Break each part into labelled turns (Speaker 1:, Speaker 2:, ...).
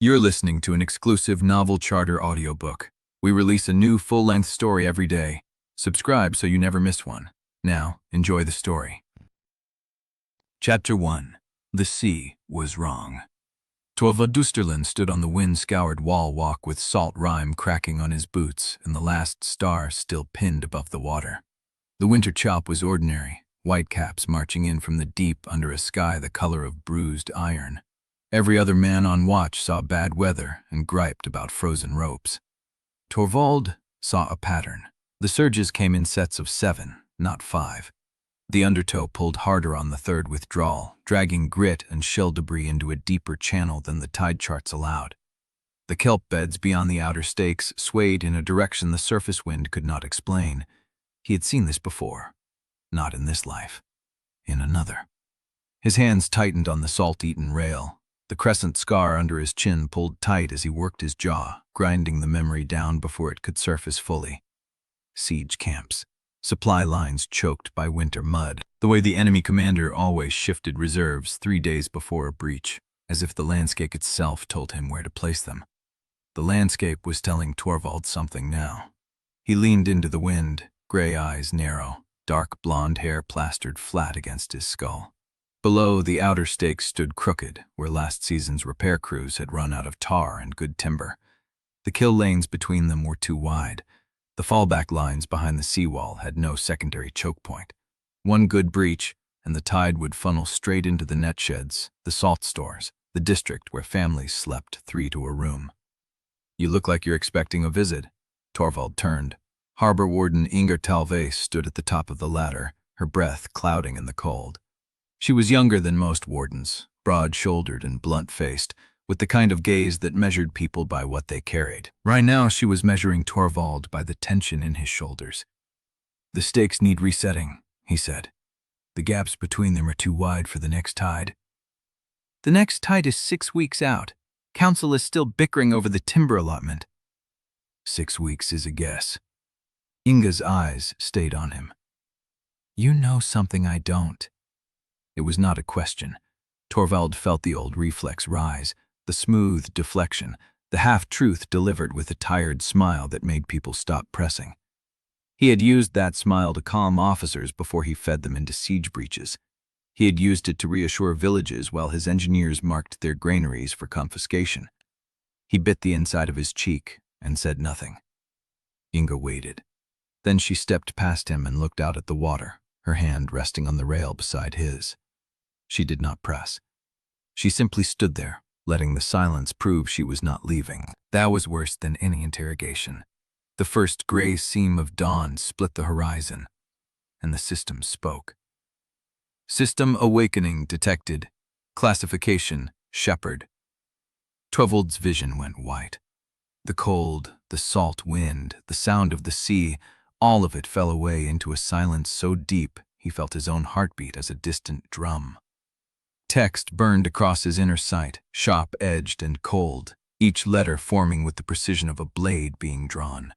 Speaker 1: You're listening to an exclusive Novel Charter audiobook. We release a new full-length story every day. Subscribe so you never miss one. Now, enjoy the story. Chapter 1. The Sea Was Wrong. Torvald Oosterlin stood on the wind-scoured wall walk with salt rime cracking on his boots and the last star still pinned above the water. The winter chop was ordinary, whitecaps marching in from the deep under a sky the color of bruised iron. Every other man on watch saw bad weather and griped about frozen ropes. Torvald saw a pattern. The surges came in sets of 7, not 5. The undertow pulled harder on the third withdrawal, dragging grit and shell debris into a deeper channel than the tide charts allowed. The kelp beds beyond the outer stakes swayed in a direction the surface wind could not explain. He had seen this before. Not in this life. In another. His hands tightened on the salt-eaten rail. The crescent scar under his chin pulled tight as he worked his jaw, grinding the memory down before it could surface fully. Siege camps. Supply lines choked by winter mud, the way the enemy commander always shifted reserves 3 days before a breach, as if the landscape itself told him where to place them. The landscape was telling Torvald something now. He leaned into the wind, gray eyes narrow, dark blonde hair plastered flat against his skull. Below, the outer stakes stood crooked, where last season's repair crews had run out of tar and good timber. The kill lanes between them were too wide. The fallback lines behind the seawall had no secondary choke point. One good breach, and the tide would funnel straight into the net sheds, the salt stores, the district where families slept 3 to a room. "You look like you're expecting a visit." Torvald turned. Harbor-warden Inga stood at the top of the ladder, her breath clouding in the cold. She was younger than most wardens, broad-shouldered and blunt-faced, with the kind of gaze that measured people by what they carried. Right now she was measuring Torvald by the tension in his shoulders. "The stakes need resetting," he said. "The gaps between them are too wide for the next tide." "The next tide is 6 weeks out. Council is still bickering over the timber allotment." 6 weeks is a guess. Inga's eyes stayed on him. "You know something I don't." It was not a question. Torvald felt the old reflex rise, the smooth deflection, the half-truth delivered with a tired smile that made people stop pressing. He had used that smile to calm officers before he fed them into siege breaches. He had used it to reassure villages while his engineers marked their granaries for confiscation. He bit the inside of his cheek and said nothing. Inga waited. Then she stepped past him and looked out at the water, her hand resting on the rail beside his. She did not press. She simply stood there, letting the silence prove she was not leaving. That was worse than any interrogation. The first gray seam of dawn split the horizon, and the system spoke. System awakening detected. Classification, Shepherd. Torvald's vision went white. The cold, the salt wind, the sound of the sea, all of it fell away into a silence so deep he felt his own heartbeat as a distant drum. Text burned across his inner sight, sharp-edged and cold, each letter forming with the precision of a blade being drawn.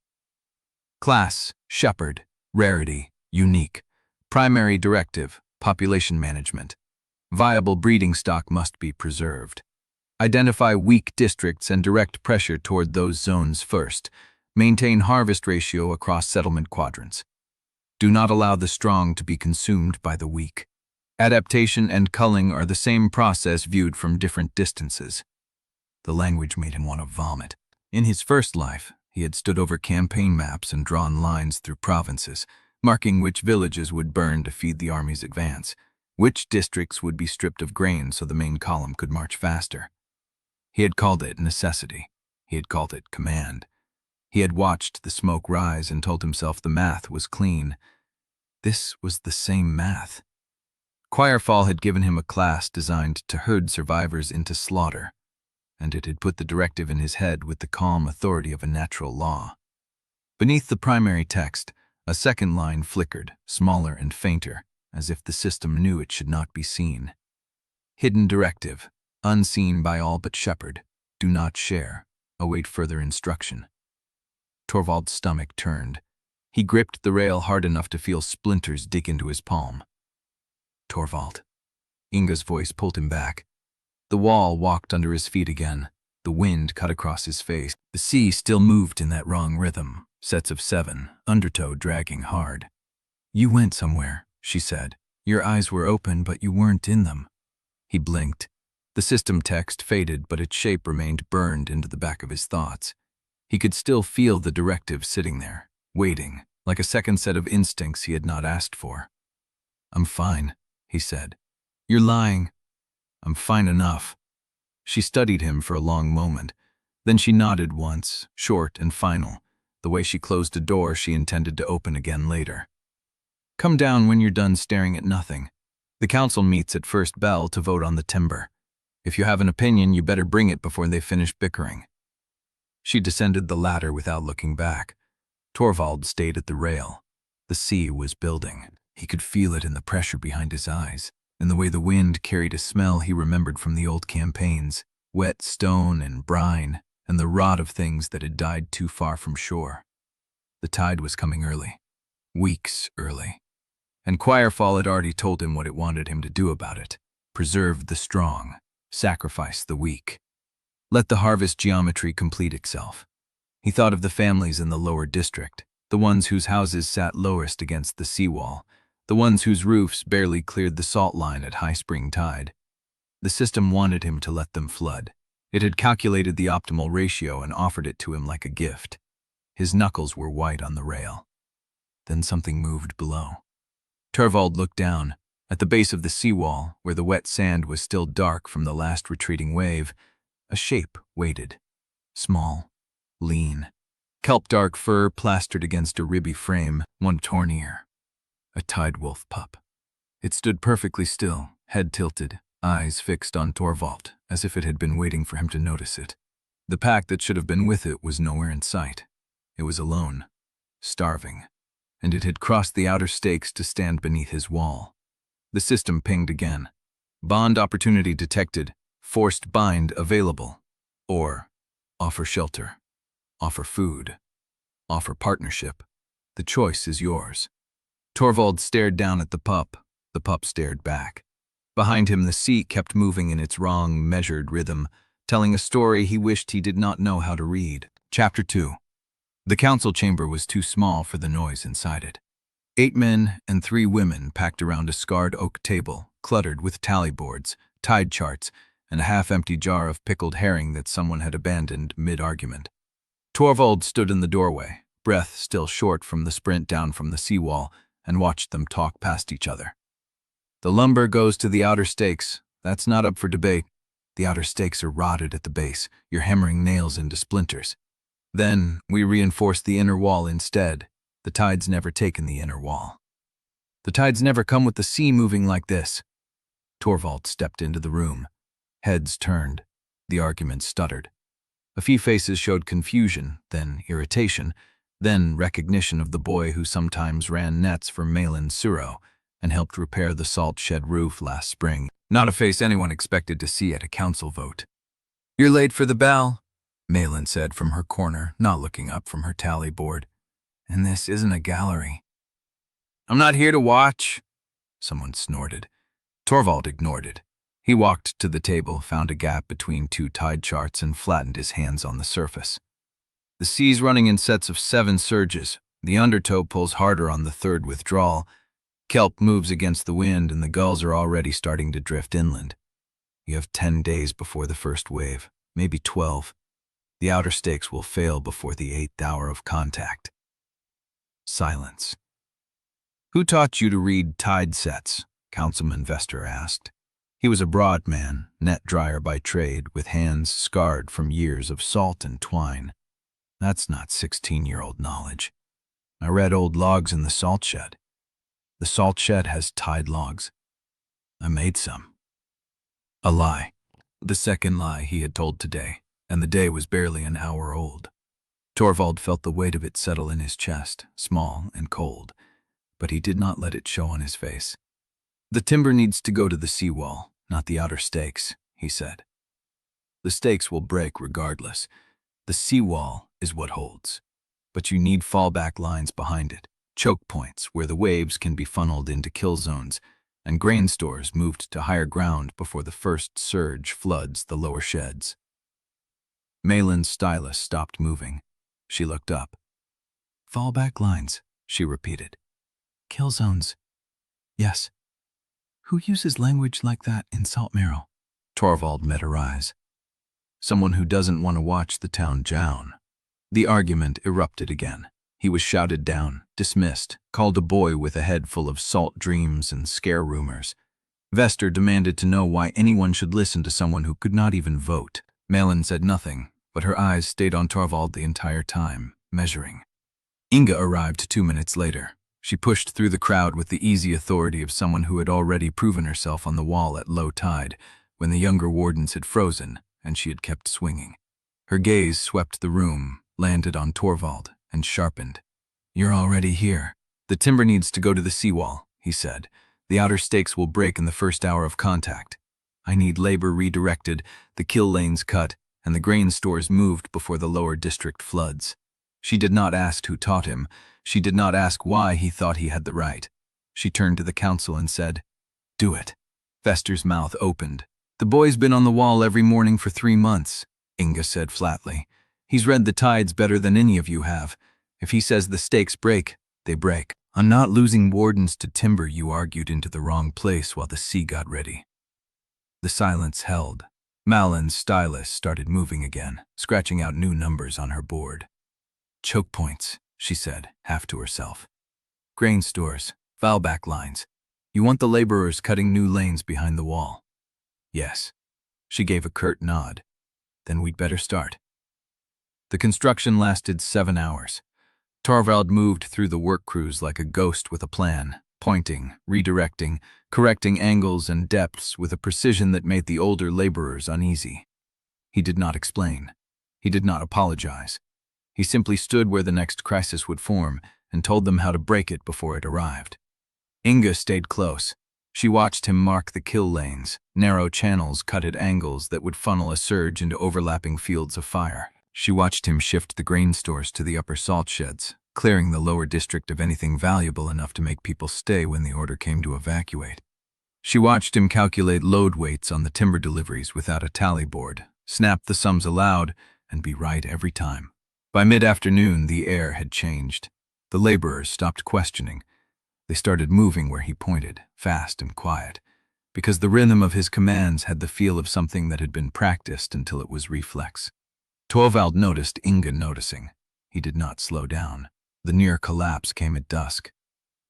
Speaker 1: Class, Shepherd. Rarity, Unique. Primary directive, Population Management. Viable breeding stock must be preserved. Identify weak districts and direct pressure toward those zones first. Maintain harvest ratio across settlement quadrants. Do not allow the strong to be consumed by the weak. Adaptation and culling are the same process viewed from different distances. The language made him want to vomit. In his first life, he had stood over campaign maps and drawn lines through provinces, marking which villages would burn to feed the army's advance, which districts would be stripped of grain so the main column could march faster. He had called it necessity. He had called it command. He had watched the smoke rise and told himself the math was clean. This was the same math. Choirmaster had given him a class designed to herd survivors into slaughter, and it had put the directive in his head with the calm authority of a natural law. Beneath the primary text, a second line flickered, smaller and fainter, as if the system knew it should not be seen. Hidden directive, unseen by all but Shepherd. Do not share. Await further instruction. Torvald's stomach turned. He gripped the rail hard enough to feel splinters dig into his palm. "Torvald." Inga's voice pulled him back. The wall walked under his feet again, The wind cut across his face. The sea still moved in that wrong rhythm, sets of 7, undertow dragging hard. "You went somewhere," she said. "Your eyes were open, but you weren't in them." He blinked. The system text faded, but its shape remained burned into the back of his thoughts. He could still feel the directive sitting there, waiting, like a second set of instincts he had not asked for. "I'm fine," he said. "You're lying." "I'm fine enough." She studied him for a long moment. Then she nodded once, short and final, the way she closed a door she intended to open again later. "Come down when you're done staring at nothing. The council meets at first bell to vote on the timber. If you have an opinion, you better bring it before they finish bickering." She descended the ladder without looking back. Torvald stayed at the rail. The sea was building. He could feel it in the pressure behind his eyes, in the way the wind carried a smell he remembered from the old campaigns, wet stone and brine, and the rot of things that had died too far from shore. The tide was coming early, weeks early, and Choirfall had already told him what it wanted him to do about it: preserve the strong, sacrifice the weak. Let the harvest geometry complete itself. He thought of the families in the lower district, the ones whose houses sat lowest against the seawall, the ones whose roofs barely cleared the salt line at high spring tide. The system wanted him to let them flood. It had calculated the optimal ratio and offered it to him like a gift. His knuckles were white on the rail. Then something moved below. Torvald looked down. At the base of the seawall, where the wet sand was still dark from the last retreating wave, a shape waited. Small, lean, kelp-dark fur plastered against a ribby frame, one torn ear. A tide wolf pup. It stood perfectly still, head tilted, eyes fixed on Torvald, as if it had been waiting for him to notice it. The pack that should have been with it was nowhere in sight. It was alone, starving, and it had crossed the outer stakes to stand beneath his wall. The system pinged again. Bond opportunity detected. Forced bind available. Or offer shelter. Offer food. Offer partnership. The choice is yours. Torvald stared down at the pup. The pup stared back. Behind him, the sea kept moving in its wrong, measured rhythm, telling a story he wished he did not know how to read. Chapter 2. The council chamber was too small for the noise inside it. 8 men and 3 women packed around a scarred oak table, cluttered with tally boards, tide charts, and a half-empty jar of pickled herring that someone had abandoned mid-argument. Torvald stood in the doorway, breath still short from the sprint down from the seawall, and watched them talk past each other. "The lumber goes to the outer stakes. That's not up for debate. The outer stakes are rotted at the base. You're hammering nails into splinters. Then we reinforce the inner wall instead. The tide's never taken the inner wall. The tide's never come with the sea moving like this." Torvald stepped into the room. Heads turned. The argument stuttered. A few faces showed confusion, then irritation, then recognition of the boy who sometimes ran nets for Malin Suro and helped repair the salt shed roof last spring. Not a face anyone expected to see at a council vote. "You're late for the bell," Malin said from her corner, not looking up from her tally board. "And this isn't a gallery." "I'm not here to watch," someone snorted. Torvald ignored it. He walked to the table, found a gap between 2 tide charts, and flattened his hands on the surface. "The sea's running in sets of 7 surges. The undertow pulls harder on the 3rd withdrawal. Kelp moves against the wind, and the gulls are already starting to drift inland. You have 10 days before the first wave, maybe 12. The outer stakes will fail before the 8th hour of contact." Silence. "Who taught you to read tide sets?" Councilman Vester asked. He was a broad man, net dryer by trade, with hands scarred from years of salt and twine. "That's not 16-year-old knowledge. I read old logs in the salt shed. The salt shed has tide logs. I made some." A lie. The second lie he had told today, and the day was barely an hour old. Torvald felt the weight of it settle in his chest, small and cold, but he did not let it show on his face. "The timber needs to go to the seawall, not the outer stakes," he said. "The stakes will break regardless. The seawall is what holds. But you need fallback lines behind it, choke points where the waves can be funneled into kill zones, and grain stores moved to higher ground before the first surge floods the lower sheds." Malin's stylus stopped moving. She looked up. Fallback lines, she repeated. Kill zones. Yes. Who uses language like that in Saltmarrow? Torvald met her eyes. Someone who doesn't want to watch the town drown. The argument erupted again. He was shouted down, dismissed, called a boy with a head full of salt dreams and scare rumors. Vester demanded to know why anyone should listen to someone who could not even vote. Malin said nothing, but her eyes stayed on Torvald the entire time, measuring. Inga arrived 2 minutes later. She pushed through the crowd with the easy authority of someone who had already proven herself on the wall at low tide, when the younger wardens had frozen and she had kept swinging. Her gaze swept the room, landed on Torvald, and sharpened. You're already here. The timber needs to go to the seawall, he said. The outer stakes will break in the first hour of contact. I need labor redirected, the kill lanes cut, and the grain stores moved before the lower district floods. She did not ask who taught him. She did not ask why he thought he had the right. She turned to the council and said, Do it. Vester's mouth opened. The boy's been on the wall every morning for 3 months, Inga said flatly. He's read the tides better than any of you have. If he says the stakes break, they break. On not losing wardens to timber, you argued into the wrong place while the sea got ready. The silence held. Malin's stylus started moving again, scratching out new numbers on her board. Choke points, she said, half to herself. Grain stores, fallback lines. You want the laborers cutting new lanes behind the wall? Yes. She gave a curt nod. Then we'd better start. The construction lasted 7 hours. Torvald moved through the work crews like a ghost with a plan, pointing, redirecting, correcting angles and depths with a precision that made the older laborers uneasy. He did not explain. He did not apologize. He simply stood where the next crisis would form and told them how to break it before it arrived. Inga stayed close. She watched him mark the kill lanes, narrow channels cut at angles that would funnel a surge into overlapping fields of fire. She watched him shift the grain stores to the upper salt sheds, clearing the lower district of anything valuable enough to make people stay when the order came to evacuate. She watched him calculate load weights on the timber deliveries without a tally board, snap the sums aloud, and be right every time. By mid-afternoon, the air had changed. The laborers stopped questioning. They started moving where he pointed, fast and quiet, because the rhythm of his commands had the feel of something that had been practiced until it was reflex. Torvald noticed Inga noticing. He did not slow down. The near collapse came at dusk.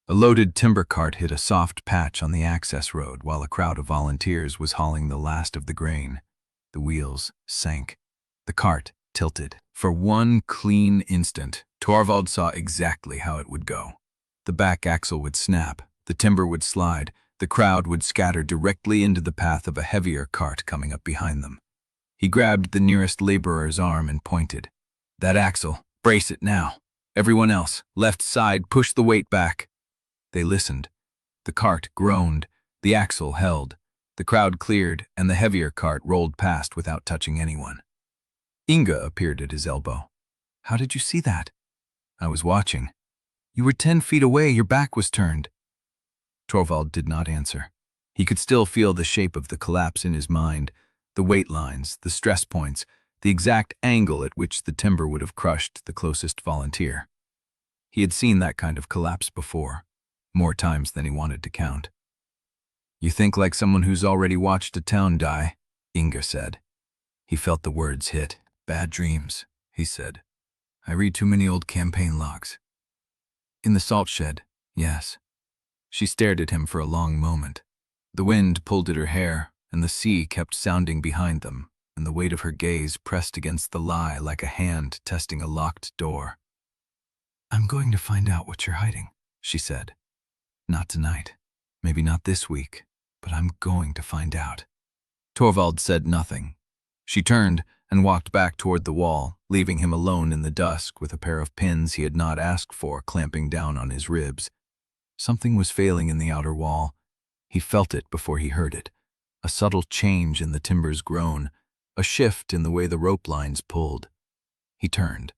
Speaker 1: A loaded timber cart hit a soft patch on the access road while a crowd of volunteers was hauling the last of the grain. The wheels sank. The cart tilted. For one clean instant, Torvald saw exactly how it would go. The back axle would snap, the timber would slide, the crowd would scatter directly into the path of a heavier cart coming up behind them. He grabbed the nearest laborer's arm and pointed. That axle, brace it now. Everyone else, left side, push the weight back. They listened. The cart groaned, the axle held. The crowd cleared, and the heavier cart rolled past without touching anyone. Inga appeared at his elbow. How did you see that? I was watching. You were 10 feet away, your back was turned. Torvald did not answer. He could still feel the shape of the collapse in his mind, the weight lines, the stress points, the exact angle at which the timber would have crushed the closest volunteer. He had seen that kind of collapse before, more times than he wanted to count. You think like someone who's already watched a town die, Inga said. He felt the words hit. Bad dreams, he said. I read too many old campaign logs. In the salt shed, yes. She stared at him for a long moment. The wind pulled at her hair, and the sea kept sounding behind them, and the weight of her gaze pressed against the lie like a hand testing a locked door. I'm going to find out what you're hiding, she said. Not tonight, maybe not this week, but I'm going to find out. Torvald said nothing. She turned and walked back toward the wall, leaving him alone in the dusk with a pair of pins he had not asked for clamping down on his ribs. Something was failing in the outer wall. He felt it before he heard it. A subtle change in the timber's groan, a shift in the way the rope lines pulled. He turned.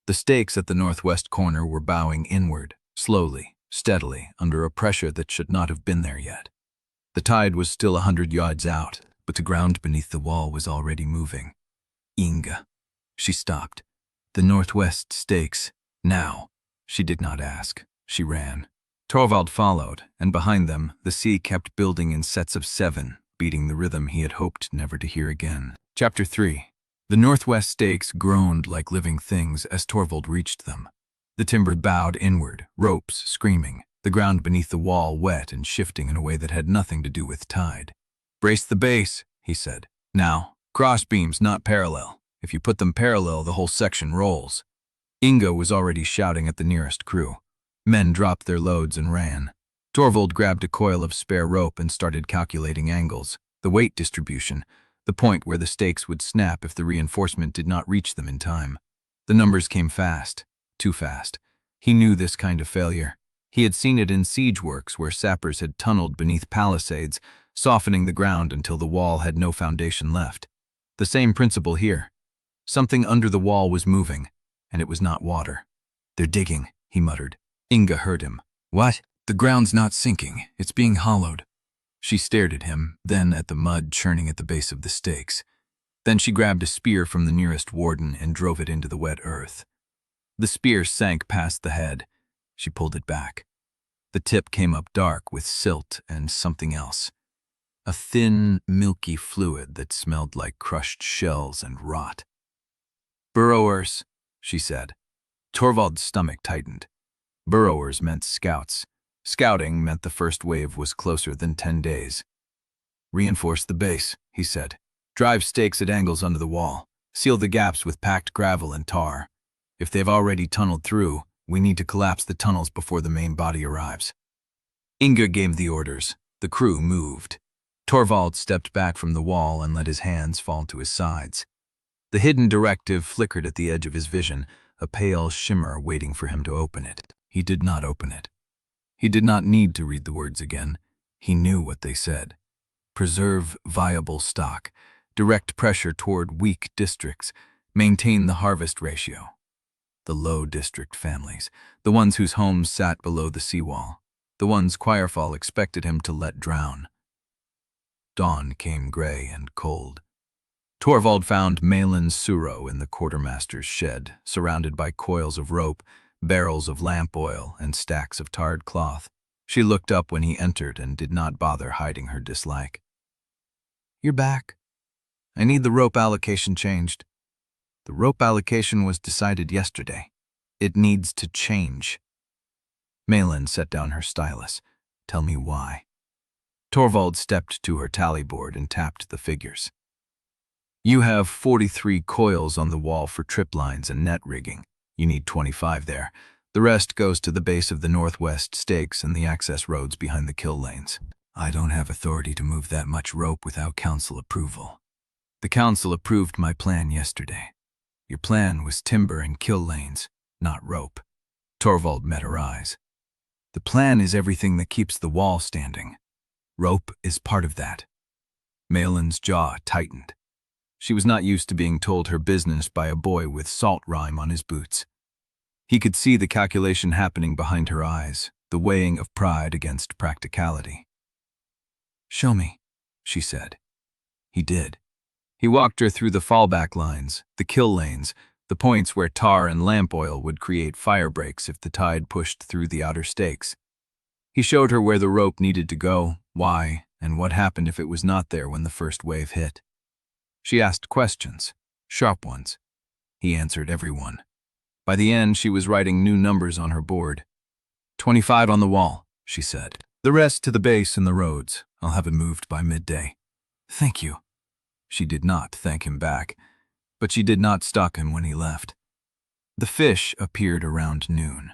Speaker 1: The stakes at the northwest corner were bowing inward, slowly, steadily, under a pressure that should not have been there yet. The tide was still 100 yards out, but the ground beneath the wall was already moving. Inga. She stopped. The northwest stakes. Now. She did not ask. She ran. Torvald followed, and behind them, the sea kept building in sets of 7, beating the rhythm he had hoped never to hear again. Chapter 3. The northwest stakes groaned like living things as Torvald reached them. The timber bowed inward, ropes screaming, the ground beneath the wall wet and shifting in a way that had nothing to do with tide. "Brace the base," he said. "Now, cross beams, not parallel. If you put them parallel, the whole section rolls." Inga was already shouting at the nearest crew. Men dropped their loads and ran. Torvald grabbed a coil of spare rope and started calculating angles, the weight distribution, the point where the stakes would snap if the reinforcement did not reach them in time. The numbers came fast, too fast. He knew this kind of failure. He had seen it in siege works where sappers had tunneled beneath palisades, softening the ground until the wall had no foundation left. The same principle here. Something under the wall was moving, and it was not water. "They're digging," he muttered. Inga heard him. "What?" "The ground's not sinking. It's being hollowed." She stared at him, then at the mud churning at the base of the stakes. Then she grabbed a spear from the nearest warden and drove it into the wet earth. The spear sank past the head. She pulled it back. The tip came up dark with silt and something else. A thin, milky fluid that smelled like crushed shells and rot. "Burrowers," she said. Torvald's stomach tightened. Burrowers meant scouts. Scouting meant the first wave was closer than 10 days. "Reinforce the base," he said. "Drive stakes at angles under the wall. Seal the gaps with packed gravel and tar. If they've already tunneled through, we need to collapse the tunnels before the main body arrives." Inga gave the orders. The crew moved. Torvald stepped back from the wall and let his hands fall to his sides. The hidden directive flickered at the edge of his vision, a pale shimmer waiting for him to open it. He did not open it. He did not need to read the words again. He knew what they said. Preserve viable stock. Direct pressure toward weak districts. Maintain the harvest ratio. The low district families. The ones whose homes sat below the seawall. The ones Choirfall expected him to let drown. Dawn came gray and cold. Torvald found Malin Suro in the Quartermaster's shed, surrounded by coils of rope, barrels of lamp oil, and stacks of tarred cloth. She looked up when he entered and did not bother hiding her dislike. "You're back. I need the rope allocation changed." "The rope allocation was decided yesterday. It needs to change." Malin set down her stylus. "Tell me why." Torvald stepped to her tally board and tapped the figures. "You have 43 coils on the wall for trip lines and net rigging. You need 25 there. The rest goes to the base of the northwest stakes and the access roads behind the kill lanes. I don't have authority to move that much rope without council approval. The council approved my plan yesterday. Your plan was timber and kill lanes, not rope." Torvald met her eyes. "The plan is everything that keeps the wall standing. Rope is part of that." Malin's jaw tightened. She was not used to being told her business by a boy with salt rime on his boots. He could see the calculation happening behind her eyes, the weighing of pride against practicality. "Show me," she said. He did. He walked her through the fallback lines, the kill lanes, the points where tar and lamp oil would create fire breaks if the tide pushed through the outer stakes. He showed her where the rope needed to go, why, and what happened if it was not there when the first wave hit. She asked questions, sharp ones. He answered every one. By the end, she was writing new numbers on her board. 25 on the wall, she said. The rest to the base and the roads. I'll have it moved by midday. Thank you. She did not thank him back, but she did not stalk him when he left. The fish appeared around noon.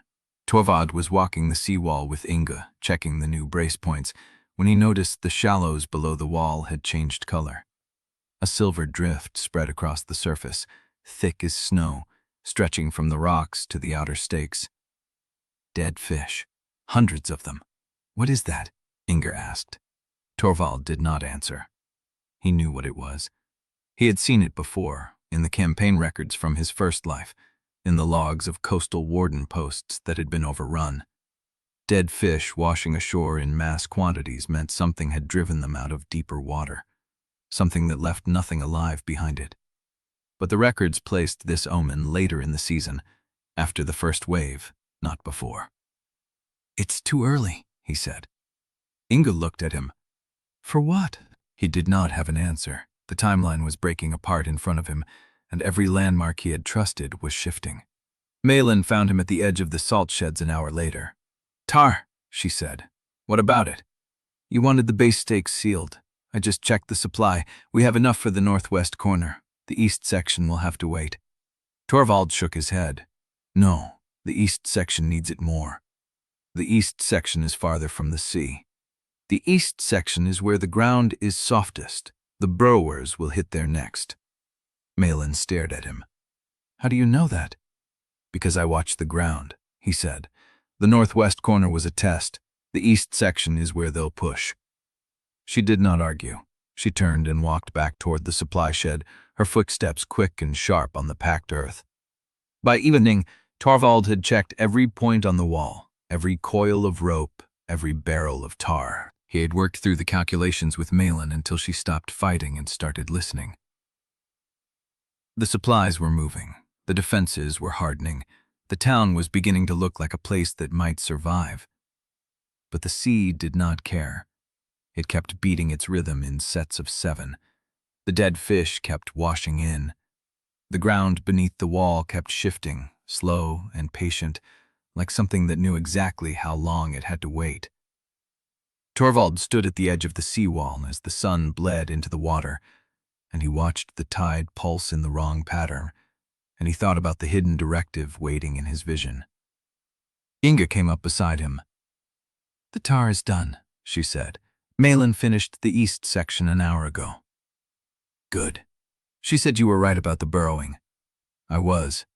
Speaker 1: Torvald was walking the seawall with Inga, checking the new brace points, when he noticed the shallows below the wall had changed color. A silver drift spread across the surface, thick as snow, stretching from the rocks to the outer stakes. Dead fish. Hundreds of them. What is that? Inga asked. Torvald did not answer. He knew what it was. He had seen it before, in the campaign records from his first life, in the logs of coastal warden posts that had been overrun. Dead fish washing ashore in mass quantities meant something had driven them out of deeper water, something that left nothing alive behind it. but the records placed this omen later in the season, after the first wave, not before. "It's too early," he said. Inga looked at him. "For what?" He did not have an answer. The timeline was breaking apart in front of him, and every landmark he had trusted was shifting. Malin found him at the edge of the salt sheds an hour later. "Tar," she said. "What about it?" "You wanted the base stakes sealed. I just checked the supply. We have enough for the northwest corner. The east section will have to wait." Torvald shook his head. "No, the east section needs it more. The east section is farther from the sea. The east section is where the ground is softest. The burrowers will hit there next." Malin stared at him. "How do you know that?" "Because I watched the ground," he said. "The northwest corner was a test. The east section is where they'll push." She did not argue. She turned and walked back toward the supply shed, her footsteps quick and sharp on the packed earth. By evening, Torvald had checked every point on the wall, every coil of rope, every barrel of tar. He had worked through the calculations with Malin until she stopped fighting and started listening. The supplies were moving. The defenses were hardening. The town was beginning to look like a place that might survive. But the sea did not care. It kept beating its rhythm in sets of 7. The dead fish kept washing in. The ground beneath the wall kept shifting, slow and patient, like something that knew exactly how long it had to wait. Torvald stood at the edge of the seawall as the sun bled into the water, and he watched the tide pulse in the wrong pattern, and he thought about the hidden directive waiting in his vision. Inga came up beside him. "The tar is done," she said. "Malin finished the east section an hour ago." "Good. She said you were right about the burrowing." "I was."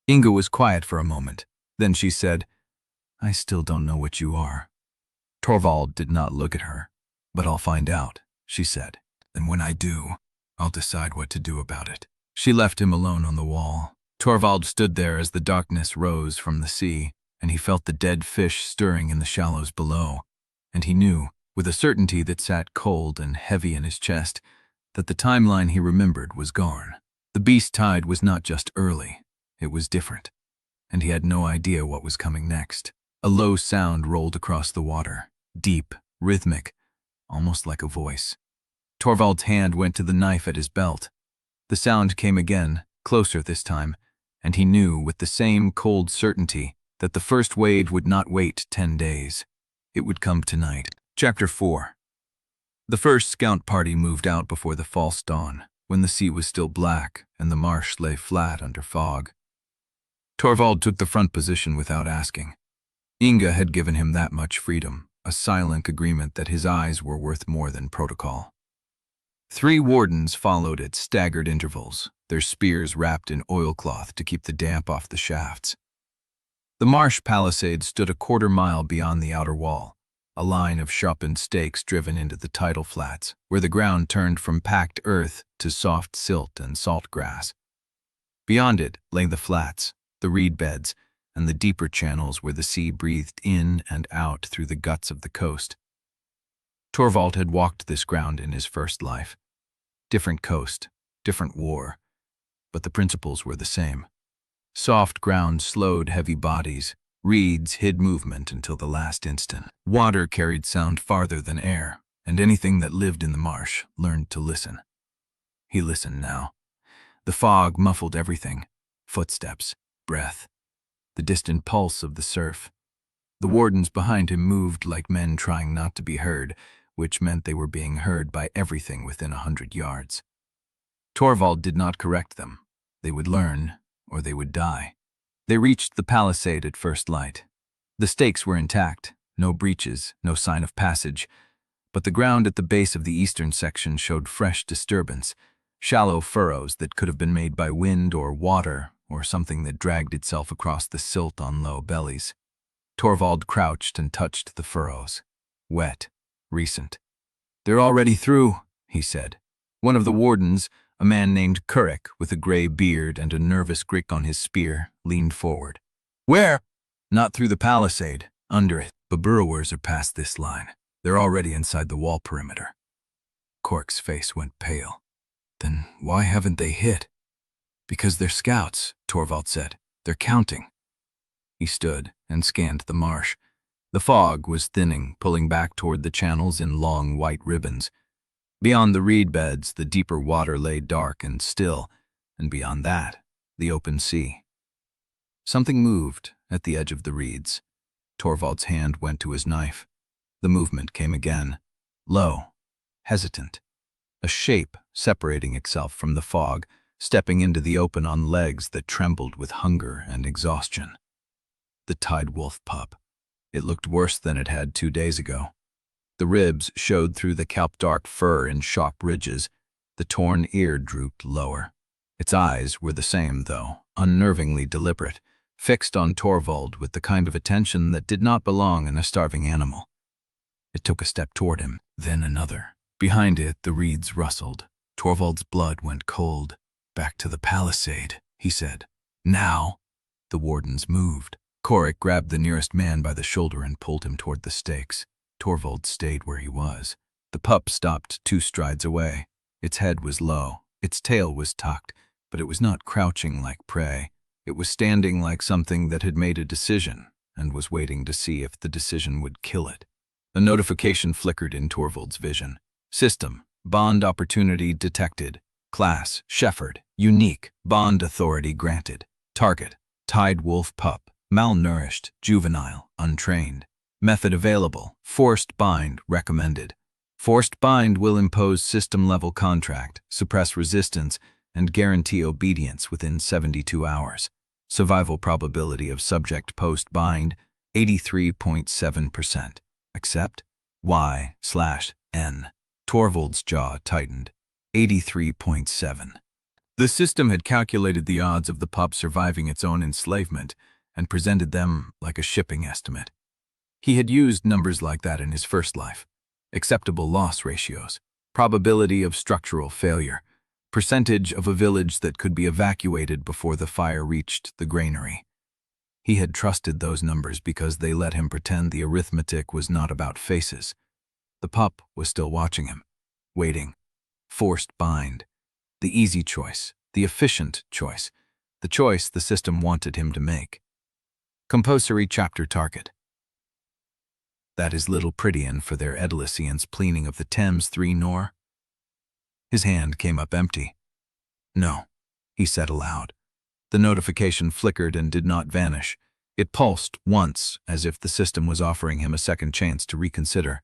Speaker 1: Inga was quiet for a moment. Then she said, "I still don't know what you are." Torvald did not look at her. "But I'll find out," she said. "And when I do, I'll decide what to do about it." She left him alone on the wall. Torvald stood there as the darkness rose from the sea, and he felt the dead fish stirring in the shallows below, and he knew, with a certainty that sat cold and heavy in his chest, that the timeline he remembered was gone. The beast tide was not just early, it was different, and he had no idea what was coming next. A low sound rolled across the water, deep, rhythmic, almost like a voice. Torvald's hand went to the knife at his belt. The sound came again, closer this time, and he knew with the same cold certainty that the first wave would not wait 10 days. It would come tonight. Chapter 4. The first scout party moved out before the false dawn, when the sea was still black and the marsh lay flat under fog. Torvald took the front position without asking. Inga had given him that much freedom, a silent agreement that his eyes were worth more than protocol. 3 wardens followed at staggered intervals, their spears wrapped in oilcloth to keep the damp off the shafts. The Marsh Palisade stood a quarter-mile beyond the outer wall, a line of sharpened stakes driven into the tidal flats, where the ground turned from packed earth to soft silt and salt grass. Beyond it lay the flats, the reed beds, and the deeper channels where the sea breathed in and out through the guts of the coast. Torvald had walked this ground in his first life. Different coast, different war, but the principles were the same. Soft ground slowed heavy bodies, reeds hid movement until the last instant. Water carried sound farther than air, and anything that lived in the marsh learned to listen. He listened now. The fog muffled everything: footsteps, breath, the distant pulse of the surf. The wardens behind him moved like men trying not to be heard, which meant they were being heard by everything within 100 yards. Torvald did not correct them. They would learn, or they would die. They reached the palisade at first light. The stakes were intact, no breaches, no sign of passage, but the ground at the base of the eastern section showed fresh disturbance, shallow furrows that could have been made by wind or water, or something that dragged itself across the silt on low bellies. Torvald crouched and touched the furrows. Wet, recent. "They're already through," he said. One of the wardens, a man named Kurek with a gray beard and a nervous grip on his spear, leaned forward. "Where?" "Not through the palisade, under it. The burrowers are past this line. They're already inside the wall perimeter." Cork's face went pale. "Then why haven't they hit?" Because they're scouts, Torvald said. They're counting. He stood and scanned the marsh. The fog was thinning, pulling back toward the channels in long white ribbons. Beyond the reed beds, the deeper water lay dark and still, and beyond that, the open sea. Something moved at the edge of the reeds. Torvald's hand went to his knife. The movement came again, low, hesitant. A shape separating itself from the fog, stepping into the open on legs that trembled with hunger and exhaustion. The tide wolf pup. It looked worse than it had 2 days ago. The ribs showed through the kelp-dark fur in sharp ridges. The torn ear drooped lower. Its eyes were the same, though, unnervingly deliberate, fixed on Torvald with the kind of attention that did not belong in a starving animal. It took a step toward him, then another. Behind it, the reeds rustled. Torvald's blood went cold. "Back to the Palisade," he said. "Now." The wardens moved. Korik grabbed the nearest man by the shoulder and pulled him toward the stakes. Torvald stayed where he was. The pup stopped 2 strides away. Its head was low. Its tail was tucked, but it was not crouching like prey. It was standing like something that had made a decision and was waiting to see if the decision would kill it. A notification flickered in Torvald's vision. System, bond opportunity detected. Class, Shepherd, unique, bond authority granted. Target, tide wolf pup, malnourished, juvenile, untrained. Method available, forced bind recommended. Forced bind will impose system-level contract, suppress resistance, and guarantee obedience within 72 hours. Survival probability of subject post-bind, 83.7%. Accept? Y/N. Torvald's jaw tightened. 83.7. The system had calculated the odds of the pup surviving its own enslavement and presented them like a shipping estimate. He had used numbers like that in his first life. Acceptable loss ratios, probability of structural failure, percentage of a village that could be evacuated before the fire reached the granary. He had trusted those numbers because they let him pretend the arithmetic was not about faces. The pup was still watching him, waiting. Forced bind. The easy choice, the efficient choice, the choice the system wanted him to make. Compulsory chapter target. That is little Prydian for their Edilicians pleaning of the Thames 3 Nor. His hand came up empty. "No," he said aloud. The notification flickered and did not vanish. It pulsed once, as if the system was offering him a second chance to reconsider.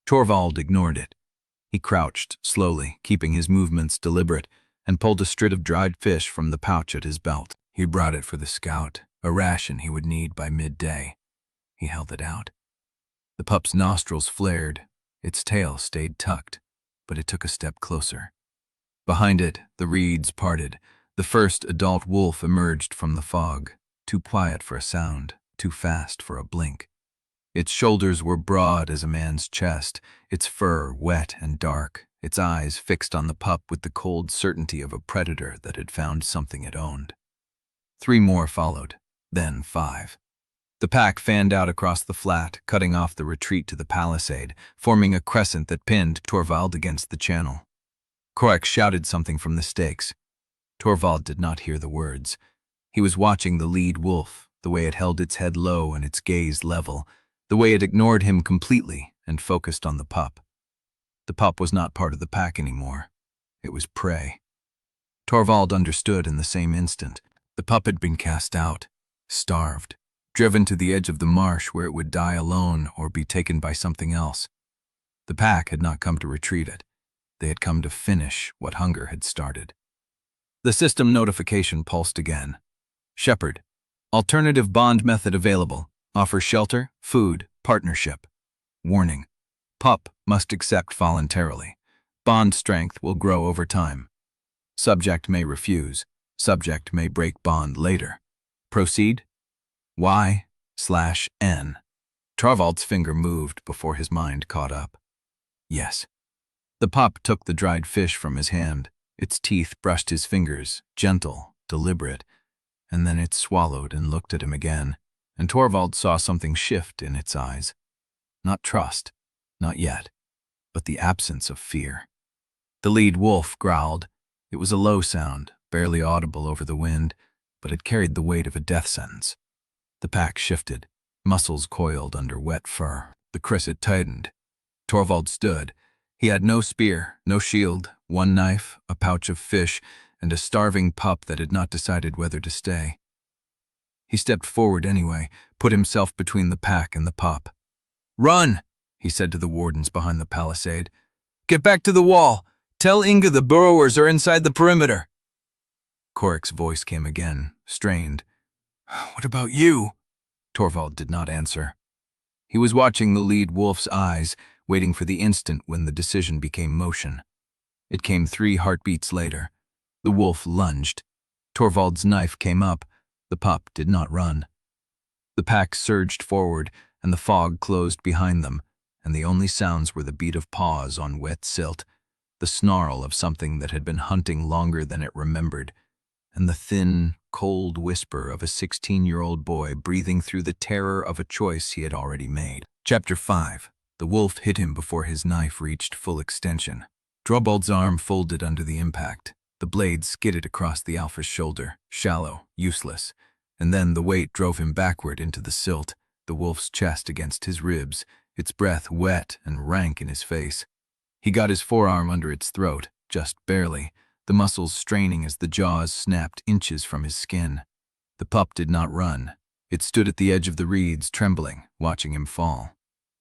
Speaker 1: Torvald ignored it. He crouched slowly, keeping his movements deliberate, and pulled a strip of dried fish from the pouch at his belt. He brought it for the scout, a ration he would need by midday. He held it out. The pup's nostrils flared. Its tail stayed tucked, but it took a step closer. Behind it, the reeds parted. The first adult wolf emerged from the fog, too quiet for a sound, too fast for a blink. Its shoulders were broad as a man's chest, its fur wet and dark, its eyes fixed on the pup with the cold certainty of a predator that had found something it owned. 3 more followed, then 5. The pack fanned out across the flat, cutting off the retreat to the Palisade, forming a crescent that pinned Torvald against the channel. Korik shouted something from the stakes. Torvald did not hear the words. He was watching the lead wolf, the way it held its head low and its gaze level, the way it ignored him completely and focused on the pup. The pup was not part of the pack anymore. It was prey. Torvald understood in the same instant. The pup had been cast out, starved, driven to the edge of the marsh where it would die alone or be taken by something else. The pack had not come to retrieve it. They had come to finish what hunger had started. The system notification pulsed again. Shepherd. Alternative bond method available. Offers shelter, food, partnership. Warning. Pup must accept voluntarily. Bond strength will grow over time. Subject may refuse. Subject may break bond later. Proceed? Y/N. Torvald's finger moved before his mind caught up. Yes. The pup took the dried fish from his hand. Its teeth brushed his fingers, gentle, deliberate, and then it swallowed and looked at him again, and Torvald saw something shift in its eyes. Not trust, not yet, but the absence of fear. The lead wolf growled. It was a low sound, barely audible over the wind, but it carried the weight of a death sentence. The pack shifted, muscles coiled under wet fur. The cresset tightened. Torvald stood. He had no spear, no shield, one knife, a pouch of fish, and a starving pup that had not decided whether to stay. He stepped forward anyway, put himself between the pack and the pup. "Run!" he said to the wardens behind the palisade. "Get back to the wall! Tell Inga the burrowers are inside the perimeter!" Coric's voice came again, strained. "What about you?" Torvald did not answer. He was watching the lead wolf's eyes, waiting for the instant when the decision became motion. It came 3 heartbeats later. The wolf lunged. Torvald's knife came up. The pup did not run. The pack surged forward, and the fog closed behind them, and the only sounds were the beat of paws on wet silt, the snarl of something that had been hunting longer than it remembered, and the thin, cold whisper of a 16-year-old boy breathing through the terror of a choice he had already made. Chapter 5. The wolf hit him before his knife reached full extension. Torvald's arm folded under the impact. The blade skidded across the alpha's shoulder, shallow, useless, and then the weight drove him backward into the silt, the wolf's chest against his ribs, its breath wet and rank in his face. He got his forearm under its throat, just barely, the muscles straining as the jaws snapped inches from his skin. The pup did not run. It stood at the edge of the reeds, trembling, watching him fall.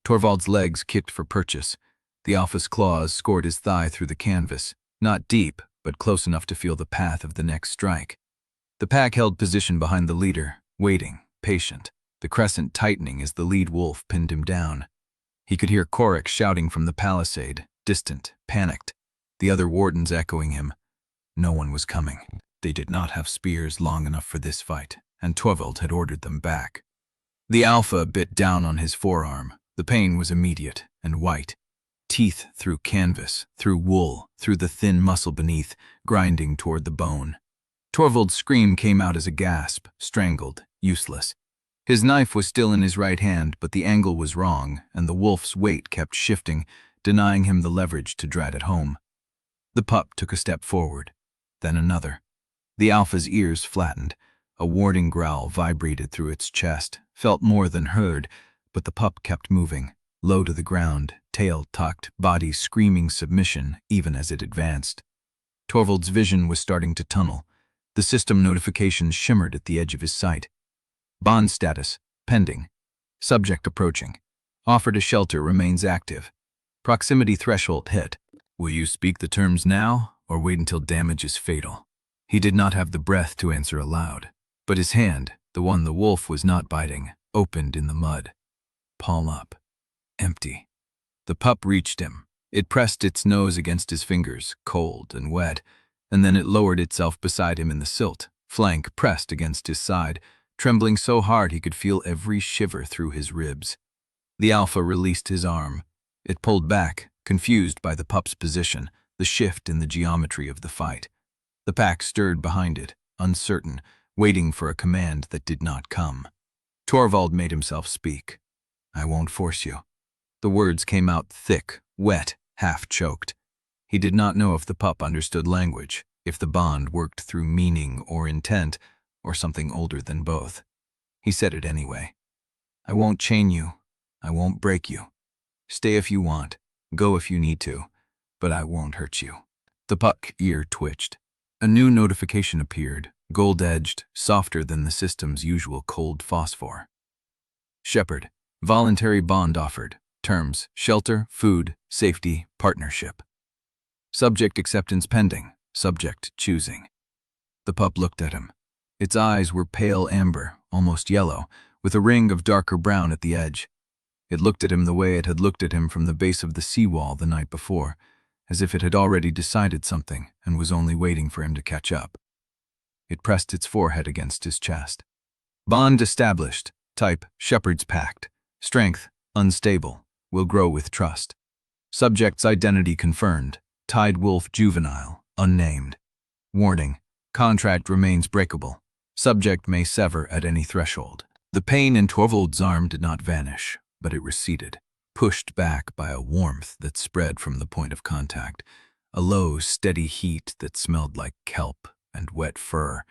Speaker 1: Torvald's legs kicked for purchase. The alpha's claws scored his thigh through the canvas, not deep, but close enough to feel the path of the next strike. The pack held position behind the leader, waiting, patient, the crescent tightening as the lead wolf pinned him down. He could hear Coric shouting from the palisade, distant, panicked, the other wardens echoing him. No one was coming. They did not have spears long enough for this fight, and Torvald had ordered them back. The alpha bit down on his forearm. The pain was immediate and white. Teeth through canvas, through wool, through the thin muscle beneath, grinding toward the bone. Torvald's scream came out as a gasp, strangled, useless. His knife was still in his right hand, but the angle was wrong, and the wolf's weight kept shifting, denying him the leverage to drag it home. The pup took a step forward, then another. The alpha's ears flattened. A warning growl vibrated through its chest, felt more than heard, but the pup kept moving, low to the ground, tail tucked, body screaming submission even as it advanced. Torvald's vision was starting to tunnel. The system notifications shimmered at the edge of his sight. Bond status, pending. Subject approaching. Offer to shelter remains active. Proximity threshold hit. Will you speak the terms now, or wait until damage is fatal? He did not have the breath to answer aloud, but his hand, the one the wolf was not biting, opened in the mud. Palm up. Empty. The pup reached him. It pressed its nose against his fingers, cold and wet, and then it lowered itself beside him in the silt, flank pressed against his side, trembling so hard he could feel every shiver through his ribs. The alpha released his arm. It pulled back, confused by the pup's position, the shift in the geometry of the fight. The pack stirred behind it, uncertain, waiting for a command that did not come. Torvald made himself speak. "I won't force you." The words came out thick, wet, half-choked. He did not know if the pup understood language, if the bond worked through meaning or intent, or something older than both. He said it anyway. "I won't chain you. I won't break you. Stay if you want. Go if you need to. But I won't hurt you." The pup ear twitched. A new notification appeared, gold-edged, softer than the system's usual cold phosphor. Shepherd. Voluntary bond offered. Terms: shelter, food, safety, partnership. Subject acceptance pending. Subject choosing. The pup looked at him. Its eyes were pale amber, almost yellow, with a ring of darker brown at the edge. It looked at him the way it had looked at him from the base of the seawall the night before, as if it had already decided something and was only waiting for him to catch up. It pressed its forehead against his chest. Bond established. Type: Shepherd's Pact. Strength: unstable. Will grow with trust. Subject's identity confirmed. Tide Wolf Juvenile. Unnamed. Warning: contract remains breakable. Subject may sever at any threshold. The pain in Torvald's arm did not vanish, but it receded, pushed back by a warmth that spread from the point of contact, a low, steady heat that smelled like kelp and wet fur,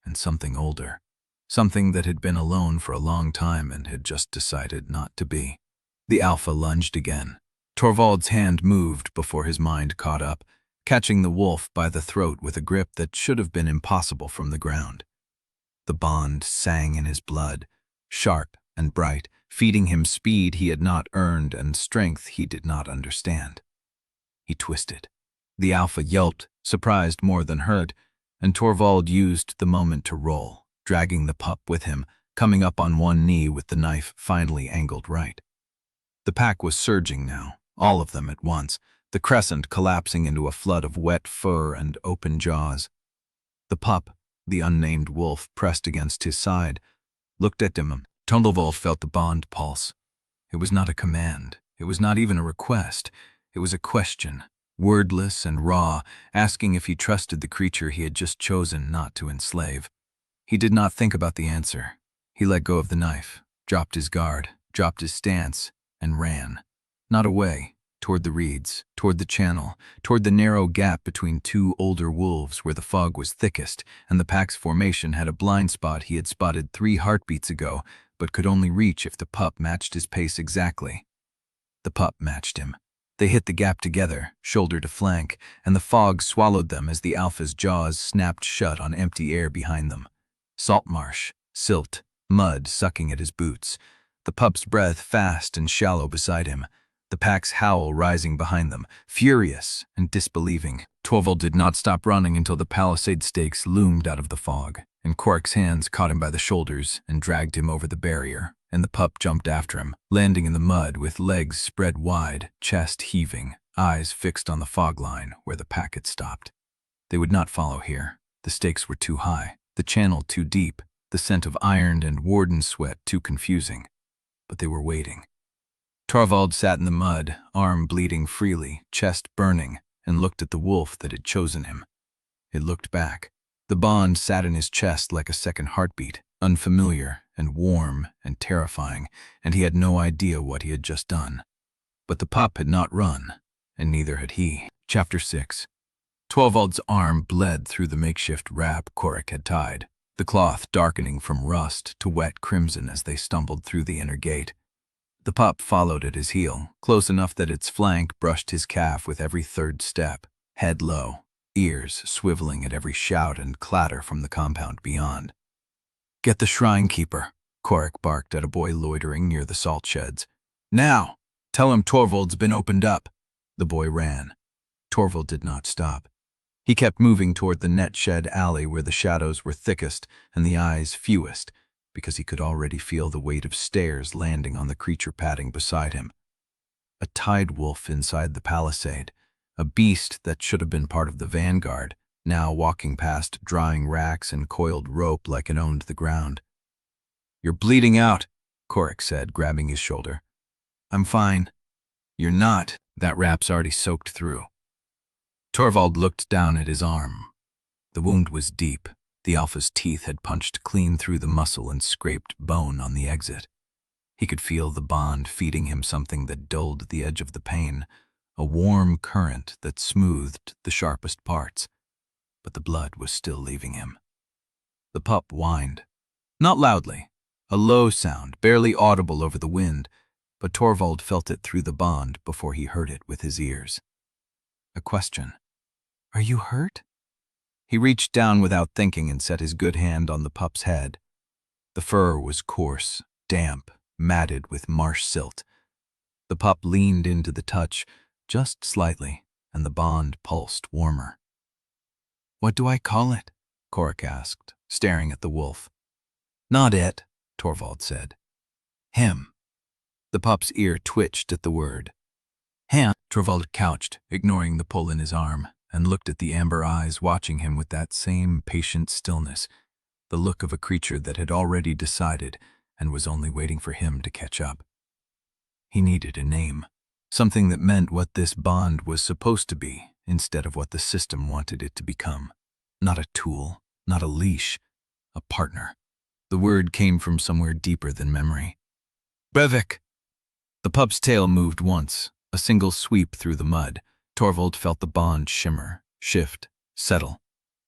Speaker 1: and something older. Something that had been alone for a long time and had just decided not to be. The alpha lunged again. Torvald's hand moved before his mind caught up, catching the wolf by the throat with a grip that should have been impossible from the ground. The bond sang in his blood, sharp and bright, feeding him speed he had not earned and strength he did not understand. He twisted. The alpha yelped, surprised more than hurt, and Torvald used the moment to roll, dragging the pup with him, coming up on one knee with the knife finally angled right. The pack was surging now, all of them at once, the crescent collapsing into a flood of wet fur and open jaws. The pup, the unnamed wolf pressed against his side, looked at him. Torvald felt the bond pulse. It was not a command. It was not even a request. It was a question, wordless and raw, asking if he trusted the creature he had just chosen not to enslave. He did not think about the answer. He let go of the knife, dropped his guard, dropped his stance, and ran. Not away, toward the reeds, toward the channel, toward the narrow gap between two older wolves where the fog was thickest and the pack's formation had a blind spot he had spotted 3 heartbeats ago, but could only reach if the pup matched his pace exactly. The pup matched him. They hit the gap together, shoulder to flank, and the fog swallowed them as the alpha's jaws snapped shut on empty air behind them. Salt marsh, silt, mud sucking at his boots. The pup's breath fast and shallow beside him. The pack's howl rising behind them, furious and disbelieving. Torvald did not stop running until the Palisade stakes loomed out of the fog, and Quark's hands caught him by the shoulders and dragged him over the barrier, and the pup jumped after him, landing in the mud with legs spread wide, chest heaving, eyes fixed on the fog line where the pack had stopped. They would not follow here. The stakes were too high, the channel too deep, the scent of iron and warden sweat too confusing. But they were waiting. Torvald sat in the mud, arm bleeding freely, chest burning, and looked at the wolf that had chosen him. It looked back. The bond sat in his chest like a second heartbeat, unfamiliar and warm and terrifying, and he had no idea what he had just done. But the pup had not run, and neither had he. Chapter 6. Torvald's arm bled through the makeshift wrap Quark had tied, the cloth darkening from rust to wet crimson as they stumbled through the inner gate. The pup followed at his heel, close enough that its flank brushed his calf with every third step, head low, ears swiveling at every shout and clatter from the compound beyond. "Get the shrine keeper," Quark barked at a boy loitering near the salt sheds. "Now! Tell him Torvald's been opened up." The boy ran. Torvald did not stop. He kept moving toward the net shed alley where the shadows were thickest and the eyes fewest, because he could already feel the weight of stairs landing on the creature padding beside him. A tide wolf inside the Palisade, a beast that should have been part of the vanguard, now walking past drying racks and coiled rope like it owned the ground. "You're bleeding out," Quark said, grabbing his shoulder. "I'm fine." "You're not. That wrap's already soaked through." Torvald looked down at his arm. The wound was deep. The alpha's teeth had punched clean through the muscle and scraped bone on the exit. He could feel the bond feeding him something that dulled the edge of the pain, a warm current that smoothed the sharpest parts. But the blood was still leaving him. The pup whined. Not loudly, a low sound, barely audible over the wind, but Torvald felt it through the bond before he heard it with his ears. A question. "Are you hurt?" He reached down without thinking and set his good hand on the pup's head. The fur was coarse, damp, matted with marsh silt. The pup leaned into the touch, just slightly, and the bond pulsed warmer. "What do I call it?" Quark asked, staring at the wolf. "Not it," Torvald said. "Him." The pup's ear twitched at the word. "Him." Torvald couched, ignoring the pull in his arm, and looked at the amber eyes watching him with that same patient stillness, the look of a creature that had already decided and was only waiting for him to catch up. He needed a name, something that meant what this bond was supposed to be instead of what the system wanted it to become. Not a tool, not a leash, a partner. The word came from somewhere deeper than memory. "Brevik!" The pup's tail moved once, a single sweep through the mud. Torvald felt the bond shimmer, shift, settle.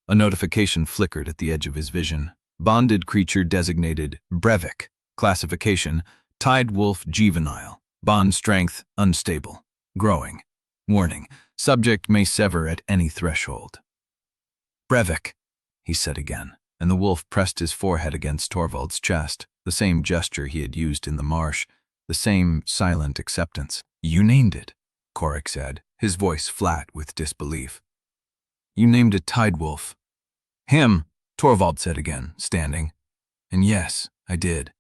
Speaker 1: A notification flickered at the edge of his vision. Bonded creature designated Brevik. Classification: Tide Wolf Juvenile. Bond strength unstable. Growing. Warning: subject may sever at any threshold. Brevik, he said again, and the wolf pressed his forehead against Torvald's chest, the same gesture he had used in the marsh, the same silent acceptance. You named it, Korik said, his voice flat with disbelief. You named it Tide Wolf. Him, Torvald said again, standing. And yes, I did.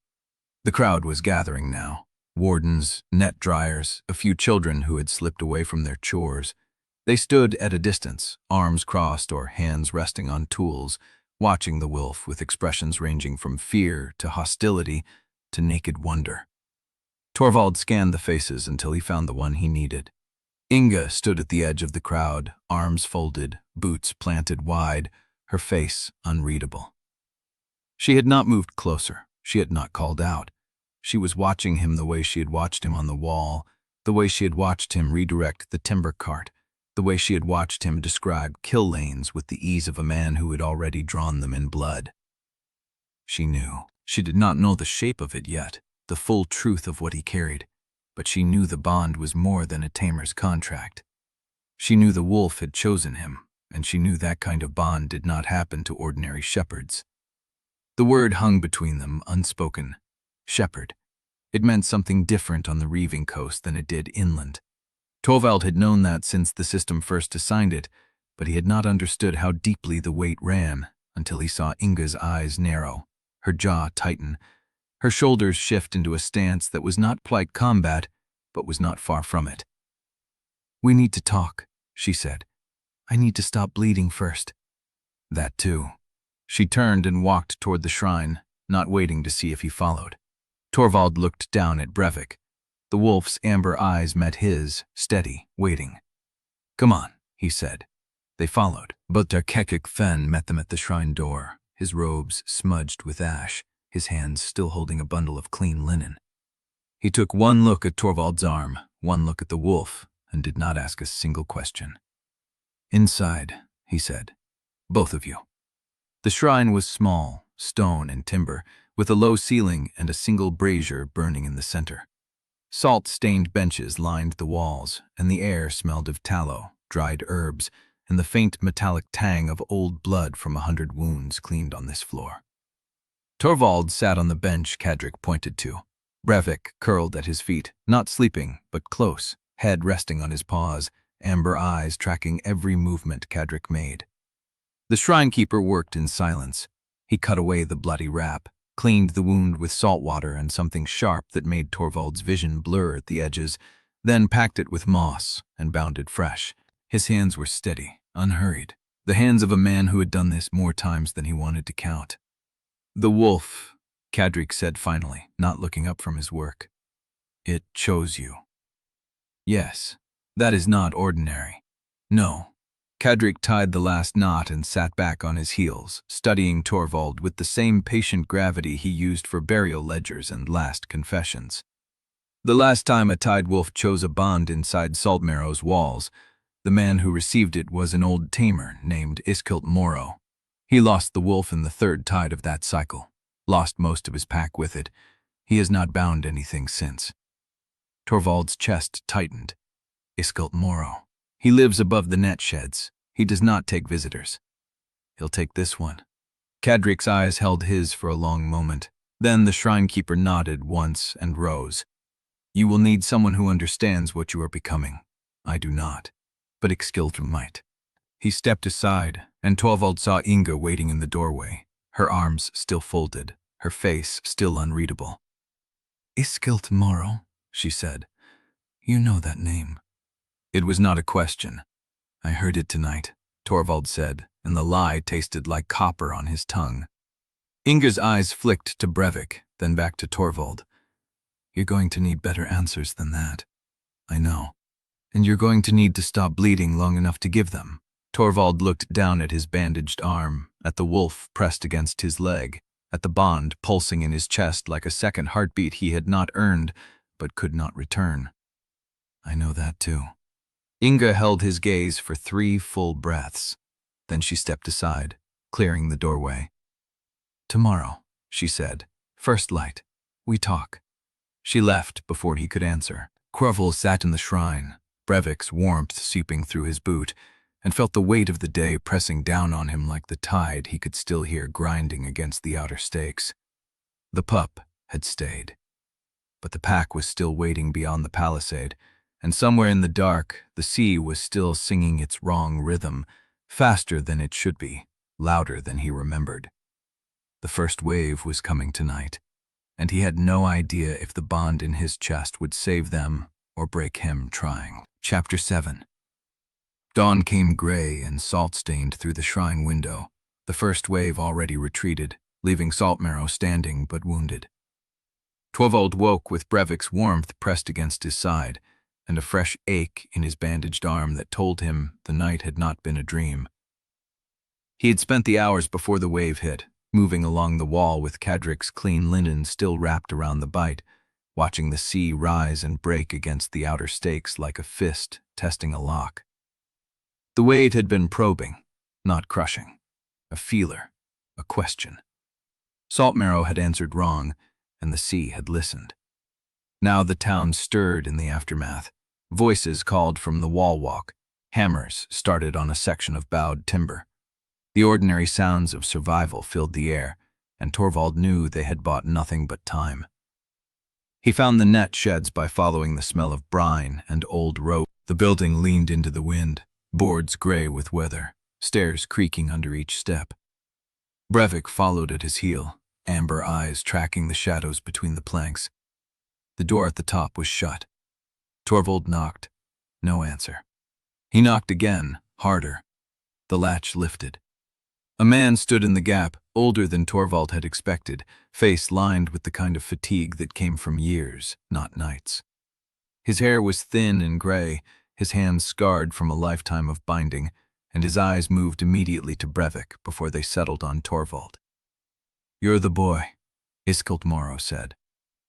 Speaker 1: The crowd was gathering now. Wardens, net dryers, a few children who had slipped away from their chores. They stood at a distance, arms crossed or hands resting on tools, watching the wolf with expressions ranging from fear to hostility to naked wonder. Torvald scanned the faces until he found the one he needed. Inga stood at the edge of the crowd, arms folded, boots planted wide, her face unreadable. She had not moved closer. She had not called out. She was watching him the way she had watched him on the wall, the way she had watched him redirect the timber cart, the way she had watched him describe kill lanes with the ease of a man who had already drawn them in blood. She knew. She did not know the shape of it yet, the full truth of what he carried, but she knew the bond was more than a tamer's contract. She knew the wolf had chosen him, and she knew that kind of bond did not happen to ordinary shepherds. The word hung between them, unspoken. Shepherd. It meant something different on the Reaving Coast than it did inland. Torvald had known that since the system first assigned it, but he had not understood how deeply the weight ran until he saw Inga's eyes narrow, her jaw tighten, her shoulders shift into a stance that was not quite combat, but was not far from it. We need to talk, she said. I need to stop bleeding first. That too. She turned and walked toward the shrine, not waiting to see if he followed. Torvald looked down at Brevik. The wolf's amber eyes met his, steady, waiting. Come on, he said. They followed, but their Kekik Fen met them at the shrine door, his robes smudged with ash, his hands still holding a bundle of clean linen. He took one look at Torvald's arm, one look at the wolf, and did not ask a single question. Inside, he said. Both of you. The shrine was small, stone and timber, with a low ceiling and a single brazier burning in the center. Salt-stained benches lined the walls, and the air smelled of tallow, dried herbs, and the faint metallic tang of old blood from 100 wounds cleaned on this floor. Torvald sat on the bench Kadrik pointed to. Brevik curled at his feet, not sleeping, but close, head resting on his paws, amber eyes tracking every movement Kadrik made. The shrinekeeper worked in silence. He cut away the bloody wrap, cleaned the wound with salt water and something sharp that made Torvald's vision blur at the edges, then packed it with moss and bound it fresh. His hands were steady, unhurried, the hands of a man who had done this more times than he wanted to count. The wolf, Kadrik said finally, not looking up from his work. It chose you. Yes, that is not ordinary. No. Kadrik tied the last knot and sat back on his heels, studying Torvald with the same patient gravity he used for burial ledgers and last confessions. The last time a Tide Wolf chose a bond inside Saltmarrow's walls, the man who received it was an old tamer named Iskelt. He lost the wolf in the third tide of that cycle, lost most of his pack with it. He has not bound anything since. Torvald's chest tightened. Iskelt. He lives above the net sheds. He does not take visitors. He'll take this one. Kadrik's eyes held his for a long moment. Then the shrinekeeper nodded once and rose. You will need someone who understands what you are becoming. I do not, but Iskelt might. He stepped aside, and Torvald saw Inga waiting in the doorway, her arms still folded, her face still unreadable. Iskelt, she said. You know that name. It was not a question. I heard it tonight, Torvald said, and the lie tasted like copper on his tongue. Inga's eyes flicked to Brevik, then back to Torvald. You're going to need better answers than that. I know. And you're going to need to stop bleeding long enough to give them. Torvald looked down at his bandaged arm, at the wolf pressed against his leg, at the bond pulsing in his chest like a second heartbeat he had not earned, but could not return. I know that too. Inga held his gaze for 3 full breaths. Then she stepped aside, clearing the doorway. "Tomorrow," she said. "First light. We talk." She left before he could answer. Quartermaster sat in the shrine, Brevik's warmth seeping through his boot, and felt the weight of the day pressing down on him like the tide he could still hear grinding against the outer stakes. The pup had stayed, but the pack was still waiting beyond the palisade, and somewhere in the dark, the sea was still singing its wrong rhythm, faster than it should be, louder than he remembered. The first wave was coming tonight, and he had no idea if the bond in his chest would save them or break him trying. Chapter 7. Dawn came gray and salt-stained through the shrine window. The first wave already retreated, leaving Saltmarrow standing but wounded. Torvald woke with Brevik's warmth pressed against his side, and a fresh ache in his bandaged arm that told him the night had not been a dream. He had spent the hours before the wave hit, moving along the wall with Cadric's clean linen still wrapped around the bite, watching the sea rise and break against the outer stakes like a fist testing a lock. The wave had been probing, not crushing. A feeler, a question. Saltmarrow had answered wrong, and the sea had listened. Now the town stirred in the aftermath. Voices called from the wall walk. Hammers started on a section of bowed timber. The ordinary sounds of survival filled the air, and Torvald knew they had bought nothing but time. He found the net sheds by following the smell of brine and old rope. The building leaned into the wind, boards gray with weather, stairs creaking under each step. Brevik followed at his heel, amber eyes tracking the shadows between the planks. The door at the top was shut. Torvald knocked. No answer. He knocked again, harder. The latch lifted. A man stood in the gap, older than Torvald had expected, face lined with the kind of fatigue that came from years, not nights. His hair was thin and gray, his hands scarred from a lifetime of binding, and his eyes moved immediately to Brevik before they settled on Torvald. "You're the boy," Iskelt said.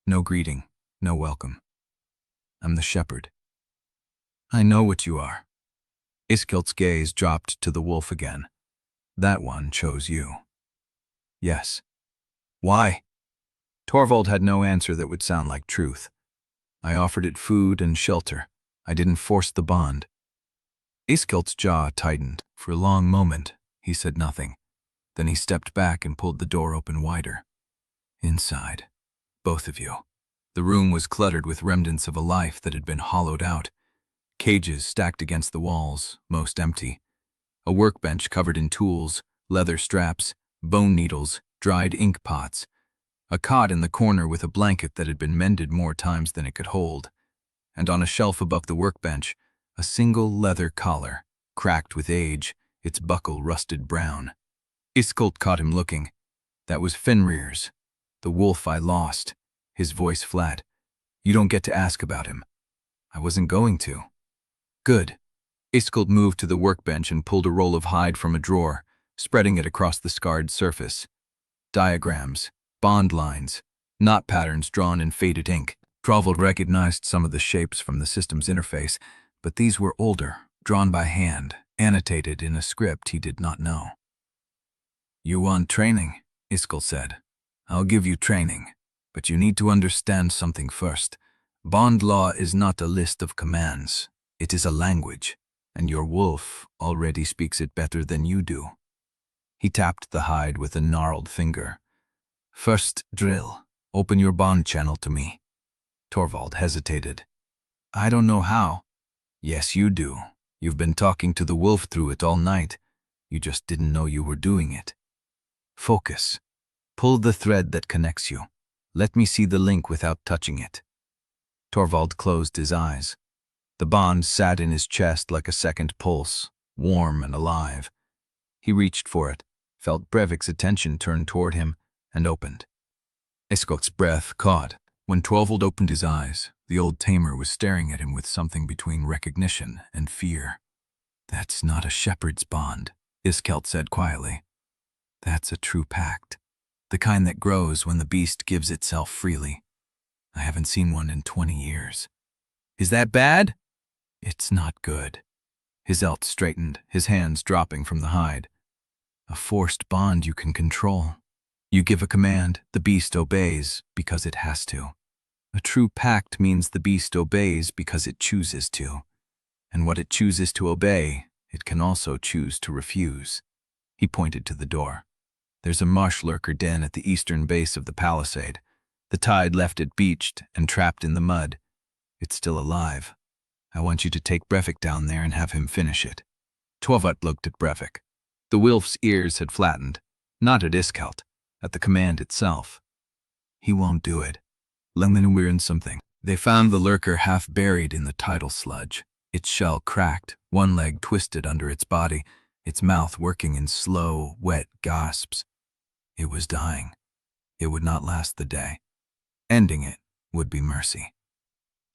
Speaker 1: No greeting, no welcome. "I'm the shepherd." "I know what you are." Iskelt's gaze dropped to the wolf again. "That one chose you." "Yes." "Why?" Torvald had no answer that would sound like truth. "I offered it food and shelter. I didn't force the bond." Iskelt's jaw tightened. For a long moment, he said nothing. Then he stepped back and pulled the door open wider. "Inside, both of you." The room was cluttered with remnants of a life that had been hollowed out. Cages stacked against the walls, most empty. A workbench covered in tools, leather straps, bone needles, dried ink pots. A cot in the corner with a blanket that had been mended more times than it could hold. And on a shelf above the workbench, a single leather collar, cracked with age, its buckle rusted brown. Iskelt caught him looking. "That was Fenrir's. The wolf I lost." His voice flat. "You don't get to ask about him." "I wasn't going to." "Good." Iskelt moved to the workbench and pulled a roll of hide from a drawer, spreading it across the scarred surface. Diagrams, bond lines, knot patterns drawn in faded ink. Torvald recognized some of the shapes from the system's interface, but these were older, drawn by hand, annotated in a script he did not know. "You want training," Iskelt said. "I'll give you training, but you need to understand something first. Bond law is not a list of commands. It is a language, and your wolf already speaks it better than you do." He tapped the hide with a gnarled finger. "First drill. Open your bond channel to me." Torvald hesitated. "I don't know how." "Yes, you do. You've been talking to the wolf through it all night. You just didn't know you were doing it. Focus. Pull the thread that connects you. Let me see the link without touching it." Torvald closed his eyes. The bond sat in his chest like a second pulse, warm and alive. He reached for it, felt Brevik's attention turn toward him, and opened. Iskelt's breath caught. When Torvald opened his eyes, the old tamer was staring at him with something between recognition and fear. "That's not a shepherd's bond," Iskelt said quietly. "That's a true pact. The kind that grows when the beast gives itself freely. I haven't seen one in 20 years. "Is that bad?" "It's not good." His elt straightened, his hands dropping from the hide. A forced bond you can control. You give a command, the beast obeys because it has to. A true pact means the beast obeys because it chooses to. And what it chooses to obey, it can also choose to refuse. He pointed to the door. There's a marsh lurker den at the eastern base of the Palisade. The tide left it beached and trapped in the mud. It's still alive. I want you to take Brevik down there and have him finish it. Torvald looked at Brevik. The Wilf's ears had flattened, not at Iskelt, at the command itself. He won't do it. Lemon we're in something. They found the lurker half buried in the tidal sludge. Its shell cracked, one leg twisted under its body, its mouth working in slow, wet gasps. It was dying. It would not last the day. Ending it would be mercy.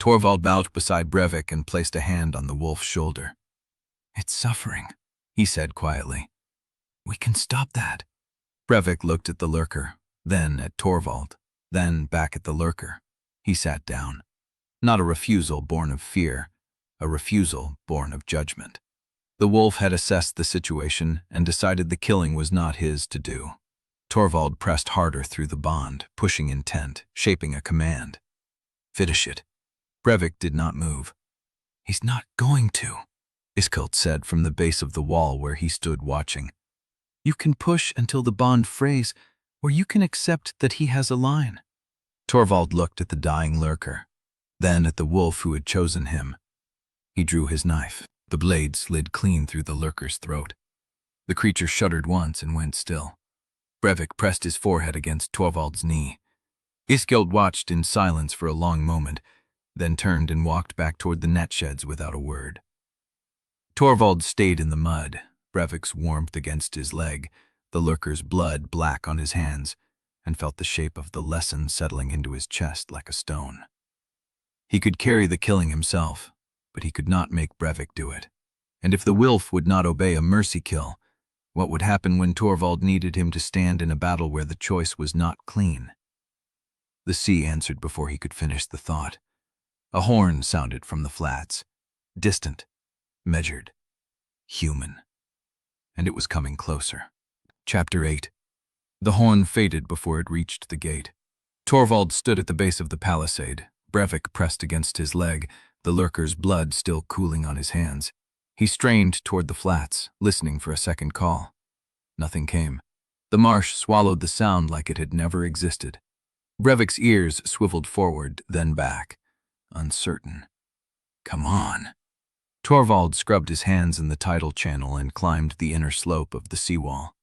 Speaker 1: Torvald bowed beside Brevik and placed a hand on the wolf's shoulder. It's suffering, he said quietly. We can stop that. Brevik looked at the lurker, then at Torvald, then back at the lurker. He sat down. Not a refusal born of fear, a refusal born of judgment. The wolf had assessed the situation and decided the killing was not his to do. Torvald pressed harder through the bond, pushing intent, shaping a command. Finish it. Brevik did not move. He's not going to, Iskelt said from the base of the wall where he stood watching. You can push until the bond frays, or you can accept that he has a line. Torvald looked at the dying lurker, then at the wolf who had chosen him. He drew his knife. The blade slid clean through the lurker's throat. The creature shuddered once and went still. Brevik pressed his forehead against Torvald's knee. Iskelt watched in silence for a long moment, then turned and walked back toward the net sheds without a word. Torvald stayed in the mud, Brevik's warmth against his leg, the lurker's blood black on his hands, and felt the shape of the lesson settling into his chest like a stone. He could carry the killing himself, but he could not make Brevik do it. And if the Wilf would not obey a mercy kill, what would happen when Torvald needed him to stand in a battle where the choice was not clean? The sea answered before he could finish the thought. A horn sounded from the flats, distant, measured, human. And it was coming closer. Chapter 8. The horn faded before it reached the gate. Torvald stood at the base of the palisade, Brevik pressed against his leg, the lurker's blood still cooling on his hands. He strained toward the flats, listening for a second call. Nothing came. The marsh swallowed the sound like it had never existed. Brevik's ears swiveled forward, then back, uncertain. Come on. Torvald scrubbed his hands in the tidal channel and climbed the inner slope of the seawall.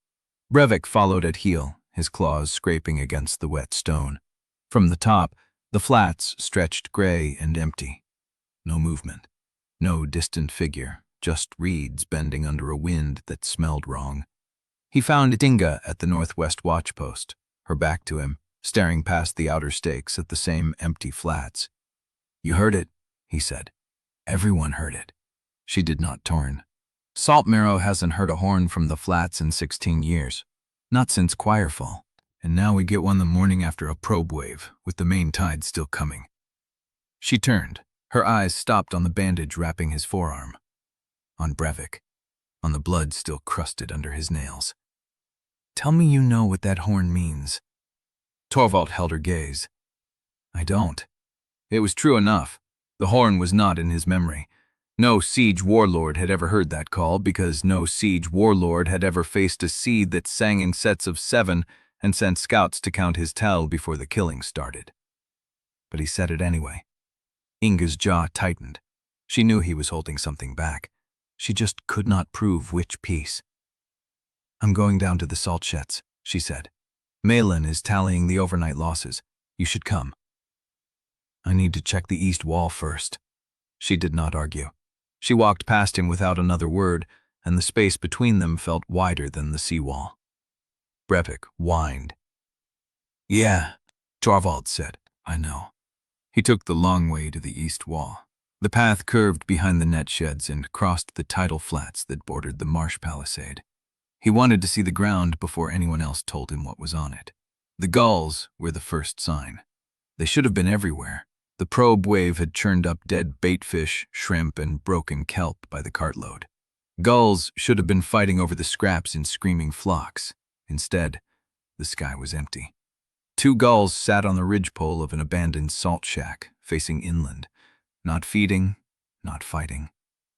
Speaker 1: Brevik followed at heel, his claws scraping against the wet stone. From the top, the flats stretched gray and empty. No movement, no distant figure, just reeds bending under a wind that smelled wrong. He found Inga at the northwest watchpost, her back to him, staring past the outer stakes at the same empty flats. You heard it, he said. Everyone heard it. She did not turn. Saltmarrow hasn't heard a horn from the flats in 16 years. Not since Choirfall. And now we get one the morning after a probe wave, with the main tide still coming. She turned. Her eyes stopped on the bandage wrapping his forearm. On Brevik. On the blood still crusted under his nails. Tell me you know what that horn means. Torvald held her gaze. I don't. It was true enough. The horn was not in his memory. No siege warlord had ever heard that call because no siege warlord had ever faced a seed that sang in sets of 7 and sent scouts to count his tell before the killing started. But he said it anyway. Inga's jaw tightened. She knew he was holding something back. She just could not prove which piece. I'm going down to the salt sheds, she said. Malin is tallying the overnight losses. You should come. I need to check the east wall first. She did not argue. She walked past him without another word, and the space between them felt wider than the seawall. Brevik whined. Yeah, Torvald said. I know. He took the long way to the east wall. The path curved behind the net sheds and crossed the tidal flats that bordered the marsh palisade. He wanted to see the ground before anyone else told him what was on it. The gulls were the first sign. They should have been everywhere. The probe wave had churned up dead baitfish, shrimp, and broken kelp by the cartload. Gulls should have been fighting over the scraps in screaming flocks. Instead, the sky was empty. 2 gulls sat on the ridgepole of an abandoned salt shack, facing inland. Not feeding, not fighting,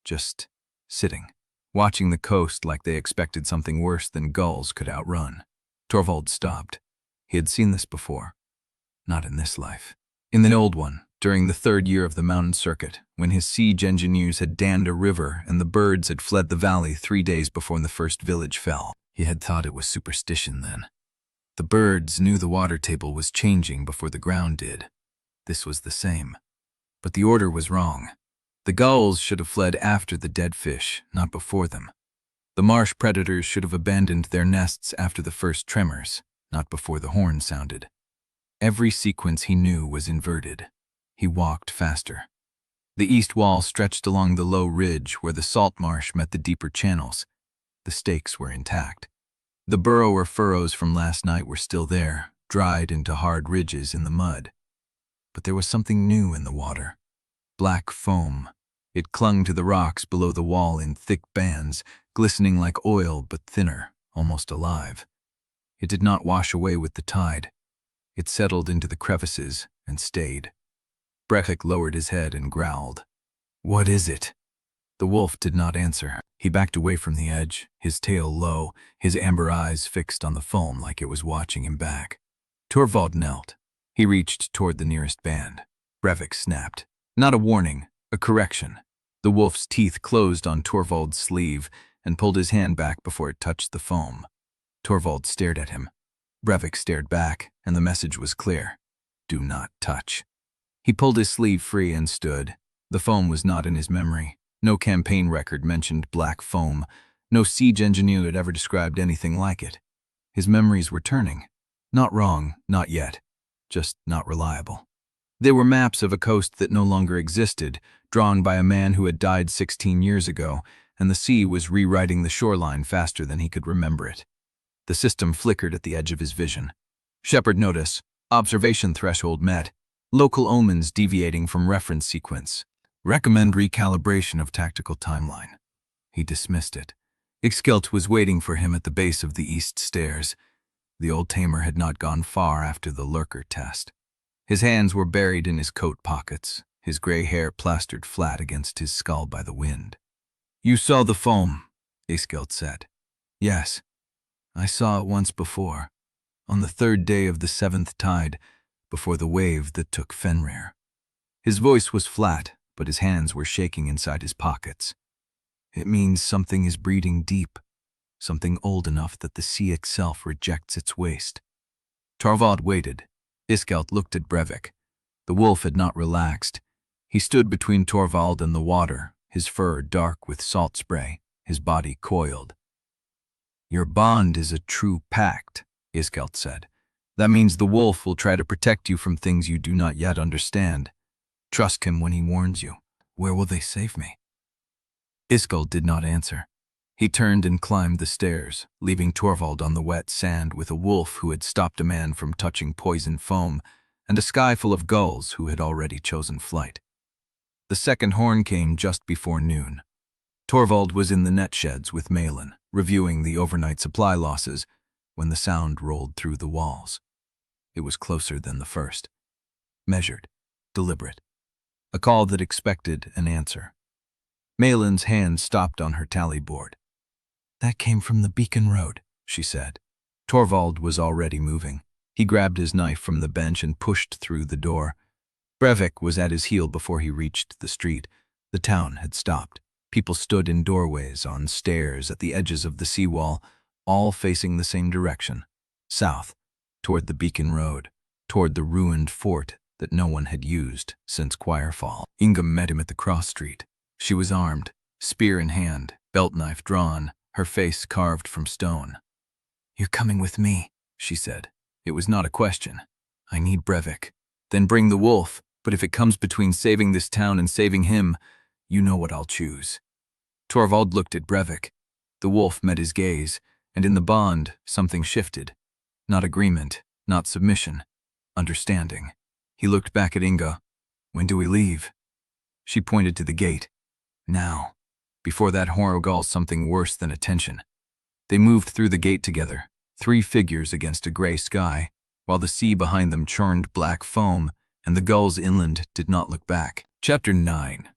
Speaker 1: just sitting, watching the coast like they expected something worse than gulls could outrun. Torvald stopped. He had seen this before. Not in this life. In the old one, during the 3rd year of the mountain circuit, when his siege engineers had dammed a river and the birds had fled the valley 3 days before the first village fell. He had thought it was superstition then. The birds knew the water table was changing before the ground did. This was the same. But the order was wrong. The gulls should have fled after the dead fish, not before them. The marsh predators should have abandoned their nests after the first tremors, not before the horn sounded. Every sequence he knew was inverted. He walked faster. The east wall stretched along the low ridge where the salt marsh met the deeper channels. The stakes were intact. The burrower furrows from last night were still there, dried into hard ridges in the mud. But there was something new in the water. Black foam. It clung to the rocks below the wall in thick bands, glistening like oil but thinner, almost alive. It did not wash away with the tide. It settled into the crevices and stayed. Brevik lowered his head and growled. "What is it?" The wolf did not answer. He backed away from the edge, his tail low, his amber eyes fixed on the foam like it was watching him back. Torvald knelt. He reached toward the nearest band. Brevik snapped. Not a warning, a correction. The wolf's teeth closed on Torvald's sleeve and pulled his hand back before it touched the foam. Torvald stared at him. Brevik stared back, and the message was clear. Do not touch. He pulled his sleeve free and stood. The foam was not in his memory. No campaign record mentioned black foam. No siege engineer had ever described anything like it. His memories were turning. Not wrong, not yet. Just not reliable. They were maps of a coast that no longer existed, drawn by a man who had died 16 years ago, and the sea was rewriting the shoreline faster than he could remember it. The system flickered at the edge of his vision. Shepard notice. Observation threshold met. Local omens deviating from reference sequence. Recommend recalibration of tactical timeline. He dismissed it. Iskelt was waiting for him at the base of the east stairs. The old tamer had not gone far after the lurker test. His hands were buried in his coat pockets, his gray hair plastered flat against his skull by the wind. "You saw the foam," Iskelt said. "Yes. I saw it once before, on the 3rd day of the 7th tide, before the wave that took Fenrir." His voice was flat, but his hands were shaking inside his pockets. "It means something is breeding deep, something old enough that the sea itself rejects its waste." Torvald waited. Iskelt looked at Brevik. The wolf had not relaxed. He stood between Torvald and the water, his fur dark with salt spray, his body coiled. "Your bond is a true pact," Iskelt said. "That means the wolf will try to protect you from things you do not yet understand. Trust him when he warns you. Where will they save me?" Iskelt did not answer. He turned and climbed the stairs, leaving Torvald on the wet sand with a wolf who had stopped a man from touching poison foam and a sky full of gulls who had already chosen flight. The second horn came just before noon. Torvald was in the net sheds with Malin, reviewing the overnight supply losses, when the sound rolled through the walls. It was closer than the first. Measured, deliberate. A call that expected an answer. Malin's hand stopped on her tally board. "That came from the beacon road," she said. Torvald was already moving. He grabbed his knife from the bench and pushed through the door. Brevik was at his heel before he reached the street. The town had stopped. People stood in doorways, on stairs, at the edges of the seawall, all facing the same direction. South, toward the beacon road, toward the ruined fort that no one had used since Choirfall. Inga met him at the cross street. She was armed, spear in hand, belt knife drawn, her face carved from stone. "You're coming with me," she said. It was not a question. "I need Brevik. Then bring the wolf, but if it comes between saving this town and saving him, you know what I'll choose." Torvald looked at Brevik. The wolf met his gaze, and in the bond, something shifted. Not agreement, not submission. Understanding. He looked back at Inga. "When do we leave?" She pointed to the gate. "Now." Before that horror Gulls something worse than attention. They moved through the gate together, 3 figures against a gray sky, while the sea behind them churned black foam, and the gulls inland did not look back. Chapter 9.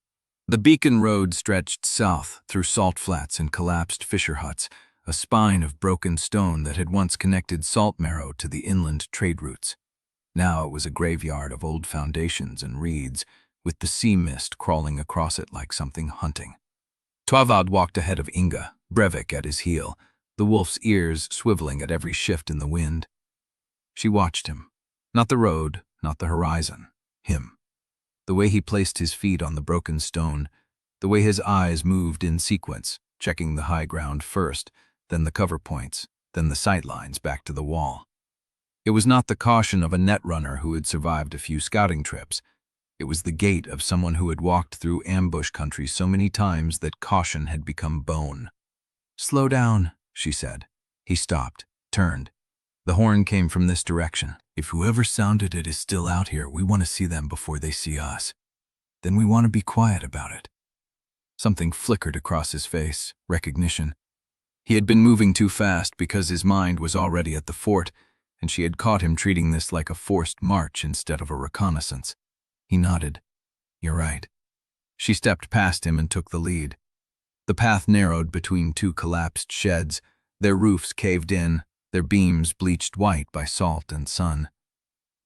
Speaker 1: The beacon road stretched south through salt flats and collapsed fisher huts, a spine of broken stone that had once connected Saltmarrow to the inland trade routes. Now it was a graveyard of old foundations and reeds, with the sea mist crawling across it like something hunting. Torvald walked ahead of Inga, Brevik at his heel, the wolf's ears swiveling at every shift in the wind. She watched him. Not the road, not the horizon. Him. The way he placed his feet on the broken stone, the way his eyes moved in sequence, checking the high ground first, then the cover points, then the sight lines back to the wall. It was not the caution of a net runner who had survived a few scouting trips. It was the gait of someone who had walked through ambush country so many times that caution had become bone. "Slow down," she said. He stopped, turned. The horn came from this direction. "If whoever sounded it is still out here, we want to see them before they see us. Then we want to be quiet about it." Something flickered across his face, recognition. He had been moving too fast because his mind was already at the fort, and she had caught him treating this like a forced march instead of a reconnaissance. He nodded. "You're right." She stepped past him and took the lead. The path narrowed between 2 collapsed sheds, their roofs caved in, their beams bleached white by salt and sun.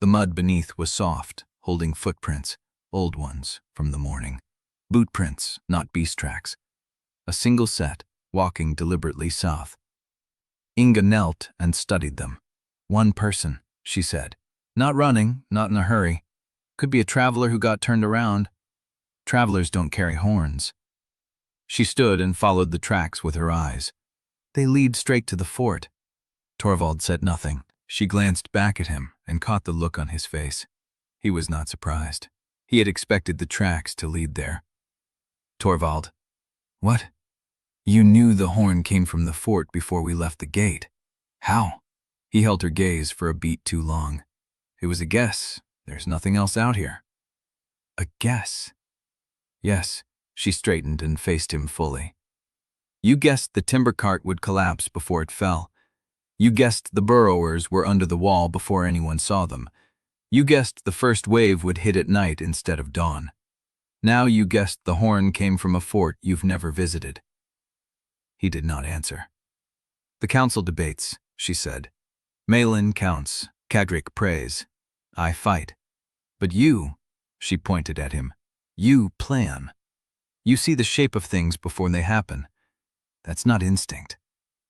Speaker 1: The mud beneath was soft, holding footprints, old ones from the morning. Boot prints, not beast tracks. A single set, walking deliberately south. Inga knelt and studied them. "One person," she said. "Not running, not in a hurry. Could be a traveler who got turned around. Travelers don't carry horns." She stood and followed the tracks with her eyes. "They lead straight to the fort." Torvald said nothing. She glanced back at him and caught the look on his face. He was not surprised. He had expected the tracks to lead there. "Torvald." "What?" "You knew the horn came from the fort before we left the gate. How?" He held her gaze for a beat too long. "It was a guess. There's nothing else out here." "A guess?" "Yes." She straightened and faced him fully. "You guessed the timber cart would collapse before it fell. You guessed the burrowers were under the wall before anyone saw them. You guessed the first wave would hit at night instead of dawn. Now you guessed the horn came from a fort you've never visited." He did not answer. "The council debates," she said. "Malin counts, Kadrik prays. I fight. But you," she pointed at him, "you plan. You see the shape of things before they happen. That's not instinct.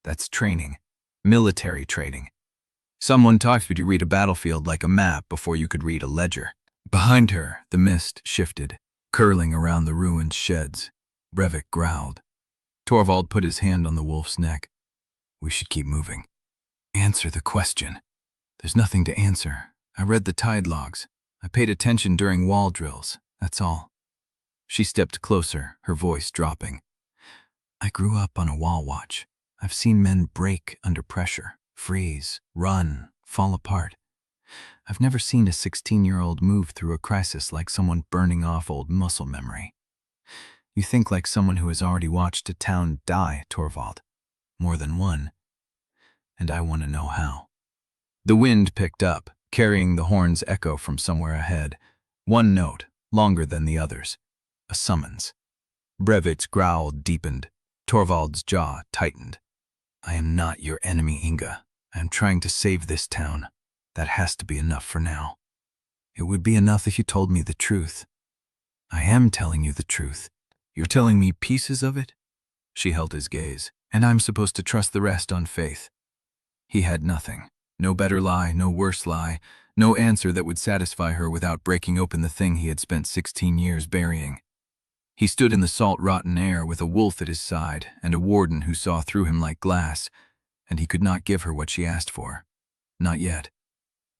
Speaker 1: That's training. Military training. Someone taught you to read a battlefield like a map before you could read a ledger." Behind her, the mist shifted, curling around the ruined sheds. Brevik growled. Torvald put his hand on the wolf's neck. "We should keep moving." "Answer the question." "There's nothing to answer. I read the tide logs. I paid attention during wall drills. That's all." She stepped closer, her voice dropping. "I grew up on a wall watch. I've seen men break under pressure, freeze, run, fall apart. I've never seen a 16-year-old move through a crisis like someone burning off old muscle memory. You think like someone who has already watched a town die, Torvald. More than one. And I want to know how." The wind picked up, carrying the horn's echo from somewhere ahead. One note, longer than the others. A summons. Brevik's growl deepened. Torvald's jaw tightened. "I am not your enemy, Inga. I am trying to save this town. That has to be enough for now. It would be enough if you told me the truth." "I am telling you the truth. You're telling me pieces of it?" She held his gaze. "And I'm supposed to trust the rest on faith." He had nothing. No better lie, no worse lie, no answer that would satisfy her without breaking open the thing he had spent 16 years burying. He stood in the salt-rotten air with a wolf at his side and a warden who saw through him like glass, and he could not give her what she asked for. Not yet.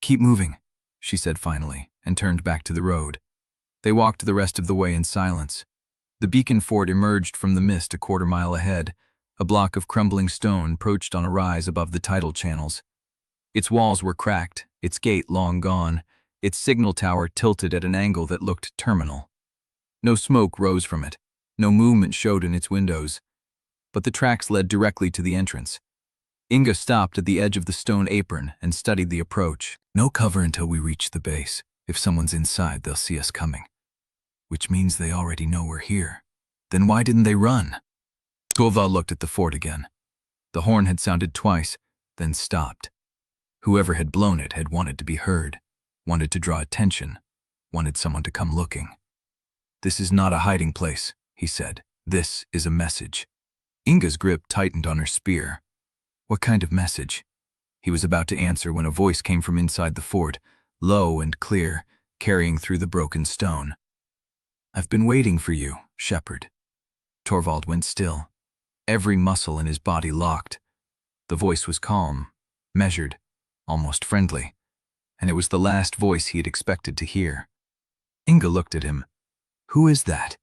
Speaker 1: "Keep moving," she said finally, and turned back to the road. They walked the rest of the way in silence. The beacon fort emerged from the mist a quarter-mile ahead, a block of crumbling stone perched on a rise above the tidal channels. Its walls were cracked, its gate long gone, its signal tower tilted at an angle that looked terminal. No smoke rose from it. No movement showed in its windows, but the tracks led directly to the entrance. Inga stopped at the edge of the stone apron and studied the approach. No cover until we reach the base. If someone's inside, they'll see us coming. Which means they already know we're here. Then why didn't they run? Torvald looked at the fort again. The horn had sounded twice, then stopped. Whoever had blown it had wanted to be heard, wanted to draw attention, wanted someone to come looking. "This is not a hiding place," he said. "This is a message." Inga's grip tightened on her spear. What kind of message? He was about to answer when a voice came from inside the fort, low and clear, carrying through the broken stone. "I've been waiting for you, shepherd." Torvald went still, every muscle in his body locked. The voice was calm, measured, almost friendly, and it was the last voice he had expected to hear. Inga looked at him. "Who is that?"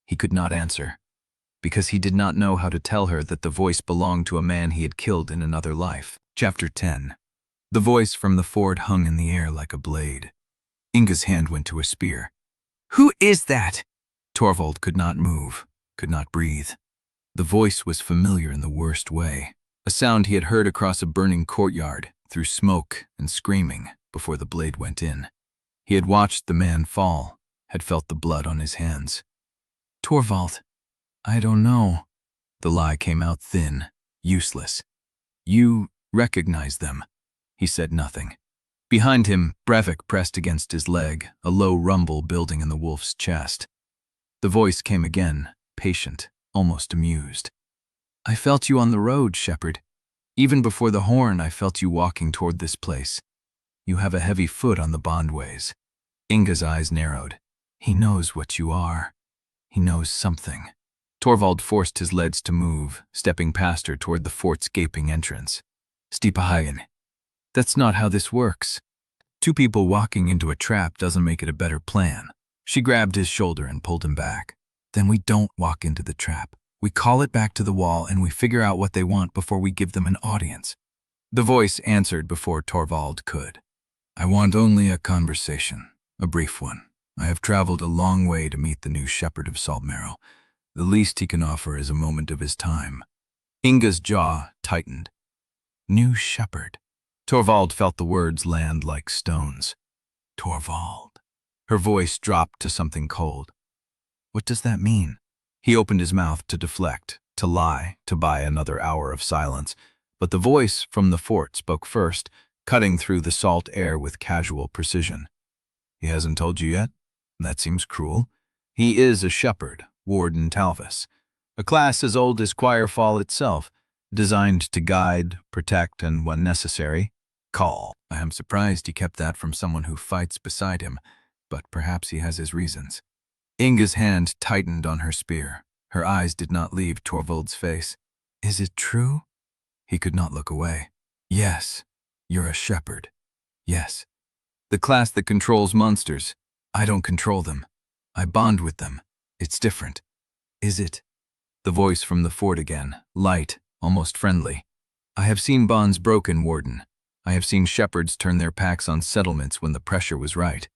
Speaker 1: He could not answer, because he did not know how to tell her that the voice belonged to a man he had killed in another life. Chapter 10. The voice from the fort hung in the air like a blade. Inga's hand went to a spear. "Who is that?" Torvald could not move, could not breathe. The voice was familiar in the worst way, a sound he had heard across a burning courtyard, through smoke and screaming, before the blade went in. He had watched the man fall, had felt the blood on his hands. "Torvald, I don't know." The lie came out thin, useless. "You recognize them." He said nothing. Behind him, Brevik pressed against his leg, a low rumble building in the wolf's chest. The voice came again, patient, almost amused. "I felt you on the road, shepherd. Even before the horn, I felt you walking toward this place. You have a heavy foot on the bondways." Inga's eyes narrowed. "He knows what you are. He knows something." Torvald forced his legs to move, stepping past her toward the fort's gaping entrance. "Stipahagen. That's not how this works. Two people walking into a trap doesn't make it a better plan." She grabbed his shoulder and pulled him back. "Then we don't walk into the trap. We call it back to the wall and we figure out what they want before we give them an audience." The voice answered before Torvald could. "I want only a conversation, a brief one. I have traveled a long way to meet the new shepherd of Saltmarrow. The least he can offer is a moment of his time." Inga's jaw tightened. "New shepherd." Torvald felt the words land like stones. "Torvald." Her voice dropped to something cold. "What does that mean?" He opened his mouth to deflect, to lie, to buy another hour of silence, but the voice from the fort spoke first, cutting through the salt air with casual precision. "He hasn't told you yet? That seems cruel. He is a shepherd, Warden Talvis, a class as old as Choirfall itself, designed to guide, protect, and, when necessary, call. I am surprised he kept that from someone who fights beside him, but perhaps he has his reasons." Inga's hand tightened on her spear. Her eyes did not leave Torvald's face. "Is it true?" He could not look away. "Yes, you're a shepherd. Yes. The class that controls monsters. I don't control them. I bond with them. It's different." "Is it?" The voice from the fort again, light, almost friendly. "I have seen bonds broken, Warden. I have seen shepherds turn their packs on settlements when the pressure was right.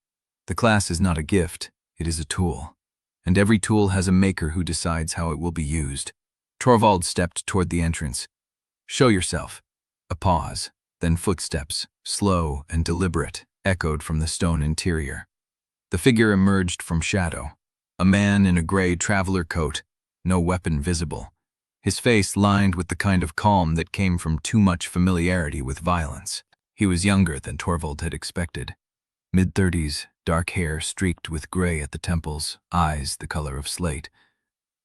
Speaker 1: The class is not a gift, it is a tool. And every tool has a maker who decides how it will be used." Torvald stepped toward the entrance. "Show yourself." A pause, then footsteps, slow and deliberate, echoed from the stone interior. The figure emerged from shadow. A man in a gray traveler coat, no weapon visible. His face lined with the kind of calm that came from too much familiarity with violence. He was younger than Torvald had expected. Mid-30s, dark hair streaked with gray at the temples, eyes the color of slate.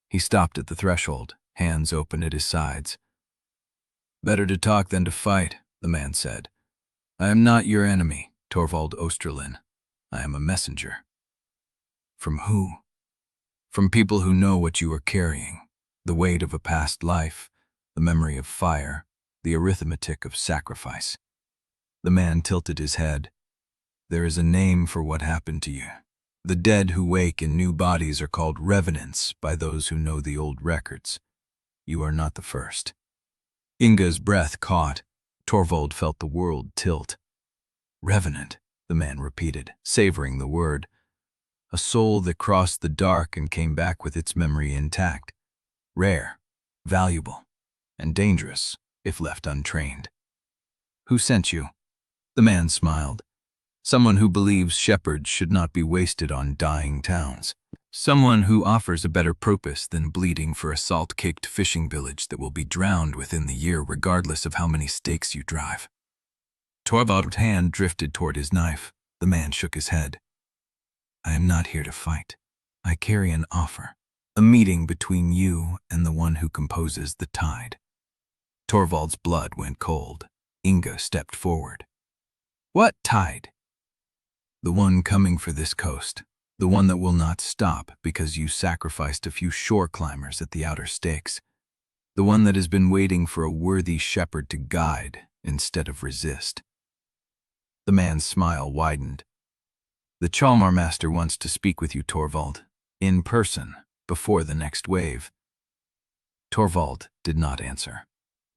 Speaker 1: He stopped at the threshold, hands open at his sides. "Better to talk than to fight," the man said. "I am not your enemy, Torvald Oosterlin. I am a messenger." "From who?" "From people who know what you are carrying. The weight of a past life, the memory of fire, the arithmetic of sacrifice." The man tilted his head. "There is a name for what happened to you. The dead who wake in new bodies are called revenants by those who know the old records. You are not the first." Inga's breath caught. Torvald felt the world tilt. "Revenant," the man repeated, savoring the word. a soul that crossed the dark and came back with its memory intact. Rare, valuable, and dangerous if left untrained. Who sent you? The man smiled. Someone who believes shepherds should not be wasted on dying towns. Someone who offers a better purpose than bleeding for a salt-caked fishing village that will be drowned within the year regardless of how many stakes you drive. Torvald's hand drifted toward his knife. The man shook his head. I am not here to fight. I carry an offer. A meeting between you and the one who composes the tide. Torvald's blood went cold. Inga stepped forward. What tide? The one coming for this coast. The one that will not stop because you sacrificed a few shore climbers at the outer stakes. The one that has been waiting for a worthy shepherd to guide instead of resist. The man's smile widened. The Choirmaster wants to speak with you, Torvald, in person, before the next wave. Torvald did not answer.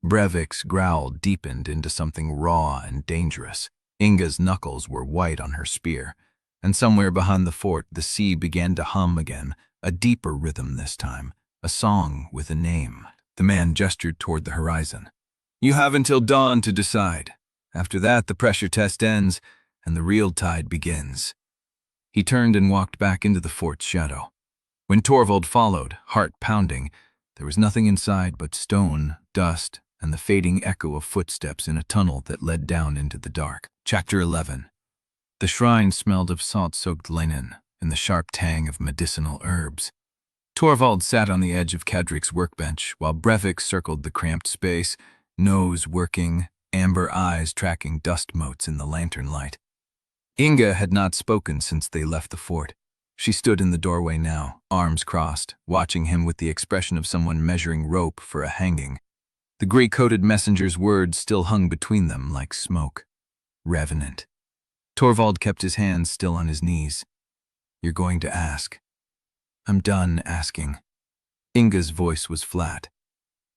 Speaker 1: Brevik's growl deepened into something raw and dangerous. Inga's knuckles were white on her spear, and somewhere behind the fort the sea began to hum again, a deeper rhythm this time, a song with a name. The man gestured toward the horizon. You have until dawn to decide. After that, the pressure test ends, and the real tide begins. He turned and walked back into the fort's shadow. When Torvald followed, heart pounding, there was nothing inside but stone, dust, and the fading echo of footsteps in a tunnel that led down into the dark. Chapter 11. The shrine smelled of salt-soaked linen and the sharp tang of medicinal herbs. Torvald sat on the edge of Kadrik's workbench while Brevik circled the cramped space, nose working, amber eyes tracking dust motes in the lantern light. Inga had not spoken since they left the fort. She stood in the doorway now, arms crossed, watching him with the expression of someone measuring rope for a hanging. The gray-coated messenger's words still hung between them like smoke. Revenant. Torvald kept his hands still on his knees. You're going to ask. I'm done asking. Inga's voice was flat.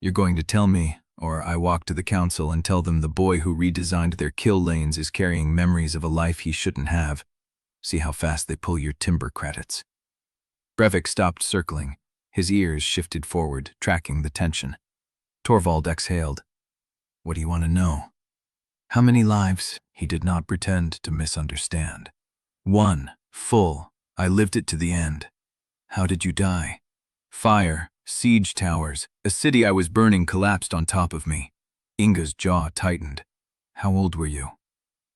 Speaker 1: You're going to tell me, or I walk to the council and tell them the boy who redesigned their kill lanes is carrying memories of a life he shouldn't have. See how fast they pull your timber credits. Brevik stopped circling. His ears shifted forward, tracking the tension. Torvald exhaled. What do you want to know? How many lives? He did not pretend to misunderstand. One, full. I lived it to the end. How did you die? Fire, siege towers, a city I was burning collapsed on top of me. Inga's jaw tightened. How old were you?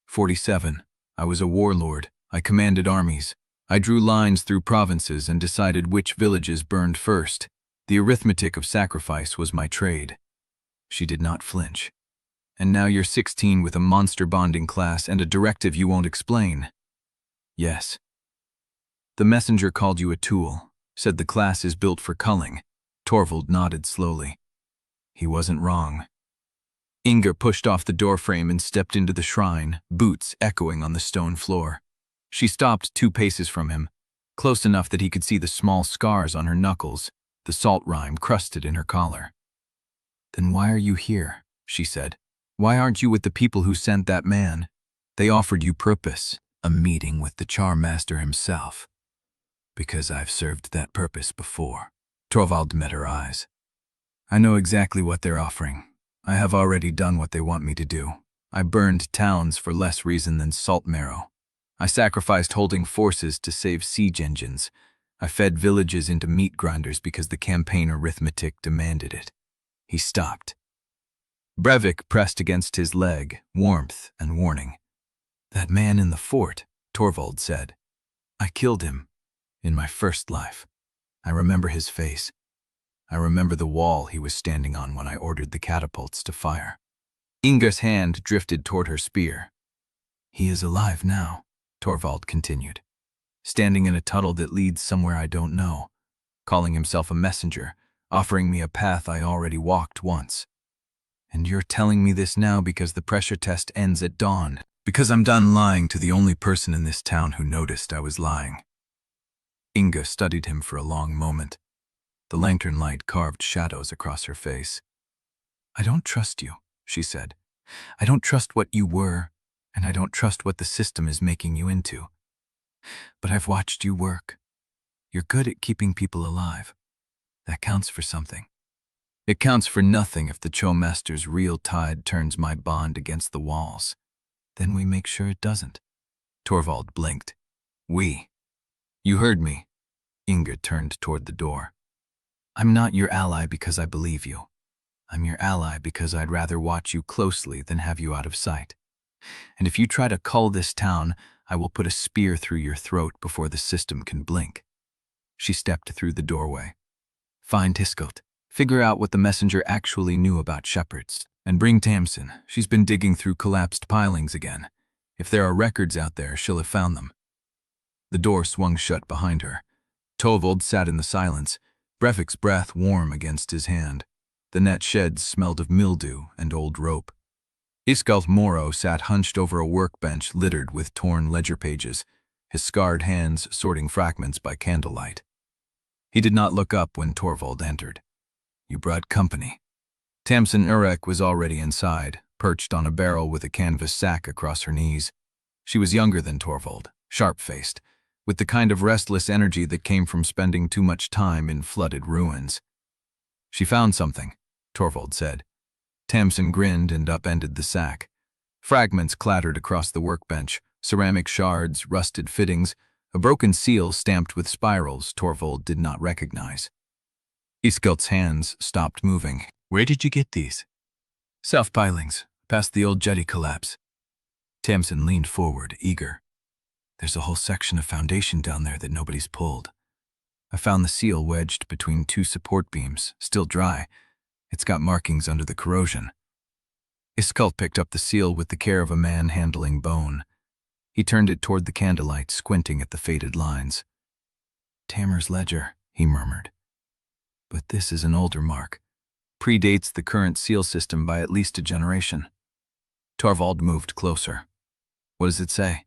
Speaker 1: 47. I was a warlord. I commanded armies. I drew lines through provinces and decided which villages burned first. The arithmetic of sacrifice was my trade. She did not flinch. And now you're 16 with a monster bonding class and a directive you won't explain. Yes. The messenger called you a tool, said the class is built for culling. Torvald nodded slowly. He wasn't wrong. Inga pushed off the doorframe and stepped into the shrine, boots echoing on the stone floor. She stopped 2 paces from him, close enough that he could see the small scars on her knuckles, the salt rime crusted in her collar. Then why are you here? She said. Why aren't you with the people who sent that man? They offered you purpose, a meeting with the Choirmaster himself. Because I've served that purpose before. Torvald met her eyes. I know exactly what they're offering. I have already done what they want me to do. I burned towns for less reason than Saltmarrow. I sacrificed holding forces to save siege engines. I fed villages into meat grinders because the campaign arithmetic demanded it. He stopped. Brevik pressed against his leg, warmth and warning. That man in the fort, Torvald said. I killed him. In my first life. I remember his face. I remember the wall he was standing on when I ordered the catapults to fire. Inga's hand drifted toward her spear. He is alive now, Torvald continued, standing in a tunnel that leads somewhere I don't know, calling himself a messenger, offering me a path I already walked once. And you're telling me this now because the pressure test ends at dawn, because I'm done lying to the only person in this town who noticed I was lying. Inga studied him for a long moment. The lantern light carved shadows across her face. I don't trust you, she said. I don't trust what you were, and I don't trust what the system is making you into. But I've watched you work. You're good at keeping people alive. That counts for something. It counts for nothing if the Choirmaster's real tide turns my bond against the walls. Then we make sure it doesn't. Torvald blinked. We. You heard me. Inga turned toward the door. I'm not your ally because I believe you. I'm your ally because I'd rather watch you closely than have you out of sight. And if you try to cull this town, I will put a spear through your throat before the system can blink. She stepped through the doorway. Find Iskelt. Figure out what the messenger actually knew about shepherds. And bring Tamsin. She's been digging through collapsed pilings again. If there are records out there, she'll have found them. The door swung shut behind her. Torvald sat in the silence, Brevik's breath warm against his hand. The net sheds smelled of mildew and old rope. Saltmarrow sat hunched over a workbench littered with torn ledger pages, his scarred hands sorting fragments by candlelight. He did not look up when Torvald entered. You brought company. Tamsin Urek was already inside, perched on a barrel with a canvas sack across her knees. She was younger than Torvald, sharp-faced, with the kind of restless energy that came from spending too much time in flooded ruins. She found something, Torvald said. Tamsin grinned and upended the sack. Fragments clattered across the workbench, ceramic shards, rusted fittings, a broken seal stamped with spirals Torvald did not recognize. Iskelt's hands stopped moving. Where did you get these? South Pilings, past the old jetty collapse. Tamsin leaned forward, eager. There's a whole section of foundation down there that nobody's pulled. I found the seal wedged between two support beams, still dry. It's got markings under the corrosion. Iskelt picked up the seal with the care of a man handling bone. He turned it toward the candlelight, squinting at the faded lines. Tamer's ledger, he murmured. But this is an older mark. Predates the current seal system by at least a generation. Torvald moved closer. What does it say?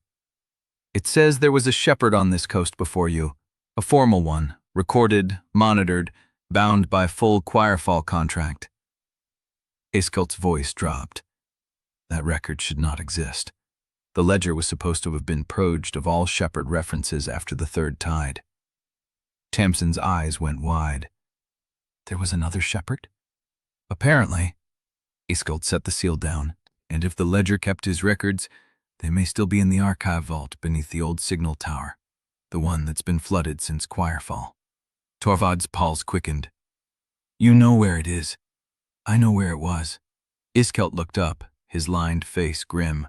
Speaker 1: It says there was a shepherd on this coast before you. A formal one, recorded, monitored, bound by full Choirfall contract. Iskelt's voice dropped. That record should not exist. The ledger was supposed to have been purged of all shepherd references after the third tide. Tamsin's eyes went wide. There was another shepherd? Apparently. Iskelt set the seal down, and if the ledger kept his records, they may still be in the archive vault beneath the old signal tower, the one that's been flooded since Choirfall. Torvald's pulse quickened. You know where it is. I know where it was. Iskelt looked up, his lined face grim.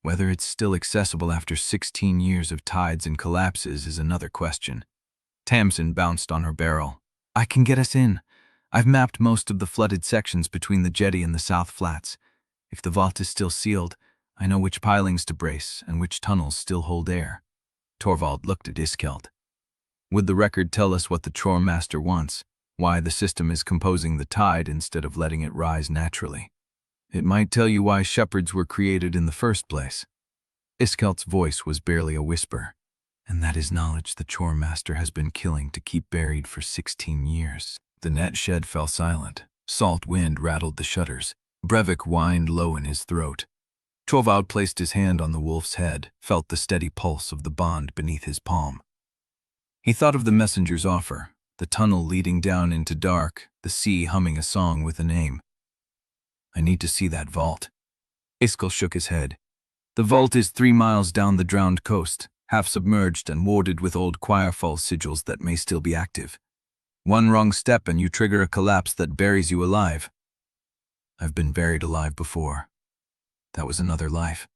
Speaker 1: Whether it's still accessible after 16 years of tides and collapses is another question. Tamsin bounced on her barrel. I can get us in. I've mapped most of the flooded sections between the jetty and the South Flats. If the vault is still sealed, I know which pilings to brace and which tunnels still hold air. Torvald looked at Iskelt. Would the record tell us what the Choirmaster wants, why the system is composing the tide instead of letting it rise naturally? It might tell you why shepherds were created in the first place. Iskelt's voice was barely a whisper. And that is knowledge the Choirmaster has been killing to keep buried for 16 years. The net shed fell silent. Salt wind rattled the shutters. Brevik whined low in his throat. Torvald placed his hand on the wolf's head, felt the steady pulse of the bond beneath his palm. He thought of the messenger's offer, the tunnel leading down into dark, the sea humming a song with a name. I need to see that vault. Iskelt shook his head. The vault is 3 miles down the drowned coast, half submerged and warded with old Choirfall sigils that may still be active. One wrong step and you trigger a collapse that buries you alive. I've been buried alive before. That was another life.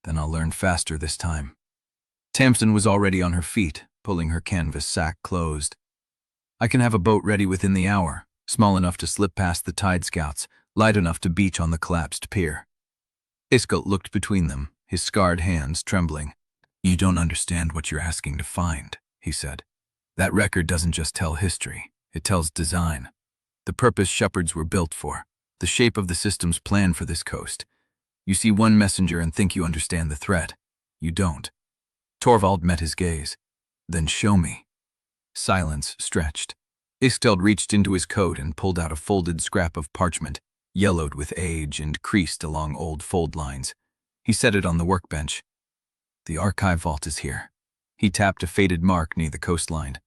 Speaker 1: Then I'll learn faster this time. Tamsin was already on her feet, pulling her canvas sack closed. I can have a boat ready within the hour, small enough to slip past the tide scouts, light enough to beach on the collapsed pier. Iskelt looked between them, his scarred hands trembling. You don't understand what you're asking to find, he said. That record doesn't just tell history, it tells design. The purpose shepherds were built for, the shape of the system's plan for this coast. You see one messenger and think you understand the threat. You don't. Torvald met his gaze. Then show me. Silence stretched. Iskelt reached into his coat and pulled out a folded scrap of parchment, yellowed with age and creased along old fold lines. He set it on the workbench. The archive vault is here. He tapped a faded mark near the coastline.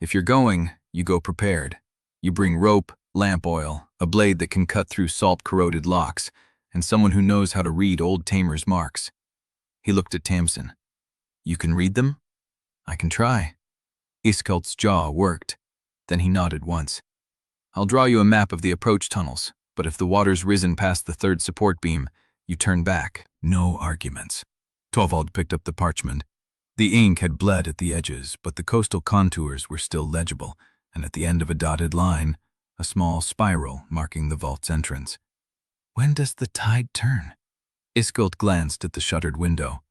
Speaker 1: If you're going, you go prepared. You bring rope, lamp oil, a blade that can cut through salt-corroded locks, and someone who knows how to read old tamer's marks. He looked at Tamsin. You can read them? I can try. Iskelt's jaw worked. Then he nodded once. I'll draw you a map of the approach tunnels, but if the water's risen past the third support beam, you turn back. No arguments. Torvald picked up the parchment. The ink had bled at the edges, but the coastal contours were still legible, and at the end of a dotted line, a small spiral marking the vault's entrance. When does the tide turn? Iskelt glanced at the shuttered window.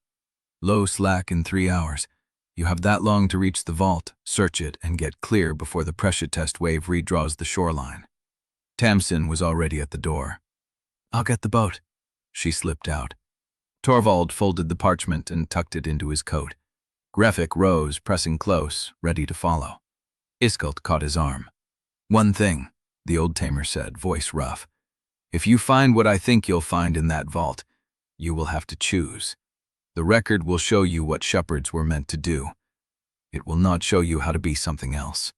Speaker 1: Low slack in 3 hours. You have that long to reach the vault, search it, and get clear before the pressure test wave redraws the shoreline. Tamsin was already at the door. I'll get the boat. She slipped out. Torvald folded the parchment and tucked it into his coat. Brevik rose, pressing close, ready to follow. Iskelt caught his arm. One thing, the old tamer said, voice rough. If you find what I think you'll find in that vault, you will have to choose. The record will show you what shepherds were meant to do. It will not show you how to be something else.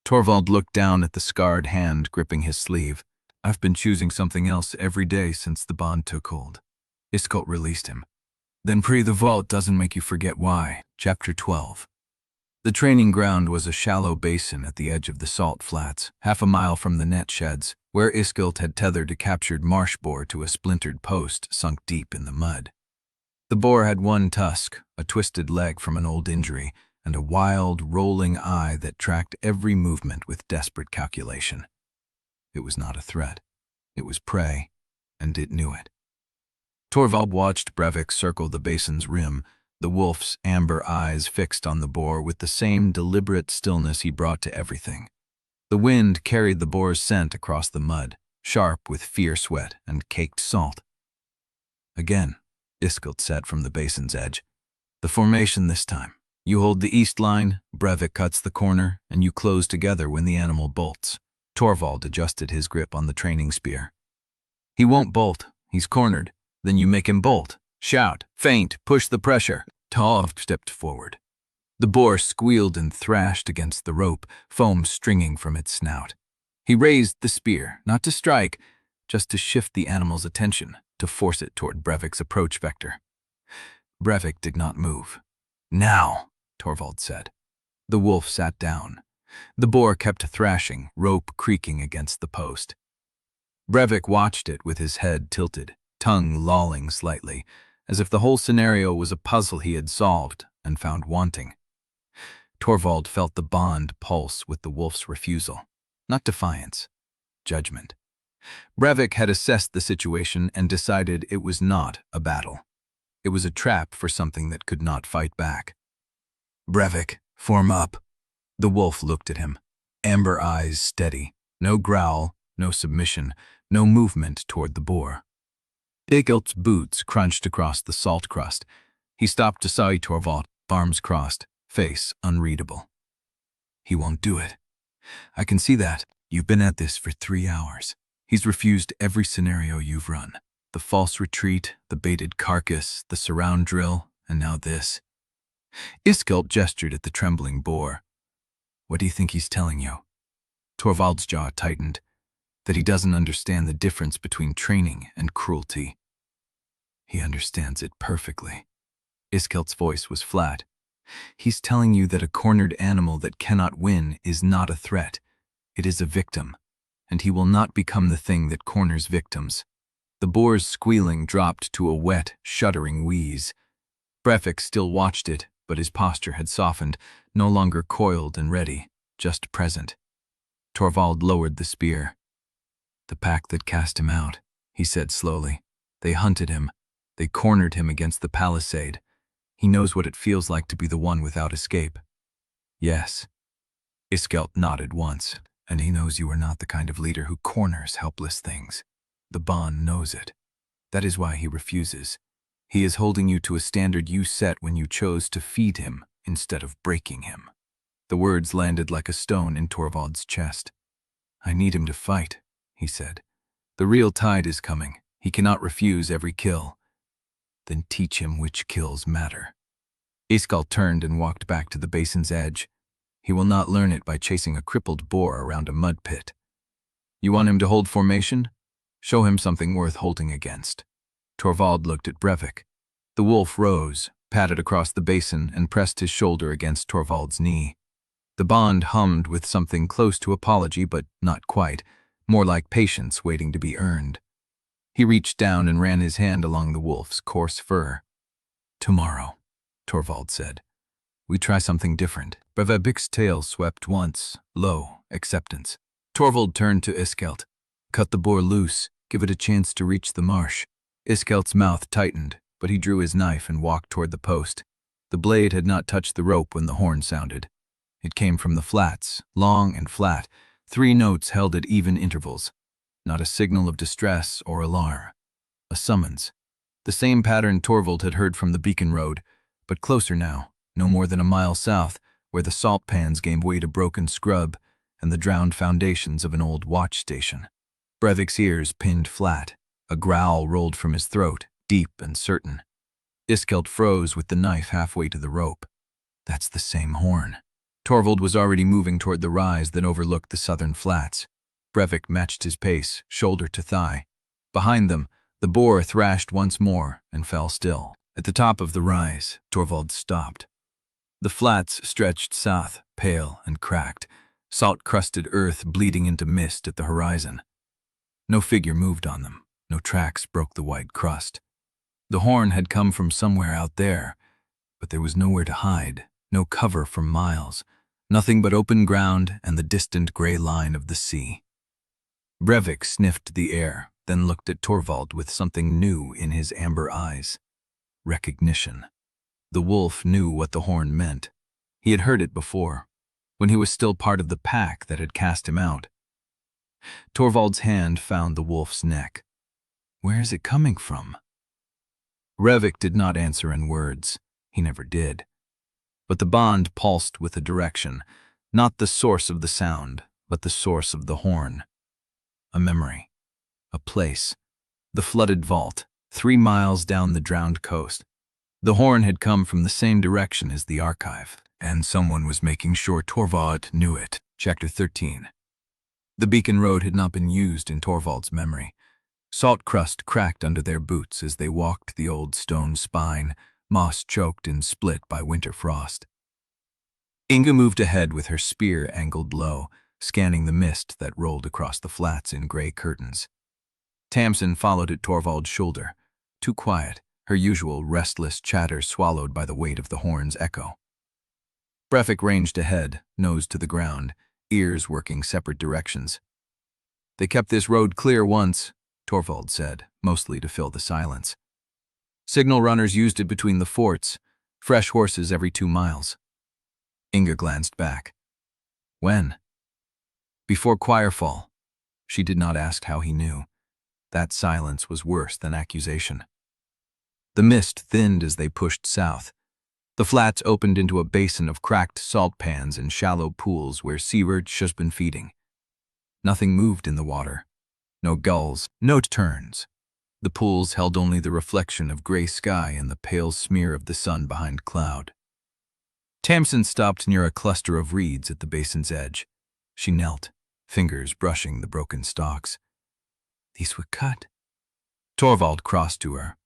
Speaker 1: Torvald looked down at the scarred hand gripping his sleeve. I've been choosing something else every day since the bond took hold. Iskelt released him. Then the vault doesn't make you forget why. Chapter 12. The training ground was a shallow basin at the edge of the salt flats, half a mile from the net sheds, where Iskelt had tethered a captured marsh boar to a splintered post sunk deep in the mud. The boar had one tusk, a twisted leg from an old injury, and a wild, rolling eye that tracked every movement with desperate calculation. It was not a threat. It was prey, and it knew it. Torvald watched Brevik circle the basin's rim, the wolf's amber eyes fixed on the boar with the same deliberate stillness he brought to everything. The wind carried the boar's scent across the mud, sharp with fierce sweat and caked salt. Again, Iskelt said from the basin's edge. The formation this time. You hold the east line, Brevik cuts the corner, and you close together when the animal bolts. Torvald adjusted his grip on the training spear. He won't bolt. He's cornered. Then you make him bolt. Shout, feint, push the pressure. Tov stepped forward. The boar squealed and thrashed against the rope, foam stringing from its snout. He raised the spear, not to strike, just to shift the animal's attention, to force it toward Brevik's approach vector. Brevik did not move. Now, Torvald said. The wolf sat down. The boar kept thrashing, rope creaking against the post. Brevik watched it with his head tilted, tongue lolling slightly, as if the whole scenario was a puzzle he had solved and found wanting. Torvald felt the bond pulse with the wolf's refusal, not defiance, judgment. Brevik had assessed the situation and decided it was not a battle. It was a trap for something that could not fight back. Brevik, form up. The wolf looked at him, amber eyes steady, no growl, no submission, no movement toward the boar. Ikelt's boots crunched across the salt crust. He stopped to sight Torvald, arms crossed, face unreadable. He won't do it. I can see that. You've been at this for 3 hours. He's refused every scenario you've run. The false retreat, the baited carcass, the surround drill, and now this. Iskelt gestured at the trembling boar. What do you think he's telling you? Torvald's jaw tightened. That he doesn't understand the difference between training and cruelty. He understands it perfectly. Iskelt's voice was flat. He's telling you that a cornered animal that cannot win is not a threat. It is a victim, and he will not become the thing that corners victims. The boar's squealing dropped to a wet, shuddering wheeze. Brevik still watched it, but his posture had softened, no longer coiled and ready, just present. Torvald lowered the spear. The pack that cast him out, he said slowly. They hunted him. They cornered him against the Palisade. He knows what it feels like to be the one without escape. Yes. Iskelt nodded once, and he knows you are not the kind of leader who corners helpless things. The bond knows it. That is why he refuses. He is holding you to a standard you set when you chose to feed him instead of breaking him. The words landed like a stone in Torvald's chest. I need him to fight, he said. The real tide is coming. He cannot refuse every kill. Then teach him which kills matter. Iskelt turned and walked back to the basin's edge. He will not learn it by chasing a crippled boar around a mud pit. You want him to hold formation? Show him something worth holding against. Torvald looked at Brevik. The wolf rose, padded across the basin, and pressed his shoulder against Torvald's knee. The bond hummed with something close to apology, but not quite, more like patience waiting to be earned. He reached down and ran his hand along the wolf's coarse fur. "Tomorrow," Torvald said, "we try something different." Brevik's tail swept once, low, acceptance. Torvald turned to Iskelt. "Cut the boar loose, give it a chance to reach the marsh." Iskelt's mouth tightened, but he drew his knife and walked toward the post. The blade had not touched the rope when the horn sounded. It came from the flats, long and flat, 3 notes held at even intervals. Not a signal of distress or alarm. A summons. The same pattern Torvald had heard from the beacon road, but closer now, no more than a mile south, where the salt pans gave way to broken scrub and the drowned foundations of an old watch station. Brevik's ears pinned flat. A growl rolled from his throat, deep and certain. Iskelt froze with the knife halfway to the rope. That's the same horn. Torvald was already moving toward the rise that overlooked the southern flats. Brevik matched his pace, shoulder to thigh. Behind them, the boar thrashed once more and fell still. At the top of the rise, Torvald stopped. The flats stretched south, pale and cracked, salt-crusted earth bleeding into mist at the horizon. No figure moved on them. No tracks broke the white crust. The horn had come from somewhere out there, but there was nowhere to hide, no cover for miles, nothing but open ground and the distant gray line of the sea. Brevik sniffed the air, then looked at Torvald with something new in his amber eyes. Recognition. The wolf knew what the horn meant. He had heard it before, when he was still part of the pack that had cast him out. Torvald's hand found the wolf's neck. Where is it coming from? Brevik did not answer in words. He never did. But the bond pulsed with a direction, not the source of the sound, but the source of the horn. A memory. A place. The flooded vault, 3 miles down the drowned coast. The horn had come from the same direction as the archive, and someone was making sure Torvald knew it. Chapter 13. The beacon road had not been used in Torvald's memory. Salt crust cracked under their boots as they walked the old stone spine, moss choked and split by winter frost. Inga moved ahead with her spear angled low, scanning the mist that rolled across the flats in gray curtains. Tamsin followed at Torvald's shoulder, too quiet, her usual restless chatter swallowed by the weight of the horn's echo. Brevik ranged ahead, nose to the ground, ears working separate directions. "They kept this road clear once," Torvald said, mostly to fill the silence. "Signal runners used it between the forts, fresh horses every 2 miles. Inga glanced back. "When?" "Before Choirfall." She did not ask how he knew. That silence was worse than accusation. The mist thinned as they pushed south. The flats opened into a basin of cracked salt pans and shallow pools where sea urchins had been feeding. Nothing moved in the water. No gulls, no terns. The pools held only the reflection of gray sky and the pale smear of the sun behind cloud. Tamsin stopped near a cluster of reeds at the basin's edge. She knelt, fingers brushing the broken stalks. "These were cut." Torvald crossed to her.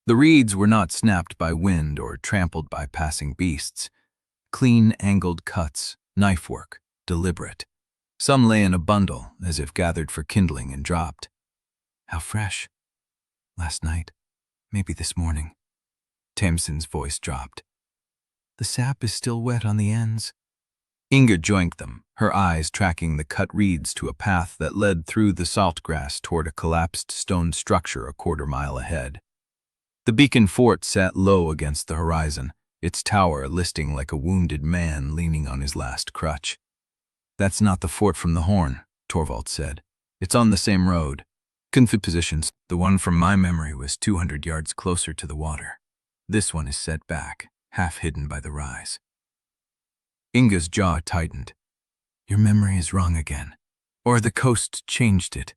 Speaker 1: The reeds were not snapped by wind or trampled by passing beasts. Clean, angled cuts, knife work, deliberate. Some lay in a bundle, as if gathered for kindling and dropped. "How fresh." "Last night. Maybe this morning." Tamsin's voice dropped. "The sap is still wet on the ends." Inga joinked them, her eyes tracking the cut reeds to a path that led through the salt grass toward a collapsed stone structure a 1/4 mile ahead. The beacon fort sat low against the horizon, its tower listing like a wounded man leaning on his last crutch. "That's not the fort from the horn," Torvald said. "It's on the same road. Config positions. The one from my memory was 200 yards closer to the water. This one is set back, half hidden by the rise." Inga's jaw tightened. "Your memory is wrong again. Or the coast changed it."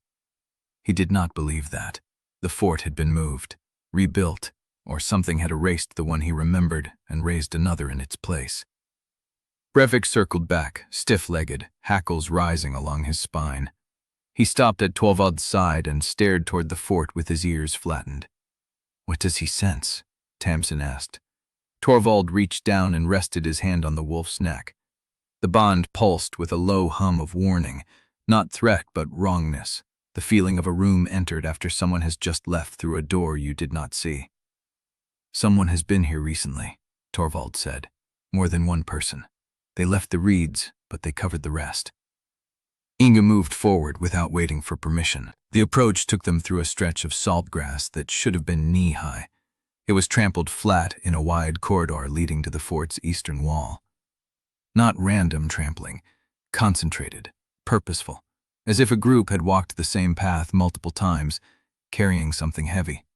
Speaker 1: He did not believe that. The fort had been moved, rebuilt, or something had erased the one he remembered and raised another in its place. Brevik circled back, stiff-legged, hackles rising along his spine. He stopped at Torvald's side and stared toward the fort with his ears flattened. "What does he sense?" Tamsin asked. Torvald reached down and rested his hand on the wolf's neck. The bond pulsed with a low hum of warning, not threat but wrongness, the feeling of a room entered after someone has just left through a door you did not see. "Someone has been here recently," Torvald said. "More than one person. They left the reeds, but they covered the rest." Inga moved forward without waiting for permission. The approach took them through a stretch of salt grass that should have been knee-high. It was trampled flat in a wide corridor leading to the fort's eastern wall. Not random trampling, concentrated, purposeful, as if a group had walked the same path multiple times, carrying something heavy.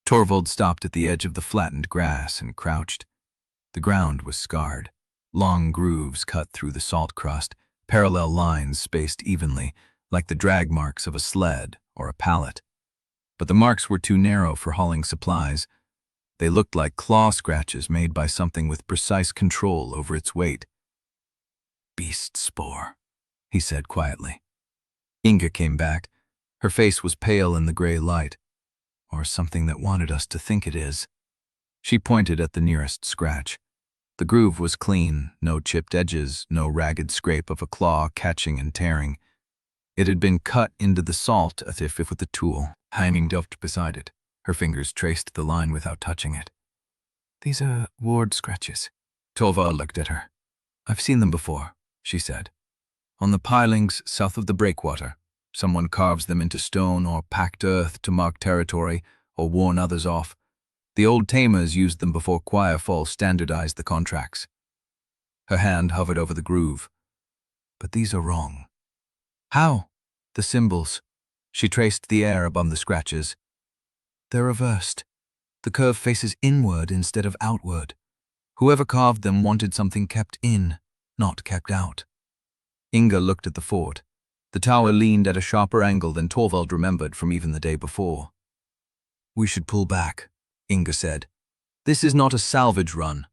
Speaker 1: Torvald stopped at the edge of the flattened grass and crouched. The ground was scarred. Long grooves cut through the salt crust, parallel lines spaced evenly, like the drag marks of a sled or a pallet. But the marks were too narrow for hauling supplies. They looked like claw scratches made by something with precise control over its weight. "Beast spore," he said quietly. Inga came back. Her face was pale in the gray light. "Or something that wanted us to think it is." She pointed at the nearest scratch. The groove was clean, no chipped edges, no ragged scrape of a claw catching and tearing. It had been cut into the salt as if with a tool. Heiming doved beside it. Her fingers traced the line without touching it. "These are ward scratches." Torvald looked at her. "I've seen them before," she said. "On the Pilings south of the breakwater. Someone carves them into stone or packed earth to mark territory or warn others off. The old tamers used them before Choirmaster standardized the contracts." Her hand hovered over the groove. "But these are wrong." "How?" "The symbols." She traced the air above the scratches. "They're reversed. The curve faces inward instead of outward. Whoever carved them wanted something kept in, not kept out." Inga looked at the fort. The tower leaned at a sharper angle than Torvald remembered from even the day before. "We should pull back," Inga said. "This is not a salvage run.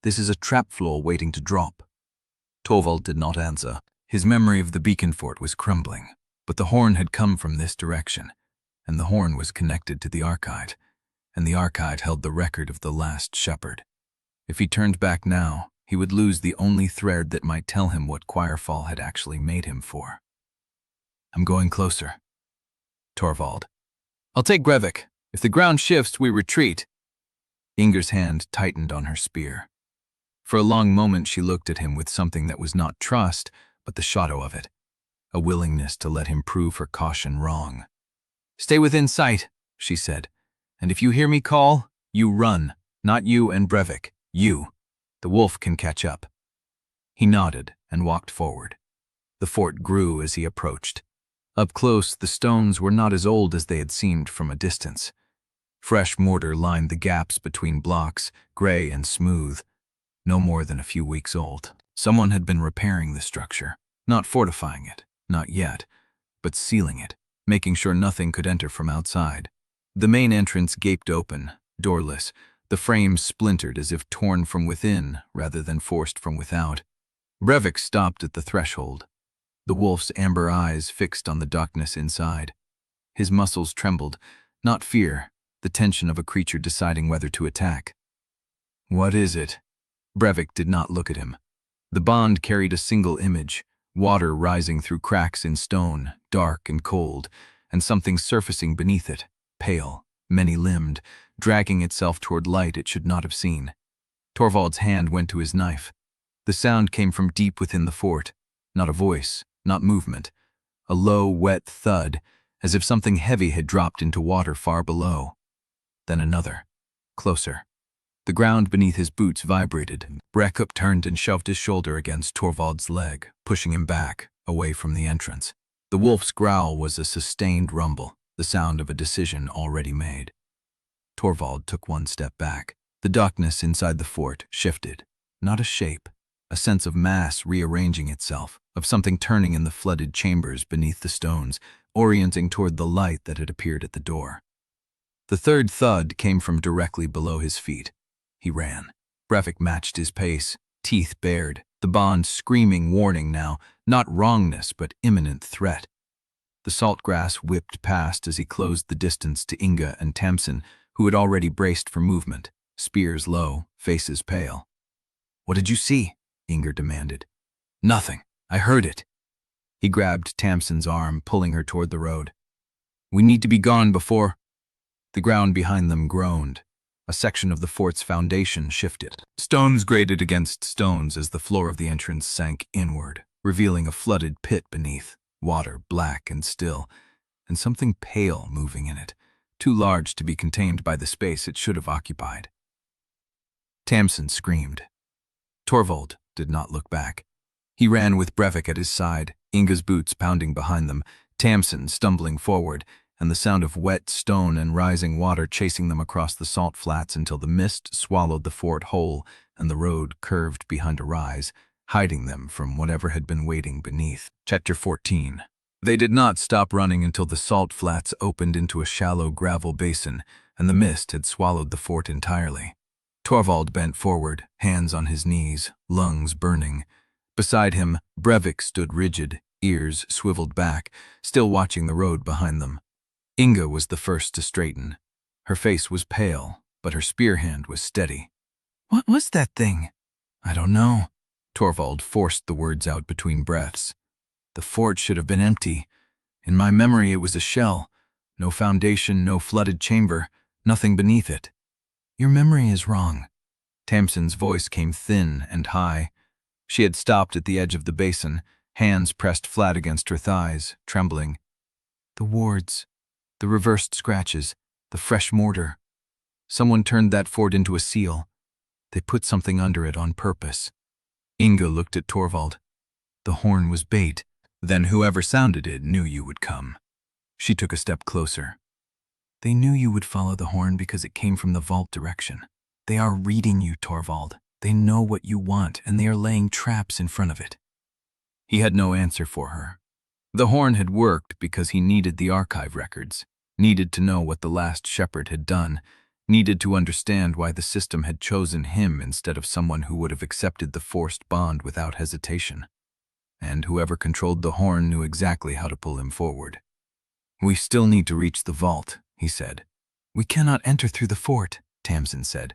Speaker 1: This is a trap floor waiting to drop." Torvald did not answer. His memory of the beacon fort was crumbling, but the horn had come from this direction, and the horn was connected to the archive, and the archive held the record of the last shepherd. If he turned back now, he would lose the only thread that might tell him what Choirmaster had actually made him for. "I'm going closer." Torvald. "I'll take Brevik. If the ground shifts, we retreat." Inga's hand tightened on her spear. For a long moment she looked at him with something that was not trust, but the shadow of it, a willingness to let him prove her caution wrong. "Stay within sight," she said, "and if you hear me call, you run. Not you and Brevik, you. The wolf can catch up." He nodded and walked forward. The fort grew as he approached. Up close, the stones were not as old as they had seemed from a distance. Fresh mortar lined the gaps between blocks, gray and smooth, no more than a few weeks old. Someone had been repairing the structure, not fortifying it, not yet, but sealing it, making sure nothing could enter from outside. The main entrance gaped open, doorless, the frames splintered as if torn from within rather than forced from without. Brevik stopped at the threshold, the wolf's amber eyes fixed on the darkness inside. His muscles trembled, not fear, the tension of a creature deciding whether to attack. "What is it?" Brevik did not look at him. The bond carried a single image, water rising through cracks in stone, dark and cold, and something surfacing beneath it, pale, many-limbed, dragging itself toward light it should not have seen. Torvald's hand went to his knife. The sound came from deep within the fort, not a voice, not movement, a low, wet thud, as if something heavy had dropped into water far below. Then another, closer. The ground beneath his boots vibrated. Brevik turned and shoved his shoulder against Torvald's leg, pushing him back, away from the entrance. The wolf's growl was a sustained rumble, the sound of a decision already made. Torvald took one step back. The darkness inside the fort shifted. Not a shape, a sense of mass rearranging itself, of something turning in the flooded chambers beneath the stones, orienting toward the light that had appeared at the door. The third thud came from directly below his feet. He ran. Brevik matched his pace, teeth bared, the bond screaming warning now, not wrongness but imminent threat. The salt grass whipped past as he closed the distance to Inga and Tamsin, who had already braced for movement, spears low, faces pale. "What did you see?" Inga demanded. "Nothing. I heard it." He grabbed Tamsin's arm, pulling her toward the road. "We need to be gone before—" The ground behind them groaned. A section of the fort's foundation shifted. Stones grated against stones as the floor of the entrance sank inward, revealing a flooded pit beneath, water black and still, and something pale moving in it, too large to be contained by the space it should have occupied. Tamsin screamed. Torvald did not look back. He ran with Brevik at his side, Inga's boots pounding behind them, Tamsin stumbling forward, and the sound of wet stone and rising water chasing them across the salt flats until the mist swallowed the fort whole and the road curved behind a rise, hiding them from whatever had been waiting beneath. Chapter 14. They did not stop running until the salt flats opened into a shallow gravel basin and the mist had swallowed the fort entirely. Torvald bent forward, hands on his knees, lungs burning. Beside him, Brevik stood rigid, ears swiveled back, still watching the road behind them. Inga was the first to straighten. Her face was pale, but her spear hand was steady. "What was that thing?" "I don't know." Torvald forced the words out between breaths. "The fort should have been empty. In my memory it was a shell. No foundation, no flooded chamber, nothing beneath it." "Your memory is wrong." Tamsin's voice came thin and high. She had stopped at the edge of the basin, hands pressed flat against her thighs, trembling. "The wards, the reversed scratches, the fresh mortar. Someone turned that fort into a seal. They put something under it on purpose." Inga looked at Torvald. "The horn was bait. Then whoever sounded it knew you would come." She took a step closer. "They knew you would follow the horn because it came from the vault direction. They are reading you, Torvald. They know what you want, and they are laying traps in front of it." He had no answer for her. The horn had worked because he needed the archive records, needed to know what the last shepherd had done, needed to understand why the system had chosen him instead of someone who would have accepted the forced bond without hesitation. And whoever controlled the horn knew exactly how to pull him forward. "We still need to reach the vault," he said. "We cannot enter through the fort," Tamsin said.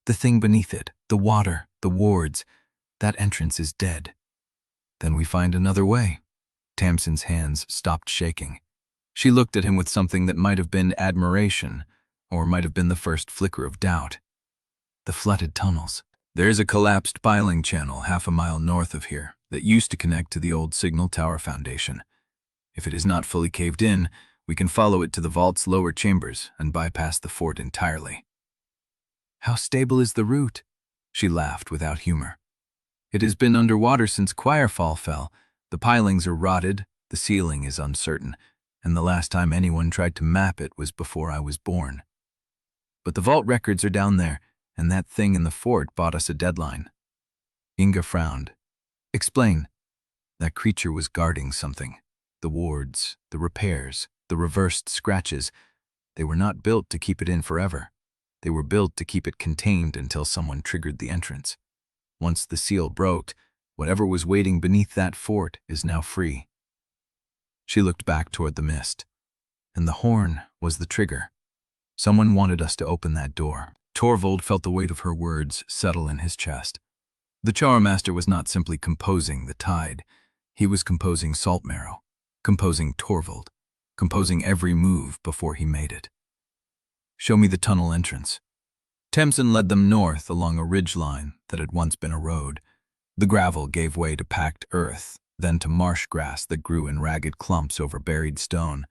Speaker 1: "The thing beneath it, the water, the wards, that entrance is dead." "Then we find another way." Tamsin's hands stopped shaking. She looked at him with something that might have been admiration, or might have been the first flicker of doubt. "The flooded tunnels. There's a collapsed piling channel half a mile north of here that used to connect to the old signal tower foundation. If it is not fully caved in, we can follow it to the vault's lower chambers and bypass the fort entirely." "How stable is the route?" She laughed without humor. "It has been underwater since Choirfall fell. The pilings are rotted, the ceiling is uncertain, and the last time anyone tried to map it was before I was born. But the vault records are down there, and that thing in the fort bought us a deadline." Inga frowned. "Explain." "That creature was guarding something. The wards, the repairs, the reversed scratches. They were not built to keep it in forever. They were built to keep it contained until someone triggered the entrance. Once the seal broke, whatever was waiting beneath that fort is now free." She looked back toward the mist. "And the horn was the trigger. Someone wanted us to open that door." Torvald felt the weight of her words settle in his chest. The Choirmaster was not simply composing the tide. He was composing Saltmarrow, composing Torvald, composing every move before he made it. "Show me the tunnel entrance." Tamsin led them north along a ridgeline that had once been a road. The gravel gave way to packed earth, then to marsh grass that grew in ragged clumps over buried stone.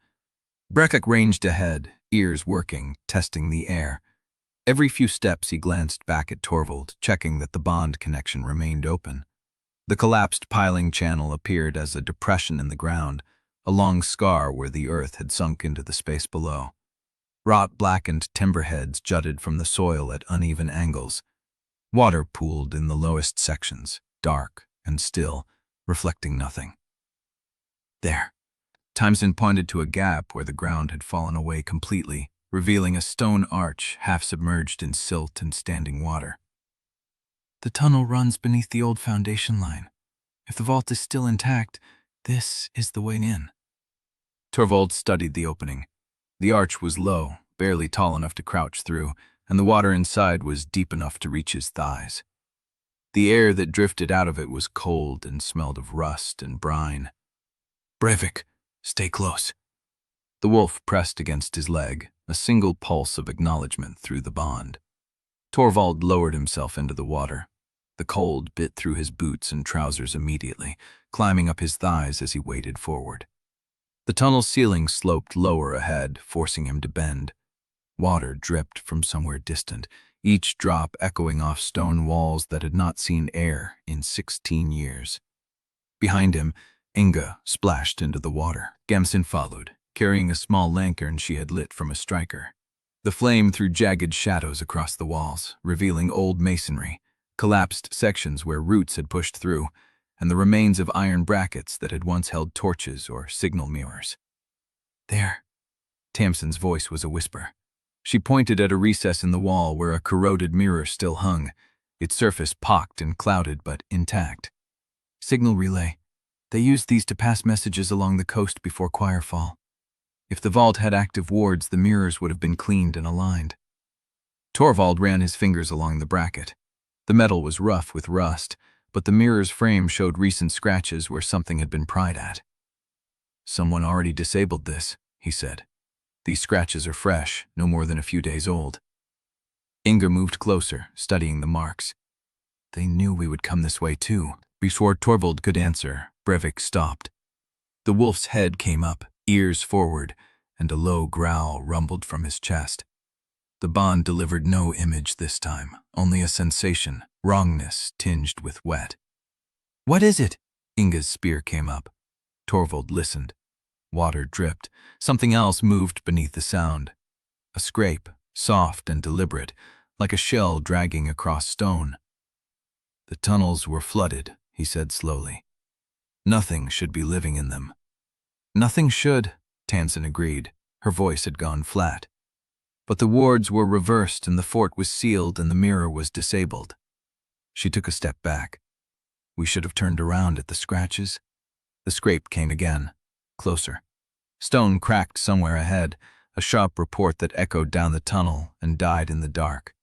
Speaker 1: Brevik ranged ahead, ears working, testing the air. Every few steps he glanced back at Torvald, checking that the bond connection remained open. The collapsed piling channel appeared as a depression in the ground, a long scar where the earth had sunk into the space below. Rot-blackened timber heads jutted from the soil at uneven angles. Water pooled in the lowest sections, dark and still, reflecting nothing. "There." Tamsin pointed to a gap where the ground had fallen away completely, revealing a stone arch half submerged in silt and standing water. The tunnel runs beneath the old foundation line. If the vault is still intact, this is the way in. Torvald studied the opening. The arch was low, barely tall enough to crouch through, and the water inside was deep enough to reach his thighs. The air that drifted out of it was cold and smelled of rust and brine. "Brevik, stay close." The wolf pressed against his leg, a single pulse of acknowledgement through the bond. Torvald lowered himself into the water. The cold bit through his boots and trousers immediately, climbing up his thighs as he waded forward. The tunnel's ceiling sloped lower ahead, forcing him to bend. Water dripped from somewhere distant, each drop echoing off stone walls that had not seen air in 16 years. Behind him, Inga splashed into the water. Gamson followed, carrying a small lantern she had lit from a striker. The flame threw jagged shadows across the walls, revealing old masonry, collapsed sections where roots had pushed through, and the remains of iron brackets that had once held torches or signal mirrors. "There." Tamsin's voice was a whisper. She pointed at a recess in the wall where a corroded mirror still hung, its surface pocked and clouded but intact. "Signal relay. They used these to pass messages along the coast before Choirfall. If the vault had active wards, the mirrors would have been cleaned and aligned." Torvald ran his fingers along the bracket. The metal was rough with rust, but the mirror's frame showed recent scratches where something had been pried at. "Someone already disabled this," he said. "These scratches are fresh, no more than a few days old." Inga moved closer, studying the marks. "They knew we would come this way too." Before Torvald could answer, Brevik stopped. The wolf's head came up, ears forward, and a low growl rumbled from his chest. The bond delivered no image this time, only a sensation, wrongness tinged with wet. "What is it?" Inga's spear came up. Torvald listened. Water dripped. Something else moved beneath the sound. A scrape, soft and deliberate, like a shell dragging across stone. "The tunnels were flooded," he said slowly. "Nothing should be living in them." "Nothing should," Tamsin agreed. Her voice had gone flat. "But the wards were reversed and the fort was sealed and the mirror was disabled." She took a step back. "We should have turned around at the scratches." The scrape came again, closer. Stone cracked somewhere ahead, a sharp report that echoed down the tunnel and died in the dark.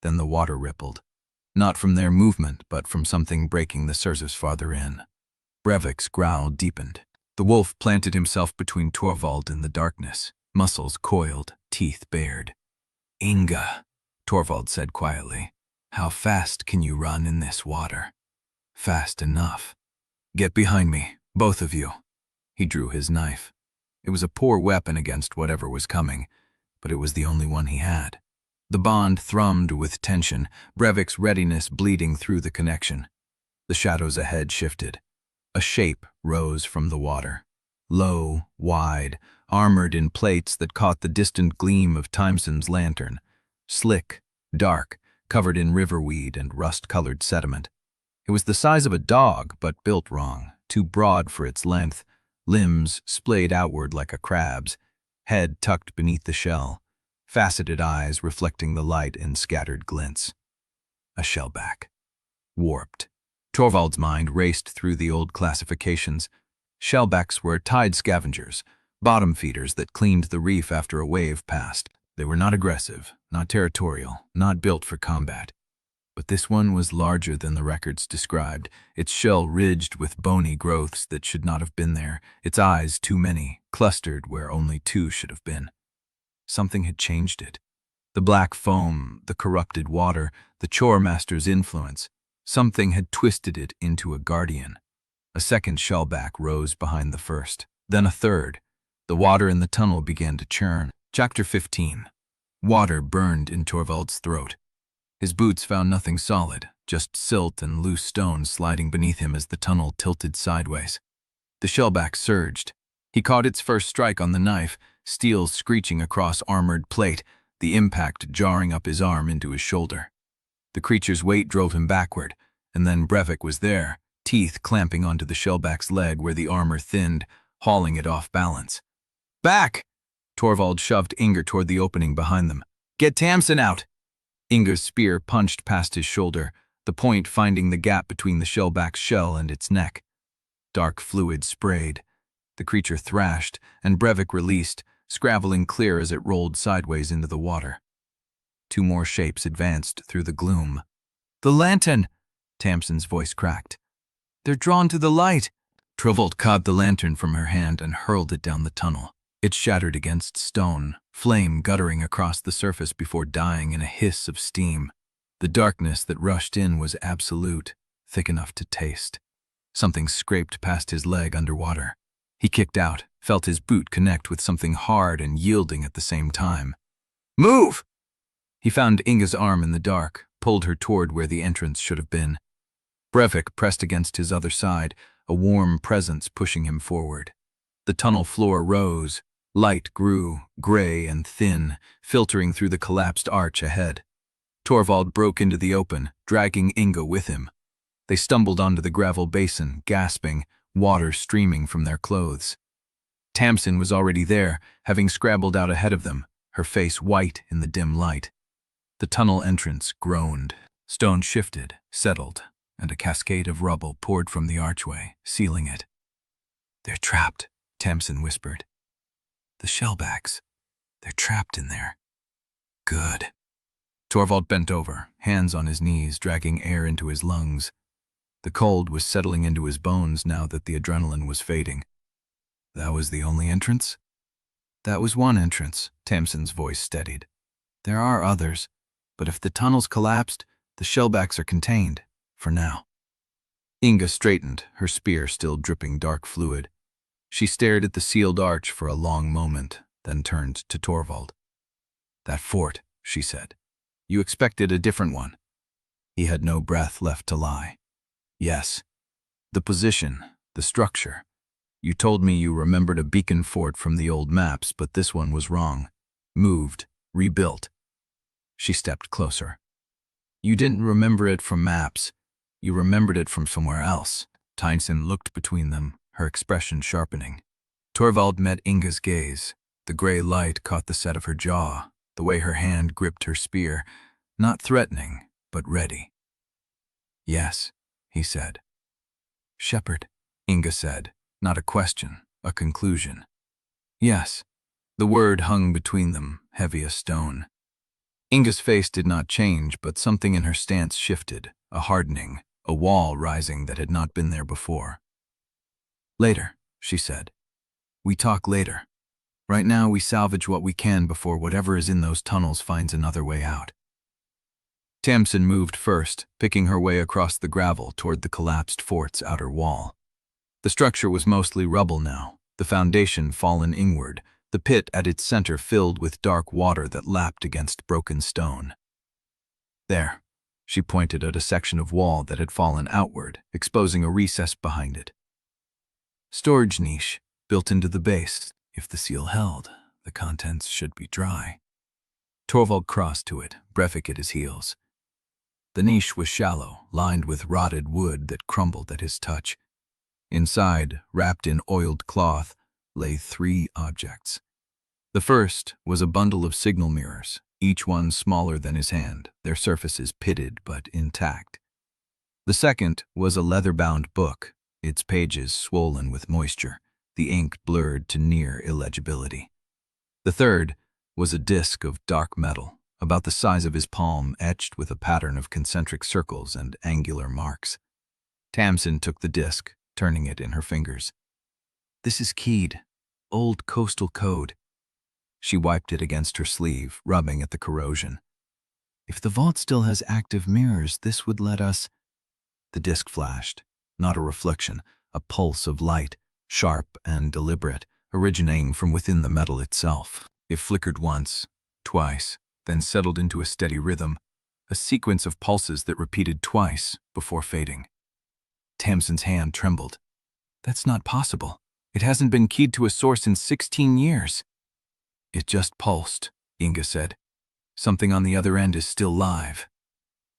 Speaker 1: Then the water rippled. Not from their movement, but from something breaking the surface farther in. Brevik's growl deepened. The wolf planted himself between Torvald and the darkness, muscles coiled, teeth bared. "Inga," Torvald said quietly, "how fast can you run in this water?" "Fast enough." "Get behind me, both of you." He drew his knife. It was a poor weapon against whatever was coming, but it was the only one he had. The bond thrummed with tension, Brevik's readiness bleeding through the connection. The shadows ahead shifted. A shape rose from the water. Low, wide, armored in plates that caught the distant gleam of Tamsin's lantern. Slick, dark, covered in riverweed and rust-colored sediment. It was the size of a dog, but built wrong, too broad for its length, limbs splayed outward like a crab's, head tucked beneath the shell, faceted eyes reflecting the light in scattered glints. A shellback. Warped. Torvald's mind raced through the old classifications. Shellbacks were tide scavengers, bottom feeders that cleaned the reef after a wave passed. They were not aggressive, not territorial, not built for combat. But this one was larger than the records described, its shell ridged with bony growths that should not have been there, its eyes too many, clustered where only two should have been. Something had changed it. The black foam, the corrupted water, the Choirmaster's influence. Something had twisted it into a guardian. A second shellback rose behind the first, then a third. The water in the tunnel began to churn. Chapter 15. Water burned in Torvald's throat. His boots found nothing solid, just silt and loose stones sliding beneath him as the tunnel tilted sideways. The shellback surged. He caught its first strike on the knife, steel screeching across armored plate, the impact jarring up his arm into his shoulder. The creature's weight drove him backward, and then Brevik was there, teeth clamping onto the shellback's leg where the armor thinned, hauling it off balance. "Back!" Torvald shoved Inga toward the opening behind them. "Get Tamsin out!" Inga's spear punched past his shoulder, the point finding the gap between the shellback's shell and its neck. Dark fluid sprayed. The creature thrashed, and Brevik released, scrabbling clear as it rolled sideways into the water. Two more shapes advanced through the gloom. "The lantern!" Tamsin's voice cracked. "They're drawn to the light!" Torvald caught the lantern from her hand and hurled it down the tunnel. It shattered against stone, flame guttering across the surface before dying in a hiss of steam. The darkness that rushed in was absolute, thick enough to taste. Something scraped past his leg underwater. He kicked out, felt his boot connect with something hard and yielding at the same time. "Move!" He found Inga's arm in the dark, pulled her toward where the entrance should have been. Brevik pressed against his other side, a warm presence pushing him forward. The tunnel floor rose. Light grew, gray and thin, filtering through the collapsed arch ahead. Torvald broke into the open, dragging Inga with him. They stumbled onto the gravel basin, gasping, water streaming from their clothes. Tamsin was already there, having scrabbled out ahead of them, her face white in the dim light. The tunnel entrance groaned. Stone shifted, settled, and a cascade of rubble poured from the archway, sealing it. "They're trapped," Tamsin whispered. "The shellbacks. They're trapped in there." "Good." Torvald bent over, hands on his knees, dragging air into his lungs. The cold was settling into his bones now that the adrenaline was fading. "That was the only entrance?" "That was one entrance," Tamsin's voice steadied. "There are others, but if the tunnel's collapsed, the shellbacks are contained, for now." Inga straightened, her spear still dripping dark fluid. She stared at the sealed arch for a long moment, then turned to Torvald. "That fort," she said. "You expected a different one." He had no breath left to lie. "Yes. The position, the structure. You told me you remembered a beacon fort from the old maps, but this one was wrong. Moved, rebuilt." She stepped closer. "You didn't remember it from maps. You remembered it from somewhere else." Tamsin looked between them, her expression sharpening. Torvald met Inga's gaze. The gray light caught the set of her jaw, the way her hand gripped her spear, not threatening, but ready. "Yes," he said. "Shepherd," Inga said, not a question, a conclusion. "Yes." The word hung between them, heavy as stone. Inga's face did not change, but something in her stance shifted, a hardening, a wall rising that had not been there before. "Later," she said. "We talk later. Right now we salvage what we can before whatever is in those tunnels finds another way out." Tamsin moved first, picking her way across the gravel toward the collapsed fort's outer wall. The structure was mostly rubble now, the foundation fallen inward, the pit at its center filled with dark water that lapped against broken stone. "There," she pointed at a section of wall that had fallen outward, exposing a recess behind it. "Storage niche, built into the base. If the seal held, the contents should be dry." Torvald crossed to it, Brevik at his heels. The niche was shallow, lined with rotted wood that crumbled at his touch. Inside, wrapped in oiled cloth, lay 3 objects. The first was a bundle of signal mirrors, each one smaller than his hand, their surfaces pitted but intact. The second was a leather-bound book, its pages swollen with moisture, the ink blurred to near illegibility. The third was a disc of dark metal, about the size of his palm, etched with a pattern of concentric circles and angular marks. Tamsin took the disc, turning it in her fingers. "This is keyed. Old coastal code." She wiped it against her sleeve, rubbing at the corrosion. "If the vault still has active mirrors, this would let us—" The disc flashed, not a reflection, a pulse of light, sharp and deliberate, originating from within the metal itself. It flickered once, twice, then settled into a steady rhythm, a sequence of pulses that repeated twice before fading. Tamsin's hand trembled. "That's not possible. It hasn't been keyed to a source in 16 years. "It just pulsed," Inga said. "Something on the other end is still live."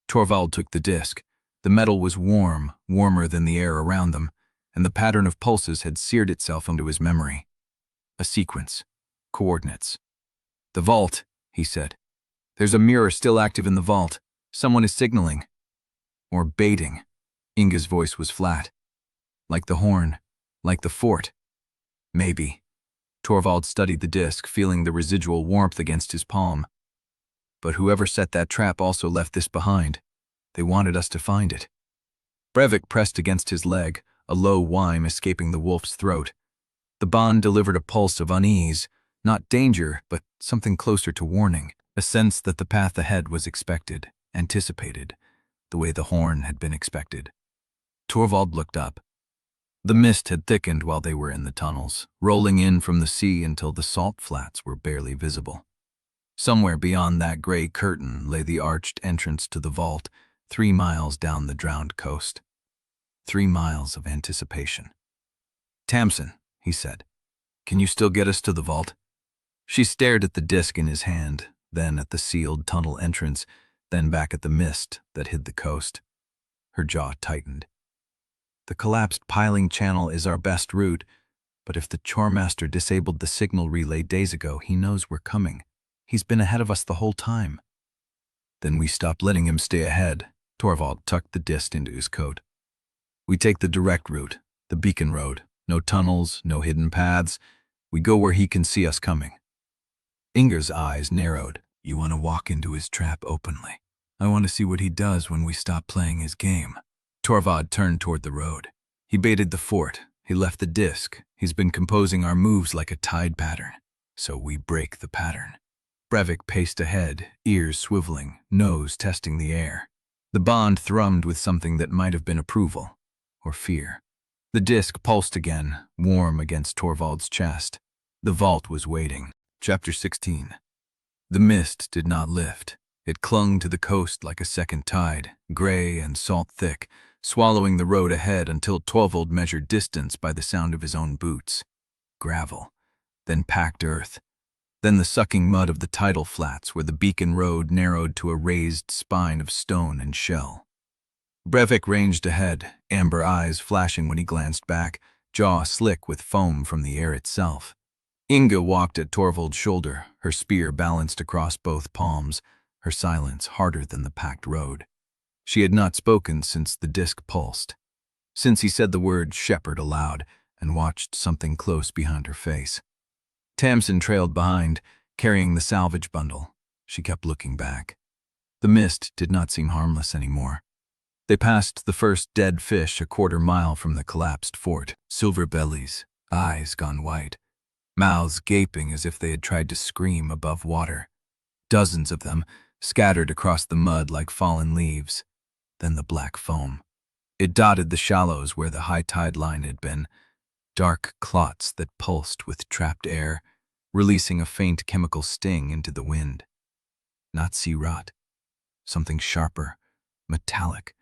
Speaker 1: Torvald took the disc. The metal was warm, warmer than the air around them, and the pattern of pulses had seared itself into his memory. A sequence. Coordinates. "The vault," he said. "There's a mirror still active in the vault. Someone is signaling. Or baiting." Inga's voice was flat. "Like the horn. Like the fort." "Maybe." Torvald studied the disc, feeling the residual warmth against his palm. "But whoever set that trap also left this behind. They wanted us to find it." Brevik pressed against his leg, a low whine escaping the wolf's throat. The bond delivered a pulse of unease, not danger, but something closer to warning, a sense that the path ahead was expected, anticipated, the way the horn had been expected. Torvald looked up. The mist had thickened while they were in the tunnels, rolling in from the sea until the salt flats were barely visible. Somewhere beyond that gray curtain lay the arched entrance to the vault, 3 miles down the drowned coast. 3 miles of anticipation. "Tamsin," he said, "can you still get us to the vault?" She stared at the disc in his hand, then at the sealed tunnel entrance, then back at the mist that hid the coast. Her jaw tightened. "The collapsed piling channel is our best route, but if the Choirmaster disabled the signal relay days ago, he knows we're coming. He's been ahead of us the whole time." "Then we stop letting him stay ahead." Torvald tucked the disc into his coat. "We take the direct route, the beacon road. No tunnels, no hidden paths. We go where he can see us coming." Inga's eyes narrowed. "You want to walk into his trap openly. I want to see what he does when we stop playing his game." Torvald turned toward the road. "He baited the fort. He left the disc. He's been composing our moves like a tide pattern. So we break the pattern." Brevik paced ahead, ears swiveling, nose testing the air. The bond thrummed with something that might have been approval, or fear. The disc pulsed again, warm against Torvald's chest. The vault was waiting. Chapter 16. The mist did not lift. It clung to the coast like a second tide, gray and salt-thick, swallowing the road ahead until Torvald measured distance by the sound of his own boots. Gravel, then packed earth, then the sucking mud of the tidal flats where the beacon road narrowed to a raised spine of stone and shell. Brevik ranged ahead, amber eyes flashing when he glanced back, jaw slick with foam from the air itself. Inga walked at Torvald's shoulder, her spear balanced across both palms, her silence harder than the packed road. She had not spoken since the disc pulsed, since he said the word shepherd aloud and watched something close behind her face. Tamsin trailed behind, carrying the salvage bundle. She kept looking back. The mist did not seem harmless anymore. They passed the first dead fish a quarter-mile from the collapsed fort, silver bellies, eyes gone white, mouths gaping as if they had tried to scream above water. Dozens of them, scattered across the mud like fallen leaves. Then the black foam. It dotted the shallows where the high tide line had been, dark clots that pulsed with trapped air, releasing a faint chemical sting into the wind. Not sea rot. Something sharper, metallic,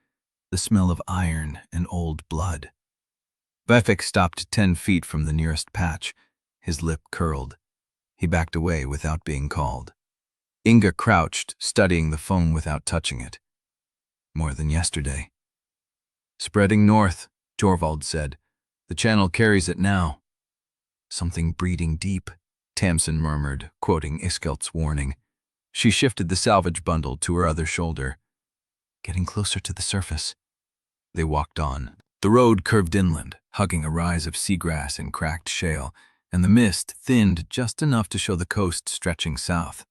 Speaker 1: the smell of iron and old blood. Brevik stopped 10 feet from the nearest patch, his lip curled. He backed away without being called. Inga crouched, studying the foam without touching it. More than yesterday. "Spreading north," Torvald said. "The channel carries it now." "Something breeding deep," Tamsin murmured, quoting Iskelt's warning. She shifted the salvage bundle to her other shoulder. "Getting closer to the surface." They walked on. The road curved inland, hugging a rise of seagrass and cracked shale, and the mist thinned just enough to show the coast stretching south.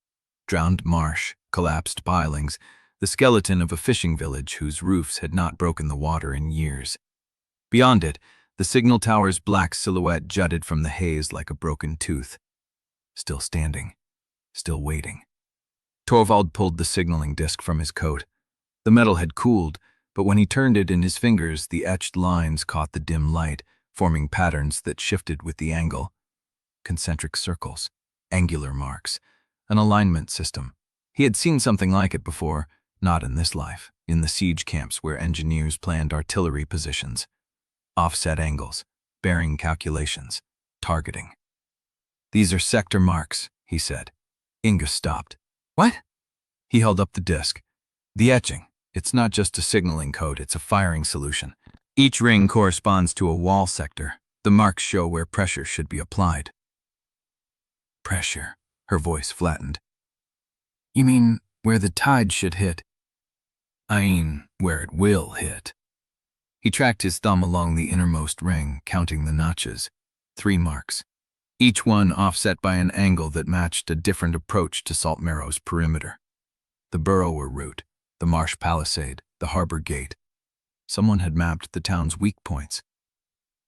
Speaker 1: Drowned marsh, collapsed pilings, the skeleton of a fishing village whose roofs had not broken the water in years. Beyond it, the signal tower's black silhouette jutted from the haze like a broken tooth. Still standing, still waiting. Torvald pulled the signaling disc from his coat. The metal had cooled, but when he turned it in his fingers, the etched lines caught the dim light, forming patterns that shifted with the angle. Concentric circles, angular marks, an alignment system. He had seen something like it before, not in this life, in the siege camps where engineers planned artillery positions. Offset angles, bearing calculations, targeting. "These are sector marks," he said. Inga stopped. "What?" He held up the disc. "The etching. It's not just a signaling code, it's a firing solution. Each ring corresponds to a wall sector. The marks show where pressure should be applied." pressure. Her voice flattened. You mean where the tide should hit? I mean where it will hit. He tracked his thumb along the innermost ring, counting the notches. 3 marks, each one offset by an angle that matched a different approach to Saltmarrow's perimeter. The burrower route, the Marsh Palisade, the harbor gate. Someone had mapped the town's weak points.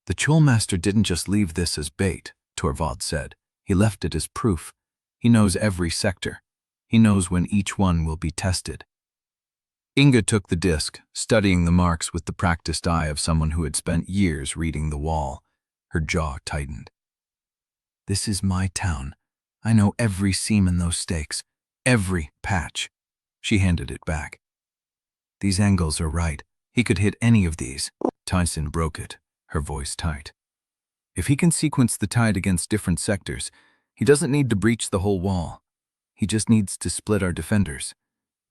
Speaker 1: The Choirmaster didn't just leave this as bait, Torvald said. He left it as proof. He knows every sector. He knows when each one will be tested. Inga took the disc, studying the marks with the practiced eye of someone who had spent years reading the wall. Her jaw tightened. This is my town. I know every seam in those stakes, every patch. She handed it back. These angles are right. He could hit any of these. Tyson broke it, her voice tight. If he can sequence the tide against different sectors, he doesn't need to breach the whole wall. He just needs to split our defenders,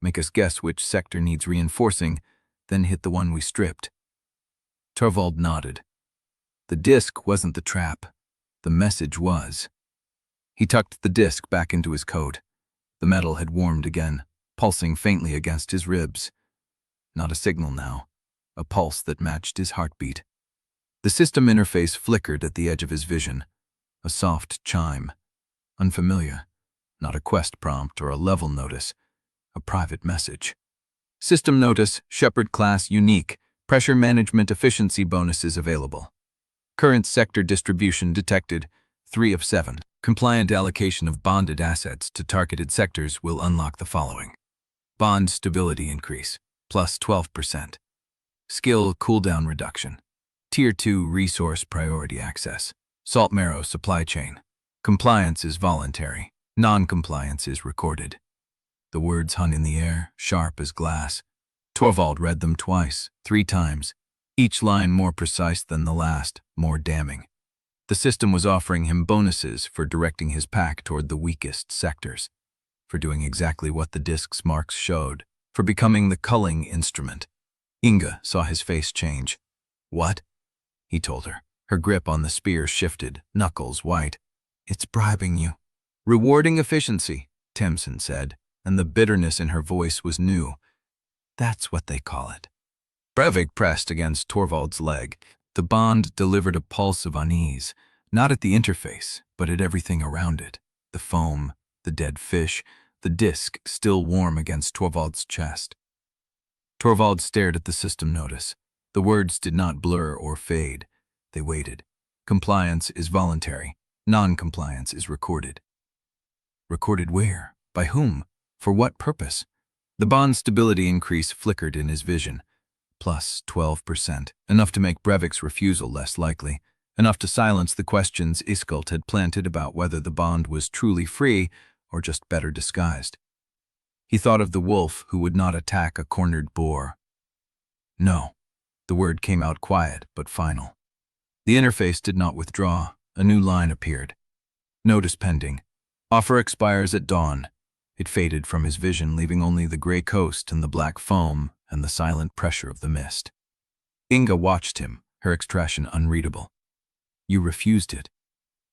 Speaker 1: make us guess which sector needs reinforcing, then hit the one we stripped. Torvald nodded. The disc wasn't the trap. The message was. He tucked the disc back into his coat. The metal had warmed again, pulsing faintly against his ribs. Not a signal now, a pulse that matched his heartbeat. The system interface flickered at the edge of his vision. A soft chime. Unfamiliar. Not a quest prompt or a level notice. A private message. System notice, Shepherd class unique. Pressure management efficiency bonuses available. Current sector distribution detected, 3 of 7. Compliant allocation of bonded assets to targeted sectors will unlock the following. Bond stability increase, plus 12%. Skill cooldown reduction. Tier 2 resource priority access. Saltmarrow supply chain. Compliance is voluntary. Non-compliance is recorded. The words hung in the air, sharp as glass. Torvald read them twice, 3 times. Each line more precise than the last, more damning. The system was offering him bonuses for directing his pack toward the weakest sectors, for doing exactly what the disc's marks showed, for becoming the culling instrument. Inga saw his face change. What? He told her. Her grip on the spear shifted, knuckles white. It's bribing you. Rewarding efficiency, Timson said, and the bitterness in her voice was new. That's what they call it. Brevik pressed against Torvald's leg. The bond delivered a pulse of unease, not at the interface, but at everything around it. The foam, the dead fish, the disc still warm against Torvald's chest. Torvald stared at the system notice. The words did not blur or fade. They waited. Compliance is voluntary. Non-compliance is recorded. Recorded where? By whom? For what purpose? The bond stability increase flickered in his vision. Plus 12%, enough to make Brevik's refusal less likely, enough to silence the questions Iskelt had planted about whether the bond was truly free or just better disguised. He thought of the wolf who would not attack a cornered boar. No. The word came out quiet but final. The interface did not withdraw. A new line appeared. Notice pending. Offer expires at dawn. It faded from his vision, leaving only the gray coast and the black foam and the silent pressure of the mist. Inga watched him, her expression unreadable. You refused it.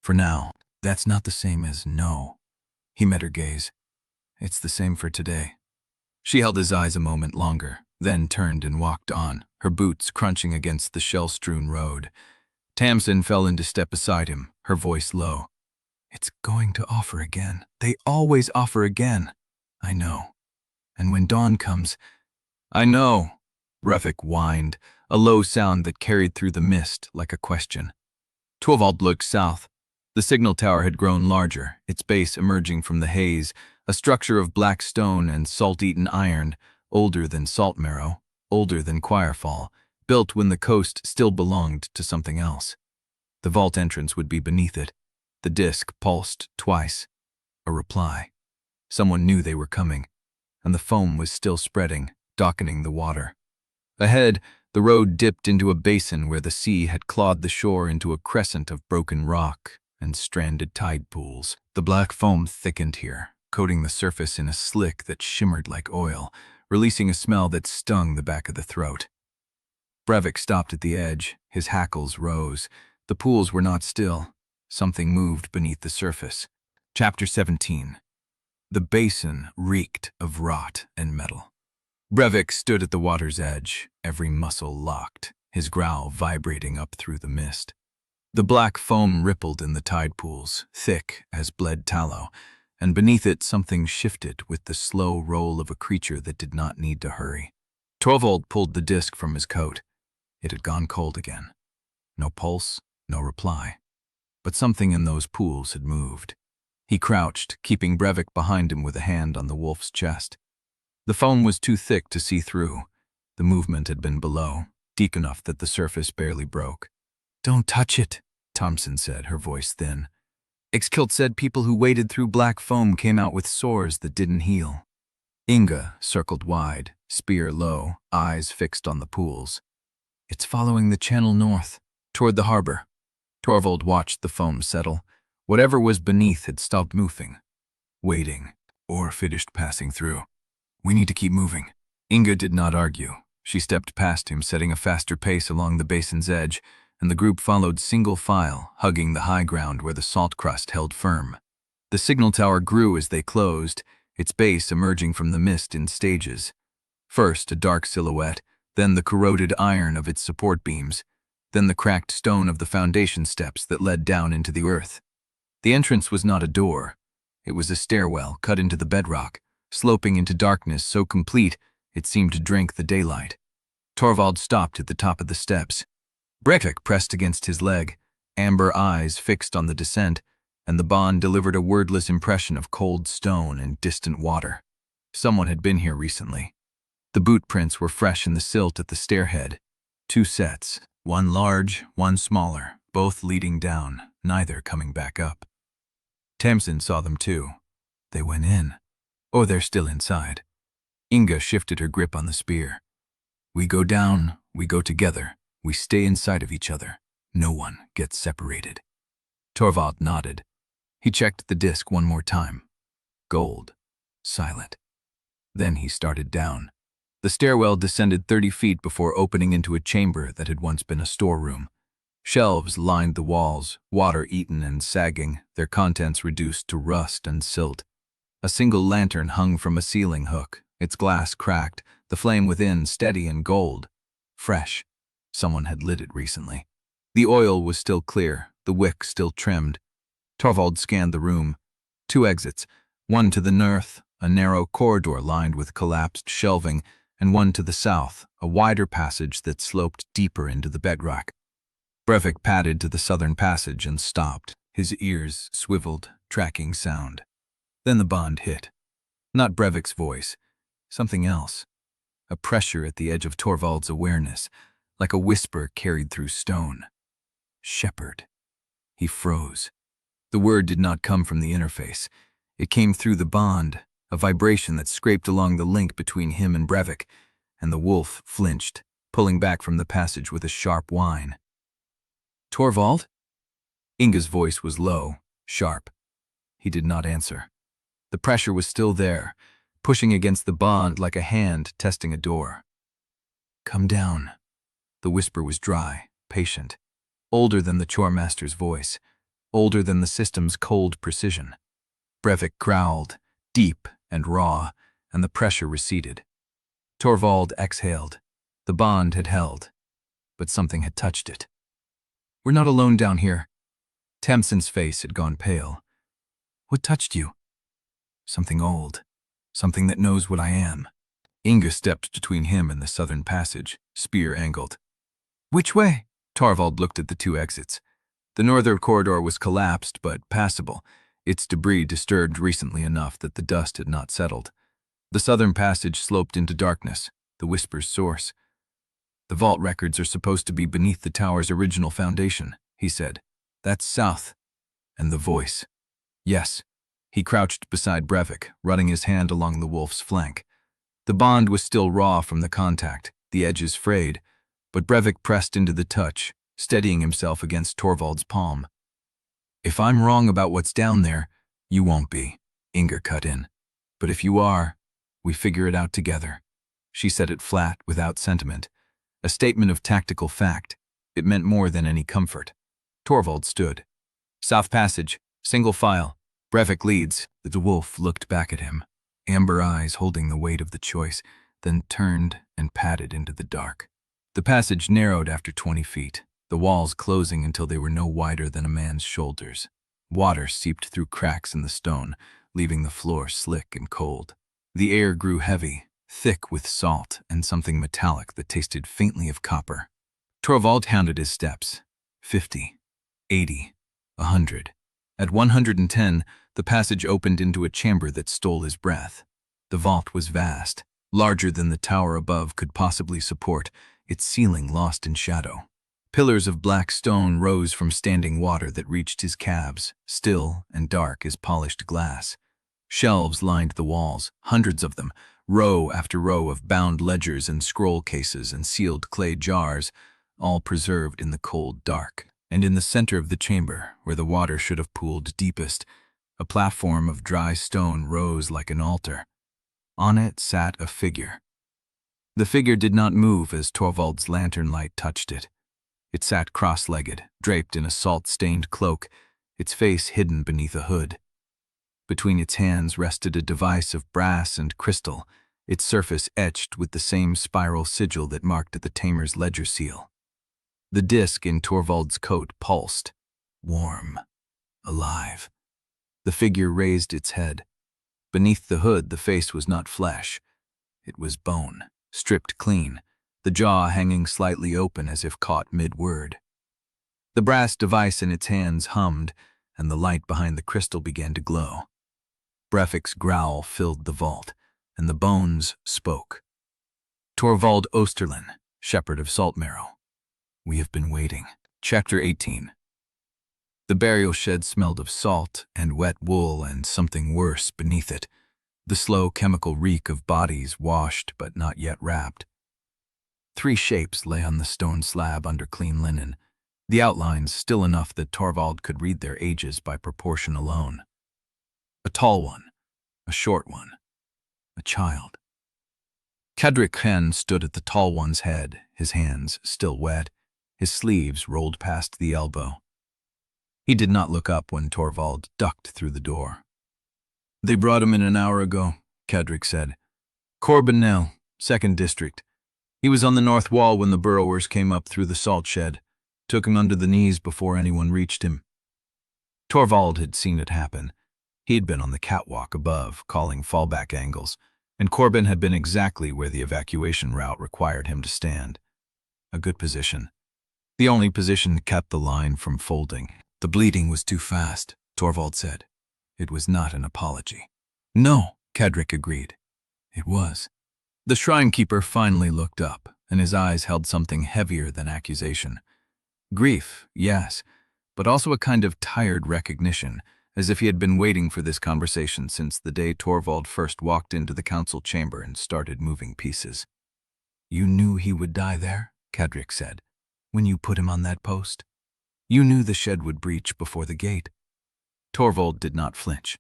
Speaker 1: For now, that's not the same as no. He met her gaze. It's the same for today. She held his eyes a moment longer, then turned and walked on, her boots crunching against the shell-strewn road. Tamsin fell into step beside him, her voice low. It's going to offer again. They always offer again. I know. And when dawn comes, I know. Brevik whined, a low sound that carried through the mist like a question. Torvald looked south. The signal tower had grown larger, its base emerging from the haze, a structure of black stone and salt-eaten iron, older than Saltmarrow, older than Choirfall, built when the coast still belonged to something else. The vault entrance would be beneath it. The disc pulsed twice. A reply. Someone knew they were coming, and the foam was still spreading, darkening the water. Ahead, the road dipped into a basin where the sea had clawed the shore into a crescent of broken rock and stranded tide pools. The black foam thickened here, coating the surface in a slick that shimmered like oil, releasing a smell that stung the back of the throat. Brevik stopped at the edge. His hackles rose. The pools were not still. Something moved beneath the surface. Chapter 17. The basin reeked of rot and metal. Brevik stood at the water's edge, every muscle locked, his growl vibrating up through the mist. The black foam rippled in the tide pools, thick as bled tallow, and beneath it something shifted with the slow roll of a creature that did not need to hurry. Torvald pulled the disc from his coat. It had gone cold again. No pulse, no reply. But something in those pools had moved. He crouched, keeping Brevik behind him with a hand on the wolf's chest. The foam was too thick to see through. The movement had been below, deep enough that the surface barely broke. "Don't touch it," Thompson said, her voice thin. Iskelt said people who waded through black foam came out with sores that didn't heal. Inga circled wide, spear low, eyes fixed on the pools. "It's following the channel north, toward the harbor." Torvald watched the foam settle. Whatever was beneath had stopped moving, waiting, or finished passing through. "We need to keep moving." Inga did not argue. She stepped past him, setting a faster pace along the basin's edge, and the group followed single file, hugging the high ground where the salt crust held firm. The signal tower grew as they closed, its base emerging from the mist in stages. First a dark silhouette, then the corroded iron of its support beams, then the cracked stone of the foundation steps that led down into the earth. The entrance was not a door. It was a stairwell cut into the bedrock, sloping into darkness so complete it seemed to drink the daylight. Torvald stopped at the top of the steps. Brevik pressed against his leg, amber eyes fixed on the descent, and the bond delivered a wordless impression of cold stone and distant water. Someone had been here recently. The boot prints were fresh in the silt at the stairhead. 2 sets, one large, one smaller, both leading down, neither coming back up. Tamsin saw them too. They went in. Or they're still inside. Inga shifted her grip on the spear. "We go down, we go together, we stay inside of each other. No one gets separated." Torvald nodded. He checked the disc one more time. Gold. Silent. Then he started down. The stairwell descended 30 feet before opening into a chamber that had once been a storeroom. Shelves lined the walls, water-eaten and sagging, their contents reduced to rust and silt. A single lantern hung from a ceiling hook, its glass cracked, the flame within steady and gold. Fresh. Someone had lit it recently. The oil was still clear, the wick still trimmed. Torvald scanned the room. 2 exits, one to the north, a narrow corridor lined with collapsed shelving, and one to the south, a wider passage that sloped deeper into the bedrock. Brevik padded to the southern passage and stopped, his ears swiveled, tracking sound. Then the bond hit. Not Brevik's voice, something else. A pressure at the edge of Torvald's awareness, like a whisper carried through stone. "Shepherd." He froze. The word did not come from the interface. It came through the bond, a vibration that scraped along the link between him and Brevik, and the wolf flinched, pulling back from the passage with a sharp whine. "Torvald?" Inga's voice was low, sharp. He did not answer. The pressure was still there, pushing against the bond like a hand testing a door. "Come down." The whisper was dry, patient, older than the Choirmaster's voice, older than the system's cold precision. Brevik growled, deep and raw, and the pressure receded. Torvald exhaled. The bond had held, but something had touched it. "We're not alone down here." Tamsin's face had gone pale. "What touched you?" "Something old. Something that knows what I am." Inga stepped between him and the southern passage, spear angled. "Which way?" Torvald looked at the 2 exits. The northern corridor was collapsed but passable, its debris disturbed recently enough that the dust had not settled. The southern passage sloped into darkness, the whisper's source. "The vault records are supposed to be beneath the tower's original foundation," he said. "That's south." And the voice. "Yes." He crouched beside Brevik, running his hand along the wolf's flank. The bond was still raw from the contact, the edges frayed, but Brevik pressed into the touch, steadying himself against Torvald's palm. "If I'm wrong about what's down there, you won't be," Inga cut in. "But if you are, we figure it out together." She said it flat, without sentiment. A statement of tactical fact. It meant more than any comfort. Torvald stood. "South passage, single file. Brevik leads. The wolf looked back at him, amber eyes holding the weight of the choice, then turned and padded into the dark. The passage narrowed after 20 feet, the walls closing until they were no wider than a man's shoulders. Water seeped through cracks in the stone, leaving the floor slick and cold. The air grew heavy, thick with salt and something metallic that tasted faintly of copper. Torvald counted his steps. 50, 80, 100. At 110, the passage opened into a chamber that stole his breath. The vault was vast, larger than the tower above could possibly support, its ceiling lost in shadow. Pillars of black stone rose from standing water that reached his calves, still and dark as polished glass. Shelves lined the walls, hundreds of them, row after row of bound ledgers and scroll cases and sealed clay jars, all preserved in the cold dark. And in the center of the chamber, where the water should have pooled deepest, a platform of dry stone rose like an altar. On it sat a figure. The figure did not move as Torvald's lantern light touched it. It sat cross-legged, draped in a salt-stained cloak, its face hidden beneath a hood. Between its hands rested a device of brass and crystal, its surface etched with the same spiral sigil that marked the tamer's ledger seal. The disk in Torvald's coat pulsed, warm, alive. The figure raised its head. Beneath the hood, the face was not flesh. It was bone, stripped clean, the jaw hanging slightly open as if caught mid-word. The brass device in its hands hummed, and the light behind the crystal began to glow. Brevik's growl filled the vault, and the bones spoke. Torvald Oosterlin, shepherd of Saltmarrow. We have been waiting. Chapter 18. The burial shed smelled of salt and wet wool and something worse beneath it, the slow chemical reek of bodies washed but not yet wrapped. 3 shapes lay on the stone slab under clean linen, the outlines still enough that Torvald could read their ages by proportion alone. A tall one, a short one, a child. Kedrick Hen stood at the tall one's head, his hands still wet, his sleeves rolled past the elbow. He did not look up when Torvald ducked through the door. They brought him in an hour ago, Kedrick said. Corbinell, 2nd District. He was on the north wall when the burrowers came up through the salt shed, took him under the knees before anyone reached him. Torvald had seen it happen. He had been on the catwalk above, calling fallback angles, and Corbin had been exactly where the evacuation route required him to stand. A good position. The only position that kept the line from folding. The bleeding was too fast, Torvald said. It was not an apology. No, Kedrick agreed. It was. The shrinekeeper finally looked up, and his eyes held something heavier than accusation. Grief, yes, but also a kind of tired recognition, as if he had been waiting for this conversation since the day Torvald first walked into the council chamber and started moving pieces. You knew he would die there, Kedrick said, when you put him on that post. You knew the shed would breach before the gate. Torvald did not flinch.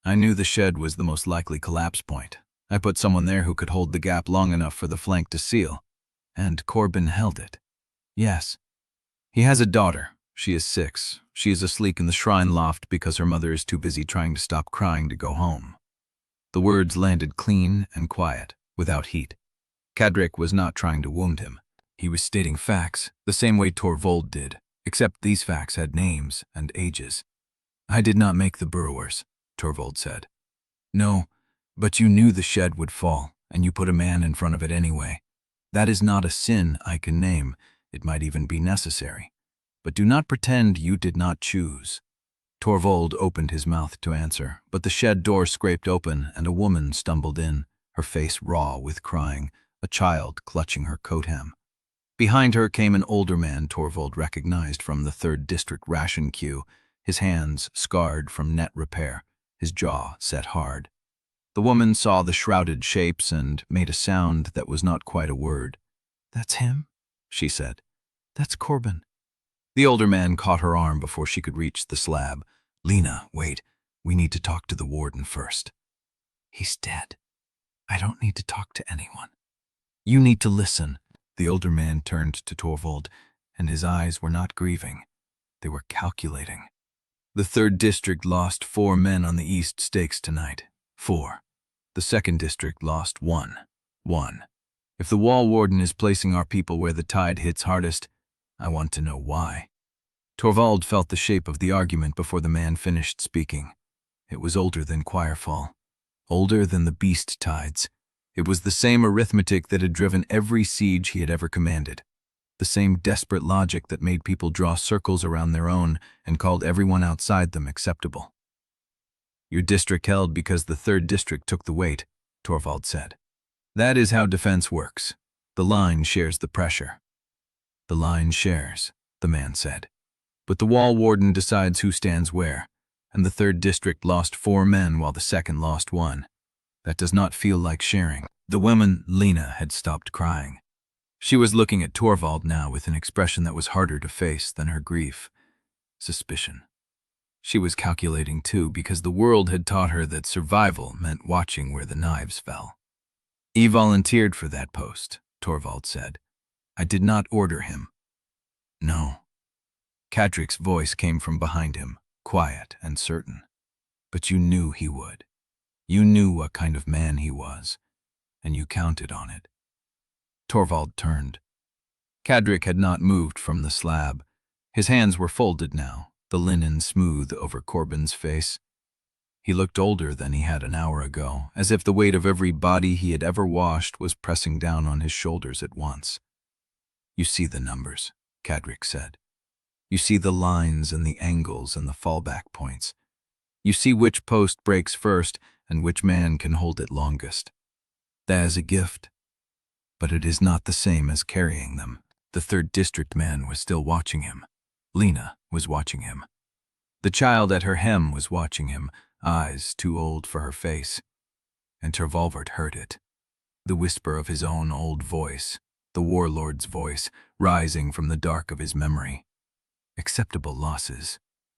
Speaker 1: I knew the shed was the most likely collapse point. I put someone there who could hold the gap long enough for the flank to seal. And Corbin held it. Yes. He has a daughter. She is 6. She is asleep in the shrine loft because her mother is too busy trying to stop crying to go home. The words landed clean and quiet, without heat. Kedrick was not trying to wound him. He was stating facts, the same way Torvald did, except these facts had names and ages. I did not make the burrowers, Torvald said. No, but you knew the shed would fall, and you put a man in front of it anyway. That is not a sin I can name. It might even be necessary. But do not pretend you did not choose. Torvald opened his mouth to answer, but the shed door scraped open and a woman stumbled in, her face raw with crying, a child clutching her coat hem. Behind her came an older man Torvald recognized from the 3rd District ration queue, his hands scarred from net repair, his jaw set hard. The woman saw the shrouded shapes and made a sound that was not quite a word. That's him, she said. That's Corbin. The older man caught her arm before she could reach the slab. Lena, wait. We need to talk to the warden first. He's dead. I don't need to talk to anyone. You need to listen. The older man turned to Torvald, and his eyes were not grieving. They were calculating. The 3rd District lost 4 men on the East Stakes tonight. 4. The 2nd District lost 1. 1. If the warlord is placing our people where the tide hits hardest, I want to know why. Torvald felt the shape of the argument before the man finished speaking. It was older than Choirfall, older than the beast tides. It was the same arithmetic that had driven every siege he had ever commanded, the same desperate logic that made people draw circles around their own and called everyone outside them acceptable. Your district held because the 3rd District took the weight, Torvald said. That is how defense works. The line shares the pressure. The line shares, the man said. But the warlord decides who stands where, and the 3rd District lost 4 men while the 2nd lost 1. That does not feel like sharing. The woman, Lena, had stopped crying. She was looking at Torvald now with an expression that was harder to face than her grief. Suspicion. She was calculating too, because the world had taught her that survival meant watching where the knives fell. He volunteered for that post, Torvald said. I did not order him. No. Cadric's voice came from behind him, quiet and certain. But you knew he would. You knew what kind of man he was, and you counted on it. Torvald turned. Cadric had not moved from the slab. His hands were folded now, the linen smooth over Corbin's face. He looked older than he had an hour ago, as if the weight of every body he had ever washed was pressing down on his shoulders at once. You see the numbers, Cadric said. You see the lines and the angles and the fallback points. You see which post breaks first and which man can hold it longest. That is a gift. But it is not the same as carrying them. The 3rd District man was still watching him. Lena was watching him. The child at her hem was watching him, eyes too old for her face. And Torvald heard it. The whisper of his own old voice, the warlord's voice, rising from the dark of his memory. Acceptable losses,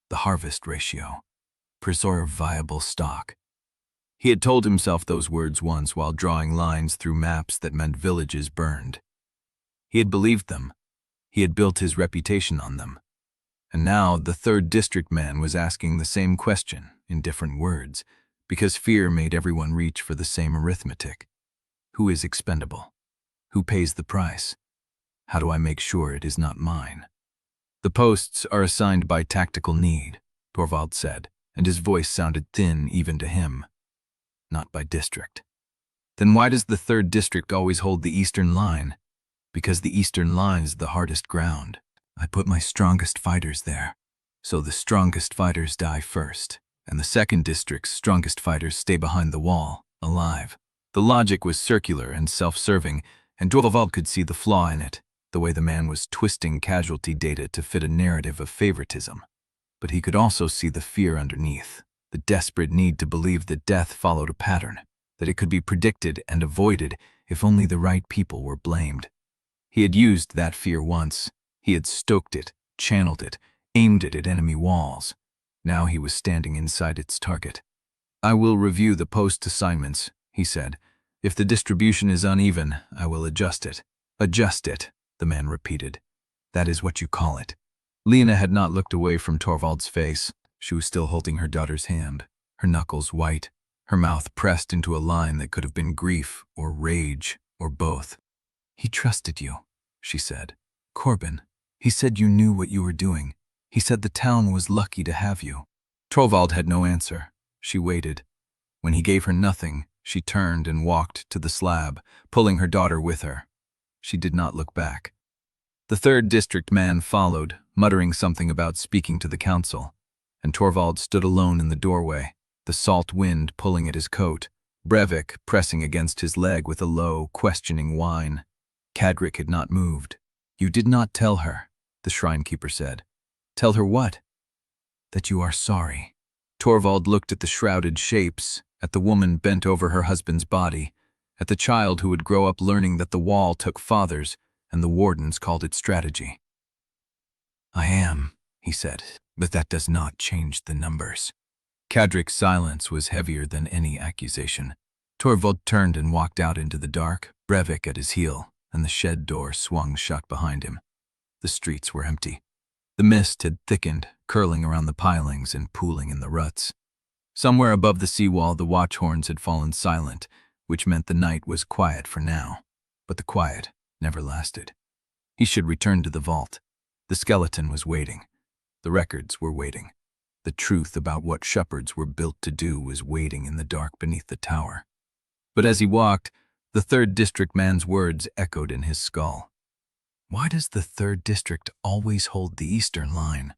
Speaker 1: the harvest ratio, preserve viable stock. He had told himself those words once while drawing lines through maps that meant villages burned. He had believed them. He had built his reputation on them. And now the 3rd District man was asking the same question in different words, because fear made everyone reach for the same arithmetic. Who is expendable? Who pays the price? How do I make sure it is not mine? The posts are assigned by tactical need, Torvald said, and his voice sounded thin even to him. Not by district. Then why does the 3rd District always hold the eastern line? Because the eastern line is the hardest ground. I put my strongest fighters there. So the strongest fighters die first, and the 2nd District's strongest fighters stay behind the wall, alive. The logic was circular and self-serving, and Torvald could see the flaw in it, the way the man was twisting casualty data to fit a narrative of favoritism. But he could also see the fear underneath, the desperate need to believe that death followed a pattern, that it could be predicted and avoided if only the right people were blamed. He had used that fear once. He had stoked it, channeled it, aimed it at enemy walls. Now he was standing inside its target. I will review the post assignments, he said. If the distribution is uneven, I will adjust it. Adjust it, the man repeated. That is what you call it. Lena had not looked away from Torvald's face. She was still holding her daughter's hand, her knuckles white, her mouth pressed into a line that could have been grief or rage or both. He trusted you, she said. Corbin, he said you knew what you were doing. He said the town was lucky to have you. Torvald had no answer. She waited. When he gave her nothing, she turned and walked to the slab, pulling her daughter with her. She did not look back. The 3rd District man followed, muttering something about speaking to the council, and Torvald stood alone in the doorway, the salt wind pulling at his coat, Brevik pressing against his leg with a low, questioning whine. Cadric had not moved. You did not tell her, the shrinekeeper said. Tell her what? That you are sorry. Torvald looked at the shrouded shapes, at the woman bent over her husband's body, at the child who would grow up learning that the wall took fathers and the wardens called it strategy. I am, he said, but that does not change the numbers. Cadric's silence was heavier than any accusation. Torvald turned and walked out into the dark, Brevik at his heel, and the shed door swung shut behind him. The streets were empty. The mist had thickened, curling around the pilings and pooling in the ruts. Somewhere above the seawall, the watch horns had fallen silent, which meant the night was quiet for now. But the quiet never lasted. He should return to the vault. The skeleton was waiting. The records were waiting. The truth about what shepherds were built to do was waiting in the dark beneath the tower. But as he walked, the 3rd District man's words echoed in his skull. Why does the 3rd District always hold the eastern line?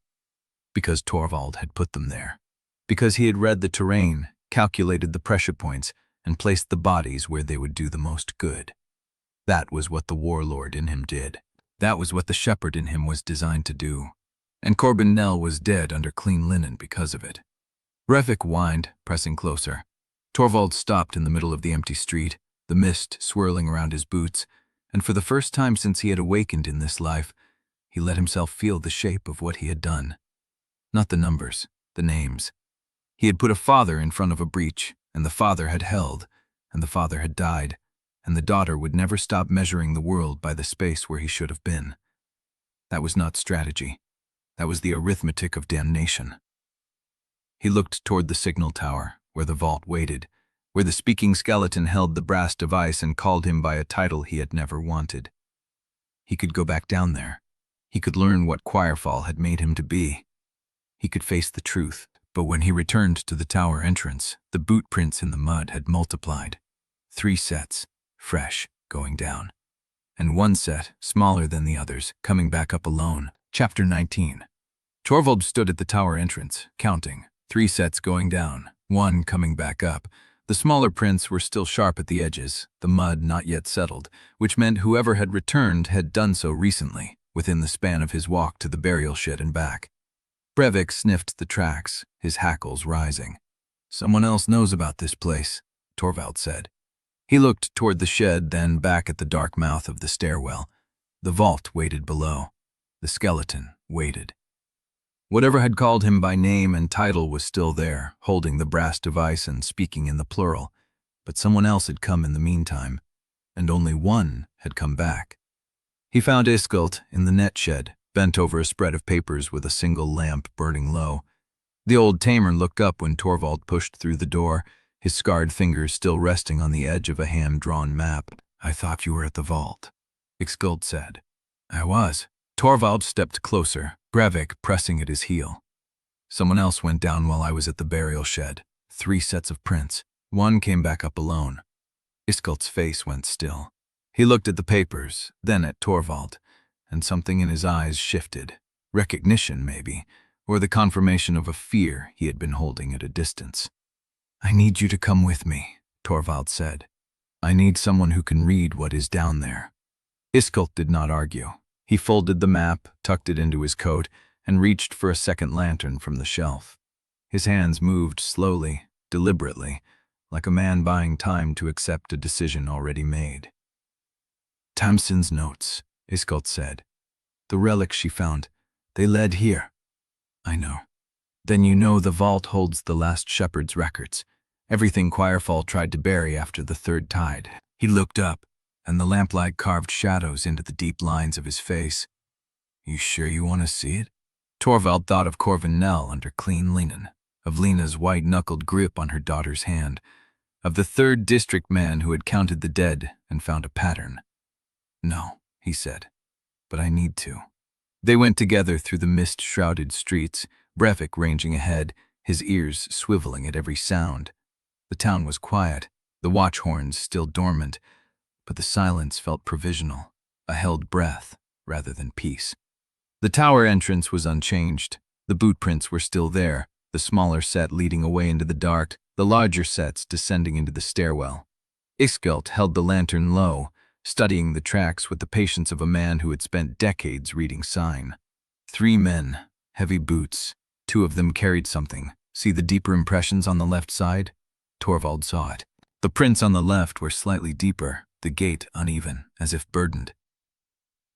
Speaker 1: Because Torvald had put them there. Because he had read the terrain, calculated the pressure points, and placed the bodies where they would do the most good. That was what the warlord in him did. That was what the shepherd in him was designed to do. And Corbin Nell was dead under clean linen because of it. Brevik whined, pressing closer. Torvald stopped in the middle of the empty street, the mist swirling around his boots, and for the first time since he had awakened in this life, he let himself feel the shape of what he had done. Not the numbers, the names. He had put a father in front of a breach, and the father had held, and the father had died, and the daughter would never stop measuring the world by the space where he should have been. That was not strategy. That was the arithmetic of damnation. He looked toward the signal tower, where the vault waited, where the speaking skeleton held the brass device and called him by a title he had never wanted. He could go back down there. He could learn what Choirfall had made him to be. He could face the truth, but when he returned to the tower entrance, the boot prints in the mud had multiplied. 3 sets, fresh, going down. And 1 set, smaller than the others, coming back up alone. Chapter 19. Torvald stood at the tower entrance, counting. 3 sets going down, 1 coming back up. The smaller prints were still sharp at the edges, the mud not yet settled, which meant whoever had returned had done so recently, within the span of his walk to the burial shed and back. Brevik sniffed the tracks, his hackles rising. "Someone else knows about this place," Torvald said. He looked toward the shed, then back at the dark mouth of the stairwell. The vault waited below. The skeleton waited. Whatever had called him by name and title was still there, holding the brass device and speaking in the plural. But someone else had come in the meantime, and only one had come back. He found Iskelt in the net shed, bent over a spread of papers with a single lamp burning low. The old tamer looked up when Torvald pushed through the door, his scarred fingers still resting on the edge of a hand-drawn map. "I thought you were at the vault," Iskelt said. "I was." Torvald stepped closer, Brevik pressing at his heel. "Someone else went down while I was at the burial shed. 3 sets of prints. 1 came back up alone." Iskelt's face went still. He looked at the papers, then at Torvald, and something in his eyes shifted. Recognition, maybe, or the confirmation of a fear he had been holding at a distance. "I need you to come with me," Torvald said. "I need someone who can read what is down there." Iskelt did not argue. He folded the map, tucked it into his coat, and reached for a second lantern from the shelf. His hands moved slowly, deliberately, like a man buying time to accept a decision already made. "Tamsin's notes," Iskelt said. "The relics she found, they led here." "I know." "Then you know the vault holds the last shepherd's records, everything Choirfall tried to bury after the 3rd tide." He looked up, and the lamplight carved shadows into the deep lines of his face. "You sure you want to see it?" Torvald thought of Corbin Nell under clean linen, of Lena's white-knuckled grip on her daughter's hand, of the 3rd District man who had counted the dead and found a pattern. "No," he said, "but I need to." They went together through the mist-shrouded streets, Brevik ranging ahead, his ears swiveling at every sound. The town was quiet, the watch horns still dormant, but the silence felt provisional, a held breath rather than peace. The tower entrance was unchanged. The boot prints were still there, the smaller set leading away into the dark, the larger sets descending into the stairwell. Iskelt held the lantern low, studying the tracks with the patience of a man who had spent decades reading sign. 3 men, heavy boots. 2 of them carried something. See the deeper impressions on the left side? Torvald saw it. The prints on the left were slightly deeper, the gait uneven, as if burdened.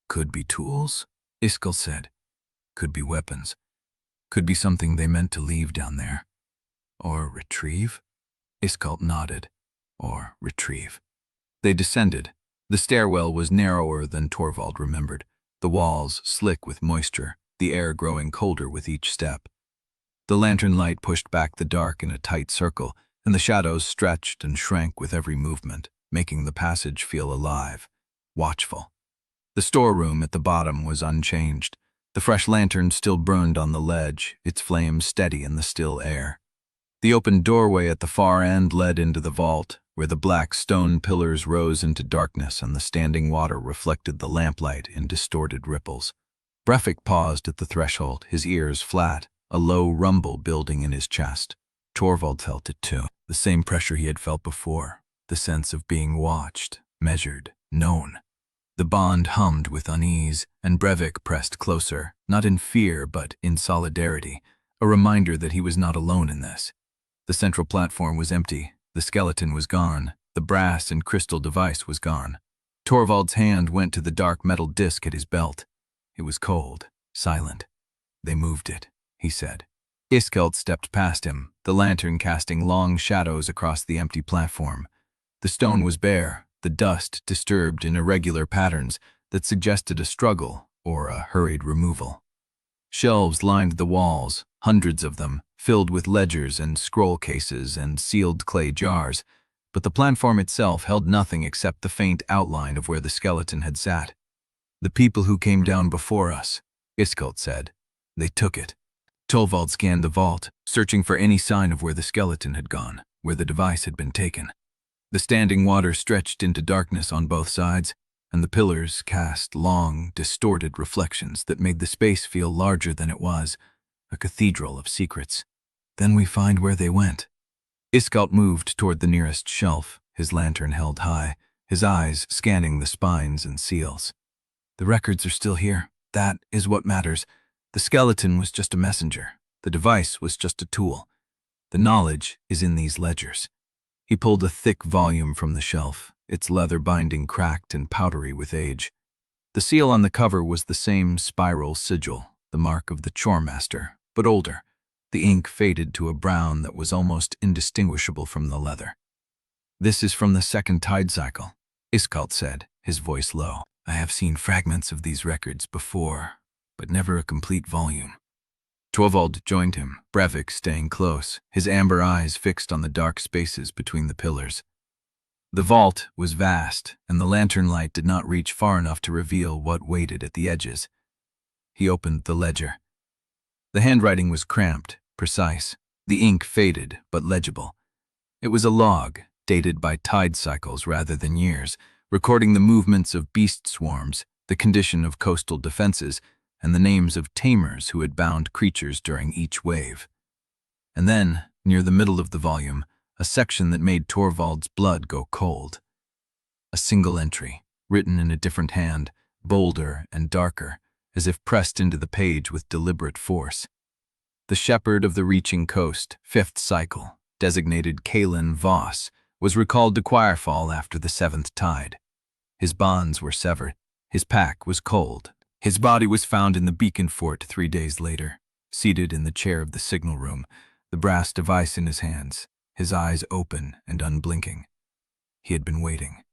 Speaker 1: "Could be tools," Iskelt said. "Could be weapons. Could be something they meant to leave down there. Or retrieve?" Iskelt nodded. Or retrieve. They descended. The stairwell was narrower than Torvald remembered, the walls slick with moisture, the air growing colder with each step. The lantern light pushed back the dark in a tight circle, and the shadows stretched and shrank with every movement, making the passage feel alive, watchful. The storeroom at the bottom was unchanged. The fresh lantern still burned on the ledge, its flames steady in the still air. The open doorway at the far end led into the vault, where the black stone pillars rose into darkness and the standing water reflected the lamplight in distorted ripples. Brevik paused at the threshold, his ears flat, a low rumble building in his chest. Torvald felt it too, the same pressure he had felt before, the sense of being watched, measured, known. The bond hummed with unease, and Brevik pressed closer, not in fear but in solidarity, a reminder that he was not alone in this. The central platform was empty, the skeleton was gone, the brass and crystal device was gone. Torvald's hand went to the dark metal disc at his belt. It was cold, silent. "They moved it," he said. Iskelt stepped past him, the lantern casting long shadows across the empty platform. The stone was bare, the dust disturbed in irregular patterns that suggested a struggle or a hurried removal. Shelves lined the walls, hundreds of them, filled with ledgers and scroll cases and sealed clay jars, but the platform itself held nothing except the faint outline of where the skeleton had sat. "The people who came down before us," Iskelt said. "They took it." Torvald scanned the vault, searching for any sign of where the skeleton had gone, where the device had been taken. The standing water stretched into darkness on both sides, and the pillars cast long, distorted reflections that made the space feel larger than it was, a cathedral of secrets. "Then we find where they went." Iskelt moved toward the nearest shelf, his lantern held high, his eyes scanning the spines and seals. "The records are still here. That is what matters. The skeleton was just a messenger. The device was just a tool. The knowledge is in these ledgers." He pulled a thick volume from the shelf, its leather binding cracked and powdery with age. The seal on the cover was the same spiral sigil, the mark of the Choirmaster, but older. The ink faded to a brown that was almost indistinguishable from the leather. "This is from the second tide cycle," Iskelt said, his voice low. "I have seen fragments of these records before, but never a complete volume." Torvald joined him, Brevik staying close, his amber eyes fixed on the dark spaces between the pillars. The vault was vast, and the lantern light did not reach far enough to reveal what waited at the edges. He opened the ledger. The handwriting was cramped, precise, the ink faded but legible. It was a log, dated by tide cycles rather than years, recording the movements of beast swarms, the condition of coastal defenses, and the names of tamers who had bound creatures during each wave. And then, near the middle of the volume, a section that made Torvald's blood go cold. A single entry, written in a different hand, bolder and darker, as if pressed into the page with deliberate force. The shepherd of the reaching coast, 5th cycle, designated Kalin Voss, was recalled to Quirefall after the 7th tide. His bonds were severed, his pack was cold. His body was found in the beacon fort 3 days later, seated in the chair of the signal room, the brass device in his hands, his eyes open and unblinking. He had been waiting.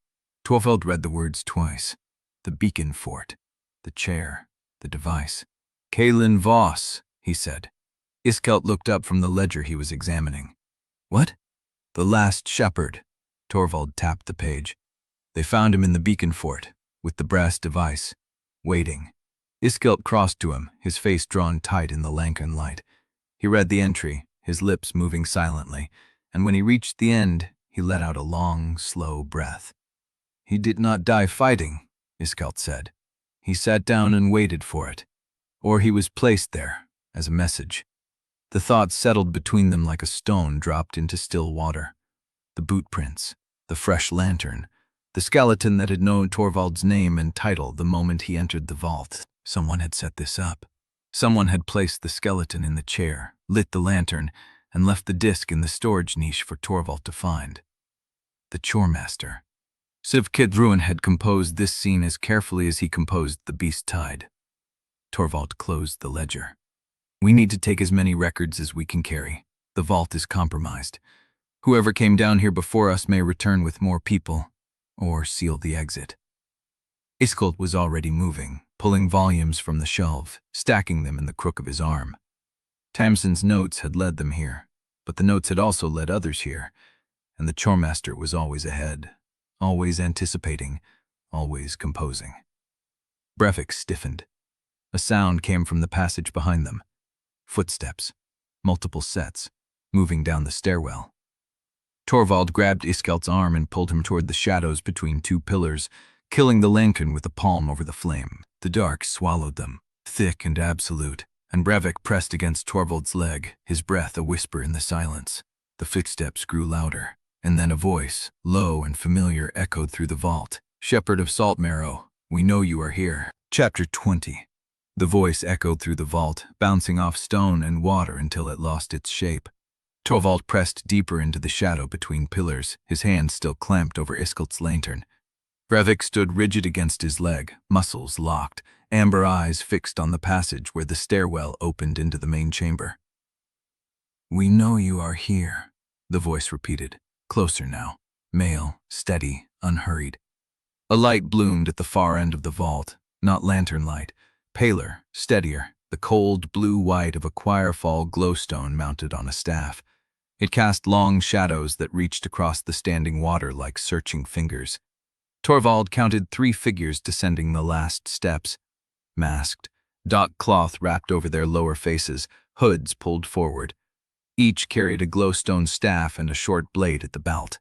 Speaker 1: Torvald read the words twice. The beacon fort, the chair, the device. "Kalin Voss," he said. Iskelt looked up from the ledger he was examining. "What?" "The last shepherd." Torvald tapped the page. "They found him in the beacon fort, with the brass device, waiting." Iskelt crossed to him, his face drawn tight in the lantern light. He read the entry, his lips moving silently, and when he reached the end, he let out a long, slow breath. "He did not die fighting," Iskelt said. "He sat down and waited for it. Or he was placed there, as a message." The thought settled between them like a stone dropped into still water. The boot prints, the fresh lantern, the skeleton that had known Torvald's name and title the moment he entered the vault. Someone had set this up. Someone had placed the skeleton in the chair, lit the lantern, and left the disc in the storage niche for Torvald to find. The Choirmaster. Siv Kidruin had composed this scene as carefully as he composed the beast tide. Torvald closed the ledger. "We need to take as many records as we can carry. The vault is compromised. Whoever came down here before us may return with more people, or seal the exit." Iskelt was already moving, pulling volumes from the shelf, stacking them in the crook of his arm. Tamsin's notes had led them here, but the notes had also led others here, and the Choirmaster was always ahead, always anticipating, always composing. Brevik stiffened. A sound came from the passage behind them. Footsteps, multiple sets, moving down the stairwell. Torvald grabbed Iskelt's arm and pulled him toward the shadows between two pillars, killing the lantern with a palm over the flame. The dark swallowed them, thick and absolute, and Brevik pressed against Torvald's leg, his breath a whisper in the silence. The footsteps grew louder, and then a voice, low and familiar, echoed through the vault. "Shepherd of Saltmarrow, we know you are here." Chapter 20. The voice echoed through the vault, bouncing off stone and water until it lost its shape. Torvald pressed deeper into the shadow between pillars, his hand still clamped over Iskelt's lantern. Brevik stood rigid against his leg, muscles locked, amber eyes fixed on the passage where the stairwell opened into the main chamber. "We know you are here," the voice repeated, closer now, male, steady, unhurried. A light bloomed at the far end of the vault, not lantern light, paler, steadier, the cold blue-white of a choirfall glowstone mounted on a staff. It cast long shadows that reached across the standing water like searching fingers. Torvald counted 3 figures descending the last steps, masked, dock cloth wrapped over their lower faces, hoods pulled forward. Each carried a glowstone staff and a short blade at the belt.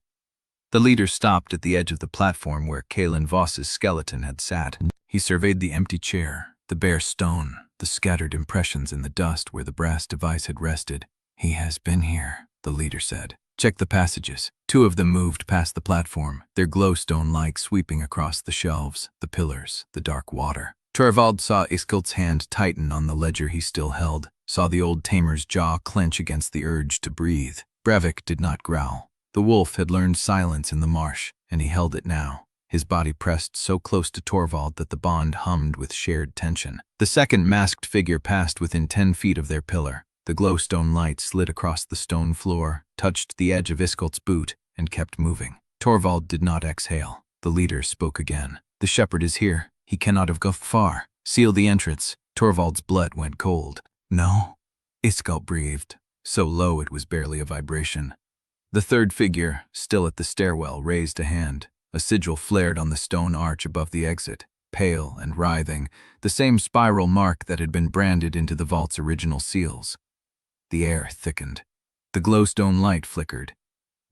Speaker 1: The leader stopped at the edge of the platform where Kalen Voss's skeleton had sat. He surveyed the empty chair, the bare stone, the scattered impressions in the dust where the brass device had rested. "He has been here," the leader said. "Check the passages." 2 of them moved past the platform, their glowstone light sweeping across the shelves, the pillars, the dark water. Torvald saw Iskelt's hand tighten on the ledger he still held, saw the old tamer's jaw clench against the urge to breathe. Brevik did not growl. The wolf had learned silence in the marsh, and he held it now, his body pressed so close to Torvald that the bond hummed with shared tension. The second masked figure passed within 10 feet of their pillar. The glowstone light slid across the stone floor, touched the edge of Iskelt's boot, and kept moving. Torvald did not exhale. The leader spoke again. "The shepherd is here. He cannot have gone far. Seal the entrance." Torvald's blood went cold. "No?" Iskelt breathed, so low it was barely a vibration. The third figure, still at the stairwell, raised a hand. A sigil flared on the stone arch above the exit, pale and writhing, the same spiral mark that had been branded into the vault's original seals. The air thickened. The glowstone light flickered.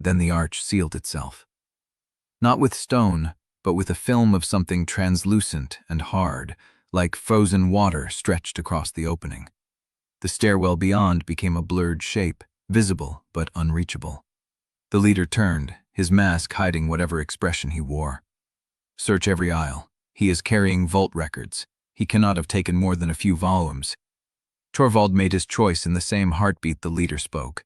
Speaker 1: Then the arch sealed itself. Not with stone, but with a film of something translucent and hard, like frozen water stretched across the opening. The stairwell beyond became a blurred shape, visible but unreachable. The leader turned, his mask hiding whatever expression he wore. "Search every aisle. He is carrying vault records. He cannot have taken more than a few volumes." Torvald made his choice in the same heartbeat the leader spoke.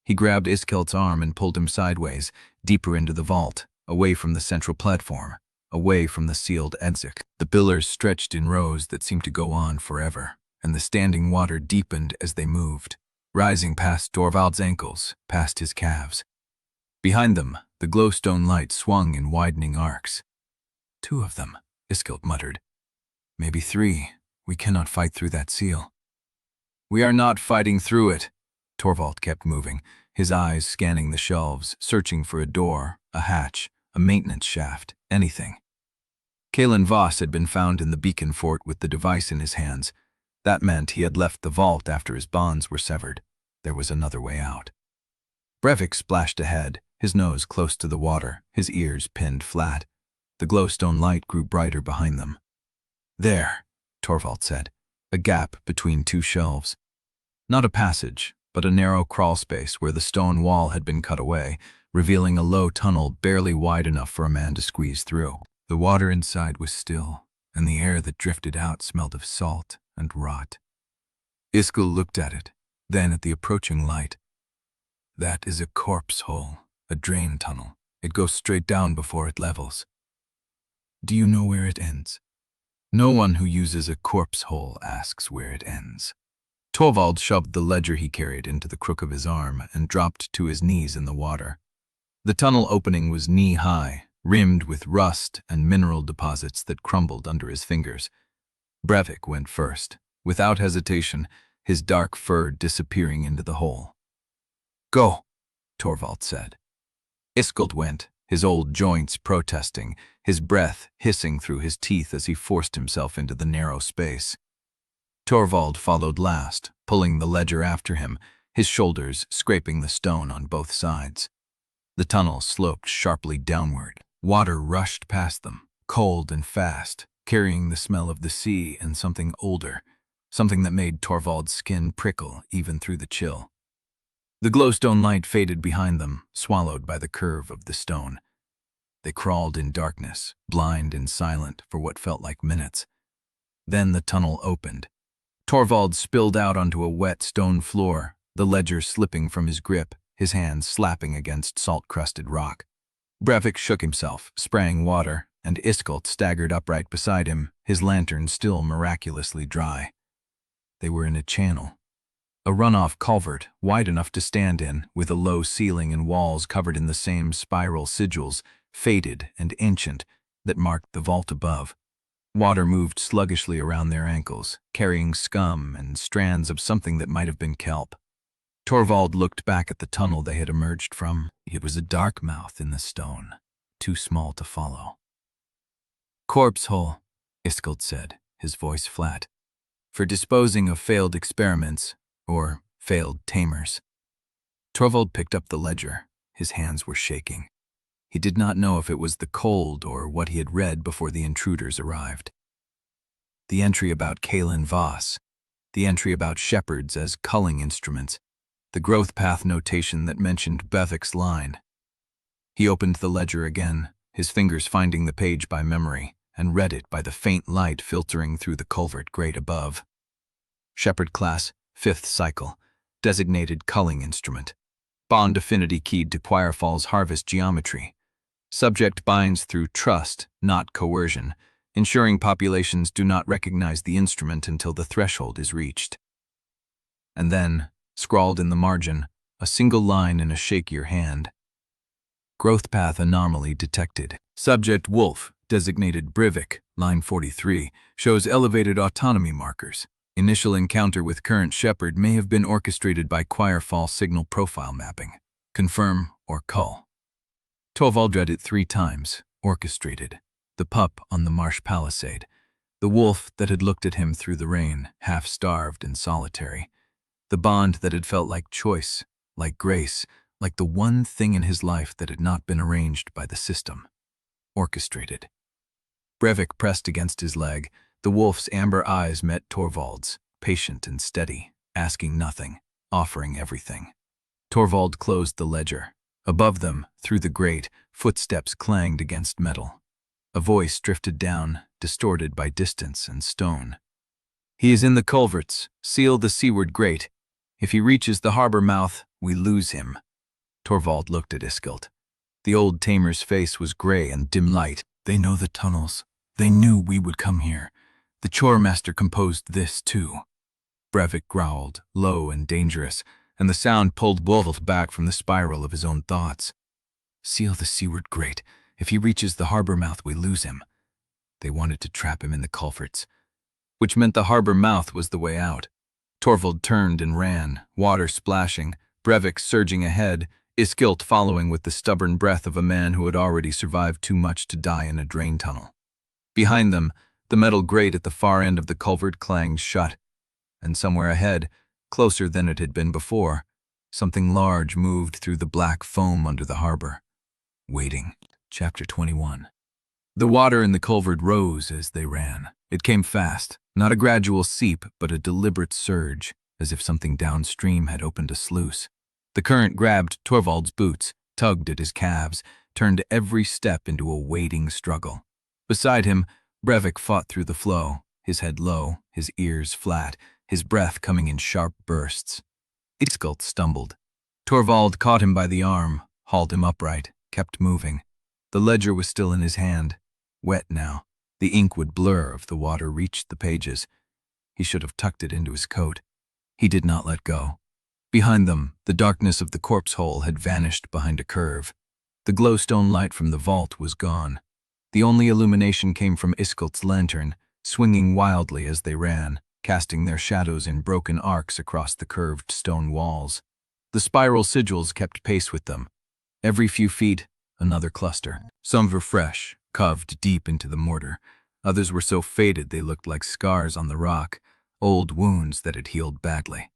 Speaker 1: He grabbed Iskelt's arm and pulled him sideways, deeper into the vault, away from the central platform, away from the sealed exit. The pillars stretched in rows that seemed to go on forever, and the standing water deepened as they moved, rising past Torvald's ankles, past his calves. Behind them, the glowstone light swung in widening arcs. "2 of them," Iskelt muttered. "Maybe 3. We cannot fight through that seal." "We are not fighting through it." Torvald kept moving, his eyes scanning the shelves, searching for a door, a hatch, a maintenance shaft, anything. Kalen Voss had been found in the beacon fort with the device in his hands. That meant he had left the vault after his bonds were severed. There was another way out. Brevik splashed ahead, his nose close to the water, his ears pinned flat. The glowstone light grew brighter behind them. "There," Torvald said, a gap between 2 shelves. Not a passage, but a narrow crawl space where the stone wall had been cut away, revealing a low tunnel barely wide enough for a man to squeeze through. The water inside was still, and the air that drifted out smelled of salt and rot. Iskelt looked at it, then at the approaching light. "That is a corpse hole, a drain tunnel. It goes straight down before it levels." "Do you know where it ends?" "No one who uses a corpse hole asks where it ends." Torvald shoved the ledger he carried into the crook of his arm and dropped to his knees in the water. The tunnel opening was knee-high, rimmed with rust and mineral deposits that crumbled under his fingers. Brevik went first, without hesitation, his dark fur disappearing into the hole. "Go," Torvald said. Iskelt went, his old joints protesting, his breath hissing through his teeth as he forced himself into the narrow space. Torvald followed last, pulling the ledger after him, his shoulders scraping the stone on both sides. The tunnel sloped sharply downward. Water rushed past them, cold and fast, carrying the smell of the sea and something older, something that made Torvald's skin prickle even through the chill. The glowstone light faded behind them, swallowed by the curve of the stone. They crawled in darkness, blind and silent for what felt like minutes. Then the tunnel opened. Torvald spilled out onto a wet stone floor, the ledger slipping from his grip, his hands slapping against salt-crusted rock. Brevik shook himself, spraying water, and Iskelt staggered upright beside him, his lantern still miraculously dry. They were in a channel. A runoff culvert, wide enough to stand in, with a low ceiling and walls covered in the same spiral sigils, faded and ancient, that marked the vault above. Water moved sluggishly around their ankles, carrying scum and strands of something that might have been kelp. Torvald looked back at the tunnel they had emerged from. It was a dark mouth in the stone, too small to follow. "Corpse hole," Iskelt said, his voice flat. "For disposing of failed experiments, or failed tamers." Torvald picked up the ledger. His hands were shaking. He did not know if it was the cold or what he had read before the intruders arrived. The entry about Kalen Voss, the entry about shepherds as culling instruments, the growth path notation that mentioned Brevik's line. He opened the ledger again, his fingers finding the page by memory, and read it by the faint light filtering through the culvert grate above. Shepherd class, 5th cycle, designated culling instrument. Bond affinity keyed to Choirfall's harvest geometry. Subject binds through trust, not coercion, ensuring populations do not recognize the instrument until the threshold is reached. And then, scrawled in the margin, a single line in a shakier hand. Growth path anomaly detected. Subject Wolf, designated Brevik, line 43, shows elevated autonomy markers. Initial encounter with current shepherd may have been orchestrated by Choirfall signal profile mapping. Confirm or cull. Torvald read it 3 times. Orchestrated. The pup on the Marsh Palisade. The wolf that had looked at him through the rain, half-starved and solitary. The bond that had felt like choice, like grace, like the one thing in his life that had not been arranged by the system. Orchestrated. Brevik pressed against his leg. The wolf's amber eyes met Torvald's, patient and steady, asking nothing, offering everything. Torvald closed the ledger. Above them, through the grate, footsteps clanged against metal. A voice drifted down, distorted by distance and stone. "He is in the culverts. Seal the seaward grate. If he reaches the harbor mouth, we lose him." Torvald looked at Iskelt. The old tamer's face was gray and dim light. "They know the tunnels. They knew we would come here. The Choirmaster composed this, too." Brevik growled, low and dangerous, and the sound pulled Wolf back from the spiral of his own thoughts. "Seal the seaward grate. If he reaches the harbor mouth, we lose him." They wanted to trap him in the culverts, which meant the harbor mouth was the way out. Torvald turned and ran, water splashing, Brevik surging ahead, Iskelt following with the stubborn breath of a man who had already survived too much to die in a drain tunnel. Behind them, the metal grate at the far end of the culvert clanged shut, and somewhere ahead, closer than it had been before, something large moved through the black foam under the harbor. Waiting. Chapter 21. The water in the culvert rose as they ran. It came fast, not a gradual seep, but a deliberate surge, as if something downstream had opened a sluice. The current grabbed Torvald's boots, tugged at his calves, turned every step into a wading struggle. Beside him, Brevik fought through the flow, his head low, his ears flat, his breath coming in sharp bursts. Iskelt stumbled. Torvald caught him by the arm, hauled him upright, kept moving. The ledger was still in his hand, wet now. The ink would blur if the water reached the pages. He should have tucked it into his coat. He did not let go. Behind them, the darkness of the corpse hole had vanished behind a curve. The glowstone light from the vault was gone. The only illumination came from Iskelt's lantern, swinging wildly as they ran, casting their shadows in broken arcs across the curved stone walls. The spiral sigils kept pace with them. Every few feet, another cluster. Some were fresh, carved deep into the mortar. Others were so faded they looked like scars on the rock, old wounds that had healed badly.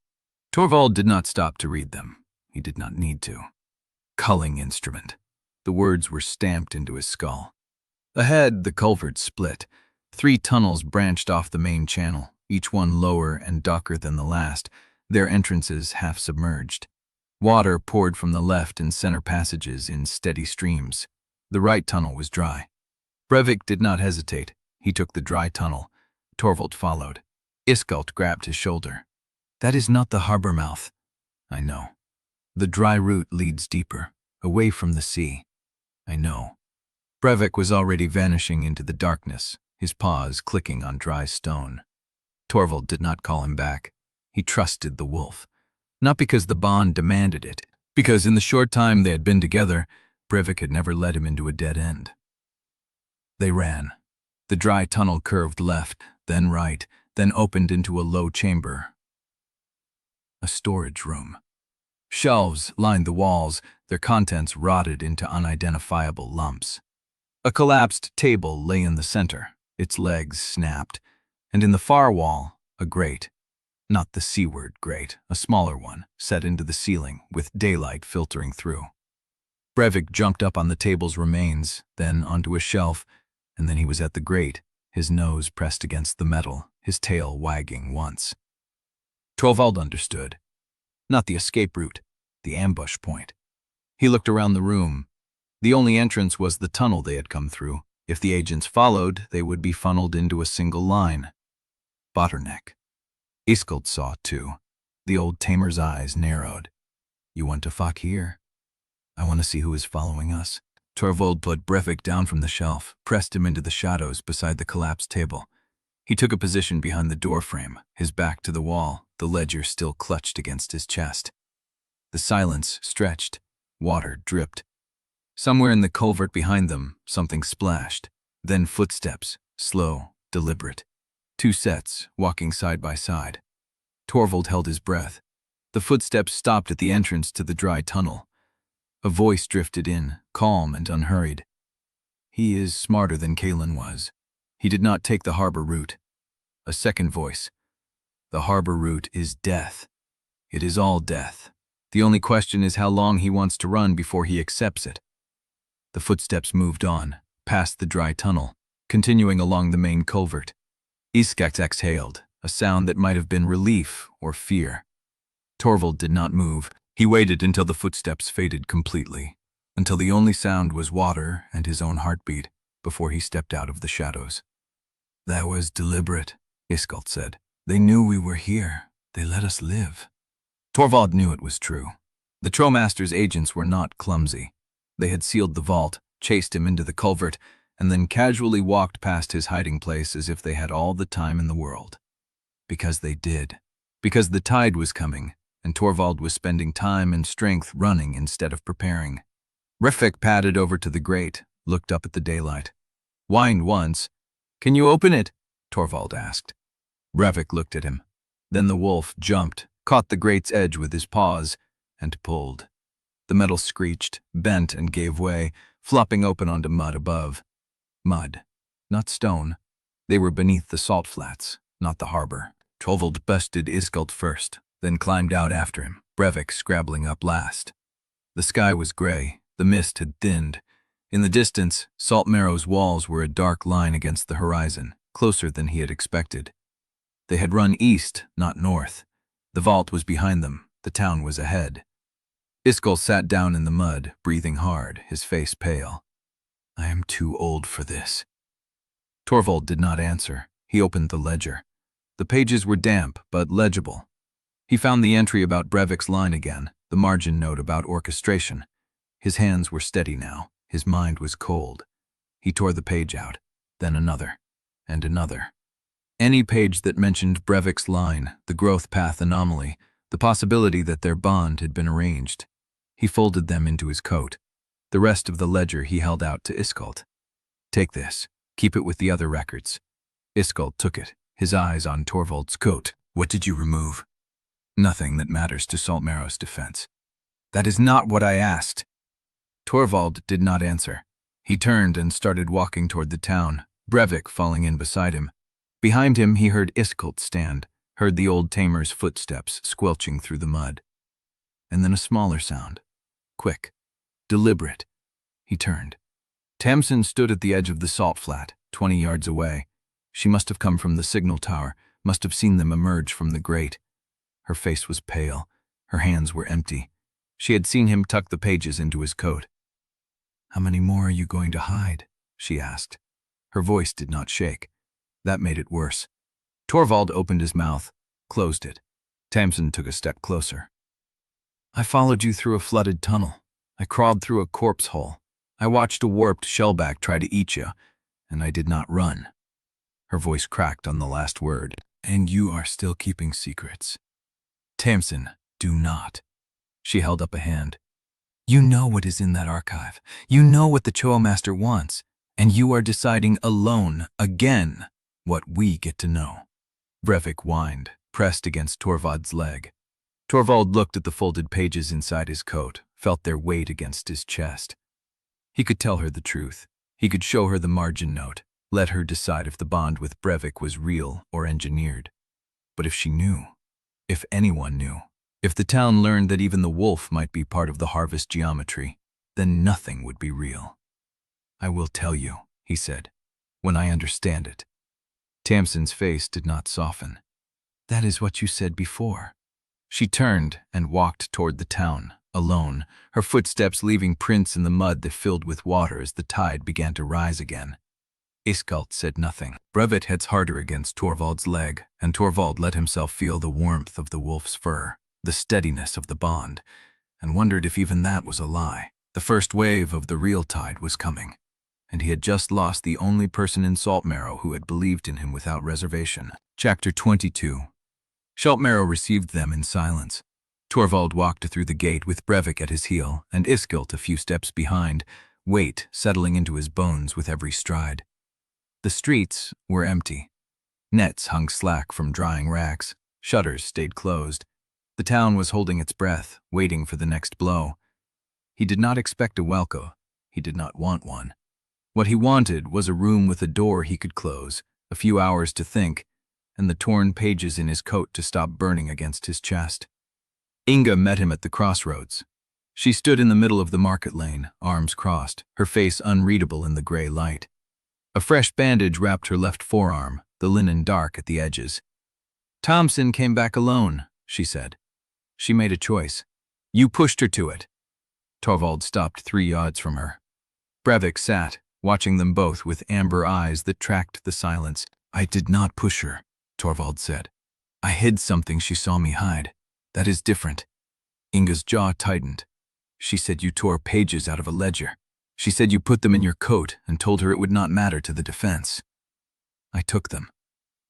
Speaker 1: Torvald did not stop to read them. He did not need to. Culling instrument. The words were stamped into his skull. Ahead, the culvert split. 3 tunnels branched off the main channel, each one lower and darker than the last, their entrances half submerged. Water poured from the left and center passages in steady streams. The right tunnel was dry. Brevik did not hesitate. He took the dry tunnel. Torvald followed. Iskelt grabbed his shoulder. "That is not the harbor mouth." "I know. The dry route leads deeper, away from the sea." "I know." Brevik was already vanishing into the darkness, his paws clicking on dry stone. Torvald did not call him back. He trusted the wolf. Not because the bond demanded it, because in the short time they had been together, Brevik had never led him into a dead end. They ran. The dry tunnel curved left, then right, then opened into a low chamber. A storage room. Shelves lined the walls, their contents rotted into unidentifiable lumps. A collapsed table lay in the center, its legs snapped, and in the far wall, a grate. Not the seaward grate, a smaller one, set into the ceiling, with daylight filtering through. Brevik jumped up on the table's remains, then onto a shelf, and then he was at the grate, his nose pressed against the metal, his tail wagging once. Torvald understood. Not the escape route, the ambush point. He looked around the room. The only entrance was the tunnel they had come through. If the agents followed, they would be funneled into a single line. Bottleneck. Iskelt saw, too. The old tamer's eyes narrowed. "You want to fuck here? I want to see who is following us." Torvald put Brevik down from the shelf, pressed him into the shadows beside the collapsed table. He took a position behind the doorframe, his back to the wall, the ledger still clutched against his chest. The silence stretched. Water dripped. Somewhere in the culvert behind them, something splashed. Then footsteps, slow, deliberate. 2 sets, walking side by side. Torvald held his breath. The footsteps stopped at the entrance to the dry tunnel. A voice drifted in, calm and unhurried. "He is smarter than Kalen was. He did not take the harbor route." A second voice. "The harbor route is death. It is all death. The only question is how long he wants to run before he accepts it." The footsteps moved on, past the dry tunnel, continuing along the main culvert. Iskelt exhaled, a sound that might have been relief or fear. Torvald did not move. He waited until the footsteps faded completely, until the only sound was water and his own heartbeat, before he stepped out of the shadows. "That was deliberate," Iskelt said. "They knew we were here. They let us live." Torvald knew it was true. The Choirmaster's agents were not clumsy. They had sealed the vault, chased him into the culvert, and then casually walked past his hiding place as if they had all the time in the world. Because they did. Because the tide was coming, and Torvald was spending time and strength running instead of preparing. Brevik padded over to the grate, looked up at the daylight. Whined once. "Can you open it?" Torvald asked. Brevik looked at him. Then the wolf jumped, caught the grate's edge with his paws, and pulled. The metal screeched, bent, and gave way, flopping open onto mud above. Mud, not stone. They were beneath the salt flats, not the harbor. Torvald bested Iskelt first, then climbed out after him, Brevik scrabbling up last. The sky was gray, the mist had thinned. In the distance, Saltmarrow's walls were a dark line against the horizon, closer than he had expected. They had run east, not north. The vault was behind them, the town was ahead. Iskelt sat down in the mud, breathing hard, his face pale. "I am too old for this." Torvald did not answer. He opened the ledger. The pages were damp, but legible. He found the entry about Brevik's line again, the margin note about orchestration. His hands were steady now. His mind was cold. He tore the page out, then another, and another. Any page that mentioned Brevik's line, the growth path anomaly, the possibility that their bond had been arranged. He folded them into his coat. The rest of the ledger he held out to Iskelt. "Take this. Keep it with the other records." Iskelt took it, his eyes on Torvald's coat. What did you remove? Nothing that matters to Saltmarrow's defense. That is not what I asked. Torvald did not answer. He turned and started walking toward the town, Brevik falling in beside him. Behind him he heard Iskelt stand, heard the old tamer's footsteps squelching through the mud. And then a smaller sound. Quick. Deliberate. He turned. Tamsin stood at the edge of the salt flat, 20 yards away. She must have come from the signal tower, must have seen them emerge from the grate. Her face was pale. Her hands were empty. She had seen him tuck the pages into his coat. "How many more are you going to hide?" she asked. Her voice did not shake. That made it worse. Torvald opened his mouth, closed it. Tamsin took a step closer. "I followed you through a flooded tunnel. I crawled through a corpse hole. I watched a warped shellback try to eat you, and I did not run." Her voice cracked on the last word. "And you are still keeping secrets." "Tamsin, do not." She held up a hand. "You know what is in that archive. You know what the Choirmaster wants, and you are deciding alone, again, what we get to know." Brevik whined, pressed against Torvald's leg. Torvald looked at the folded pages inside his coat, felt their weight against his chest. He could tell her the truth. He could show her the margin note, let her decide if the bond with Brevik was real or engineered. But if she knew, if anyone knew, if the town learned that even the wolf might be part of the harvest geometry, then nothing would be real. "I will tell you," he said, "when I understand it." Tamsin's face did not soften. "That is what you said before." She turned and walked toward the town, alone, her footsteps leaving prints in the mud that filled with water as the tide began to rise again. Iskelt said nothing. Brevik heads harder against Torvald's leg, and Torvald let himself feel the warmth of the wolf's fur, the steadiness of the bond, and wondered if even that was a lie. The first wave of the real tide was coming, and he had just lost the only person in Saltmarrow who had believed in him without reservation. Chapter 22. Saltmarrow received them in silence. Torvald walked through the gate with Brevik at his heel, and Iskelt a few steps behind, weight settling into his bones with every stride. The streets were empty. Nets hung slack from drying racks. Shutters stayed closed. The town was holding its breath, waiting for the next blow. He did not expect a welcome. He did not want one. What he wanted was a room with a door he could close, a few hours to think, and the torn pages in his coat to stop burning against his chest. Inga met him at the crossroads. She stood in the middle of the market lane, arms crossed, her face unreadable in the gray light. A fresh bandage wrapped her left forearm, the linen dark at the edges. "Tamsin came back alone," she said. "She made a choice. You pushed her to it." Torvald stopped 3 yards from her. Brevik sat, watching them both with amber eyes that tracked the silence. "I did not push her," Torvald said. "I hid something she saw me hide. That is different." Inga's jaw tightened. "She said you tore pages out of a ledger. She said you put them in your coat and told her it would not matter to the defense." "I took them."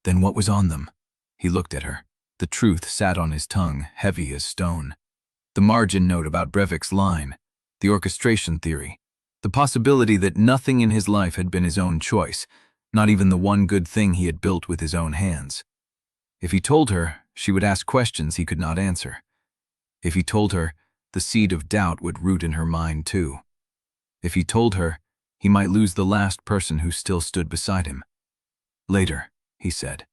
Speaker 1: "Then what was on them?" He looked at her. The truth sat on his tongue, heavy as stone. The margin note about Brevik's line, the orchestration theory, the possibility that nothing in his life had been his own choice, not even the one good thing he had built with his own hands. If he told her, she would ask questions he could not answer. If he told her, the seed of doubt would root in her mind too. If he told her, he might lose the last person who still stood beside him. "Later," he said.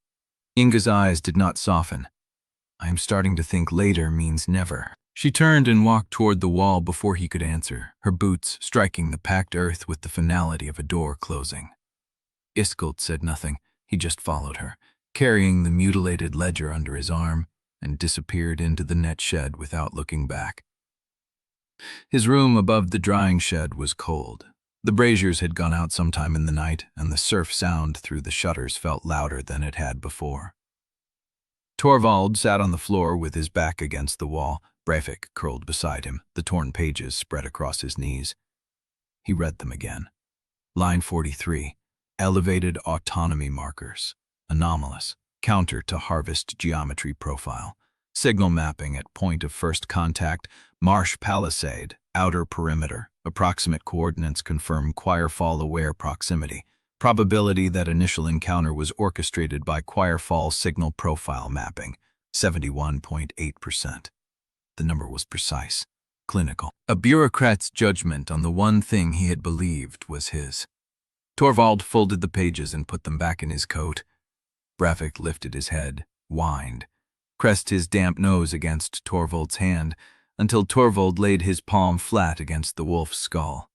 Speaker 1: Inga's eyes did not soften. "I am starting to think later means never." She turned and walked toward the wall before he could answer, her boots striking the packed earth with the finality of a door closing. Iskelt said nothing. He just followed her, carrying the mutilated ledger under his arm, and disappeared into the net shed without looking back. His room above the drying shed was cold. The braziers had gone out sometime in the night, and the surf sound through the shutters felt louder than it had before. Torvald sat on the floor with his back against the wall, Brevik curled beside him, the torn pages spread across his knees. He read them again. Line 43, elevated autonomy markers, anomalous, counter to harvest geometry profile, signal mapping at point of first contact, Marsh Palisade, outer perimeter, approximate coordinates confirm Choirfall aware proximity, Probability that initial encounter was orchestrated by Choirfall signal profile mapping, 71.8%. The number was precise, clinical. A bureaucrat's judgment on the one thing he had believed was his. Torvald folded the pages and put them back in his coat. Brevik lifted his head, whined, pressed his damp nose against Torvald's hand until Torvald laid his palm flat against the wolf's skull.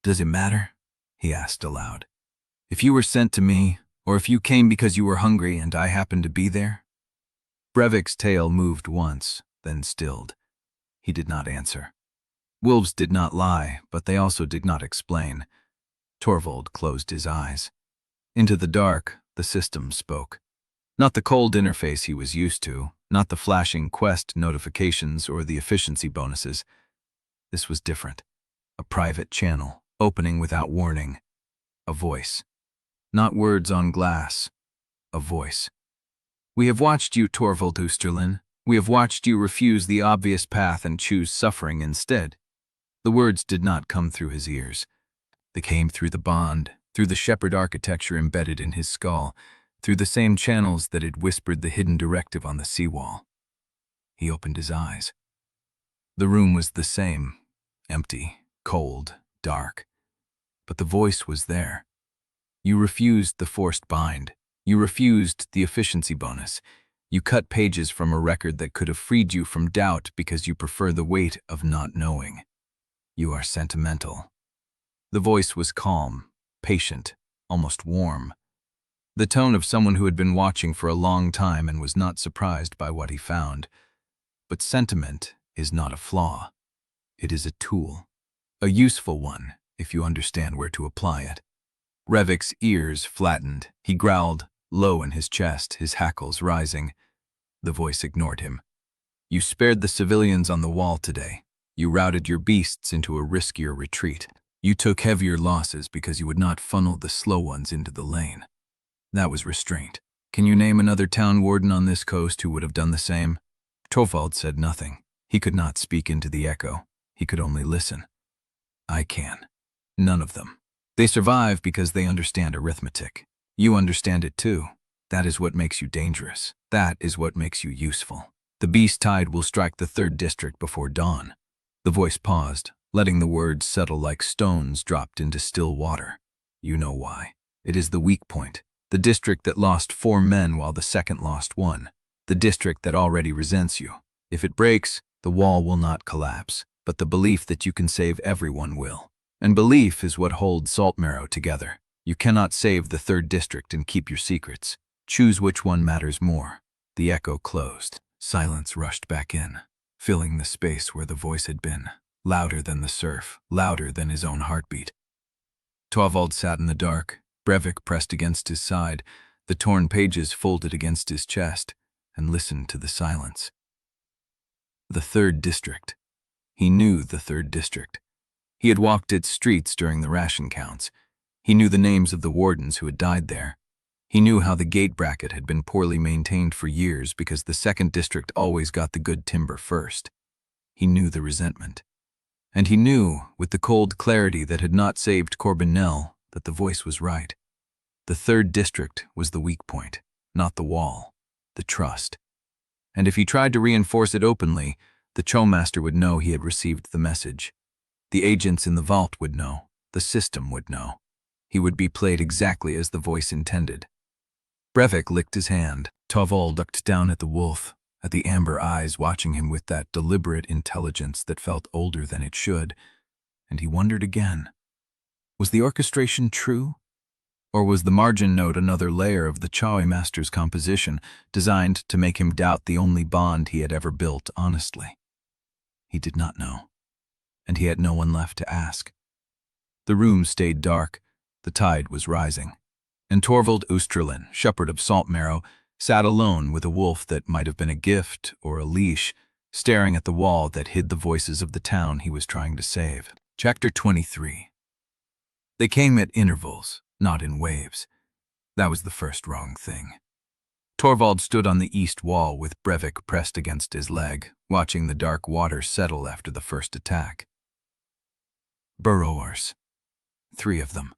Speaker 1: "Does it matter?" he asked aloud. "If you were sent to me, or if you came because you were hungry and I happened to be there?" Brevik's tail moved once, then stilled. He did not answer. Wolves did not lie, but they also did not explain. Torvald closed his eyes. Into the dark, the system spoke. Not the cold interface he was used to, not the flashing quest notifications or the efficiency bonuses. This was different. A private channel, opening without warning. A voice. Not words on glass. A voice. "We have watched you, Torvald Oosterlin. We have watched you refuse the obvious path and choose suffering instead." The words did not come through his ears. They came through the bond, through the shepherd architecture embedded in his skull, through the same channels that had whispered the hidden directive on the seawall. He opened his eyes. The room was the same, empty, cold, dark. But the voice was there. You refused the forced bind. You refused the efficiency bonus. You cut pages from a record that could have freed you from doubt because you prefer the weight of not knowing. You are sentimental. The voice was calm, patient, almost warm. The tone of someone who had been watching for a long time and was not surprised by what he found. But sentiment is not a flaw. It is a tool. A useful one, if you understand where to apply it. Brevik's ears flattened. He growled, low in his chest, his hackles rising. The voice ignored him. "You spared the civilians on the wall today. You routed your beasts into a riskier retreat. You took heavier losses because you would not funnel the slow ones into the lane. That was restraint. Can you name another town warden on this coast who would have done the same?" Torvald said nothing. He could not speak into the echo. He could only listen. "I can. None of them. They survive because they understand arithmetic. You understand it too. That is what makes you dangerous. That is what makes you useful. The beast tide will strike the 3rd district before dawn." The voice paused, letting the words settle like stones dropped into still water. "You know why. It is the weak point. The district that lost 4 men while the 2nd lost 1. The district that already resents you. If it breaks, the wall will not collapse, but the belief that you can save everyone will. And belief is what holds Saltmarrow together. You cannot save the 3rd district and keep your secrets. Choose which one matters more." The echo closed. Silence rushed back in, filling the space where the voice had been, louder than the surf, louder than his own heartbeat. Torvald sat in the dark, Brevik pressed against his side, the torn pages folded against his chest, and listened to the silence. The 3rd district. He knew the 3rd district. He had walked its streets during the ration counts. He knew the names of the wardens who had died there. He knew how the gate bracket had been poorly maintained for years because the 2nd district always got the good timber first. He knew the resentment. And he knew, with the cold clarity that had not saved Corbinell, that the voice was right. The 3rd district was the weak point, not the wall, the trust. And if he tried to reinforce it openly, the Choirmaster would know he had received the message. The agents in the vault would know. The system would know. He would be played exactly as the voice intended. Brevik licked his hand. Torvald looked down at the wolf, at the amber eyes watching him with that deliberate intelligence that felt older than it should, and he wondered again. Was the orchestration true? Or was the margin note another layer of the Choirmaster's composition, designed to make him doubt the only bond he had ever built honestly? He did not know, and he had no one left to ask. The room stayed dark. The tide was rising. And Torvald Oosterlin, shepherd of Saltmarrow, sat alone with a wolf that might have been a gift or a leash, staring at the wall that hid the voices of the town he was trying to save. Chapter 23. They came at intervals, not in waves. That was the first wrong thing. Torvald stood on the east wall with Brevik pressed against his leg, watching the dark water settle after the first attack. Burrowers. 3 of them.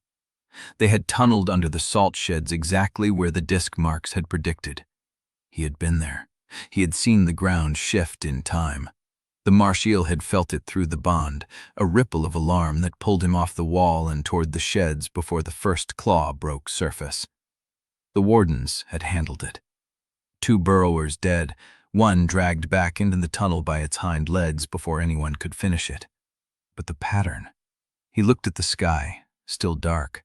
Speaker 1: They had tunneled under the salt sheds exactly where the disc marks had predicted. He had been there. He had seen the ground shift in time. The Marsh eel had felt it through the bond, a ripple of alarm that pulled him off the wall and toward the sheds before the first claw broke surface. The wardens had handled it. 2 burrowers dead, 1 dragged back into the tunnel by its hind legs before anyone could finish it. But the pattern. He looked at the sky, still dark.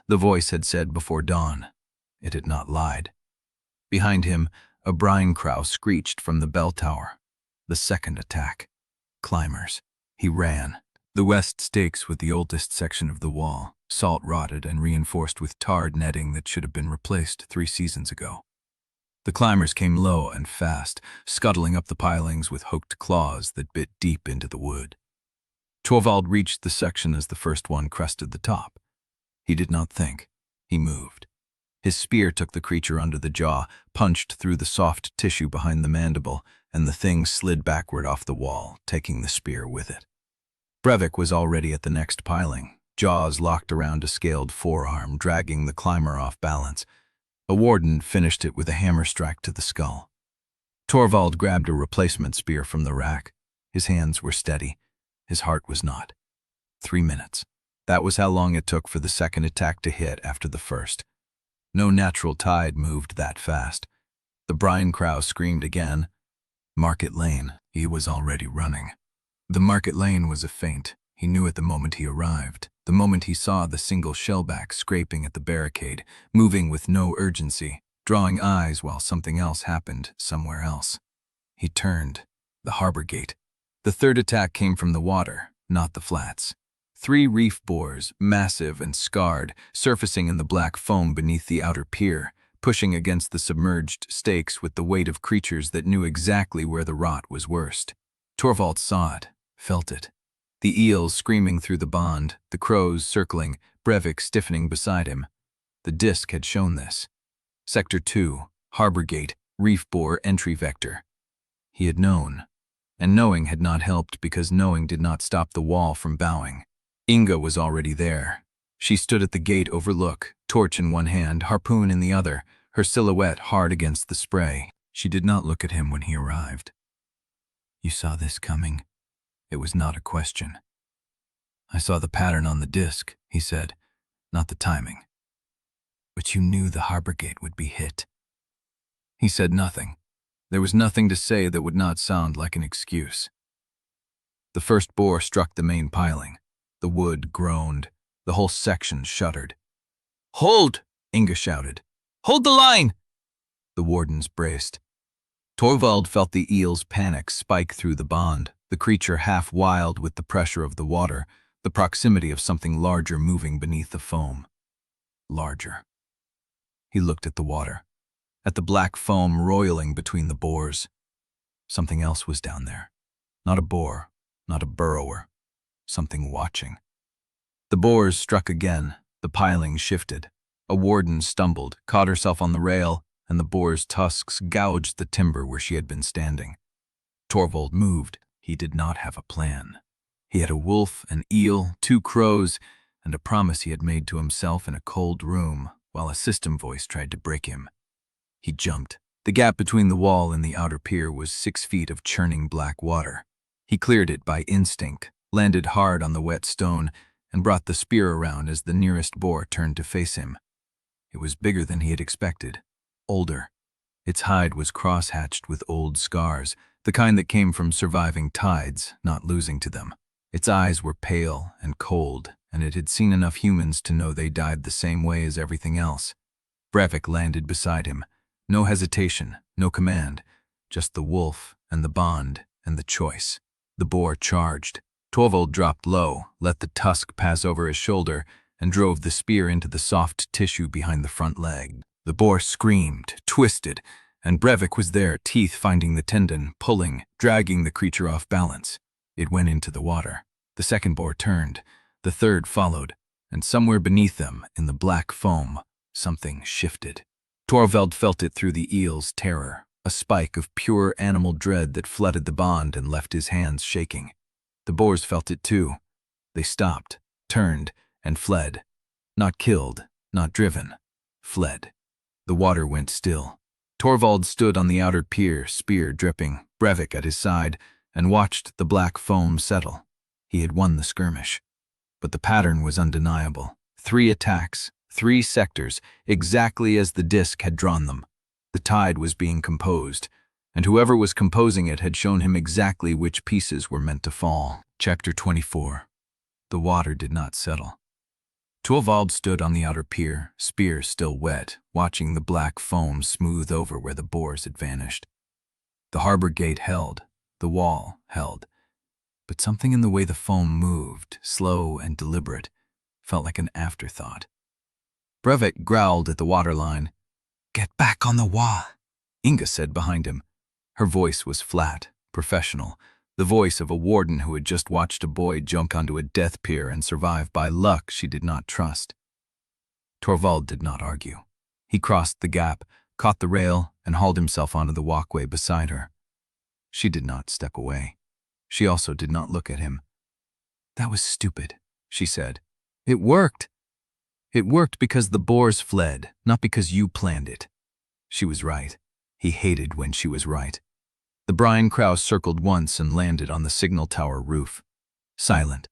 Speaker 1: The voice had said before dawn. It had not lied. Behind him, a brine crow screeched from the bell tower. The second attack. Climbers. He ran. The west stakes were the oldest section of the wall, salt-rotted and reinforced with tarred netting that should have been replaced 3 seasons ago. The climbers came low and fast, scuttling up the pilings with hooked claws that bit deep into the wood. Torvald reached the section as the first one crested the top. He did not think. He moved. His spear took the creature under the jaw, punched through the soft tissue behind the mandible, and the thing slid backward off the wall, taking the spear with it. Brevik was already at the next piling, jaws locked around a scaled forearm, dragging the climber off balance. A warden finished it with a hammer strike to the skull. Torvald grabbed a replacement spear from the rack. His hands were steady. His heart was not. 3 minutes. That was how long it took for the second attack to hit after the first. No natural tide moved that fast. The brine crow screamed again. Market Lane. He was already running. The Market Lane was a feint. He knew it the moment he arrived, the moment he saw the single shellback scraping at the barricade, moving with no urgency, drawing eyes while something else happened somewhere else. He turned. The harbor gate. The third attack came from the water, not the flats. 3 reef boars, massive and scarred, surfacing in the black foam beneath the outer pier, pushing against the submerged stakes with the weight of creatures that knew exactly where the rot was worst. Torvald saw it, felt it. The eels screaming through the bond, the crows circling, Brevik stiffening beside him. The disc had shown this. Sector 2, harbor gate, reef boar entry vector. He had known. And knowing had not helped because knowing did not stop the wall from bowing. Inga was already there. She stood at the gate overlook, torch in one hand, harpoon in the other, her silhouette hard against the spray. She did not look at him when he arrived. "You saw this coming?" It was not a question. "I saw the pattern on the disc," he said, "not the timing." "But you knew the harbor gate would be hit." He said nothing. There was nothing to say that would not sound like an excuse. The first boar struck the main piling. The wood groaned. The whole section shuddered. "Hold!" Inga shouted. "Hold the line!" The wardens braced. Torvald felt the eel's panic spike through the bond, the creature half wild with the pressure of the water, the proximity of something larger moving beneath the foam. Larger. He looked at the water, at the black foam roiling between the boars. Something else was down there. Not a boar, not a burrower. Something watching. The boars struck again. The piling shifted. A warden stumbled, caught herself on the rail, and the boar's tusks gouged the timber where she had been standing. Torvald moved. He did not have a plan. He had a wolf, an eel, 2 crows, and a promise he had made to himself in a cold room while a system voice tried to break him. He jumped. The gap between the wall and the outer pier was 6 feet of churning black water. He cleared it by instinct, landed hard on the wet stone, and brought the spear around as the nearest boar turned to face him. It was bigger than he had expected, older. Its hide was cross-hatched with old scars, the kind that came from surviving tides, not losing to them. Its eyes were pale and cold, and it had seen enough humans to know they died the same way as everything else. Brevik landed beside him. No hesitation, no command, just the wolf and the bond and the choice. The boar charged. Torvald dropped low, let the tusk pass over his shoulder, and drove the spear into the soft tissue behind the front leg. The boar screamed, twisted, and Brevik was there, teeth finding the tendon, pulling, dragging the creature off balance. It went into the water. The second boar turned. The third followed, and somewhere beneath them, in the black foam, something shifted. Torvald felt it through the eel's terror, a spike of pure animal dread that flooded the bond and left his hands shaking. The boars felt it too. They stopped, turned, and fled. Not killed, not driven. Fled. The water went still. Torvald stood on the outer pier, spear dripping, Brevik at his side, and watched the black foam settle. He had won the skirmish. But the pattern was undeniable. 3 attacks, 3 sectors, exactly as the disc had drawn them. The tide was being composed, and whoever was composing it had shown him exactly which pieces were meant to fall. Chapter 24. The water did not settle. Torvald stood on the outer pier, spear still wet, watching the black foam smooth over where the boars had vanished. The harbor gate held, the wall held, but something in the way the foam moved, slow and deliberate, felt like an afterthought. Brevik growled at the waterline. "Get back on the wa," Inga said behind him. Her voice was flat, professional, the voice of a warden who had just watched a boy jump onto a death pier and survive by luck she did not trust. Torvald did not argue. He crossed the gap, caught the rail, and hauled himself onto the walkway beside her. She did not step away. She also did not look at him. "That was stupid," she said. "It worked. It worked because the boars fled, not because you planned it." She was right. He hated when she was right. The brine crow circled once and landed on the signal tower roof. Silent,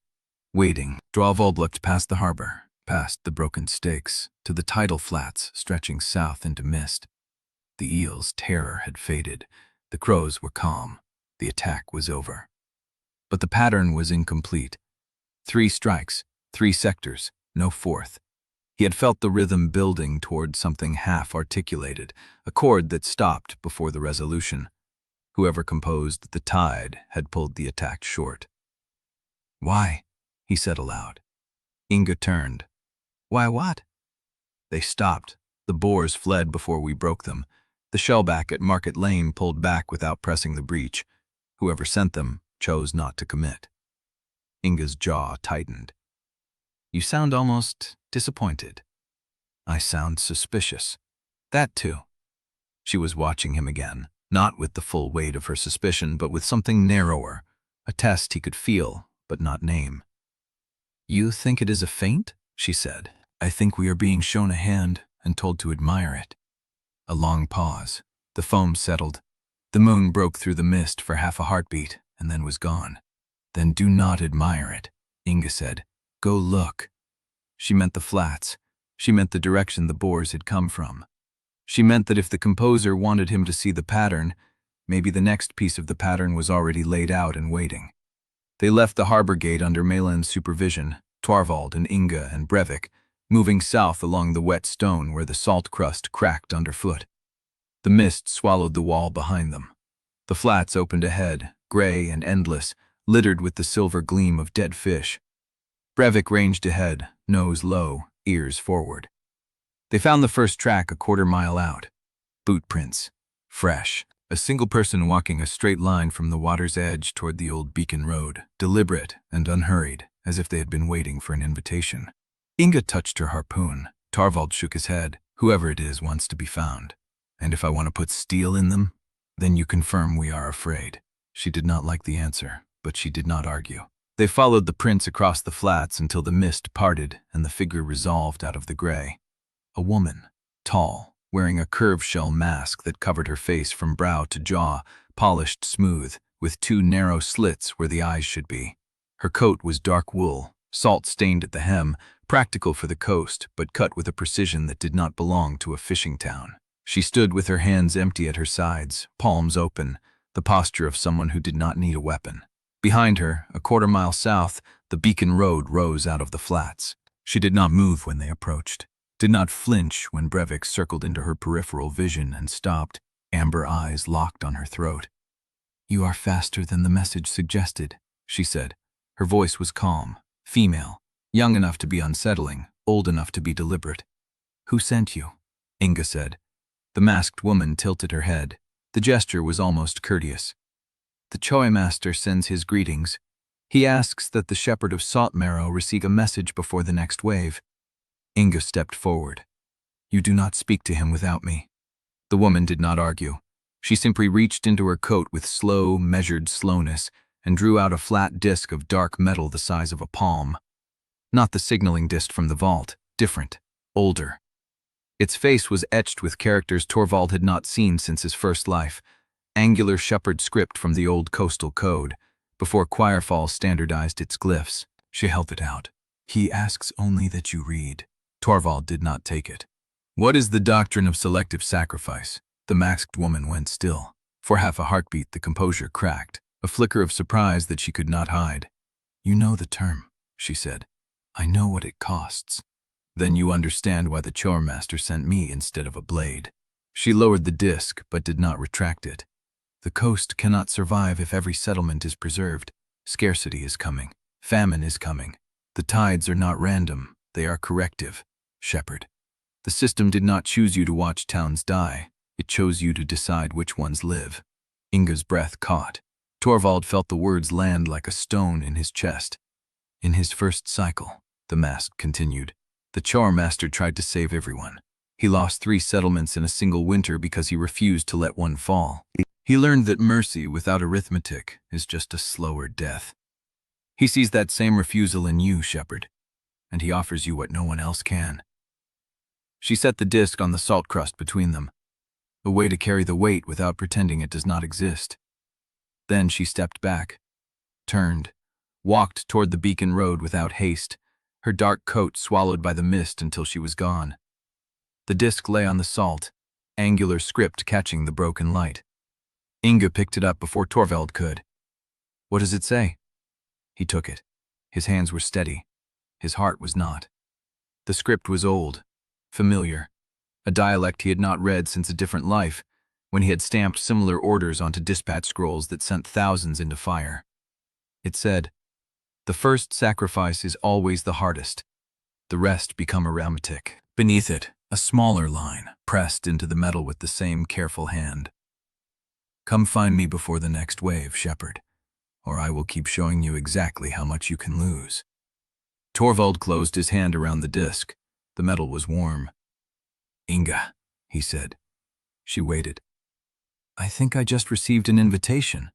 Speaker 1: waiting, Torvald looked past the harbor, past the broken stakes, to the tidal flats stretching south into mist. The eel's terror had faded. The crows were calm. The attack was over. But the pattern was incomplete. 3 strikes, 3 sectors, no 4th. He had felt the rhythm building toward something half-articulated, a chord that stopped before the resolution. Whoever composed the tide had pulled the attack short. "Why?" he said aloud. Inga turned. "Why what?" "They stopped. The boars fled before we broke them. The shellback at Market Lane pulled back without pressing the breach. Whoever sent them chose not to commit." Inga's jaw tightened. "You sound almost disappointed." "I sound suspicious." "That too." She was watching him again, not with the full weight of her suspicion, but with something narrower, a test he could feel, but not name. "You think it is a feint?" she said. "I think we are being shown a hand and told to admire it." A long pause. The foam settled. The moon broke through the mist for half a heartbeat and then was gone. "Then do not admire it," Inga said. "Go look." She meant the flats. She meant the direction the boars had come from. She meant that if the composer wanted him to see the pattern, maybe the next piece of the pattern was already laid out and waiting. They left the harbor gate under Malan's supervision, Torvald and Inga and Brevik, moving south along the wet stone where the salt crust cracked underfoot. The mist swallowed the wall behind them. The flats opened ahead, gray and endless, littered with the silver gleam of dead fish. Brevik ranged ahead, nose low, ears forward. They found the first track a quarter-mile out. Boot prints. Fresh. A single person walking a straight line from the water's edge toward the old beacon road, deliberate and unhurried, as if they had been waiting for an invitation. Inga touched her harpoon. Torvald shook his head. "Whoever it is wants to be found. And if I want to put steel in them, then you confirm we are afraid." She did not like the answer, but she did not argue. They followed the prints across the flats until the mist parted and the figure resolved out of the gray. A woman, tall, wearing a curved shell mask that covered her face from brow to jaw, polished smooth, with 2 narrow slits where the eyes should be. Her coat was dark wool, salt-stained at the hem, practical for the coast, but cut with a precision that did not belong to a fishing town. She stood with her hands empty at her sides, palms open, the posture of someone who did not need a weapon. Behind her, a quarter-mile south, the beacon road rose out of the flats. She did not move when they approached, did not flinch when Brevik circled into her peripheral vision and stopped, amber eyes locked on her throat. "You are faster than the message suggested," she said. Her voice was calm, female, young enough to be unsettling, old enough to be deliberate. "Who sent you?" Inga said. The masked woman tilted her head. The gesture was almost courteous. "The Choirmaster sends his greetings. He asks that the shepherd of Saltmarrow receive a message before the next wave." Inga stepped forward. "You do not speak to him without me." The woman did not argue. She simply reached into her coat with slow, measured slowness and drew out a flat disc of dark metal the size of a palm. Not the signaling disc from the vault, different, older. Its face was etched with characters Torvald had not seen since his first life, angular shepherd script from the old coastal code, before Choirfall standardized its glyphs. She held it out. "He asks only that you read." Torvald did not take it. "What is the doctrine of selective sacrifice?" The masked woman went still. For half a heartbeat the composure cracked, a flicker of surprise that she could not hide. "You know the term," she said. "I know what it costs." "Then you understand why the Choirmaster sent me instead of a blade." She lowered the disc, but did not retract it. "The coast cannot survive if every settlement is preserved. Scarcity is coming. Famine is coming. The tides are not random, they are corrective. Shepherd. The system did not choose you to watch towns die. It chose you to decide which ones live." Inga's breath caught. Torvald felt the words land like a stone in his chest. "In his first cycle," the mask continued, "the Choirmaster tried to save everyone. He lost 3 settlements in a single winter because he refused to let one fall. He learned that mercy without arithmetic is just a slower death. He sees that same refusal in you, Shepherd, and he offers you what no one else can." She set the disc on the salt crust between them, a way to carry the weight without pretending it does not exist. Then she stepped back, turned, walked toward the beacon road without haste, her dark coat swallowed by the mist until she was gone. The disc lay on the salt, angular script catching the broken light. Inga picked it up before Torvald could. "What does it say?" He took it. His hands were steady. His heart was not. The script was old, familiar, a dialect he had not read since a different life, when he had stamped similar orders onto dispatch scrolls that sent thousands into fire. It said, "The first sacrifice is always the hardest. The rest become arithmetic." Beneath it, a smaller line, pressed into the metal with the same careful hand. "Come find me before the next wave, Shepherd, or I will keep showing you exactly how much you can lose." Torvald closed his hand around the disc. The metal was warm. "Inga," he said. She waited. "I think I just received an invitation."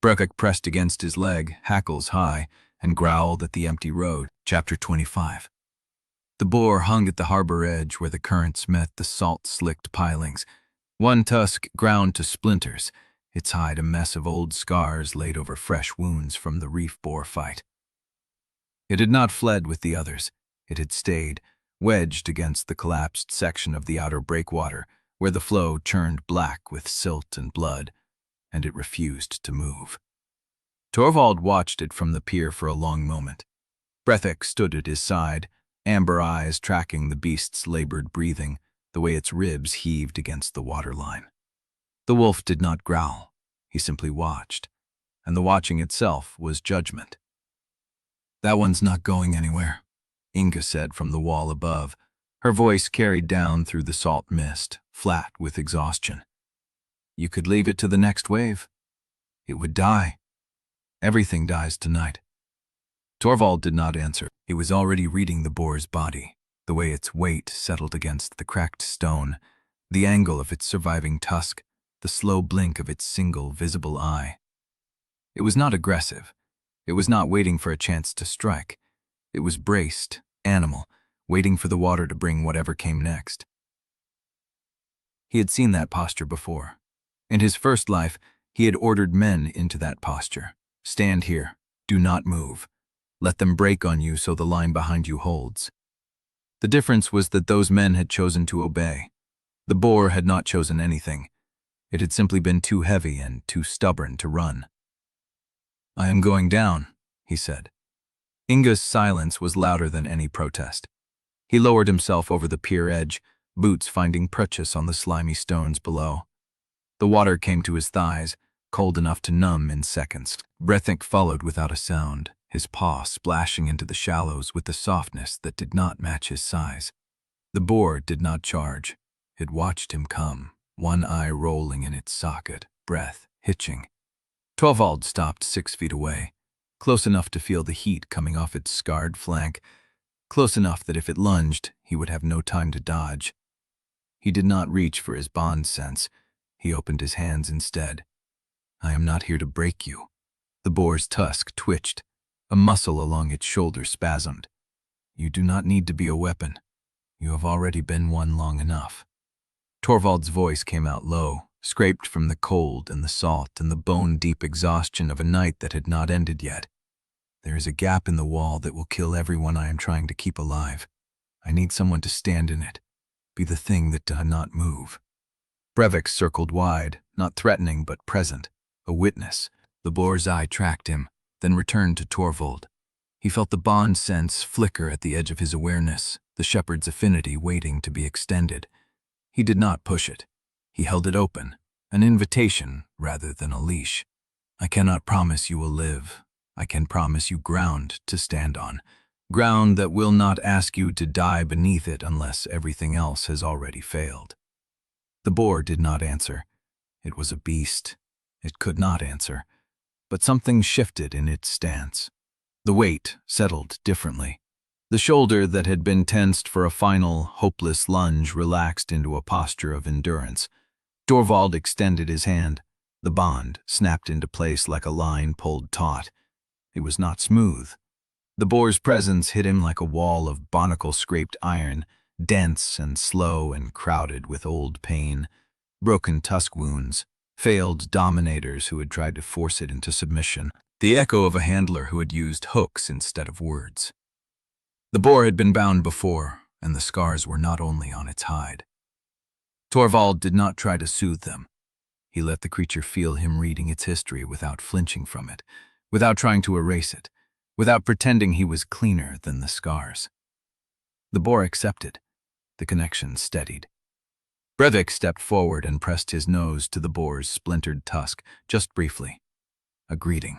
Speaker 1: Brevik pressed against his leg, hackles high, and growled at the empty road. Chapter 25. The boar hung at the harbor edge where the currents met the salt-slicked pilings, one tusk ground to splinters, its hide a mess of old scars laid over fresh wounds from the reef boar fight. It had not fled with the others. It had stayed, wedged against the collapsed section of the outer breakwater, where the flow churned black with silt and blood, and it refused to move. Torvald watched it from the pier for a long moment. Brevik stood at his side, amber eyes tracking the beast's labored breathing, the way its ribs heaved against the waterline. The wolf did not growl. He simply watched, and the watching itself was judgment. "That one's not going anywhere," Inga said from the wall above, her voice carried down through the salt mist, flat with exhaustion. "You could leave it to the next wave. It would die. Everything dies tonight." Torvald did not answer. He was already reading the boar's body, the way its weight settled against the cracked stone, the angle of its surviving tusk, the slow blink of its single visible eye. It was not aggressive. It was not waiting for a chance to strike. It was braced, animal, waiting for the water to bring whatever came next. He had seen that posture before. In his first life, he had ordered men into that posture. "Stand here. Do not move. Let them break on you so the line behind you holds." The difference was that those men had chosen to obey. The boar had not chosen anything. It had simply been too heavy and too stubborn to run. "I am going down," he said. Inga's silence was louder than any protest. He lowered himself over the pier edge, boots finding purchase on the slimy stones below. The water came to his thighs, cold enough to numb in seconds. Brevik followed without a sound, his paw splashing into the shallows with a softness that did not match his size. The boar did not charge. It watched him come, one eye rolling in its socket, breath hitching. Torvald stopped 6 feet away, close enough to feel the heat coming off its scarred flank, close enough that if it lunged, he would have no time to dodge. He did not reach for his bond sense. He opened his hands instead. "I am not here to break you." The boar's tusk twitched. A muscle along its shoulder spasmed. You do not need to be a weapon. You have already been one long enough. Torvald's voice came out low, scraped from the cold and the salt and the bone-deep exhaustion of a night that had not ended yet. There is a gap in the wall that will kill everyone I am trying to keep alive. I need someone to stand in it, be the thing that does not move. Brevik circled wide, not threatening but present, a witness. The boar's eye tracked him, then returned to Torvald. He felt the bond sense flicker at the edge of his awareness, the shepherd's affinity waiting to be extended. He did not push it. He held it open, an invitation rather than a leash. I cannot promise you will live. I can promise you ground to stand on, ground that will not ask you to die beneath it unless everything else has already failed. The boar did not answer. It was a beast. It could not answer. But something shifted in its stance. The weight settled differently. The shoulder that had been tensed for a final, hopeless lunge relaxed into a posture of endurance. Torvald extended his hand. The bond snapped into place like a line pulled taut. It was not smooth. The boar's presence hit him like a wall of barnacle-scraped iron, dense and slow and crowded with old pain, broken tusk wounds, failed dominators who had tried to force it into submission, the echo of a handler who had used hooks instead of words. The boar had been bound before, and the scars were not only on its hide. Torvald did not try to soothe them. He let the creature feel him reading its history without flinching from it, without trying to erase it, without pretending he was cleaner than the scars. The boar accepted. The connection steadied. Brevik stepped forward and pressed his nose to the boar's splintered tusk, just briefly. A greeting.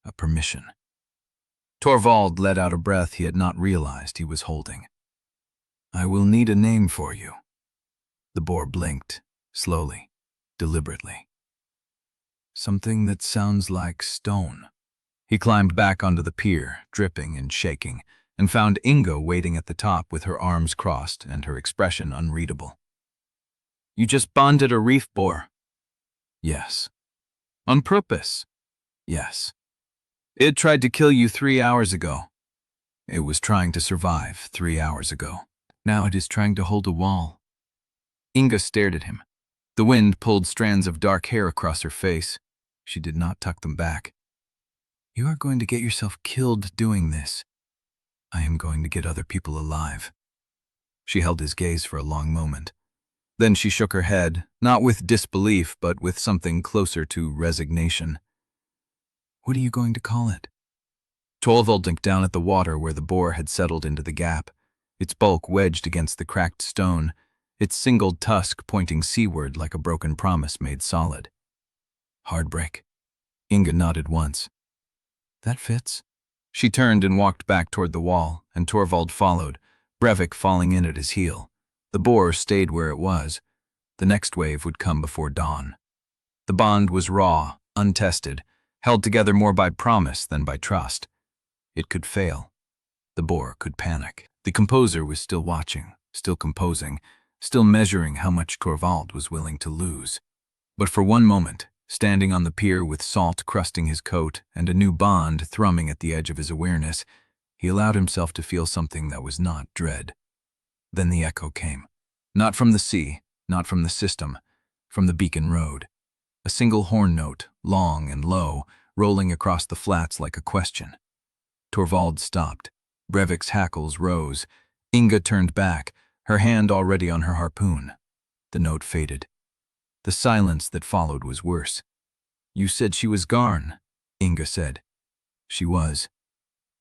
Speaker 1: A permission. Torvald let out a breath he had not realized he was holding. I will need a name for you. The boar blinked, slowly, deliberately. Something that sounds like stone. He climbed back onto the pier, dripping and shaking, and found Inga waiting at the top with her arms crossed and her expression unreadable. You just bonded a reef boar? Yes. On purpose? Yes. It tried to kill you 3 hours ago. It was trying to survive 3 hours ago. Now it is trying to hold a wall. Inga stared at him. The wind pulled strands of dark hair across her face. She did not tuck them back. You are going to get yourself killed doing this. I am going to get other people alive. She held his gaze for a long moment. Then she shook her head, not with disbelief, but with something closer to resignation. What are you going to call it? Torvald looked down at the water where the boar had settled into the gap, its bulk wedged against the cracked stone, its singled tusk pointing seaward like a broken promise made solid. Heartbreak. Inga nodded once. That fits. She turned and walked back toward the wall, and Torvald followed, Brevik falling in at his heel. The boar stayed where it was. The next wave would come before dawn. The bond was raw, untested, held together more by promise than by trust. It could fail. The boar could panic. The composer was still watching, still composing, still measuring how much Torvald was willing to lose. But for one moment, standing on the pier with salt crusting his coat and a new bond thrumming at the edge of his awareness, he allowed himself to feel something that was not dread. Then the echo came. Not from the sea, not from the system, from the beacon road. A single horn note, long and low, rolling across the flats like a question. Torvald stopped. Brevik's hackles rose. Inga turned back, her hand already on her harpoon. The note faded. The silence that followed was worse. You said she was gone, Inga said. She was.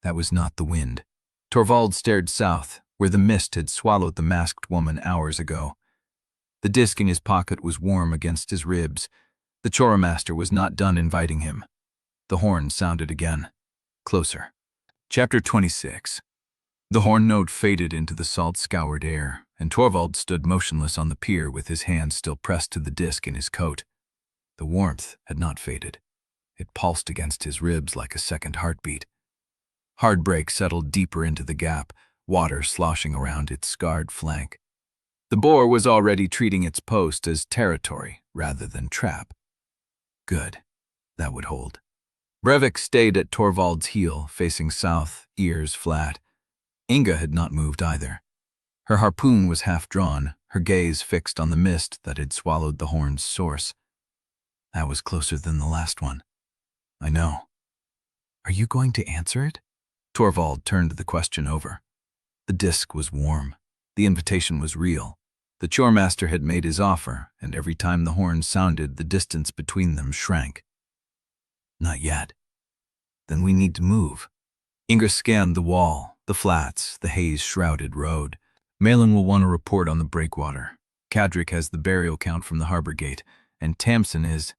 Speaker 1: That was not the wind. Torvald stared south, where the mist had swallowed the masked woman hours ago. The disc in his pocket was warm against his ribs. The Choirmaster was not done inviting him. The horn sounded again. Closer. Chapter 26. The horn note faded into the salt-scoured air, and Torvald stood motionless on the pier with his hand still pressed to the disc in his coat. The warmth had not faded. It pulsed against his ribs like a second heartbeat. Heartbreak settled deeper into the gap, water sloshing around its scarred flank. The boar was already treating its post as territory rather than trap. Good. That would hold. Brevik stayed at Torvald's heel, facing south, ears flat. Inga had not moved either. Her harpoon was half drawn, her gaze fixed on the mist that had swallowed the horn's source. That was closer than the last one. I know. Are you going to answer it? Torvald turned the question over. The disc was warm. The invitation was real. The Choirmaster had made his offer, and every time the horn sounded, the distance between them shrank. Not yet. Then we need to move. Inga scanned the wall, the flats, the haze-shrouded road. Malin will want to report on the breakwater. Kadric has the burial count from the harbor gate, and Tamsin is...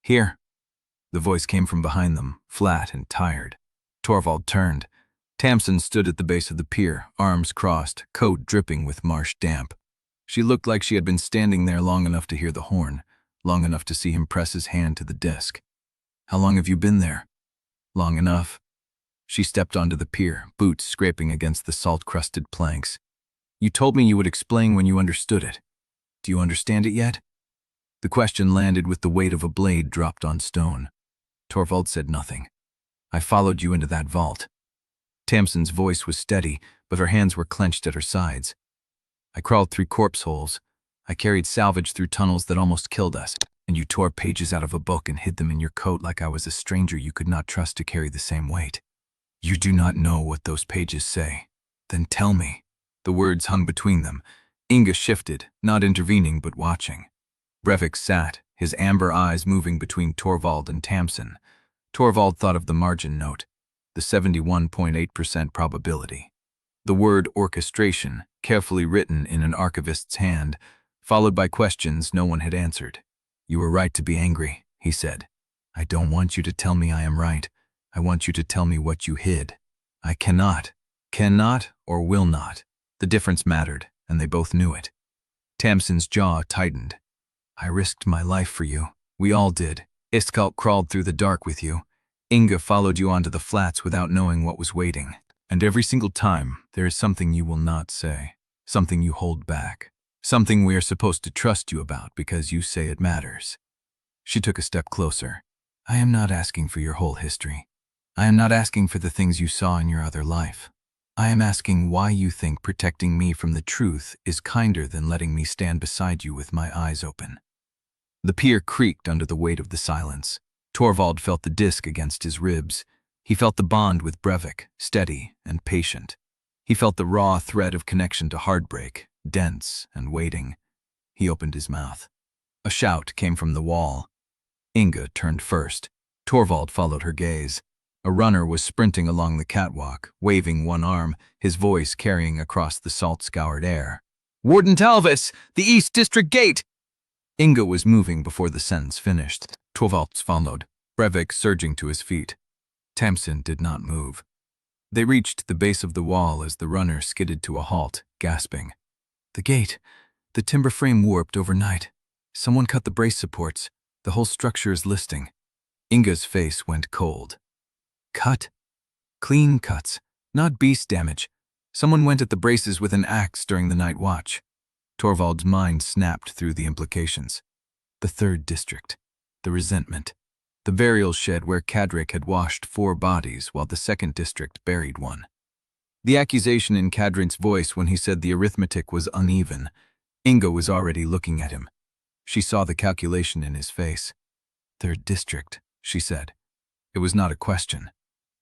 Speaker 1: Here. The voice came from behind them, flat and tired. Torvald turned. Tamsin stood at the base of the pier, arms crossed, coat dripping with marsh damp. She looked like she had been standing there long enough to hear the horn, long enough to see him press his hand to the disc. How long have you been there? Long enough. She stepped onto the pier, boots scraping against the salt-crusted planks. You told me you would explain when you understood it. Do you understand it yet? The question landed with the weight of a blade dropped on stone. Torvald said nothing. I followed you into that vault. Tamsin's voice was steady, but her hands were clenched at her sides. I crawled through corpse holes. I carried salvage through tunnels that almost killed us, and you tore pages out of a book and hid them in your coat like I was a stranger you could not trust to carry the same weight. You do not know what those pages say. Then tell me. The words hung between them. Inga shifted, not intervening but watching. Brevik sat, his amber eyes moving between Torvald and Tamsin. Torvald thought of the margin note, the 71.8% probability. The word orchestration, carefully written in an archivist's hand, followed by questions no one had answered. You were right to be angry, he said. I don't want you to tell me I am right. I want you to tell me what you hid. I cannot or will not. The difference mattered, and they both knew it. Tamsin's jaw tightened. I risked my life for you. We all did. Iskelt crawled through the dark with you. Inga followed you onto the flats without knowing what was waiting. And every single time, there is something you will not say. Something you hold back. Something we are supposed to trust you about because you say it matters. She took a step closer. I am not asking for your whole history. I am not asking for the things you saw in your other life. I am asking why you think protecting me from the truth is kinder than letting me stand beside you with my eyes open. The pier creaked under the weight of the silence. Torvald felt the disc against his ribs. He felt the bond with Brevik, steady and patient. He felt the raw thread of connection to heartbreak, dense and waiting. He opened his mouth. A shout came from the wall. Inga turned first. Torvald followed her gaze. A runner was sprinting along the catwalk, waving one arm, his voice carrying across the salt-scoured air. Warden Talvis! The East District Gate! Inga was moving before the sentence finished. Torvald followed, Brevik surging to his feet. Tamsin did not move. They reached the base of the wall as the runner skidded to a halt, gasping. The gate. The timber frame warped overnight. Someone cut the brace supports. The whole structure is listing. Inga's face went cold. Cut. Clean cuts. Not beast damage. Someone went at the braces with an axe during the night watch. Torvald's mind snapped through the implications. The 3rd District. The resentment. The burial shed where Kadric had washed 4 bodies while the 2nd District buried one. The accusation in Kadric's voice when he said the arithmetic was uneven. Inga was already looking at him. She saw the calculation in his face. 3rd District, she said. It was not a question.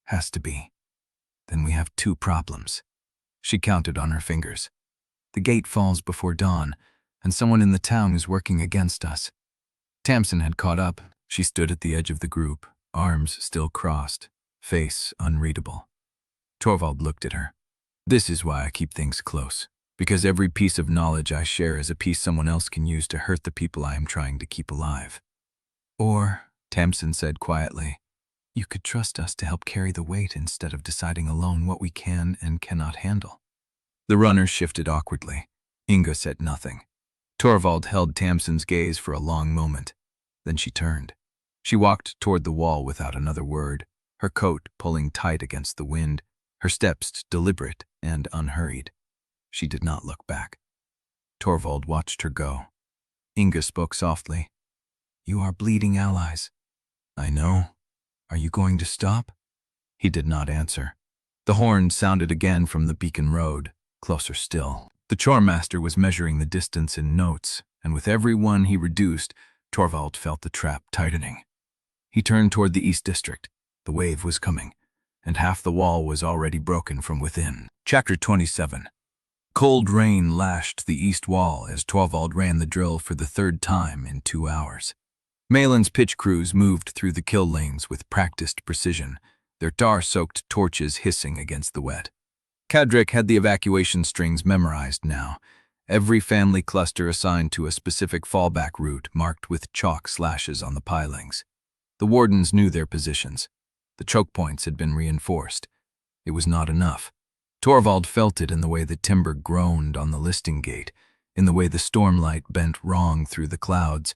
Speaker 1: Has to be. Then we have 2 problems. She counted on her fingers. The gate falls before dawn, and someone in the town is working against us. Tamsin had caught up. She stood at the edge of the group, arms still crossed, face unreadable. Torvald looked at her. This is why I keep things close, because every piece of knowledge I share is a piece someone else can use to hurt the people I am trying to keep alive. Or, Tamsin said quietly, you could trust us to help carry the weight instead of deciding alone what we can and cannot handle. The runner shifted awkwardly. Inga said nothing. Torvald held Tamsin's gaze for a long moment. Then she turned. She walked toward the wall without another word, her coat pulling tight against the wind, her steps deliberate and unhurried. She did not look back. Torvald watched her go. Inga spoke softly. You are bleeding allies. I know. Are you going to stop? He did not answer. The horn sounded again from the beacon road, closer still. The Choirmaster was measuring the distance in notes, and with every one he reduced, Torvald felt the trap tightening. He turned toward the East District. The wave was coming, and half the wall was already broken from within. Chapter 27. Cold rain lashed the east wall as Torvald ran the drill for the third time in 2 hours. Malin's pitch crews moved through the kill lanes with practiced precision, their tar-soaked torches hissing against the wet. Cadric had the evacuation strings memorized now, every family cluster assigned to a specific fallback route marked with chalk slashes on the pilings. The wardens knew their positions. The choke points had been reinforced. It was not enough. Torvald felt it in the way the timber groaned on the listing gate, in the way the stormlight bent wrong through the clouds,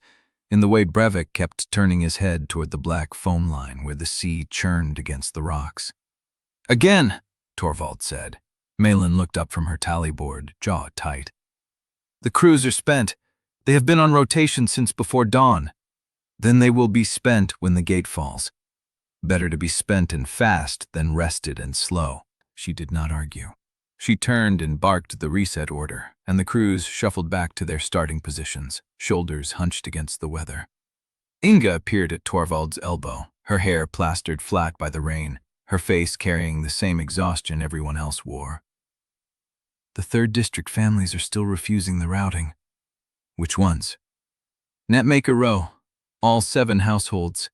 Speaker 1: in the way Brevik kept turning his head toward the black foam line where the sea churned against the rocks. "Again," Torvald said. Malin looked up from her tally board, jaw tight. "The crews are spent. They have been on rotation since before dawn. Then they will be spent when the gate falls. Better to be spent and fast than rested and slow." She did not argue. She turned and barked the reset order, and the crews shuffled back to their starting positions, shoulders hunched against the weather. Inga appeared at Torvald's elbow, her hair plastered flat by the rain, her face carrying the same exhaustion everyone else wore. "The 3rd District families are still refusing the routing." "Which ones?" "Netmaker Row. All 7 households.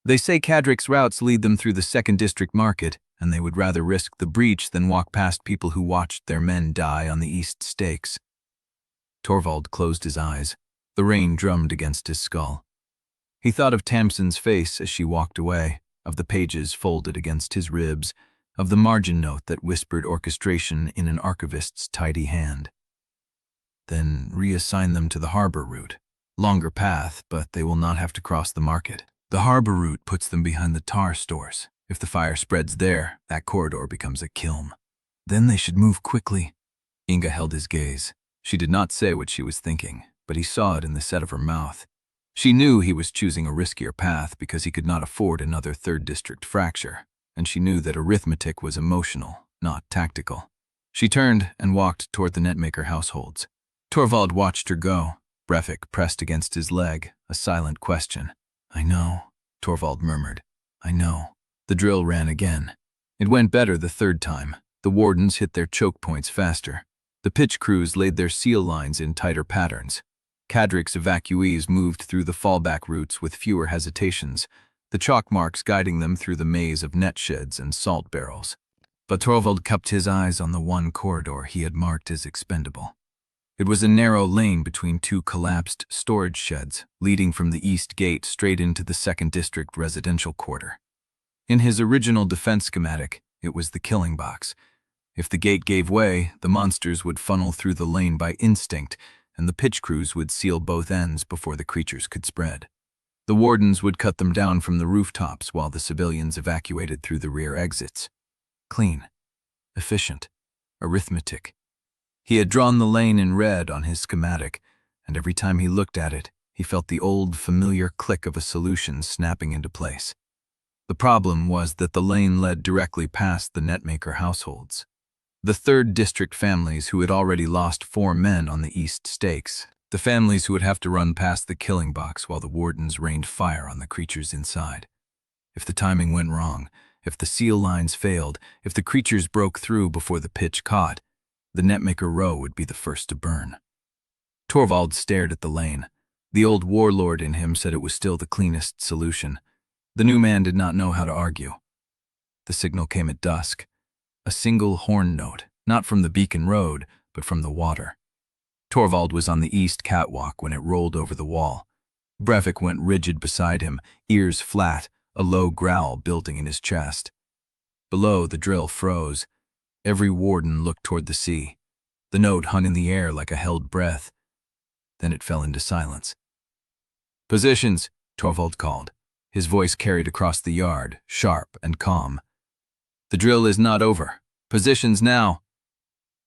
Speaker 1: They say Cadric's routes lead them through the 2nd District market, and they would rather risk the breach than walk past people who watched their men die on the East Stakes." Torvald closed his eyes. The rain drummed against his skull. He thought of Tamsin's face as she walked away, of the pages folded against his ribs, of the margin note that whispered orchestration in an archivist's tidy hand. Then reassign them to the harbor route. Longer path, but they will not have to cross the market. The harbor route puts them behind the tar stores. If the fire spreads there, that corridor becomes a kiln. Then they should move quickly. Inga held his gaze. She did not say what she was thinking, but he saw it in the set of her mouth. She knew he was choosing a riskier path because he could not afford another 3rd District fracture, and she knew that arithmetic was emotional, not tactical. She turned and walked toward the Netmaker households. Torvald watched her go. Brevik pressed against his leg, a silent question. "I know," Torvald murmured. "I know." The drill ran again. It went better the 3rd time. The wardens hit their choke points faster. The pitch crews laid their seal lines in tighter patterns. Cadric's evacuees moved through the fallback routes with fewer hesitations, the chalk marks guiding them through the maze of net sheds and salt barrels. But Torvald kept his eyes on the one corridor he had marked as expendable. It was a narrow lane between 2 collapsed storage sheds, leading from the east gate straight into the 2nd District residential quarter. In his original defense schematic, it was the killing box. If the gate gave way, the monsters would funnel through the lane by instinct, and the pitch crews would seal both ends before the creatures could spread. The wardens would cut them down from the rooftops while the civilians evacuated through the rear exits. Clean. Efficient. Arithmetic. He had drawn the lane in red on his schematic, and every time he looked at it, he felt the old, familiar click of a solution snapping into place. The problem was that the lane led directly past the Netmaker households. The 3rd District families who had already lost 4 men on the East Stakes. The families who would have to run past the killing box while the wardens rained fire on the creatures inside. If the timing went wrong, if the seal lines failed, if the creatures broke through before the pitch caught, the Netmaker Row would be the first to burn. Torvald stared at the lane. The old warlord in him said it was still the cleanest solution. The new man did not know how to argue. The signal came at dusk. A single horn note, not from the beacon road, but from the water. Torvald was on the east catwalk when it rolled over the wall. Brevik went rigid beside him, ears flat, a low growl building in his chest. Below, the drill froze. Every warden looked toward the sea. The note hung in the air like a held breath. Then it fell into silence. "Positions," Torvald called. His voice carried across the yard, sharp and calm. "The drill is not over. Positions now."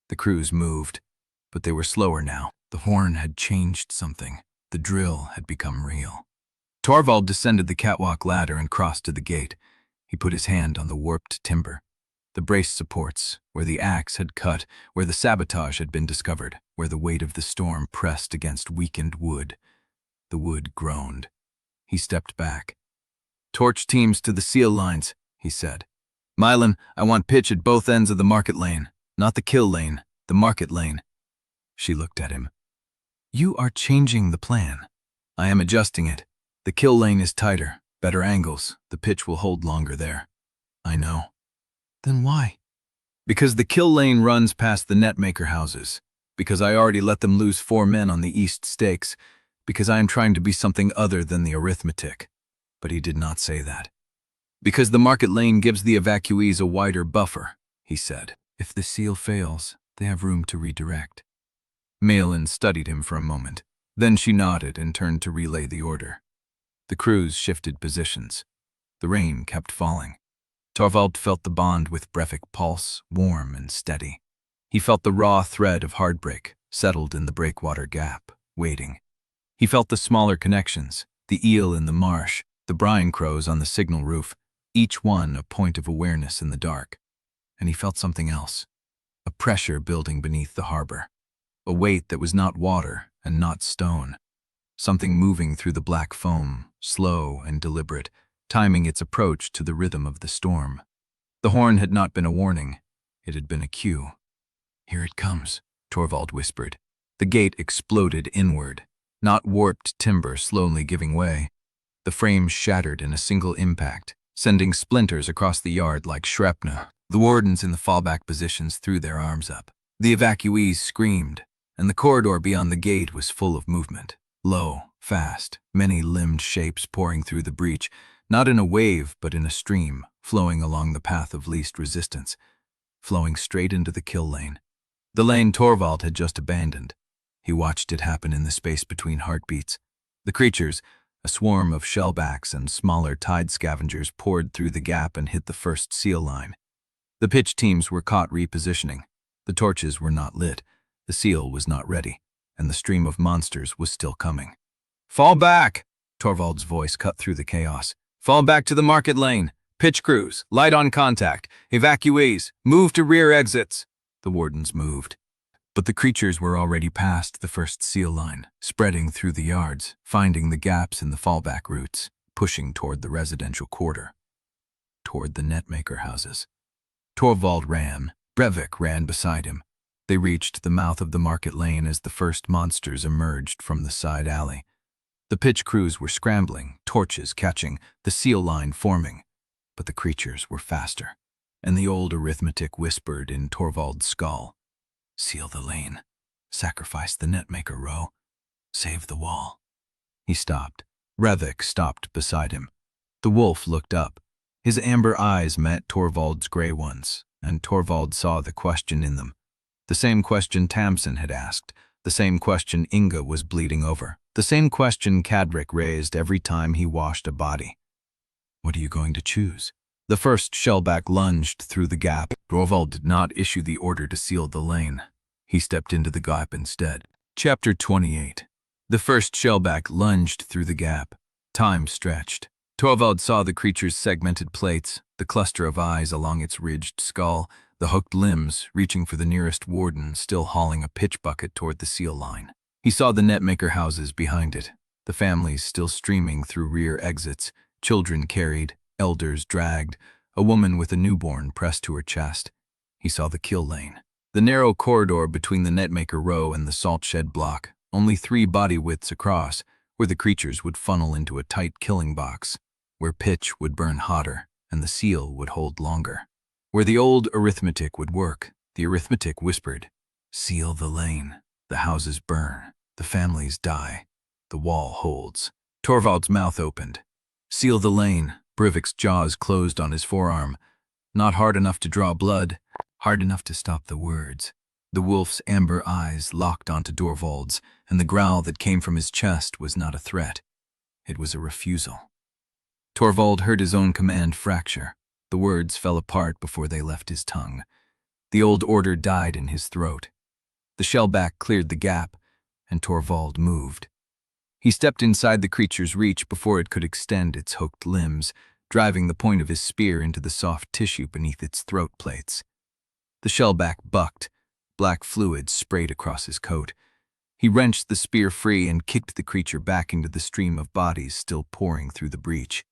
Speaker 1: The crews moved, but they were slower now. The horn had changed something. The drill had become real. Torvald descended the catwalk ladder and crossed to the gate. He put his hand on the warped timber. The brace supports, where the axe had cut, where the sabotage had been discovered, where the weight of the storm pressed against weakened wood. The wood groaned. He stepped back. "Torch teams to the seal lines," he said. "Mylan, I want pitch at both ends of the market lane. Not the kill lane, the market lane." She looked at him. "You are changing the plan." "I am adjusting it. The kill lane is tighter, better angles. The pitch will hold longer there." "I know." "Then why?" "Because the kill lane runs past the Netmaker houses. Because I already let them lose 4 men on the east stakes. Because I am trying to be something other than the arithmetic." But he did not say that. "Because the market lane gives the evacuees a wider buffer," he said. "If the seal fails, they have room to redirect." Malin studied him for a moment. Then she nodded and turned to relay the order. The crews shifted positions. The rain kept falling. Torvald felt the bond with Brevik pulse, warm and steady. He felt the raw thread of heartbreak, settled in the breakwater gap, waiting. He felt the smaller connections, the eel in the marsh, the brine crows on the signal roof, each one a point of awareness in the dark. And he felt something else, a pressure building beneath the harbor, a weight that was not water and not stone, something moving through the black foam, slow and deliberate, timing its approach to the rhythm of the storm. The horn had not been a warning, it had been a cue. "Here it comes," Torvald whispered. The gate exploded inward, not warped timber slowly giving way. The frame shattered in a single impact, sending splinters across the yard like shrapnel. The wardens in the fallback positions threw their arms up. The evacuees screamed, and the corridor beyond the gate was full of movement. Low, fast, many-limbed shapes pouring through the breach, not in a wave but in a stream, flowing along the path of least resistance, flowing straight into the kill lane. The lane Torvald had just abandoned. He watched it happen in the space between heartbeats. The creatures, a swarm of shellbacks and smaller tide scavengers, poured through the gap and hit the first seal line. The pitch teams were caught repositioning. The torches were not lit, the seal was not ready, and the stream of monsters was still coming. "Fall back!" Torvald's voice cut through the chaos. "Fall back to the market lane. Pitch crews, light on contact. Evacuees, move to rear exits." The wardens moved. But the creatures were already past the first seal line, spreading through the yards, finding the gaps in the fallback routes, pushing toward the residential quarter, toward the Netmaker houses. Torvald ran. Brevik ran beside him. They reached the mouth of the market lane as the first monsters emerged from the side alley. The pitch crews were scrambling, torches catching, the seal line forming. But the creatures were faster, and the old arithmetic whispered in Torvald's skull. "Seal the lane. Sacrifice the Netmaker row. Save the wall." He stopped. Brevik stopped beside him. The wolf looked up. His amber eyes met Torvald's gray ones, and Torvald saw the question in them. The same question Tamsin had asked, the same question Inga was bleeding over, the same question Cadric raised every time he washed a body. "What are you going to choose?" The first shellback lunged through the gap. Torvald did not issue the order to seal the lane. He stepped into the gap instead. Chapter 28. The first shellback lunged through the gap. Time stretched. Torvald saw the creature's segmented plates, the cluster of eyes along its ridged skull, the hooked limbs reaching for the nearest warden still hauling a pitch bucket toward the seal line. He saw the Netmaker houses behind it, the families still streaming through rear exits, children carried, elders dragged, a woman with a newborn pressed to her chest. He saw the kill lane, the narrow corridor between the Netmaker row and the salt shed block, only 3 body widths across, where the creatures would funnel into a tight killing box, where pitch would burn hotter and the seal would hold longer. Where the old arithmetic would work, the arithmetic whispered, "Seal the lane. The houses burn. The families die. The wall holds." Torvald's mouth opened. "Seal the lane." Brevik's jaws closed on his forearm. Not hard enough to draw blood, hard enough to stop the words. The wolf's amber eyes locked onto Torvald's, and the growl that came from his chest was not a threat. It was a refusal. Torvald heard his own command fracture. The words fell apart before they left his tongue. The old order died in his throat. The shellback cleared the gap, and Torvald moved. He stepped inside the creature's reach before it could extend its hooked limbs, driving the point of his spear into the soft tissue beneath its throat plates. The shellback bucked. Black fluid sprayed across his coat. He wrenched the spear free and kicked the creature back into the stream of bodies still pouring through the breach.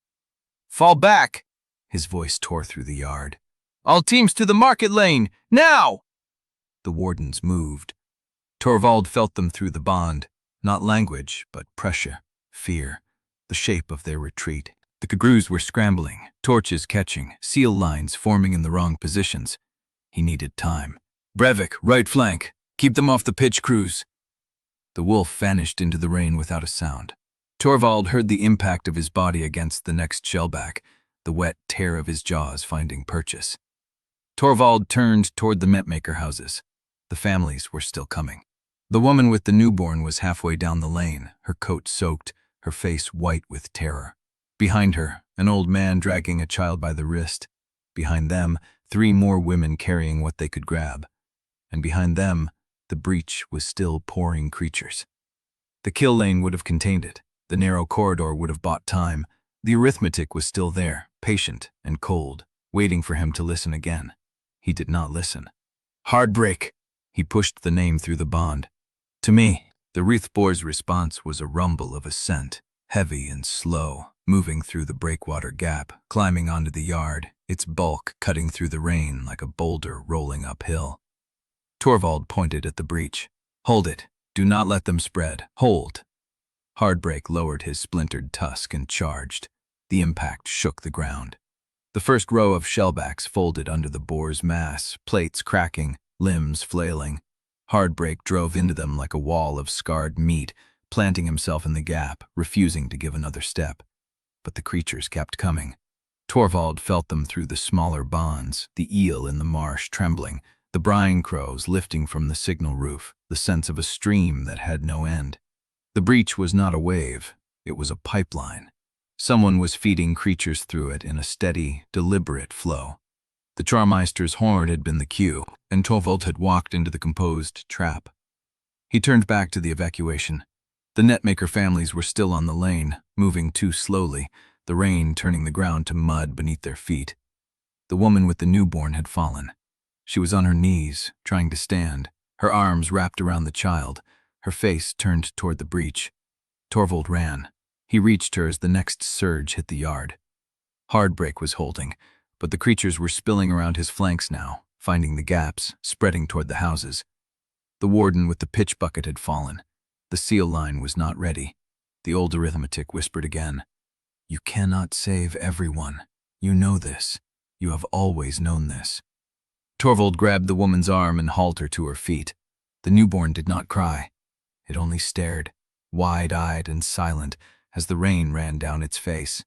Speaker 1: "Fall back!" His voice tore through the yard. "All teams to the market lane, now!" The wardens moved. Torvald felt them through the bond, not language, but pressure, fear, the shape of their retreat. The Kagrews were scrambling, torches catching, seal lines forming in the wrong positions. He needed time. "Brevik, right flank. Keep them off the pitch crews." The wolf vanished into the rain without a sound. Torvald heard the impact of his body against the next shellback, the wet tear of his jaws finding purchase. Torvald turned toward the Netmaker houses. The families were still coming. The woman with the newborn was halfway down the lane, her coat soaked, her face white with terror. Behind her, an old man dragging a child by the wrist. Behind them, 3 more women carrying what they could grab. And behind them, the breach was still pouring creatures. The kill lane would have contained it. The narrow corridor would have bought time. The arithmetic was still there, patient and cold, waiting for him to listen again. He did not listen. "Hardbreak!" He pushed the name through the bond. "To me." The Wreathboar's response was a rumble of ascent, heavy and slow, moving through the breakwater gap, climbing onto the yard, its bulk cutting through the rain like a boulder rolling uphill. Torvald pointed at the breach. "Hold it. Do not let them spread. Hold." Hardbreak lowered his splintered tusk and charged. The impact shook the ground. The first row of shellbacks folded under the boar's mass, plates cracking, limbs flailing. Hardbreak drove into them like a wall of scarred meat, planting himself in the gap, refusing to give another step. But the creatures kept coming. Torvald felt them through the smaller bonds, the eel in the marsh trembling, the brine crows lifting from the signal roof, the sense of a stream that had no end. The breach was not a wave, it was a pipeline. Someone was feeding creatures through it in a steady, deliberate flow. The Choirmaster's horn had been the cue, and Torvald had walked into the composed trap. He turned back to the evacuation. The Netmaker families were still on the lane, moving too slowly, the rain turning the ground to mud beneath their feet. The woman with the newborn had fallen. She was on her knees, trying to stand, her arms wrapped around the child, her face turned toward the breach. Torvald ran. He reached her as the next surge hit the yard. Hardbreak was holding, but the creatures were spilling around his flanks now, finding the gaps, spreading toward the houses. The warden with the pitch bucket had fallen. The seal line was not ready. The old arithmetic whispered again. "You cannot save everyone. You know this. You have always known this." Torvald grabbed the woman's arm and hauled her to her feet. The newborn did not cry. It only stared, wide-eyed and silent, as the rain ran down its face.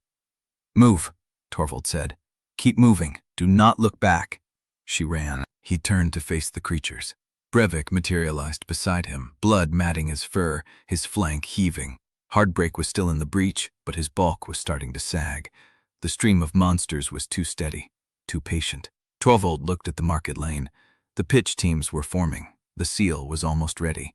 Speaker 1: "Move," Torvald said. "Keep moving. Do not look back." She ran. He turned to face the creatures. Brevik materialized beside him, blood matting his fur, his flank heaving. Hardbreak was still in the breach, but his bulk was starting to sag. The stream of monsters was too steady, too patient. Torvald looked at the market lane. The pitch teams were forming. The seal was almost ready.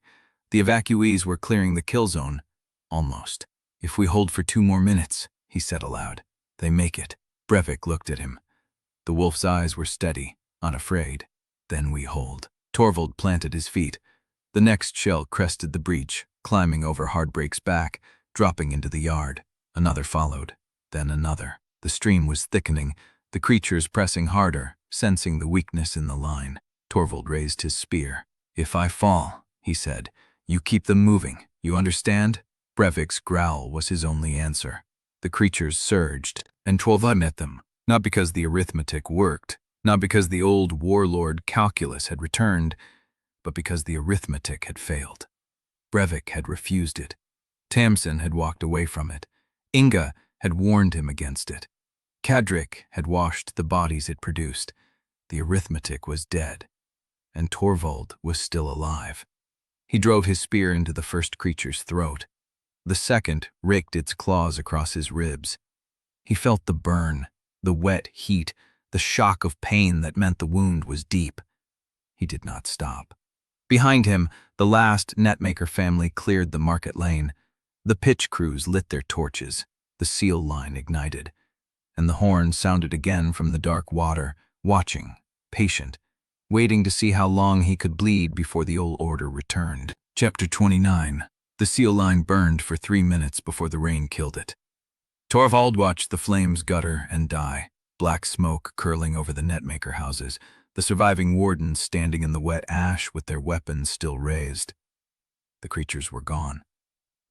Speaker 1: The evacuees were clearing the kill zone. Almost. "If we hold for 2 more minutes," he said aloud, "they make it." Brevik looked at him. The wolf's eyes were steady, unafraid. "Then we hold." Torvald planted his feet. The next shell crested the breach, climbing over Hardbreak's back, dropping into the yard. Another followed, then another. The stream was thickening, the creatures pressing harder, sensing the weakness in the line. Torvald raised his spear. "If I fall," he said, "you keep them moving. You understand?" Brevik's growl was his only answer. The creatures surged, and Torvald met them, not because the arithmetic worked, not because the old warlord calculus had returned, but because the arithmetic had failed. Brevik had refused it. Tamsin had walked away from it. Inga had warned him against it. Kadrik had washed the bodies it produced. The arithmetic was dead, and Torvald was still alive. He drove his spear into the first creature's throat. The second raked its claws across his ribs. He felt the burn, the wet heat, the shock of pain that meant the wound was deep. He did not stop. Behind him, the last Netmaker family cleared the market lane. The pitch crews lit their torches. The seal line ignited. and the horn sounded again from the dark water, watching, patient, waiting to see how long he could bleed before the old order returned. Chapter 29. The seal line burned for 3 minutes before the rain killed it. Torvald watched the flames gutter and die, black smoke curling over the Netmaker houses, the surviving wardens standing in the wet ash with their weapons still raised. The creatures were gone.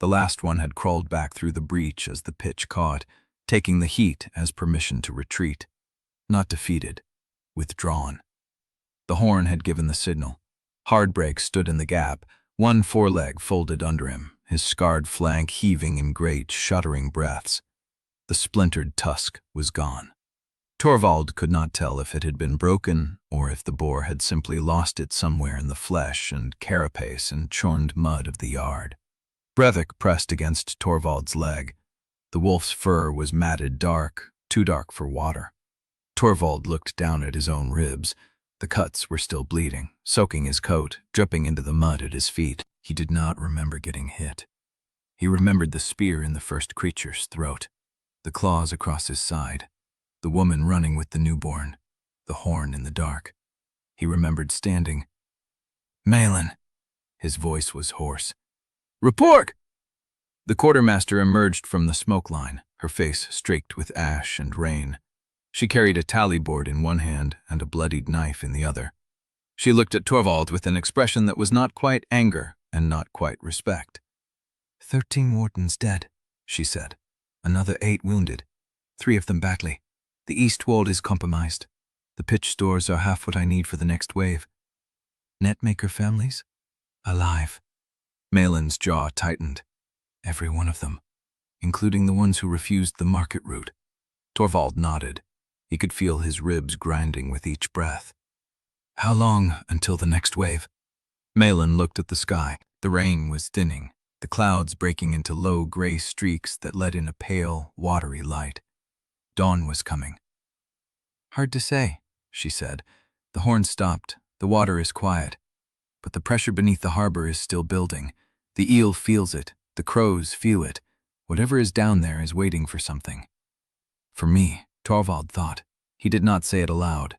Speaker 1: The last one had crawled back through the breach as the pitch caught, taking the heat as permission to retreat. Not defeated, withdrawn. The horn had given the signal. Hardbreak stood in the gap, one foreleg folded under him, his scarred flank heaving in great, shuddering breaths. The splintered tusk was gone. Torvald could not tell if it had been broken or if the boar had simply lost it somewhere in the flesh and carapace and churned mud of the yard. Brevik pressed against Torvald's leg. The wolf's fur was matted dark, too dark for water. Torvald looked down at his own ribs. The cuts were still bleeding, soaking his coat, dripping into the mud at his feet. He did not remember getting hit. He remembered the spear in the first creature's throat, the claws across his side, the woman running with the newborn, the horn in the dark. He remembered standing. "Malin!" His voice was hoarse. "Report!" The Quartermaster emerged from the smoke line, her face streaked with ash and rain. She carried a tally board in one hand and a bloodied knife in the other. She looked at Torvald with an expression that was not quite anger and not quite respect. 13 wardens dead, she said. Another 8 wounded, 3 of them badly. The east wall is compromised. The pitch stores are half what I need for the next wave. Netmaker families? Alive. Malin's jaw tightened. Every one of them, including the ones who refused the market route. Torvald nodded. He could feel his ribs grinding with each breath. How long until the next wave? Malin looked at the sky. The rain was thinning, the clouds breaking into low gray streaks that let in a pale, watery light. Dawn was coming. Hard to say, she said. The horn stopped. The water is quiet. But the pressure beneath the harbor is still building. The eel feels it. The crows feel it. Whatever is down there is waiting for something. For me, Torvald thought. He did not say it aloud.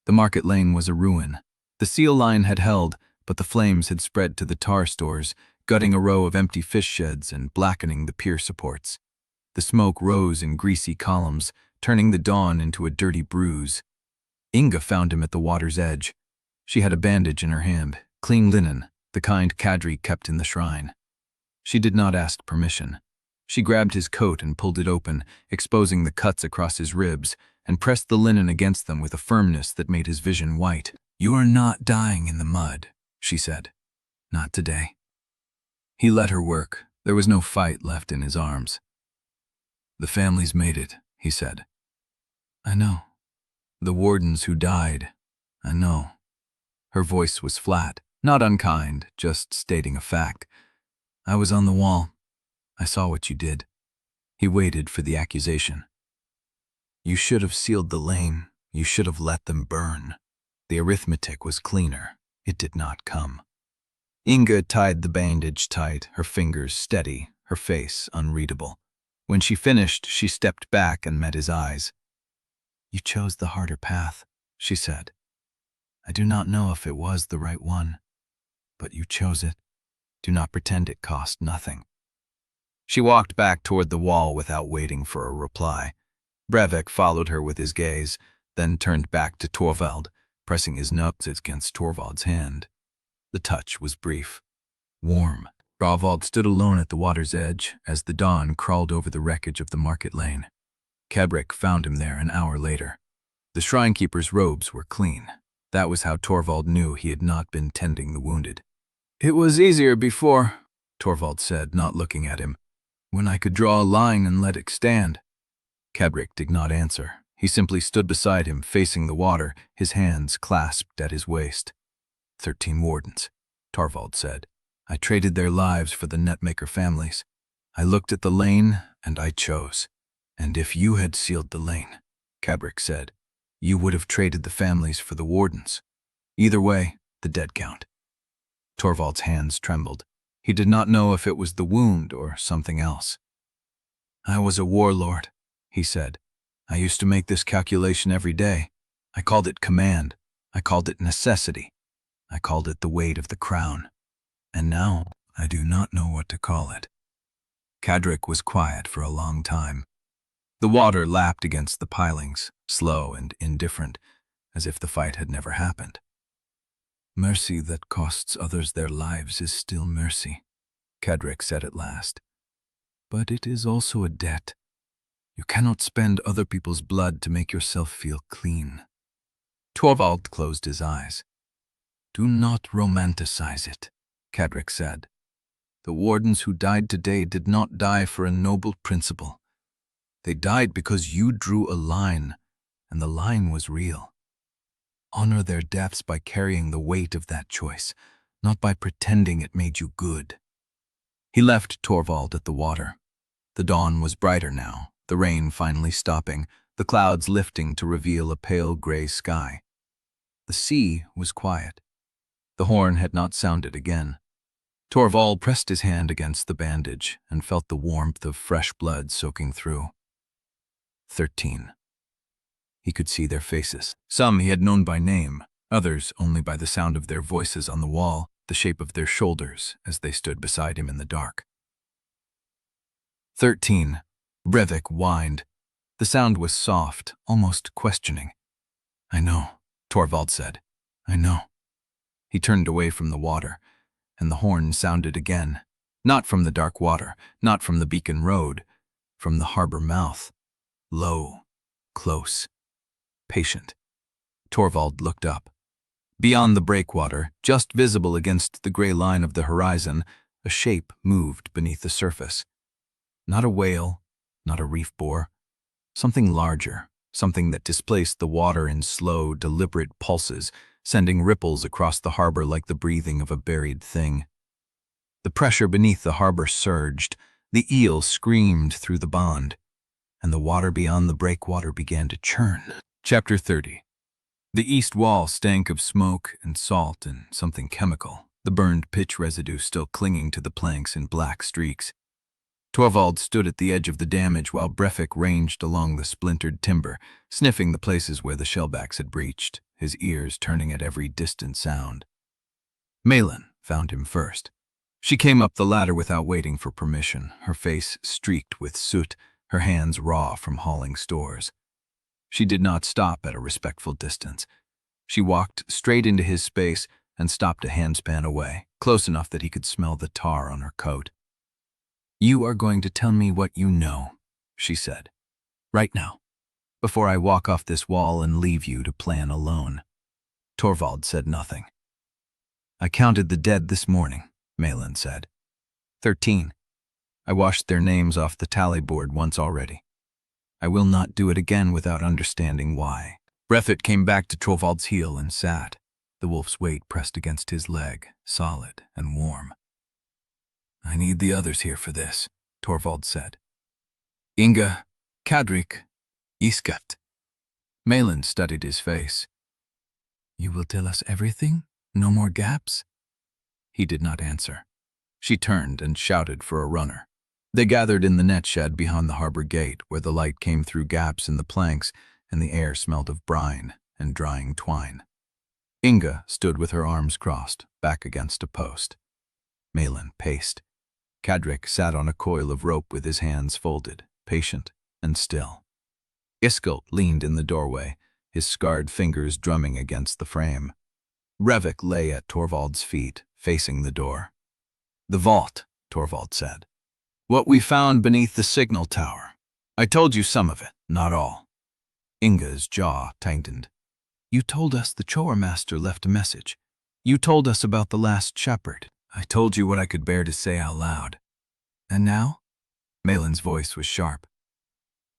Speaker 1: The market lane was a ruin. The seal line had held, but the flames had spread to the tar stores, gutting a row of empty fish sheds and blackening the pier supports. The smoke rose in greasy columns, turning the dawn into a dirty bruise. Inga found him at the water's edge. She had a bandage in her hand, clean linen, the kind Kadri kept in the shrine. She did not ask permission. She grabbed his coat and pulled it open, exposing the cuts across his ribs, and pressed the linen against them with a firmness that made his vision white. You are not dying in the mud, she said. Not today. He let her work. There was no fight left in his arms. The families made it, he said. I know. The wardens who died. I know. Her voice was flat, not unkind, just stating a fact. I was on the wall. I saw what you did. He waited for the accusation. You should have sealed the lane. You should have let them burn. The arithmetic was cleaner. It did not come. Inga tied the bandage tight, her fingers steady, her face unreadable. When she finished, she stepped back and met his eyes. You chose the harder path, she said. I do not know if it was the right one, but you chose it. Do not pretend it cost nothing. She walked back toward the wall without waiting for a reply. Brevik followed her with his gaze, then turned back to Torvald, pressing his nose against Torvald's hand. The touch was brief, warm. Torvald stood alone at the water's edge as the dawn crawled over the wreckage of the market lane. Kebrick found him there an hour later. The shrinekeeper's robes were clean. That was how Torvald knew he had not been tending the wounded. It was easier before, Torvald said, not looking at him, when I could draw a line and let it stand. Kebrick did not answer. He simply stood beside him, facing the water, his hands clasped at his waist. 13 wardens, Torvald said. I traded their lives for the Netmaker families. I looked at the lane, and I chose. And if you had sealed the lane, Kebrick said, you would have traded the families for the wardens. Either way, the dead count. Torvald's hands trembled. He did not know if it was the wound or something else. I was a warlord, he said. I used to make this calculation every day. I called it command. I called it necessity. I called it the weight of the crown. And now I do not know what to call it." Cadric was quiet for a long time. The water lapped against the pilings, slow and indifferent, as if the fight had never happened. "Mercy that costs others their lives is still mercy," Cadric said at last. "But it is also a debt. You cannot spend other people's blood to make yourself feel clean." Torvald closed his eyes. "Do not romanticize it," Cadric said. "The wardens who died today did not die for a noble principle. They died because you drew a line, and the line was real. Honor their deaths by carrying the weight of that choice, not by pretending it made you good." He left Torvald at the water. The dawn was brighter now, the rain finally stopping, the clouds lifting to reveal a pale gray sky. The sea was quiet. The horn had not sounded again. Torvald pressed his hand against the bandage and felt the warmth of fresh blood soaking through. 13. He could see their faces. Some he had known by name, others only by the sound of their voices on the wall, the shape of their shoulders as they stood beside him in the dark. 13. Brevik whined. The sound was soft, almost questioning. "I know," Torvald said. "I know." He turned away from the water, and the horn sounded again. Not from the dark water, not from the beacon road, from the harbor mouth. Low, close, patient. Torvald looked up. Beyond the breakwater, just visible against the gray line of the horizon, a shape moved beneath the surface. Not a whale, not a reef boar. Something larger, something that displaced the water in slow, deliberate pulses, sending ripples across the harbor like the breathing of a buried thing. The pressure beneath the harbor surged, the eel screamed through the bond, and the water beyond the breakwater began to churn. Chapter 30. The east wall stank of smoke and salt and something chemical, the burned pitch residue still clinging to the planks in black streaks. Torvald stood at the edge of the damage while Brevik ranged along the splintered timber, sniffing the places where the shellbacks had breached, his ears turning at every distant sound. Malin found him first. She came up the ladder without waiting for permission, her face streaked with soot, her hands raw from hauling stores. She did not stop at a respectful distance. She walked straight into his space and stopped a handspan away, close enough that he could smell the tar on her coat. "You are going to tell me what you know," she said. "Right now, before I walk off this wall and leave you to plan alone." Torvald said nothing. "I counted the dead this morning," Malin said. 13. I washed their names off the tally board once already. I will not do it again without understanding why." Brevik came back to Torvald's heel and sat, the wolf's weight pressed against his leg, solid and warm. "I need the others here for this," Torvald said. "Inga, Cadric, Iskelt." Malin studied his face. "You will tell us everything? No more gaps?" He did not answer. She turned and shouted for a runner. They gathered in the net shed behind the harbor gate, where the light came through gaps in the planks and the air smelled of brine and drying twine. Inga stood with her arms crossed, back against a post. Malin paced. Cadric sat on a coil of rope with his hands folded, patient and still. Iskelt leaned in the doorway, his scarred fingers drumming against the frame. Brevik lay at Torvald's feet, facing the door. "The vault," Torvald said. "What we found beneath the signal tower. I told you some of it, not all." Inga's jaw tightened. "You told us the Choirmaster left a message. You told us about the last shepherd. I told you what I could bear to say out loud. And now?" Malin's voice was sharp.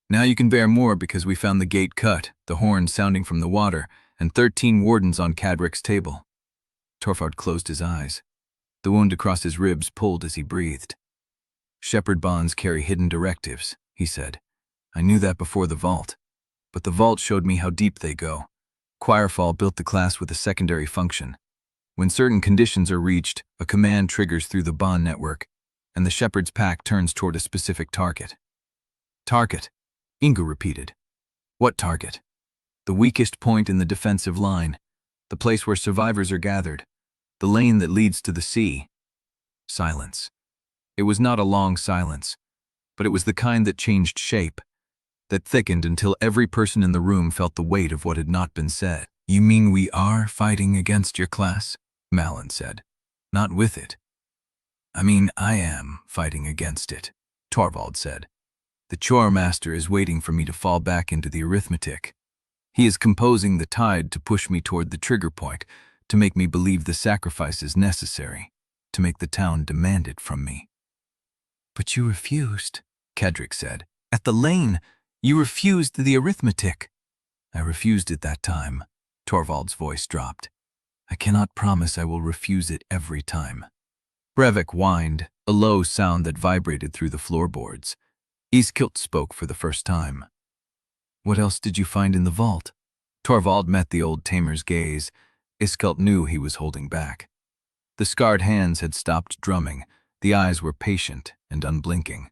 Speaker 1: "Now you can bear more because we found the gate cut, the horn sounding from the water, and 13 wardens on Cadric's table." Torvald closed his eyes. The wound across his ribs pulled as he breathed. "Shepherd bonds carry hidden directives," he said. "I knew that before the vault. But the vault showed me how deep they go. Choirfall built the class with a secondary function. When certain conditions are reached, a command triggers through the bond network, and the shepherd's pack turns toward a specific target." "Target," Inga repeated. What target? The weakest point in the defensive line. The place where survivors are gathered. The lane that leads to the sea. Silence. It was not a long silence, but it was the kind that changed shape, that thickened until every person in the room felt the weight of what had not been said. You mean we are fighting against your class? Malin said. Not with it. I mean, I am fighting against it, Torvald said. The Choirmaster is waiting for me to fall back into the arithmetic. He is composing the tide to push me toward the trigger point, to make me believe the sacrifice is necessary, to make the town demand it from me. But you refused, Kedrick said. At the lane, you refused the arithmetic. I refused it that time. Torvald's voice dropped. I cannot promise I will refuse it every time. Brevik whined, a low sound that vibrated through the floorboards. Iskelt spoke for the first time. What else did you find in the vault? Torvald met the old tamer's gaze. Iskelt knew he was holding back. The scarred hands had stopped drumming. The eyes were patient and unblinking.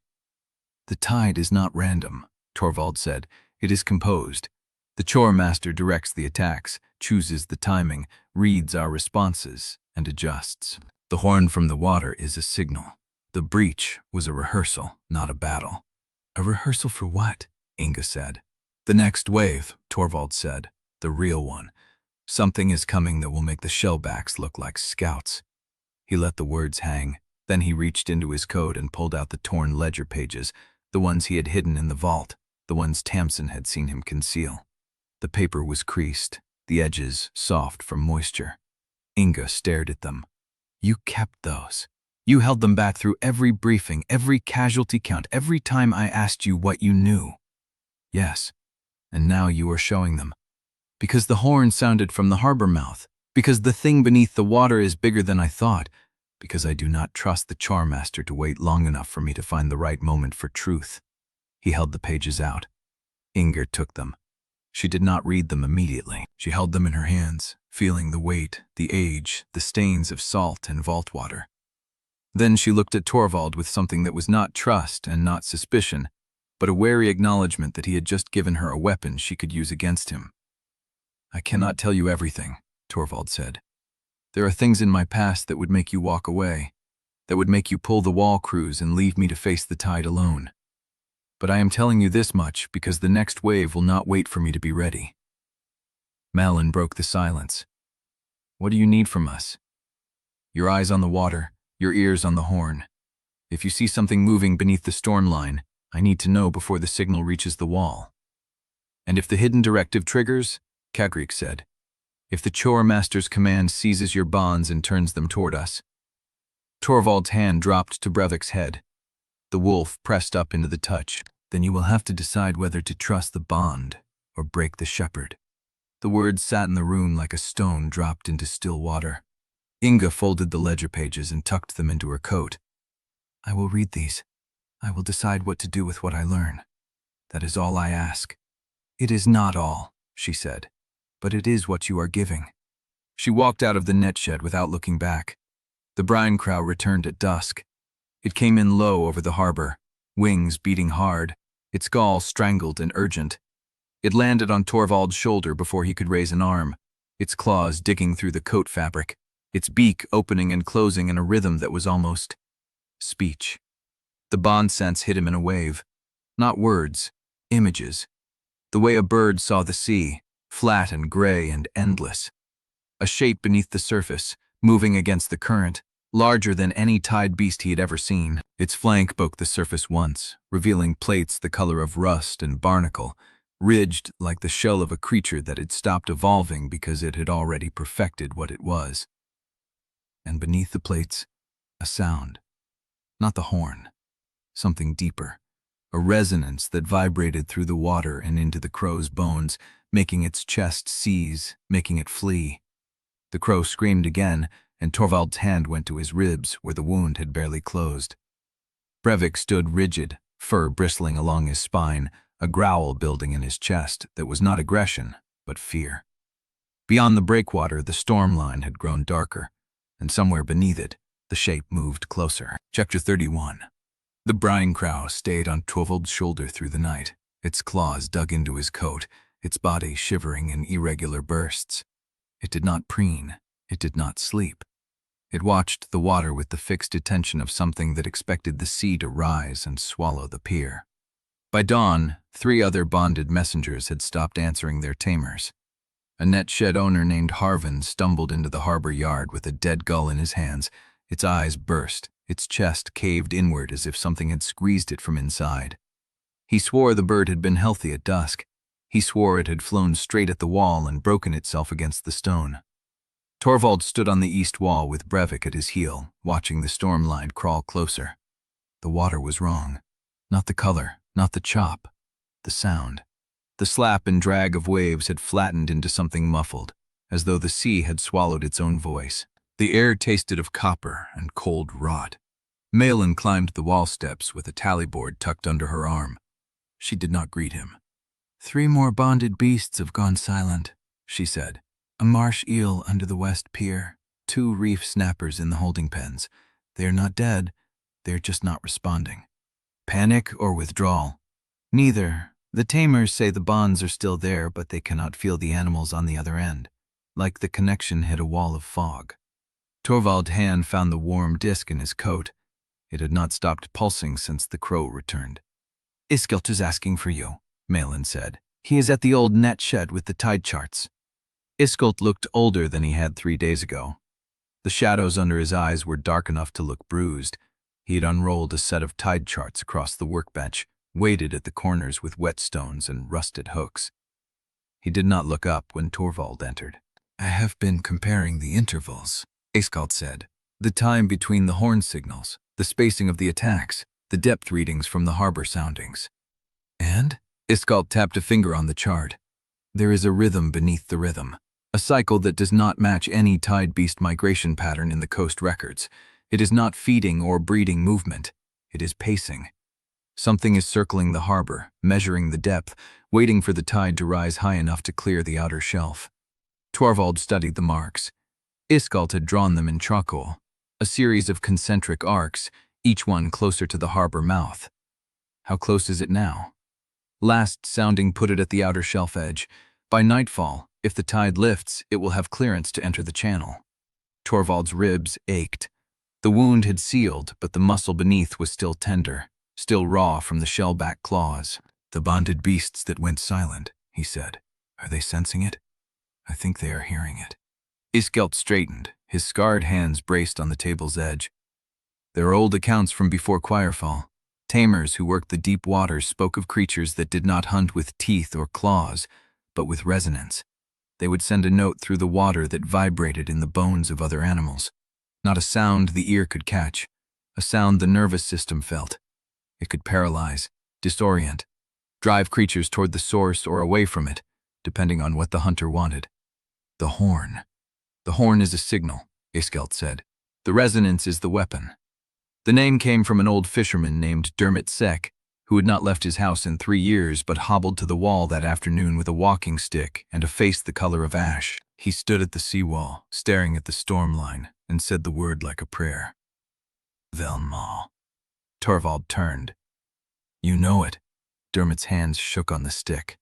Speaker 1: The tide is not random, Torvald said. It is composed. The Choirmaster directs the attacks, chooses the timing, reads our responses, and adjusts. The horn from the water is a signal. The breach was a rehearsal, not a battle. A rehearsal for what? Inga said. The next wave, Torvald said. The real one. Something is coming that will make the shellbacks look like scouts. He let the words hang. Then he reached into his coat and pulled out the torn ledger pages, the ones he had hidden in the vault, the ones Tamsin had seen him conceal. The paper was creased, the edges soft from moisture. Inga stared at them. You kept those. You held them back through every briefing, every casualty count, every time I asked you what you knew. Yes, and now you are showing them. Because the horn sounded from the harbor mouth, because the thing beneath the water is bigger than I thought, because I do not trust the Choirmaster to wait long enough for me to find the right moment for truth. He held the pages out. Inga took them. She did not read them immediately. She held them in her hands, feeling the weight, the age, the stains of salt and vault water. Then she looked at Torvald with something that was not trust and not suspicion, but a wary acknowledgement that he had just given her a weapon she could use against him. I cannot tell you everything, Torvald said. There are things in my past that would make you walk away, that would make you pull the wall crews and leave me to face the tide alone. But I am telling you this much because the next wave will not wait for me to be ready. Malin broke the silence. What do you need from us? Your eyes on the water, your ears on the horn. If you see something moving beneath the storm line, I need to know before the signal reaches the wall. And if the hidden directive triggers, Kedrick said, if the Choirmaster's command seizes your bonds and turns them toward us. Torvald's hand dropped to Brevik's head. The wolf pressed up into the touch. Then you will have to decide whether to trust the bond or break the shepherd. The words sat in the room like a stone dropped into still water. Inga folded the ledger pages and tucked them into her coat. I will read these. I will decide what to do with what I learn. That is all I ask. It is not all, she said, but it is what you are giving. She walked out of the net shed without looking back. The brine crow returned at dusk. It came in low over the harbor, wings beating hard, its gall strangled and urgent. It landed on Torvald's shoulder before he could raise an arm, its claws digging through the coat fabric, its beak opening and closing in a rhythm that was almost speech. The bond sense hit him in a wave. Not words, images. The way a bird saw the sea, flat and gray and endless. A shape beneath the surface, moving against the current, larger than any tide beast he had ever seen. Its flank broke the surface once, revealing plates the color of rust and barnacle, ridged like the shell of a creature that had stopped evolving because it had already perfected what it was. And beneath the plates, a sound. Not the horn. Something deeper. A resonance that vibrated through the water and into the crow's bones, making its chest seize, making it flee. The crow screamed again, and Torvald's hand went to his ribs where the wound had barely closed. Brevik stood rigid, fur bristling along his spine, a growl building in his chest that was not aggression, but fear. Beyond the breakwater, the storm line had grown darker, and somewhere beneath it, the shape moved closer. Chapter 31. The brine crow stayed on Torvald's shoulder through the night, Its claws dug into his coat, its body shivering in irregular bursts. It did not preen. It did not sleep. It watched the water with the fixed attention of something that expected the sea to rise and swallow the pier. By dawn, 3 other bonded messengers had stopped answering their tamers. A net shed owner named Harvin stumbled into the harbor yard with a dead gull in his hands. Its eyes burst, its chest caved inward as if something had squeezed it from inside. He swore the bird had been healthy at dusk. He swore it had flown straight at the wall and broken itself against the stone. Torvald stood on the east wall with Brevik at his heel, watching the storm line crawl closer. The water was wrong. Not the color, not the chop. The sound. The slap and drag of waves had flattened into something muffled, as though the sea had swallowed its own voice. The air tasted of copper and cold rot. Malin climbed the wall steps with a tally board tucked under her arm. She did not greet him. 3 more bonded beasts have gone silent, she said. A marsh eel under the west pier, 2 reef snappers in the holding pens. They are not dead, they are just not responding. Panic or withdrawal? Neither. The tamers say the bonds are still there, but they cannot feel the animals on the other end, like the connection hit a wall of fog. Torvald's hand found the warm disk in his coat. It had not stopped pulsing since the crow returned. Iskelt is asking for you, Malin said. He is at the old net shed with the tide charts. Iskelt looked older than he had 3 days ago. The shadows under his eyes were dark enough to look bruised. He had unrolled a set of tide charts across the workbench, weighted at the corners with whetstones and rusted hooks. He did not look up when Torvald entered. I have been comparing the intervals, Iskelt said. The time between the horn signals, the spacing of the attacks, the depth readings from the harbor soundings. And? Iskelt tapped a finger on the chart. There is a rhythm beneath the rhythm. A cycle that does not match any tide beast migration pattern in the coast records. It is not feeding or breeding movement. It is pacing. Something is circling the harbor, measuring the depth, waiting for the tide to rise high enough to clear the outer shelf. Torvald studied the marks. Iskelt had drawn them in charcoal, a series of concentric arcs, each one closer to the harbor mouth. How close is it now? Last sounding put it at the outer shelf edge. By nightfall, if the tide lifts, it will have clearance to enter the channel. Torvald's ribs ached. The wound had sealed, but the muscle beneath was still tender, still raw from the shellback claws. The bonded beasts that went silent, he said. Are they sensing it? I think they are hearing it. Iskelt straightened, his scarred hands braced on the table's edge. There are old accounts from before Choirfall. Tamers who worked the deep waters spoke of creatures that did not hunt with teeth or claws, but with resonance. They would send a note through the water that vibrated in the bones of other animals. Not a sound the ear could catch, a sound the nervous system felt. It could paralyze, disorient, drive creatures toward the source or away from it, depending on what the hunter wanted. The horn. The horn is a signal, Iskelt said. The resonance is the weapon. The name came from an old fisherman named Dermot Sek, who had not left his house in 3 years but hobbled to the wall that afternoon with a walking stick and a face the color of ash. He stood at the seawall, staring at the storm line, and said the word like a prayer. Velma. Torvald turned. You know it. Dermot's hands shook on the stick.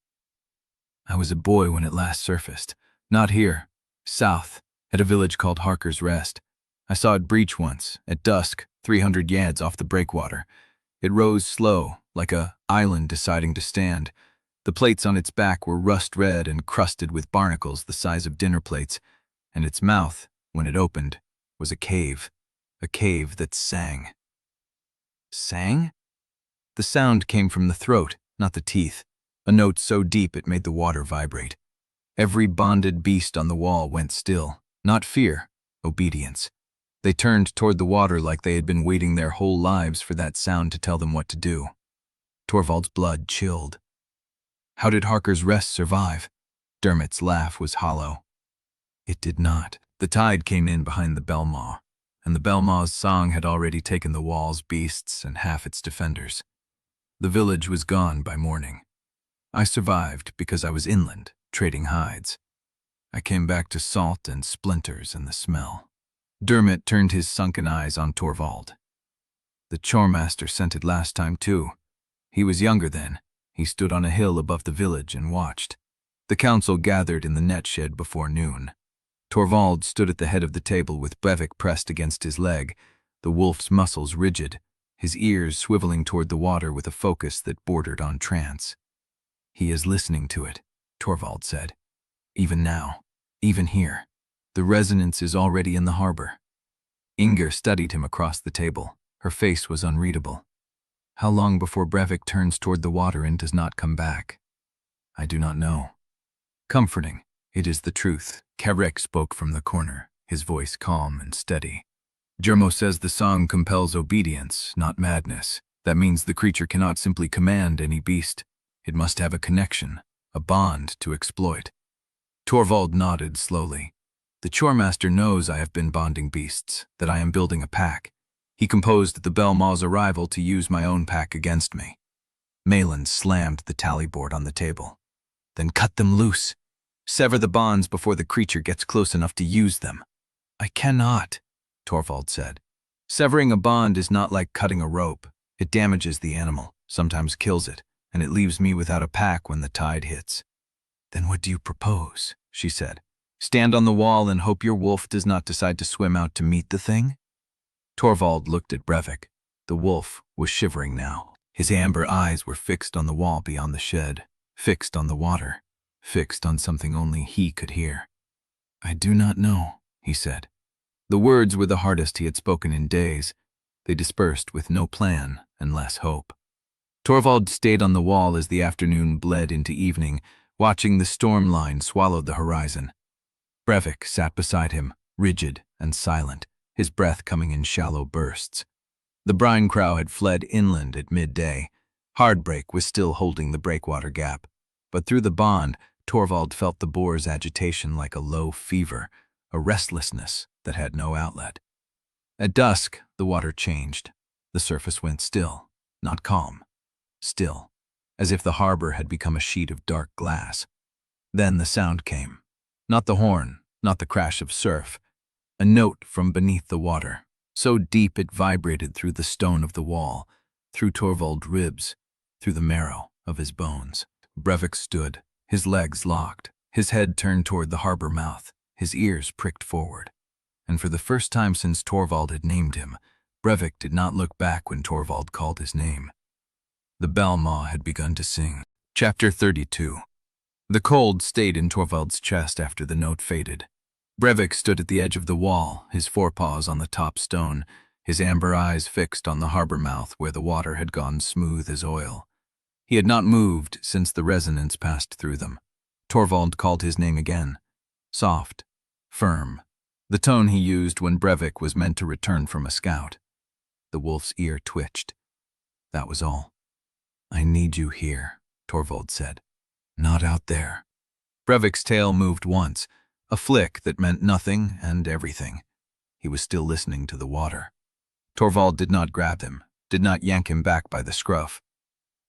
Speaker 1: I was a boy when it last surfaced. Not here. South, at a village called Harker's Rest. I saw it breach once, at dusk, 300 yards off the breakwater. It rose slow, like a island deciding to stand. The plates on its back were rust-red and crusted with barnacles the size of dinner plates, and its mouth, when it opened, was a cave that sang. Sang? The sound came from the throat, not the teeth, a note so deep it made the water vibrate. Every bonded beast on the wall went still, not fear, obedience. They turned toward the water like they had been waiting their whole lives for that sound to tell them what to do. Torvald's blood chilled. How did Harker's Rest survive? Dermot's laugh was hollow. It did not. The tide came in behind the Belmaw, and the Belmaw's song had already taken the wall's beasts and half its defenders. The village was gone by morning. I survived because I was inland, trading hides. I came back to salt and splinters and the smell. Dermot turned his sunken eyes on Torvald. The Choirmaster sent it last time too. He was younger then. He stood on a hill above the village and watched. The council gathered in the net shed before noon. Torvald stood at the head of the table with Brevik pressed against his leg, the wolf's muscles rigid, his ears swiveling toward the water with a focus that bordered on trance. "He is listening to it," Torvald said. "Even now, even here. The resonance is already in the harbor." Inga studied him across the table. Her face was unreadable. "How long before Brevik turns toward the water and does not come back?" "I do not know." "Comforting. It is the truth." Karek spoke from the corner, his voice calm and steady. "Jermo says the song compels obedience, not madness. That means the creature cannot simply command any beast. It must have a connection, a bond to exploit." Torvald nodded slowly. "The Choirmaster knows I have been bonding beasts, that I am building a pack. He composed the Belmaw's arrival to use my own pack against me." Malin slammed the tally board on the table. "Then cut them loose. Sever the bonds before the creature gets close enough to use them." "I cannot," Torvald said. "Severing a bond is not like cutting a rope. It damages the animal, sometimes kills it, and it leaves me without a pack when the tide hits." "Then what do you propose?" she said. "Stand on the wall and hope your wolf does not decide to swim out to meet the thing?" Torvald looked at Brevik. The wolf was shivering now. His amber eyes were fixed on the wall beyond the shed, fixed on the water, fixed on something only he could hear. "I do not know," he said. The words were the hardest he had spoken in days. They dispersed with no plan and less hope. Torvald stayed on the wall as the afternoon bled into evening, watching the storm line swallow the horizon. Brevik sat beside him, rigid and silent, his breath coming in shallow bursts. The brine crow had fled inland at midday. Hardbreak was still holding the breakwater gap. But through the bond, Torvald felt the boar's agitation like a low fever, a restlessness that had no outlet. At dusk, the water changed. The surface went still, not calm. Still, as if the harbor had become a sheet of dark glass. Then the sound came. Not the horn, not the crash of surf. A note from beneath the water, so deep it vibrated through the stone of the wall, through Torvald's ribs, through the marrow of his bones. Brevik stood, his legs locked, his head turned toward the harbor mouth, his ears pricked forward. And for the first time since Torvald had named him, Brevik did not look back when Torvald called his name. The Belmaw had begun to sing. Chapter 32. The cold stayed in Torvald's chest after the note faded. Brevik stood at the edge of the wall, his forepaws on the top stone, his amber eyes fixed on the harbor mouth where the water had gone smooth as oil. He had not moved since the resonance passed through them. Torvald called his name again. Soft, firm, the tone he used when Brevik was meant to return from a scout. The wolf's ear twitched. That was all. "I need you here," Torvald said. "Not out there." Brevik's tail moved once, a flick that meant nothing and everything. He was still listening to the water. Torvald did not grab him, did not yank him back by the scruff.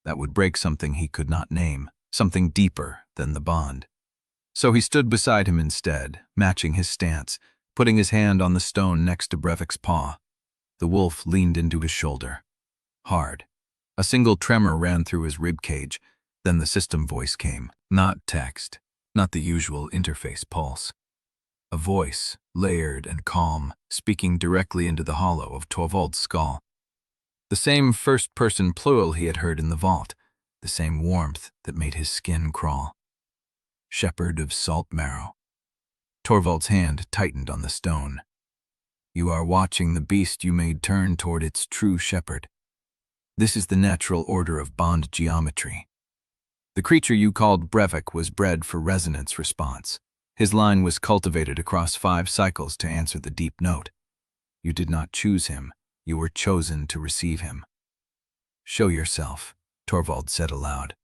Speaker 1: That would break something he could not name, something deeper than the bond. So he stood beside him instead, matching his stance, putting his hand on the stone next to Brevik's paw. The wolf leaned into his shoulder. Hard. A single tremor ran through his rib cage. Then the system voice came. Not text, not the usual interface pulse. A voice, layered and calm, speaking directly into the hollow of Torvald's skull. The same first-person plural he had heard in the vault, the same warmth that made his skin crawl. Shepherd of Saltmarrow. Torvald's hand tightened on the stone. You are watching the beast you made turn toward its true shepherd. This is the natural order of bond geometry. The creature you called Brevik was bred for resonance response. His line was cultivated across 5 cycles to answer the deep note. You did not choose him. You were chosen to receive him. Show yourself, Torvald said aloud.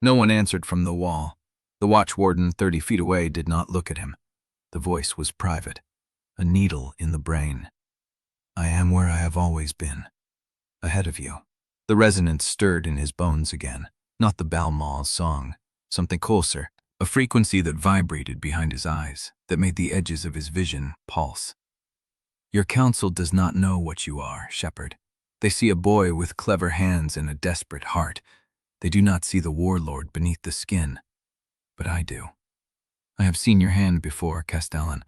Speaker 1: No one answered from the wall. The watch-warden 30 feet away did not look at him. The voice was private, a needle in the brain. I am where I have always been, ahead of you. The resonance stirred in his bones again, not the Balmaw's song, something closer, a frequency that vibrated behind his eyes, that made the edges of his vision pulse. Your council does not know what you are, shepherd. They see a boy with clever hands and a desperate heart. They do not see the warlord beneath the skin, but I do. I have seen your hand before, Castellan.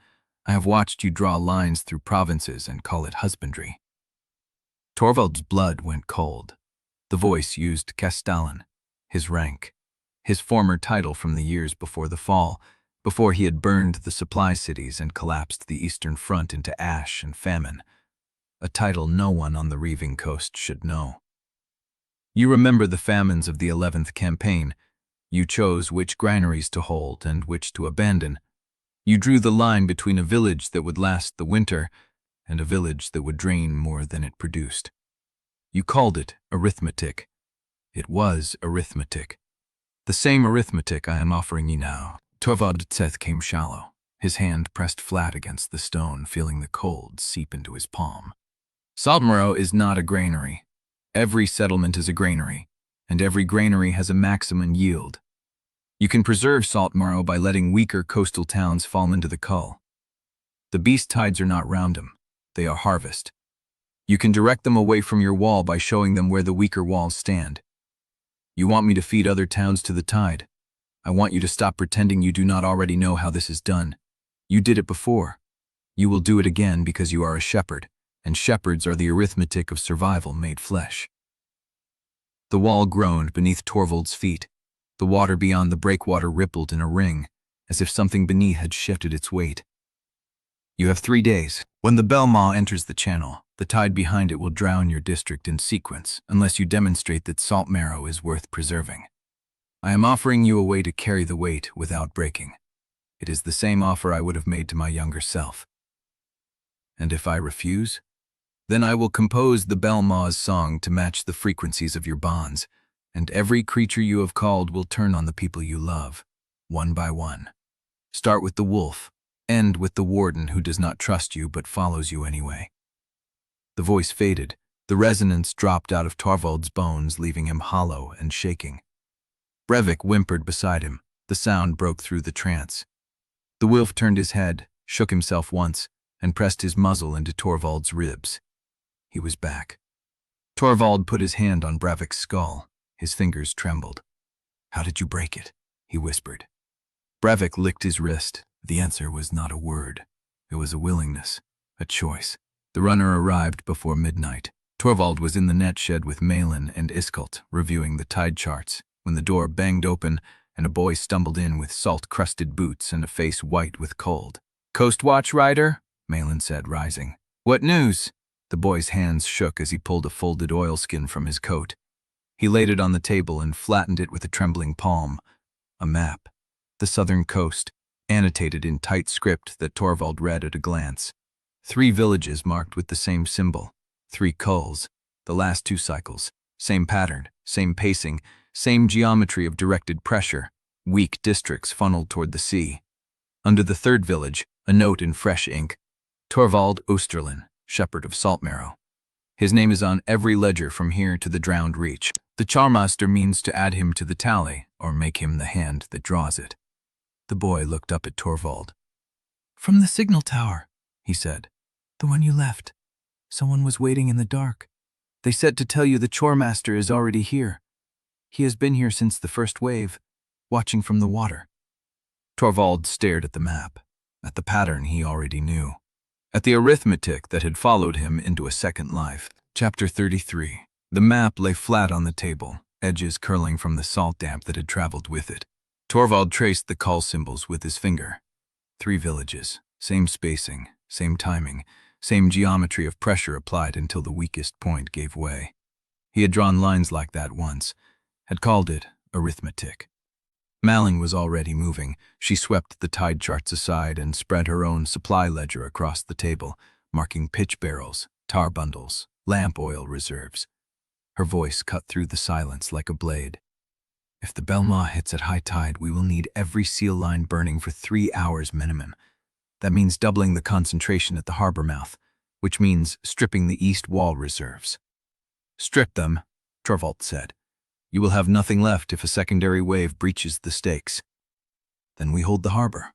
Speaker 1: I have watched you draw lines through provinces and call it husbandry. Torvald's blood went cold. The voice used Castellan, his rank, his former title from the years before the fall, before he had burned the supply cities and collapsed the Eastern Front into ash and famine, a title no one on the Reaving Coast should know. You remember the famines of the 11th campaign. You chose which granaries to hold and which to abandon. You drew the line between a village that would last the winter and a village that would drain more than it produced. You called it arithmetic. It was arithmetic. The same arithmetic I am offering you now. Torvald's came shallow, his hand pressed flat against the stone, feeling the cold seep into his palm. Saltmarrow is not a granary. Every settlement is a granary, and every granary has a maximum yield. You can preserve Saltmarrow by letting weaker coastal towns fall into the cull. The beast tides are not round them, they are harvest. You can direct them away from your wall by showing them where the weaker walls stand. You want me to feed other towns to the tide. I want you to stop pretending you do not already know how this is done. You did it before. You will do it again because you are a shepherd, and shepherds are the arithmetic of survival made flesh. The wall groaned beneath Torvald's feet. The water beyond the breakwater rippled in a ring, as if something beneath had shifted its weight. You have 3 days. When the Belmont enters the channel, the tide behind it will drown your district in sequence, unless you demonstrate that Saltmarrow is worth preserving. I am offering you a way to carry the weight without breaking. It is the same offer I would have made to my younger self. And if I refuse, then I will compose the Belmaw's song to match the frequencies of your bonds, and every creature you have called will turn on the people you love, one by one. Start with the wolf, end with the warden who does not trust you but follows you anyway. The voice faded. The resonance dropped out of Torvald's bones, leaving him hollow and shaking. Brevik whimpered beside him. The sound broke through the trance. The wolf turned his head, shook himself once, and pressed his muzzle into Torvald's ribs. He was back. Torvald put his hand on Brevik's skull. His fingers trembled. "How did you break it?" he whispered. Brevik licked his wrist. The answer was not a word. It was a willingness, a choice. The runner arrived before midnight. Torvald was in the net shed with Malin and Iskelt, reviewing the tide charts, when the door banged open and a boy stumbled in with salt-crusted boots and a face white with cold. "Coast Watch Rider?" Malin said, rising. "What news?" The boy's hands shook as he pulled a folded oilskin from his coat. He laid it on the table and flattened it with a trembling palm. A map. The southern coast, annotated in tight script that Torvald read at a glance. 3 villages marked with the same symbol. 3 culls. The last 2 cycles. Same pattern, same pacing, same geometry of directed pressure. Weak districts funneled toward the sea. Under the 3rd village, a note in fresh ink. Torvald Oosterlin, shepherd of Saltmarrow. His name is on every ledger from here to the drowned reach. The Choirmaster means to add him to the tally, or make him the hand that draws it. The boy looked up at Torvald. "From the signal tower," he said. "The one you left. Someone was waiting in the dark. They said to tell you the Choirmaster is already here. He has been here since the first wave, watching from the water." Torvald stared at the map, at the pattern he already knew, at the arithmetic that had followed him into a second life. Chapter 33. The map lay flat on the table, edges curling from the salt damp that had traveled with it. Torvald traced the call symbols with his finger. 3 villages, same spacing, same timing, same geometry of pressure applied until the weakest point gave way. He had drawn lines like that once, had called it arithmetic. Malin was already moving. She swept the tide charts aside and spread her own supply ledger across the table, marking pitch barrels, tar bundles, lamp oil reserves. Her voice cut through the silence like a blade. "If the Belmont hits at high tide, we will need every seal line burning for 3 hours minimum. That means doubling the concentration at the harbor mouth, which means stripping the east wall reserves." "Strip them," Torvald said. "You will have nothing left if a secondary wave breaches the stakes." "Then we hold the harbor."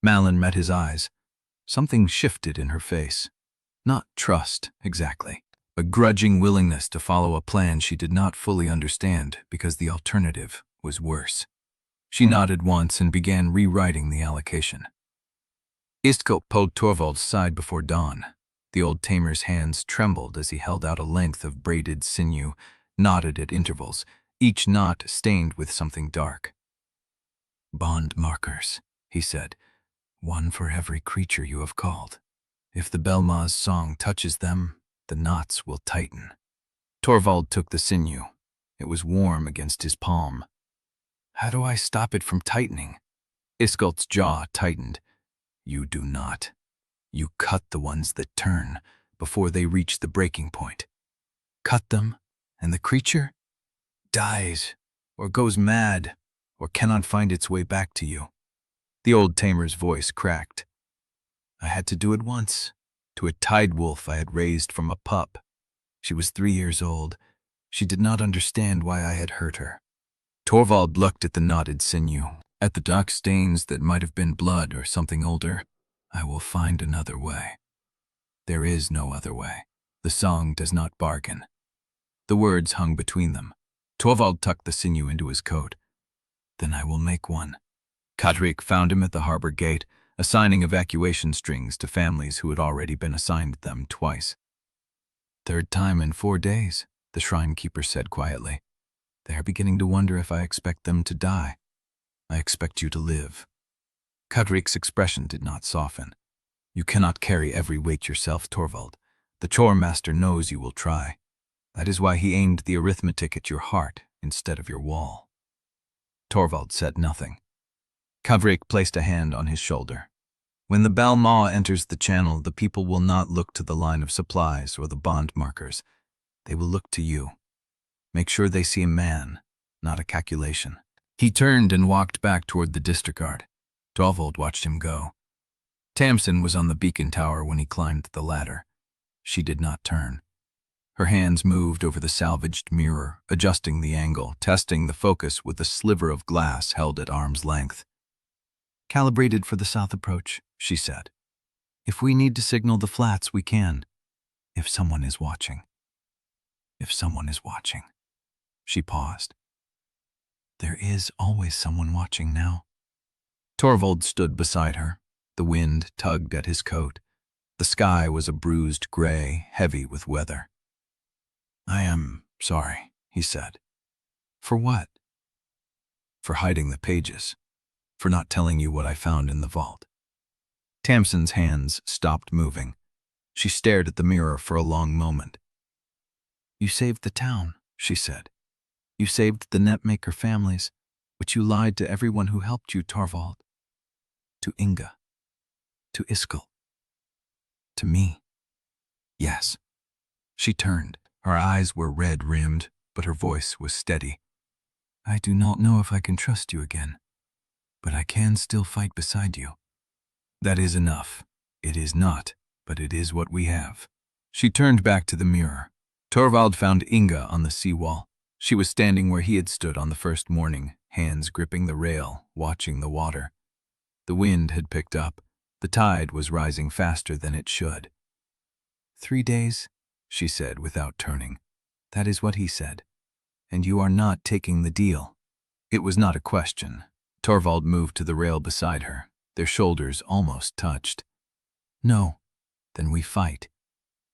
Speaker 1: Malin met his eyes. Something shifted in her face. Not trust, exactly. a grudging willingness to follow a plan she did not fully understand because the alternative was worse. She nodded once and began rewriting the allocation. Iskelt pulled Torvald's side before dawn. The old tamer's hands trembled as he held out a length of braided sinew, knotted at intervals, each knot stained with something dark. "Bond markers," he said, "one for every creature you have called. If the Belma's song touches them, the knots will tighten." Torvald took the sinew. It was warm against his palm. "How do I stop it from tightening?" Iskelt's jaw tightened. "You do not. You cut the ones that turn before they reach the breaking point. Cut them, and the creature dies, or goes mad, or cannot find its way back to you." The old tamer's voice cracked. "I had to do it once, to a tide wolf I had raised from a pup. She was 3 years old. She did not understand why I had hurt her." Torvald looked at the knotted sinew, at the dark stains that might have been blood or something older. "I will find another way." There is no other way. The song does not bargain. The words hung between them. Torvald tucked the sinew into his coat. "Then I will make one." Kadrik found him at the harbor gate, assigning evacuation strings to families who had already been assigned them twice. "Third time in 4 days, the shrine keeper said quietly. "They are beginning to wonder if I expect them to die. I expect you to live." Kadrik's expression did not soften. "You cannot carry every weight yourself, Torvald. The Choirmaster knows you will try. That is why he aimed the arithmetic at your heart instead of your wall." Torvald said nothing. Kadrik placed a hand on his shoulder. "When the Belma enters the channel, the people will not look to the line of supplies or the bond markers. They will look to you. Make sure they see a man, not a calculation." He turned and walked back toward the disregard. Torvald watched him go. Tamsin was on the beacon tower when he climbed the ladder. She did not turn. Her hands moved over the salvaged mirror, adjusting the angle, testing the focus with a sliver of glass held at arm's length. "Calibrated for the south approach," she said. "If we need to signal the flats, we can. If someone is watching." If someone is watching. She paused. There is always someone watching now. Torvald stood beside her. The wind tugged at his coat. The sky was a bruised gray, heavy with weather. "I am sorry," he said. "For what?" "For hiding the pages. For not telling you what I found in the vault." Tamsin's hands stopped moving. She stared at the mirror for a long moment. "You saved the town," she said. "You saved the Netmaker families, but you lied to everyone who helped you, Torvald. To Inga. To Iskelt. To me." "Yes." She turned. Her eyes were red-rimmed, but her voice was steady. "I do not know if I can trust you again, but I can still fight beside you." "That is enough. It is not, but it is what we have." She turned back to the mirror. Torvald found Inga on the seawall. She was standing where he had stood on the first morning, hands gripping the rail, watching the water. The wind had picked up. The tide was rising faster than it should. 3 days, she said without turning. That is what he said. And you are not taking the deal. It was not a question. Torvald moved to the rail beside her. Their shoulders almost touched. No. Then we fight.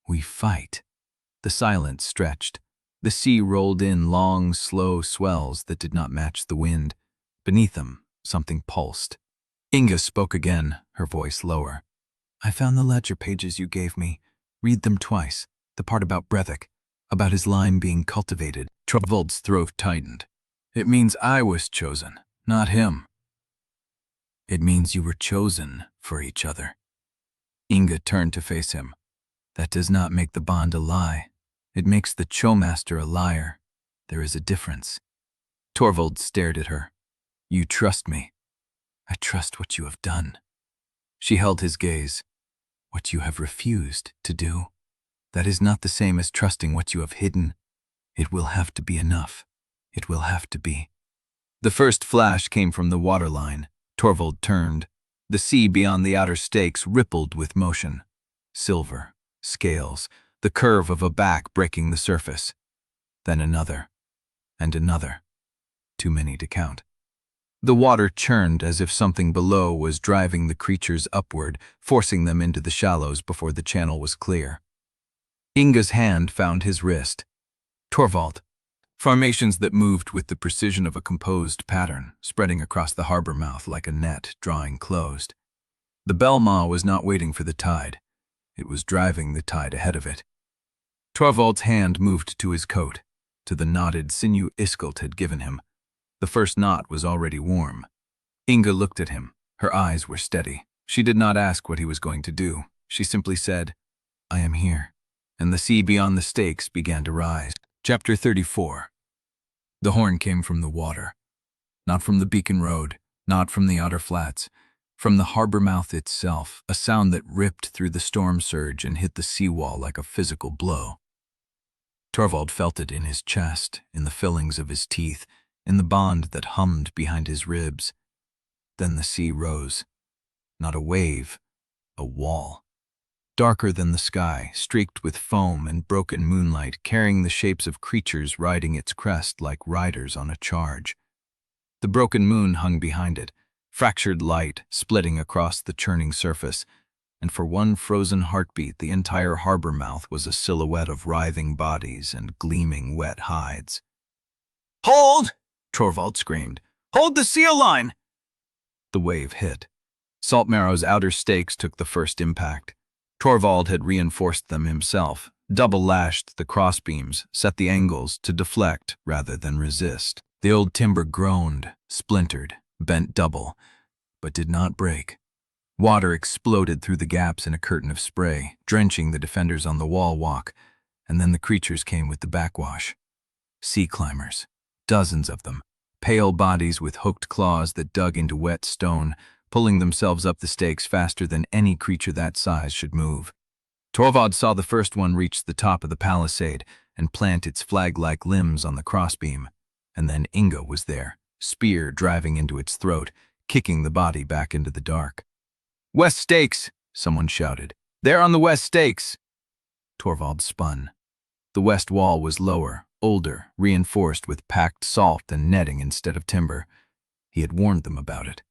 Speaker 1: We fight. The silence stretched. The sea rolled in long, slow swells that did not match the wind. Beneath them, something pulsed. Inga spoke again, her voice lower. "I found the ledger pages you gave me. Read them twice. The part about Brevik, about his line being cultivated." Torvald's throat tightened. "It means I was chosen, not him." "It means you were chosen for each other." Inga turned to face him. "That does not make the bond a lie. It makes the Choirmaster a liar. There is a difference." Torvald stared at her. "You trust me." "I trust what you have done." She held his gaze. "What you have refused to do. That is not the same as trusting what you have hidden. It will have to be enough. It will have to be." The first flash came from the waterline. Torvald turned. The sea beyond the outer stakes rippled with motion. Silver, scales, the curve of a back breaking the surface. Then another, and another. Too many to count. The water churned as if something below was driving the creatures upward, forcing them into the shallows before the channel was clear. Inga's hand found his wrist. Torvald. Formations that moved with the precision of a composed pattern, spreading across the harbor mouth like a net drawing closed. The Belma was not waiting for the tide. It was driving the tide ahead of it. Torvald's hand moved to his coat, to the knotted sinew Iskelt had given him. The first knot was already warm. Inga looked at him. Her eyes were steady. She did not ask what he was going to do. She simply said, "I am here." And the sea beyond the stakes began to rise. Chapter 34. The horn came from the water. Not from the beacon road, not from the outer flats. From the harbor mouth itself, a sound that ripped through the storm surge and hit the seawall like a physical blow. Torvald felt it in his chest, in the fillings of his teeth, in the bond that hummed behind his ribs. Then the sea rose. Not a wave, a wall. Darker than the sky, streaked with foam and broken moonlight, carrying the shapes of creatures riding its crest like riders on a charge. The broken moon hung behind it, fractured light splitting across the churning surface, and for one frozen heartbeat the entire harbor mouth was a silhouette of writhing bodies and gleaming wet hides. "Hold!" Torvald screamed. "Hold the seal line!" The wave hit. Saltmarrow's outer stakes took the first impact. Torvald had reinforced them himself, double-lashed the crossbeams, set the angles to deflect rather than resist. The old timber groaned, splintered, bent double, but did not break. Water exploded through the gaps in a curtain of spray, drenching the defenders on the wall walk, and then the creatures came with the backwash. Sea climbers, dozens of them, pale bodies with hooked claws that dug into wet stone, pulling themselves up the stakes faster than any creature that size should move. Torvald saw the first one reach the top of the palisade and plant its flag-like limbs on the crossbeam, and then Inga was there, spear driving into its throat, kicking the body back into the dark. "West stakes!" someone shouted. "They're on the west stakes!" Torvald spun. The west wall was lower, older, reinforced with packed salt and netting instead of timber. He had warned them about it.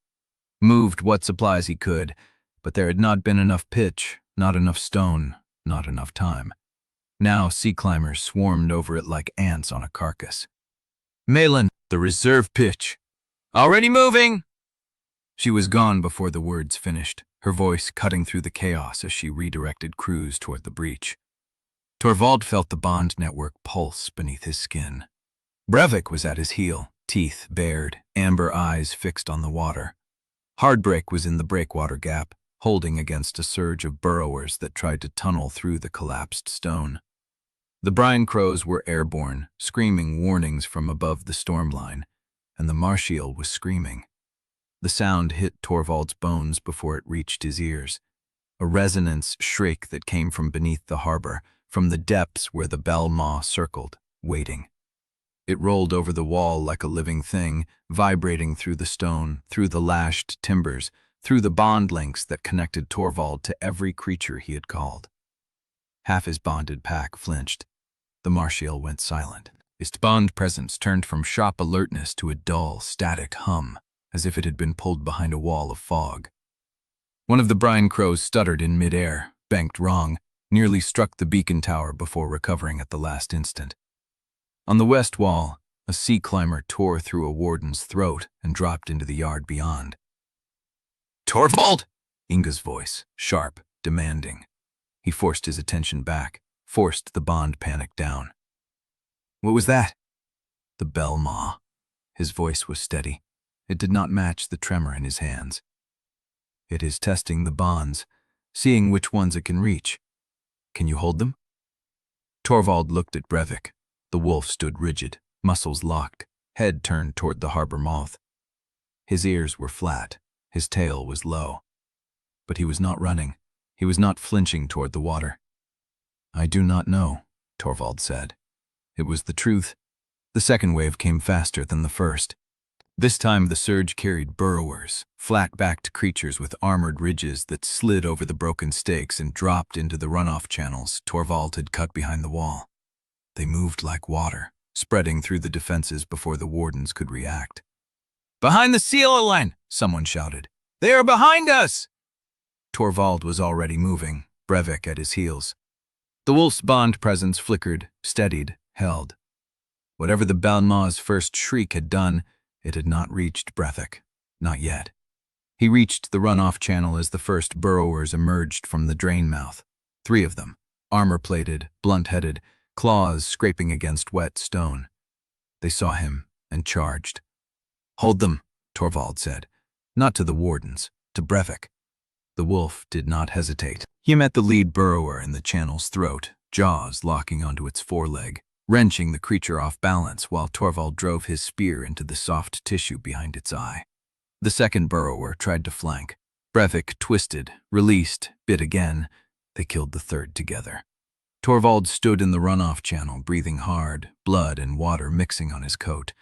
Speaker 1: Moved what supplies he could, but there had not been enough pitch, not enough stone, not enough time. Now sea climbers swarmed over it like ants on a carcass. "Malin, the reserve pitch. Already moving!" She was gone before the words finished, her voice cutting through the chaos as she redirected crews toward the breach. Torvald felt the bond network pulse beneath his skin. Brevik was at his heel, teeth bared, amber eyes fixed on the water. Hardbreak was in the breakwater gap, holding against a surge of burrowers that tried to tunnel through the collapsed stone. The brine crows were airborne, screaming warnings from above the storm line, and the marsh eel was screaming. The sound hit Torvald's bones before it reached his ears, a resonance shriek that came from beneath the harbor, from the depths where the bell maw circled, waiting. It rolled over the wall like a living thing, vibrating through the stone, through the lashed timbers, through the bond links that connected Torvald to every creature he had called. Half his bonded pack flinched. The marsh eel went silent. Its bond presence turned from sharp alertness to a dull, static hum, as if it had been pulled behind a wall of fog. One of the brine crows stuttered in midair, banked wrong, nearly struck the beacon tower before recovering at the last instant. On the west wall, a sea climber tore through a warden's throat and dropped into the yard beyond. "Torvald!" Inga's voice, sharp, demanding. He forced his attention back, forced the bond panic down. "What was that?" "The bell maw." His voice was steady. It did not match the tremor in his hands. "It is testing the bonds, seeing which ones it can reach. Can you hold them?" Torvald looked at Brevik. The wolf stood rigid, muscles locked, head turned toward the harbor mouth. His ears were flat, his tail was low. But he was not running. He was not flinching toward the water. "I do not know," Torvald said. It was the truth. The second wave came faster than the first. This time the surge carried burrowers, flat-backed creatures with armored ridges that slid over the broken stakes and dropped into the runoff channels Torvald had cut behind the wall. They moved like water, spreading through the defenses before the wardens could react. "Behind the seal line!" someone shouted. "They are behind us!" Torvald was already moving, Brevik at his heels. The wolf's bond presence flickered, steadied, held. Whatever the Balma's first shriek had done, it had not reached Brevik. Not yet. He reached the runoff channel as the first burrowers emerged from the drain mouth. 3 of them, armor-plated, blunt-headed, claws scraping against wet stone. They saw him and charged. "Hold them," Torvald said. Not to the wardens, to Brevik. The wolf did not hesitate. He met the lead burrower in the channel's throat, jaws locking onto its foreleg, wrenching the creature off balance while Torvald drove his spear into the soft tissue behind its eye. The second burrower tried to flank. Brevik twisted, released, bit again. They killed the third together. Torvald stood in the runoff channel, breathing hard, blood and water mixing on his coat.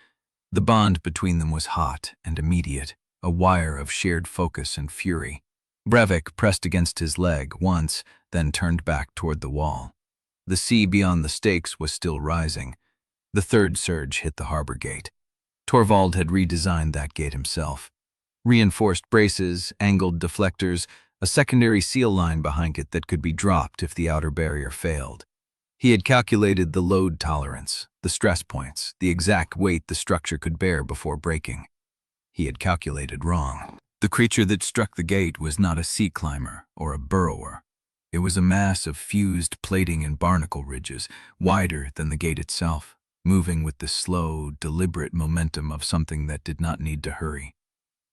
Speaker 1: The bond between them was hot and immediate, a wire of shared focus and fury. Brevik pressed against his leg once, then turned back toward the wall. The sea beyond the stakes was still rising. The third surge hit the harbor gate. Torvald had redesigned that gate himself. Reinforced braces, angled deflectors, a secondary seal line behind it that could be dropped if the outer barrier failed. He had calculated the load tolerance, the stress points, the exact weight the structure could bear before breaking. He had calculated wrong. The creature that struck the gate was not a sea climber or a burrower. It was a mass of fused plating and barnacle ridges, wider than the gate itself, moving with the slow, deliberate momentum of something that did not need to hurry.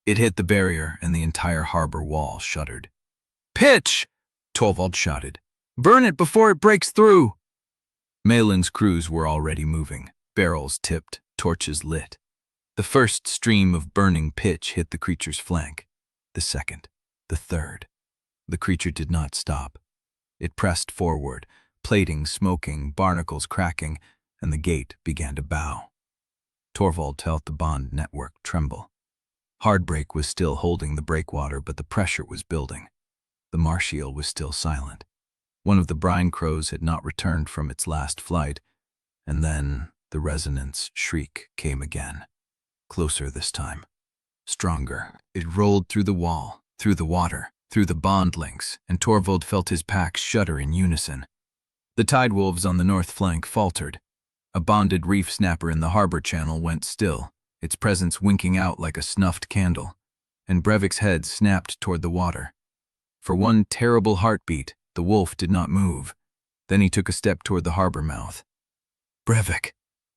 Speaker 1: It hit the barrier and the entire harbor wall shuddered. "Pitch!" Torvald shouted. "Burn it before it breaks through!" Malin's crews were already moving, barrels tipped, torches lit. The first stream of burning pitch hit the creature's flank. The second, the third. The creature did not stop. It pressed forward, plating smoking, barnacles cracking, and the gate began to bow. Torvald felt the bond network tremble. Hardbreak was still holding the breakwater, but the pressure was building. The marsh eel was still silent. One of the brine crows had not returned from its last flight, and then the resonance shriek came again. Closer this time. Stronger. It rolled through the wall, through the water, through the bond links, and Torvald felt his pack shudder in unison. The tidewolves on the north flank faltered. A bonded reef snapper in the harbor channel went still, its presence winking out like a snuffed candle, and Brevik's head snapped toward the water. For one terrible heartbeat, the wolf did not move. Then he took a step toward the harbor mouth. "Brevik!"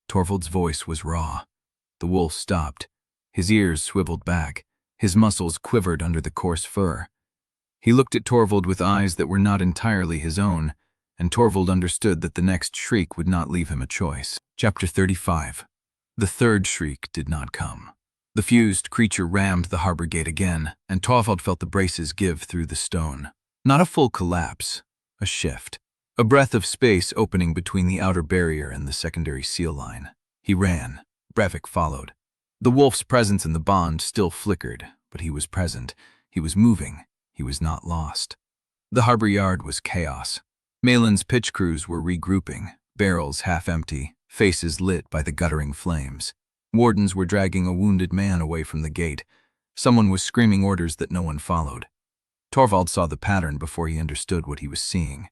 Speaker 1: Torvald's voice was raw. The wolf stopped. His ears swiveled back. His muscles quivered under the coarse fur. He looked at Torvald with eyes that were not entirely his own, and Torvald understood that the next shriek would not leave him a choice. Chapter 35. The third shriek did not come. The fused creature rammed the harbor gate again, and Torvald felt the braces give through the stone. Not a full collapse, a shift. A breath of space opening between the outer barrier and the secondary seal line. He ran. Brevik followed. The wolf's presence in the bond still flickered, but he was present. He was moving. He was not lost. The harbor yard was chaos. Malin's pitch crews were regrouping, barrels half empty, faces lit by the guttering flames. Wardens were dragging a wounded man away from the gate. Someone was screaming orders that no one followed. Torvald saw the pattern before he understood what he was seeing.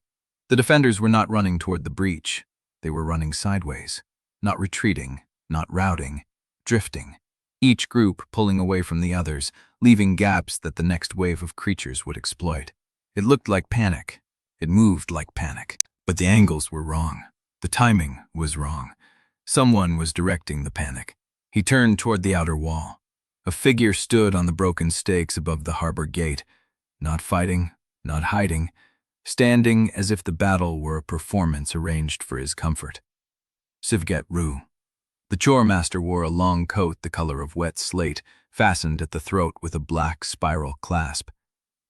Speaker 1: The defenders were not running toward the breach. They were running sideways, not retreating, not routing, drifting. Each group pulling away from the others, leaving gaps that the next wave of creatures would exploit. It looked like panic. It moved like panic. But the angles were wrong. The timing was wrong. Someone was directing the panic. He turned toward the outer wall. A figure stood on the broken stakes above the harbor gate, not fighting, not hiding, standing as if the battle were a performance arranged for his comfort. Sivget Rue. The Choirmaster wore a long coat the color of wet slate, fastened at the throat with a black spiral clasp.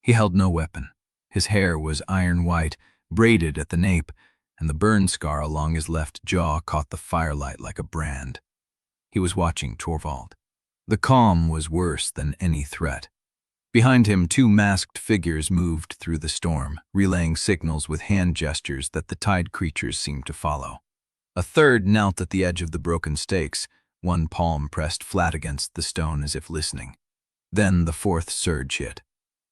Speaker 1: He held no weapon. His hair was iron white, braided at the nape, and the burn scar along his left jaw caught the firelight like a brand. He was watching Torvald. The calm was worse than any threat. Behind him, two masked figures moved through the storm, relaying signals with hand gestures that the tide creatures seemed to follow. A third knelt at the edge of the broken stakes, one palm pressed flat against the stone as if listening. Then the fourth surge hit.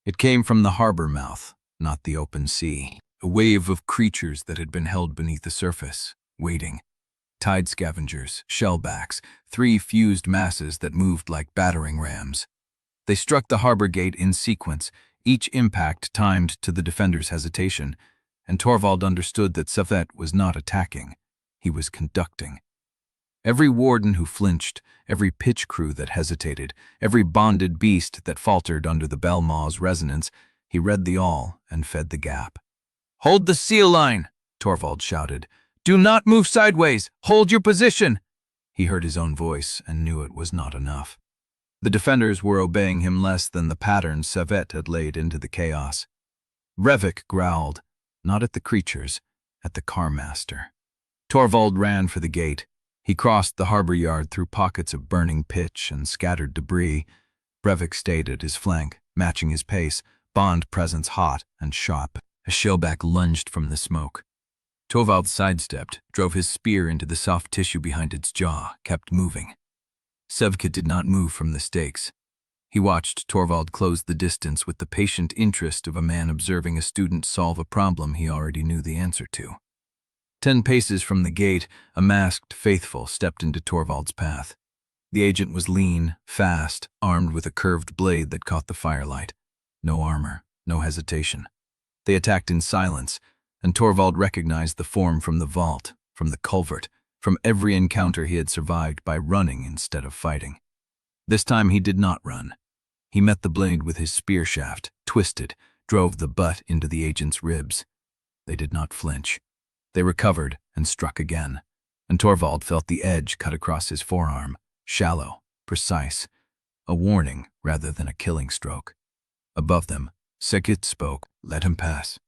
Speaker 1: It came from the harbor mouth, not the open sea. A wave of creatures that had been held beneath the surface, waiting. Tide scavengers, shellbacks, three fused masses that moved like battering rams. They struck the harbor gate in sequence, each impact timed to the defender's hesitation, and Torvald understood that Savet was not attacking. He was conducting. Every warden who flinched, every pitch crew that hesitated, every bonded beast that faltered under the bell maw's resonance, he read the all and fed the gap. "Hold the seal line!" Torvald shouted. "Do not move sideways! Hold your position!" He heard his own voice and knew it was not enough. The defenders were obeying him less than the pattern Savet had laid into the chaos. Brevik growled, not at the creatures, at the Quartermaster. Torvald ran for the gate. He crossed the harbor yard through pockets of burning pitch and scattered debris. Brevik stayed at his flank, matching his pace, bond presence hot and sharp. A shellback lunged from the smoke. Torvald sidestepped, drove his spear into the soft tissue behind its jaw, kept moving. Sevka did not move from the stakes. He watched Torvald close the distance with the patient interest of a man observing a student solve a problem he already knew the answer to. 10 paces from the gate, a masked faithful stepped into Torvald's path. The agent was lean, fast, armed with a curved blade that caught the firelight. No armor, no hesitation. They attacked in silence, and Torvald recognized the form from the vault, from the culvert, from every encounter he had survived by running instead of fighting. This time he did not run. He met the blade with his spear shaft, twisted, drove the butt into the agent's ribs. They did not flinch. They recovered and struck again, and Torvald felt the edge cut across his forearm, shallow, precise, a warning rather than a killing stroke. Above them, Sekit spoke, "Let him pass."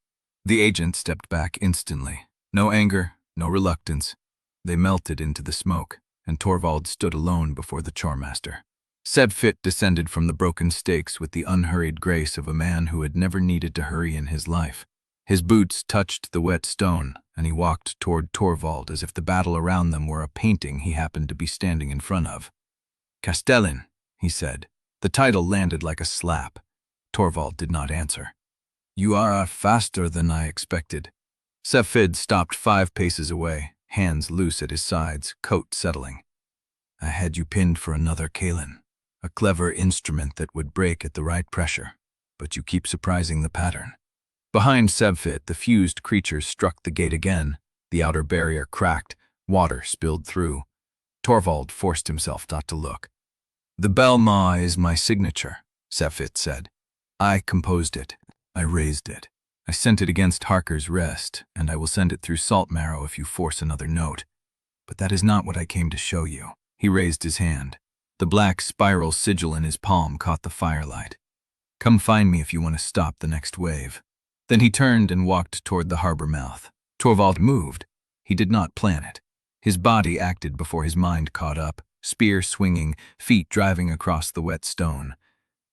Speaker 1: The agent stepped back instantly. No anger, no reluctance. They melted into the smoke, and Torvald stood alone before the Choirmaster. Sebfit descended from the broken stakes with the unhurried grace of a man who had never needed to hurry in his life. His boots touched the wet stone, and he walked toward Torvald as if the battle around them were a painting he happened to be standing in front of. "Castellan," he said. The title landed like a slap. Torvald did not answer. "You are faster than I expected." Sebfit stopped 5 paces away, hands loose at his sides, coat settling. "I had you pinned for another Kalin, a clever instrument that would break at the right pressure, but you keep surprising the pattern." Behind Sebfit, the fused creatures struck the gate again. The outer barrier cracked, water spilled through. Torvald forced himself not to look. "The bell maw is my signature," Sebfit said. "I composed it. I raised it. I sent it against Harker's rest, and I will send it through Saltmarrow if you force another note. But that is not what I came to show you." He raised his hand. The black spiral sigil in his palm caught the firelight. "Come find me if you want to stop the next wave." Then he turned and walked toward the harbor mouth. Torvald moved. He did not plan it. His body acted before his mind caught up, spear swinging, feet driving across the wet stone.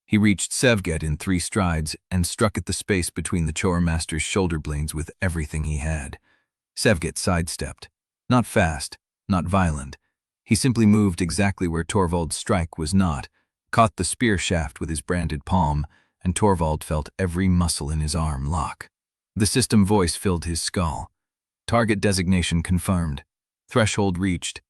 Speaker 1: He reached Sevget in 3 strides and struck at the space between the Choirmaster's shoulder blades with everything he had. Sevget sidestepped. Not fast, not violent. He simply moved exactly where Torvald's strike was not, caught the spear shaft with his branded palm, and Torvald felt every muscle in his arm lock. The system voice filled his skull. Target designation confirmed. Threshold reached.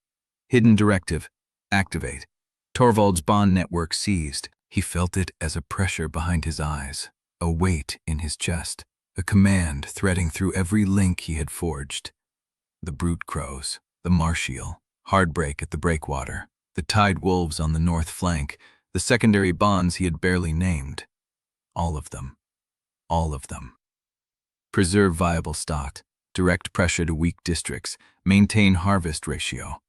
Speaker 1: Hidden directive. Activate. Torvald's bond network seized. He felt it as a pressure behind his eyes, a weight in his chest, a command threading through every link he had forged. The brute crows, the marshial, Hardbreak at the breakwater, the tide wolves on the north flank, the secondary bonds he had barely named. All of them. All of them. Preserve viable stock, direct pressure to weak districts, maintain harvest ratio.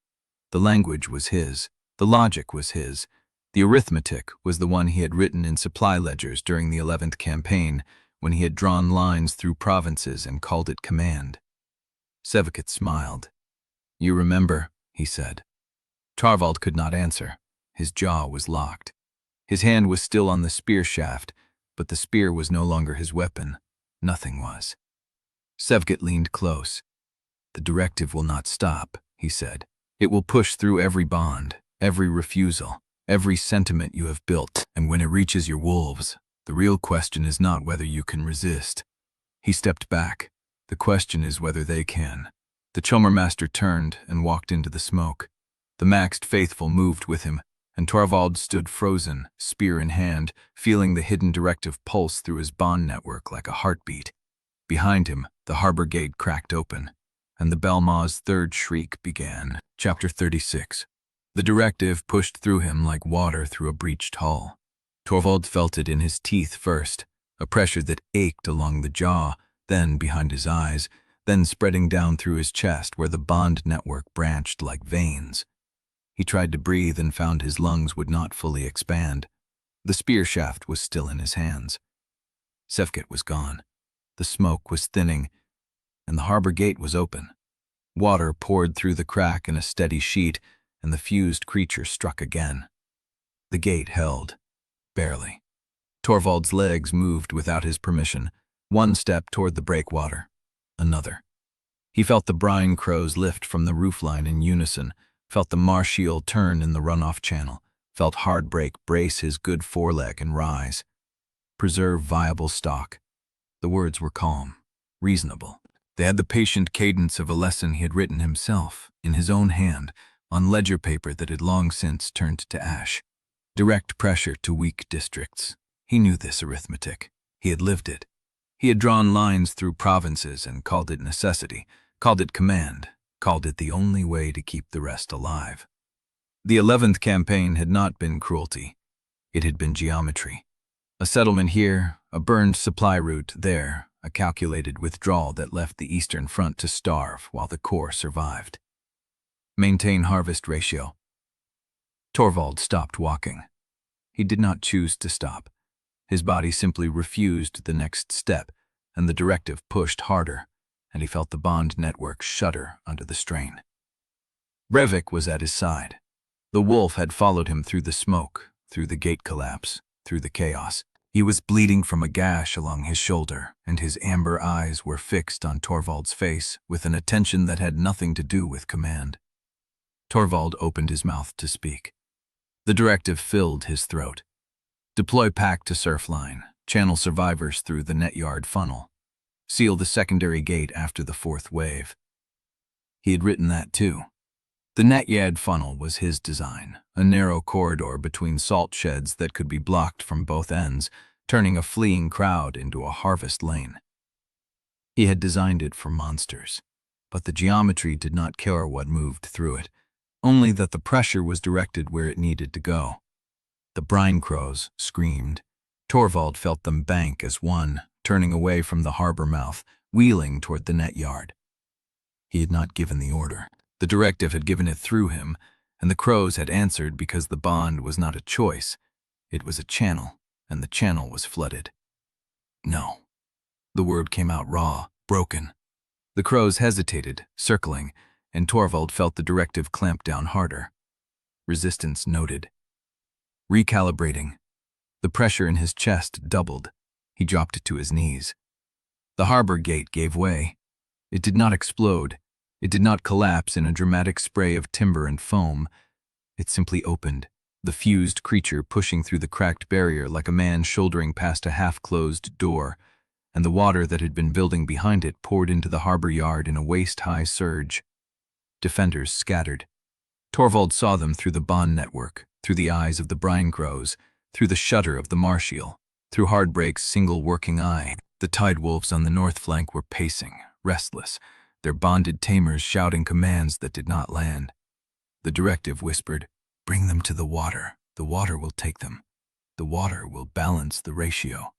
Speaker 1: The language was his, the logic was his, the arithmetic was the one he had written in supply ledgers during the 11th campaign when he had drawn lines through provinces and called it command. Sevket smiled. "You remember," he said. Torvald could not answer. His jaw was locked. His hand was still on the spear shaft, but the spear was no longer his weapon. Nothing was. Sevget leaned close. "The directive will not stop," he said. "It will push through every bond, every refusal, every sentiment you have built, and when it reaches your wolves, the real question is not whether you can resist." He stepped back. "The question is whether they can." The Choirmaster turned and walked into the smoke. The maxed faithful moved with him, and Torvald stood frozen, spear in hand, feeling the hidden directive pulse through his bond network like a heartbeat. Behind him, the harbor gate cracked open, and the Belmaw's third shriek began. Chapter 36. The directive pushed through him like water through a breached hull. Torvald felt it in his teeth first, a pressure that ached along the jaw, then behind his eyes, then spreading down through his chest where the bond network branched like veins. He tried to breathe and found his lungs would not fully expand. The spear shaft was still in his hands. Sevget was gone. The smoke was thinning, and the harbor gate was open. Water poured through the crack in a steady sheet, and the fused creature struck again. The gate held, barely. Torvald's legs moved without his permission, one step toward the breakwater, another. He felt the brine crows lift from the roofline in unison, felt the Marsh turn in the runoff channel, felt Hardbreak brace his good foreleg and rise. Preserve viable stock. The words were calm, reasonable. They had the patient cadence of a lesson he had written himself, in his own hand, on ledger paper that had long since turned to ash. Direct pressure to weak districts. He knew this arithmetic. He had lived it. He had drawn lines through provinces and called it necessity, called it command, called it the only way to keep the rest alive. The 11th campaign had not been cruelty. It had been geometry. A settlement here, a burned supply route there, a calculated withdrawal that left the Eastern Front to starve while the Corps survived. Maintain harvest ratio. Torvald stopped walking. He did not choose to stop. His body simply refused the next step, and the directive pushed harder, and he felt the bond network shudder under the strain. Brevik was at his side. The wolf had followed him through the smoke, through the gate collapse, through the chaos. He was bleeding from a gash along his shoulder, and his amber eyes were fixed on Torvald's face with an attention that had nothing to do with command. Torvald opened his mouth to speak. The directive filled his throat. Deploy pack to surfline, channel survivors through the net yard funnel. Seal the secondary gate after the fourth wave. He had written that too. The net yard funnel was his design, a narrow corridor between salt sheds that could be blocked from both ends, turning a fleeing crowd into a harvest lane. He had designed it for monsters, but the geometry did not care what moved through it, only that the pressure was directed where it needed to go. The brine crows screamed. Torvald felt them bank as one, turning away from the harbor mouth, wheeling toward the net yard. He had not given the order. The directive had given it through him, and the crows had answered because the bond was not a choice. It was a channel, and the channel was flooded. No. The word came out raw, broken. The crows hesitated, circling, and Torvald felt the directive clamp down harder. Resistance noted. Recalibrating. The pressure in his chest doubled. He dropped to his knees. The harbor gate gave way. It did not explode. It did not collapse in a dramatic spray of timber and foam. It simply opened, the fused creature pushing through the cracked barrier like a man shouldering past a half-closed door, and the water that had been building behind it poured into the harbor yard in a waist-high surge. Defenders scattered. Torvald saw them through the bond network, through the eyes of the brine crows, through the shudder of the Marsh, through Hardbreak's single working eye. The tide wolves on the north flank were pacing, restless, their bonded tamers shouting commands that did not land. The directive whispered, "Bring them to the water. The water will take them. The water will balance the ratio."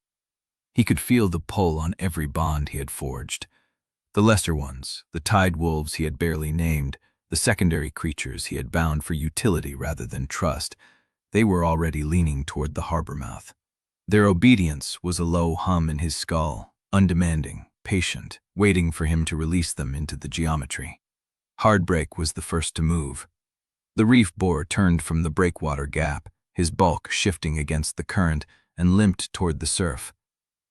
Speaker 1: He could feel the pull on every bond he had forged. The lesser ones, the tide wolves he had barely named, the secondary creatures he had bound for utility rather than trust, they were already leaning toward the harbor mouth. Their obedience was a low hum in his skull, undemanding, patient, waiting for him to release them into the geometry. Hardbreak was the first to move. The reef boar turned from the breakwater gap, his bulk shifting against the current, and limped toward the surf.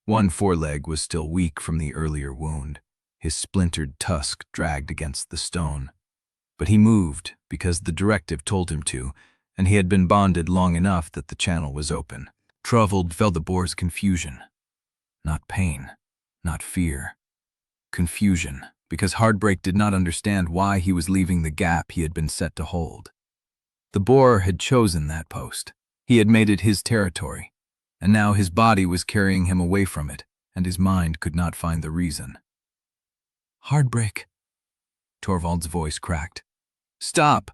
Speaker 1: One foreleg was still weak from the earlier wound. His splintered tusk dragged against the stone. But he moved because the directive told him to, and he had been bonded long enough that the channel was open. Torvald felt the boar's confusion. Not pain, not fear. Confusion, because Hardbreak did not understand why he was leaving the gap he had been set to hold. The boar had chosen that post. He had made it his territory, and now his body was carrying him away from it, and his mind could not find the reason. "Hardbreak," Torvald's voice cracked. "Stop!"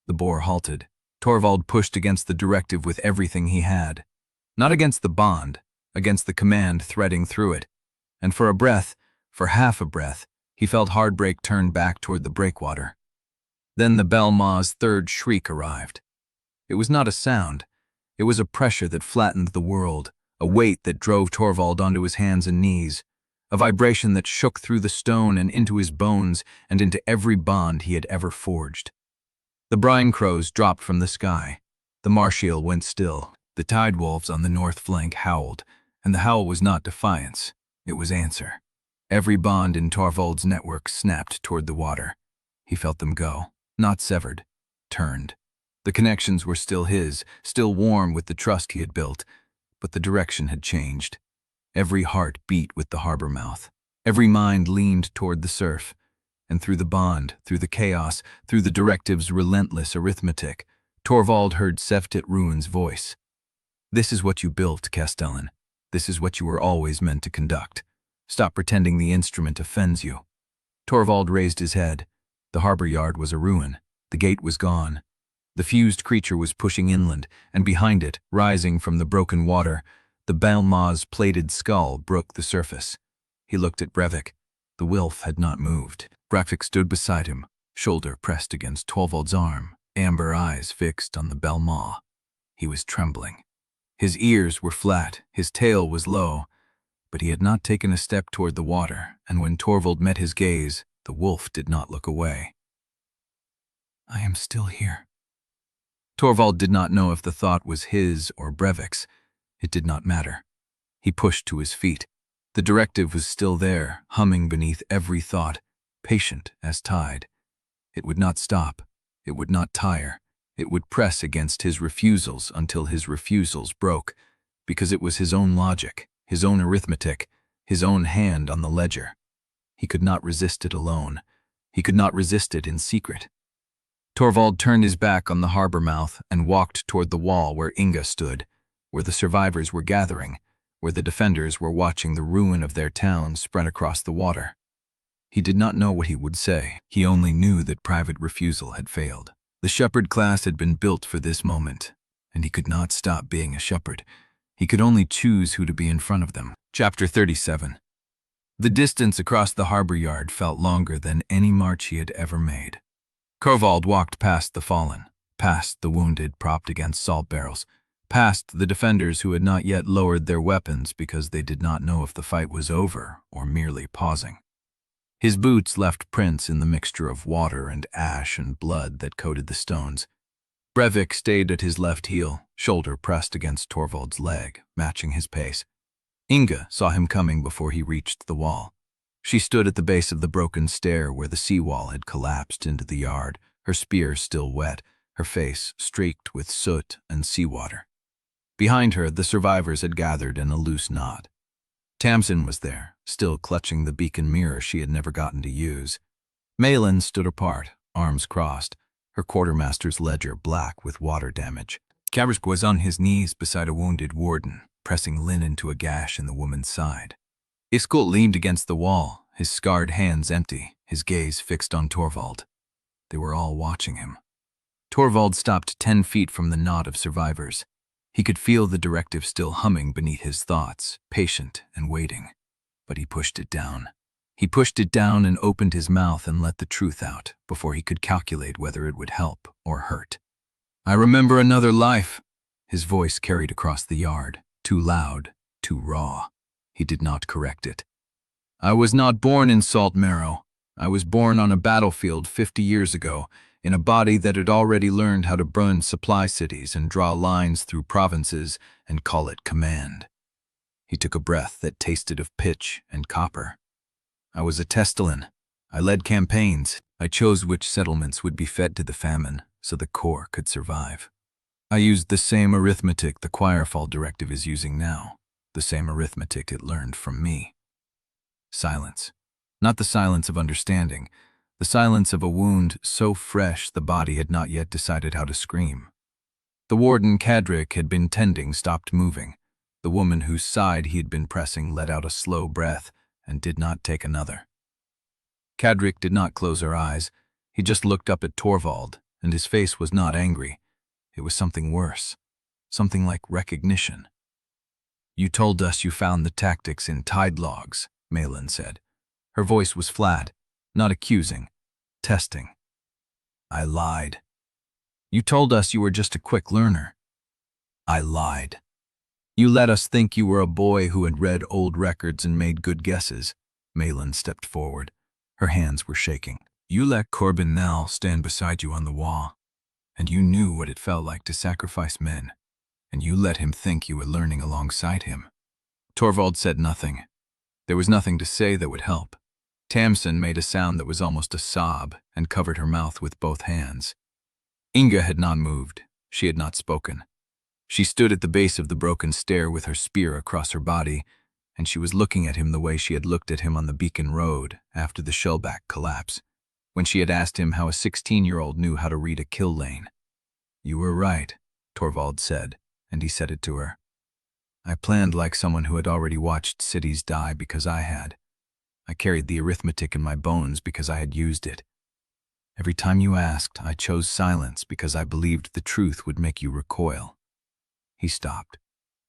Speaker 1: The boar halted. Torvald pushed against the directive with everything he had. Not against the bond, against the command threading through it. And for a breath, for half a breath, he felt Hardbreak turn back toward the breakwater. Then the Belmaw's third shriek arrived. It was not a sound. It was a pressure that flattened the world, a weight that drove Torvald onto his hands and knees, a vibration that shook through the stone and into his bones and into every bond he had ever forged. The brine crows dropped from the sky. The marsh eel went still. The tide wolves on the north flank howled, and the howl was not defiance. It was answer. Every bond in Torvald's network snapped toward the water. He felt them go, not severed, turned. The connections were still his, still warm with the trust he had built, but the direction had changed. Every heart beat with the harbor mouth. Every mind leaned toward the surf. And through the bond, through the chaos, through the directive's relentless arithmetic, Torvald heard Seftit Ruin's voice. "This is what you built, Castellan. This is what you were always meant to conduct. Stop pretending the instrument offends you." Torvald raised his head. The harbor yard was a ruin. The gate was gone. The fused creature was pushing inland, and behind it, rising from the broken water, the Belmaw's plated skull broke the surface. He looked at Brevik. The Wilf had not moved. Brevik stood beside him, shoulder pressed against Torvald's arm, amber eyes fixed on the Belmaw. He was trembling. His ears were flat, his tail was low, but he had not taken a step toward the water, and when Torvald met his gaze, the wolf did not look away. "I am still here." Torvald did not know if the thought was his or Brevik's. It did not matter. He pushed to his feet. The directive was still there, humming beneath every thought, patient as tide. It would not stop. It would not tire. It would press against his refusals until his refusals broke, because it was his own logic, his own arithmetic, his own hand on the ledger. He could not resist it alone. He could not resist it in secret. Torvald turned his back on the harbor mouth and walked toward the wall where Inga stood, where the survivors were gathering, where the defenders were watching the ruin of their town spread across the water. He did not know what he would say. He only knew that Private Refusal had failed. The shepherd class had been built for this moment, and he could not stop being a shepherd. He could only choose who to be in front of them. Chapter 37. The distance across the harbor yard felt longer than any march he had ever made. Torvald walked past the fallen, past the wounded propped against salt barrels, past the defenders who had not yet lowered their weapons because they did not know if the fight was over or merely pausing. His boots left prints in the mixture of water and ash and blood that coated the stones. Brevik stayed at his left heel, shoulder pressed against Torvald's leg, matching his pace. Inga saw him coming before he reached the wall. She stood at the base of the broken stair where the seawall had collapsed into the yard, her spear still wet, her face streaked with soot and seawater. Behind her, the survivors had gathered in a loose knot. Tamsin was there, still clutching the beacon mirror she had never gotten to use. Malin stood apart, arms crossed, her quartermaster's ledger black with water damage. Kabrisk was on his knees beside a wounded warden, pressing linen to a gash in the woman's side. Iskelt leaned against the wall, his scarred hands empty, his gaze fixed on Torvald. They were all watching him. Torvald stopped 10 feet from the knot of survivors. He could feel the directive still humming beneath his thoughts, patient and waiting. But he pushed it down. He pushed it down and opened his mouth and let the truth out before he could calculate whether it would help or hurt. "I remember another life." His voice carried across the yard, too loud, too raw. He did not correct it. "I was not born in Saltmarrow. I was born on a battlefield 50 years ago, in a body that had already learned how to burn supply cities and draw lines through provinces and call it command. He took a breath that tasted of pitch and copper. I was a Testalin. I led campaigns. I chose which settlements would be fed to the famine so the Corps could survive. I used the same arithmetic the Choirmaster directive is using now, the same arithmetic it learned from me. Silence. Not the silence of understanding, the silence of a wound so fresh the body had not yet decided how to scream. The warden Cadric had been tending stopped moving. The woman whose side he had been pressing let out a slow breath and did not take another. Cadric did not close her eyes. He just looked up at Torvald, and his face was not angry. It was something worse, something like recognition. "You told us you found the tactics in tide logs," Malin said. Her voice was flat, not accusing, testing. "I lied. You told us you were just a quick learner." "I lied. You let us think you were a boy who had read old records and made good guesses." Malin stepped forward. Her hands were shaking. "You let Corbin Nell stand beside you on the wall, and you knew what it felt like to sacrifice men, and you let him think you were learning alongside him." Torvald said nothing. There was nothing to say that would help. Tamsin made a sound that was almost a sob and covered her mouth with both hands. Inga had not moved. She had not spoken. She stood at the base of the broken stair with her spear across her body, and she was looking at him the way she had looked at him on the Beacon Road after the Shellback collapse, when she had asked him how a 16-year-old knew how to read a kill lane. "You were right," Torvald said, and he said it to her. "I planned like someone who had already watched cities die because I had. I carried the arithmetic in my bones because I had used it. Every time you asked, I chose silence because I believed the truth would make you recoil." He stopped.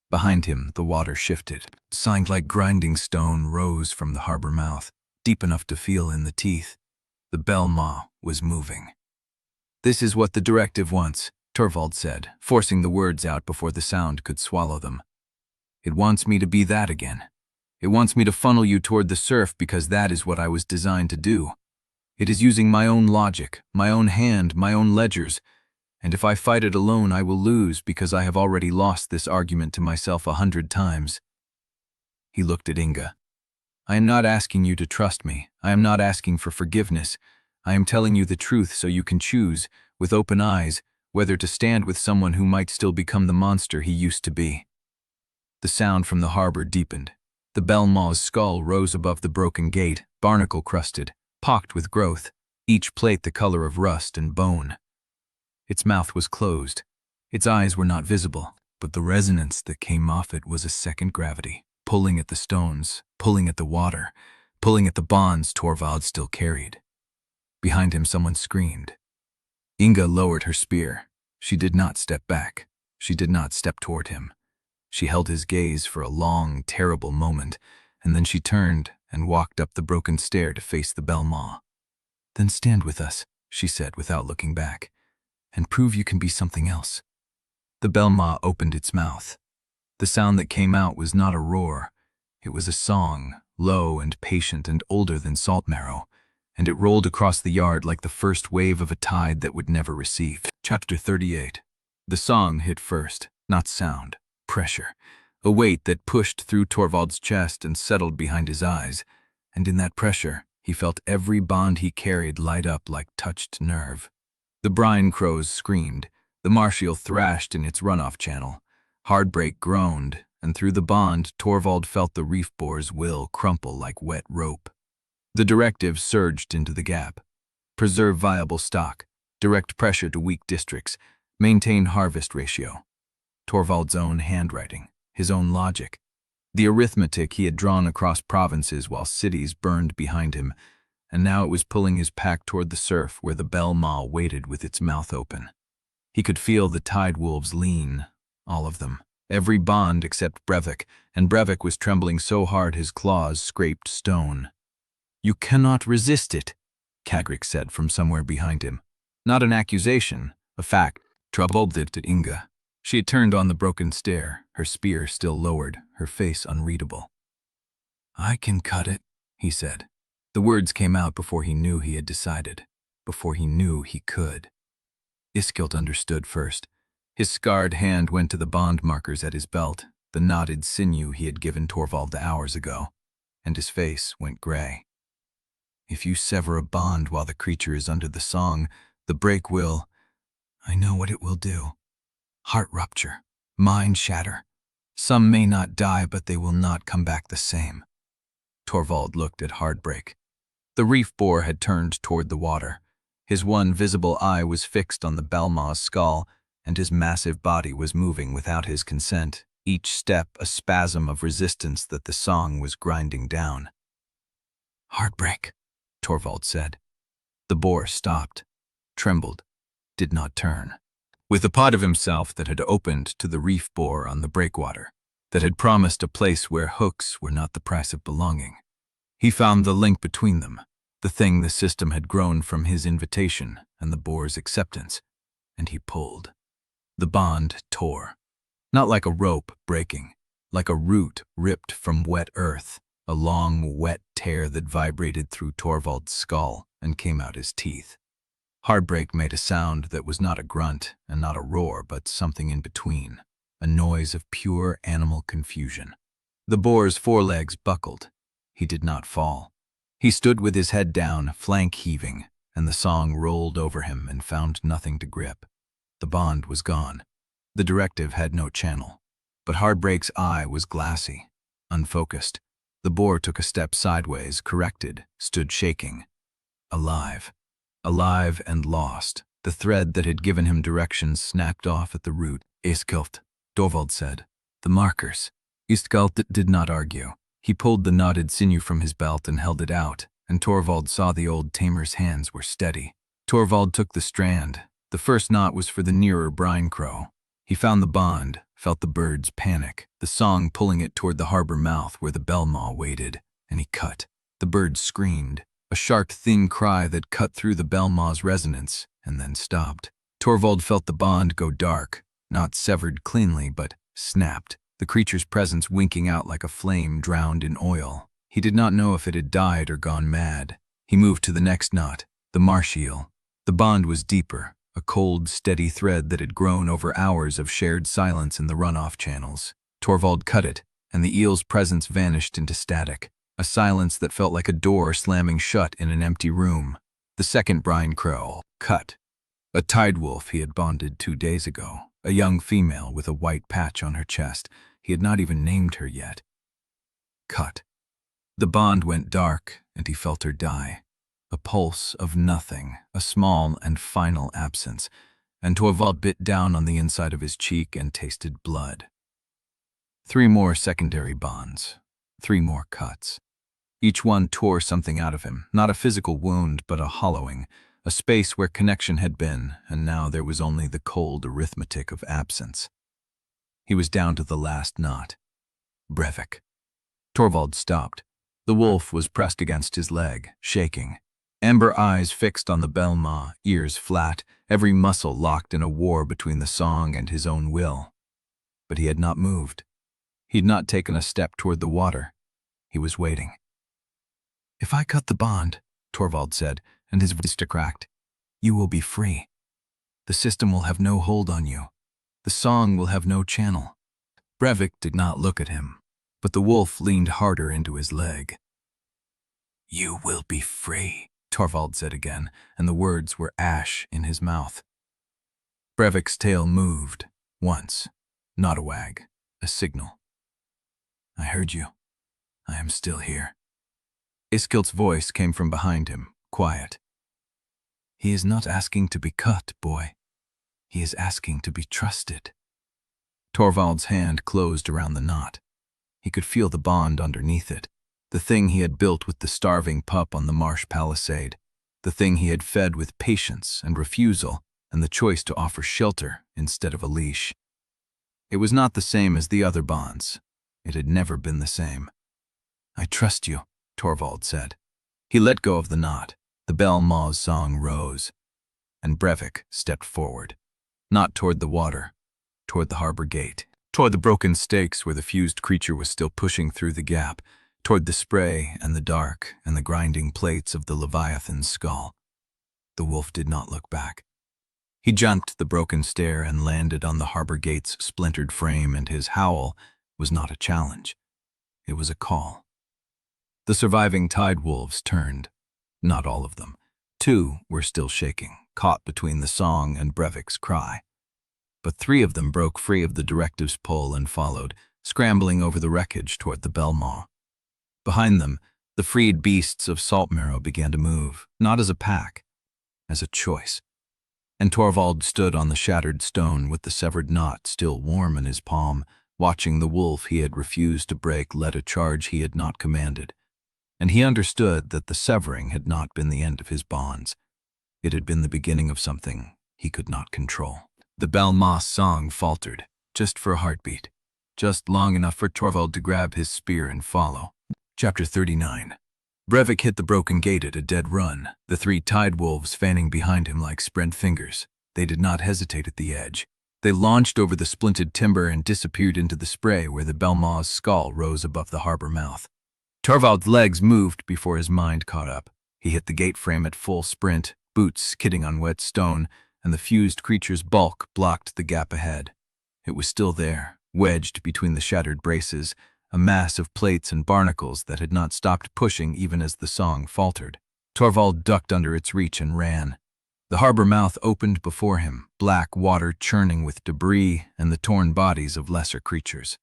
Speaker 1: Behind him, the water shifted. Sound like grinding stone rose from the harbor mouth, deep enough to feel in the teeth. The bell maw was moving. "This is what the directive wants," Torvald said, forcing the words out before the sound could swallow them. "It wants me to be that again. It wants me to funnel you toward the surf because that is what I was designed to do. It is using my own logic, my own hand, my own ledgers, and if I fight it alone I will lose because I have already lost this argument to myself 100 times. He looked at Inga. "I am not asking you to trust me. I am not asking for forgiveness. I am telling you the truth so you can choose, with open eyes, whether to stand with someone who might still become the monster he used to be." The sound from the harbor deepened. The bell maw's skull rose above the broken gate, barnacle-crusted, pocked with growth, each plate the color of rust and bone. Its mouth was closed. Its eyes were not visible, but the resonance that came off it was a second gravity, pulling at the stones, pulling at the water, pulling at the bonds Torvald still carried. Behind him someone screamed. Inga lowered her spear. She did not step back. She did not step toward him. She held his gaze for a long, terrible moment, and then she turned and walked up the broken stair to face the bell maw. "Then stand with us," she said without looking back, "and prove you can be something else." The bell maw opened its mouth. The sound that came out was not a roar. It was a song, low and patient and older than Saltmarrow, and it rolled across the yard like the first wave of a tide that would never recede. Chapter 38. The song hit first, not sound, pressure, a weight that pushed through Torvald's chest and settled behind his eyes, and in that pressure he felt every bond he carried light up like touched nerve. The brine crows screamed, the marsh-eel thrashed in its runoff channel, Hardbreak groaned, and through the bond Torvald felt the reef boar's will crumple like wet rope. The directive surged into the gap. Preserve viable stock, direct pressure to weak districts, maintain harvest ratio. Torvald's own handwriting, his own logic. The arithmetic he had drawn across provinces while cities burned behind him, and now it was pulling his pack toward the surf where the bell maw waited with its mouth open. He could feel the tide wolves lean, all of them, every bond except Brevik, and Brevik was trembling so hard his claws scraped stone. "You cannot resist it," Cadric said from somewhere behind him. Not an accusation, a fact. Troubled it at Inga. She had turned on the broken stair, her spear still lowered, her face unreadable. "I can cut it," he said. The words came out before he knew he had decided. before he knew he could. Iskelt understood first. His scarred hand went to the bond markers at his belt, the knotted sinew he had given Torvald hours ago, and his face went gray. If you sever a bond while the creature is under the song, the break will— I know what it will do. Heart rupture, mind shatter. Some may not die, but they will not come back the same. Torvald looked at Heartbreak. The reef boar had turned toward the water. His one visible eye was fixed on the Belmaw's skull, and his massive body was moving without his consent, each step a spasm of resistance that the song was grinding down. Heartbreak, Torvald said. The boar stopped, trembled, did not turn. With the part of himself that had opened to the reef boar on the breakwater, that had promised a place where hooks were not the price of belonging, he found the link between them, the thing the system had grown from his invitation and the boar's acceptance, and he pulled. The bond tore, not like a rope breaking, like a root ripped from wet earth, a long, wet tear that vibrated through Torvald's skull and came out his teeth. Heartbreak made a sound that was not a grunt and not a roar, but something in between, a noise of pure animal confusion. The boar's forelegs buckled. He did not fall. He stood with his head down, flank heaving, and the song rolled over him and found nothing to grip. The bond was gone. The directive had no channel. But Heartbreak's eye was glassy, unfocused. The boar took a step sideways, corrected, stood shaking. Alive. Alive and lost. The thread that had given him direction snapped off at the root. Iskelt, Torvald said. The markers. Iskelt did not argue. He pulled the knotted sinew from his belt and held it out, and Torvald saw the old tamer's hands were steady. Torvald took the strand. The first knot was for the nearer brine crow. He found the bond, felt the bird's panic, the song pulling it toward the harbor mouth where the bellmaw waited, and he cut. The bird screamed, a sharp, thin cry that cut through the bellmaw's resonance, and then stopped. Torvald felt the bond go dark, not severed cleanly, but snapped, the creature's presence winking out like a flame drowned in oil. He did not know if it had died or gone mad. He moved to the next knot, the marsh eel. The bond was deeper, a cold, steady thread that had grown over hours of shared silence in the runoff channels. Torvald cut it, and the eel's presence vanished into static, a silence that felt like a door slamming shut in an empty room. The second brine crow, cut. A tide wolf he had bonded 2 days ago, a young female with a white patch on her chest. He had not even named her yet. Cut. The bond went dark, and he felt her die. A pulse of nothing, a small and final absence, and Torvald bit down on the inside of his cheek and tasted blood. 3 more secondary bonds, 3 more cuts. Each one tore something out of him, not a physical wound, but a hollowing, a space where connection had been, and now there was only the cold arithmetic of absence. He was down to the last knot. Brevik. Torvald stopped. The wolf was pressed against his leg, shaking. Amber eyes fixed on the bellmaw, ears flat, every muscle locked in a war between the song and his own will. But he had not moved. He had not taken a step toward the water. He was waiting. If I cut the bond, Torvald said, and his voice cracked, you will be free. The system will have no hold on you. The song will have no channel. Brevik did not look at him, but the wolf leaned harder into his leg. You will be free, Torvald said again, and the words were ash in his mouth. Brevik's tail moved, once, not a wag, a signal. I heard you. I am still here. Iskelt's voice came from behind him, quiet. He is not asking to be cut, boy. He is asking to be trusted. Torvald's hand closed around the knot. He could feel the bond underneath it, the thing he had built with the starving pup on the Marsh Palisade, the thing he had fed with patience and refusal and the choice to offer shelter instead of a leash. It was not the same as the other bonds. It had never been the same. I trust you, Torvald said. He let go of the knot. The bellmaw's song rose, and Brevik stepped forward, not toward the water, toward the harbor gate, toward the broken stakes where the fused creature was still pushing through the gap, toward the spray and the dark and the grinding plates of the Leviathan's skull. The wolf did not look back. He jumped the broken stair and landed on the harbor gate's splintered frame, and his howl was not a challenge. It was a call. The surviving tide wolves turned. Not all of them. 2 were still shaking, caught between the song and Brevik's cry. But 3 of them broke free of the directive's pull and followed, scrambling over the wreckage toward the bell-maw. Behind them, the freed beasts of Saltmarrow began to move, not as a pack, as a choice. And Torvald stood on the shattered stone with the severed knot still warm in his palm, watching the wolf he had refused to break lead a charge he had not commanded. And he understood that the severing had not been the end of his bonds. It had been the beginning of something he could not control. The bell-maw's song faltered, just for a heartbeat, just long enough for Torvald to grab his spear and follow. Chapter 39. Brevik hit the broken gate at a dead run, the 3 tide wolves fanning behind him like spread fingers. They did not hesitate at the edge. They launched over the splintered timber and disappeared into the spray where the bell-maw's skull rose above the harbor mouth. Torvald's legs moved before his mind caught up. He hit the gate frame at full sprint, boots skidding on wet stone, and the fused creature's bulk blocked the gap ahead. It was still there, wedged between the shattered braces, a mass of plates and barnacles that had not stopped pushing even as the song faltered. Torvald ducked under its reach and ran. The harbor mouth opened before him, black water churning with debris and the torn bodies of lesser creatures.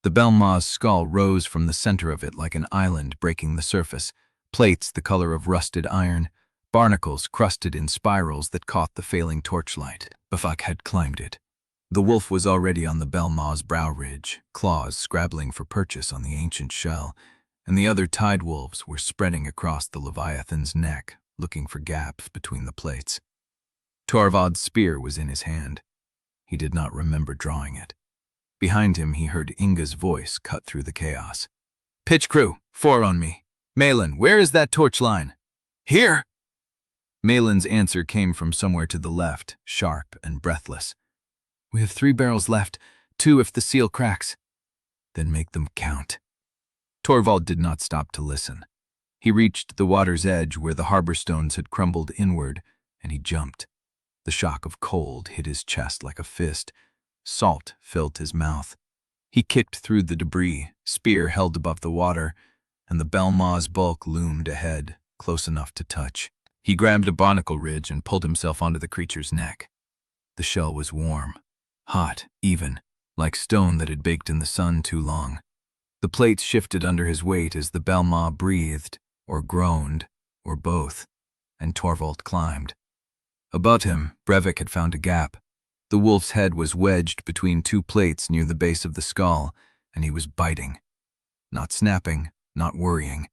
Speaker 1: The bell-maw's skull rose from the center of it like an island breaking the surface, plates the color of rusted iron, barnacles crusted in spirals that caught the failing torchlight. Brevik had climbed it. The wolf was already on the bell-maw's brow ridge, claws scrabbling for purchase on the ancient shell, and the other tide wolves were spreading across the leviathan's neck, looking for gaps between the plates. Torvald's spear was in his hand. He did not remember drawing it. Behind him he heard Inga's voice cut through the chaos. "Pitch crew, 4 on me. Malin, where is that torch line?" "Here." Malin's answer came from somewhere to the left, sharp and breathless. "We have 3 barrels left, 2 if the seal cracks." "Then make them count." Torvald did not stop to listen. He reached the water's edge where the harbor stones had crumbled inward, and he jumped. The shock of cold hit his chest like a fist. Salt filled his mouth. He kicked through the debris, spear held above the water, and the bell-maw's bulk loomed ahead, close enough to touch. He grabbed a barnacle ridge and pulled himself onto the creature's neck. The shell was warm, hot, even, like stone that had baked in the sun too long. The plates shifted under his weight as the bell-maw breathed, or groaned, or both, and Torvald climbed. Above him, Brevik had found a gap. The wolf's head was wedged between 2 plates near the base of the skull, and he was biting. Not snapping, not worrying.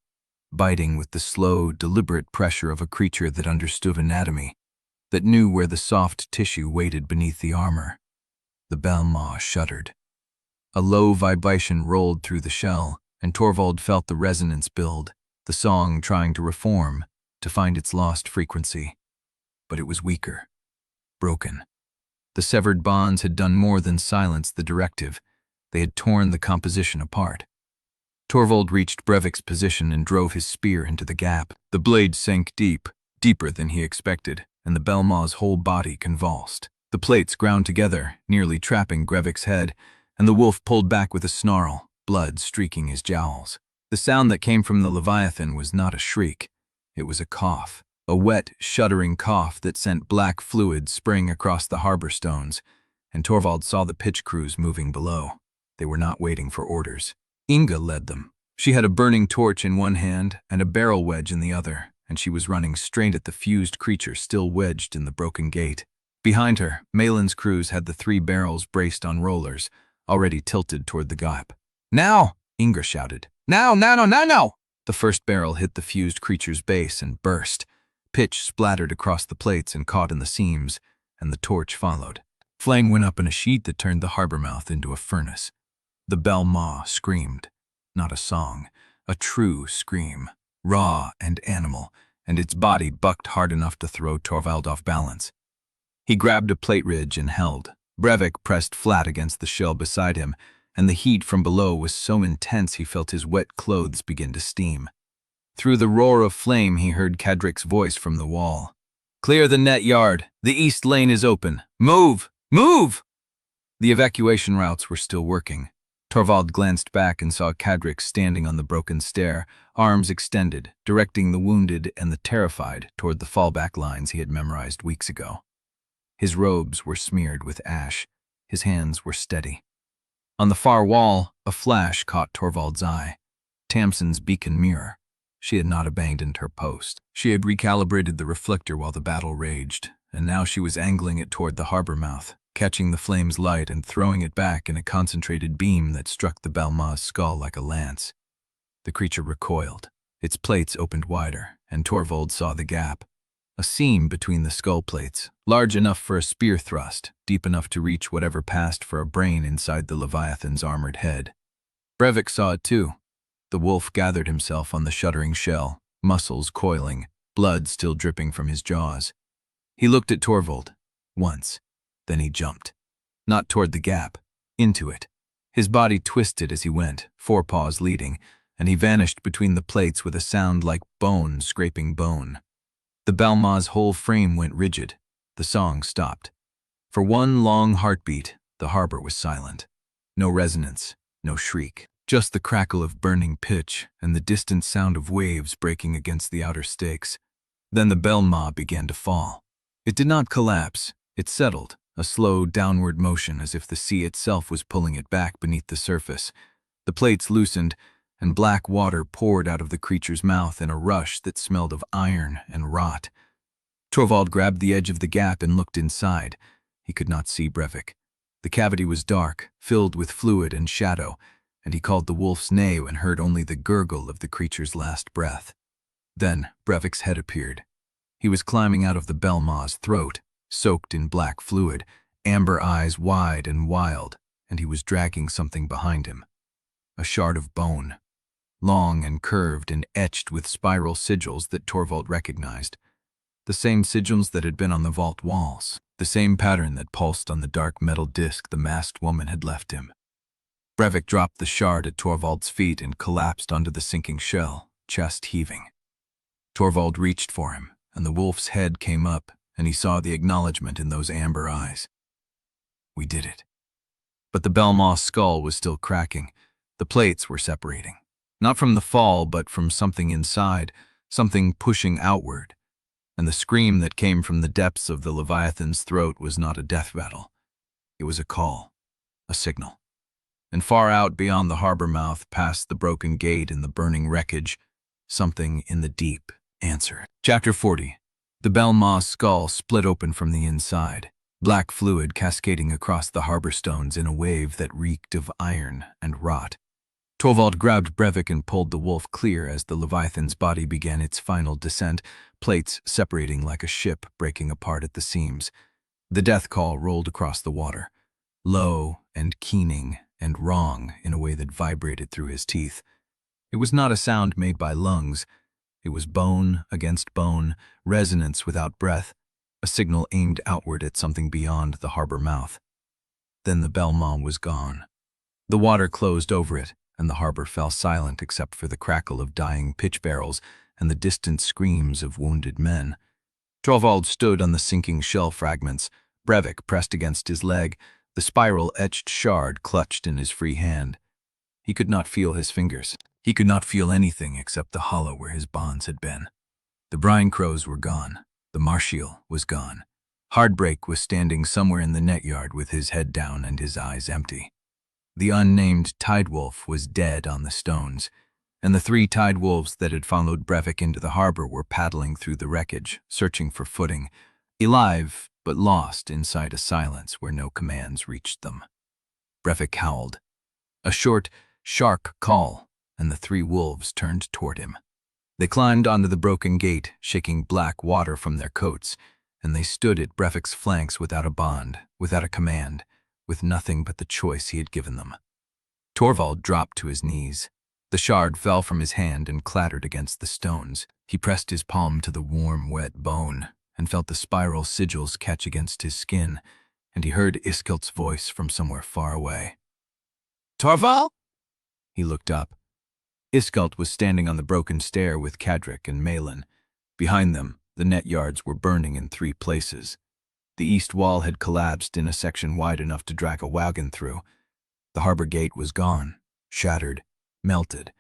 Speaker 1: Biting with the slow, deliberate pressure of a creature that understood anatomy, that knew where the soft tissue waited beneath the armor. The bell-maw shuddered. A low vibration rolled through the shell, and Torvald felt the resonance build, the song trying to reform, to find its lost frequency. But it was weaker, broken. The severed bonds had done more than silence the directive. They had torn the composition apart. Torvald reached Brevik's position and drove his spear into the gap. The blade sank deep, deeper than he expected, and the bell-maw's whole body convulsed. The plates ground together, nearly trapping Brevik's head, and the wolf pulled back with a snarl, blood streaking his jowls. The sound that came from the Leviathan was not a shriek. It was a cough. A wet, shuddering cough that sent black fluid spraying across the harbor stones, and Torvald saw the pitch crews moving below. They were not waiting for orders. Inga led them. She had a burning torch in one hand and a barrel wedge in the other, and she was running straight at the fused creature still wedged in the broken gate. Behind her, Malin's crews had the 3 barrels braced on rollers, already tilted toward the gap. "Now!" Inga shouted. "Now, now, no, now, now!" The first barrel hit the fused creature's base and burst. Pitch splattered across the plates and caught in the seams, and the torch followed. Flame went up in a sheet that turned the harbor mouth into a furnace. The bell-maw screamed. Not a song, a true scream, raw and animal, and its body bucked hard enough to throw Torvald off balance. He grabbed a plate ridge and held. Brevik pressed flat against the shell beside him, and the heat from below was so intense he felt his wet clothes begin to steam. Through the roar of flame he heard Kadrik's voice from the wall. Clear the net yard. The east lane is open. Move! Move! The evacuation routes were still working. Torvald glanced back and saw Cadric standing on the broken stair, arms extended, directing the wounded and the terrified toward the fallback lines he had memorized weeks ago. His robes were smeared with ash. His hands were steady. On the far wall, a flash caught Torvald's eye. Tamsin's beacon mirror. She had not abandoned her post. She had recalibrated the reflector while the battle raged, and now she was angling it toward the harbor mouth, catching the flame's light and throwing it back in a concentrated beam that struck the Belma's skull like a lance. The creature recoiled. Its plates opened wider, and Torvald saw the gap. A seam between the skull plates, large enough for a spear thrust, deep enough to reach whatever passed for a brain inside the Leviathan's armored head. Brevik saw it too. The wolf gathered himself on the shuddering shell, muscles coiling, blood still dripping from his jaws. He looked at Torvald, once. Then he jumped. Not toward the gap, into it. His body twisted as he went, forepaws leading, and he vanished between the plates with a sound like bone scraping bone. The Belma's whole frame went rigid. The song stopped. For one long heartbeat, the harbor was silent. No resonance, no shriek, just the crackle of burning pitch and the distant sound of waves breaking against the outer stakes. Then the Belma began to fall. It did not collapse, it settled, a slow downward motion as if the sea itself was pulling it back beneath the surface. The plates loosened, and black water poured out of the creature's mouth in a rush that smelled of iron and rot. Torvald grabbed the edge of the gap and looked inside. He could not see Brevik. The cavity was dark, filled with fluid and shadow, and he called the wolf's neigh and heard only the gurgle of the creature's last breath. Then Brevik's head appeared. He was climbing out of the Belma's throat, soaked in black fluid, amber eyes wide and wild, and he was dragging something behind him. A shard of bone, long and curved and etched with spiral sigils that Torvald recognized. The same sigils that had been on the vault walls, the same pattern that pulsed on the dark metal disc the masked woman had left him. Brevik dropped the shard at Torvald's feet and collapsed onto the sinking shell, chest heaving. Torvald reached for him, and the wolf's head came up, and he saw the acknowledgement in those amber eyes. We did it. But the Belma's skull was still cracking. The plates were separating. Not from the fall, but from something inside, something pushing outward. And the scream that came from the depths of the Leviathan's throat was not a death rattle. It was a call, a signal. And far out beyond the harbor mouth, past the broken gate and the burning wreckage, something in the deep answered. Chapter 40. The Belma's skull split open from the inside, black fluid cascading across the harbor stones in a wave that reeked of iron and rot. Torvald grabbed Brevik and pulled the wolf clear as the Leviathan's body began its final descent, plates separating like a ship breaking apart at the seams. The death call rolled across the water, low and keening and wrong in a way that vibrated through his teeth. It was not a sound made by lungs. It was bone against bone, resonance without breath, a signal aimed outward at something beyond the harbor mouth. Then the Belma was gone. The water closed over it, and the harbor fell silent except for the crackle of dying pitch barrels and the distant screams of wounded men. Torvald stood on the sinking shell fragments, Brevik pressed against his leg, the spiral-etched shard clutched in his free hand. He could not feel his fingers. He could not feel anything except the hollow where his bonds had been. The brine crows were gone. The Marshal was gone. Hardbreak was standing somewhere in the net yard with his head down and his eyes empty. The unnamed tidewolf was dead on the stones, and the 3 tidewolves that had followed Brevik into the harbor were paddling through the wreckage, searching for footing, alive but lost inside a silence where no commands reached them. Brevik howled. A short, sharp call, and the 3 wolves turned toward him. They climbed onto the broken gate, shaking black water from their coats, and they stood at Brevik's flanks without a bond, without a command, with nothing but the choice he had given them. Torvald dropped to his knees. The shard fell from his hand and clattered against the stones. He pressed his palm to the warm, wet bone and felt the spiral sigils catch against his skin, and he heard Iskelt's voice from somewhere far away. "Torvald?" He looked up. Iskelt was standing on the broken stair with Cadric and Malin. Behind them, The net yards were burning in 3 places. The east wall had collapsed in a section wide enough to drag a wagon through. The harbor gate was gone, shattered, melted,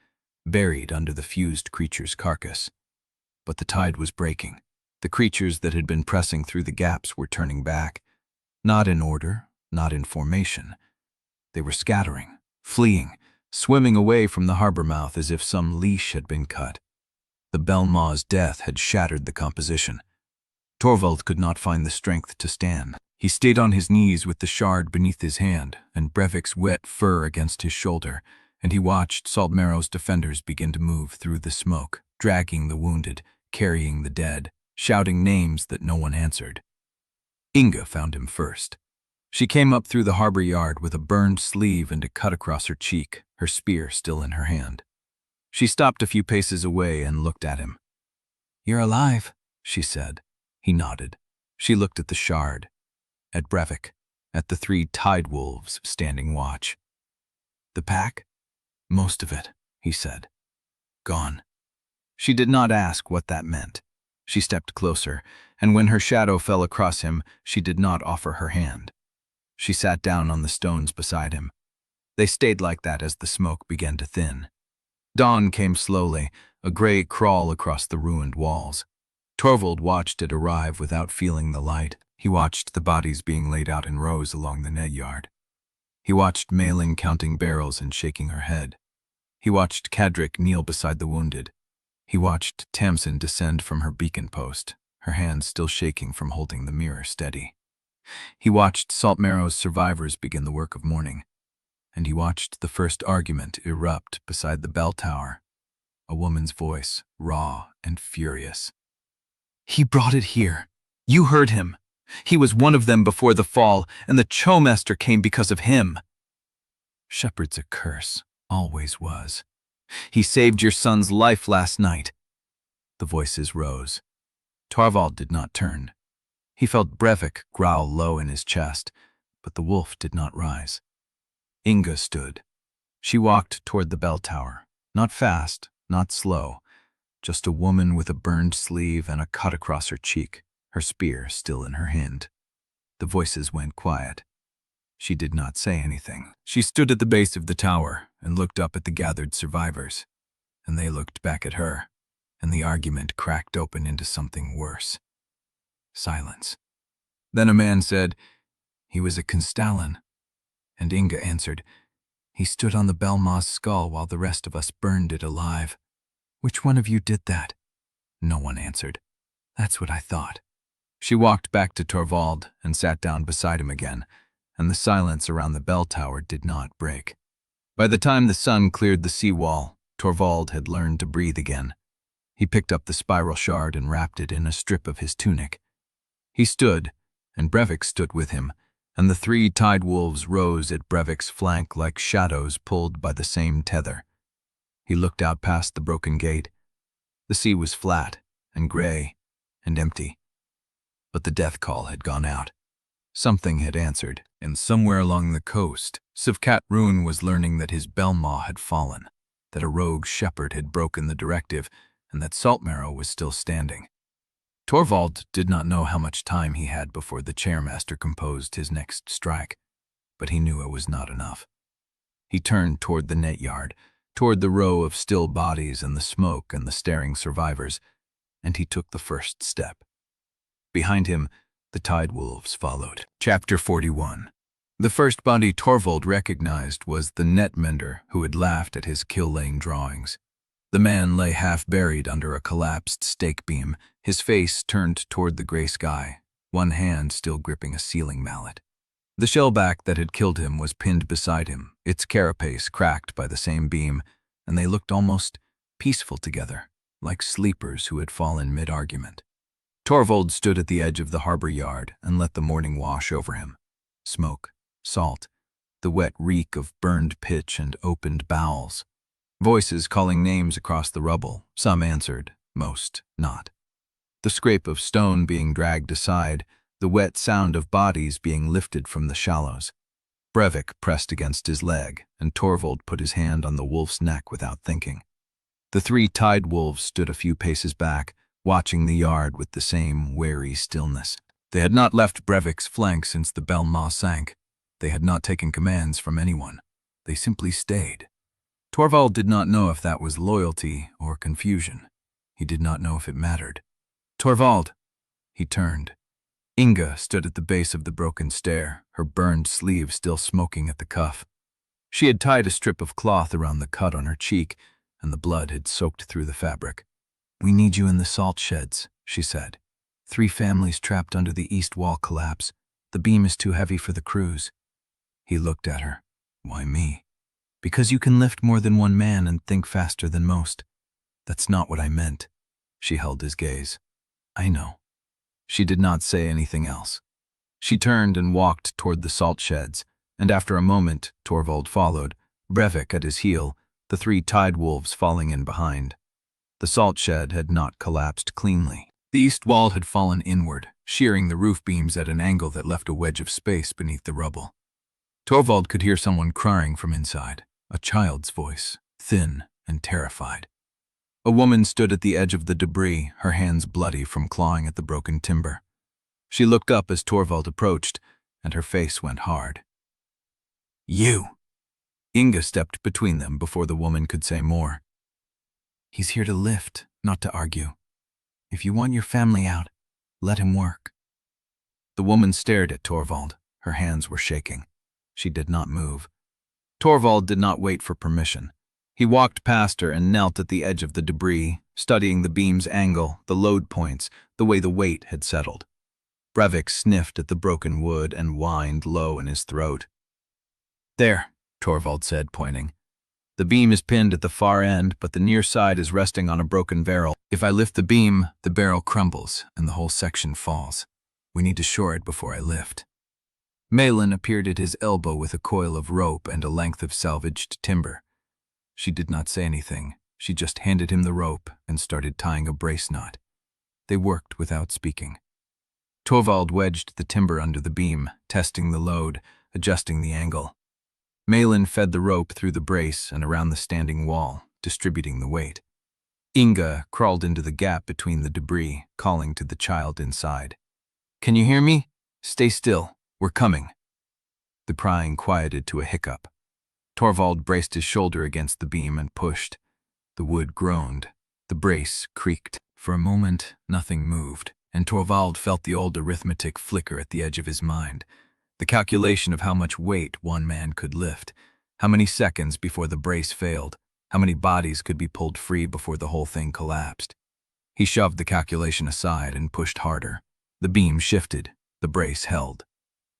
Speaker 1: buried under the fused creature's carcass. But the tide was breaking. The creatures that had been pressing through the gaps were turning back, not in order, not in formation. They were scattering, fleeing, swimming away from the harbor mouth as if some leash had been cut. The Belmaw's death had shattered the composition. Torvald could not find the strength to stand. He stayed on his knees with the shard beneath his hand and Brevik's wet fur against his shoulder, and he watched Saltmarrow's defenders begin to move through the smoke, dragging the wounded, carrying the dead, shouting names that no one answered. Inga found him first. She came up through the harbor yard with a burned sleeve and a cut across her cheek, her spear still in her hand. She stopped a few paces away and looked at him. "You're alive," she said. He nodded. She looked at the shard, at Brevik, at the 3 tide wolves standing watch. "The pack?" "Most of it," he said. "Gone." She did not ask what that meant. She stepped closer, and when her shadow fell across him, she did not offer her hand. She sat down on the stones beside him. They stayed like that as the smoke began to thin. Dawn came slowly, a gray crawl across the ruined walls. Torvald watched it arrive without feeling the light. He watched the bodies being laid out in rows along the net yard. He watched Mailing counting barrels and shaking her head. He watched Kadric kneel beside the wounded. He watched Tamsin descend from her beacon post, her hands still shaking from holding the mirror steady. He watched Saltmarrow's survivors begin the work of mourning. And he watched the first argument erupt beside the bell tower, a woman's voice, raw and furious. "He brought it here. You heard him. He was one of them before the fall, and the Choirmaster came because of him." "Shepherd's a curse, always was. He saved your son's life last night." The voices rose. Torvald did not turn. He felt Brevik growl low in his chest, but the wolf did not rise. Inga stood. She walked toward the bell tower, not fast, not slow, just a woman with a burned sleeve and a cut across her cheek, her spear still in her hand. The voices went quiet. She did not say anything. She stood at the base of the tower and looked up at the gathered survivors, and they looked back at her, and the argument cracked open into something worse. Silence. Then a man said, "He was a Constellan," and Inga answered, "He stood on the Belmaw's skull while the rest of us burned it alive. Which one of you did that?" No one answered. "That's what I thought." She walked back to Torvald and sat down beside him again, and the silence around the bell tower did not break. By the time the sun cleared the seawall, Torvald had learned to breathe again. He picked up the spiral shard and wrapped it in a strip of his tunic. He stood, and Brevik stood with him, and the 3 tide wolves rose at Brevik's flank like shadows pulled by the same tether. He looked out past the broken gate. The sea was flat and gray and empty. But the death call had gone out. Something had answered, and somewhere along the coast, Sivkat Rune was learning that his Belmaw had fallen, that a rogue shepherd had broken the directive, and that Saltmarrow was still standing. Torvald did not know how much time he had before the Choirmaster composed his next strike, but he knew it was not enough. He turned toward the net yard, toward the row of still bodies and the smoke and the staring survivors, and he took the first step. Behind him, the tide wolves followed. Chapter 41. The first body Torvald recognized was the net mender who had laughed at his kill-lane drawings. The man lay half-buried under a collapsed stake beam, his face turned toward the gray sky, one hand still gripping a sealing mallet. The shellback that had killed him was pinned beside him, its carapace cracked by the same beam, and they looked almost peaceful together, like sleepers who had fallen mid-argument. Torvald stood at the edge of the harbor yard and let the morning wash over him. Smoke, salt, the wet reek of burned pitch and opened bowels. Voices calling names across the rubble, some answered, most not. The scrape of stone being dragged aside, the wet sound of bodies being lifted from the shallows. Brevik pressed against his leg, and Torvald put his hand on the wolf's neck without thinking. The 3 tide wolves stood a few paces back, watching the yard with the same wary stillness. They had not left Brevik's flank since the Belmont sank. They had not taken commands from anyone. They simply stayed. Torvald did not know if that was loyalty or confusion. He did not know if it mattered. "Torvald!" He turned. Inga stood at the base of the broken stair, her burned sleeve still smoking at the cuff. She had tied a strip of cloth around the cut on her cheek, and the blood had soaked through the fabric. "We need you in the salt sheds," she said. 3 families trapped under the east wall collapse. The beam is too heavy for the crews." He looked at her. "Why me?" "Because you can lift more than one man and think faster than most." "That's not what I meant." She held his gaze. "I know." She did not say anything else. She turned and walked toward the salt sheds, and after a moment, Torvald followed, Brevik at his heel, the 3 tide wolves falling in behind. The salt shed had not collapsed cleanly. The east wall had fallen inward, shearing the roof beams at an angle that left a wedge of space beneath the rubble. Torvald could hear someone crying from inside, a child's voice, thin and terrified. A woman stood at the edge of the debris, her hands bloody from clawing at the broken timber. She looked up as Torvald approached, and her face went hard. "You!" Inga stepped between them before the woman could say more. "He's here to lift, not to argue. If you want your family out, let him work." The woman stared at Torvald. Her hands were shaking. She did not move. Torvald did not wait for permission. He walked past her and knelt at the edge of the debris, studying the beam's angle, the load points, the way the weight had settled. Brevik sniffed at the broken wood and whined low in his throat. "There," Torvald said, pointing. "The beam is pinned at the far end, but the near side is resting on a broken barrel. If I lift the beam, the barrel crumbles and the whole section falls. We need to shore it before I lift." Malin appeared at his elbow with a coil of rope and a length of salvaged timber. She did not say anything. She just handed him the rope and started tying a brace knot. They worked without speaking. Torvald wedged the timber under the beam, testing the load, adjusting the angle. Malin fed the rope through the brace and around the standing wall, distributing the weight. Inga crawled into the gap between the debris, calling to the child inside. "Can you hear me? Stay still. We're coming." The crying quieted to a hiccup. Torvald braced his shoulder against the beam and pushed. The wood groaned. The brace creaked. For a moment, nothing moved, and Torvald felt the old arithmetic flicker at the edge of his mind. The calculation of how much weight one man could lift, how many seconds before the brace failed, how many bodies could be pulled free before the whole thing collapsed. He shoved the calculation aside and pushed harder. The beam shifted. The brace held.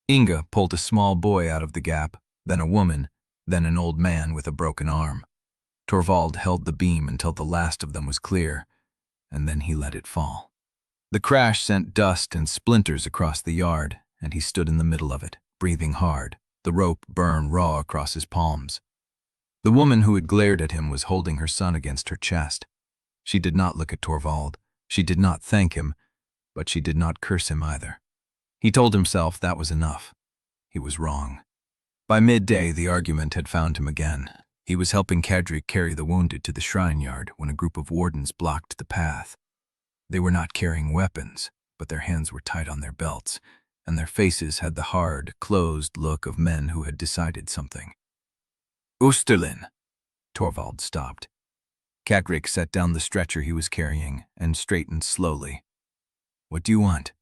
Speaker 1: Inga pulled a small boy out of the gap, then a woman, then an old man with a broken arm. Torvald held the beam until the last of them was clear, and then he let it fall. The crash sent dust and splinters across the yard, and he stood in the middle of it, breathing hard, the rope burned raw across his palms. The woman who had glared at him was holding her son against her chest. She did not look at Torvald. She did not thank him, but she did not curse him either. He told himself that was enough. He was wrong. By midday, the argument had found him again. He was helping Kadrik carry the wounded to the shrine yard when a group of wardens blocked the path. They were not carrying weapons, but their hands were tied on their belts, and their faces had the hard, closed look of men who had decided something. "Oosterlin!" Torvald stopped. Kadrik set down the stretcher he was carrying and straightened slowly. "What do you want?"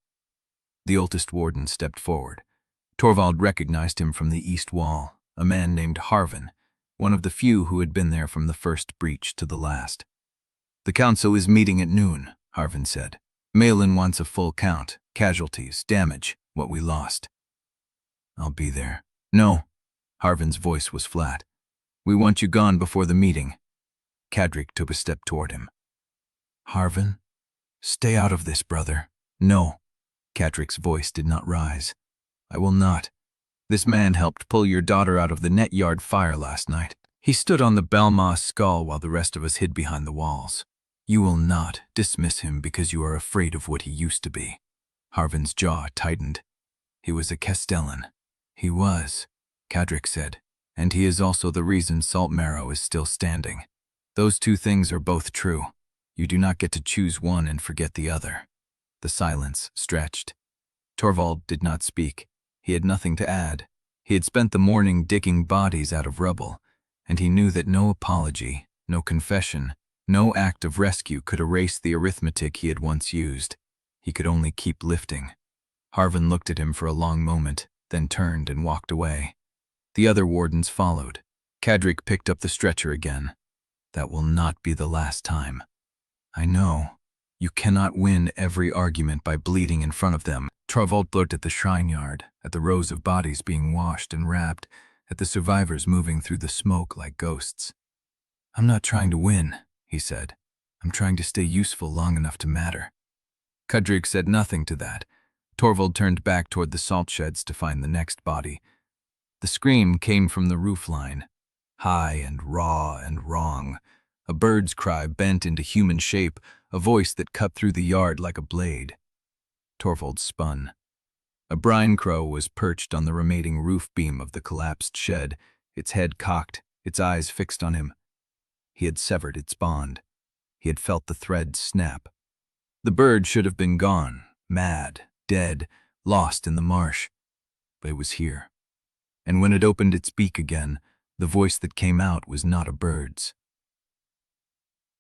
Speaker 1: The oldest warden stepped forward. Torvald recognized him from the east wall, a man named Harvin, one of the few who had been there from the first breach to the last. "The council is meeting at noon," Harvin said. "Malin wants a full count, casualties, damage, what we lost." "I'll be there." "No." Harvin's voice was flat. "We want you gone before the meeting." Kadrik took a step toward him. "Harvin, stay out of this, brother." "No." Kadrik's voice did not rise. "I will not. This man helped pull your daughter out of the net yard fire last night. He stood on the Belmas skull while the rest of us hid behind the walls. You will not dismiss him because you are afraid of what he used to be." Harvin's jaw tightened. "He was a Castellan." "He was," Kadrik said, "and he is also the reason Saltmarrow is still standing. Those two things are both true. You do not get to choose one and forget the other." The silence stretched. Torvald did not speak. He had nothing to add. He had spent the morning digging bodies out of rubble, and he knew that no apology, no confession, no act of rescue could erase the arithmetic he had once used. He could only keep lifting. Harvin looked at him for a long moment, then turned and walked away. The other wardens followed. Cadric picked up the stretcher again. "That will not be the last time." "I know. You cannot win every argument by bleeding in front of them." Torvald looked at the shrine yard, at the rows of bodies being washed and wrapped, at the survivors moving through the smoke like ghosts. "I'm not trying to win," he said. "I'm trying to stay useful long enough to matter." Cadric said nothing to that. Torvald turned back toward the salt sheds to find the next body. The scream came from the roofline, high and raw and wrong. A bird's cry bent into human shape, a voice that cut through the yard like a blade. Torvald spun. A brine crow was perched on the remaining roof beam of the collapsed shed, its head cocked, its eyes fixed on him. He had severed its bond. He had felt the thread snap. The bird should have been gone, mad, dead, lost in the marsh. But it was here. And when it opened its beak again, the voice that came out was not a bird's.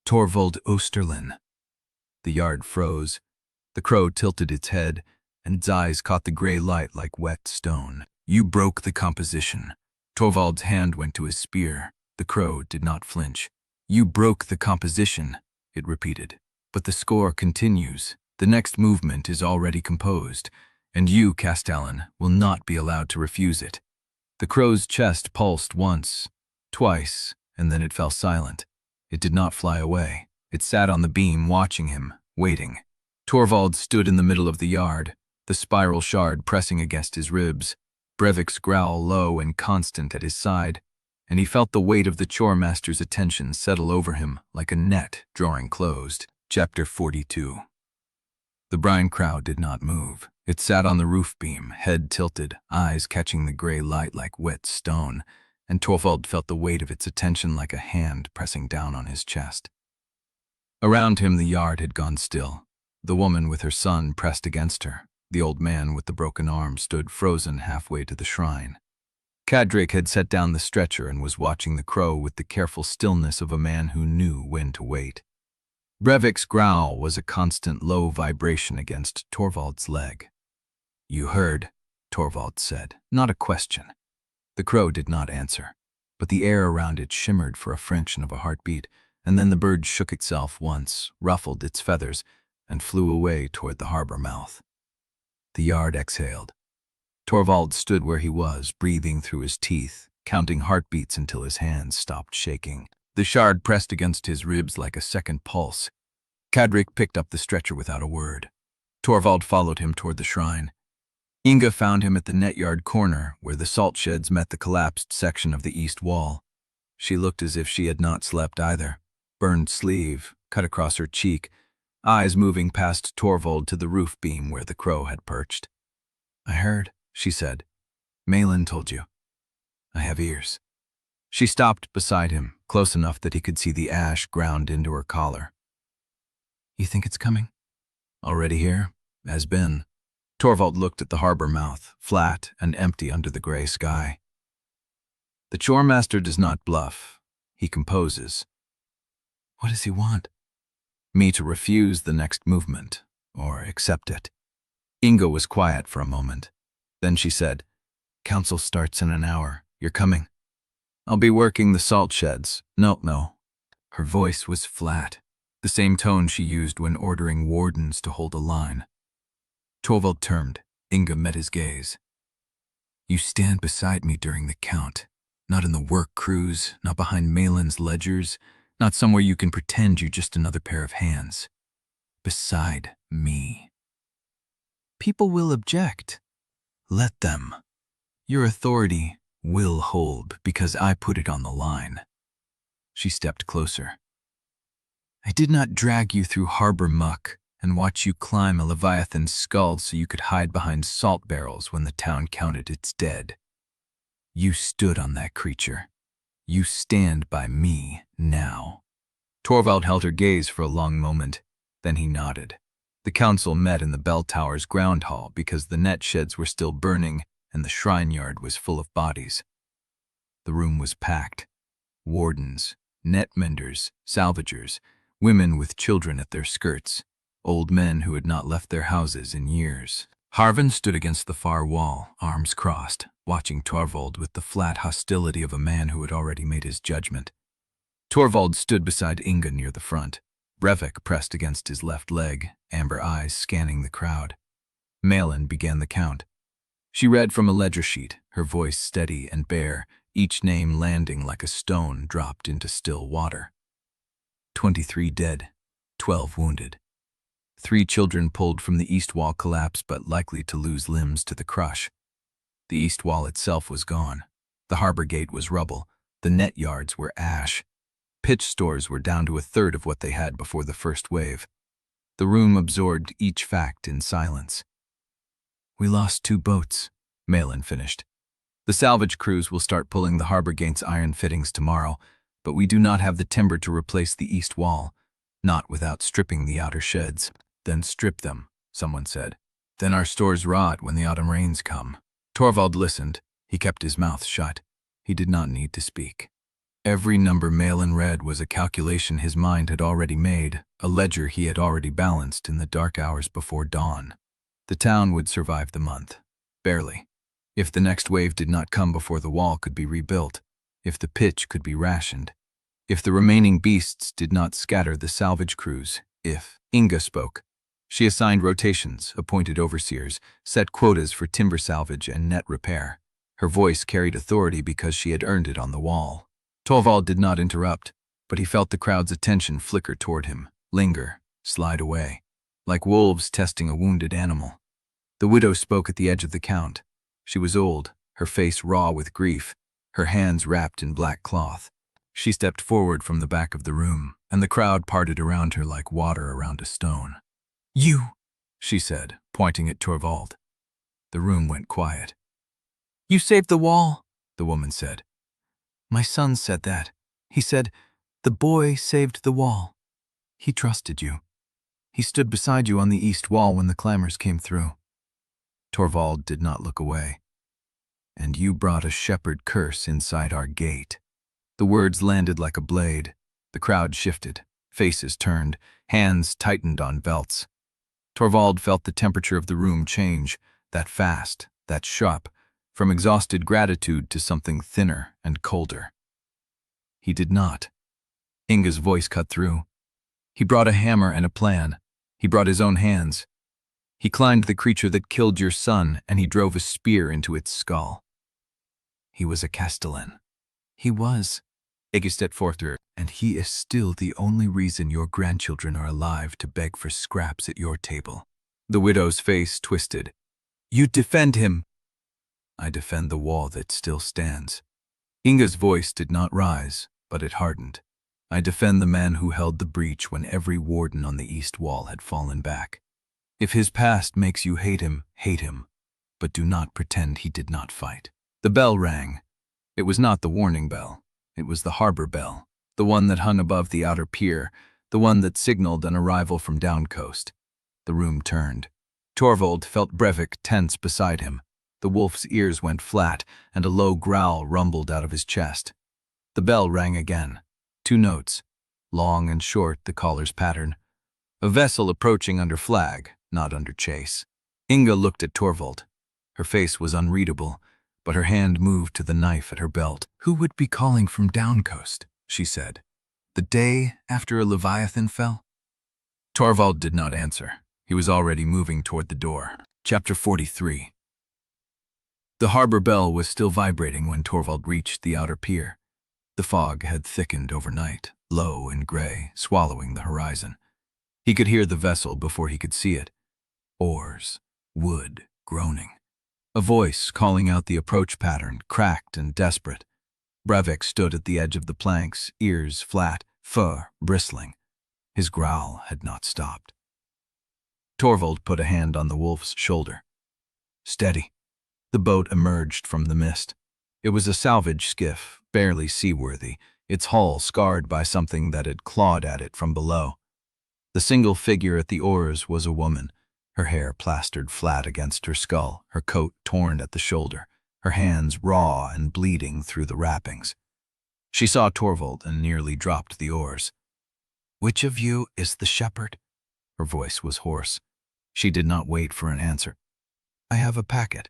Speaker 1: "Torvald Oosterlin." The yard froze. The crow tilted its head, and its eyes caught the gray light like wet stone. "You broke the composition." Torvald's hand went to his spear. The crow did not flinch. "You broke the composition," it repeated. "But the score continues. The next movement is already composed, and you, Castellan, will not be allowed to refuse it." The crow's chest pulsed once, twice, and then it fell silent. It did not fly away. It sat on the beam watching him, waiting. Torvald stood in the middle of the yard, the spiral shard pressing against his ribs, Brevik's growl low and constant at his side, and he felt the weight of the Choirmaster's attention settle over him like a net drawing closed. Chapter 42. The brine crow did not move. It sat on the roof beam, head tilted, eyes catching the gray light like wet stone, and Torvald felt the weight of its attention like a hand pressing down on his chest. Around him the yard had gone still. The woman with her son pressed against her. The old man with the broken arm stood frozen halfway to the shrine. Cadric had set down the stretcher and was watching the crow with the careful stillness of a man who knew when to wait. Brevik's growl was a constant low vibration against Torvald's leg. "You heard," Torvald said, not a question. The crow did not answer, but the air around it shimmered for a fraction of a heartbeat, and then the bird shook itself once, ruffled its feathers, and flew away toward the harbor mouth. The yard exhaled. Torvald stood where he was, breathing through his teeth, counting heartbeats until his hands stopped shaking. The shard pressed against his ribs like a second pulse. Cadric picked up the stretcher without a word. Torvald followed him toward the shrine. Inga found him at the netyard corner, where the salt sheds met the collapsed section of the east wall. She looked as if she had not slept either. Burned sleeve, cut across her cheek, eyes moving past Torvald to the roof beam where the crow had perched. "I heard," she said. "Malin told you. I have ears." She stopped beside him, close enough that he could see the ash ground into her collar. "You think it's coming?" "Already here? Has been." Torvald looked at the harbor mouth, flat and empty under the gray sky. "The Choirmaster does not bluff. He composes." "What does he want?" "Me to refuse the next movement, or accept it." Inga was quiet for a moment. Then she said, "Council starts in an hour. You're coming?" "I'll be working the salt sheds." No. Her voice was flat, the same tone she used when ordering wardens to hold a line. Torvald turned. Inga met his gaze. "You stand beside me during the count, not in the work crews, not behind Malin's ledgers, not somewhere you can pretend you're just another pair of hands. Beside me. People will object. Let them. Your authority will hold because I put it on the line." She stepped closer. "I did not drag you through harbor muck and watch you climb a leviathan's skull so you could hide behind salt barrels when the town counted its dead. You stood on that creature. You stand by me now. Torvald held her gaze for a long moment. Then he nodded. The council met in the bell tower's ground hall because the net sheds were still burning and the shrine yard was full of bodies. The room was packed. Wardens, net menders, salvagers, women with children at their skirts, old men who had not left their houses in years. Harvin stood against the far wall, arms crossed, watching Torvald with the flat hostility of a man who had already made his judgment. Torvald stood beside Inga near the front, Brevik pressed against his left leg, amber eyes scanning the crowd. Malin began the count. She read from a ledger sheet, her voice steady and bare, each name landing like a stone dropped into still water. 23 dead, 12 wounded. 3 children pulled from the east wall collapsed but likely to lose limbs to the crush. The east wall itself was gone. The harbor gate was rubble. The net yards were ash. Pitch stores were down to a third of what they had before the first wave. The room absorbed each fact in silence. "We lost 2 boats," Malin finished. "The salvage crews will start pulling the harbor gate's iron fittings tomorrow, but we do not have the timber to replace the east wall, not without stripping the outer sheds." "Then strip them," someone said. "Then our stores rot when the autumn rains come." Torvald listened. He kept his mouth shut. He did not need to speak. Every number Malin read was a calculation his mind had already made, a ledger he had already balanced in the dark hours before dawn. The town would survive the month. Barely. If the next wave did not come before the wall could be rebuilt, if the pitch could be rationed, if the remaining beasts did not scatter the salvage crews, if Inga spoke. She assigned rotations, appointed overseers, set quotas for timber salvage and net repair. Her voice carried authority because she had earned it on the wall. Torvald did not interrupt, but he felt the crowd's attention flicker toward him, linger, slide away, like wolves testing a wounded animal. The widow spoke at the edge of the count. She was old, her face raw with grief, her hands wrapped in black cloth. She stepped forward from the back of the room, and the crowd parted around her like water around a stone. "You," she said, pointing at Torvald. The room went quiet. "You saved the wall," the woman said. "My son said that. He said, 'The boy saved the wall.' He trusted you. He stood beside you on the east wall when the clamors came through." Torvald did not look away. "And you brought a shepherd curse inside our gate." The words landed like a blade. The crowd shifted, faces turned, hands tightened on belts. Torvald felt the temperature of the room change, that fast, that sharp, from exhausted gratitude to something thinner and colder. He did not. Inga's voice cut through. He brought a hammer and a plan. He brought his own hands. He climbed the creature that killed your son, and he drove a spear into its skull. He was a Castellan. He was. Inga stepped forth, and he is still the only reason your grandchildren are alive to beg for scraps at your table. The widow's face twisted. "You defend him." "I defend the wall that still stands." Inga's voice did not rise, but it hardened. "I defend the man who held the breach when every warden on the east wall had fallen back. If his past makes you hate him, but do not pretend he did not fight." The bell rang. It was not the warning bell. It was the harbor bell, the one that hung above the outer pier, the one that signaled an arrival from down coast. The room turned. Torvald felt Brevik tense beside him. The wolf's ears went flat, and a low growl rumbled out of his chest. The bell rang again. 2 notes, long and short, the caller's pattern. A vessel approaching under flag, not under chase. Inga looked at Torvald. Her face was unreadable, but her hand moved to the knife at her belt. "Who would be calling from down coast?" she said. "The day after a Leviathan fell?" Torvald did not answer. He was already moving toward the door. Chapter 43. The harbor bell was still vibrating when Torvald reached the outer pier. The fog had thickened overnight, low and gray, swallowing the horizon. He could hear the vessel before he could see it. Oars, wood, groaning. A voice calling out the approach pattern, cracked and desperate. Brevik stood at the edge of the planks, ears flat, fur bristling. His growl had not stopped. Torvald put a hand on the wolf's shoulder. "Steady." The boat emerged from the mist. It was a salvage skiff, barely seaworthy, its hull scarred by something that had clawed at it from below. The single figure at the oars was a woman, her hair plastered flat against her skull, her coat torn at the shoulder, her hands raw and bleeding through the wrappings. She saw Torvald and nearly dropped the oars. "Which of you is the shepherd?" Her voice was hoarse. She did not wait for an answer. "I have a packet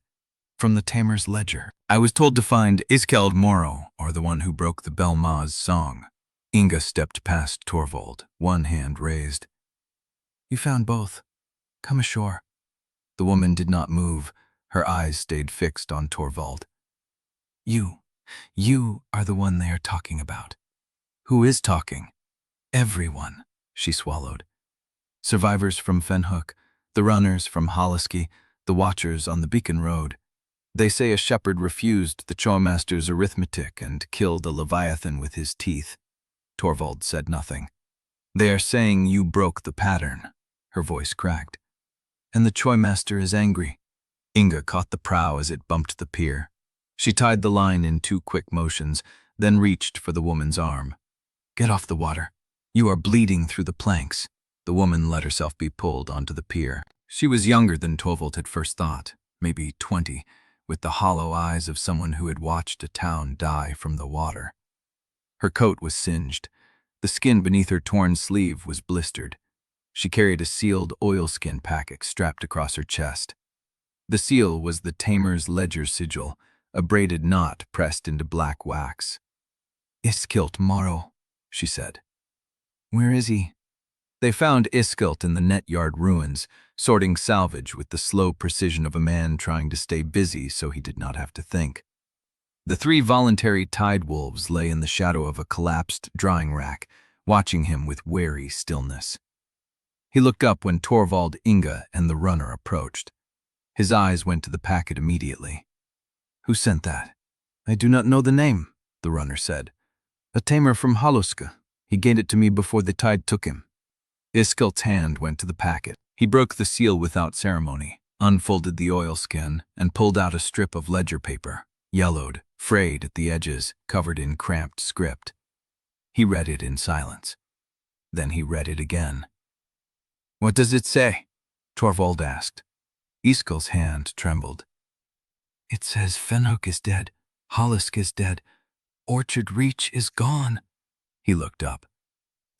Speaker 1: from the tamer's ledger. I was told to find Saltmarrow, or the one who broke the Belma's song." Inga stepped past Torvald, one hand raised. "You found both. Come ashore." The woman did not move. Her eyes stayed fixed on Torvald. You are the one they are talking about." "Who is talking?" "Everyone," she swallowed. "Survivors from Fenhook, the runners from Holiski, the watchers on the Beacon Road. They say a shepherd refused the Choirmaster's arithmetic and killed a leviathan with his teeth." Torvald said nothing. "They are saying you broke the pattern." Her voice cracked. "And the Choirmaster is angry." Inga caught the prow as it bumped the pier. She tied the line in 2 quick motions, then reached for the woman's arm. "Get off the water. You are bleeding through the planks." The woman let herself be pulled onto the pier. She was younger than Torvald had first thought, maybe 20, with the hollow eyes of someone who had watched a town die from the water. Her coat was singed. The skin beneath her torn sleeve was blistered. She carried a sealed oilskin packet strapped across her chest. The seal was the tamer's ledger sigil, a braided knot pressed into black wax. "Saltmarrow," she said. "Where is he?" They found Iskelt in the net yard ruins, sorting salvage with the slow precision of a man trying to stay busy so he did not have to think. The 3 voluntary tide wolves lay in the shadow of a collapsed drying rack, watching him with wary stillness. He looked up when Torvald, Inga, and the runner approached. His eyes went to the packet immediately. "Who sent that?" "I do not know the name," the runner said. "A tamer from Holuska. He gave it to me before the tide took him." Iskelt's hand went to the packet. He broke the seal without ceremony, unfolded the oilskin, and pulled out a strip of ledger paper, yellowed, frayed at the edges, covered in cramped script. He read it in silence. Then he read it again. "What does it say?" Torvald asked. Iskelt's hand trembled. "It says Fenhook is dead, Holisk is dead, Orchard Reach is gone." He looked up.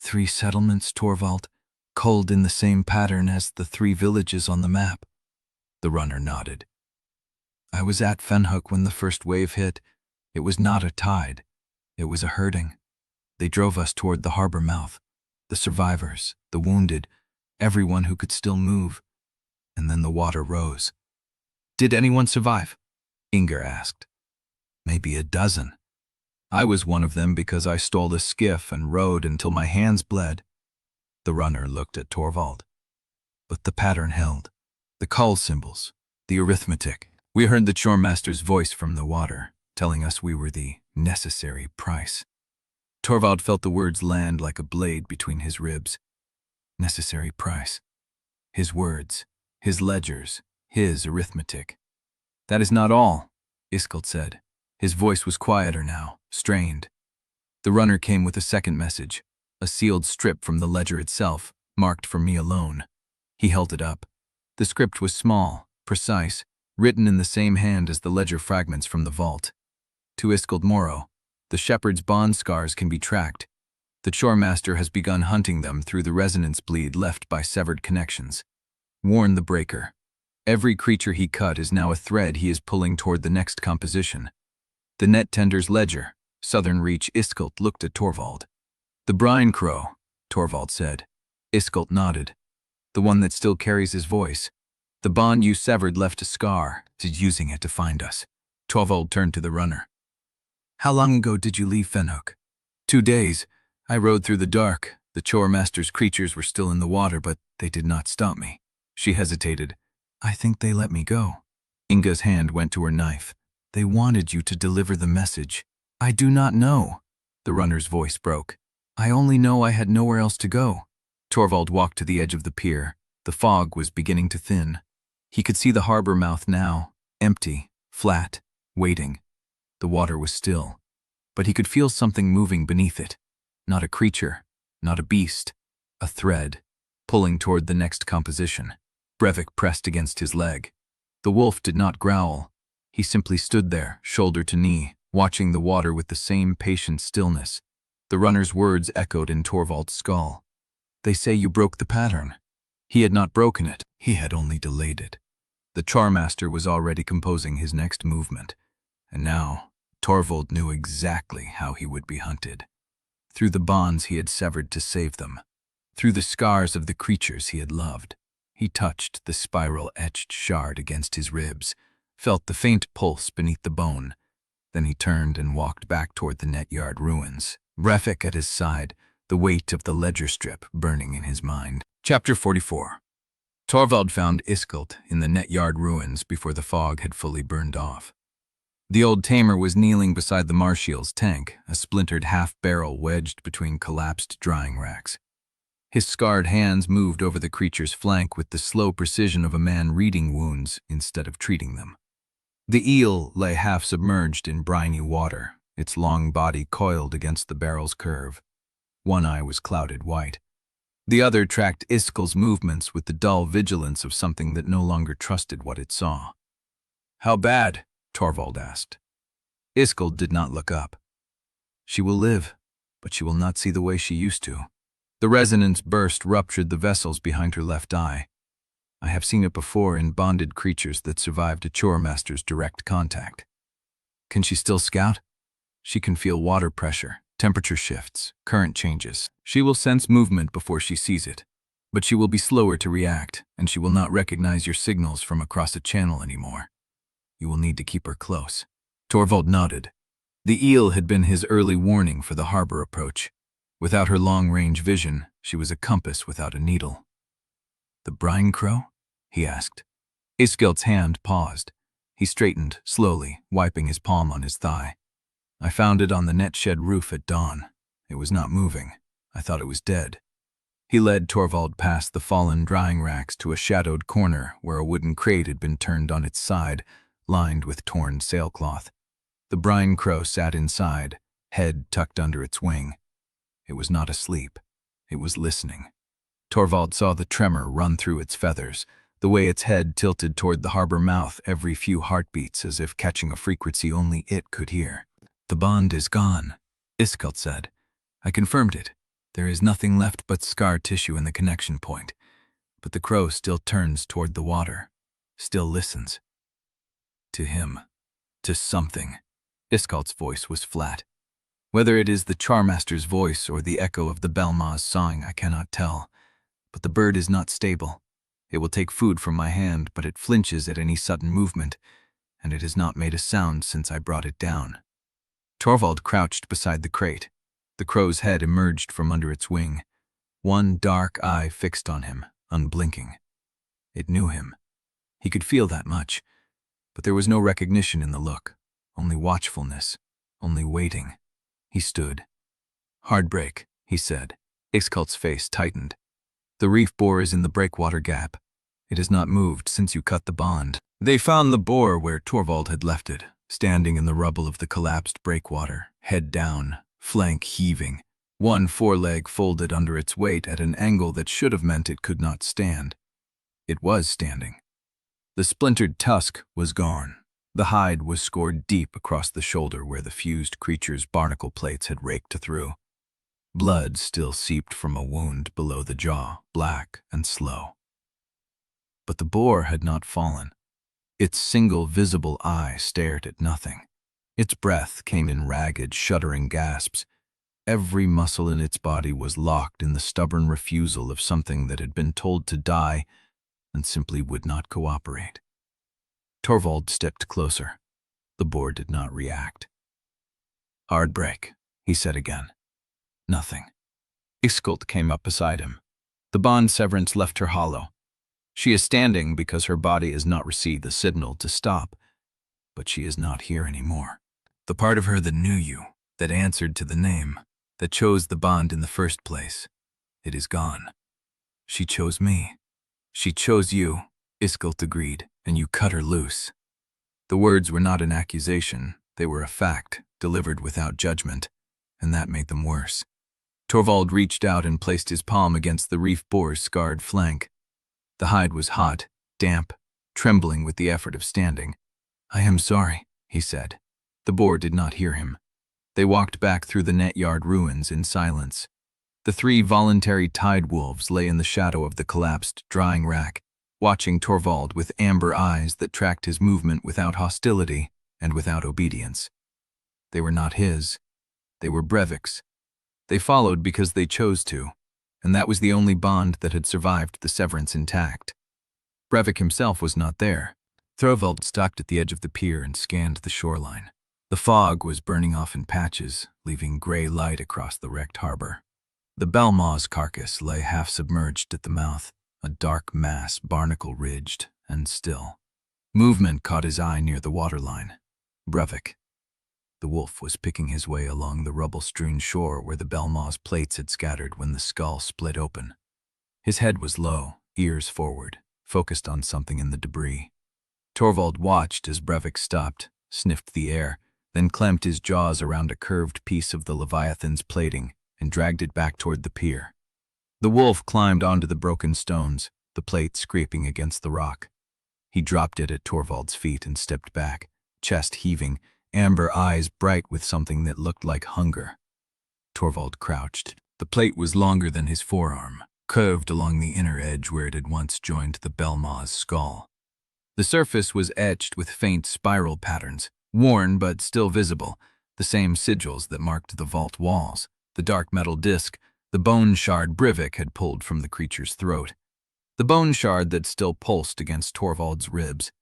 Speaker 1: 3 settlements, Torvald, culled in the same pattern as the 3 villages on the map. The runner nodded. "I was at Fenhook when the first wave hit. It was not a tide. It was a herding. They drove us toward the harbor mouth. The survivors, the wounded, everyone who could still move. And then the water rose." "Did anyone survive?" Inga asked. "Maybe a dozen. I was one of them because I stole the skiff and rowed until my hands bled." The runner looked at Torvald. "But the pattern held. The cull symbols, the arithmetic. We heard the Choirmaster's voice from the water, telling us we were the necessary price." Torvald felt the words land like a blade between his ribs. Necessary price. His words, his ledgers, his arithmetic. "That is not all," Iskelt said. His voice was quieter now, strained. The runner came with a second message, a sealed strip from the ledger itself, marked for me alone. He held it up. The script was small, precise, written in the same hand as the ledger fragments from the vault. "To Saltmarrow, the shepherd's bond scars can be tracked. The Choirmaster has begun hunting them through the resonance bleed left by severed connections. Warn the breaker. Every creature he cut is now a thread he is pulling toward the next composition." The net tender's ledger, Southern Reach. Iskelt looked at Torvald. "The brine crow," Torvald said. Iskelt nodded. "The one that still carries his voice. The bond you severed left a scar, is using it to find us." Torvald turned to the runner. "How long ago did you leave Fenhook?" 2 days. I rode through the dark. The Choirmaster's creatures were still in the water, but they did not stop me." She hesitated. "I think they let me go." Inga's hand went to her knife. "They wanted you to deliver the message." "I do not know." The runner's voice broke. "I only know I had nowhere else to go." Torvald walked to the edge of the pier. The fog was beginning to thin. He could see the harbor mouth now, empty, flat, waiting. The water was still. but he could feel something moving beneath it. Not a creature, not a beast, a thread, pulling toward the next composition. Brevik pressed against his leg. The wolf did not growl. He simply stood there, shoulder to knee, watching the water with the same patient stillness. The runner's words echoed in Torvald's skull. "They say you broke the pattern." He had not broken it, he had only delayed it. The Choirmaster was already composing his next movement, and now Torvald knew exactly how he would be hunted. Through the bonds he had severed to save them, through the scars of the creatures he had loved. He touched the spiral-etched shard against his ribs, felt the faint pulse beneath the bone. Then he turned and walked back toward the net yard ruins, Brevik at his side, the weight of the ledger strip burning in his mind. Chapter 44. Torvald found Iskelt in the net yard ruins before the fog had fully burned off. The old tamer was kneeling beside the Marsh's tank, a splintered half-barrel wedged between collapsed drying racks. His scarred hands moved over the creature's flank with the slow precision of a man reading wounds instead of treating them. The eel lay half-submerged in briny water, its long body coiled against the barrel's curve. One eye was clouded white. The other tracked Iskelt's movements with the dull vigilance of something that no longer trusted what it saw. "How bad?" Torvald asked. Iskelt did not look up. "She will live, but she will not see the way she used to." The resonance burst ruptured the vessels behind her left eye. "I have seen it before in bonded creatures that survived a Choirmaster's direct contact." "Can she still scout?" "She can feel water pressure, temperature shifts, current changes. She will sense movement before she sees it, but she will be slower to react, and she will not recognize your signals from across a channel anymore. You will need to keep her close." Torvald nodded. The eel had been his early warning for the harbor approach. Without her long-range vision, she was a compass without a needle. "The brine crow?" he asked. Iskelt's hand paused. He straightened, slowly, wiping his palm on his thigh. "I found it on the net shed roof at dawn. It was not moving. I thought it was dead." He led Torvald past the fallen drying racks to a shadowed corner where a wooden crate had been turned on its side, lined with torn sailcloth. The brine crow sat inside, head tucked under its wing. It was not asleep. It was listening. Torvald saw the tremor run through its feathers, the way its head tilted toward the harbor mouth every few heartbeats as if catching a frequency only it could hear. "The bond is gone," Iskelt said. "I confirmed it. There is nothing left but scar tissue in the connection point. But the crow still turns toward the water, still listens. To him. To something." Iskelt's voice was flat. "Whether it is the Choirmaster's voice or the echo of the Belma's sawing, I cannot tell. But the bird is not stable. It will take food from my hand, but it flinches at any sudden movement, and it has not made a sound since I brought it down." Torvald crouched beside the crate. The crow's head emerged from under its wing, one dark eye fixed on him, unblinking. It knew him. He could feel that much, but there was no recognition in the look, only watchfulness, only waiting. He stood. "Hardbreak," he said. Iskelt's face tightened. "The reef bore is in the breakwater gap. It has not moved since you cut the bond." They found the bore where Torvald had left it, standing in the rubble of the collapsed breakwater, head down, flank heaving, one foreleg folded under its weight at an angle that should have meant it could not stand. It was standing. The splintered tusk was gone. The hide was scored deep across the shoulder where the fused creature's barnacle plates had raked through. Blood still seeped from a wound below the jaw, black and slow. But the boar had not fallen. Its single visible eye stared at nothing. Its breath came in ragged, shuddering gasps. Every muscle in its body was locked in the stubborn refusal of something that had been told to die and simply would not cooperate. Torvald stepped closer. The boar did not react. "Hardbreak," he said again. Nothing. Iskelt came up beside him. The bond severance left her hollow. She is standing because her body has not received the signal to stop, but she is not here anymore. The part of her that knew you, that answered to the name, that chose the bond in the first place, it is gone. She chose me. She chose you, Iskelt agreed, and you cut her loose. The words were not an accusation, they were a fact, delivered without judgment, and that made them worse. Torvald reached out and placed his palm against the reef boar's scarred flank. The hide was hot, damp, trembling with the effort of standing. "I am sorry," he said. The boar did not hear him. They walked back through the net yard ruins in silence. The 3 voluntary tide wolves lay in the shadow of the collapsed drying rack, watching Torvald with amber eyes that tracked his movement without hostility and without obedience. They were not his. They were Brevik's. They followed because they chose to, and that was the only bond that had survived the severance intact. Brevik himself was not there. Torvald stopped at the edge of the pier and scanned the shoreline. The fog was burning off in patches, leaving gray light across the wrecked harbor. The Belmaw's carcass lay half-submerged at the mouth, a dark mass barnacle-ridged and still. Movement caught his eye near the waterline. Brevik. The wolf was picking his way along the rubble-strewn shore where the Belmaw's plates had scattered when the skull split open. His head was low, ears forward, focused on something in the debris. Torvald watched as Brevik stopped, sniffed the air, then clamped his jaws around a curved piece of the Leviathan's plating and dragged it back toward the pier. The wolf climbed onto the broken stones, the plate scraping against the rock. He dropped it at Torvald's feet and stepped back, chest heaving, amber eyes bright with something that looked like hunger. Torvald crouched. The plate was longer than his forearm, curved along the inner edge where it had once joined the Belmaw's skull. The surface was etched with faint spiral patterns, worn but still visible, the same sigils that marked the vault walls, the dark metal disc, the bone shard Brevik had pulled from the creature's throat, the bone shard that still pulsed against Torvald's ribs.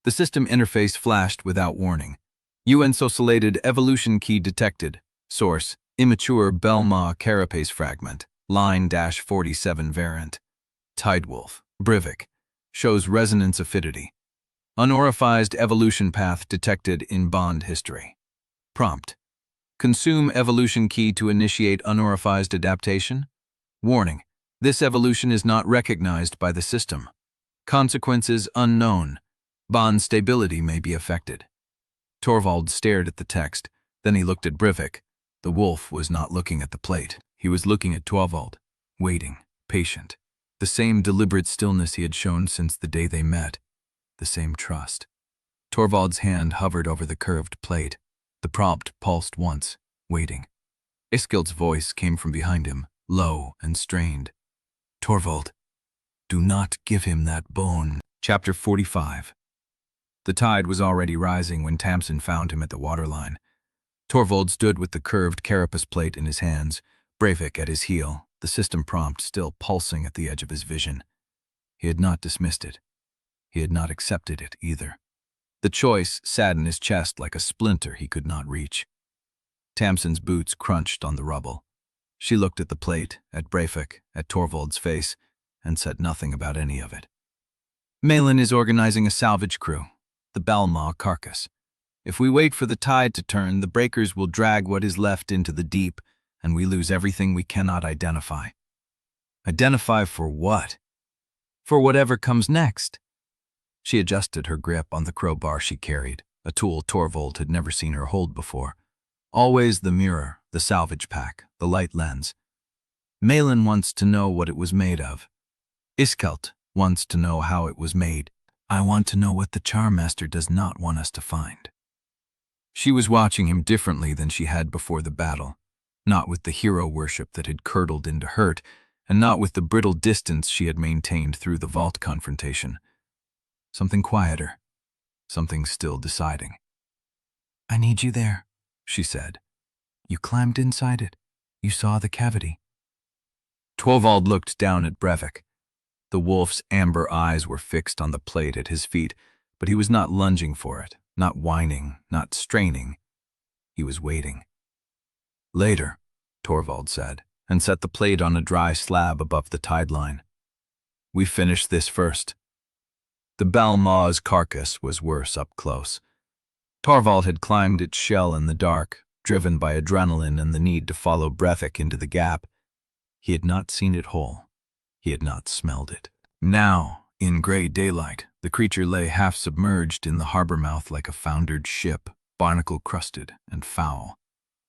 Speaker 1: The system interface flashed without warning. UN-sosolated evolution key detected. Source: immature Belmaw carapace fragment. Line-47 variant. Tidewolf. Brevik. Shows resonance affinity. Unorified evolution path detected in bond history. Prompt: consume evolution key to initiate unorified adaptation. Warning: this evolution is not recognized by the system. Consequences unknown. Bond stability may be affected. Torvald stared at the text, then he looked at Brevik. The wolf was not looking at the plate. He was looking at Torvald, waiting, patient. The same deliberate stillness he had shown since the day they met. The same trust. Torvald's hand hovered over the curved plate. The prompt pulsed once, waiting. Iskelt's voice came from behind him, low and strained. "Torvald, do not give him that bone." Chapter 45. The tide was already rising when Tamsin found him at the waterline. Torvald stood with the curved carapace plate in his hands, Brevik at his heel, the system prompt still pulsing at the edge of his vision. He had not dismissed it. He had not accepted it either. The choice sat in his chest like a splinter he could not reach. Tamsin's boots crunched on the rubble. She looked at the plate, at Brevik, at Torvald's face, and said nothing about any of it. "Malin is organizing a salvage crew. The Belmaw carcass. If we wait for the tide to turn, the breakers will drag what is left into the deep, and we lose everything we cannot identify." "Identify for what?" "For whatever comes next." She adjusted her grip on the crowbar she carried, a tool Torvald had never seen her hold before. Always the mirror, the salvage pack, the light lens. "Malin wants to know what it was made of. Iskelt wants to know how it was made. I want to know what the Choirmaster does not want us to find." She was watching him differently than she had before the battle, not with the hero worship that had curdled into hurt, and not with the brittle distance she had maintained through the vault confrontation. Something quieter, something still deciding. "I need you there," she said. "You climbed inside it. You saw the cavity." Torvald looked down at Brevik. The wolf's amber eyes were fixed on the plate at his feet, but he was not lunging for it, not whining, not straining. He was waiting. "Later," Torvald said, and set the plate on a dry slab above the tide line. "We finish this first." The Belmaw's carcass was worse up close. Torvald had climbed its shell in the dark, driven by adrenaline and the need to follow Brevik into the gap. He had not seen it whole. He had not smelled it. Now, in gray daylight, the creature lay half-submerged in the harbor mouth like a foundered ship, barnacle-crusted and foul.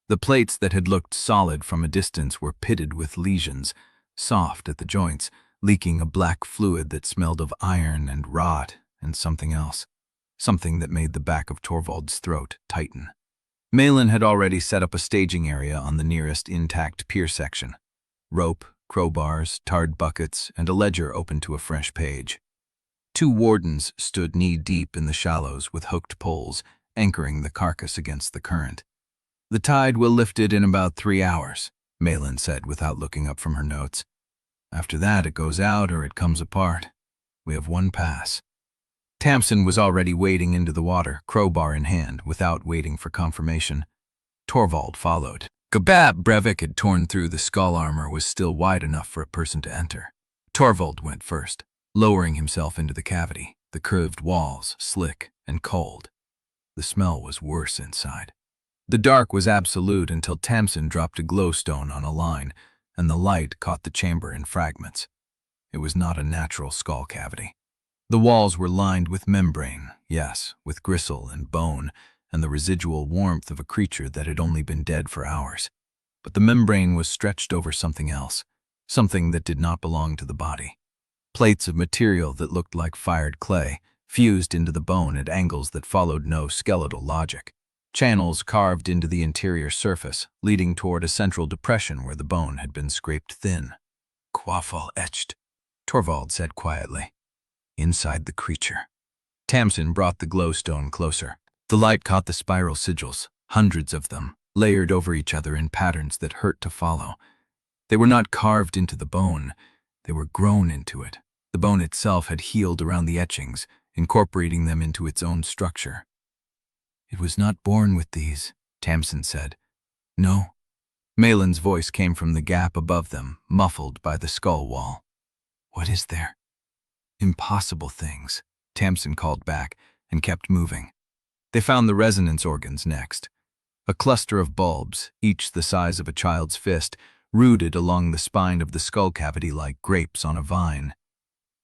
Speaker 1: The plates that had looked solid from a distance were pitted with lesions, soft at the joints, leaking a black fluid that smelled of iron and rot and something else, something that made the back of Torvald's throat tighten. Malin had already set up a staging area on the nearest intact pier section. Rope, crowbars, tarred buckets, and a ledger open to a fresh page. 2 wardens stood knee-deep in the shallows with hooked poles, anchoring the carcass against the current. "The tide will lift it in about 3 hours," Malin said without looking up from her notes. "After that it goes out or it comes apart. We have 1 pass." Tamsin was already wading into the water, crowbar in hand, without waiting for confirmation. Torvald followed. Gabab! Brevik had torn through the skull armor was still wide enough for a person to enter. Torvald went first, lowering himself into the cavity, the curved walls slick and cold. The smell was worse inside. The dark was absolute until Tamsin dropped a glowstone on a line, and the light caught the chamber in fragments. It was not a natural skull cavity. The walls were lined with membrane, yes, with gristle and bone, and the residual warmth of a creature that had only been dead for hours. But the membrane was stretched over something else, something that did not belong to the body. Plates of material that looked like fired clay, fused into the bone at angles that followed no skeletal logic. Channels carved into the interior surface, leading toward a central depression where the bone had been scraped thin. "Quaffle etched," Torvald said quietly. "Inside the creature." Tamsin brought the glowstone closer. The light caught the spiral sigils, hundreds of them, layered over each other in patterns that hurt to follow. They were not carved into the bone, they were grown into it. The bone itself had healed around the etchings, incorporating them into its own structure. "It was not born with these," Tamsin said. "No." Malin's voice came from the gap above them, muffled by the skull wall. "What is there?" "Impossible things," Tamsin called back, and kept moving. They found the resonance organs next. A cluster of bulbs, each the size of a child's fist, rooted along the spine of the skull cavity like grapes on a vine.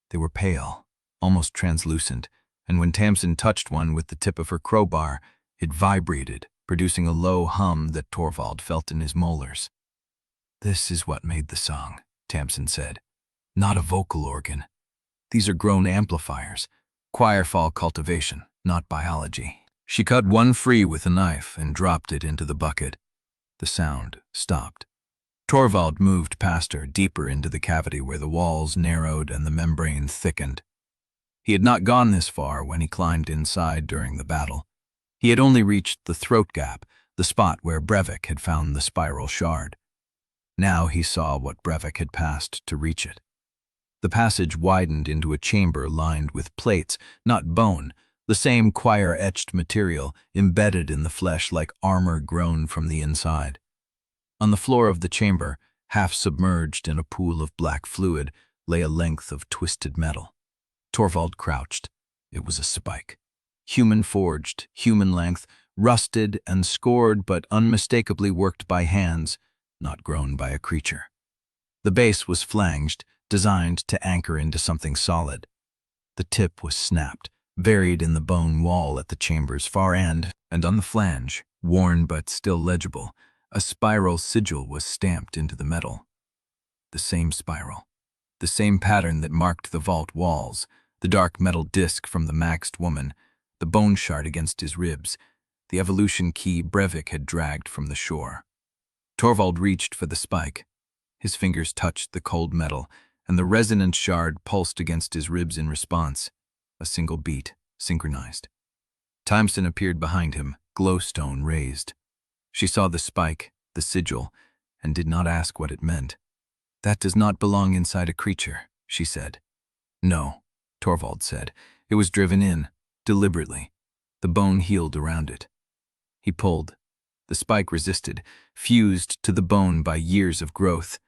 Speaker 1: They were pale, almost translucent, and when Tamsin touched one with the tip of her crowbar, it vibrated, producing a low hum that Torvald felt in his molars. "This is what made the song," Tamsin said. "Not a vocal organ. These are grown amplifiers, choirfall cultivation, not biology." She cut one free with a knife and dropped it into the bucket. The sound stopped. Torvald moved past her, deeper into the cavity where the walls narrowed and the membrane thickened. He had not gone this far when he climbed inside during the battle. He had only reached the throat gap, the spot where Brevik had found the spiral shard. Now he saw what Brevik had passed to reach it. The passage widened into a chamber lined with plates, not bone, the same choir-etched material embedded in the flesh like armor grown from the inside. On the floor of the chamber, half submerged in a pool of black fluid, lay a length of twisted metal. Torvald crouched. It was a spike. Human-forged, human-length, rusted and scored but unmistakably worked by hands, not grown by a creature. The base was flanged, designed to anchor into something solid. The tip was snapped, buried in the bone wall at the chamber's far end, and on the flange, worn but still legible, a spiral sigil was stamped into the metal. The same spiral, the same pattern that marked the vault walls, the dark metal disc from the maxed woman, the bone shard against his ribs, the evolution key Brevik had dragged from the shore. Torvald reached for the spike. His fingers touched the cold metal, and the resonant shard pulsed against his ribs in response. A single beat, synchronized. Tamsin appeared behind him, glowstone raised. She saw the spike, the sigil, and did not ask what it meant. "That does not belong inside a creature," she said. "No," Torvald said. "It was driven in, deliberately. The bone healed around it." He pulled. The spike resisted, fused to the bone by years of growth.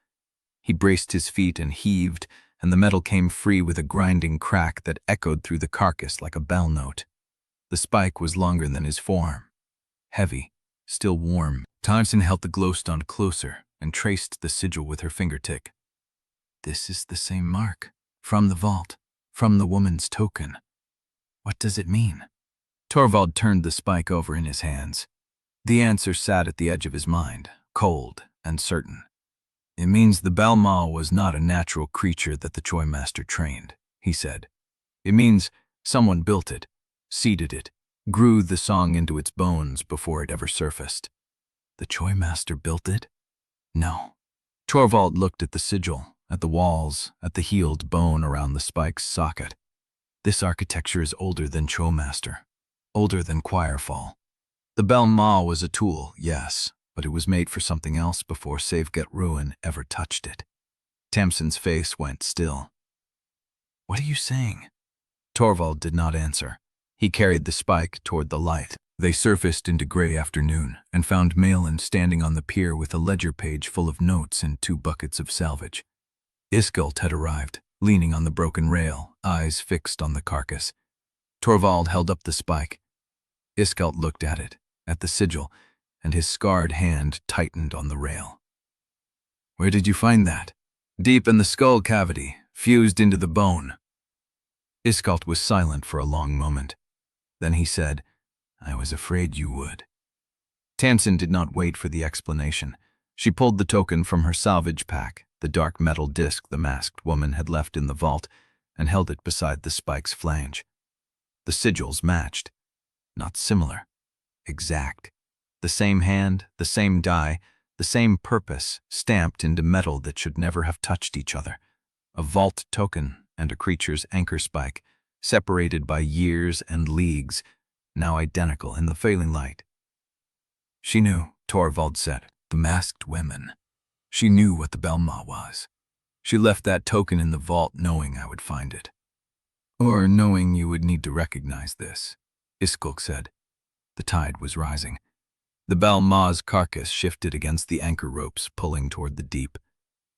Speaker 1: He braced his feet and heaved, and the metal came free with a grinding crack that echoed through the carcass like a bell note. The spike was longer than his forearm. Heavy, still warm. Tamsin held the glowstone closer and traced the sigil with her fingertip. "This is the same mark. From the vault. From the woman's token. What does it mean?" Torvald turned the spike over in his hands. The answer sat at the edge of his mind, cold and certain. It means the Balmaw was not a natural creature that the Choirmaster trained, he said. It means someone built it, seeded it, grew the song into its bones before it ever surfaced. The Choirmaster built it? No. Torvald looked at the sigil, at the walls, at the healed bone around the spike's socket. This architecture is older than Choirmaster, older than Choirfall. The Balmaw was a tool, yes, but it was made for something else before Save-Get Ruin ever touched it. Tamsin's face went still. What are you saying? Torvald did not answer. He carried the spike toward the light. They surfaced into gray afternoon and found Malin standing on the pier with a ledger page full of notes and 2 buckets of salvage. Iskelt had arrived, leaning on the broken rail, eyes fixed on the carcass. Torvald held up the spike. Iskelt looked at it, at the sigil, and his scarred hand tightened on the rail. Where did you find that? Deep in the skull cavity, fused into the bone. Iskelt was silent for a long moment. Then he said, I was afraid you would. Tamsin did not wait for the explanation. She pulled the token from her salvage pack, the dark metal disc the masked woman had left in the vault, and held it beside the spike's flange. The sigils matched. Not similar. Exact. The same hand, the same die, the same purpose, stamped into metal that should never have touched each other. A vault token and a creature's anchor spike, separated by years and leagues, now identical in the failing light. She knew, Torvald said, the masked women. She knew what the Balmaw was. She left that token in the vault knowing I would find it. Or knowing you would need to recognize this, Iskelt said. The tide was rising. The Balmaw's carcass shifted against the anchor ropes, pulling toward the deep.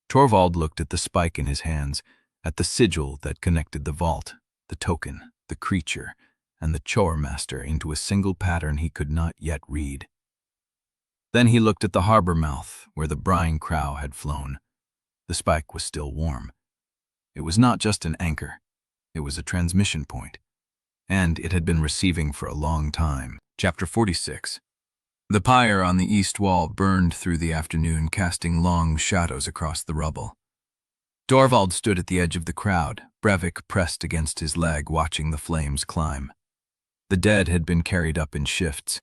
Speaker 1: Torvald looked at the spike in his hands, at the sigil that connected the vault, the token, the creature, and the Choirmaster into a single pattern he could not yet read. Then he looked at the harbor mouth, where the brine crow had flown. The spike was still warm. It was not just an anchor. It was a transmission point. And it had been receiving for a long time. Chapter 46. The pyre on the east wall burned through the afternoon, casting long shadows across the rubble. Torvald stood at the edge of the crowd, Brevik pressed against his leg, watching the flames climb. The dead had been carried up in shifts.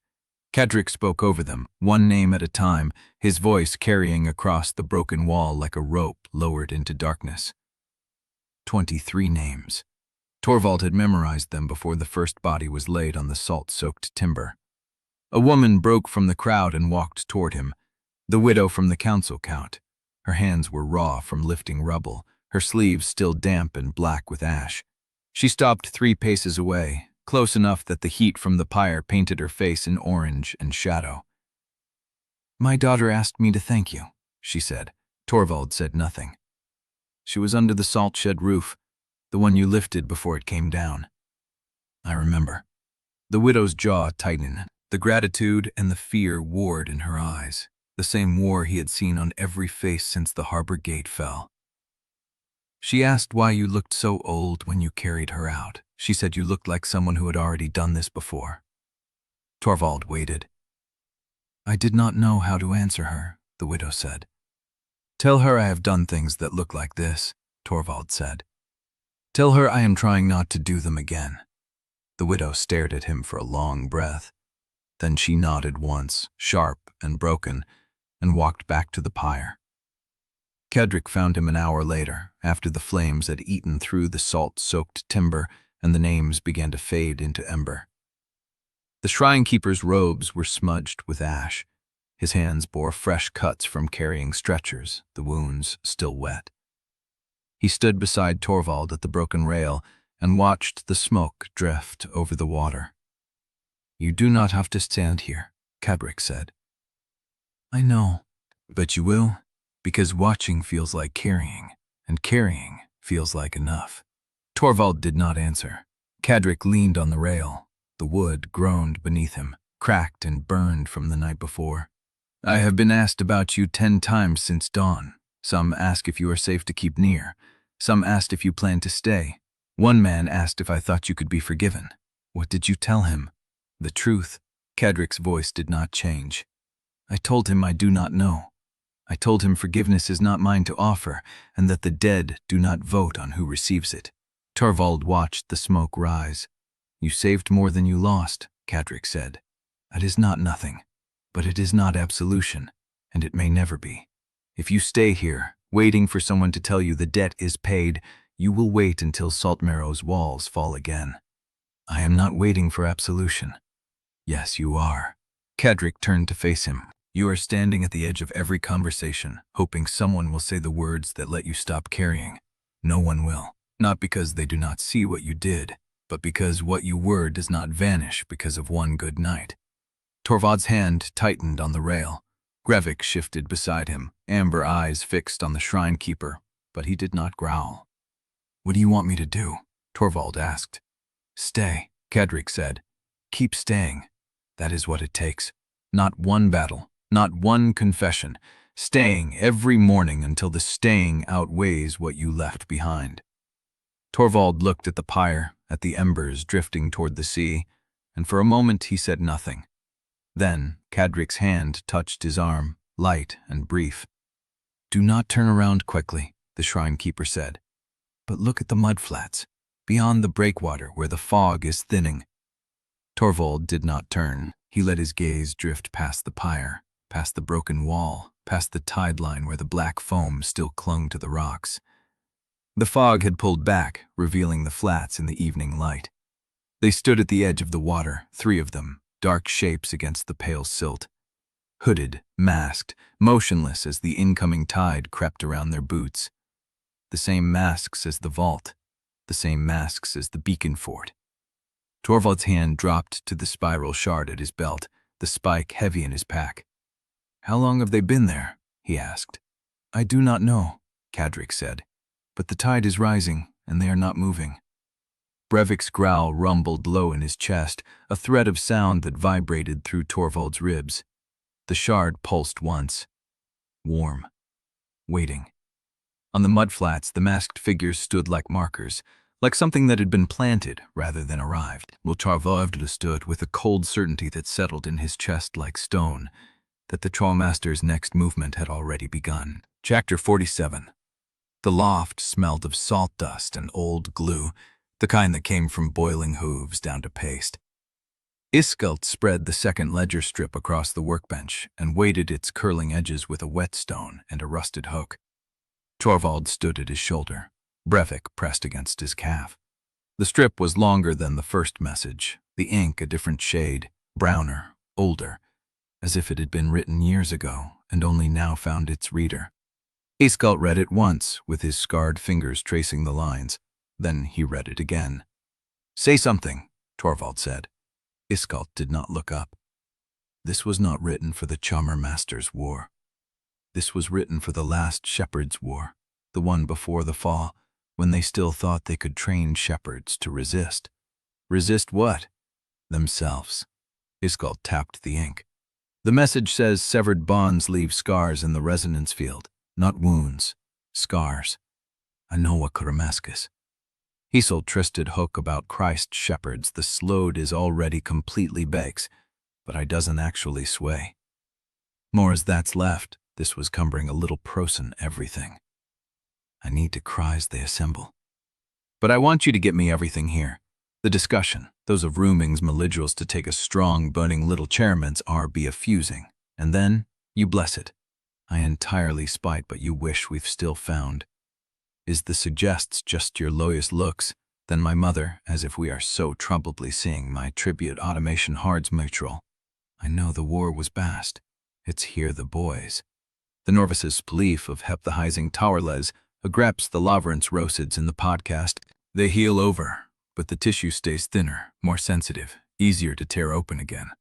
Speaker 1: Kedrick spoke over them, one name at a time, his voice carrying across the broken wall like a rope lowered into darkness. 23 names. Torvald had memorized them before the first body was laid on the salt-soaked timber. A woman broke from the crowd and walked toward him, the widow from the council count. Her hands were raw from lifting rubble, her sleeves still damp and black with ash. She stopped 3 paces away, close enough that the heat from the pyre painted her face in orange and shadow. My daughter asked me to thank you, she said. Torvald said nothing. She was under the salt shed roof, the one you lifted before it came down. I remember. The widow's jaw tightened, the gratitude and the fear warred in her eyes, the same war he had seen on every face since the harbor gate fell. She asked why you looked so old when you carried her out. She said you looked like someone who had already done this before. Torvald waited. I did not know how to answer her, the widow said. Tell her I have done things that look like this, Torvald said. Tell her I am trying not to do them again. The widow stared at him for a long breath. Then she nodded once, sharp and broken, and walked back to the pyre. Kedrick found him an hour later, after the flames had eaten through the salt-soaked timber and the names began to fade into ember. The shrine-keeper's robes were smudged with ash. His hands bore fresh cuts from carrying stretchers, the wounds still wet. He stood beside Torvald at the broken rail and watched the smoke drift over the water. You do not have to stand here, Kedrick said. I know, but you will, because watching feels like carrying, and carrying feels like enough. Torvald did not answer. Kedrick leaned on the rail. The wood groaned beneath him, cracked and burned from the night before. I have been asked about you 10 times since dawn. Some ask if you are safe to keep near. Some asked if you plan to stay. One man asked if I thought you could be forgiven. What did you tell him? The truth. Cadric's voice did not change. I told him I do not know. I told him forgiveness is not mine to offer, and that the dead do not vote on who receives it. Torvald watched the smoke rise. You saved more than you lost, Cadric said. That is not nothing, but it is not absolution, and it may never be. If you stay here, waiting for someone to tell you the debt is paid, you will wait until Saltmarrow's walls fall again. I am not waiting for absolution. Yes, you are. Cadric turned to face him. You are standing at the edge of every conversation, hoping someone will say the words that let you stop carrying. No one will. Not because they do not see what you did, but because what you were does not vanish because of one good night. Torvald's hand tightened on the rail. Brevik shifted beside him, amber eyes fixed on the shrine keeper, but he did not growl. What do you want me to do? Torvald asked. Stay, Cadric said. Keep staying. That is what it takes. Not one battle, not one confession. Staying every morning until the staying outweighs what you left behind. Torvald looked at the pyre, at the embers drifting toward the sea, and for a moment he said nothing. Then Cadric's hand touched his arm, light and brief. Do not turn around quickly, the shrine keeper said. But look at the mudflats, beyond the breakwater where the fog is thinning. Torvald did not turn. He let his gaze drift past the pyre, past the broken wall, past the tide line where the black foam still clung to the rocks. The fog had pulled back, revealing the flats in the evening light. They stood at the edge of the water, 3 of them, dark shapes against the pale silt. Hooded, masked, motionless as the incoming tide crept around their boots. The same masks as the vault, the same masks as the beacon fort. Torvald's hand dropped to the spiral shard at his belt, the spike heavy in his pack. How long have they been there? He asked. I do not know, Cadric said, but the tide is rising, and they are not moving. Brevik's growl rumbled low in his chest, a thread of sound that vibrated through Torvald's ribs. The shard pulsed once. Warm. Waiting. On the mudflats, the masked figures stood like markers, like something that had been planted rather than arrived. Torvald stood with a cold certainty that settled in his chest like stone, that the Choirmaster's next movement had already begun. Chapter 47. The loft smelled of salt dust and old glue, the kind that came from boiling hooves down to paste. Iskelt spread the second ledger strip across the workbench and weighted its curling edges with a whetstone and a rusted hook. Torvald stood at his shoulder. Brevik pressed against his calf. The strip was longer than the first message, the ink a different shade, browner, older, as if it had been written years ago and only now found its reader. Iskelt read it once, with his scarred fingers tracing the lines. Then he read it again. Say something, Torvald said. Iskelt did not look up. This was not written for the Choirmaster's war. This was written for the last shepherd's war, the one before the fall, when they still thought they could train shepherds to resist. Resist what? Themselves. Iskelt tapped the ink. The message says severed bonds leave scars in the resonance field, not wounds, scars. I know what Quartermaster. Rehearsal tristed hook about Christ shepherds, the slowed is already completely bakes, but I doesn't actually sway. More as that's left, this was cumbering a little prosin everything. I need to cries they assemble. But I want you to get me everything here. The discussion, those of roomings maliduals to take a strong, budding little chairman's are be a fusing, and then you bless it. I entirely spite but you wish we've still found. Is the suggests just your lowest looks, then my mother, as if we are so troublably seeing my tribute automation hards mutual. I know the war was bast. It's here the boys. The Norvis's belief of hep the Heising Towerles agreps the lavrance rosids in the podcast. They heal over, but the tissue stays thinner, more sensitive, easier to tear open again.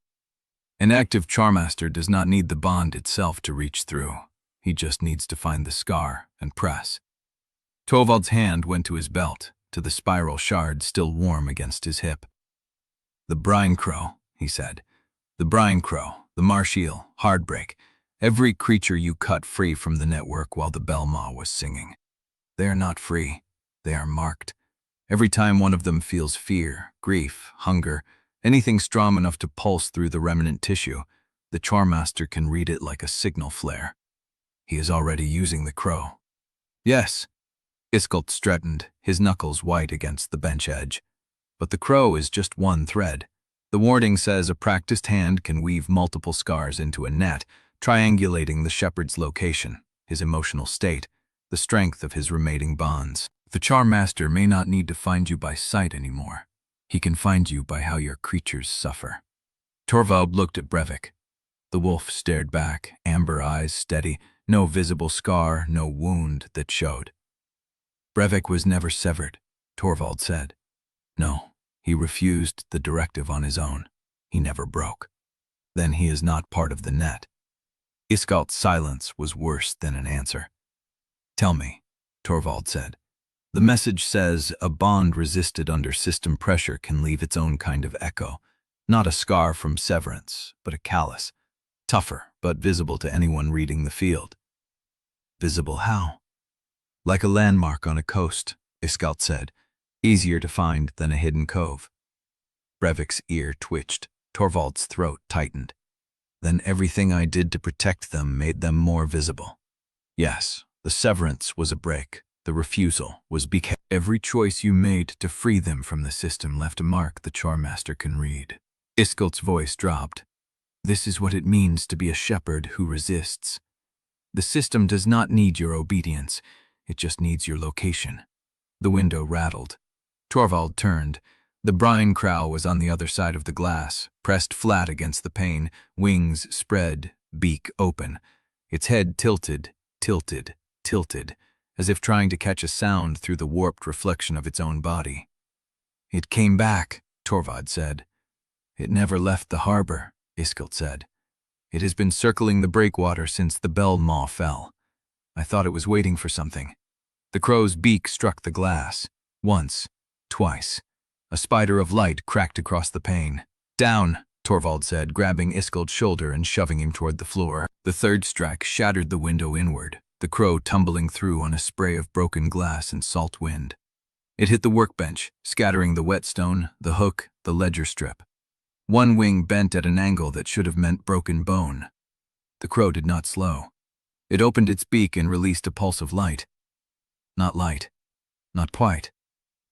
Speaker 1: An active Choirmaster does not need the bond itself to reach through. He just needs to find the scar and press. Torvald's hand went to his belt, to the spiral shard still warm against his hip. The brine crow, he said. The brine crow, the marsh eel, hardbreak, every creature you cut free from the network while the bellmaw was singing. They are not free. They are marked. Every time one of them feels fear, grief, hunger, Anything strong enough to pulse through the remnant tissue, the Choirmaster can read it like a signal flare. He is already using the crow. Yes, Iskelt straightened, his knuckles white against the bench edge. But the crow is just one thread. The warding says a practiced hand can weave multiple scars into a net, triangulating the shepherd's location, his emotional state, the strength of his remaining bonds. The Choirmaster may not need to find you by sight anymore. He can find you by how your creatures suffer. Torvald looked at Brevik. The wolf stared back, amber eyes steady, no visible scar, no wound that showed. Brevik was never severed, Torvald said. No, he refused the directive on his own. He never broke. Then he is not part of the net. Iskelt's silence was worse than an answer. Tell me, Torvald said. The message says a bond resisted under system pressure can leave its own kind of echo. Not a scar from severance, but a callus. Tougher, but visible to anyone reading the field. Visible how? Like a landmark on a coast, Iskelt said. Easier to find than a hidden cove. Brevik's ear twitched. Torvald's throat tightened. Then everything I did to protect them made them more visible. Yes, the severance was a break. The refusal was because every choice you made to free them from the system left a mark the Choirmaster can read. Iskelt's voice dropped. This is what it means to be a shepherd who resists. The system does not need your obedience. It just needs your location. The window rattled. Torvald turned. The brine crow was on the other side of the glass, pressed flat against the pane, wings spread, beak open. Its head tilted, as if trying to catch a sound through the warped reflection of its own body. It came back, Torvald said. It never left the harbor, Iskelt said. It has been circling the breakwater since the bell maw fell. I thought it was waiting for something. The crow's beak struck the glass. Once, twice. A spider of light cracked across the pane. Down, Torvald said, grabbing Iskelt's shoulder and shoving him toward the floor. The third strike shattered the window inward, the crow tumbling through on a spray of broken glass and salt wind. It hit the workbench, scattering the whetstone, the hook, the ledger strip. One wing bent at an angle that should have meant broken bone. The crow did not slow. It opened its beak and released a pulse of light. Not light. Not quite.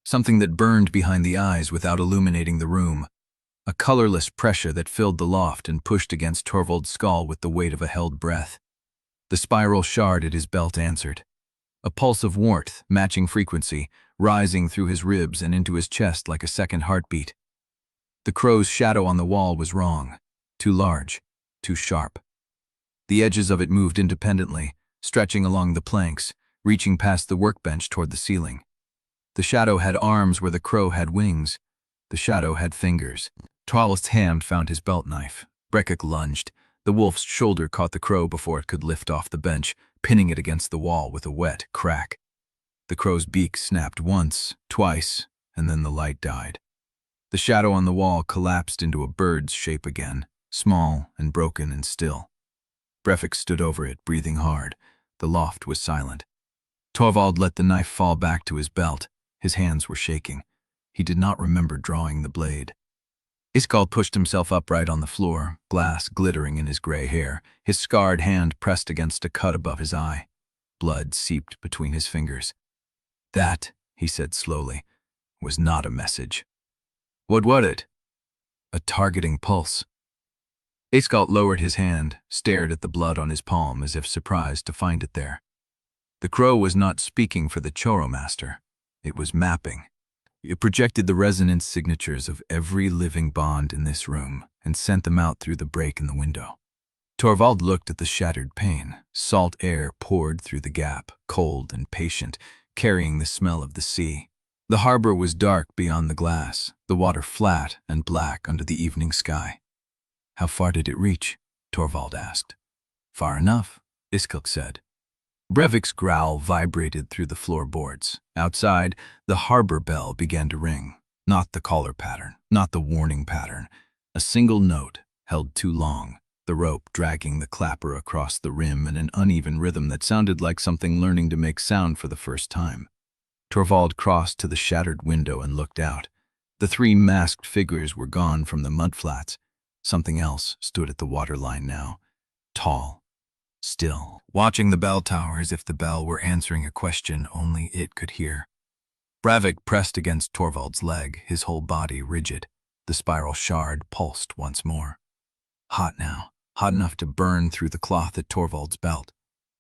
Speaker 1: Something that burned behind the eyes without illuminating the room. A colorless pressure that filled the loft and pushed against Torvald's skull with the weight of a held breath. The spiral shard at his belt answered. A pulse of warmth, matching frequency, rising through his ribs and into his chest like a second heartbeat. The crow's shadow on the wall was wrong. Too large, too sharp. The edges of it moved independently, stretching along the planks, reaching past the workbench toward the ceiling. The shadow had arms where the crow had wings. The shadow had fingers. Torvald's hand found his belt knife. Brevik lunged. The wolf's shoulder caught the crow before it could lift off the bench, pinning it against the wall with a wet crack. The crow's beak snapped once, twice, and then the light died. The shadow on the wall collapsed into a bird's shape again, small and broken and still. Brevik stood over it, breathing hard. The loft was silent. Torvald let the knife fall back to his belt. His hands were shaking. He did not remember drawing the blade. Iskelt pushed himself upright on the floor, glass glittering in his gray hair, his scarred hand pressed against a cut above his eye. Blood seeped between his fingers. That, he said slowly, was not a message. What was it? A targeting pulse. Iskelt lowered his hand, stared at the blood on his palm as if surprised to find it there. The crow was not speaking for the Choirmaster. It was mapping. It projected the resonance signatures of every living bond in this room and sent them out through the break in the window. Torvald looked at the shattered pane. Salt air poured through the gap, cold and patient, carrying the smell of the sea. The harbor was dark beyond the glass, the water flat and black under the evening sky. How far did it reach? Torvald asked. Far enough, Iskelt said. Brevik's growl vibrated through the floorboards. Outside, the harbor bell began to ring. Not the caller pattern, not the warning pattern. A single note, held too long, the rope dragging the clapper across the rim in an uneven rhythm that sounded like something learning to make sound for the first time. Torvald crossed to the shattered window and looked out. The three masked figures were gone from the mudflats. Something else stood at the waterline now, tall, still, watching the bell tower as if the bell were answering a question only it could hear. Brevik pressed against Torvald's leg, his whole body rigid. The spiral shard pulsed once more. Hot now, hot enough to burn through the cloth at Torvald's belt.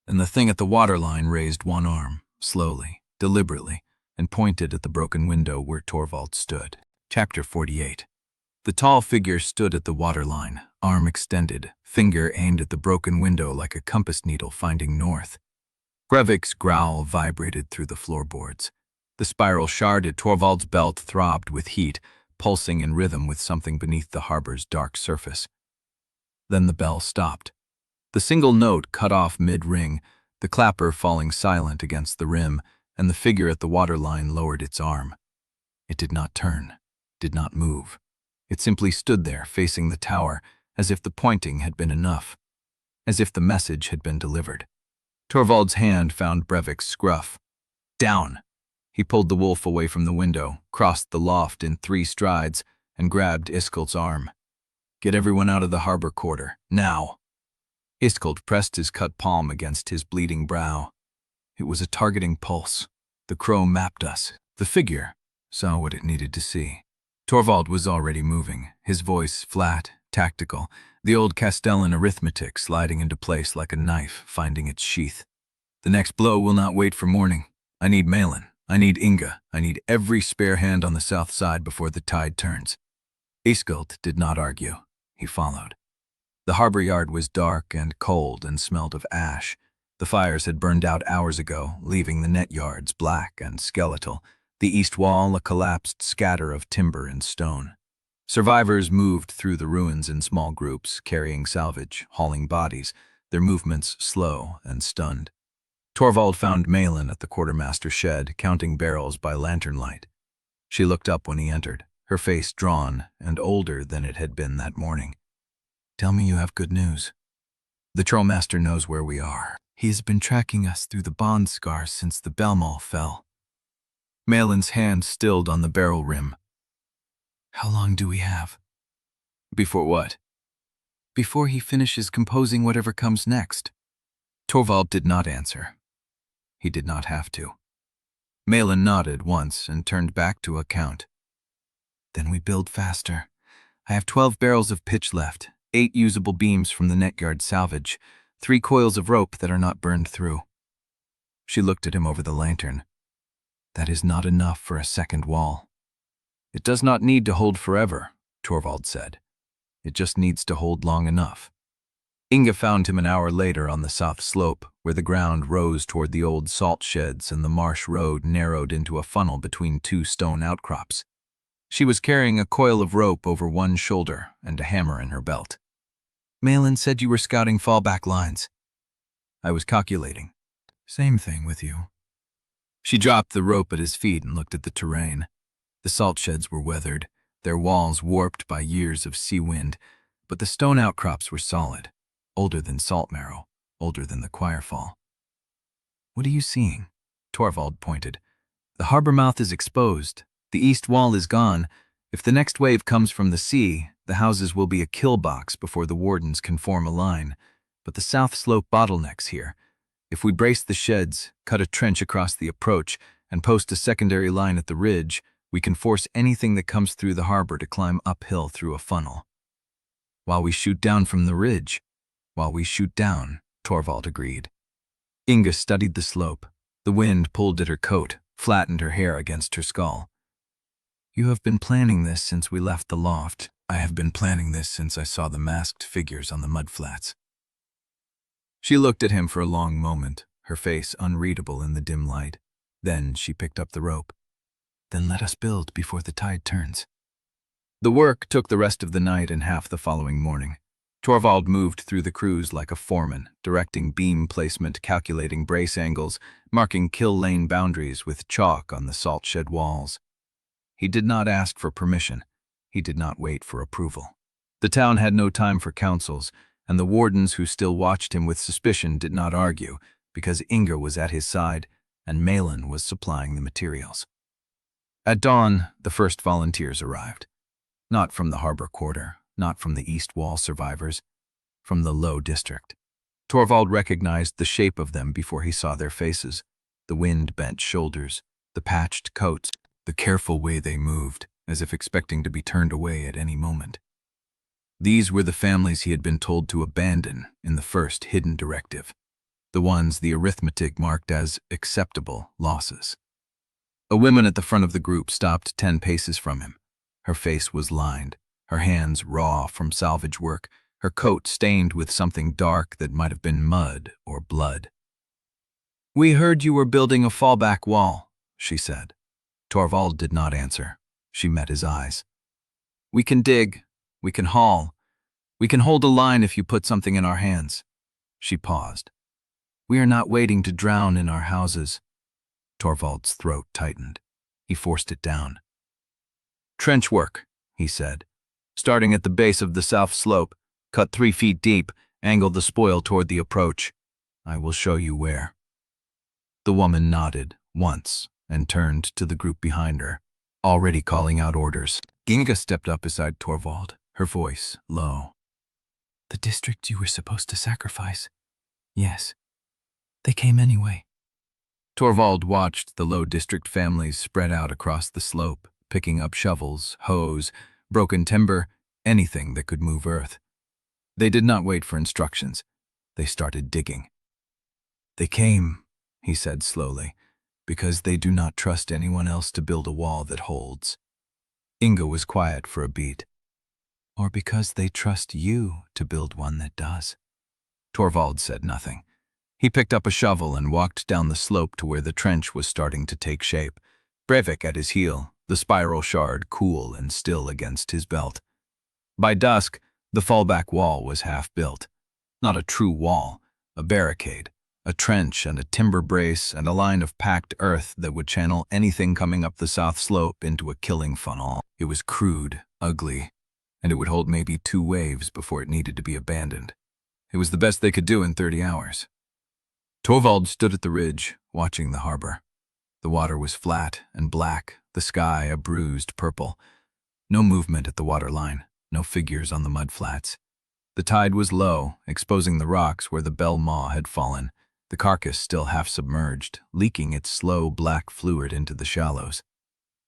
Speaker 1: And the thing at the waterline raised one arm, slowly, deliberately, and pointed at the broken window where Torvald stood. Chapter 48. The tall figure stood at the waterline, arm extended, finger aimed at the broken window like a compass needle finding north. Brevik's growl vibrated through the floorboards. The spiral shard at Torvald's belt throbbed with heat, pulsing in rhythm with something beneath the harbor's dark surface. Then the bell stopped. The single note cut off mid-ring, the clapper falling silent against the rim, and the figure at the waterline lowered its arm. It did not turn, did not move. It simply stood there, facing the tower, as if the pointing had been enough, as if the message had been delivered. Torvald's hand found Brevik's scruff. Down! He pulled the wolf away from the window, crossed the loft in 3 strides, and grabbed Iskelt's arm. Get everyone out of the harbor quarter, now! Iskelt pressed his cut palm against his bleeding brow. It was a targeting pulse. The crow mapped us. The figure saw what it needed to see. Torvald was already moving, his voice flat, tactical, the old Castellan arithmetic sliding into place like a knife finding its sheath. The next blow will not wait for morning. I need Malin. I need Inga. I need every spare hand on the south side before the tide turns. Iskelt did not argue. He followed. The harbor yard was dark and cold and smelled of ash. The fires had burned out hours ago, leaving the net yards black and skeletal, the east wall a collapsed scatter of timber and stone. Survivors moved through the ruins in small groups, carrying salvage, hauling bodies, their movements slow and stunned. Torvald found Malin at the Quartermaster shed, counting barrels by lantern light. She looked up when he entered, her face drawn and older than it had been that morning. Tell me you have good news. The Choirmaster knows where we are. He has been tracking us through the bond scars since the Belmol fell. Malin's hand stilled on the barrel rim. How long do we have? Before what? Before he finishes composing whatever comes next. Torvald did not answer. He did not have to. Malin nodded once and turned back to account. Then we build faster. I have 12 barrels of pitch left, 8 usable beams from the net yard salvage, 3 coils of rope that are not burned through. She looked at him over the lantern. That is not enough for a second wall. It does not need to hold forever, Torvald said. It just needs to hold long enough. Inga found him an hour later on the south slope, where the ground rose toward the old salt sheds and the Marsh road narrowed into a funnel between 2 stone outcrops. She was carrying a coil of rope over one shoulder and a hammer in her belt. Malin said you were scouting fallback lines. I was calculating. Same thing with you. She dropped the rope at his feet and looked at the terrain. The salt sheds were weathered, their walls warped by years of sea wind, but the stone outcrops were solid, older than Saltmarrow, older than the Choirfall. What are you seeing? Torvald pointed. The harbor mouth is exposed. The east wall is gone. If the next wave comes from the sea, the houses will be a kill box before the wardens can form a line. But the south slope bottlenecks here. If we brace the sheds, cut a trench across the approach, and post a secondary line at the ridge, we can force anything that comes through the harbor to climb uphill through a funnel. While we shoot down from the ridge. While we shoot down, Torvald agreed. Inga studied the slope. The wind pulled at her coat, flattened her hair against her skull. You have been planning this since we left the loft. I have been planning this since I saw the masked figures on the mudflats. She looked at him for a long moment, her face unreadable in the dim light. Then she picked up the rope. Then let us build before the tide turns. The work took the rest of the night and half the following morning. Torvald moved through the crews like a foreman, directing beam placement, calculating brace angles, marking kill lane boundaries with chalk on the salt shed walls. He did not ask for permission. He did not wait for approval. The town had no time for councils, and the wardens who still watched him with suspicion did not argue, because Inga was at his side and Malin was supplying the materials. At dawn, the first volunteers arrived. Not from the harbor quarter, not from the East Wall survivors, from the Low District. Torvald recognized the shape of them before he saw their faces, the wind-bent shoulders, the patched coats, the careful way they moved, as if expecting to be turned away at any moment. These were the families he had been told to abandon in the first hidden directive, the ones the arithmetic marked as acceptable losses. A woman at the front of the group stopped 10 paces from him. Her face was lined, her hands raw from salvage work, her coat stained with something dark that might have been mud or blood. "We heard you were building a fallback wall," she said. Torvald did not answer. She met his eyes. "We can dig, we can haul, we can hold a line if you put something in our hands." She paused. "We are not waiting to drown in our houses." Torvald's throat tightened. He forced it down. "Trench work," he said. "Starting at the base of the south slope, cut 3 feet deep, angle the spoil toward the approach. I will show you where." The woman nodded once and turned to the group behind her, already calling out orders. Inga stepped up beside Torvald, her voice low. "The district you were supposed to sacrifice. Yes, they came anyway." Torvald watched the Low District families spread out across the slope, picking up shovels, hoes, broken timber, anything that could move earth. They did not wait for instructions. They started digging. "They came," he said slowly, "because they do not trust anyone else to build a wall that holds." Inga was quiet for a beat. "Or because they trust you to build one that does." Torvald said nothing. He picked up a shovel and walked down the slope to where the trench was starting to take shape, Brevik at his heel, the spiral shard cool and still against his belt. By dusk, the fallback wall was half built. Not a true wall, a barricade, a trench and a timber brace and a line of packed earth that would channel anything coming up the south slope into a killing funnel. It was crude, ugly, and it would hold maybe 2 waves before it needed to be abandoned. It was the best they could do in 30 hours. Torvald stood at the ridge, watching the harbor. The water was flat and black, the sky a bruised purple. No movement at the waterline, no figures on the mudflats. The tide was low, exposing the rocks where the bell maw had fallen, the carcass still half submerged, leaking its slow black fluid into the shallows.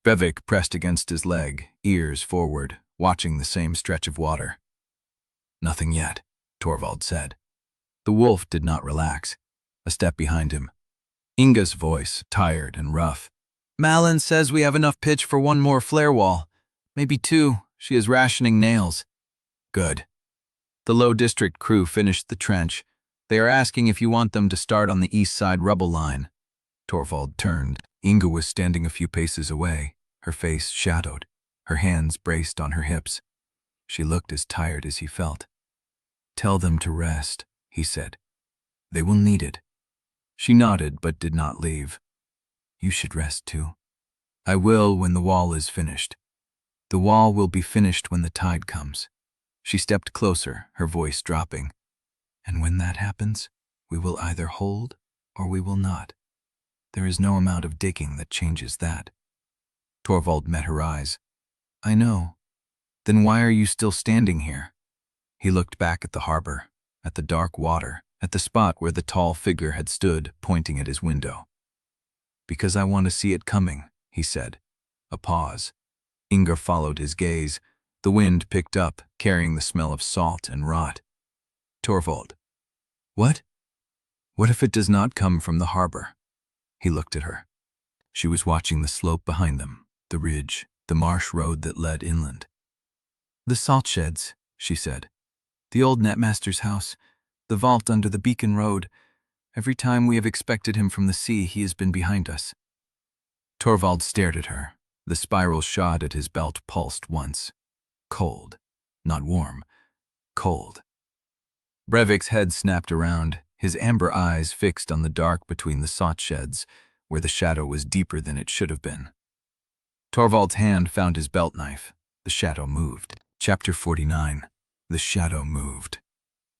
Speaker 1: Brevik pressed against his leg, ears forward, watching the same stretch of water. "Nothing yet," Torvald said. The wolf did not relax. A step behind him. Inga's voice, tired and rough. "Malin says we have enough pitch for 1 more flare wall. Maybe 2. She is rationing nails." "Good." The Low District crew finished the trench. "They are asking if you want them to start on the east side rubble line." Torvald turned. Inga was standing a few paces away, her face shadowed, her hands braced on her hips. She looked as tired as he felt. "Tell them to rest," he said. "They will need it." She nodded but did not leave. "You should rest too." "I will when the wall is finished." "The wall will be finished when the tide comes." She stepped closer, her voice dropping. "And when that happens, we will either hold or we will not. There is no amount of digging that changes that." Torvald met her eyes. "I know. Then why are you still standing here?" He looked back at the harbor, at the dark water, at the spot where the tall figure had stood, pointing at his window. "Because I want to see it coming," he said. A pause. Inga followed his gaze. The wind picked up, carrying the smell of salt and rot. "Torvald." "What?" "What if it does not come from the harbor?" He looked at her. She was watching the slope behind them, the ridge, the marsh road that led inland. "The salt sheds," she said. "The old Netmaster's house. The vault under the Beacon Road. Every time we have expected him from the sea, he has been behind us." Torvald stared at her. The spiral shot at his belt pulsed once. Cold. Not warm. Cold. Brevik's head snapped around, his amber eyes fixed on the dark between the salt sheds, where the shadow was deeper than it should have been. Torvald's hand found his belt knife. The shadow moved. Chapter 49. The shadow moved.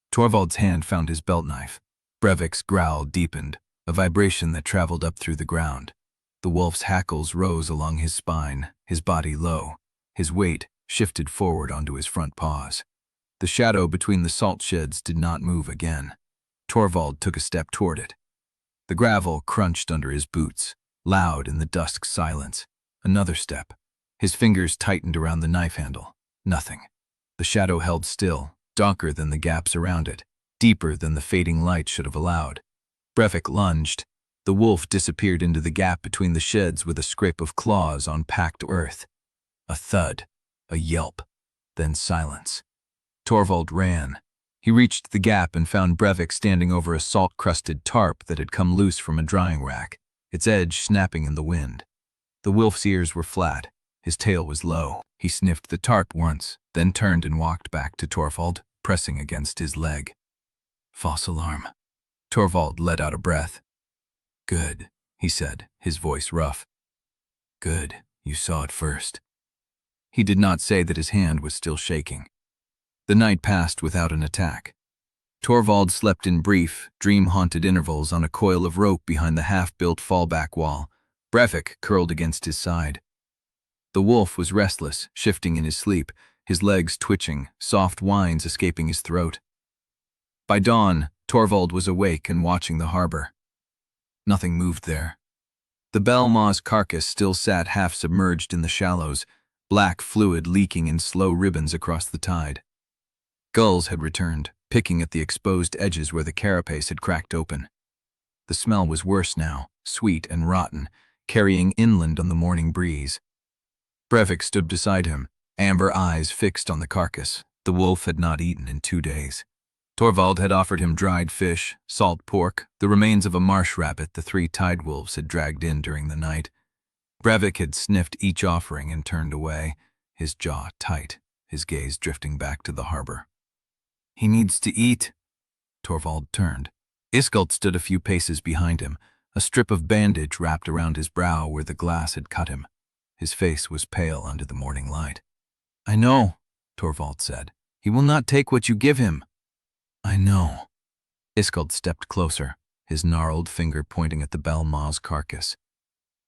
Speaker 1: Torvald's hand found his belt knife. Brevik's growl deepened, a vibration that traveled up through the ground. The wolf's hackles rose along his spine, his body low. His weight shifted forward onto his front paws. The shadow between the salt sheds did not move again. Torvald took a step toward it. The gravel crunched under his boots, loud in the dusk silence. Another step. His fingers tightened around the knife handle. Nothing. The shadow held still, darker than the gaps around it, deeper than the fading light should have allowed. Brevik lunged. The wolf disappeared into the gap between the sheds with a scrape of claws on packed earth. A thud, a yelp, then silence. Torvald ran. He reached the gap and found Brevik standing over a salt-crusted tarp that had come loose from a drying rack, its edge snapping in the wind. The wolf's ears were flat. His tail was low. He sniffed the tarp once, then turned and walked back to Torvald, pressing against his leg. False alarm. Torvald let out a breath. Good, he said, his voice rough. Good, you saw it first. He did not say that his hand was still shaking. The night passed without an attack. Torvald slept in brief, dream-haunted intervals on a coil of rope behind the half-built fallback wall. Brevik curled against his side. The wolf was restless, shifting in his sleep, his legs twitching, soft whines escaping his throat. By dawn, Torvald was awake and watching the harbor. Nothing moved there. The Belmaw's carcass still sat half-submerged in the shallows, black fluid leaking in slow ribbons across the tide. Gulls had returned, picking at the exposed edges where the carapace had cracked open. The smell was worse now, sweet and rotten, carrying inland on the morning breeze. Brevik stood beside him, amber eyes fixed on the carcass. The wolf had not eaten in 2 days. Torvald had offered him dried fish, salt pork, the remains of a marsh rabbit the 3 tide wolves had dragged in during the night. Brevik had sniffed each offering and turned away, his jaw tight, his gaze drifting back to the harbor. He needs to eat. Torvald turned. Iskelt stood a few paces behind him, a strip of bandage wrapped around his brow where the glass had cut him. His face was pale under the morning light. I know, Torvald said. He will not take what you give him. I know. Iskelt stepped closer, his gnarled finger pointing at the Belmaw's carcass.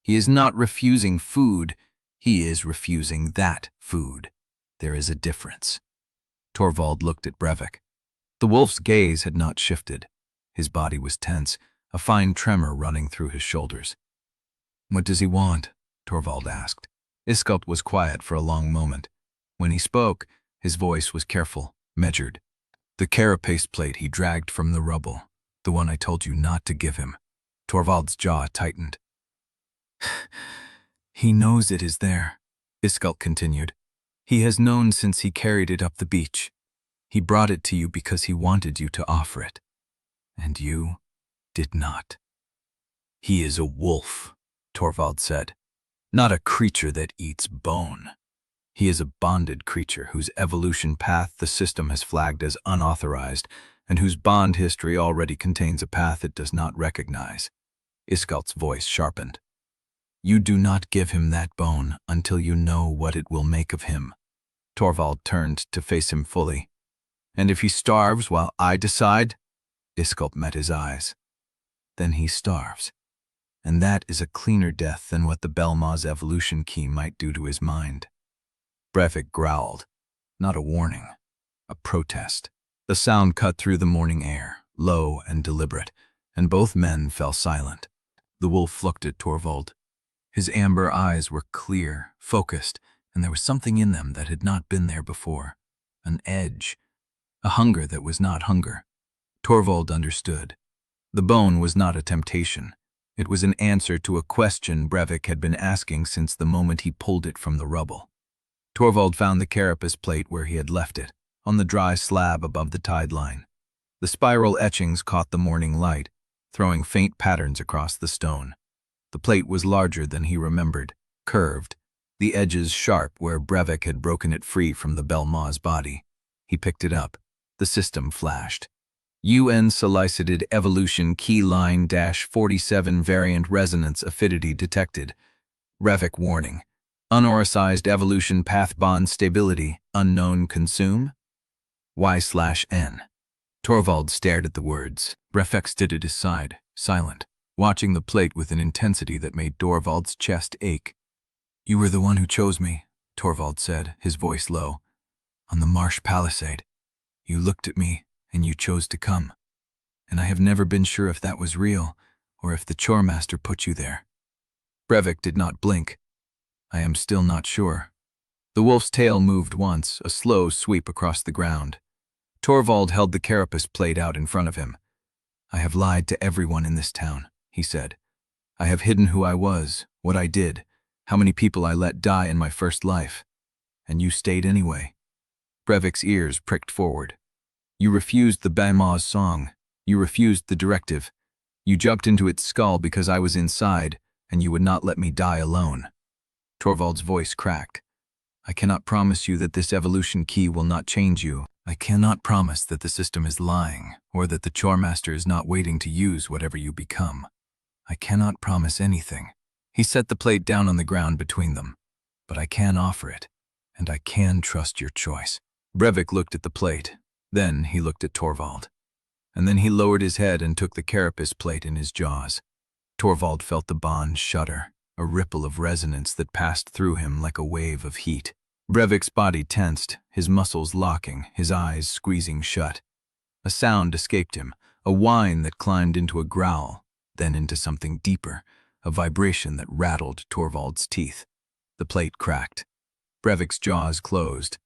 Speaker 1: He is not refusing food. He is refusing that food. There is a difference. Torvald looked at Brevik. The wolf's gaze had not shifted. His body was tense, a fine tremor running through his shoulders. What does he want? Torvald asked. Iskelt was quiet for a long moment. When he spoke, his voice was careful, measured. The carapace plate he dragged from the rubble, the one I told you not to give him. Torvald's jaw tightened. He knows it is there, Iskelt continued. He has known since he carried it up the beach. He brought it to you because he wanted you to offer it. And you did not. He is a wolf, Torvald said. Not a creature that eats bone. He is a bonded creature whose evolution path the system has flagged as unauthorized and whose bond history already contains a path it does not recognize. Iskelt's voice sharpened. You do not give him that bone until you know what it will make of him. Torvald turned to face him fully. And if he starves while I decide? Iskelt met his eyes. Then he starves. And that is a cleaner death than what the Belmaw's evolution key might do to his mind. Brevik growled. Not a warning. A protest. The sound cut through the morning air, low and deliberate, and both men fell silent. The wolf looked at Torvald. His amber eyes were clear, focused, and there was something in them that had not been there before. An edge. A hunger that was not hunger. Torvald understood. The bone was not a temptation. It was an answer to a question Brevik had been asking since the moment he pulled it from the rubble. Torvald found the carapace plate where he had left it, on the dry slab above the tide line. The spiral etchings caught the morning light, throwing faint patterns across the stone. The plate was larger than he remembered, curved, the edges sharp where Brevik had broken it free from the Belmaw's body. He picked it up. The system flashed. UN Solicited Evolution Key Line -47 Variant Resonance Affinity Detected. Brevik warning. Unauthorized Evolution Path Bond Stability Unknown Consume? Y/N. Torvald stared at the words. Brevik stood at his side, silent, watching the plate with an intensity that made Torvald's chest ache. "You were the one who chose me," Torvald said, his voice low. "On the Marsh Palisade. You looked at me, and you chose to come. And I have never been sure if that was real, or if the Choirmaster put you there." Brevik did not blink. "I am still not sure." The wolf's tail moved once, a slow sweep across the ground. Torvald held the carapace plate out in front of him. "I have lied to everyone in this town," he said. "I have hidden who I was, what I did, how many people I let die in my first life. And you stayed anyway." Brevik's ears pricked forward. "You refused the Bamaw's song. You refused the directive. You jumped into its skull because I was inside, and you would not let me die alone." Torvald's voice cracked. "I cannot promise you that this evolution key will not change you. I cannot promise that the system is lying, or that the Choirmaster is not waiting to use whatever you become. I cannot promise anything." He set the plate down on the ground between them. "But I can offer it, and I can trust your choice." Brevik looked at the plate. Then he looked at Torvald. And then he lowered his head and took the carapace plate in his jaws. Torvald felt the bond shudder, a ripple of resonance that passed through him like a wave of heat. Brevik's body tensed, his muscles locking, his eyes squeezing shut. A sound escaped him, a whine that climbed into a growl, then into something deeper, a vibration that rattled Torvald's teeth. The plate cracked. Brevik's jaws closed.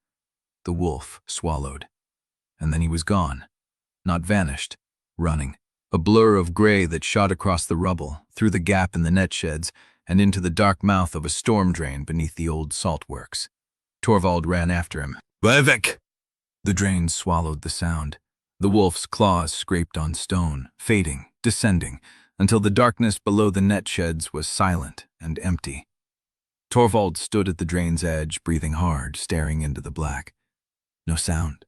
Speaker 1: The wolf swallowed. And then he was gone. Not vanished, running. A blur of gray that shot across the rubble, through the gap in the net sheds, and into the dark mouth of a storm drain beneath the old salt works. Torvald ran after him. "Brevik!" The drain swallowed the sound. The wolf's claws scraped on stone, fading, descending, until the darkness below the net sheds was silent and empty. Torvald stood at the drain's edge, breathing hard, staring into the black. No sound,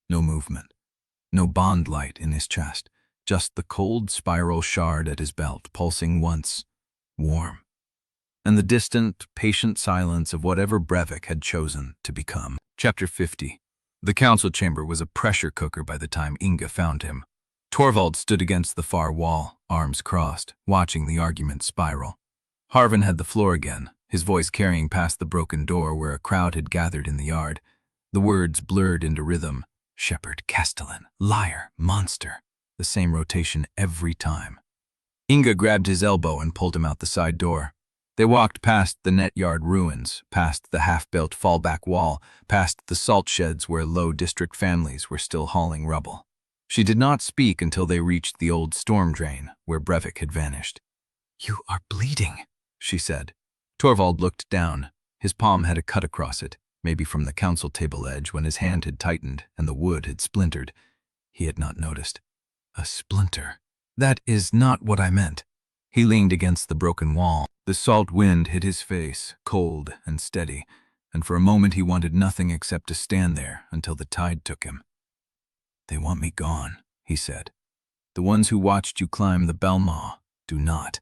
Speaker 1: no movement, no bond light in his chest, just the cold spiral shard at his belt, pulsing once, warm, and the distant, patient silence of whatever Brevik had chosen to become. Chapter 50. The council chamber was a pressure cooker by the time Inga found him. Torvald stood against the far wall, arms crossed, watching the argument spiral. Harvin had the floor again, his voice carrying past the broken door where a crowd had gathered in the yard. The words blurred into rhythm. Shepherd, Castellan, liar, monster. The same rotation every time. Inga grabbed his elbow and pulled him out the side door. They walked past the net yard ruins, past the half-built fallback wall, past the salt sheds where low district families were still hauling rubble. She did not speak until they reached the old storm drain where Brevik had vanished. "You are bleeding," she said. Torvald looked down. His palm had a cut across it, maybe from the council table edge when his hand had tightened and the wood had splintered. He had not noticed. A splinter. "That is not what I meant." He leaned against the broken wall. The salt wind hit his face, cold and steady, and for a moment he wanted nothing except to stand there until the tide took him. "They want me gone," he said. "The ones who watched you climb the Belmaw do not.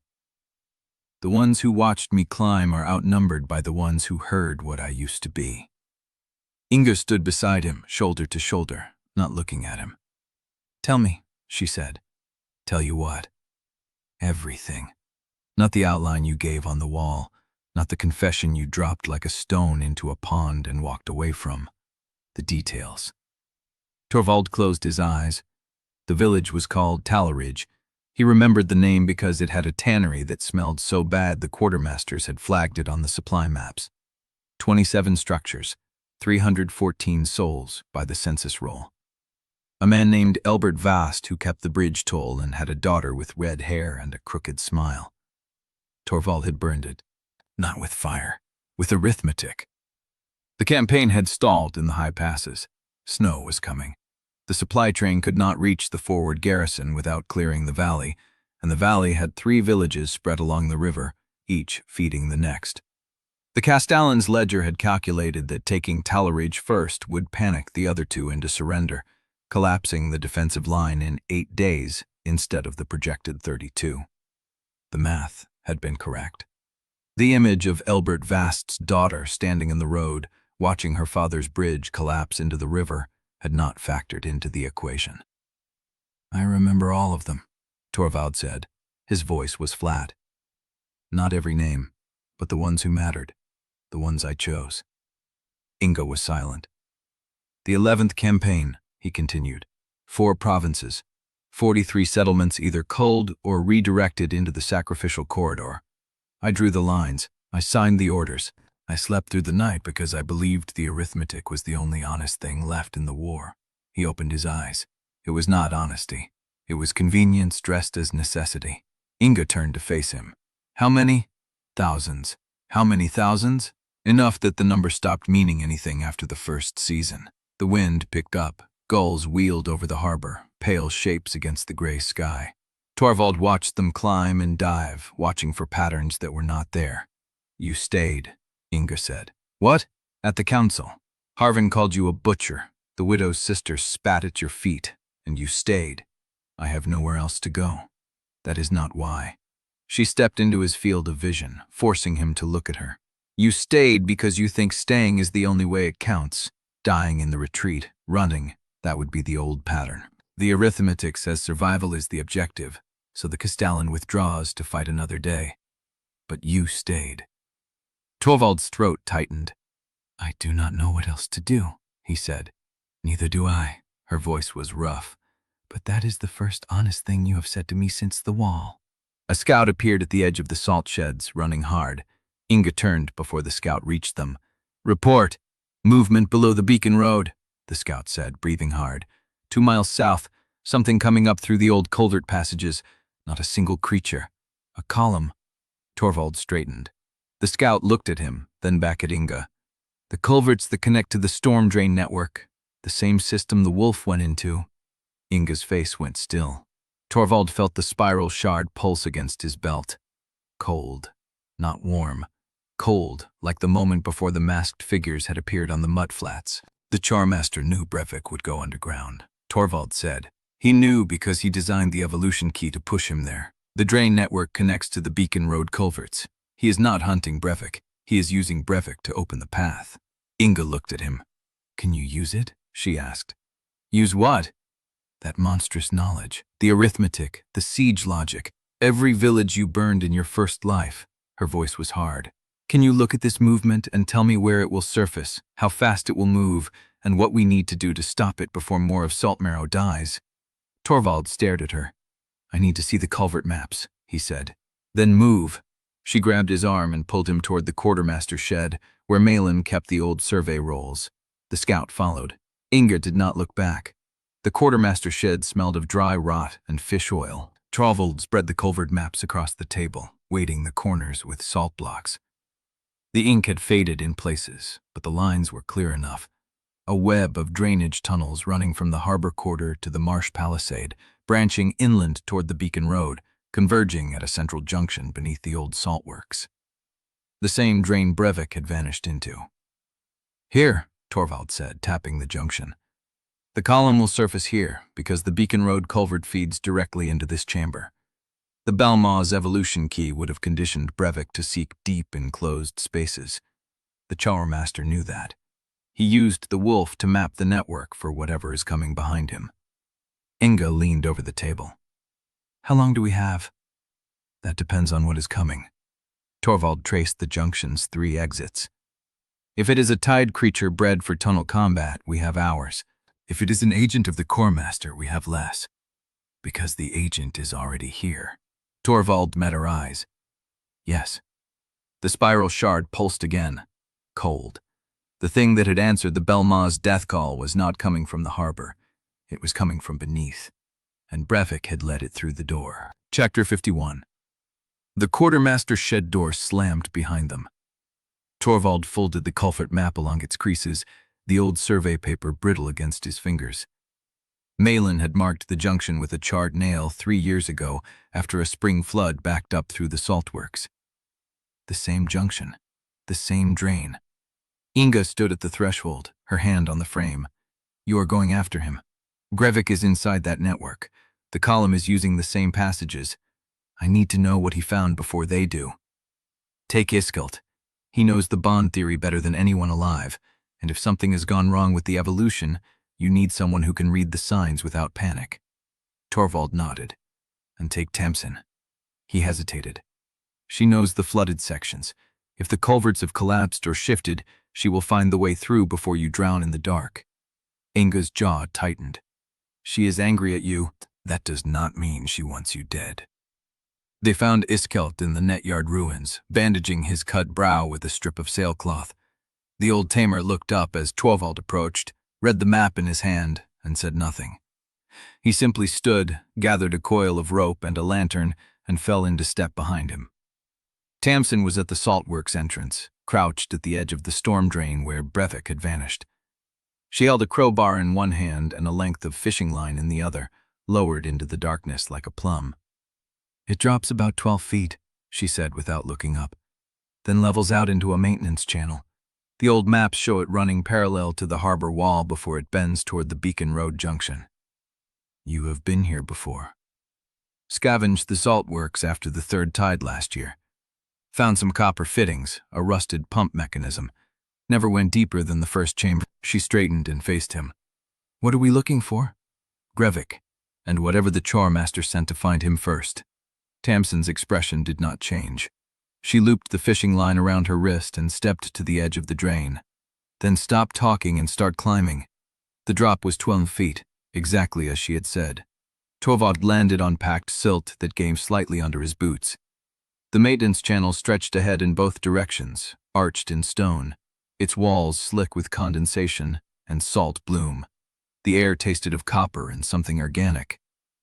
Speaker 1: The ones who watched me climb are outnumbered by the ones who heard what I used to be." Inga stood beside him, shoulder to shoulder, not looking at him. "Tell me," she said. "Tell you what?" "Everything. Not the outline you gave on the wall, not the confession you dropped like a stone into a pond and walked away from. The details." Torvald closed his eyes. The village was called Talaridge. He remembered the name because it had a tannery that smelled so bad the quartermasters had flagged it on the supply maps. 27 structures, 314 souls by the census roll. A man named Elbert Vast who kept the bridge toll and had a daughter with red hair and a crooked smile. Torvald had burned it. Not with fire, with arithmetic. The campaign had stalled in the high passes. Snow was coming. The supply train could not reach the forward garrison without clearing the valley, and the valley had 3 villages spread along the river, each feeding the next. The Castellan's ledger had calculated that taking Talaridge first would panic the other 2 into surrender, collapsing the defensive line in 8 days instead of the projected 32. The math had been correct. The image of Elbert Vast's daughter standing in the road, watching her father's bridge collapse into the river, had not factored into the equation. "I remember all of them," Torvald said, His voice was flat. Not every name, but the ones who mattered, the ones I chose. Inga was silent. The 11th campaign, he continued. 4 provinces, 43 settlements either culled or redirected into the sacrificial corridor. I drew the lines. I signed the orders. I slept through the night because I believed the arithmetic was the only honest thing left in the war. He opened his eyes. It was not honesty. It was convenience dressed as necessity. Inga turned to face him. How many? Thousands. How many thousands? Enough that the number stopped meaning anything after the first season. The wind picked up. Gulls wheeled over the harbor, pale shapes against the gray sky. Torvald watched them climb and dive, watching for patterns that were not there. You stayed, Inga said. What? At the council. Harvin called you a butcher. The widow's sister spat at your feet, and you stayed. I have nowhere else to go. That is not why. She stepped into his field of vision, forcing him to look at her. You stayed because you think staying is the only way it counts. Dying in the retreat, running, that would be the old pattern. The arithmetic says survival is the objective, so the Castellan withdraws to fight another day. But you stayed. Torvald's throat tightened. I do not know what else to do, he said. Neither do I. Her voice was rough. But that is the first honest thing you have said to me since the wall. A scout appeared at the edge of the salt sheds, running hard. Inga turned before the scout reached them. Report. Movement below the beacon road, the scout said, breathing hard. 2 miles south, something coming up through the old culvert passages. Not a single creature. A column. Torvald straightened. The scout looked at him, then back at Inga. The culverts that connect to the storm drain network. The same system the wolf went into. Inga's face went still. Torvald felt the spiral shard pulse against his belt. Cold, not warm. Cold, like the moment before the masked figures had appeared on the mudflats. The Choirmaster knew Brevik would go underground, Torvald said. He knew because he designed the evolution key to push him there. The drain network connects to the Beacon Road culverts. He is not hunting Brevik. He is using Brevik to open the path. Inga looked at him. Can you use it? She asked. Use what? That monstrous knowledge. The arithmetic, the siege logic. Every village you burned in your first life. Her voice was hard. Can you look at this movement and tell me where it will surface, how fast it will move, and what we need to do to stop it before more of Saltmarrow dies? Torvald stared at her. I need to see the culvert maps, he said. Then move. She grabbed his arm and pulled him toward the Quartermaster shed, where Malin kept the old survey rolls. The scout followed. Inga did not look back. The Quartermaster shed smelled of dry rot and fish oil. Torvald spread the culvert maps across the table, weighting the corners with salt blocks. The ink had faded in places, but the lines were clear enough. A web of drainage tunnels running from the harbor quarter to the Marsh Palisade, branching inland toward the Beacon Road, converging at a central junction beneath the old salt works. The same drain Brevik had vanished into. Here, Torvald said, tapping the junction. The column will surface here, because the Beacon Road culvert feeds directly into this chamber. The Balmaw's evolution key would have conditioned Brevik to seek deep enclosed spaces. The Choirmaster knew that. He used the wolf to map the network for whatever is coming behind him. Inga leaned over the table. How long do we have? That depends on what is coming. Torvald traced the junction's 3 exits. If it is a tide creature bred for tunnel combat, we have hours. If it is an agent of the Quartermaster, we have less. Because the agent is already here. Torvald met her eyes. Yes. The spiral shard pulsed again. Cold. The thing that had answered the Balmaw's death call was not coming from the harbor. It was coming from beneath. And Brevik had led it through the door. Chapter 51. The Quartermaster shed door slammed behind them. Torvald folded the culvert map along its creases, the old survey paper brittle against his fingers. Malin had marked the junction with a charred nail 3 years ago after a spring flood backed up through the saltworks. The same junction, the same drain. Inga stood at the threshold, her hand on the frame. You are going after him. Brevik is inside that network. The column is using the same passages. I need to know what he found before they do. Take Iskelt. He knows the bond theory better than anyone alive, and if something has gone wrong with the evolution, you need someone who can read the signs without panic. Torvald nodded. And take Tamsin. He hesitated. She knows the flooded sections. If the culverts have collapsed or shifted, she will find the way through before you drown in the dark. Inga's jaw tightened. She is angry at you. That does not mean she wants you dead. They found Iskelt in the netyard ruins, bandaging his cut brow with a strip of sailcloth. The old tamer looked up as Torvald approached, read the map in his hand, and said nothing. He simply stood, gathered a coil of rope and a lantern, and fell into step behind him. Tamsin was at the saltworks entrance, crouched at the edge of the storm drain where Brevik had vanished. She held a crowbar in one hand and a length of fishing line in the other, lowered into the darkness like a plum. "It drops about 12 feet, she said without looking up, then levels out into a maintenance channel. The old maps show it running parallel to the harbor wall before it bends toward the Beacon Road junction. You have been here before. Scavenged the saltworks after the third tide last year. Found some copper fittings, a rusted pump mechanism. Never went deeper than the first chamber." She straightened and faced him. "What are we looking for?" "Brevik, and whatever the Choirmaster sent to find him first." Tamsin's expression did not change. She looped the fishing line around her wrist and stepped to the edge of the drain. Then stopped talking and started climbing. The drop was 12 feet, exactly as she had said. Torvald landed on packed silt that gave slightly under his boots. The maintenance channel stretched ahead in both directions, arched in stone, its walls slick with condensation and salt bloom. The air tasted of copper and something organic,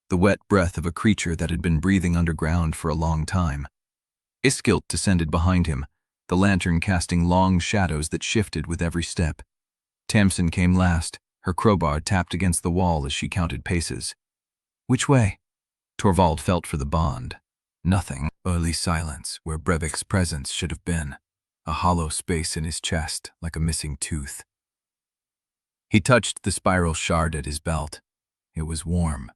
Speaker 1: the wet breath of a creature that had been breathing underground for a long time. Iskelt descended behind him, the lantern casting long shadows that shifted with every step. Tamsin came last, her crowbar tapped against the wall as she counted paces. "Which way?" Torvald felt for the bond. Nothing. Early silence where Brevik's presence should have been, a hollow space in his chest like a missing tooth. He touched the spiral shard at his belt. It was warm.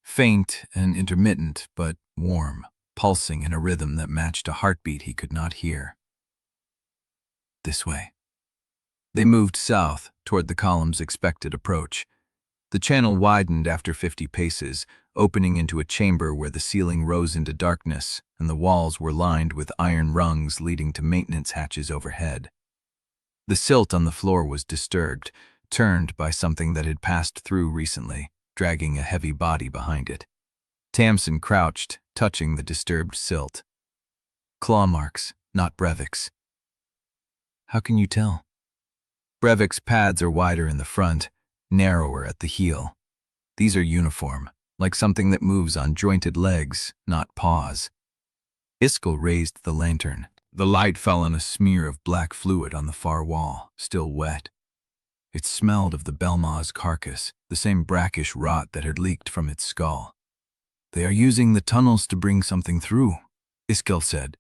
Speaker 1: Faint and intermittent, but warm, pulsing in a rhythm that matched a heartbeat he could not hear. This way. They moved south, toward the column's expected approach. The channel widened after 50 paces, opening into a chamber where the ceiling rose into darkness and the walls were lined with iron rungs leading to maintenance hatches overhead. The silt on the floor was disturbed, turned by something that had passed through recently, dragging a heavy body behind it. Tamsin crouched, touching the disturbed silt. Claw marks, not Brevik's. "How can you tell?" "Brevik's pads are wider in the front, narrower at the heel. These are uniform, like something that moves on jointed legs, not paws." Iskelt raised the lantern. The light fell on a smear of black fluid on the far wall, still wet. It smelled of the Belmaw's carcass, the same brackish rot that had leaked from its skull. "They are using the tunnels to bring something through," Iskelt said.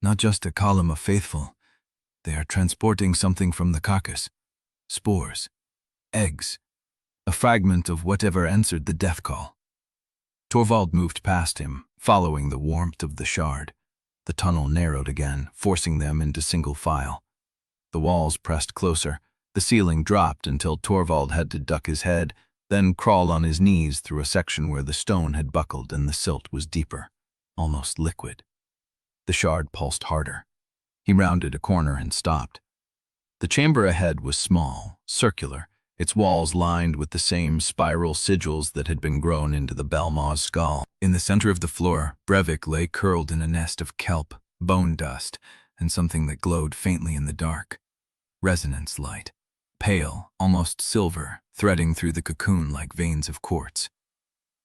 Speaker 1: "Not just a column of faithful. They are transporting something from the carcass. Spores. Eggs. A fragment of whatever answered the death call." Torvald moved past him, following the warmth of the shard. The tunnel narrowed again, forcing them into single file. The walls pressed closer. The ceiling dropped until Torvald had to duck his head, then crawl on his knees through a section where the stone had buckled and the silt was deeper, almost liquid. The shard pulsed harder. He rounded a corner and stopped. The chamber ahead was small, circular, its walls lined with the same spiral sigils that had been grown into the Belmaw's skull. In the center of the floor, Brevik lay curled in a nest of kelp, bone dust, and something that glowed faintly in the dark. Resonance light. Pale, almost silver, threading through the cocoon like veins of quartz.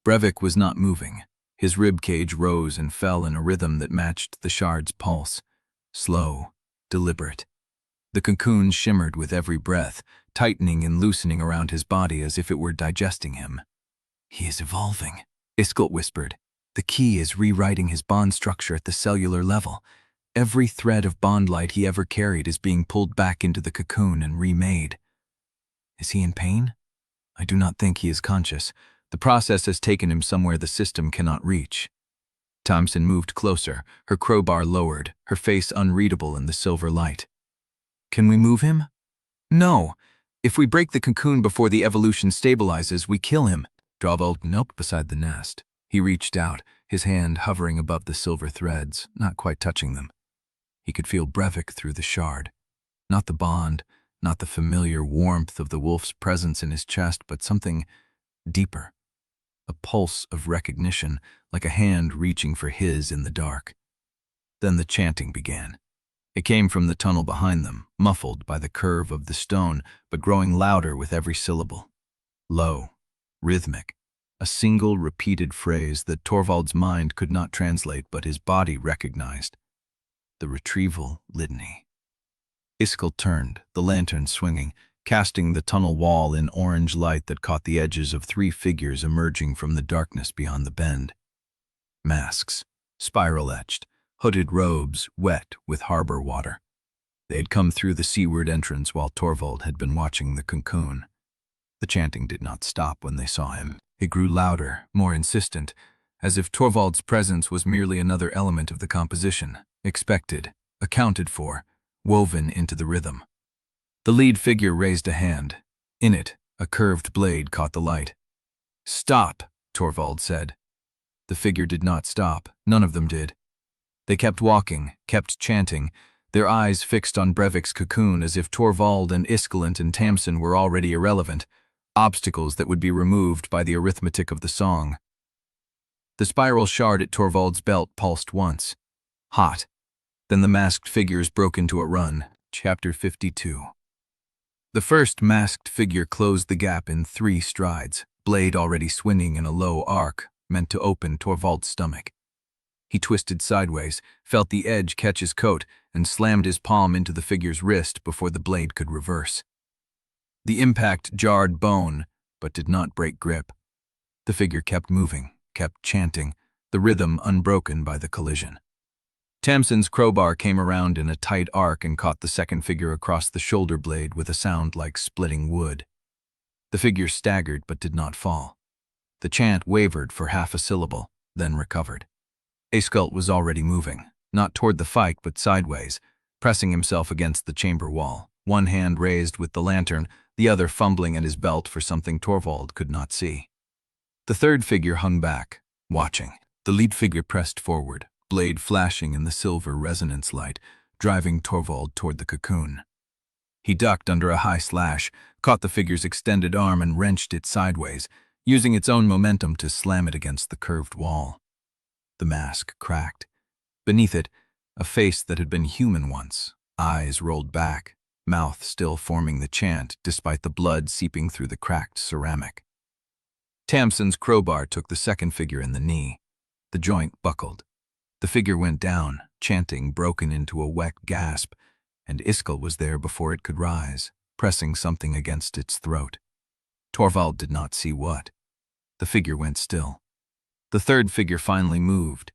Speaker 1: Brevik was not moving. His rib cage rose and fell in a rhythm that matched the shard's pulse. Slow, deliberate. The cocoon shimmered with every breath, tightening and loosening around his body as if it were digesting him. "He is evolving," Iskelt whispered. "The key is rewriting his bond structure at the cellular level. Every thread of bond light he ever carried is being pulled back into the cocoon and remade." "Is he in pain?" "I do not think he is conscious. The process has taken him somewhere the system cannot reach." Tamsin moved closer, her crowbar lowered, her face unreadable in the silver light. "Can we move him?" "No. If we break the cocoon before the evolution stabilizes, we kill him." Torvald knelt beside the nest. He reached out, his hand hovering above the silver threads, not quite touching them. He could feel Brevik through the shard. Not the bond, not the familiar warmth of the wolf's presence in his chest, but something deeper. A pulse of recognition, like a hand reaching for his in the dark. Then the chanting began. It came from the tunnel behind them, muffled by the curve of the stone, but growing louder with every syllable. Low, rhythmic, a single repeated phrase that Torvald's mind could not translate but his body recognized. The Retrieval Litany. Iskelt turned, the lantern swinging, casting the tunnel wall in orange light that caught the edges of 3 figures emerging from the darkness beyond the bend. Masks, spiral-etched, hooded robes wet with harbor water. They had come through the seaward entrance while Torvald had been watching the cocoon. The chanting did not stop when they saw him. It grew louder, more insistent, as if Torvald's presence was merely another element of the composition, expected, accounted for, woven into the rhythm. The lead figure raised a hand. In it, a curved blade caught the light. "Stop," Torvald said. The figure did not stop. None of them did. They kept walking, kept chanting, their eyes fixed on Brevik's cocoon as if Torvald and Iskelt and Tamsin were already irrelevant, obstacles that would be removed by the arithmetic of the song. The spiral shard at Torvald's belt pulsed once. Hot. Then the masked figures broke into a run. Chapter 52. The first masked figure closed the gap in 3 strides, blade already swinging in a low arc, meant to open Torvald's stomach. He twisted sideways, felt the edge catch his coat, and slammed his palm into the figure's wrist before the blade could reverse. The impact jarred bone, but did not break grip. The figure kept moving, kept chanting, the rhythm unbroken by the collision. Tamsin's crowbar came around in a tight arc and caught the second figure across the shoulder blade with a sound like splitting wood. The figure staggered but did not fall. The chant wavered for half a syllable, then recovered. Iskelt was already moving, not toward the fight but sideways, pressing himself against the chamber wall, one hand raised with the lantern, the other fumbling at his belt for something Torvald could not see. The third figure hung back, watching. The lead figure pressed forward, blade flashing in the silver resonance light, driving Torvald toward the cocoon. He ducked under a high slash, caught the figure's extended arm and wrenched it sideways, using its own momentum to slam it against the curved wall. The mask cracked. Beneath it, a face that had been human once, eyes rolled back, mouth still forming the chant despite the blood seeping through the cracked ceramic. Tamsin's crowbar took the second figure in the knee. The joint buckled. The figure went down, chanting broken into a wet gasp, and Iskelt was there before it could rise, pressing something against its throat. Torvald did not see what. The figure went still. The third figure finally moved.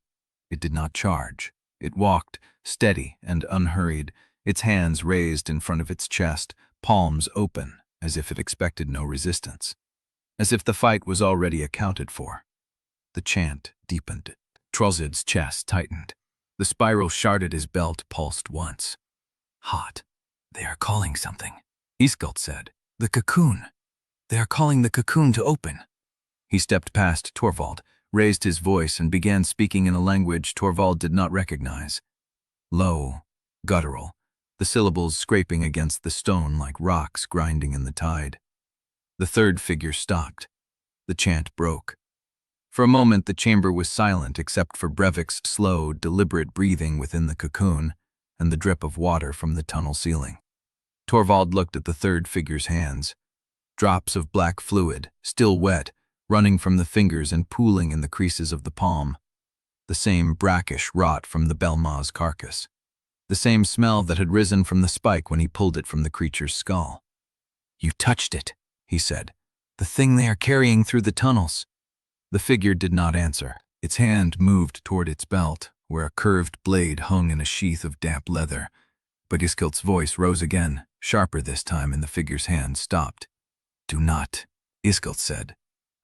Speaker 1: It did not charge. It walked, steady and unhurried, its hands raised in front of its chest, palms open, as if it expected no resistance. As if the fight was already accounted for. The chant deepened. Torvald's chest tightened. The spiral shard at his belt pulsed once. Hot. "They are calling something," Iskelt said. "The cocoon. They are calling the cocoon to open." He stepped past Torvald, raised his voice and began speaking in a language Torvald did not recognize. Low, guttural, the syllables scraping against the stone like rocks grinding in the tide. The third figure stopped. The chant broke. For a moment the chamber was silent except for Brevik's slow, deliberate breathing within the cocoon and the drip of water from the tunnel ceiling. Torvald looked at the third figure's hands. Drops of black fluid, still wet, running from the fingers and pooling in the creases of the palm. The same brackish rot from the Belmaw's carcass. The same smell that had risen from the spike when he pulled it from the creature's skull. "You touched it," he said. "The thing they are carrying through the tunnels." The figure did not answer. Its hand moved toward its belt, where a curved blade hung in a sheath of damp leather. But Iskelt's voice rose again, sharper this time, and the figure's hand stopped. "Do not," Iskelt said.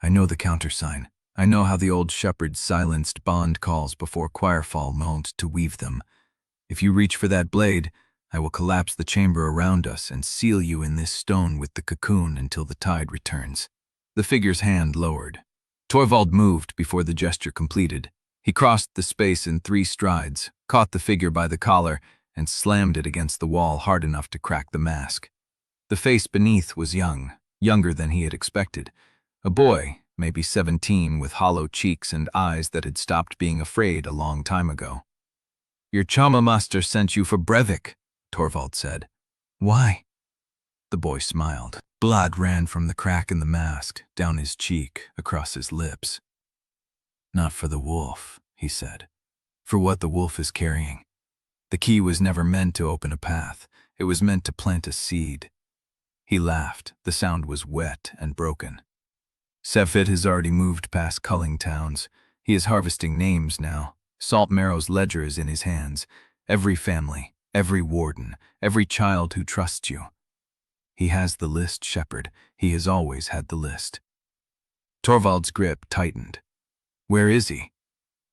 Speaker 1: "I know the countersign. I know how the old shepherd silenced bond calls before Choirfall moaned to weave them. If you reach for that blade, I will collapse the chamber around us and seal you in this stone with the cocoon until the tide returns." The figure's hand lowered. Torvald moved before the gesture completed. He crossed the space in 3 strides, caught the figure by the collar, and slammed it against the wall hard enough to crack the mask. The face beneath was young, younger than he had expected. A boy, maybe 17, with hollow cheeks and eyes that had stopped being afraid a long time ago. "Your Choirmaster sent you for Brevik," Torvald said. "Why?" The boy smiled. Blood ran from the crack in the mask, down his cheek, across his lips. "Not for the wolf," he said. "For what the wolf is carrying. The key was never meant to open a path. It was meant to plant a seed." He laughed. The sound was wet and broken. "Sefit has already moved past Culling towns. He is harvesting names now. Saltmarrow's ledger is in his hands. Every family, every warden, every child who trusts you. He has the list, Shepherd. He has always had the list." Torvald's grip tightened. "Where is he?"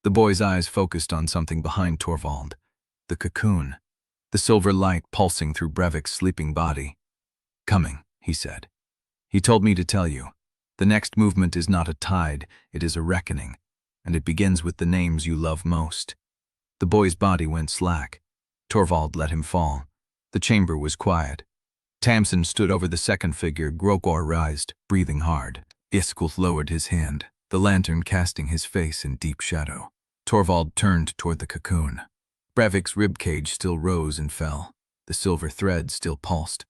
Speaker 1: The boy's eyes focused on something behind Torvald. The cocoon. The silver light pulsing through Brevik's sleeping body. "Coming," he said. "He told me to tell you. The next movement is not a tide, it is a reckoning, and it begins with the names you love most." The boy's body went slack. Torvald let him fall. The chamber was quiet. Tamsin stood over the second figure. Grogor rised, breathing hard. Iskelt lowered his hand, the lantern casting his face in deep shadow. Torvald turned toward the cocoon. Brevik's ribcage still rose and fell. The silver thread still pulsed.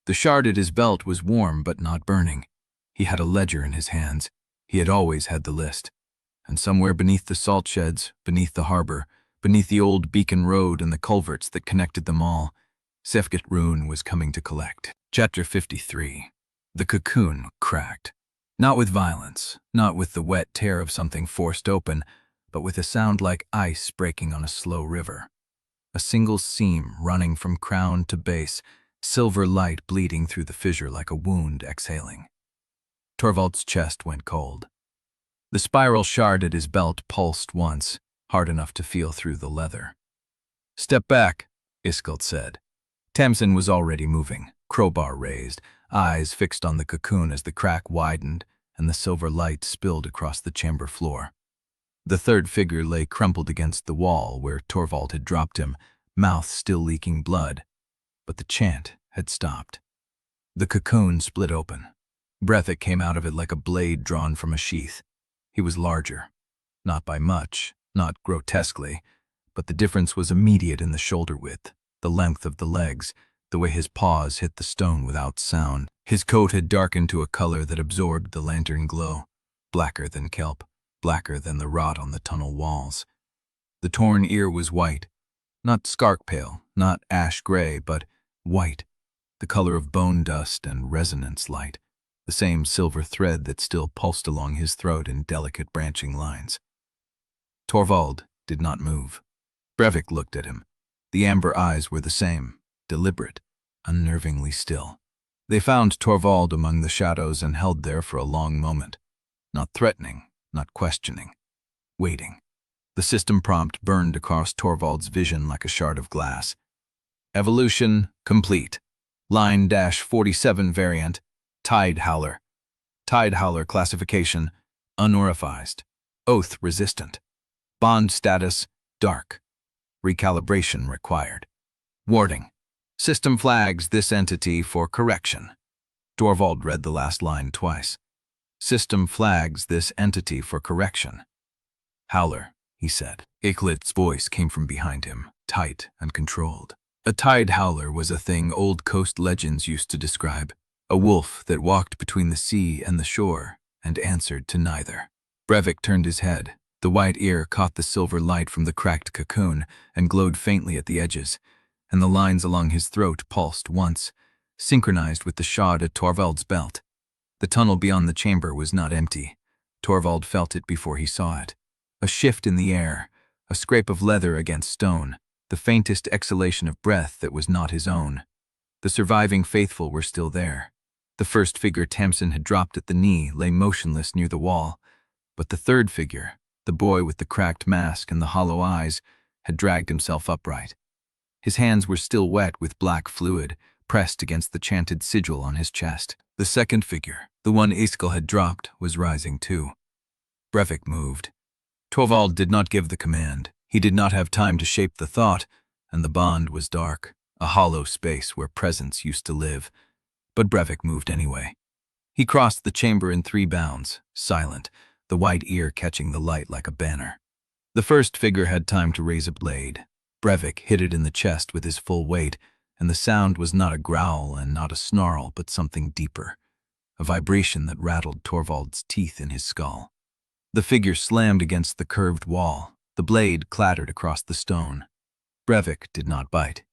Speaker 1: The shard at his belt was warm but not burning. He had a ledger in his hands. He had always had the list. And somewhere beneath the salt sheds, beneath the harbor, beneath the old beacon road and the culverts that connected them all, Sefket Rune was coming to collect. Chapter 53. The cocoon cracked. Not with violence, not with the wet tear of something forced open, but with a sound like ice breaking on a slow river. A single seam running from crown to base, silver light bleeding through the fissure like a wound exhaling. Torvald's chest went cold. The spiral shard at his belt pulsed once, hard enough to feel through the leather. "Step back," Iskelt said. Tamsin was already moving, crowbar raised, eyes fixed on the cocoon as the crack widened and the silver light spilled across the chamber floor. The third figure lay crumpled against the wall where Torvald had dropped him, mouth still leaking blood. But the chant had stopped. The cocoon split open. Brevik came out of it like a blade drawn from a sheath. He was larger. Not by much, not grotesquely, but the difference was immediate in the shoulder width, the length of the legs, the way his paws hit the stone without sound. His coat had darkened to a color that absorbed the lantern glow, blacker than kelp, blacker than the rot on the tunnel walls. The torn ear was white, not skark pale, not ash gray, but white, the color of bone dust and resonance light, the same silver thread that still pulsed along his throat in delicate branching lines. Torvald did not move. Brevik looked at him. The amber eyes were the same, deliberate, unnervingly still. They found Torvald among the shadows and held there for a long moment. Not threatening, not questioning. Waiting. The system prompt burned across Torvald's vision like a shard of glass. Evolution complete. Line-47 variant. Tide Howler. Tide Howler classification. Unorified. Oath resistant. Bond status. Dark. Recalibration required. Warding. System flags this entity for correction. Torvald read the last line twice. System flags this entity for correction. Howler, he said. Iklet's voice came from behind him, tight and controlled. A tide howler was a thing old coast legends used to describe. A wolf that walked between the sea and the shore and answered to neither. Brevik turned his head. The white ear caught the silver light from the cracked cocoon and glowed faintly at the edges, and the lines along his throat pulsed once, synchronized with the shard at Torvald's belt. The tunnel beyond the chamber was not empty. Torvald felt it before he saw it. A shift in the air, a scrape of leather against stone, the faintest exhalation of breath that was not his own. The surviving faithful were still there. The first figure Tamsin had dropped at the knee lay motionless near the wall, but the third figure, the boy with the cracked mask and the hollow eyes, had dragged himself upright. His hands were still wet with black fluid, pressed against the chanted sigil on his chest. The second figure, the one Iskelt had dropped, was rising too. Brevik moved. Torvald did not give the command. He did not have time to shape the thought, and the bond was dark, a hollow space where presence used to live. But Brevik moved anyway. He crossed the chamber in 3 bounds, silent, the white ear catching the light like a banner. The first figure had time to raise a blade. Brevik hit it in the chest with his full weight, and the sound was not a growl and not a snarl, but something deeper, a vibration that rattled Torvald's teeth in his skull. The figure slammed against the curved wall. The blade clattered across the stone. Brevik did not bite.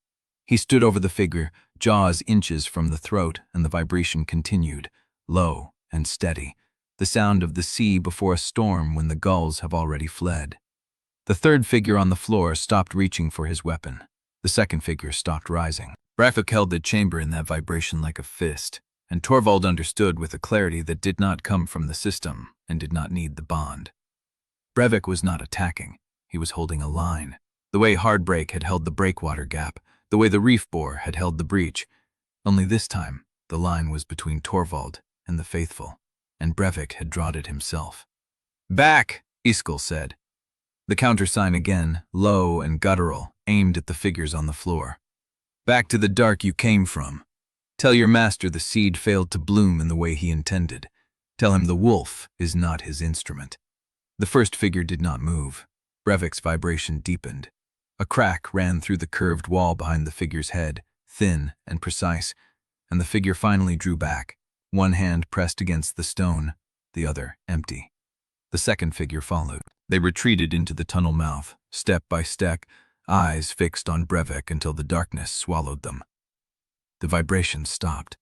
Speaker 1: He stood over the figure, jaws inches from the throat, and the vibration continued, low and steady, the sound of the sea before a storm when the gulls have already fled. The third figure on the floor stopped reaching for his weapon. The second figure stopped rising. Brevik held the chamber in that vibration like a fist, and Torvald understood with a clarity that did not come from the system and did not need the bond. Brevik was not attacking. He was holding a line, the way Hardbreak had held the breakwater gap, the way the reef bore had held the breach. Only this time, the line was between Torvald and the faithful, and Brevik had drawn it himself. "Back," Iskelt said. The countersign again, low and guttural, aimed at the figures on the floor. "Back to the dark you came from. Tell your master the seed failed to bloom in the way he intended. Tell him the wolf is not his instrument." The first figure did not move. Brevik's vibration deepened. A crack ran through the curved wall behind the figure's head, thin and precise, and the figure finally drew back, one hand pressed against the stone, the other empty. The second figure followed. They retreated into the tunnel mouth, step by step, eyes fixed on Brevik until the darkness swallowed them. The vibration stopped.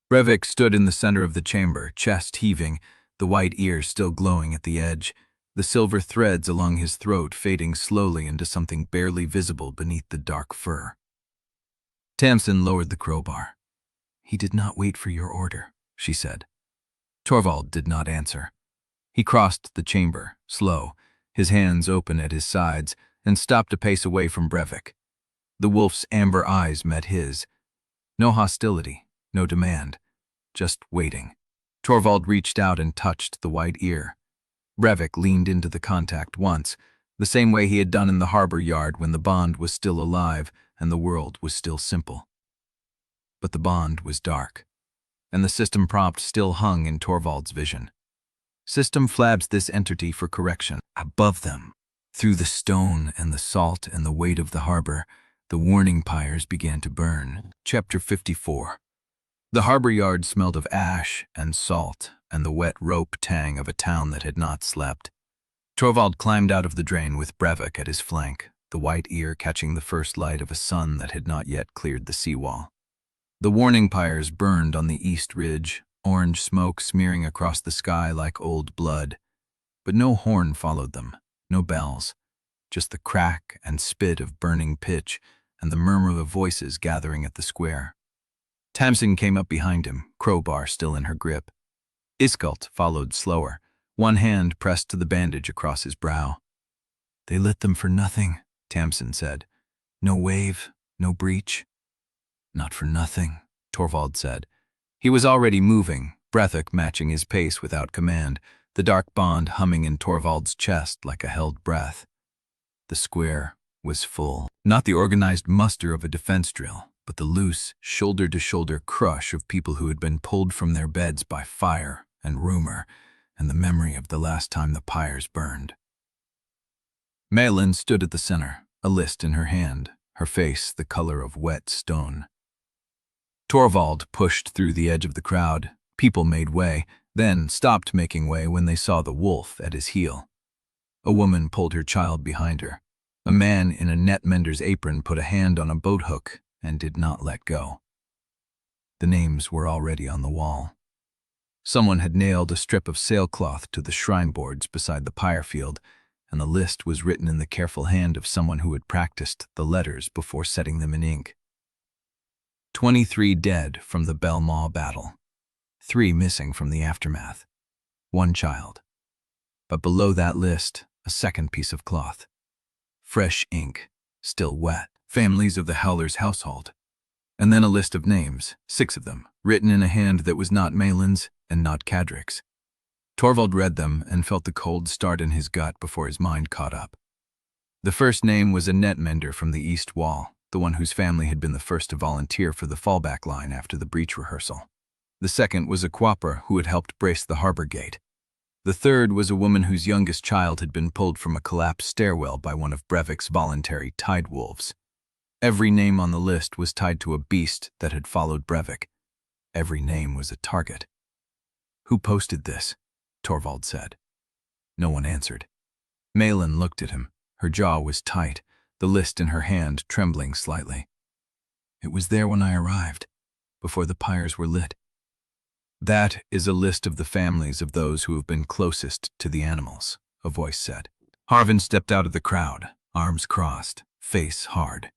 Speaker 1: Brevik stood in the center of the chamber, chest heaving, the white ear still glowing at the edge, the silver threads along his throat fading slowly into something barely visible beneath the dark fur. Tamsin lowered the crowbar. "He did not wait for your order," she said. Torvald did not answer. He crossed the chamber, slow, his hands open at his sides, and stopped a pace away from Brevik. The wolf's amber eyes met his. No hostility, no demand, just waiting. Torvald reached out and touched the white ear. Brevik leaned into the contact once, the same way he had done in the harbor yard when the bond was still alive and the world was still simple. But the bond was dark, and the system prompt still hung in Torvald's vision. System flabs this entity for correction. Above them, through the stone and the salt and the weight of the harbor, the warning pyres began to burn. Chapter 54. The harbor yard smelled of ash and salt and the wet rope tang of a town that had not slept. Torvald climbed out of the drain with Brevik at his flank, the white ear catching the first light of a sun that had not yet cleared the seawall. The warning pyres burned on the east ridge, orange smoke smearing across the sky like old blood. But no horn followed them, no bells, just the crack and spit of burning pitch and the murmur of voices gathering at the square. Tamsin came up behind him, crowbar still in her grip. Iskelt followed slower, one hand pressed to the bandage across his brow. "They lit them for nothing," Tamsin said. "No wave, no breach." "Not for nothing," Torvald said. He was already moving, Brevik matching his pace without command, the dark bond humming in Torvald's chest like a held breath. The square was full. Not the organized muster of a defense drill, but the loose, shoulder-to-shoulder crush of people who had been pulled from their beds by fire and rumor and the memory of the last time the pyres burned. Malin stood at the center, a list in her hand, her face the color of wet stone. Torvald pushed through the edge of the crowd. People made way, then stopped making way when they saw the wolf at his heel. A woman pulled her child behind her. A man in a net mender's apron put a hand on a boat hook and did not let go. The names were already on the wall. Someone had nailed a strip of sailcloth to the shrine boards beside the pyre field, and the list was written in the careful hand of someone who had practiced the letters before setting them in ink. 23 dead from the Belmont battle. 3 missing from the aftermath. 1 child. But below that list, a second piece of cloth. Fresh ink, still wet. Families of the Howler's household. And then a list of names, 6 of them, written in a hand that was not Malin's and not Cadrick's. Torvald read them and felt the cold start in his gut before his mind caught up. The first name was a netmender from the east wall, the one whose family had been the first to volunteer for the fallback line after the breach rehearsal. The second was a quapper who had helped brace the harbor gate. The third was a woman whose youngest child had been pulled from a collapsed stairwell by one of Brevik's voluntary tide wolves. Every name on the list was tied to a beast that had followed Brevik. Every name was a target. "Who posted this?" Torvald said. No one answered. Malin looked at him. Her jaw was tight, the list in her hand trembling slightly. "It was there when I arrived, before the pyres were lit." "That is a list of the families of those who have been closest to the animals," a voice said. Harvin stepped out of the crowd, arms crossed, face hard.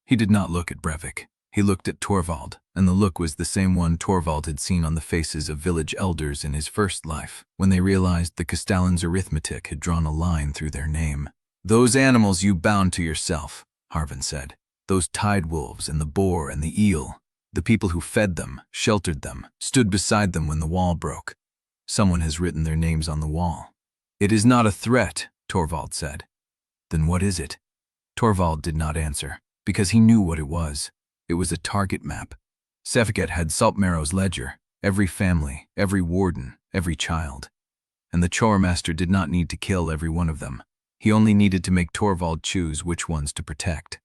Speaker 1: He did not look at Brevik. He looked at Torvald, and the look was the same one Torvald had seen on the faces of village elders in his first life, when they realized the Castellan's arithmetic had drawn a line through their name. "Those animals you bound to yourself," Harvin said. "Those tide wolves and the boar and the eel. The people who fed them, sheltered them, stood beside them when the wall broke. Someone has written their names on the wall." "It is not a threat," Torvald said. "Then what is it?" Torvald did not answer, because he knew what it was. It was a target map. Sefket had Saltmarrow's ledger, every family, every warden, every child. And the Choirmaster did not need to kill every one of them. He only needed to make Torvald choose which ones to protect.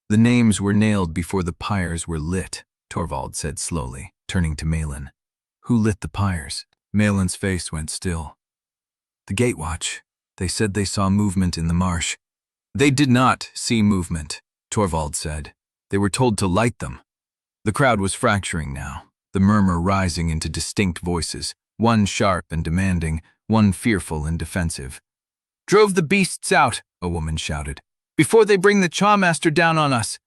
Speaker 1: "The names were nailed before the pyres were lit," Torvald said slowly, turning to Malin. "Who lit the pyres?" Malin's face went still. "The gatewatch. They said they saw movement in the marsh." "They did not see movement," Torvald said. "They were told to light them." The crowd was fracturing now, the murmur rising into distinct voices, one sharp and demanding, one fearful and defensive. "Drove the beasts out," a woman shouted, "before they bring the Choirmaster down on us."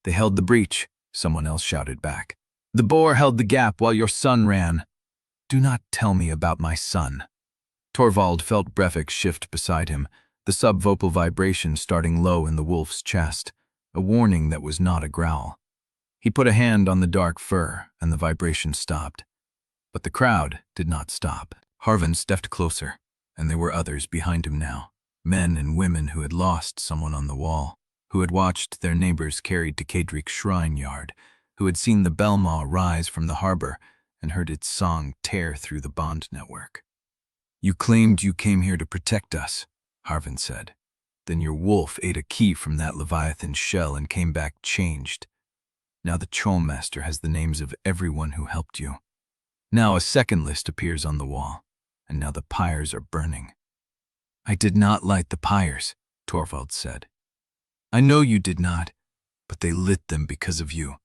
Speaker 1: "They held the breach," someone else shouted back. "The boar held the gap while your son ran." "Do not tell me about my son." Torvald felt Brevik shift beside him, the subvocal vibration starting low in the wolf's chest, a warning that was not a growl. He put a hand on the dark fur, and the vibration stopped. But the crowd did not stop. Harvin stepped closer, and there were others behind him now, men and women who had lost someone on the wall, who had watched their neighbors carried to Kadrik's shrine yard, who had seen the Belmaw rise from the harbor and heard its song tear through the bond network. "You claimed you came here to protect us," Harvin said. "Then your wolf ate a key from that Leviathan shell and came back changed. Now the Choirmaster has the names of everyone who helped you. Now a second list appears on the wall, and now the pyres are burning." "I did not light the pyres," Torvald said. "I know you did not, but they lit them because of you.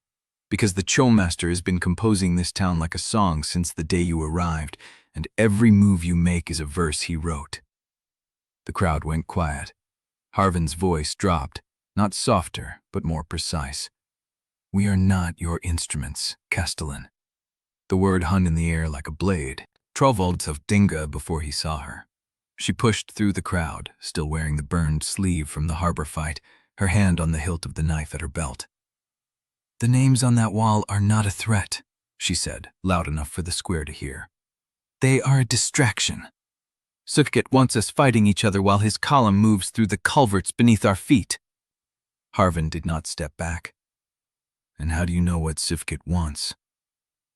Speaker 1: Because the Choirmaster has been composing this town like a song since the day you arrived, and every move you make is a verse he wrote." The crowd went quiet. Harvin's voice dropped, not softer, but more precise. "We are not your instruments, Castellan." The word hung in the air like a blade. Torvald saw Inga before he saw her. She pushed through the crowd, still wearing the burned sleeve from the harbor fight, her hand on the hilt of the knife at her belt. "The names on that wall are not a threat," she said, loud enough for the square to hear. "They are a distraction. Sefket wants us fighting each other while his column moves through the culverts beneath our feet." Harvin did not step back. "And how do you know what Sefket wants?"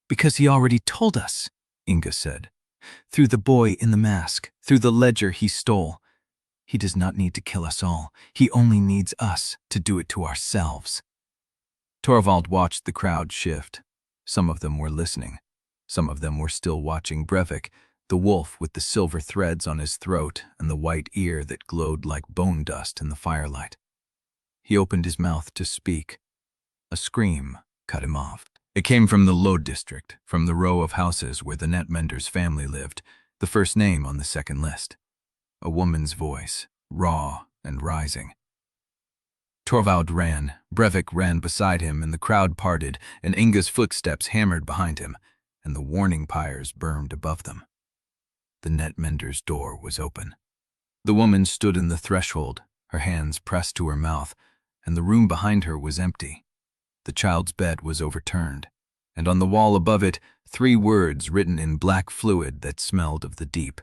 Speaker 1: "Because he already told us," Inga said. "Through the boy in the mask, through the ledger he stole. He does not need to kill us all. He only needs us to do it to ourselves." Torvald watched the crowd shift. Some of them were listening. Some of them were still watching Brevik, the wolf with the silver threads on his throat and the white ear that glowed like bone dust in the firelight. He opened his mouth to speak. A scream cut him off. It came from the Lode district, from the row of houses where the netmender's family lived, the first name on the second list. A woman's voice, raw and rising. Torvald ran, Brevik ran beside him, and the crowd parted, and Inga's footsteps hammered behind him, and the warning pyres burned above them. The netmender's door was open. The woman stood in the threshold, her hands pressed to her mouth, and the room behind her was empty. The child's bed was overturned, and on the wall above it, 3 words written in black fluid that smelled of the deep.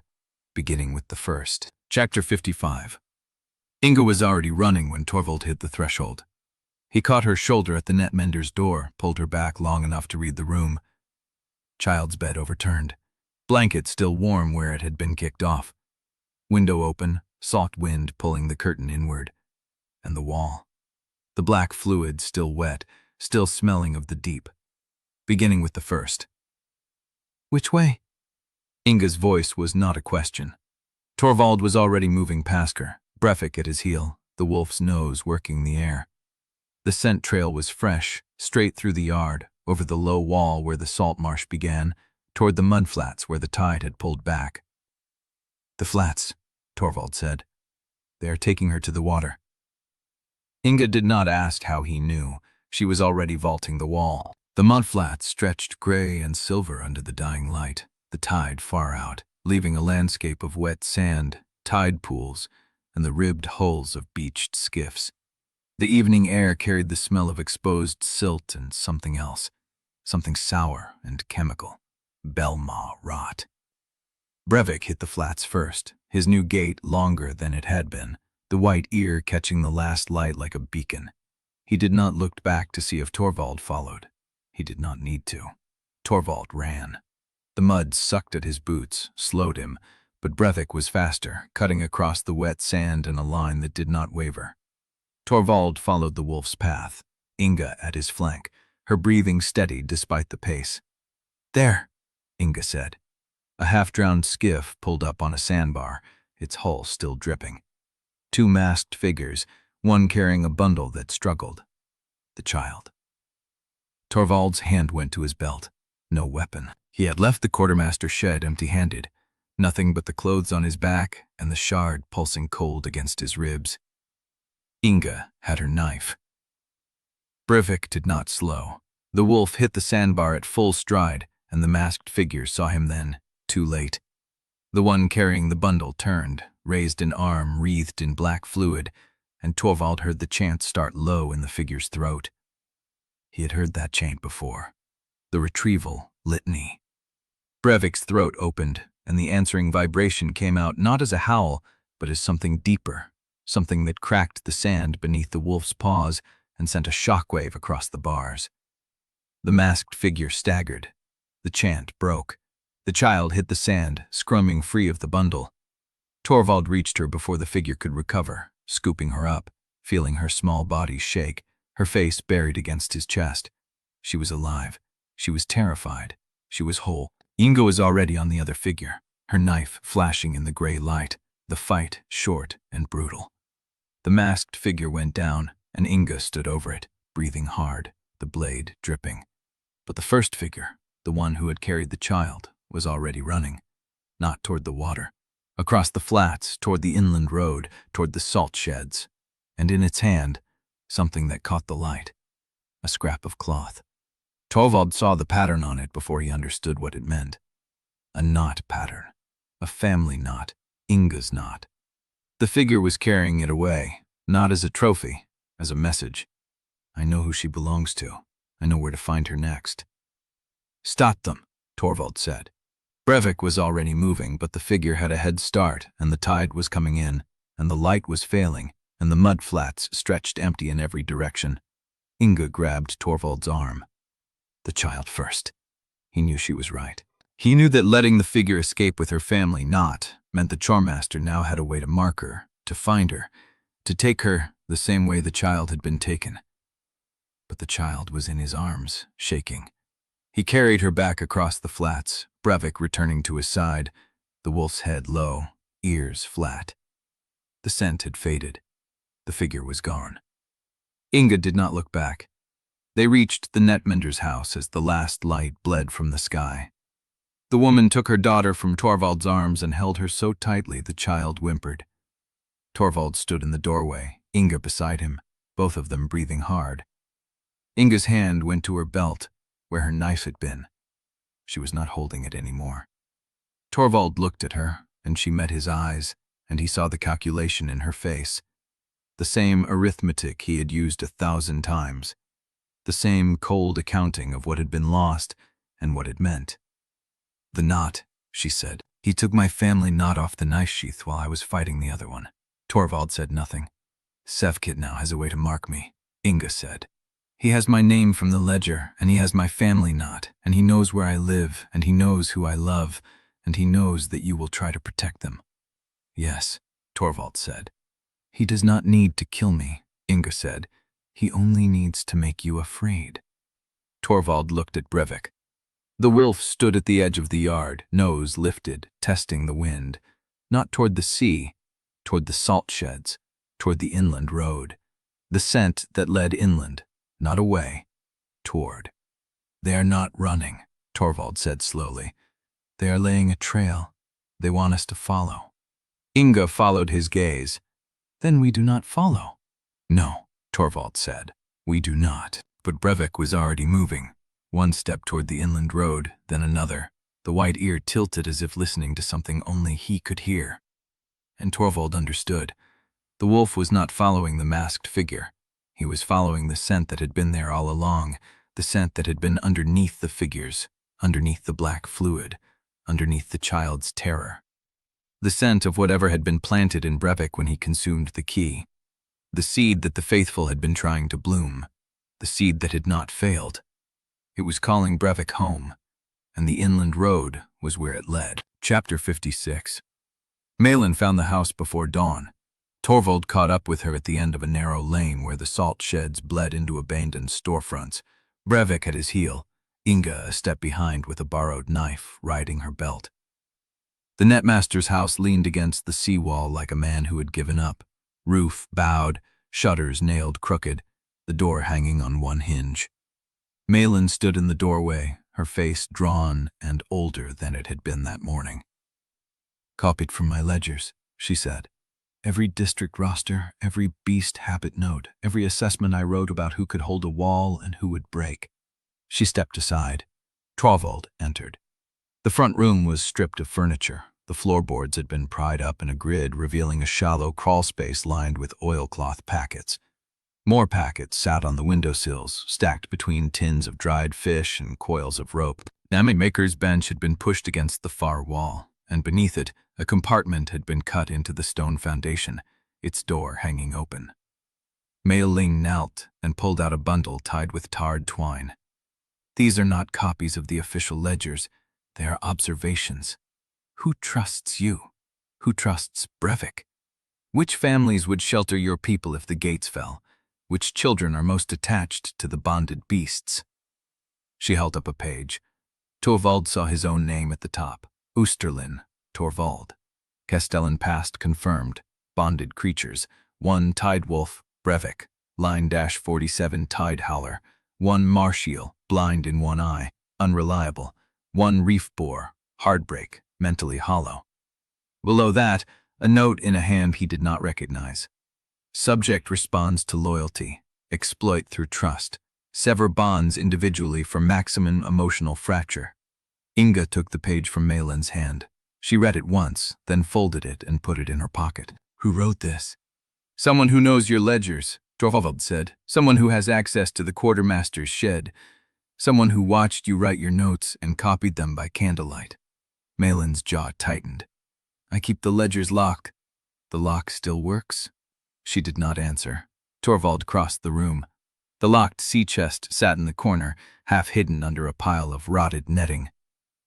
Speaker 1: beginning with the first. Chapter 55. Inga was already running when Torvald hit the threshold. He caught her shoulder at the netmender's door, pulled her back long enough to read the room. Child's bed overturned. Blanket still warm where it had been kicked off. Window open, salt wind pulling the curtain inward. And the wall. The black fluid still wet, still smelling of the deep. Beginning with the first. Which way? Inga's voice was not a question. Torvald was already moving past her, Brevik at his heel, the wolf's nose working the air. The scent trail was fresh, straight through the yard, over the low wall where the salt marsh began, toward the mudflats where the tide had pulled back. The flats, Torvald said. They are taking her to the water. Inga did not ask how he knew. She was already vaulting the wall. The mudflats stretched gray and silver under the dying light, the tide far out, leaving a landscape of wet sand, tide pools, and the ribbed hulls of beached skiffs. The evening air carried the smell of exposed silt and something else, something sour and chemical, Belma rot. Brevik hit the flats first, his new gait longer than it had been, the white ear catching the last light like a beacon. He did not look back to see if Torvald followed. He did not need to. Torvald ran. The mud sucked at his boots, slowed him, but Brevik was faster, cutting across the wet sand in a line that did not waver. Torvald followed the wolf's path, Inga at his flank, her breathing steady despite the pace. There, Inga said. A half-drowned skiff pulled up on a sandbar, its hull still dripping. Two masked figures, one carrying a bundle that struggled. The child. Torvald's hand went to his belt. No weapon. He had left the Quartermaster shed empty-handed, nothing but the clothes on his back and the shard pulsing cold against his ribs. Inga had her knife. Brevik did not slow. The wolf hit the sandbar at full stride, and the masked figure saw him then, too late. The one carrying the bundle turned, raised an arm wreathed in black fluid, and Torvald heard the chant start low in the figure's throat. He had heard that chant before. The Retrieval, Litany. Brevik's throat opened, and the answering vibration came out not as a howl, but as something deeper, something that cracked the sand beneath the wolf's paws and sent a shockwave across the bars. The masked figure staggered. The chant broke. The child hit the sand, scrumming free of the bundle. Torvald reached her before the figure could recover, scooping her up, feeling her small body shake, her face buried against his chest. She was alive. She was terrified. She was whole. Inga was already on the other figure, her knife flashing in the gray light, the fight short and brutal. The masked figure went down, and Inga stood over it, breathing hard, the blade dripping. But the first figure, the one who had carried the child, was already running, not toward the water, across the flats, toward the inland road, toward the salt sheds, and in its hand, something that caught the light, a scrap of cloth. Torvald saw the pattern on it before he understood what it meant. A knot pattern, a family knot, Inga's knot. The figure was carrying it away, not as a trophy, as a message. I know who she belongs to. I know where to find her next. Stop them, Torvald said. Brevik was already moving, but the figure had a head start, and the tide was coming in, and the light was failing, and the mud flats stretched empty in every direction. Inga grabbed Torvald's arm. The child first. He knew she was right. He knew that letting the figure escape with her family meant the Choirmaster now had a way to mark her, to find her, to take her the same way the child had been taken. But the child was in his arms, shaking. He carried her back across the flats, Brevik returning to his side, the wolf's head low, ears flat. The scent had faded. The figure was gone. Inga did not look back. They reached the netmender's house as the last light bled from the sky. The woman took her daughter from Torvald's arms and held her so tightly the child whimpered. Torvald stood in the doorway, Inga beside him, both of them breathing hard. Inga's hand went to her belt, where her knife had been. She was not holding it anymore. Torvald looked at her, and she met his eyes, and he saw the calculation in her face. The same arithmetic he had used 1,000 times. The same cold accounting of what had been lost and what it meant. The knot, she said. He took my family knot off the knife sheath while I was fighting the other one. Torvald said nothing. Sevkit now has a way to mark me, Inga said. He has my name from the ledger, and he has my family knot, and he knows where I live, and he knows who I love, and he knows that you will try to protect them. Yes, Torvald said. He does not need to kill me, Inga said. He only needs to make you afraid. Torvald looked at Brevik. The wolf stood at the edge of the yard, nose lifted, testing the wind, not toward the sea, toward the salt sheds, toward the inland road, the scent that led inland, not away, toward. They are not running, Torvald said slowly. They are laying a trail. They want us to follow. Inga followed his gaze. Then we do not follow. No, Torvald said. We do not. But Brevik was already moving. One step toward the inland road, then another, the white ear tilted as if listening to something only he could hear. And Torvald understood. The wolf was not following the masked figure. He was following the scent that had been there all along, the scent that had been underneath the figures, underneath the black fluid, underneath the child's terror. The scent of whatever had been planted in Brevik when he consumed the key. The seed that the faithful had been trying to bloom. The seed that had not failed. It was calling Brevik home, and the inland road was where it led. Chapter 56. Malin found the house before dawn. Torvald caught up with her at the end of a narrow lane where the salt sheds bled into abandoned storefronts. Brevik at his heel, Inga a step behind with a borrowed knife, riding her belt. The Netmaster's house leaned against the seawall like a man who had given up. Roof bowed, shutters nailed crooked, the door hanging on one hinge. Malin stood in the doorway, her face drawn and older than it had been that morning. Copied from my ledgers, she said. Every district roster, every beast habit note, every assessment I wrote about who could hold a wall and who would break. She stepped aside. Torvald entered. The front room was stripped of furniture. The floorboards had been pried up in a grid, revealing a shallow crawl space lined with oilcloth packets. More packets sat on the windowsills, stacked between tins of dried fish and coils of rope. The maker's bench had been pushed against the far wall, and beneath it, a compartment had been cut into the stone foundation, its door hanging open. Mei Ling knelt and pulled out a bundle tied with tarred twine. These are not copies of the official ledgers. They are observations. Who trusts you? Who trusts Brevik? Which families would shelter your people if the gates fell? Which children are most attached to the bonded beasts? She held up a page. Torvald saw his own name at the top. Oosterlin, Torvald. Castellan past confirmed. Bonded creatures. 1 tide wolf, Brevik. Line-47 tide howler. 1 marsh eel, blind in one eye, unreliable. 1 reef boar, hardbreak, mentally hollow. Below that, a note in a hand he did not recognize. Subject responds to loyalty. Exploit through trust. Sever bonds individually for maximum emotional fracture. Inga took the page from Malin's hand. She read it once, then folded it and put it in her pocket. Who wrote this? Someone who knows your ledgers, Torvald said. Someone who has access to the Quartermaster's shed. Someone who watched you write your notes and copied them by candlelight. Malin's jaw tightened. I keep the ledgers locked. The lock still works? She did not answer. Torvald crossed the room. The locked sea chest sat in the corner, half hidden under a pile of rotted netting.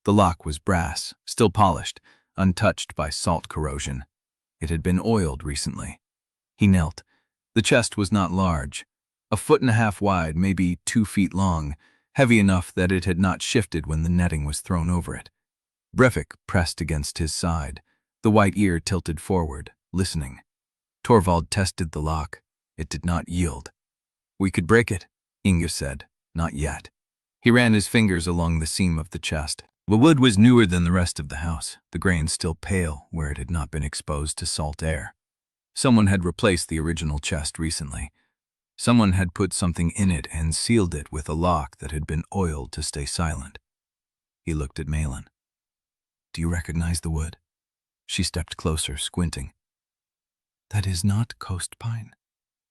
Speaker 1: The lock was brass, still polished, untouched by salt corrosion. It had been oiled recently. He knelt. The chest was not large. 1.5 feet wide, maybe 2 feet long, heavy enough that it had not shifted when the netting was thrown over it. Brevik pressed against his side, the white ear tilted forward, listening. Torvald tested the lock. It did not yield. We could break it, Inga said. Not yet. He ran his fingers along the seam of the chest. The wood was newer than the rest of the house, the grain still pale where it had not been exposed to salt air. Someone had replaced the original chest recently. Someone had put something in it and sealed it with a lock that had been oiled to stay silent. He looked at Malin. Do you recognize the wood? She stepped closer, squinting. That is not coast pine.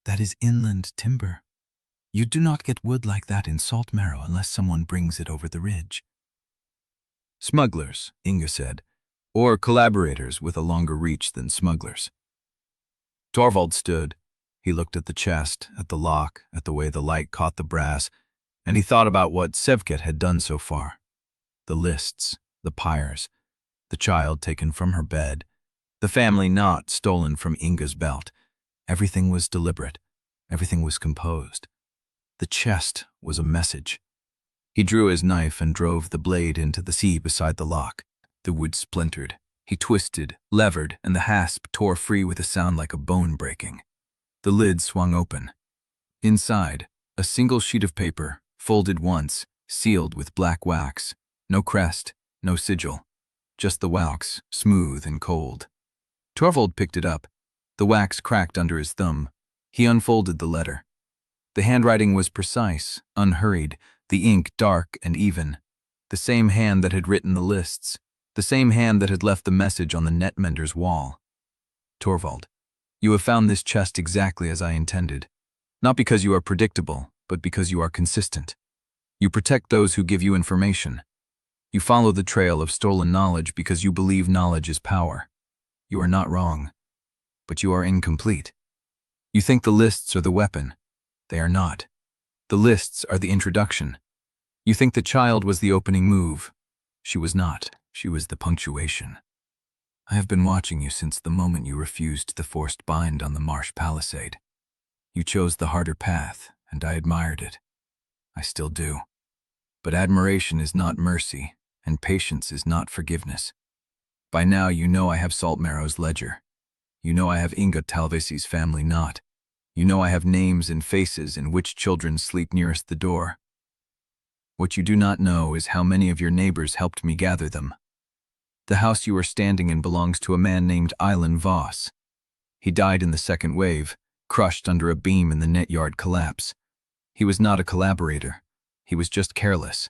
Speaker 1: That is inland timber. You do not get wood like that in Saltmarrow unless someone brings it over the ridge. Smugglers, Inga said, or collaborators with a longer reach than smugglers. Torvald stood. He looked at the chest, at the lock, at the way the light caught the brass, and he thought about what Sevket had done so far. The lists, the Pyres, the child taken from her bed, the family knot stolen from Inga's belt. Everything was deliberate. Everything was composed. The chest was a message. He drew his knife and drove the blade into the sea beside the lock. The wood splintered. He twisted, levered, and the hasp tore free with a sound like a bone breaking. The lid swung open. Inside, a single sheet of paper, folded once, sealed with black wax. No crest, no sigil. Just the wax, smooth and cold. Torvald picked it up. The wax cracked under his thumb. He unfolded the letter. The handwriting was precise, unhurried, the ink dark and even. The same hand that had written the lists. The same hand that had left the message on the netmender's wall. Torvald, you have found this chest exactly as I intended. Not because you are predictable, but because you are consistent. You protect those who give you information. You follow the trail of stolen knowledge because you believe knowledge is power. You are not wrong, but you are incomplete. You think the lists are the weapon. They are not. The lists are the introduction. You think the child was the opening move. She was not. She was the punctuation. I have been watching you since the moment you refused the forced bind on the Marsh Palisade. You chose the harder path, and I admired it. I still do. But admiration is not mercy, and patience is not forgiveness. By now you know I have Saltmarrow's ledger. You know I have Inga Talvesi's family knot. You know I have names and faces and which children sleep nearest the door. What you do not know is how many of your neighbors helped me gather them. The house you are standing in belongs to a man named Eilen Voss. He died in the second wave, crushed under a beam in the net yard collapse. He was not a collaborator. He was just careless.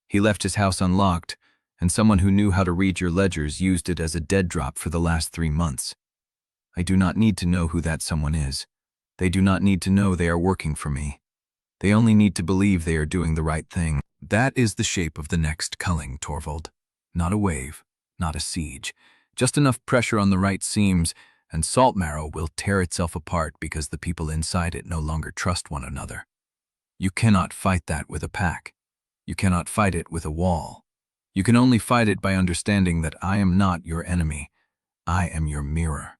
Speaker 1: He left his house unlocked, and someone who knew how to read your ledgers used it as a dead drop for the last 3 months. I do not need to know who that someone is. They do not need to know they are working for me. They only need to believe they are doing the right thing. That is the shape of the next culling, Torvald. Not a wave, not a siege. Just enough pressure on the right seams, and Saltmarrow will tear itself apart because the people inside it no longer trust one another. You cannot fight that with a pack. You cannot fight it with a wall. You can only fight it by understanding that I am not your enemy. I am your mirror.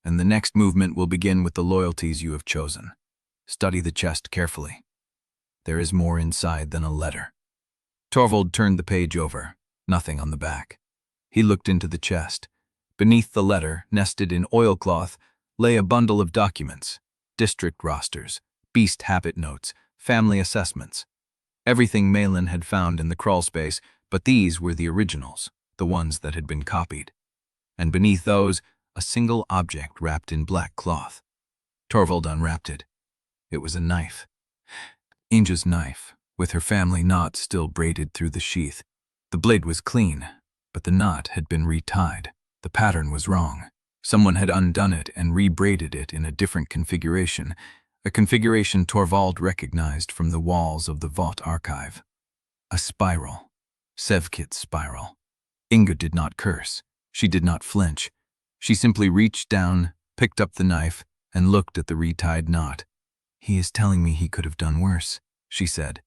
Speaker 1: And the next movement will begin with the loyalties you have chosen. Study the chest carefully. There is more inside than a letter. Torvald turned the page over. Nothing on the back. He looked into the chest. Beneath the letter, nested in oilcloth, lay a bundle of documents. District rosters, beast habit notes, family assessments. Everything Malin had found in the crawlspace, but these were the originals, the ones that had been copied. And beneath those, a single object wrapped in black cloth. Torvald unwrapped it. It was a knife. Inga's knife, with her family knot still braided through the sheath. The blade was clean, but the knot had been retied. The pattern was wrong. Someone had undone it and rebraided it in a different configuration, a configuration Torvald recognized from the walls of the Vought archive. A spiral. Sevkit's spiral. Inga did not curse. She did not flinch. She simply reached down, picked up the knife, and looked at the retied knot. He is telling me he could have done worse, she said.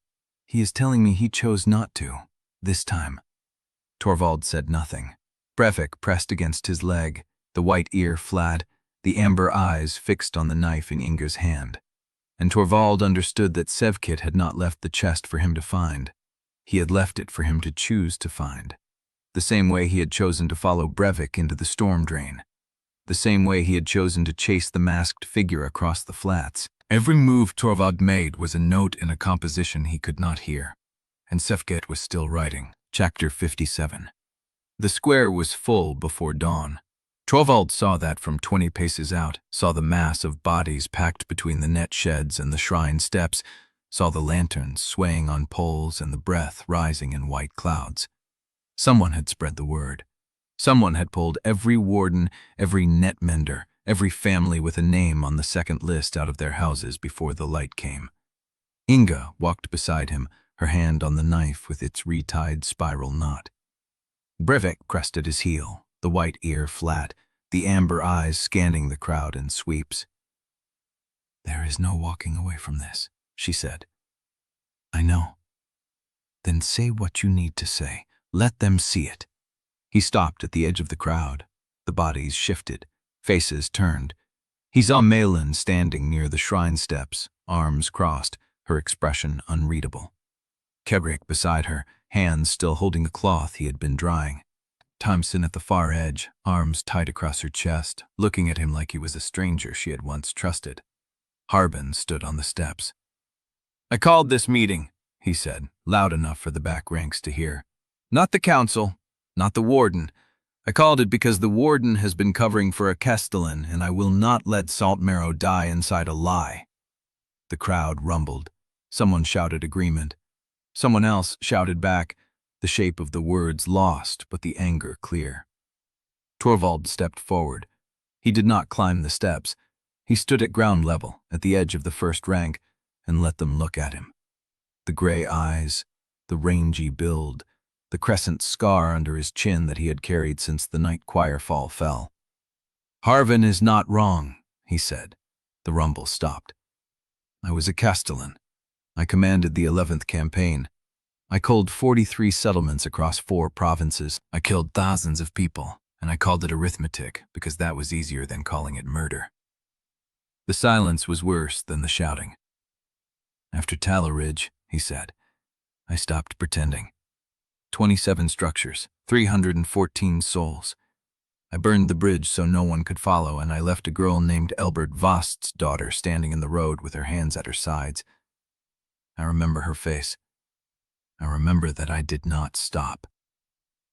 Speaker 1: He is telling me he chose not to, this time. Torvald said nothing. Brevik pressed against his leg, the white ear flat, the amber eyes fixed on the knife in Inga's hand. And Torvald understood that Sevkit had not left the chest for him to find. He had left it for him to choose to find. The same way he had chosen to follow Brevik into the storm drain. The same way he had chosen to chase the masked figure across the flats. Every move Torvald made was a note in a composition he could not hear. And Sevkit was still writing. Chapter 57. The square was full before dawn. Torvald saw that from 20 paces out, saw the mass of bodies packed between the net sheds and the shrine steps, saw the lanterns swaying on poles and the breath rising in white clouds. Someone had spread the word. Someone had pulled every warden, every netmender, every family with a name on the second list out of their houses before the light came. Inga walked beside him, her hand on the knife with its retied spiral knot. Brevik pressed at his heel. the white ear flat, the amber eyes scanning the crowd in sweeps. "There is no walking away from this," she said. "I know." "Then say what you need to say. Let them see it." He stopped at the edge of the crowd. The bodies shifted, faces turned. He saw Malin standing near the shrine steps, arms crossed, her expression unreadable. Brevik beside her, hands still holding the cloth he had been drying. Thompson at the far edge, arms tight across her chest, looking at him like he was a stranger she had once trusted. Harbin stood on the steps. "I called this meeting," he said, loud enough for the back ranks to hear. "Not the council, not the warden. I called it because the warden has been covering for a Castellan, and I will not let Saltmarrow die inside a lie." The crowd rumbled. Someone shouted agreement. Someone else shouted back, the shape of the words lost, but the anger clear. Torvald stepped forward. He did not climb the steps. He stood at ground level, at the edge of the first rank, and let them look at him. The gray eyes, the rangy build, the crescent scar under his chin that he had carried since the night choir fall fell. "Harvin is not wrong," he said. The rumble stopped. "I was a Castellan. I commanded the 11th campaign. I culled 43 settlements across 4 provinces. I killed thousands of people, and I called it arithmetic because that was easier than calling it murder." The silence was worse than the shouting. "After Tallow Ridge," he said, "I stopped pretending. 27 structures, 314 souls. I burned the bridge so no one could follow, and I left a girl named Elbert Vost's daughter standing in the road with her hands at her sides. I remember her face. I remember that I did not stop."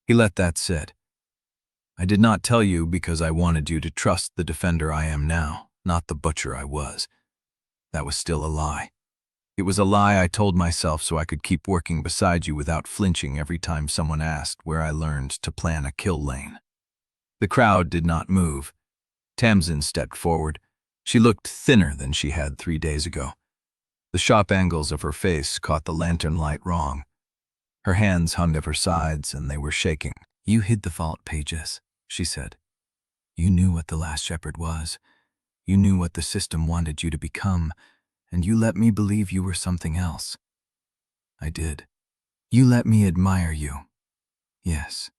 Speaker 1: He let that sit. "I did not tell you because I wanted you to trust the defender I am now, not the butcher I was. That was still a lie. It was a lie I told myself so I could keep working beside you without flinching every time someone asked where I learned to plan a kill lane." The crowd did not move. Tamsin stepped forward. She looked thinner than she had 3 days ago. The sharp angles of her face caught the lantern light wrong. Her hands hung at her sides, and they were shaking. "You hid the vault pages," she said. "You knew what the Last Shepherd was. You knew what the system wanted you to become, and you let me believe you were something else." "I did. You let me admire you." "Yes."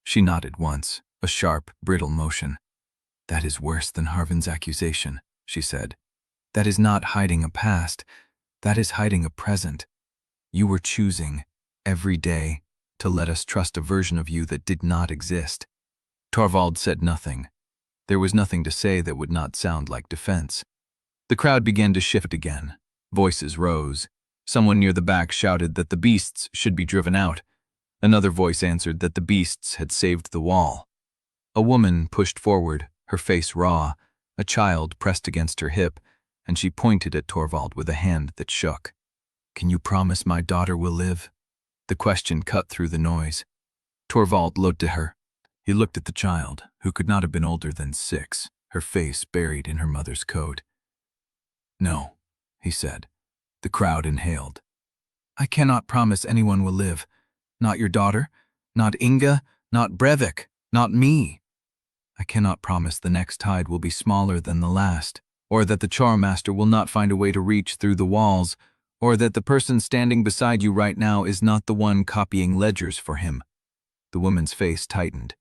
Speaker 1: She nodded once, a sharp, brittle motion. "That is worse than Harvin's accusation," she said. "That is not hiding a past. That is hiding a present. You were choosing, every day, to let us trust a version of you that did not exist." Torvald said nothing. There was nothing to say that would not sound like defense. The crowd began to shift again. Voices rose. Someone near the back shouted that the beasts should be driven out. Another voice answered that the beasts had saved the wall. A woman pushed forward, her face raw, a child pressed against her hip, and she pointed at Torvald with a hand that shook. "Can you promise my daughter will live?" The question cut through the noise. Torvald looked at her. He looked at the child, who could not have been older than 6, her face buried in her mother's coat. "No," he said. The crowd inhaled. "I cannot promise anyone will live. Not your daughter, not Inga, not Brevik, not me. I cannot promise the next tide will be smaller than the last, or that the Choirmaster will not find a way to reach through the walls, or that the person standing beside you right now is not the one copying ledgers for him." The woman's face tightened.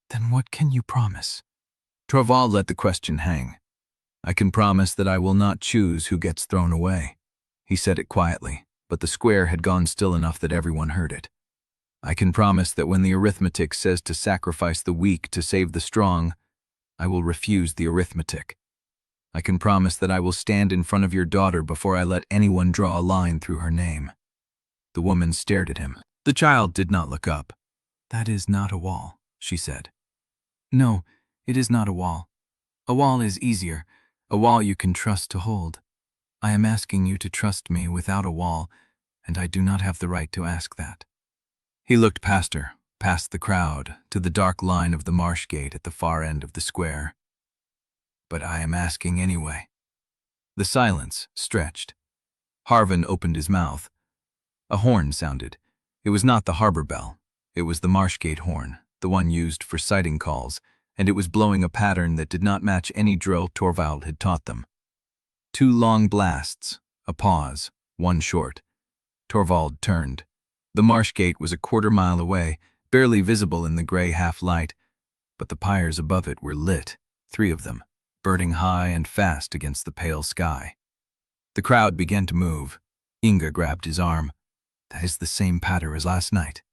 Speaker 1: "Then what can you promise?" Torvald let the question hang. "I can promise that I will not choose who gets thrown away." He said it quietly, but the square had gone still enough that everyone heard it. "I can promise that when the arithmetic says to sacrifice the weak to save the strong, I will refuse the arithmetic. I can promise that I will stand in front of your daughter before I let anyone draw a line through her name." The woman stared at him. The child did not look up. "That is not a wall," she said. "No, it is not a wall. A wall is easier, a wall you can trust to hold. I am asking you to trust me without a wall, and I do not have the right to ask that." He looked past her, past the crowd, to the dark line of the Marsh gate at the far end of the square. "But I am asking anyway." The silence stretched. Harvin opened his mouth. A horn sounded. It was not the harbor bell. It was the Marsh gate horn, the one used for sighting calls, and it was blowing a pattern that did not match any drill Torvald had taught them. 2 long blasts, a pause, 1 short. Torvald turned. The marsh gate was a quarter-mile away, barely visible in the gray half-light, but the pyres above it were lit, 3 of them, burning high and fast against the pale sky. The crowd began to move. Inga grabbed his arm. "That is the same pattern as last night."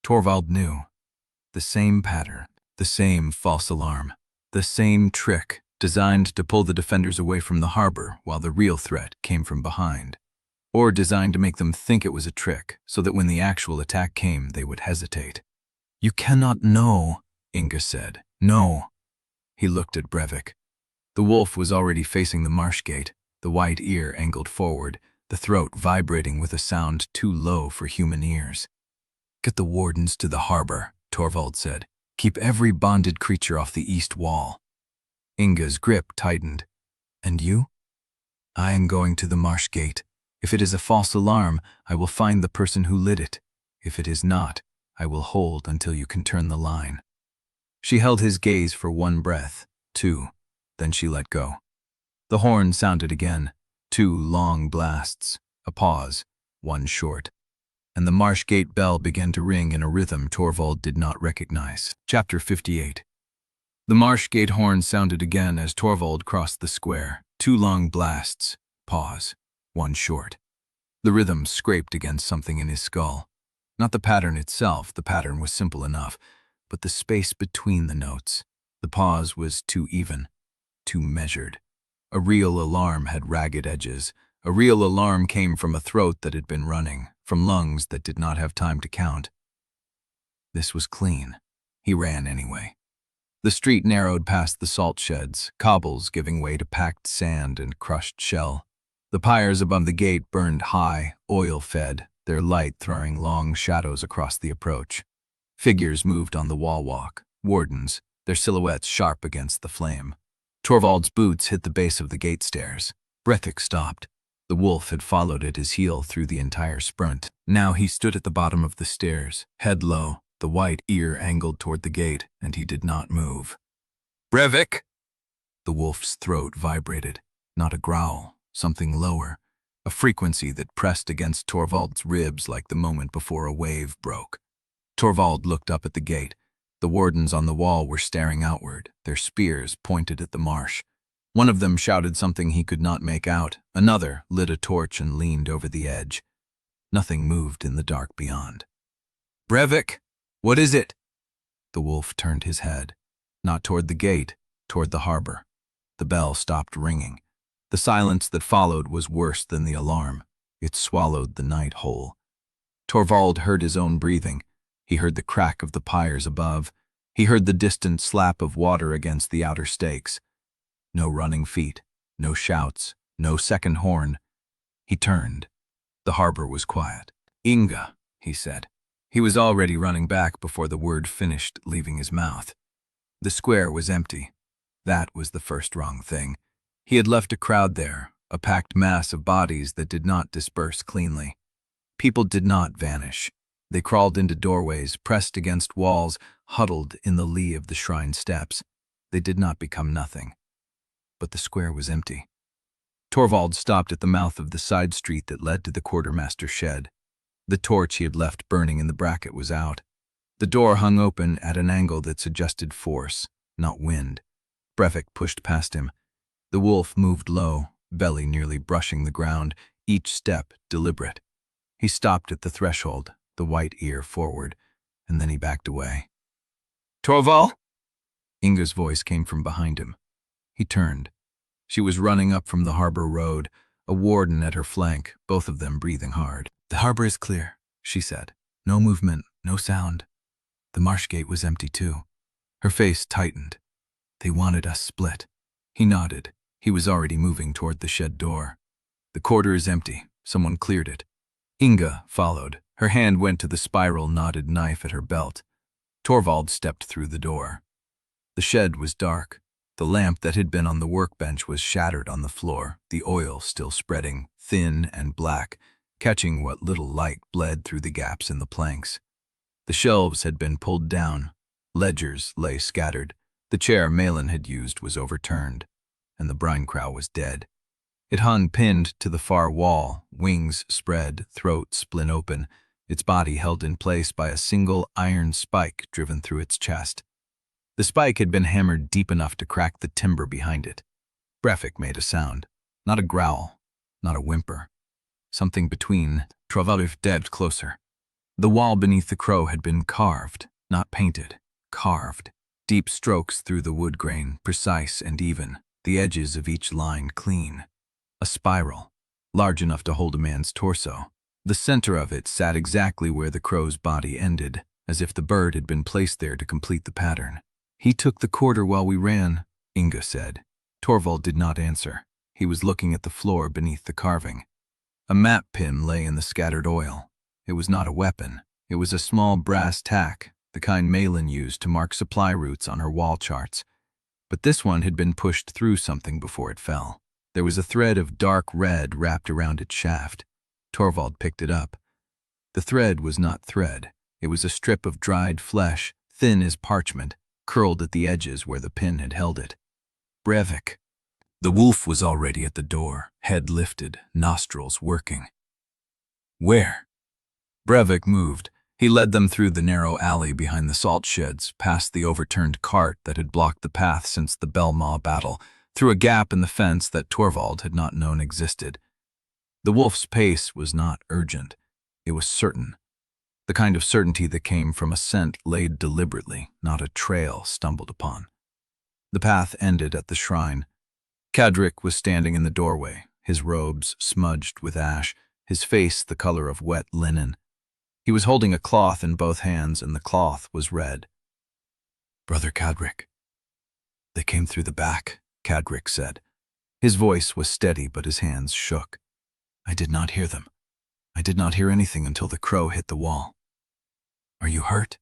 Speaker 1: Torvald knew. The same pattern, the same false alarm, the same trick designed to pull the defenders away from the harbor while the real threat came from behind. Or designed to make them think it was a trick, so that when the actual attack came, they would hesitate. "You cannot know," Inga said. "No." He looked at Brevik. The wolf was already facing the marsh gate, the white ear angled forward, the throat vibrating with a sound too low for human ears. "Get the wardens to the harbor," Torvald said. "Keep every bonded creature off the east wall." Inga's grip tightened. "And you?" "I am going to the marsh gate. If it is a false alarm, I will find the person who lit it. If it is not, I will hold until you can turn the line." She held his gaze for 1 breath, 2, then she let go. The horn sounded again, 2 long blasts, a pause, 1 short. And the marsh gate bell began to ring in a rhythm Torvald did not recognize. Chapter 58. The marsh gate horn sounded again as Torvald crossed the square, 2 long blasts, pause, 1 short. The rhythm scraped against something in his skull. Not the pattern itself, the pattern was simple enough, but the space between the notes. The pause was too even, too measured. A real alarm had ragged edges. A real alarm came from a throat that had been running, from lungs that did not have time to count. This was clean. He ran anyway. The street narrowed past the salt sheds, cobbles giving way to packed sand and crushed shell. The pyres above the gate burned high, oil-fed, their light throwing long shadows across the approach. Figures moved on the wall walk, wardens, their silhouettes sharp against the flame. Torvald's boots hit the base of the gate stairs. Brevik stopped. The wolf had followed at his heel through the entire sprint. Now he stood at the bottom of the stairs, head low, the white ear angled toward the gate, and he did not move. "Brevik!" The wolf's throat vibrated. Not a growl, something lower, a frequency that pressed against Torvald's ribs like the moment before a wave broke. Torvald looked up at the gate. The wardens on the wall were staring outward, their spears pointed at the marsh. One of them shouted something he could not make out. Another lit a torch and leaned over the edge. Nothing moved in the dark beyond. "Brevik, what is it?" The wolf turned his head, not toward the gate, toward the harbor. The bell stopped ringing. The silence that followed was worse than the alarm. It swallowed the night whole. Torvald heard his own breathing. He heard the crack of the pyres above. He heard the distant slap of water against the outer stakes. No running feet, no shouts, no second horn. He turned. The harbor was quiet. "Inga," he said. He was already running back before the word finished leaving his mouth. The square was empty. That was the first wrong thing. He had left a crowd there, a packed mass of bodies that did not disperse cleanly. People did not vanish. They crawled into doorways, pressed against walls, huddled in the lee of the shrine steps. They did not become nothing. But the square was empty. Torvald stopped at the mouth of the side street that led to the Quartermaster shed. The torch he had left burning in the bracket was out. The door hung open at an angle that suggested force, not wind. Brevik pushed past him. The wolf moved low, belly nearly brushing the ground, each step deliberate. He stopped at the threshold, the white ear forward, and then he backed away. "Torvald?" Inga's voice came from behind him. He turned. She was running up from the harbor road, a warden at her flank, both of them breathing hard. "The harbor is clear," she said. "No movement, no sound." The marsh gate was empty too. Her face tightened. "They wanted us split." He nodded. He was already moving toward the shed door. "The quarter is empty. Someone cleared it." Inga followed. Her hand went to the spiral knotted knife at her belt. Torvald stepped through the door. The shed was dark. The lamp that had been on the workbench was shattered on the floor, the oil still spreading, thin and black, catching what little light bled through the gaps in the planks. The shelves had been pulled down, Ledgers lay scattered. The chair Malin had used was overturned, and the Brinecrow was dead. It hung pinned to the far wall, wings spread, throat split open, its body held in place by a single iron spike driven through its chest. The spike had been hammered deep enough to crack the timber behind it. Brevik made a sound, not a growl, not a whimper. Something between. Torvald edged closer. The wall beneath the crow had been carved, not painted, carved. Deep strokes through the wood grain, precise and even, the edges of each line clean. A spiral, large enough to hold a man's torso. The center of it sat exactly where the crow's body ended, as if the bird had been placed there to complete the pattern. "He took the quarter while we ran," Inga said. Torvald did not answer. He was looking at the floor beneath the carving. A map pin lay in the scattered oil. It was not a weapon. It was a small brass tack, the kind Malin used to mark supply routes on her wall charts. But this one had been pushed through something before it fell. There was a thread of dark red wrapped around its shaft. Torvald picked it up. The thread was not thread. It was a strip of dried flesh, thin as parchment, curled at the edges where the pin had held it. Brevik. The wolf was already at the door, head lifted, nostrils working. "Where?" Brevik moved. He led them through the narrow alley behind the salt sheds, past the overturned cart that had blocked the path since the Belmaw battle, through a gap in the fence that Torvald had not known existed. The wolf's pace was not urgent. It was certain. The kind of certainty that came from a scent laid deliberately, not a trail stumbled upon. The path ended at the shrine. Cadric was standing in the doorway, his robes smudged with ash, his face the color of wet linen. He was holding a cloth in both hands, and the cloth was red. "Brother Cadric." "They came through the back," Cadric said. His voice was steady, but his hands shook. "I did not hear them. I did not hear anything until the crow hit the wall." "Are you hurt?"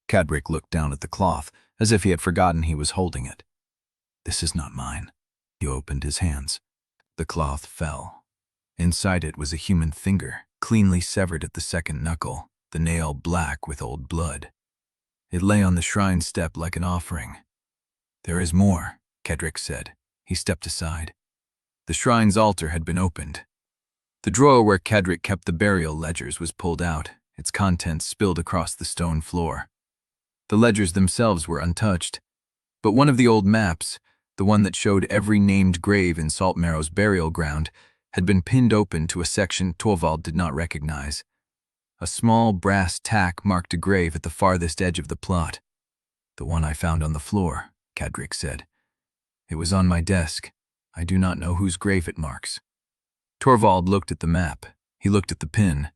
Speaker 1: Cadric looked down at the cloth, as if he had forgotten he was holding it. "This is not mine." He opened his hands. The cloth fell. Inside it was a human finger, cleanly severed at the second knuckle, the nail black with old blood. It lay on the shrine step like an offering. "There is more," Cadric said. He stepped aside. The shrine's altar had been opened. The drawer where Cadric kept the burial ledgers was pulled out, its contents spilled across the stone floor. The ledgers themselves were untouched, but one of the old maps, the one that showed every named grave in Saltmarrow's burial ground, had been pinned open to a section Torvald did not recognize. A small brass tack marked a grave at the farthest edge of the plot. "The one I found on the floor," Cadric said. "It was on my desk. I do not know whose grave it marks." Torvald looked at the map. He looked at the pin.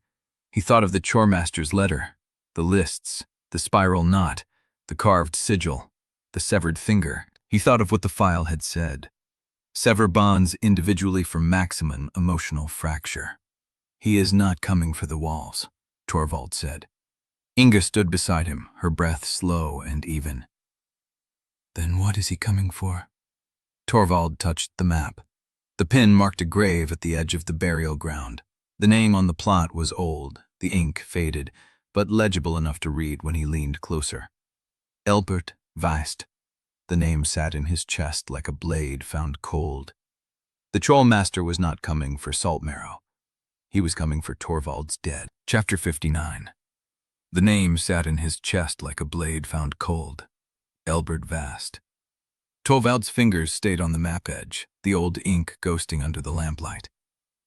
Speaker 1: He thought of the Choirmaster's letter, the lists, the spiral knot, the carved sigil, the severed finger. He thought of what the file had said. "Sever bonds individually for maximum emotional fracture." "He is not coming for the walls," Torvald said. Inga stood beside him, her breath slow and even. "Then what is he coming for?" Torvald touched the map. The pin marked a grave at the edge of the burial ground. The name on the plot was old, the ink faded, but legible enough to read when he leaned closer. Elbert Weist. The name sat in his chest like a blade found cold. The Trollmaster was not coming for Saltmarrow. He was coming for Torvald's dead. Chapter 59. The name sat in his chest like a blade found cold. Elbert Vast. Torvald's fingers stayed on the map edge, the old ink ghosting under the lamplight.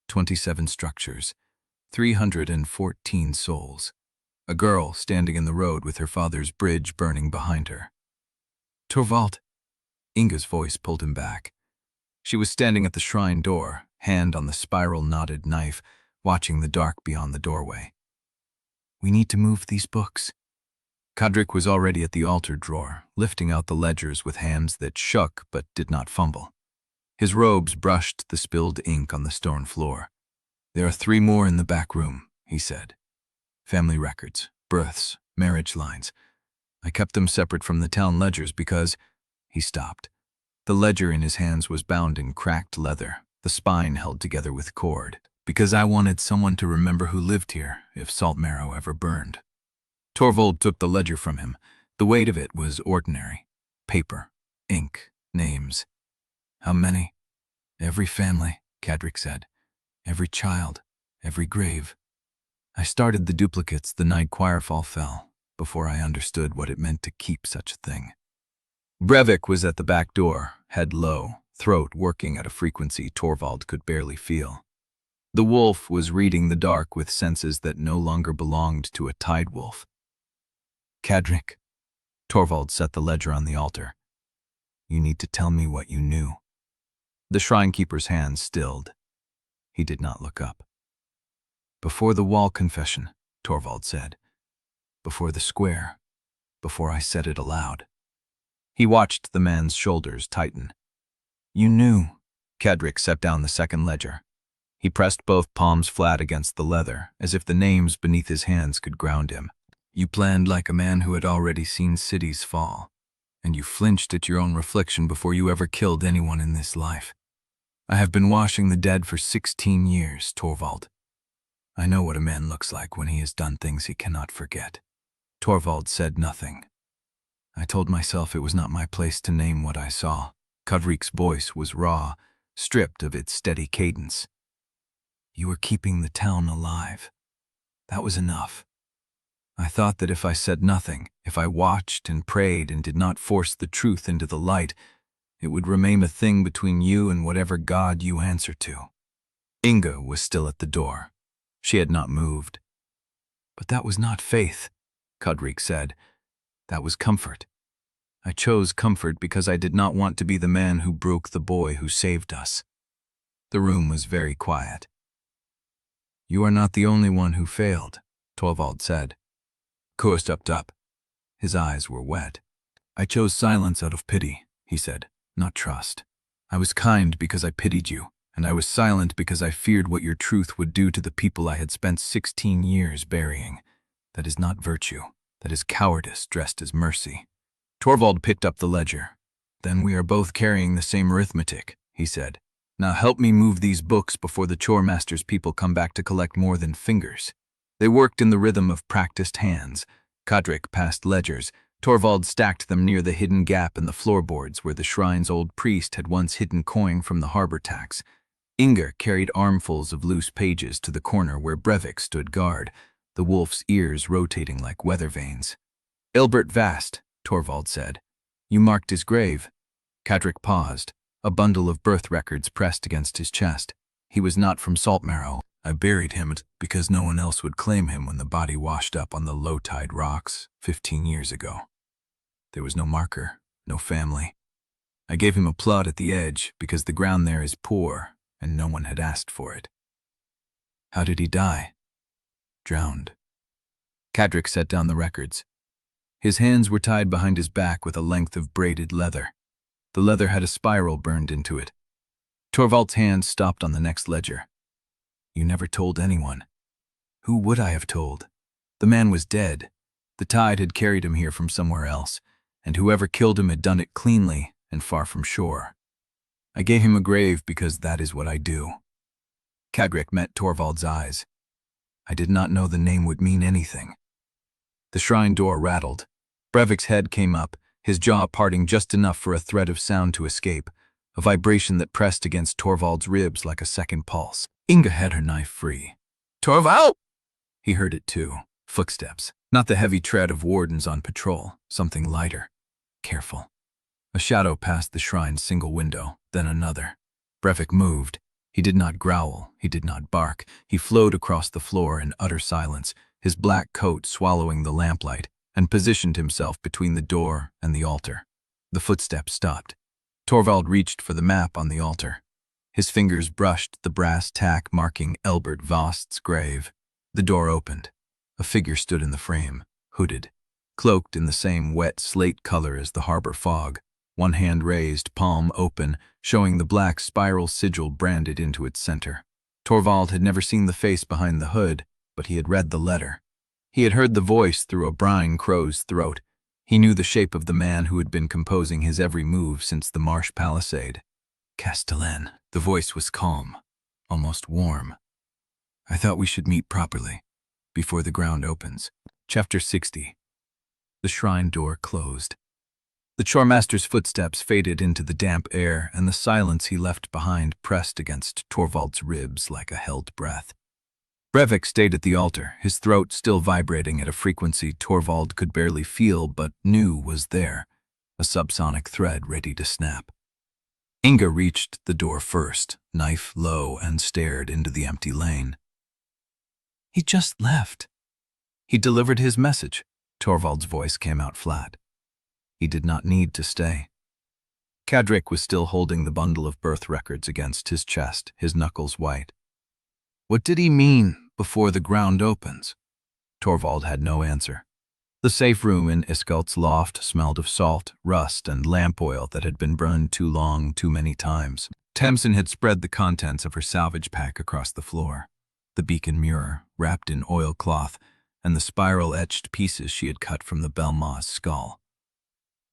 Speaker 1: 27 structures, 314 souls. A girl standing in the road with her father's bridge burning behind her. "Torvald." Inga's voice pulled him back. She was standing at the shrine door, hand on the spiral-knotted knife, watching the dark beyond the doorway. "We need to move these books." Cadric was already at the altar drawer, lifting out the ledgers with hands that shook but did not fumble. His robes brushed the spilled ink on the stone floor. "There are 3 more in the back room," he said. "Family records, births, marriage lines. I kept them separate from the town ledgers because—" He stopped. The ledger in his hands was bound in cracked leather, the spine held together with cord. "Because I wanted someone to remember who lived here if Saltmarrow ever burned." Torvald took the ledger from him, The weight of it was ordinary. Paper, ink, names. How many? Every family, Cadric said. Every child, every grave. I started the duplicates the night Choirfall fell, before I understood what it meant to keep such a thing. Brevik was at the back door, head low, throat working at a frequency Torvald could barely feel. The wolf was reading the dark with senses that no longer belonged to a tide wolf. Cadric, Torvald set the ledger on the altar. You need to tell me what you knew. The shrinekeeper's hands stilled. He did not look up. Before the wall confession, Torvald said. Before the square. Before I said it aloud. He watched the man's shoulders tighten. You knew. Cadric set down the second ledger. He pressed both palms flat against the leather, as if the names beneath his hands could ground him. You planned like a man who had already seen cities fall, and you flinched at your own reflection before you ever killed anyone in this life. I have been washing the dead for 16 years, Torvald. I know what a man looks like when he has done things he cannot forget. Torvald said nothing. I told myself it was not my place to name what I saw. Cadric's voice was raw, stripped of its steady cadence. You were keeping the town alive. That was enough. I thought that if I said nothing, if I watched and prayed and did not force the truth into the light, it would remain a thing between you and whatever God you answer to. Inga was still at the door. She had not moved. But that was not faith, Cadric said. That was comfort. I chose comfort because I did not want to be the man who broke the boy who saved us. The room was very quiet. You are not the only one who failed, Torvald said. Kor stepped up. His eyes were wet. I chose silence out of pity, he said, not trust. I was kind because I pitied you, and I was silent because I feared what your truth would do to the people I had spent 16 years burying. That is not virtue. That is cowardice dressed as mercy. Torvald picked up the ledger. Then we are both carrying the same arithmetic, he said. Now help me move these books before the Choirmaster's people come back to collect more than fingers. They worked in the rhythm of practiced hands. Cadric passed ledgers. Torvald stacked them near the hidden gap in the floorboards where the shrine's old priest had once hidden coin from the harbor tax. Inga carried armfuls of loose pages to the corner where Brevik stood guard, the wolf's ears rotating like weather vanes. Elbert Vast, Torvald said. You marked his grave. Cadric paused, a bundle of birth records pressed against his chest. He was not from Saltmarrow. I buried him because no one else would claim him when the body washed up on the low-tide rocks 15 years ago. There was no marker, no family. I gave him a plot at the edge because the ground there is poor and no one had asked for it. How did he die? Drowned. Cadric set down the records. His hands were tied behind his back with a length of braided leather. The leather had a spiral burned into it. Torvald's hand stopped on the next ledger. You never told anyone. Who would I have told? The man was dead. The tide had carried him here from somewhere else, and whoever killed him had done it cleanly and far from shore. I gave him a grave because that is what I do. Cadric met Torvald's eyes. I did not know the name would mean anything. The shrine door rattled. Brevik's head came up, his jaw parting just enough for a thread of sound to escape, a vibration that pressed against Torvald's ribs like a second pulse. Inga had her knife free. Torvald! He heard it too. Footsteps. Not the heavy tread of wardens on patrol, something lighter. Careful. A shadow passed the shrine's single window, then another. Brevik moved. He did not growl, he did not bark. He flowed across the floor in utter silence, his black coat swallowing the lamplight, and positioned himself between the door and the altar. The footsteps stopped. Torvald reached for the map on the altar. His fingers brushed the brass tack marking Elbert Vast's grave. The door opened. A figure stood in the frame, hooded, cloaked in the same wet slate color as the harbor fog, one hand raised, palm open, showing the black spiral sigil branded into its center. Torvald had never seen the face behind the hood, but he had read the letter. He had heard the voice through a brine crow's throat. He knew the shape of the man who had been composing his every move since the Marsh Palisade. Castellan. The voice was calm, almost warm. I thought we should meet properly, before the ground opens. Chapter 60. The shrine door closed. The Choirmaster's footsteps faded into the damp air, and the silence he left behind pressed against Torvald's ribs like a held breath. Brevik stayed at the altar, his throat still vibrating at a frequency Torvald could barely feel but knew was there, a subsonic thread ready to snap. Inga reached the door first, knife low, and stared into the empty lane. "He just left." "He delivered his message." Torvald's voice came out flat. He did not need to stay. Kadrik was still holding the bundle of birth records against his chest, his knuckles white. "What did he mean, before the ground opens?" Torvald had no answer. The safe room in Iskelt's loft smelled of salt, rust, and lamp oil that had been burned too long, too many times. Tamsin had spread the contents of her salvage pack across the floor. The beacon mirror, wrapped in oilcloth, and the spiral-etched pieces she had cut from the Belmaw's skull.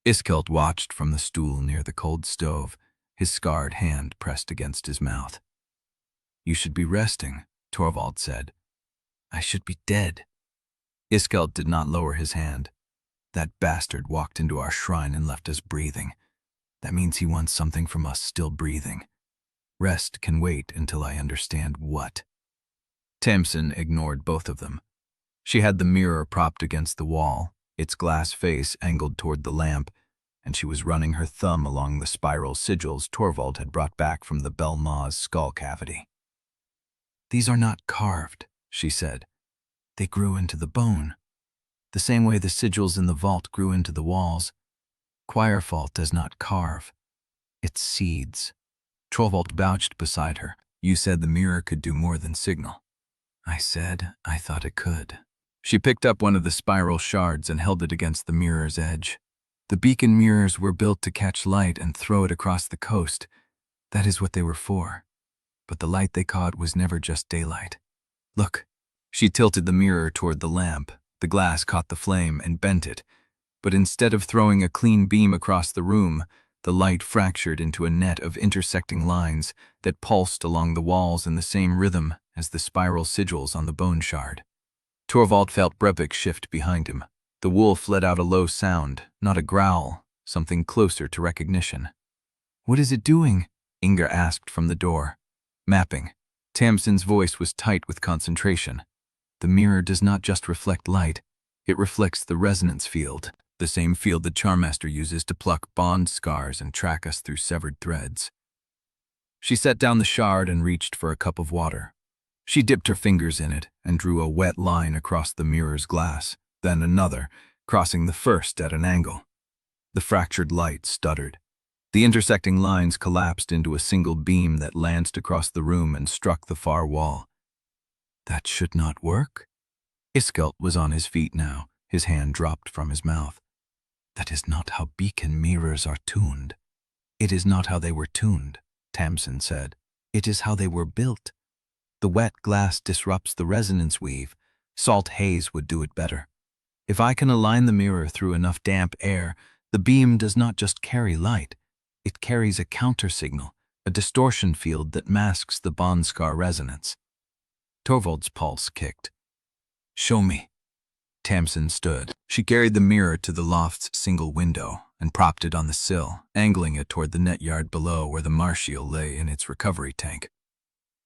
Speaker 1: Iskelt watched from the stool near the cold stove, his scarred hand pressed against his mouth. "You should be resting," Torvald said. "I should be dead." Iskelt did not lower his hand. "That bastard walked into our shrine and left us breathing. That means he wants something from us still breathing. Rest can wait until I understand what." Tamsin ignored both of them. She had the mirror propped against the wall, its glass face angled toward the lamp, and she was running her thumb along the spiral sigils Torvald had brought back from the Belmaw's skull cavity. "These are not carved," she said. "They grew into the bone, the same way the sigils in the vault grew into the walls. Choirfault does not carve. It seeds." Torvald bouched beside her. "You said the mirror could do more than signal." "I said I thought it could." She picked up one of the spiral shards and held it against the mirror's edge. "The beacon mirrors were built to catch light and throw it across the coast. That is what they were for. But the light they caught was never just daylight. Look." She tilted the mirror toward the lamp. The glass caught the flame and bent it. But instead of throwing a clean beam across the room, the light fractured into a net of intersecting lines that pulsed along the walls in the same rhythm as the spiral sigils on the bone shard. Torvald felt Brevik shift behind him. The wolf let out a low sound, not a growl, something closer to recognition. "What is it doing?" Inga asked from the door. "Mapping." Tamsin's voice was tight with concentration. "The mirror does not just reflect light, it reflects the resonance field, the same field the Choirmaster uses to pluck bond scars and track us through severed threads." She set down the shard and reached for a cup of water. She dipped her fingers in it and drew a wet line across the mirror's glass, then another, crossing the first at an angle. The fractured light stuttered. The intersecting lines collapsed into a single beam that lanced across the room and struck the far wall. "That should not work?" Iskelt was on his feet now, his hand dropped from his mouth. "That is not how beacon mirrors are tuned." "It is not how they were tuned," Tamsin said. "It is how they were built. The wet glass disrupts the resonance weave. Salt haze would do it better. If I can align the mirror through enough damp air, the beam does not just carry light. It carries a counter-signal, a distortion field that masks the bond scar resonance." Torvald's pulse kicked. "Show me." Tamsin stood. She carried the mirror to the loft's single window and propped it on the sill, angling it toward the net yard below where the Marshiel lay in its recovery tank.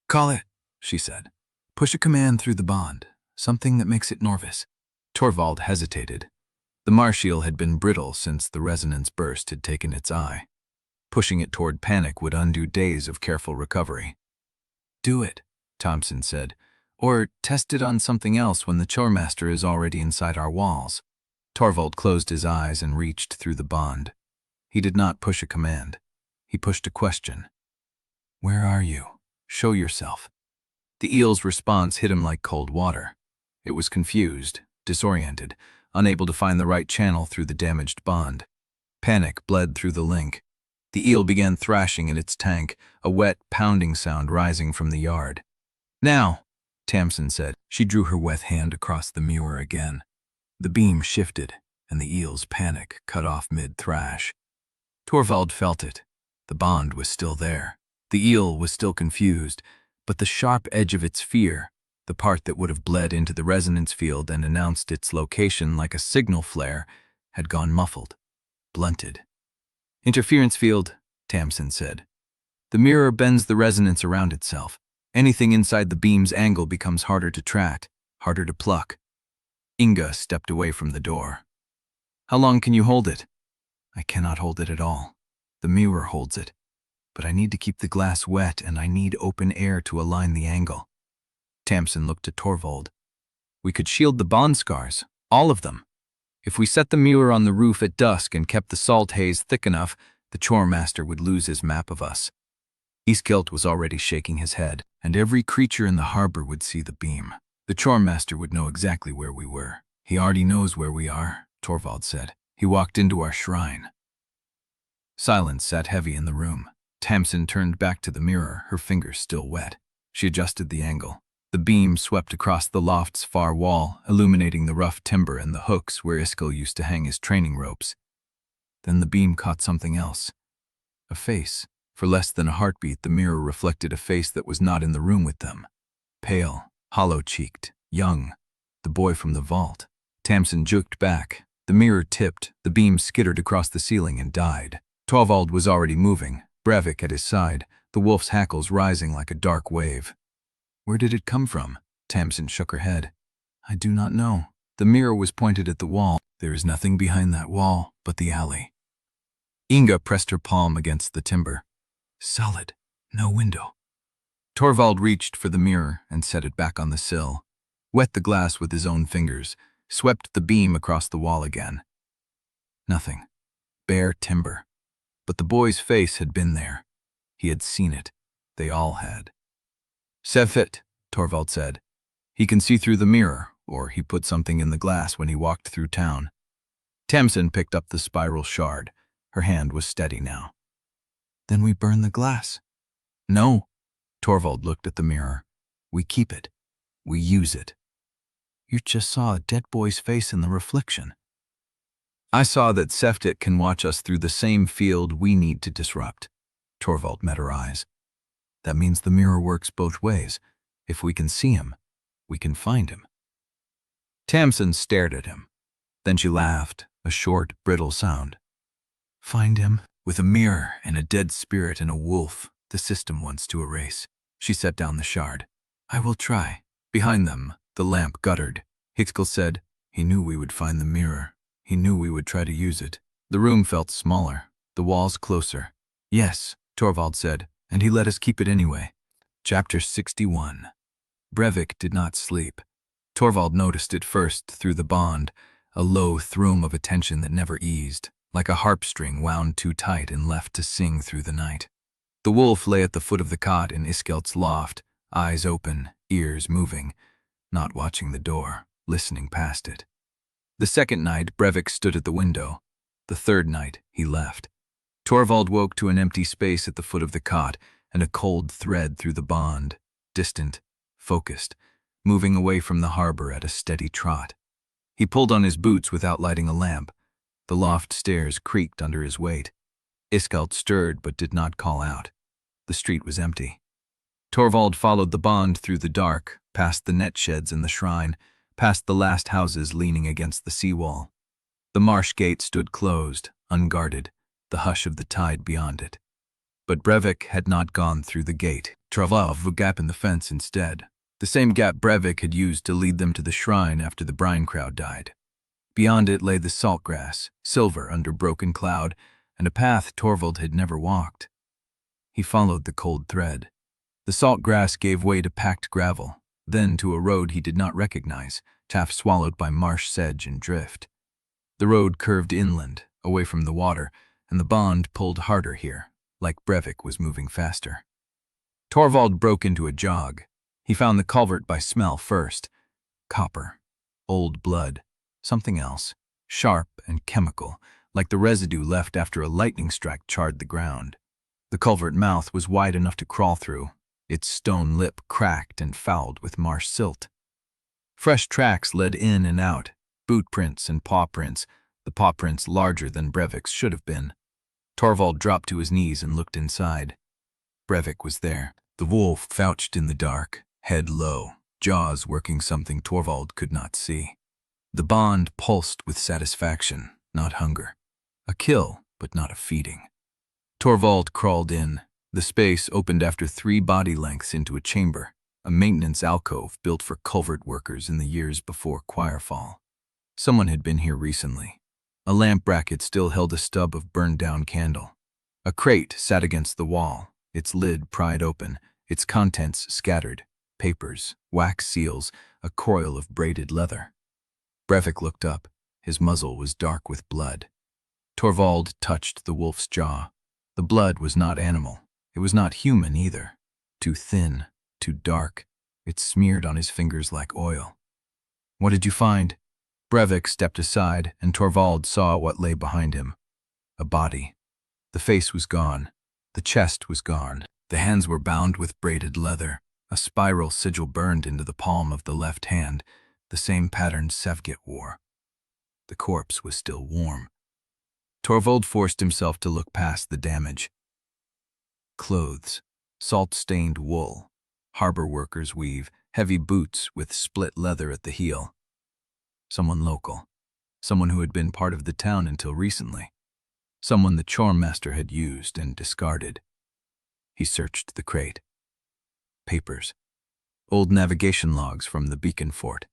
Speaker 1: "Call it," she said. "Push a command through the bond, something that makes it nervous." Torvald hesitated. The Marshiel had been brittle since the resonance burst had taken its eye. Pushing it toward panic would undo days of careful recovery. "Do it," Thompson said, "or test it on something else when the Choirmaster is already inside our walls." Torvald closed his eyes and reached through the bond. He did not push a command. He pushed a question. "Where are you? Show yourself." The eel's response hit him like cold water. It was confused, disoriented, unable to find the right channel through the damaged bond. Panic bled through the link. The eel began thrashing in its tank, a wet, pounding sound rising from the yard. "Now," Tamsin said. She drew her wet hand across the mirror again. The beam shifted, and the eel's panic cut off mid-thrash. Torvald felt it. The bond was still there. The eel was still confused, but the sharp edge of its fear, the part that would have bled into the resonance field and announced its location like a signal flare, had gone muffled, blunted. Interference field, Tamsin said. The mirror bends the resonance around itself. Anything inside the beam's angle becomes harder to track, harder to pluck. Inga stepped away from the door. How long can you hold it? I cannot hold it at all. The mirror holds it. But I need to keep the glass wet and I need open air to align the angle. Tamsin looked at Torvald. We could shield the bond scars, all of them. If we set the mirror on the roof at dusk and kept the salt haze thick enough, the Choirmaster would lose his map of us. Iskelt was already shaking his head, and every creature in the harbor would see the beam. The Choirmaster would know exactly where we were. He already knows where we are, Torvald said. He walked into our shrine. Silence sat heavy in the room. Tamsin turned back to the mirror, her fingers still wet. She adjusted the angle. The beam swept across the loft's far wall, illuminating the rough timber and the hooks where Iskelt used to hang his training ropes. Then the beam caught something else. A face. For less than a heartbeat, the mirror reflected a face that was not in the room with them. Pale, hollow-cheeked, young. The boy from the vault. Tamsin jerked back. The mirror tipped, the beam skittered across the ceiling and died. Torvald was already moving, Brevik at his side, the wolf's hackles rising like a dark wave. Where did it come from? Tamsin shook her head. I do not know. The mirror was pointed at the wall. There is nothing behind that wall but the alley. Inga pressed her palm against the timber. Solid. No window. Torvald reached for the mirror and set it back on the sill, wet the glass with his own fingers, swept the beam across the wall again. Nothing. Bare timber. But the boy's face had been there. He had seen it. They all had. Sefit, Torvald said. He can see through the mirror, or he put something in the glass when he walked through town. Tamsin picked up the spiral shard. Her hand was steady now. Then we burn the glass. No. Torvald looked at the mirror. We keep it. We use it. You just saw a dead boy's face in the reflection. I saw that Seftit can watch us through the same field we need to disrupt. Torvald met her eyes. That means the mirror works both ways. If we can see him, we can find him. Tamsin stared at him. Then she laughed, a short, brittle sound. Find him? With a mirror and a dead spirit and a wolf, the system wants to erase. She set down the shard. I will try. Behind them, the lamp guttered. Iskelt said, he knew we would find the mirror. He knew we would try to use it. The room felt smaller, the walls closer. Yes, Torvald said, and he let us keep it anyway. Chapter 61. Brevik did not sleep. Torvald noticed it first through the bond, a low thrum of attention that never eased, like a harp string wound too tight and left to sing through the night. The wolf lay at the foot of the cot in Iskelt's loft, eyes open, ears moving, not watching the door, listening past it. The second night, Brevik stood at the window. The third night, he left. Torvald woke to an empty space at the foot of the cot and a cold thread through the bond, distant, focused, moving away from the harbor at a steady trot. He pulled on his boots without lighting a lamp. The loft stairs creaked under his weight. Iskelt stirred but did not call out. The street was empty. Torvald followed the bond through the dark, past the net sheds and the shrine, past the last houses leaning against the seawall. The Marsh gate stood closed, unguarded, the hush of the tide beyond it. But Brevik had not gone through the gate. Torvald a gap in the fence instead, the same gap Brevik had used to lead them to the shrine after the brine crowd died. Beyond it lay the salt grass, silver under broken cloud, and a path Torvald had never walked. He followed the cold thread. The salt grass gave way to packed gravel, then to a road he did not recognize, half swallowed by marsh sedge and drift. The road curved inland, away from the water, and the bond pulled harder here, like Brevik was moving faster. Torvald broke into a jog. He found the culvert by smell first. Copper. Old blood. Something else. Sharp and chemical, like the residue left after a lightning strike charred the ground. The culvert mouth was wide enough to crawl through, its stone lip cracked and fouled with marsh silt. Fresh tracks led in and out, boot prints and paw prints, the paw prints larger than Brevik's should have been. Torvald dropped to his knees and looked inside. Brevik was there. The wolf crouched in the dark, head low, jaws working something Torvald could not see. The bond pulsed with satisfaction, not hunger. A kill, but not a feeding. Torvald crawled in. The space opened after 3 body lengths into a chamber, a maintenance alcove built for culvert workers in the years before Choirfall. Someone had been here recently. A lamp bracket still held a stub of burned-down candle. A crate sat against the wall, its lid pried open, its contents scattered, papers, wax seals, a coil of braided leather. Brevik looked up. His muzzle was dark with blood. Torvald touched the wolf's jaw. The blood was not animal. It was not human either. Too thin, too dark. It smeared on his fingers like oil. "What did you find?" Brevik stepped aside, and Torvald saw what lay behind him. A body. The face was gone. The chest was gone. The hands were bound with braided leather. A spiral sigil burned into the palm of the left hand, the same pattern Sevgit wore. The corpse was still warm. Torvald forced himself to look past the damage. Clothes, salt-stained wool, harbor workers' weave, heavy boots with split leather at the heel. Someone local. Someone who had been part of the town until recently. Someone the Choirmaster had used and discarded. He searched the crate. Papers. Old navigation logs from the beacon fort.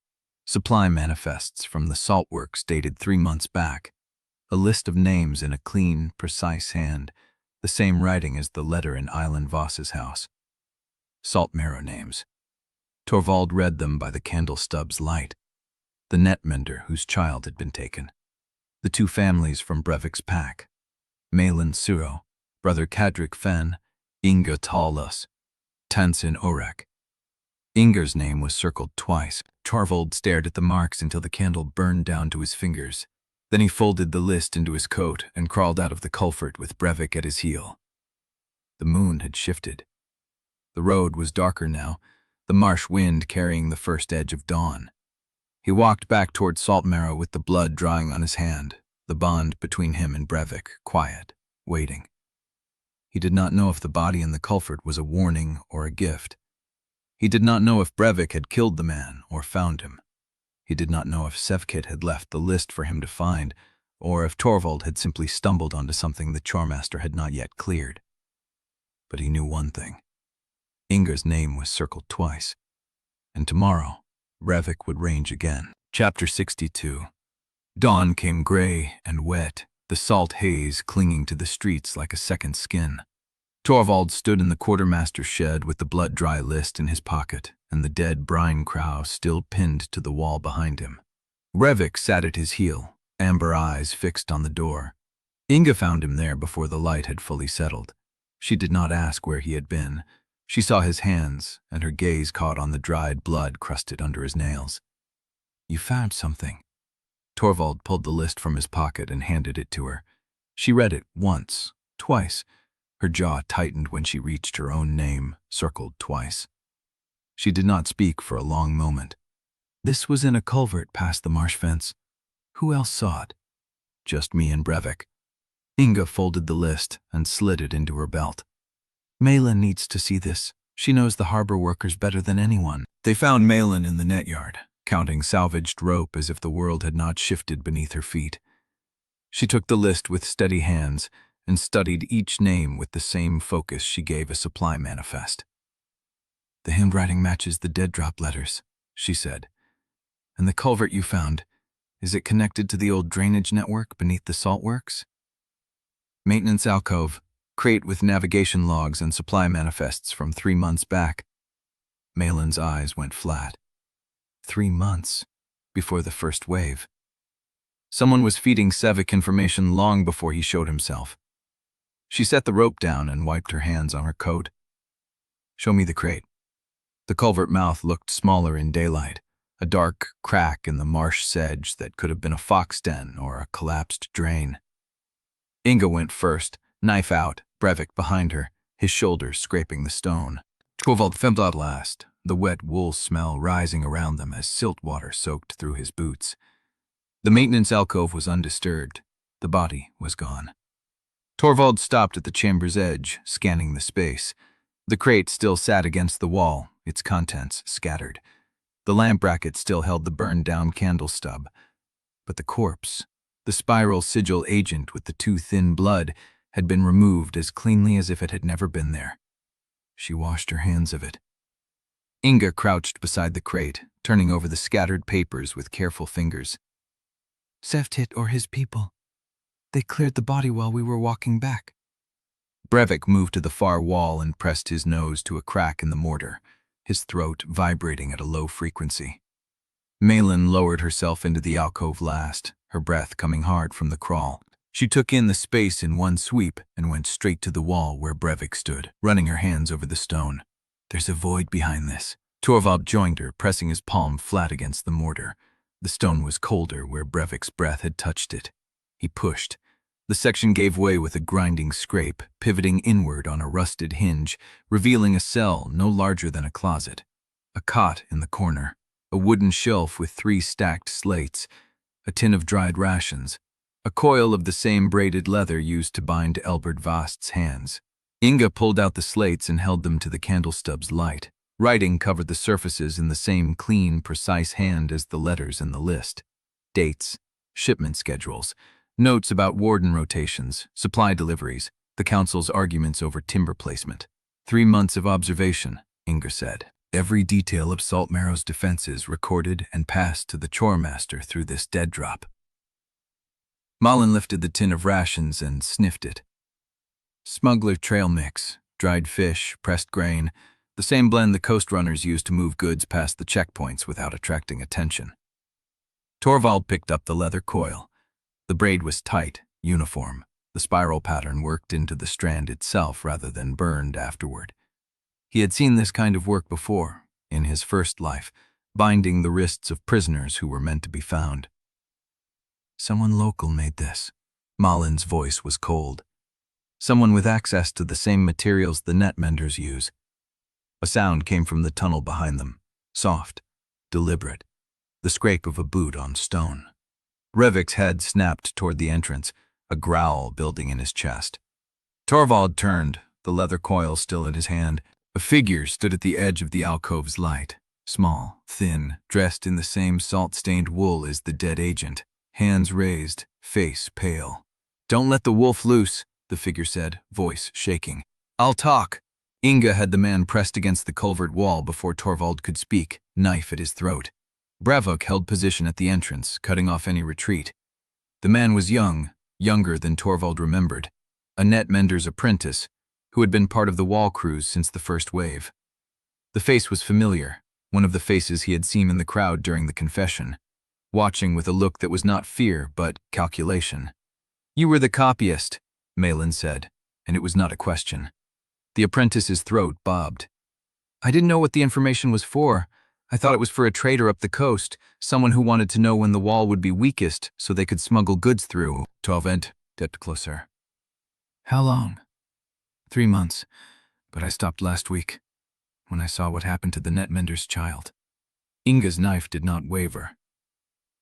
Speaker 1: Supply manifests from the salt works dated 3 months back. A list of names in a clean, precise hand, the same writing as the letter in Island Voss's house. Saltmarrow names. Torvald read them by the candle stub's light. The netmender whose child had been taken. The 2 families from Brevik's pack. Malin Suro, brother Kadrik Fen, Inga Talus, Tansin Orek. Inger's name was circled twice. Torvald stared at the marks until the candle burned down to his fingers. Then he folded the list into his coat and crawled out of the culvert with Brevik at his heel. The moon had shifted. The road was darker now, the marsh wind carrying the first edge of dawn. He walked back toward Saltmarrow with the blood drying on his hand, the bond between him and Brevik, quiet, waiting. He did not know if the body in the culvert was a warning or a gift. He did not know if Brevik had killed the man or found him. He did not know if Sevkit had left the list for him to find, or if Torvald had simply stumbled onto something the Choirmaster had not yet cleared. But he knew one thing. Inga's name was circled twice, and tomorrow, Brevik would range again. Chapter 62. Dawn came gray and wet, the salt haze clinging to the streets like a second skin. Torvald stood in the Quartermaster's shed with the blood-dry list in his pocket and the dead brine crow still pinned to the wall behind him. Brevik sat at his heel, amber eyes fixed on the door. Inga found him there before the light had fully settled. She did not ask where he had been. She saw his hands, and her gaze caught on the dried blood crusted under his nails. "You found something." Torvald pulled the list from his pocket and handed it to her. She read it once, twice. Her jaw tightened when she reached her own name, circled twice. She did not speak for a long moment. "This was in a culvert past the marsh fence. Who else saw it?" "Just me and Brevik." Inga folded the list and slid it into her belt. "Malin needs to see this. She knows the harbor workers better than anyone." They found Malin in the net yard, counting salvaged rope as if the world had not shifted beneath her feet. She took the list with steady hands and studied each name with the same focus she gave a supply manifest. "The handwriting matches the dead drop letters," she said. "And the culvert you found, is it connected to the old drainage network beneath the salt works?" "Maintenance alcove, crate with navigation logs and supply manifests from 3 months back." Malin's eyes went flat. 3 months before the first wave. Someone was feeding Sevik information long before he showed himself. She set the rope down and wiped her hands on her coat. "Show me the crate." The culvert mouth looked smaller in daylight, a dark crack in the marsh sedge that could have been a fox den or a collapsed drain. Inga went first, knife out, Brevik behind her, his shoulders scraping the stone. Torvald fembled last, the wet wool smell rising around them as silt water soaked through his boots. The maintenance alcove was undisturbed. The body was gone. Torvald stopped at the chamber's edge, scanning the space. The crate still sat against the wall, its contents scattered. The lamp bracket still held the burned-down candle stub. But the corpse, The spiral sigil agent with the too thin blood had been removed as cleanly as if it had never been there. She washed her hands of it. Inga crouched beside the crate, turning over the scattered papers with careful fingers. "Sevtit or his people. They cleared the body while we were walking back." Brevik moved to the far wall and pressed his nose to a crack in the mortar, his throat vibrating at a low frequency. Malin lowered herself into the alcove last, her breath coming hard from the crawl. She took in the space in one sweep and went straight to the wall where Brevik stood, running her hands over the stone. "There's a void behind this." Torvald joined her, pressing his palm flat against the mortar. The stone was colder where Brevik's breath had touched it. He pushed. The section gave way with a grinding scrape, pivoting inward on a rusted hinge, revealing a cell no larger than a closet. A cot in the corner, a wooden shelf with 3 stacked slates, a tin of dried rations, a coil of the same braided leather used to bind Elbert Vast's hands. Inga pulled out the slates and held them to the candle stub's light. Writing covered the surfaces in the same clean, precise hand as the letters in the list. Dates, shipment schedules, notes about warden rotations, supply deliveries, the council's arguments over timber placement. 3 months of observation, Inga said. Every detail of Saltmarrow's defenses recorded and passed to the Choirmaster through this dead drop. Malin lifted the tin of rations and sniffed it. Smuggler trail mix, dried fish, pressed grain, the same blend the coast runners used to move goods past the checkpoints without attracting attention. Torvald picked up the leather coil. The braid was tight, uniform. The spiral pattern worked into the strand itself rather than burned afterward. He had seen this kind of work before, in his first life, binding the wrists of prisoners who were meant to be found. "Someone local made this." Malin's voice was cold. "Someone with access to the same materials the netmenders use." A sound came from the tunnel behind them, soft, deliberate, the scrape of a boot on stone. Brevik's head snapped toward the entrance, a growl building in his chest. Torvald turned, the leather coil still in his hand. A figure stood at the edge of the alcove's light, small, thin, dressed in the same salt-stained wool as the dead agent, hands raised, face pale. "Don't let the wolf loose," the figure said, voice shaking. "I'll talk." Inga had the man pressed against the culvert wall before Torvald could speak, knife at his throat. Brevik held position at the entrance, cutting off any retreat. The man was young, younger than Torvald remembered, a netmender's apprentice, who had been part of the wall crews since the first wave. The face was familiar, one of the faces he had seen in the crowd during the confession, watching with a look that was not fear but calculation. "You were the copyist," Malin said, and it was not a question. The apprentice's throat bobbed. "I didn't know what the information was for. I thought it was for a trader up the coast, someone who wanted to know when the wall would be weakest so they could smuggle goods through." Torvald dipped closer. "How long?" 3 months, but I stopped last week, when I saw what happened to the netmender's child." Inga's knife did not waver.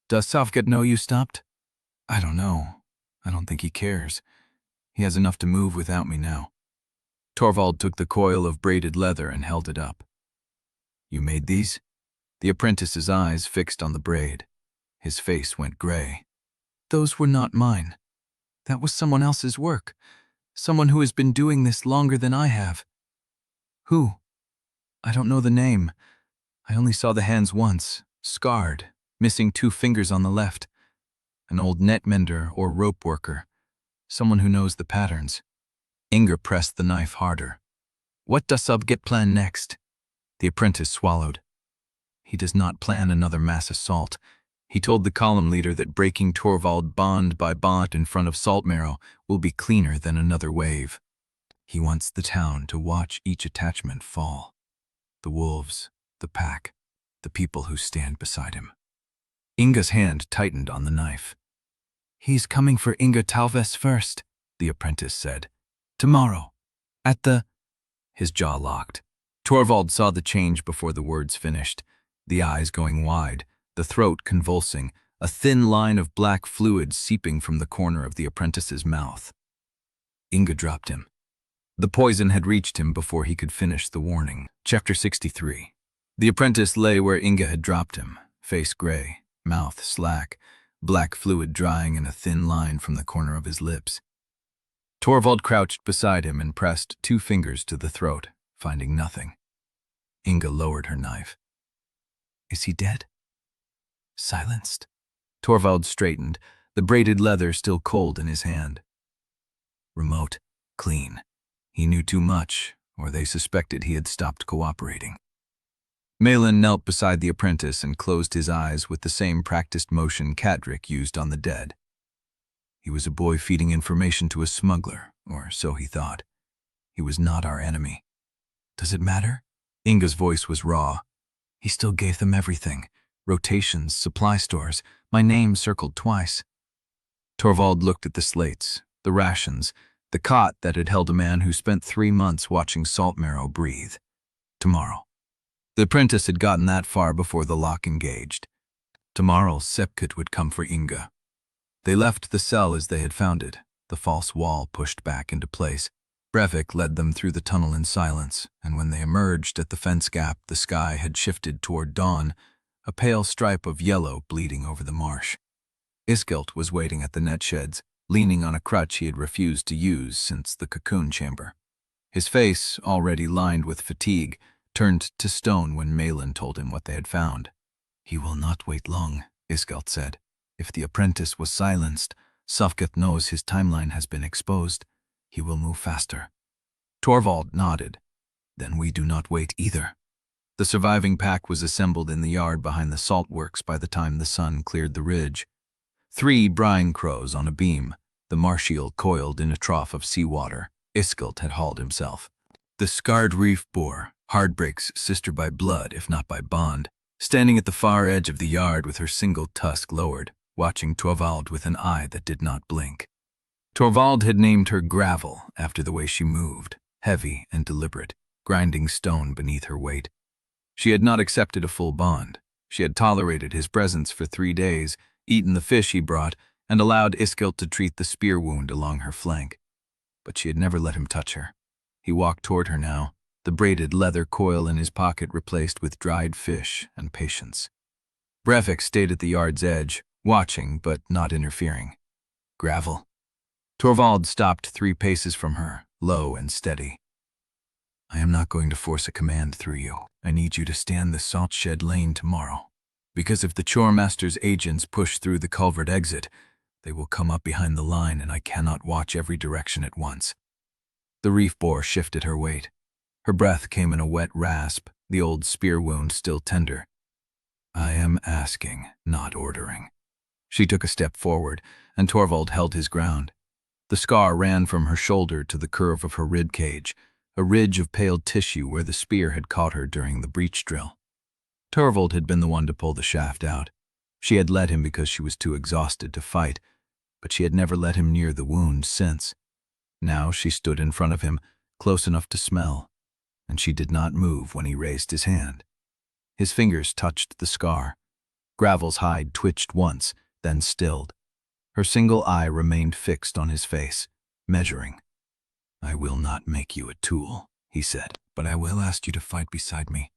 Speaker 1: "Does Sovgat know you stopped?" "I don't know. I don't think he cares. He has enough to move without me now." Torvald took the coil of braided leather and held it up. "You made these?" The apprentice's eyes fixed on the braid. His face went gray. "Those were not mine. That was someone else's work. Someone who has been doing this longer than I have." "Who?" "I don't know the name. I only saw the hands once, scarred, missing 2 fingers on the left. An old netmender or rope worker. Someone who knows the patterns." Inga pressed the knife harder. "What does Sovgat plan next?" The apprentice swallowed. "He does not plan another mass assault. He told the column leader that breaking Torvald bond by bond in front of Saltmarrow will be cleaner than another wave. He wants the town to watch each attachment fall. The wolves, the pack, the people who stand beside him." Inga's hand tightened on the knife. "He's coming for Inga Talves first," the apprentice said. "Tomorrow. At the—" His jaw locked. Torvald saw the change before the words finished, the eyes going wide, the throat convulsing, a thin line of black fluid seeping from the corner of the apprentice's mouth. Inga dropped him. The poison had reached him before he could finish the warning. Chapter 63. The apprentice lay where Inga had dropped him, face gray, mouth slack, black fluid drying in a thin line from the corner of his lips. Torvald crouched beside him and pressed 2 fingers to the throat, finding nothing. Inga lowered her knife. Is he dead? Silenced? Torvald straightened, the braided leather still cold in his hand. Remote, clean. He knew too much, or they suspected he had stopped cooperating. Malin knelt beside the apprentice and closed his eyes with the same practiced motion Cadric used on the dead. He was a boy feeding information to a smuggler, or so he thought. He was not our enemy. Does it matter? Inga's voice was raw. He still gave them everything. Rotations, supply stores, my name circled twice. Torvald looked at the slates, the rations, the cot that had held a man who spent 3 months watching Saltmarrow breathe. Tomorrow. The apprentice had gotten that far before the lock engaged. Tomorrow, Sepkut would come for Inga. They left the cell as they had found it, the false wall pushed back into place. Brevik led them through the tunnel in silence, and when they emerged at the fence gap, the sky had shifted toward dawn, a pale stripe of yellow bleeding over the marsh. Iskelt was waiting at the net sheds, leaning on a crutch he had refused to use since the cocoon chamber. His face, already lined with fatigue, turned to stone when Malin told him what they had found. He will not wait long, Iskelt said. If the apprentice was silenced, Sufketh knows his timeline has been exposed. He will move faster. Torvald nodded. Then we do not wait either. The surviving pack was assembled in the yard behind the salt works by the time the sun cleared the ridge. 3 brine crows on a beam, the marsh eel coiled in a trough of seawater. Iskelt had hauled himself. The scarred reef boar, Heartbreak's sister by blood if not by bond, standing at the far edge of the yard with her single tusk lowered, watching Torvald with an eye that did not blink. Torvald had named her Gravel after the way she moved, heavy and deliberate, grinding stone beneath her weight. She had not accepted a full bond. She had tolerated his presence for 3 days, eaten the fish he brought, and allowed Iskelt to treat the spear wound along her flank. But she had never let him touch her. He walked toward her now, the braided leather coil in his pocket replaced with dried fish and patience. Brevik stayed at the yard's edge, watching but not interfering. Gravel. Torvald stopped 3 paces from her, low and steady. I am not going to force a command through you. I need you to stand the salt shed lane tomorrow. Because if the Choirmaster's agents push through the Culvert exit, they will come up behind the line and I cannot watch every direction at once. The reef boar shifted her weight. Her breath came in a wet rasp, the old spear wound still tender. I am asking, not ordering. She took a step forward, and Torvald held his ground. The scar ran from her shoulder to the curve of her rib cage, a ridge of pale tissue where the spear had caught her during the breech drill. Torvald had been the one to pull the shaft out. She had let him because she was too exhausted to fight, but she had never let him near the wound since. Now she stood in front of him, close enough to smell, and she did not move when he raised his hand. His fingers touched the scar. Gravel's hide twitched once, then stilled. Her single eye remained fixed on his face, measuring. I will not make you a tool, he said, but I will ask you to fight beside me.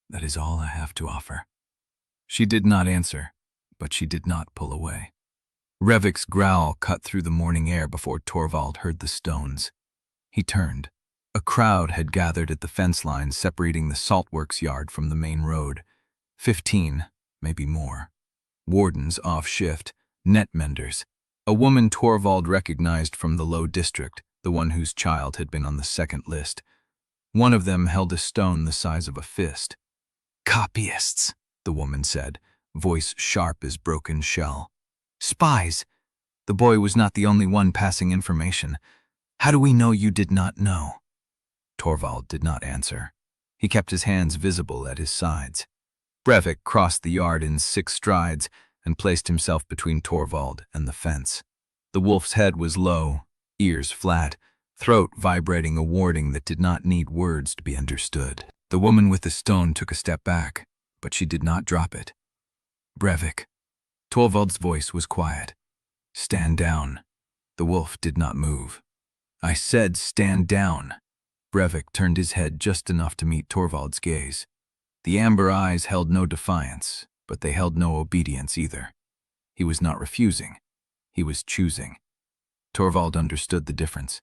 Speaker 1: That is all I have to offer. She did not answer, but she did not pull away. Brevik's growl cut through the morning air before Torvald heard the stones. He turned. A crowd had gathered at the fence line separating the saltworks yard from the main road. 15, maybe more. Wardens off shift, net menders. A woman Torvald recognized from the low district, the one whose child had been on the second list. One of them held a stone the size of a fist. Copyists, the woman said, voice sharp as broken shell. Spies. The boy was not the only one passing information. How do we know you did not know? Torvald did not answer. He kept his hands visible at his sides. Brevik crossed the yard in 6 strides and placed himself between Torvald and the fence. The wolf's head was low, ears flat, throat vibrating a warning that did not need words to be understood. The woman with the stone took a step back, but she did not drop it. Brevik. Torvald's voice was quiet. Stand down. The wolf did not move. I said stand down. Brevik turned his head just enough to meet Torvald's gaze. The amber eyes held no defiance, but they held no obedience either. He was not refusing. He was choosing. Torvald understood the difference.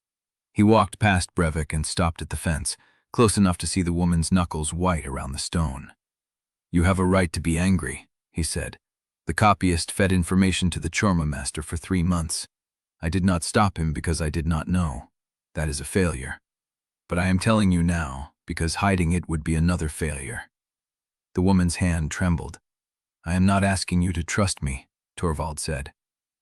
Speaker 1: He walked past Brevik and stopped at the fence, close enough to see the woman's knuckles white around the stone. "You have a right to be angry," he said. "The copyist fed information to the Choirmaster for 3 months. I did not stop him because I did not know. That is a failure. But I am telling you now, because hiding it would be another failure." The woman's hand trembled. "I am not asking you to trust me," Torvald said.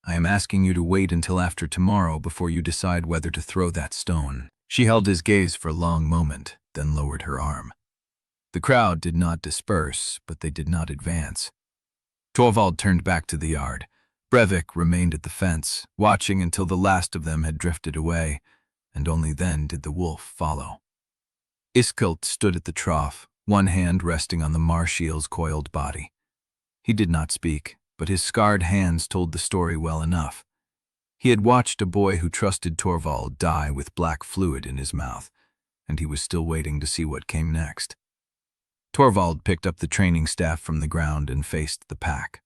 Speaker 1: "I am asking you to wait until after tomorrow before you decide whether to throw that stone." She held his gaze for a long moment, then lowered her arm. The crowd did not disperse, but they did not advance. Torvald turned back to the yard. Brevik remained at the fence, watching until the last of them had drifted away, and only then did the wolf follow. Iskelt stood at the trough, one hand resting on the Marsh eel's coiled body. He did not speak, but his scarred hands told the story well enough. He had watched a boy who trusted Torvald die with black fluid in his mouth, and he was still waiting to see what came next. Torvald picked up the training staff from the ground and faced the pack.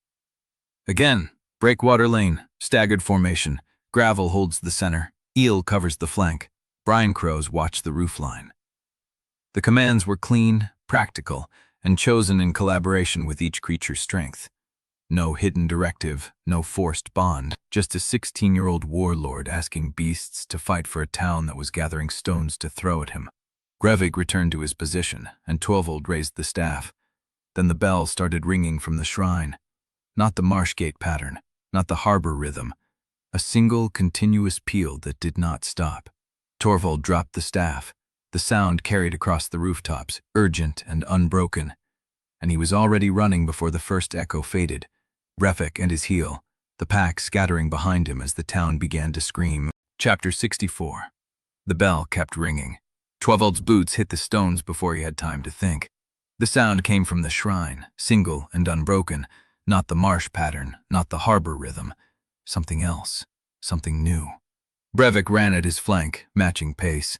Speaker 1: "Again, breakwater lane, staggered formation. Gravel holds the center. Eel covers the flank. Brine crows watch the roofline." The commands were clean, practical, and chosen in collaboration with each creature's strength. No hidden directive, no forced bond, just a 16-year-old warlord asking beasts to fight for a town that was gathering stones to throw at him. Brevik returned to his position, and Torvald raised the staff. Then the bell started ringing from the shrine. Not the marsh gate pattern, not the harbor rhythm. A single, continuous peal that did not stop. Torvald dropped the staff. The sound carried across the rooftops, urgent and unbroken. And he was already running before the first echo faded. Brevik and his heel, the pack scattering behind him as the town began to scream. Chapter 64. The bell kept ringing. Torvald's boots hit the stones before he had time to think. The sound came from the shrine, single and unbroken, not the marsh pattern, not the harbor rhythm. Something else, something new. Brevik ran at his flank, matching pace.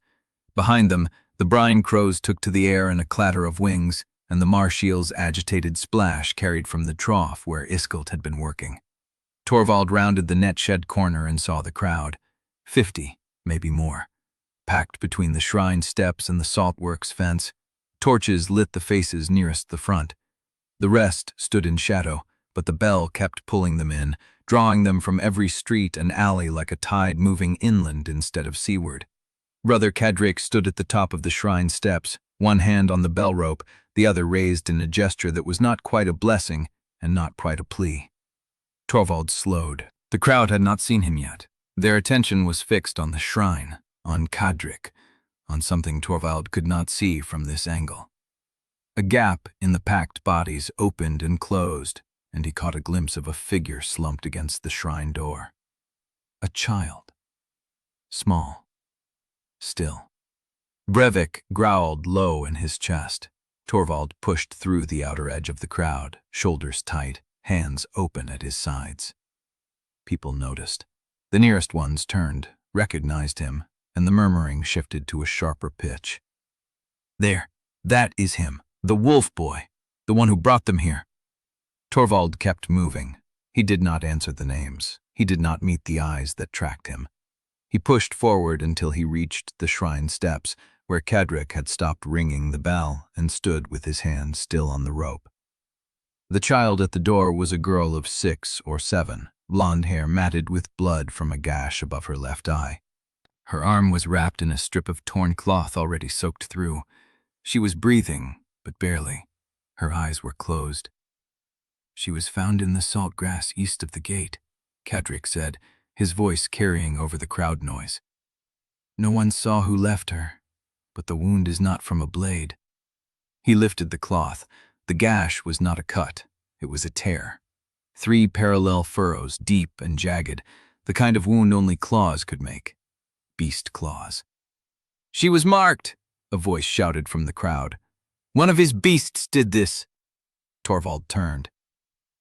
Speaker 1: Behind them, the brine crows took to the air in a clatter of wings, and the marsh eel's agitated splash carried from the trough where Iskelt had been working. Torvald rounded the net shed corner and saw the crowd. 50, maybe more. Packed between the shrine steps and the saltworks fence, torches lit the faces nearest the front. The rest stood in shadow, but the bell kept pulling them in, drawing them from every street and alley like a tide moving inland instead of seaward. Brother Cadric stood at the top of the shrine steps, one hand on the bell rope, the other raised in a gesture that was not quite a blessing and not quite a plea. Torvald slowed. The crowd had not seen him yet. Their attention was fixed on the shrine, on Cadric, on something Torvald could not see from this angle. A gap in the packed bodies opened and closed, and he caught a glimpse of a figure slumped against the shrine door. A child. Small. Still. Brevik growled low in his chest. Torvald pushed through the outer edge of the crowd, shoulders tight, hands open at his sides. People noticed. The nearest ones turned, recognized him, and the murmuring shifted to a sharper pitch. "There, that is him, the wolf boy, the one who brought them here." Torvald kept moving. He did not answer the names. He did not meet the eyes that tracked him. He pushed forward until he reached the shrine steps, where Cadric had stopped ringing the bell and stood with his hand still on the rope. The child at the door was a girl of 6 or 7, blonde hair matted with blood from a gash above her left eye. Her arm was wrapped in a strip of torn cloth already soaked through. She was breathing, but barely. Her eyes were closed. "She was found in the salt grass east of the gate," Cadric said, his voice carrying over the crowd noise. "No one saw who left her, but the wound is not from a blade." He lifted the cloth. The gash was not a cut, it was a tear. 3 parallel furrows, deep and jagged, the kind of wound only claws could make. Beast claws. "She was marked," a voice shouted from the crowd. "One of his beasts did this." Torvald turned.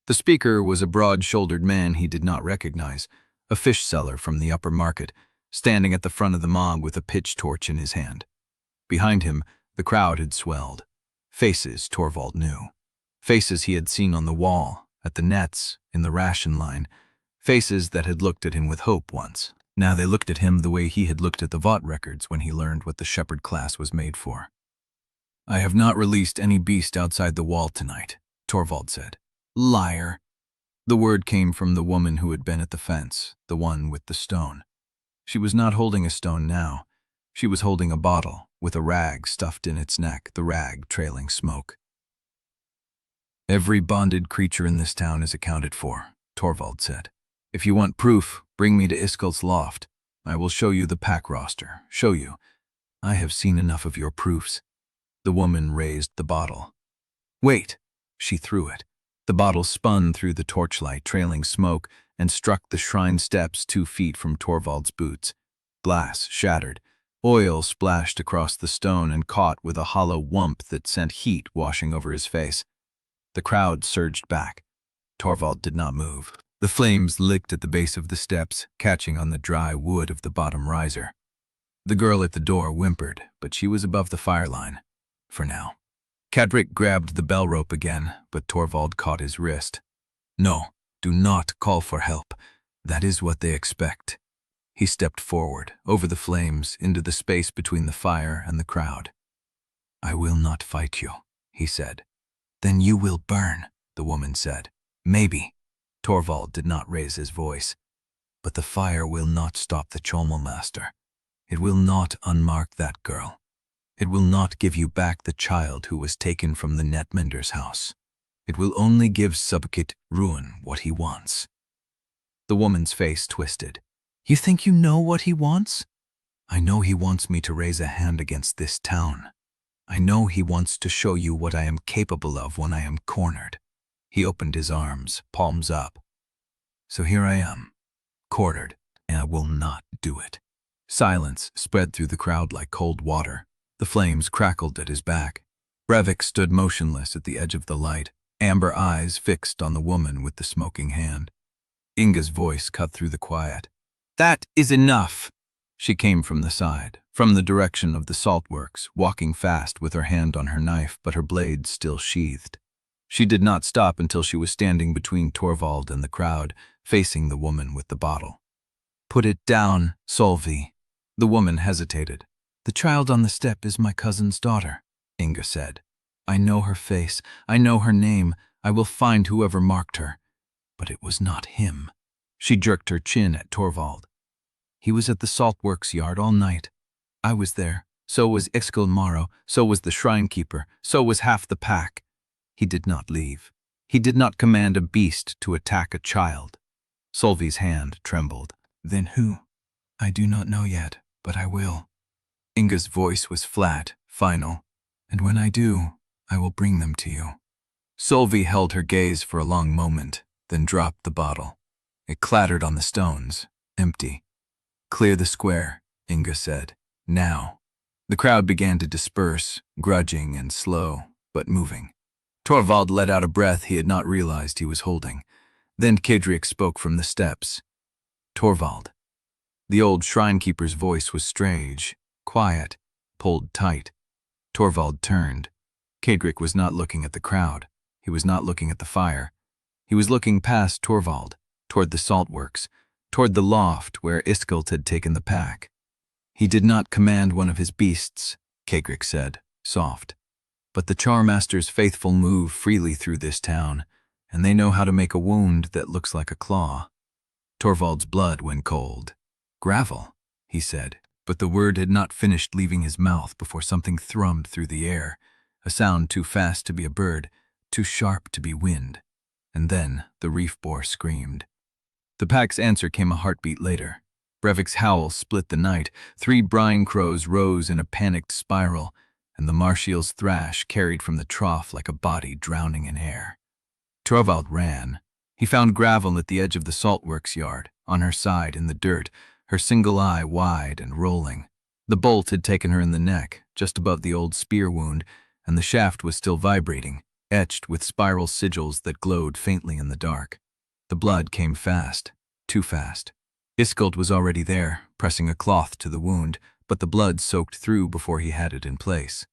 Speaker 1: The speaker was a broad-shouldered man he did not recognize, a fish seller from the upper market, standing at the front of the mob with a pitch torch in his hand. Behind him, the crowd had swelled. Faces Torvald knew. Faces he had seen on the wall, at the nets, in the ration line, faces that had looked at him with hope once. Now they looked at him the way he had looked at the Vought records when he learned what the shepherd class was made for. "I have not released any beast outside the wall tonight," Torvald said. "Liar." The word came from the woman who had been at the fence, the one with the stone. She was not holding a stone now. She was holding a bottle, with a rag stuffed in its neck, the rag trailing smoke. "Every bonded creature in this town is accounted for," Torvald said. "If you want proof, bring me to Iskelt's loft. I will show you the pack roster, show you. I have seen enough of your proofs." The woman raised the bottle. "Wait!" She threw it. The bottle spun through the torchlight, trailing smoke, and struck the shrine steps 2 feet from Torvald's boots. Glass shattered. Oil splashed across the stone and caught with a hollow whump that sent heat washing over his face. The crowd surged back. Torvald did not move. The flames licked at the base of the steps, catching on the dry wood of the bottom riser. The girl at the door whimpered, but she was above the fire line. For now. Cadric grabbed the bell rope again, but Torvald caught his wrist. "No, do not call for help. That is what they expect." He stepped forward, over the flames, into the space between the fire and the crowd. "I will not fight you," he said. "Then you will burn," the woman said. "Maybe." Torvald did not raise his voice. "But the fire will not stop the Choirmaster. It will not unmark that girl. It will not give you back the child who was taken from the Netmender's house. It will only give Subkit Ruin what he wants." The woman's face twisted. "You think you know what he wants?" "I know he wants me to raise a hand against this town. I know he wants to show you what I am capable of when I am cornered." He opened his arms, palms up. "So here I am, cornered, and I will not do it." Silence spread through the crowd like cold water. The flames crackled at his back. Brevik stood motionless at the edge of the light, amber eyes fixed on the woman with the smoking hand. Inga's voice cut through the quiet. "That is enough!" She came from the side, from the direction of the salt works, walking fast with her hand on her knife, but her blade still sheathed. She did not stop until she was standing between Torvald and the crowd, facing the woman with the bottle. "Put it down, Solvi." The woman hesitated. "The child on the step is my cousin's daughter," Inga said. "I know her face. I know her name. I will find whoever marked her. But it was not him." She jerked her chin at Torvald. "He was at the saltworks yard all night. I was there. So was Saltmarrow. So was the shrinekeeper. So was half the pack. He did not leave. He did not command a beast to attack a child." Solvi's hand trembled. "Then who?" "I do not know yet, but I will." Inga's voice was flat, final. "And when I do, I will bring them to you." Solvi held her gaze for a long moment, then dropped the bottle. It clattered on the stones, empty. "Clear the square," Inga said. "Now." The crowd began to disperse, grudging and slow, but moving. Torvald let out a breath he had not realized he was holding. Then Cadric spoke from the steps. "Torvald." The old shrinekeeper's voice was strange, quiet, pulled tight. Torvald turned. Cadric was not looking at the crowd. He was not looking at the fire. He was looking past Torvald, toward the saltworks, toward the loft where Iskelt had taken the pack. "He did not command one of his beasts," Cadric said, soft. "But the Choirmaster's faithful move freely through this town, and they know how to make a wound that looks like a claw." Torvald's blood went cold. "Gravel," he said, but the word had not finished leaving his mouth before something thrummed through the air, a sound too fast to be a bird, too sharp to be wind. And then the reef boar screamed. The pack's answer came a heartbeat later. Brevik's howl split the night. 3 brine crows rose in a panicked spiral, and the marsh eel's thrash carried from the trough like a body drowning in air. Torvald ran. He found Gravel at the edge of the saltworks yard, on her side in the dirt, her single eye wide and rolling. The bolt had taken her in the neck, just above the old spear wound, and the shaft was still vibrating, etched with spiral sigils that glowed faintly in the dark. The blood came fast, too fast. Iskelt was already there, pressing a cloth to the wound, but the blood soaked through before he had it in place.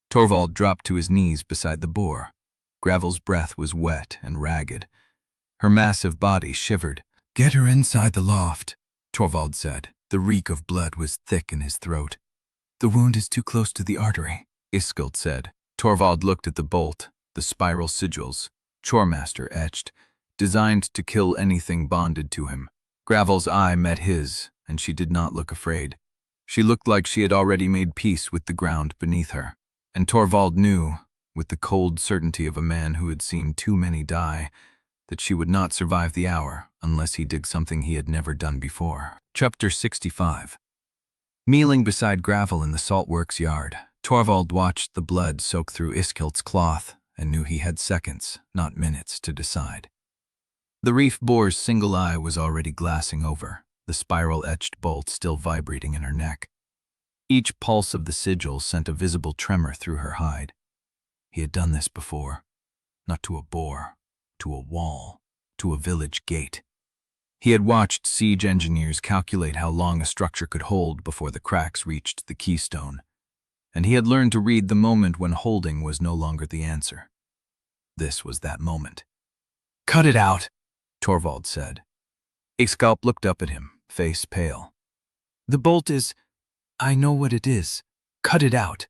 Speaker 1: Torvald dropped to his knees beside the boar. Gravel's breath was wet and ragged. Her massive body shivered. "Get her inside the loft," Torvald said. The reek of blood was thick in his throat. "The wound is too close to the artery," Iskelt said. Torvald looked at the bolt, the spiral sigils, Choirmaster etched, designed to kill anything bonded to him. Gravel's eye met his, and she did not look afraid. She looked like she had already made peace with the ground beneath her. And Torvald knew, with the cold certainty of a man who had seen too many die, that she would not survive the hour unless he did something he had never done before. Chapter 65. Kneeling beside Gravel in the saltworks yard, Torvald watched the blood soak through Iskelt's cloth and knew he had seconds, not minutes, to decide. The reef boar's single eye was already glassing over, the spiral-etched bolt still vibrating in her neck. Each pulse of the sigil sent a visible tremor through her hide. He had done this before, not to a boar, to a wall, to a village gate. He had watched siege engineers calculate how long a structure could hold before the cracks reached the keystone, and he had learned to read the moment when holding was no longer the answer. This was that moment. "Cut it out," Torvald said. Iskelt looked up at him, face pale. "The bolt is... I know what it is. Cut it out."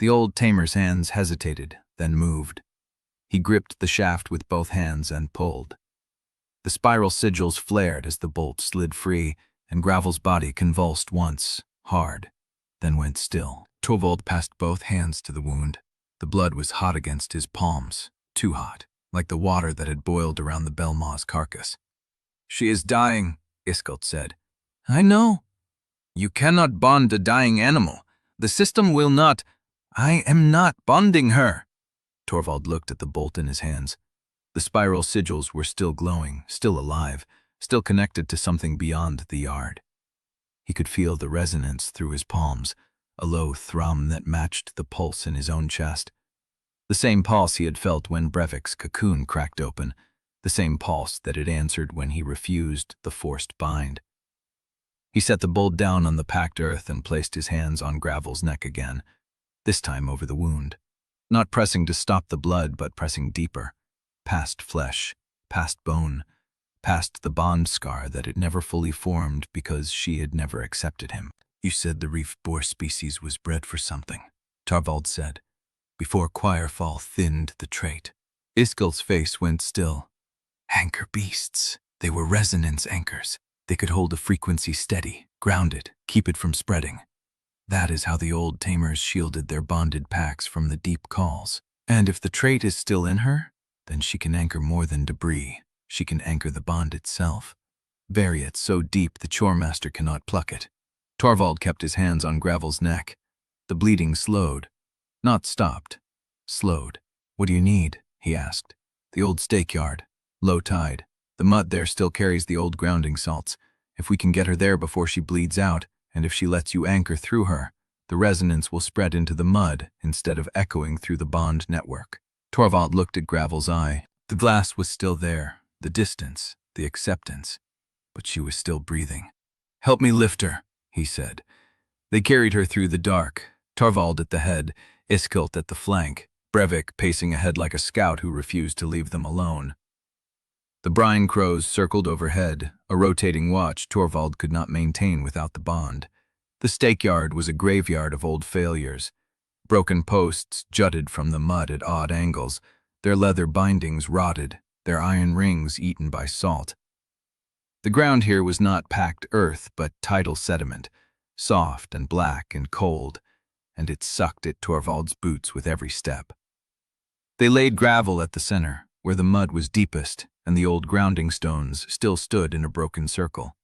Speaker 1: The old tamer's hands hesitated, then moved. He gripped the shaft with both hands and pulled. The spiral sigils flared as the bolt slid free, and Gravel's body convulsed once, hard, then went still. Torvald passed both hands to the wound. The blood was hot against his palms, too hot, like the water that had boiled around the Belmaw's carcass. "She is dying," Iskelt said. "I know." "You cannot bond a dying animal. The system will not—" "I am not bonding her." Torvald looked at the bolt in his hands. The spiral sigils were still glowing, still alive, still connected to something beyond the yard. He could feel the resonance through his palms, a low thrum that matched the pulse in his own chest. The same pulse he had felt when Brevik's cocoon cracked open, the same pulse that had answered when he refused the forced bind. He set the bolt down on the packed earth and placed his hands on Gravel's neck again, this time over the wound. Not pressing to stop the blood, but pressing deeper, past flesh, past bone, past the bond scar that had never fully formed because she had never accepted him. "You said the reef boar species was bred for something," Torvald said, before Choirfall thinned the trait. Iskelt's face went still. "Anchor beasts. They were resonance anchors. They could hold a frequency steady, ground it, keep it from spreading. That is how the old tamers shielded their bonded packs from the deep calls. And if the trait is still in her, then she can anchor more than debris. She can anchor the bond itself. Bury it so deep the Choirmaster cannot pluck it." Torvald kept his hands on Gravel's neck. The bleeding slowed. Not stopped. Slowed. "What do you need?" he asked. "The old stake-yard. Low tide. The mud there still carries the old grounding salts. If we can get her there before she bleeds out, and if she lets you anchor through her, the resonance will spread into the mud instead of echoing through the bond network." Torvald looked at Gravel's eye. The glass was still there, the distance, the acceptance, but she was still breathing. "Help me lift her," he said. They carried her through the dark, Torvald at the head, Iskelt at the flank, Brevik pacing ahead like a scout who refused to leave them alone. The brine crows circled overhead, a rotating watch Torvald could not maintain without the bond. The stake-yard was a graveyard of old failures. Broken posts jutted from the mud at odd angles, their leather bindings rotted, their iron rings eaten by salt. The ground here was not packed earth, but tidal sediment, soft and black and cold, and it sucked at Torvald's boots with every step. They laid Gravel at the center, where the mud was deepest, and the old grounding stones still stood in a broken circle.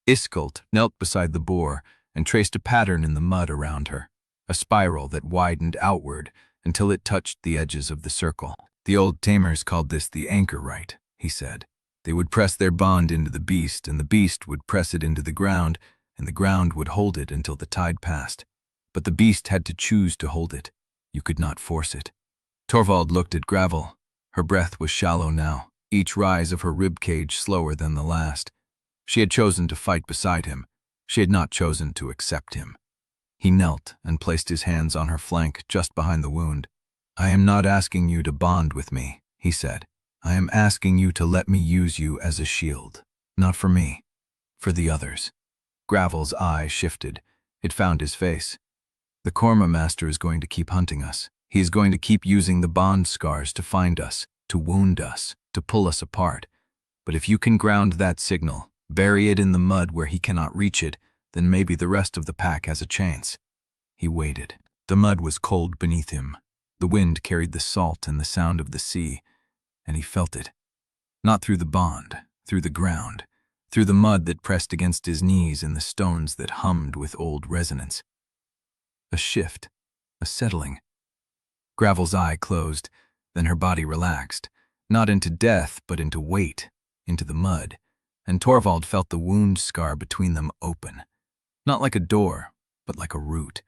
Speaker 1: Iskelt knelt beside the boar and traced a pattern in the mud around her, a spiral that widened outward until it touched the edges of the circle. "The old tamers called this the anchor rite," he said. "They would press their bond into the beast, and the beast would press it into the ground, and the ground would hold it until the tide passed. But the beast had to choose to hold it. You could not force it." Torvald looked at Gravel. Her breath was shallow now, each rise of her ribcage slower than the last. She had chosen to fight beside him. She had not chosen to accept him. He knelt and placed his hands on her flank just behind the wound. "I am not asking you to bond with me," he said. I am asking you to let me use you as a shield. Not for me, for the others. Gravel's eye shifted. It found his face. The Quartermaster is going to keep hunting us. He is going to keep using the bond scars to find us, to wound us, to pull us apart. But if you can ground that signal, bury it in the mud where he cannot reach it, then maybe the rest of the pack has a chance. He waited. The mud was cold beneath him. The wind carried the salt and the sound of the sea, and he felt it. Not through the bond, through the ground, through the mud that pressed against his knees and the stones that hummed with old resonance. A shift, a settling. Gravel's eye closed, then her body relaxed, not into death but into weight, into the mud, and Torvald felt the wound scar between them open. Not like a door, but like a root,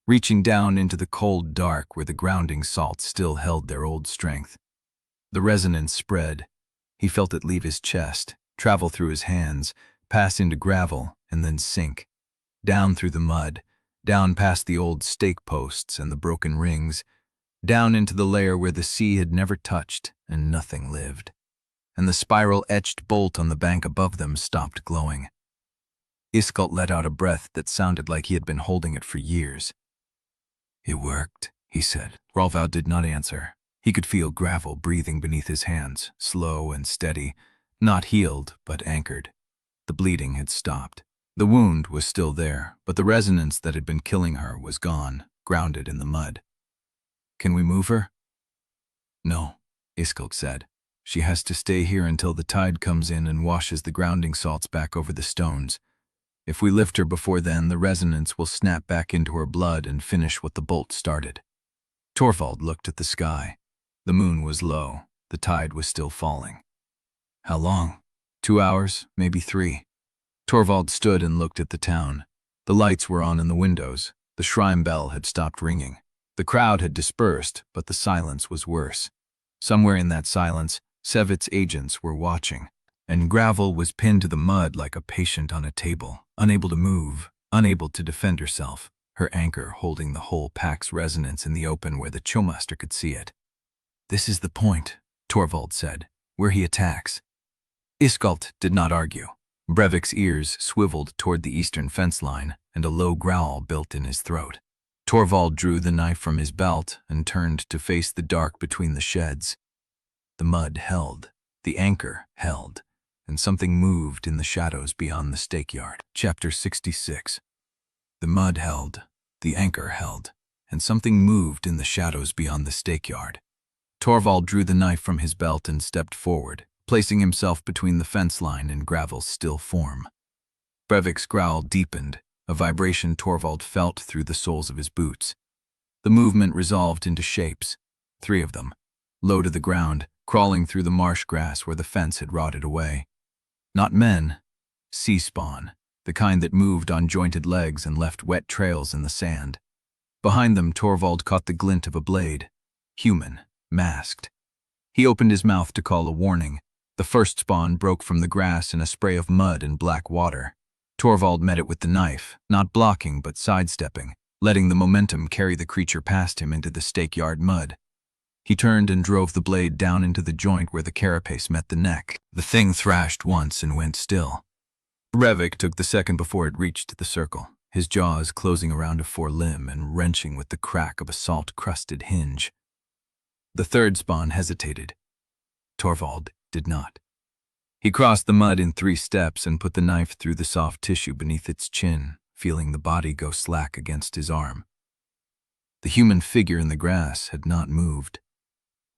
Speaker 1: reaching down into the cold dark where the grounding salt still held their old strength. The resonance spread. He felt it leave his chest, travel through his hands, pass into gravel, and then sink. Down through the mud, down past the old stake posts and the broken rings, down into the layer where the sea had never touched and nothing lived. And the spiral-etched bolt on the bank above them stopped glowing. Iskelt let out a breath that sounded like he had been holding it for years. "It worked," he said. Torvald did not answer. He could feel gravel breathing beneath his hands, slow and steady, not healed, but anchored. The bleeding had stopped. The wound was still there, but the resonance that had been killing her was gone, grounded in the mud. "Can we move her?" "No," Iskelt said. "She has to stay here until the tide comes in and washes the grounding salts back over the stones. If we lift her before then, the resonance will snap back into her blood and finish what the bolt started." Torvald looked at the sky. The moon was low. The tide was still falling. "How long?" 2 hours, maybe 3. Torvald stood and looked at the town. The lights were on in the windows. The shrine bell had stopped ringing. The crowd had dispersed, but the silence was worse. Somewhere in that silence, Sevit's agents were watching, and Gravel was pinned to the mud like a patient on a table, unable to move, unable to defend herself, her anchor holding the whole pack's resonance in the open where the Choirmaster could see it. "This is the point," Torvald said, "where he attacks." Iskelt did not argue. Brevik's ears swiveled toward the eastern fence line, and a low growl built in his throat. Torvald drew the knife from his belt and turned to face the dark between the sheds. The mud held, the anchor held, and something moved in the shadows beyond the stake-yard. Chapter 66. The mud held, the anchor held, and something moved in the shadows beyond the stake-yard. Torvald drew the knife from his belt and stepped forward, placing himself between the fence line and Gravel's still form. Brevik's growl deepened, a vibration Torvald felt through the soles of his boots. The movement resolved into shapes, 3 of them, low to the ground, crawling through the marsh grass where the fence had rotted away. Not men, sea spawn, the kind that moved on jointed legs and left wet trails in the sand. Behind them, Torvald caught the glint of a blade. Human, masked. He opened his mouth to call a warning. The first spawn broke from the grass in a spray of mud and black water. Torvald met it with the knife, not blocking but sidestepping, letting the momentum carry the creature past him into the stake-yard mud. He turned and drove the blade down into the joint where the carapace met the neck. The thing thrashed once and went still. Brevik took the second before it reached the circle, his jaws closing around a forelimb and wrenching with the crack of a salt-crusted hinge. The third spawn hesitated. Torvald did not. He crossed the mud in 3 steps and put the knife through the soft tissue beneath its chin, feeling the body go slack against his arm. The human figure in the grass had not moved.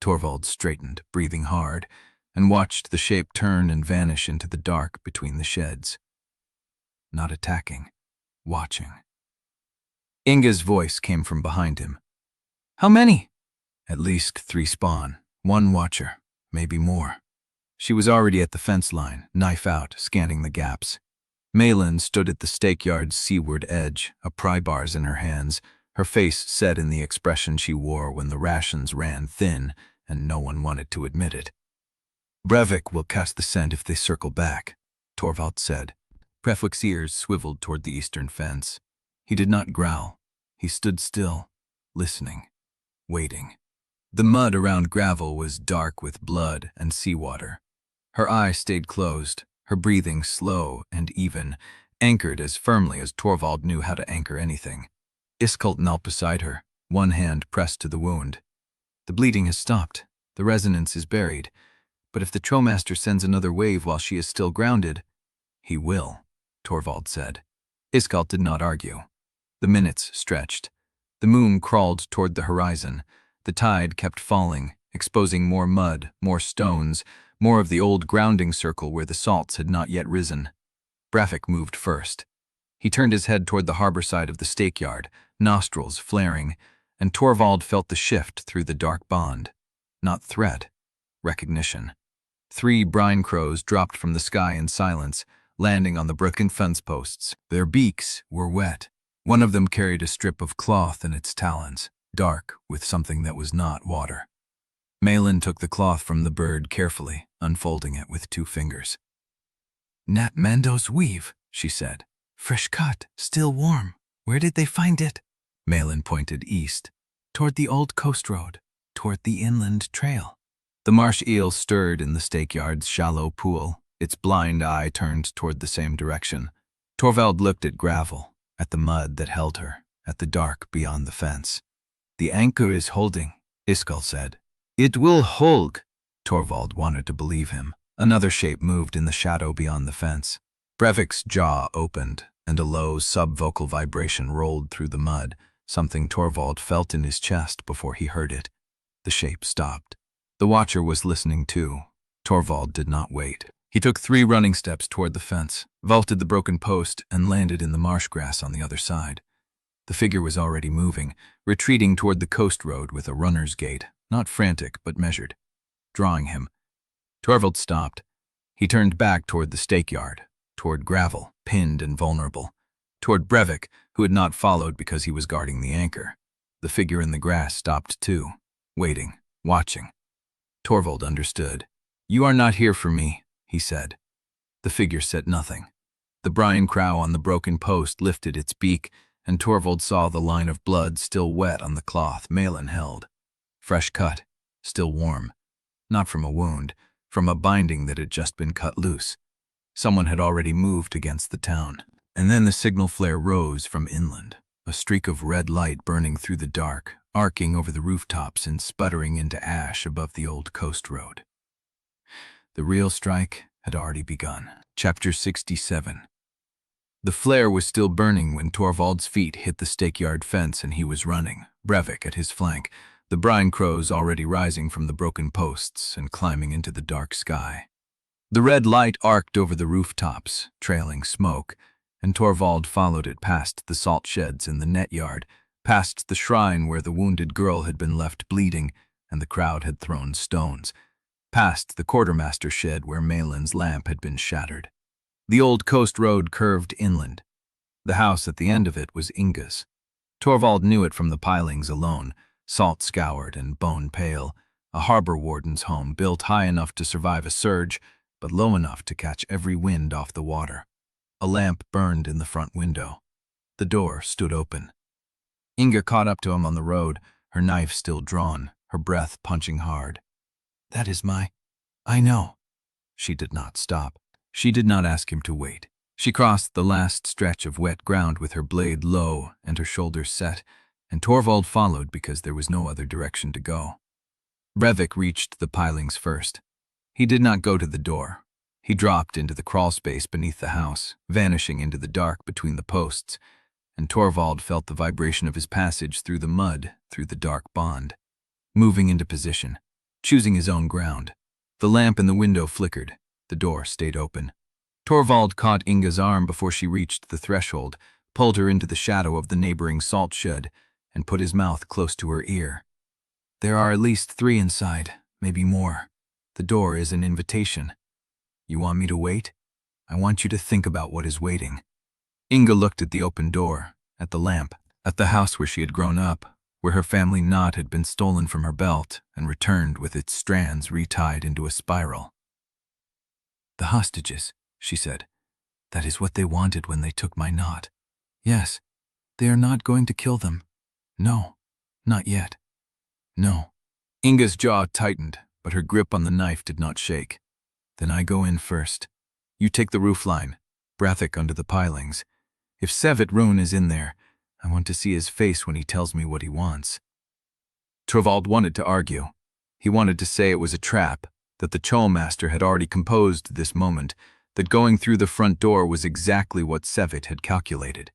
Speaker 1: Torvald straightened, breathing hard, and watched the shape turn and vanish into the dark between the sheds. Not attacking, watching. Inga's voice came from behind him. "How many?" "At least 3 spawn, 1 watcher, maybe more." She was already at the fence line, knife out, scanning the gaps. Malin stood at the stake-yard's seaward edge, a pry bars in her hands, her face set in the expression she wore when the rations ran thin and no one wanted to admit it. "Brevik will cast the scent if they circle back," Torvald said. Brevik's ears swiveled toward the eastern fence. He did not growl. He stood still, listening, waiting. The mud around Gravel was dark with blood and seawater. Her eyes stayed closed, her breathing slow and even, anchored as firmly as Torvald knew how to anchor anything. Iskelt knelt beside her, one hand pressed to the wound. The bleeding has stopped. The resonance is buried. But if the Choirmaster sends another wave while she is still grounded, he will, Torvald said. Iskelt did not argue. The minutes stretched. The moon crawled toward the horizon. The tide kept falling, exposing more mud, more stones, more of the old grounding circle where the salts had not yet risen. Brevik moved first. He turned his head toward the harbor side of the stake-yard, nostrils flaring, and Torvald felt the shift through the dark bond. Not threat, recognition. 3 brine crows dropped from the sky in silence, landing on the broken fence posts. Their beaks were wet. One of them carried a strip of cloth in its talons, dark with something that was not water. Malin took the cloth from the bird carefully, unfolding it with 2 fingers. "Nat Mando's weave," she said. "Fresh cut, still warm. Where did they find it?" Malin pointed east, toward the old coast road, toward the inland trail. The marsh eel stirred in the stake-yard's shallow pool, its blind eye turned toward the same direction. Torvald looked at Gravel, at the mud that held her, at the dark beyond the fence. "The anchor is holding," Iskelt said. "It will hold." Torvald wanted to believe him. Another shape moved in the shadow beyond the fence. Brevik's jaw opened, and a low, subvocal vibration rolled through the mud, something Torvald felt in his chest before he heard it. The shape stopped. The watcher was listening too. Torvald did not wait. He took 3 running steps toward the fence, vaulted the broken post, and landed in the marsh grass on the other side. The figure was already moving, retreating toward the coast road with a runner's gait, not frantic but measured. Drawing him. Torvald stopped. He turned back toward the stake-yard, toward Gravel, pinned and vulnerable, toward Brevik, who had not followed because he was guarding the anchor. The figure in the grass stopped too, waiting, watching. Torvald understood. "You are not here for me," he said. The figure said nothing. The brine crow on the broken post lifted its beak, and Torvald saw the line of blood still wet on the cloth Malin held. Fresh cut, still warm. Not from a wound, from a binding that had just been cut loose. Someone had already moved against the town. And then the signal flare rose from inland, a streak of red light burning through the dark, arcing over the rooftops and sputtering into ash above the old coast road. The real strike had already begun. Chapter 67. The flare was still burning when Torvald's feet hit the stake-yard fence and he was running, Brevik at his flank, the brine crows already rising from the broken posts and climbing into the dark sky. The red light arced over the rooftops, trailing smoke, and Torvald followed it past the salt sheds in the net yard, past the shrine where the wounded girl had been left bleeding and the crowd had thrown stones, past the Quartermaster shed where Malin's lamp had been shattered. The old coast road curved inland. The house at the end of it was Inga's. Torvald knew it from the Pilings alone, salt-scoured and bone-pale, a harbor-warden's home built high enough to survive a surge, but low enough to catch every wind off the water. A lamp burned in the front window. The door stood open. Inga caught up to him on the road, her knife still drawn, her breath punching hard. "That is I know." She did not stop. She did not ask him to wait. She crossed the last stretch of wet ground with her blade low and her shoulders set, and Torvald followed because there was no other direction to go. Brevik reached the Pilings first. He did not go to the door. He dropped into the crawl space beneath the house, vanishing into the dark between the posts, and Torvald felt the vibration of his passage through the mud, through the dark bond. Moving into position, choosing his own ground. The lamp in the window flickered. The door stayed open. Torvald caught Inga's arm before she reached the threshold, pulled her into the shadow of the neighboring salt shed, and put his mouth close to her ear. "There are at least 3 inside, maybe more. The door is an invitation. You want me to wait? I want you to think about what is waiting." Inga looked at the open door, at the lamp, at the house where she had grown up, where her family knot had been stolen from her belt and returned with its strands retied into a spiral. "The hostages," she said. "That is what they wanted when they took my knot. Yes, they are not going to kill them. No, not yet. No, Inga's jaw tightened, but her grip on the knife did not shake. Then I go in first. You take the roofline, Brevik under the pilings. If Sevet Rune is in there, I want to see his face when he tells me what he wants. Torvald wanted to argue. He wanted to say it was a trap, that the Choirmaster had already composed this moment, that going through the front door was exactly what Sevet had calculated.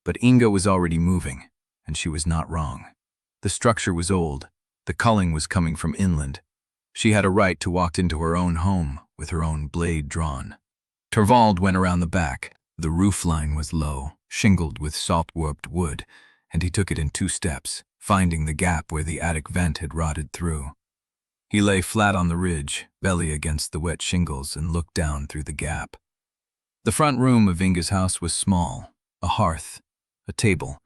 Speaker 1: But Inga was already moving, and she was not wrong. The structure was old. The culling was coming from inland. She had a right to walk into her own home with her own blade drawn. Torvald went around the back. The roofline was low, shingled with salt-warped wood, and he took it in 2 steps, finding the gap where the attic vent had rotted through. He lay flat on the ridge, belly against the wet shingles, and looked down through the gap. The front room of Inga's house was small, a hearth, a table,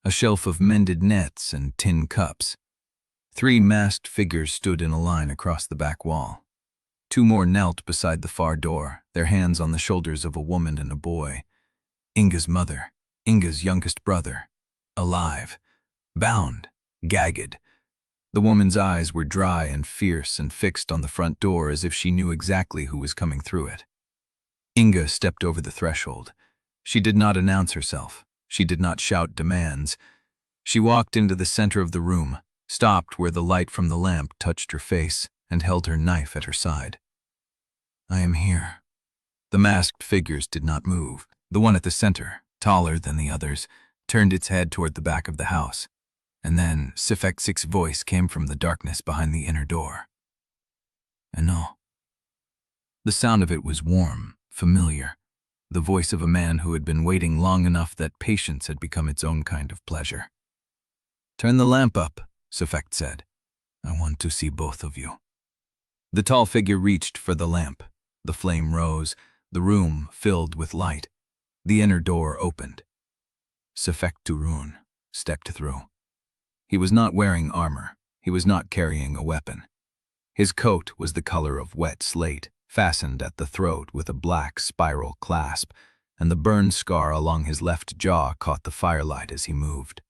Speaker 1: a shelf of mended nets and tin cups. 3 masked figures stood in a line across the back wall. 2 more knelt beside the far door, their hands on the shoulders of a woman and a boy. Inga's mother, Inga's youngest brother, alive, bound, gagged. The woman's eyes were dry and fierce and fixed on the front door as if she knew exactly who was coming through it. Inga stepped over the threshold. She did not announce herself. She did not shout demands. She walked into the center of the room, stopped where the light from the lamp touched her face, and held her knife at her side. I am here. The masked figures did not move. The one at the center, taller than the others, turned its head toward the back of the house. And then Sifex's voice came from the darkness behind the inner door. I know. The sound of it was warm, familiar, the voice of a man who had been waiting long enough that patience had become its own kind of pleasure. Turn the lamp up, Sifex said. I want to see both of you. The tall figure reached for the lamp. The flame rose, the room filled with light. The inner door opened. Sifex Turun stepped through. He was not wearing armor. He was not carrying a weapon. His coat was the color of wet slate, fastened at the throat with a black spiral clasp, and the burn scar along his left jaw caught the firelight as he moved.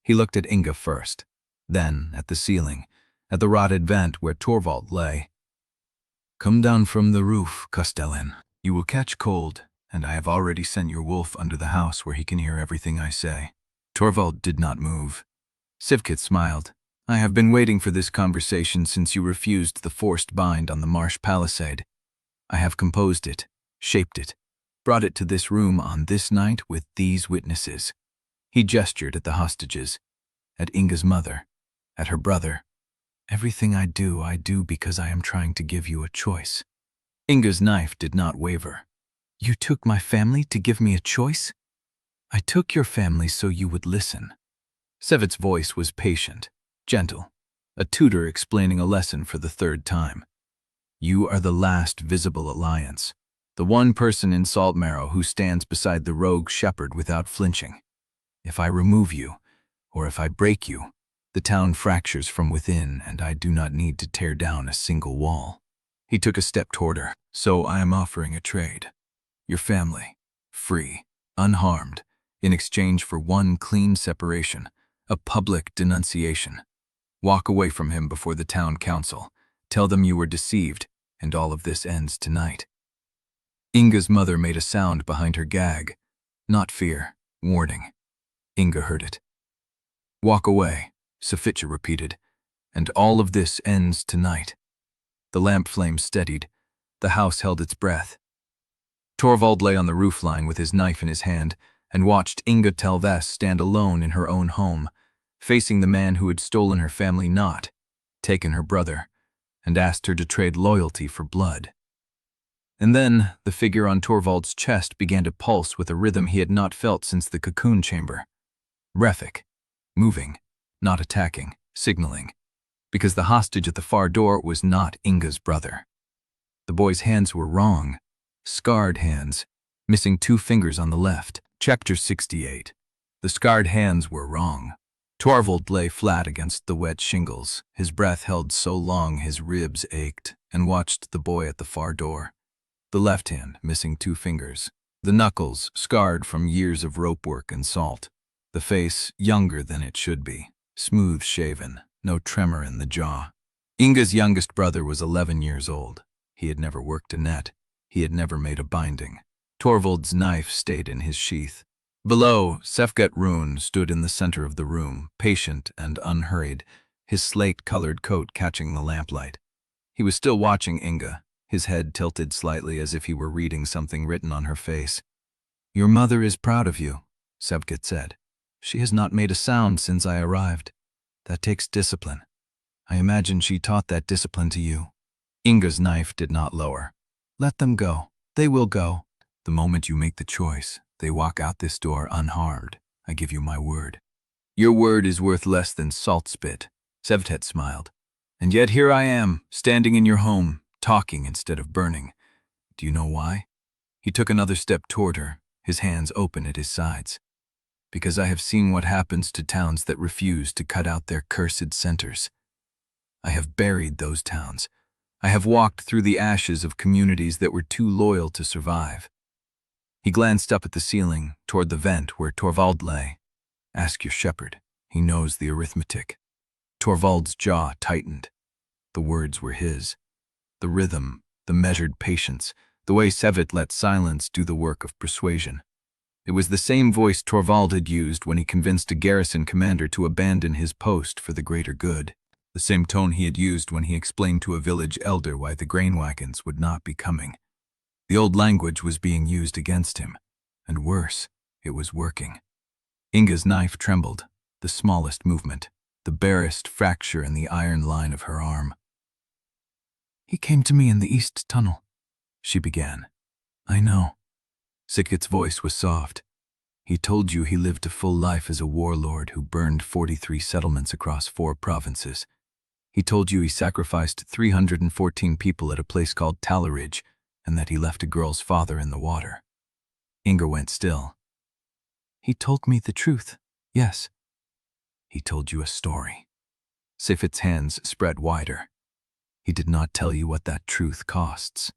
Speaker 1: He looked at Inga first, then at the ceiling, at the rotted vent where Torvald lay. Come down from the roof, Castellan. You will catch cold, and I have already sent your wolf under the house where he can hear everything I say. Torvald did not move. Sifkit smiled. I have been waiting for this conversation since you refused the forced bind on the Marsh Palisade. I have composed it, shaped it, brought it to this room on this night with these witnesses. He gestured at the hostages, at Inga's mother, at her brother. Everything I do because I am trying to give you a choice. Inga's knife did not waver. You took my family to give me a choice? I took your family so you would listen. Sevet's voice was patient, gentle, a tutor explaining a lesson for the 3rd time. You are the last visible alliance, the one person in Saltmarrow who stands beside the rogue shepherd without flinching. If I remove you, or if I break you, the town fractures from within, and I do not need to tear down a single wall. He took a step toward her. So I am offering a trade. Your family, free, unharmed, in exchange for one clean separation, a public denunciation. Walk away from him before the town council. Tell them you were deceived, and all of this ends tonight. Inga's mother made a sound behind her gag. Not fear, warning. Inga heard it. Walk away, Safitcha repeated, and all of this ends tonight. The lamp flame steadied. The house held its breath. Torvald lay on the roofline with his knife in his hand and watched Inga Telves stand alone in her own home, facing the man who had stolen her family knot, taken her brother, and asked her to trade loyalty for blood. And then the figure on Torvald's chest began to pulse with a rhythm he had not felt since the cocoon chamber. Brevik, moving, not attacking, signaling, because the hostage at the far door was not Inga's brother. The boy's hands were wrong, scarred hands, missing 2 fingers on the left. Chapter 68. The scarred hands were wrong. Torvald lay flat against the wet shingles, his breath held so long his ribs ached, and watched the boy at the far door. The left hand missing 2 fingers, the knuckles scarred from years of rope work and salt, the face younger than it should be, smooth-shaven, no tremor in the jaw. Inga's youngest brother was 11 years old. He had never worked a net. He had never made a binding. Torvald's knife stayed in his sheath. Below, Sefket Rune stood in the center of the room, patient and unhurried, his slate-colored coat catching the lamplight. He was still watching Inga, his head tilted slightly as if he were reading something written on her face. "Your mother is proud of you," Sefket said. "She has not made a sound since I arrived. That takes discipline. I imagine she taught that discipline to you." Inga's knife did not lower. "Let them go. They will go. The moment you make the choice, they walk out this door unharmed. I give you my word." "Your word is worth less than salt spit," Sefket smiled. "And yet here I am, standing in your home, talking instead of burning. Do you know why?" He took another step toward her, his hands open at his sides. "Because I have seen what happens to towns that refuse to cut out their cursed centers. I have buried those towns. I have walked through the ashes of communities that were too loyal to survive." He glanced up at the ceiling, toward the vent where Torvald lay. "Ask your shepherd. He knows the arithmetic." Torvald's jaw tightened. The words were his. The rhythm, the measured patience, the way Sefket let silence do the work of persuasion. It was the same voice Torvald had used when he convinced a garrison commander to abandon his post for the greater good. The same tone he had used when he explained to a village elder why the grain wagons would not be coming. The old language was being used against him, and worse, it was working. Inga's knife trembled, the smallest movement, the barest fracture in the iron line of her arm. "He came to me in the east tunnel," she began. "I know." Sefket's voice was soft. "He told you he lived a full life as a warlord who burned 43 settlements across 4 provinces. He told you he sacrificed 314 people at a place called Talaridge, and that he left a girl's father in the water." Inga went still. "He told me the truth, yes." "He told you a story." Sefket's hands spread wider. "He did not tell you what that truth costs.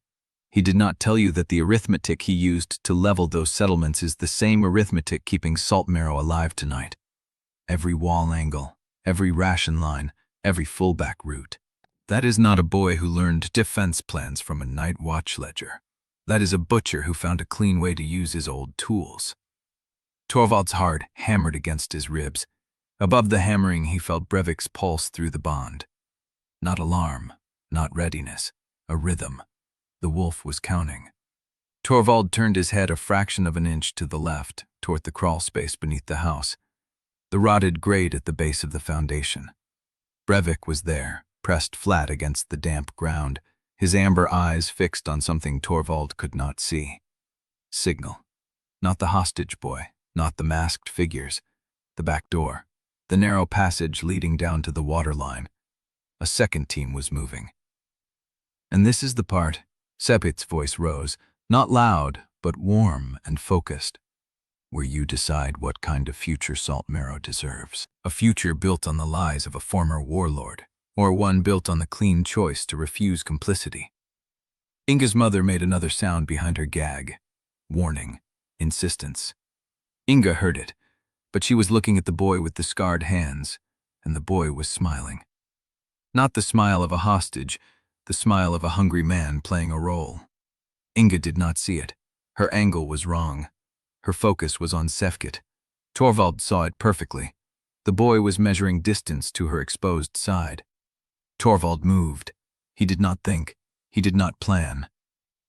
Speaker 1: He did not tell you that the arithmetic he used to level those settlements is the same arithmetic keeping Saltmarrow alive tonight. Every wall angle, every ration line, every fullback route. That is not a boy who learned defense plans from a night watch ledger. That is a butcher who found a clean way to use his old tools." Torvald's heart hammered against his ribs. Above the hammering, he felt Brevik's pulse through the bond. Not alarm, not readiness, a rhythm. The wolf was counting. Torvald turned his head a fraction of an inch to the left, toward the crawl space beneath the house, the rotted grate at the base of the foundation. Brevik was there, pressed flat against the damp ground, his amber eyes fixed on something Torvald could not see. Signal. Not the hostage boy, not the masked figures. The back door, the narrow passage leading down to the waterline. A second team was moving. "And this is the part," Sefket's voice rose, not loud, but warm and focused, "where you decide what kind of future Saltmarrow deserves. A future built on the lies of a former warlord, or one built on the clean choice to refuse complicity." Inga's mother made another sound behind her gag. Warning. Insistence. Inga heard it, but she was looking at the boy with the scarred hands, and the boy was smiling. Not the smile of a hostage, the smile of a hungry man playing a role. Inga did not see it. Her angle was wrong. Her focus was on Sefket. Torvald saw it perfectly. The boy was measuring distance to her exposed side. Torvald moved. He did not think. He did not plan.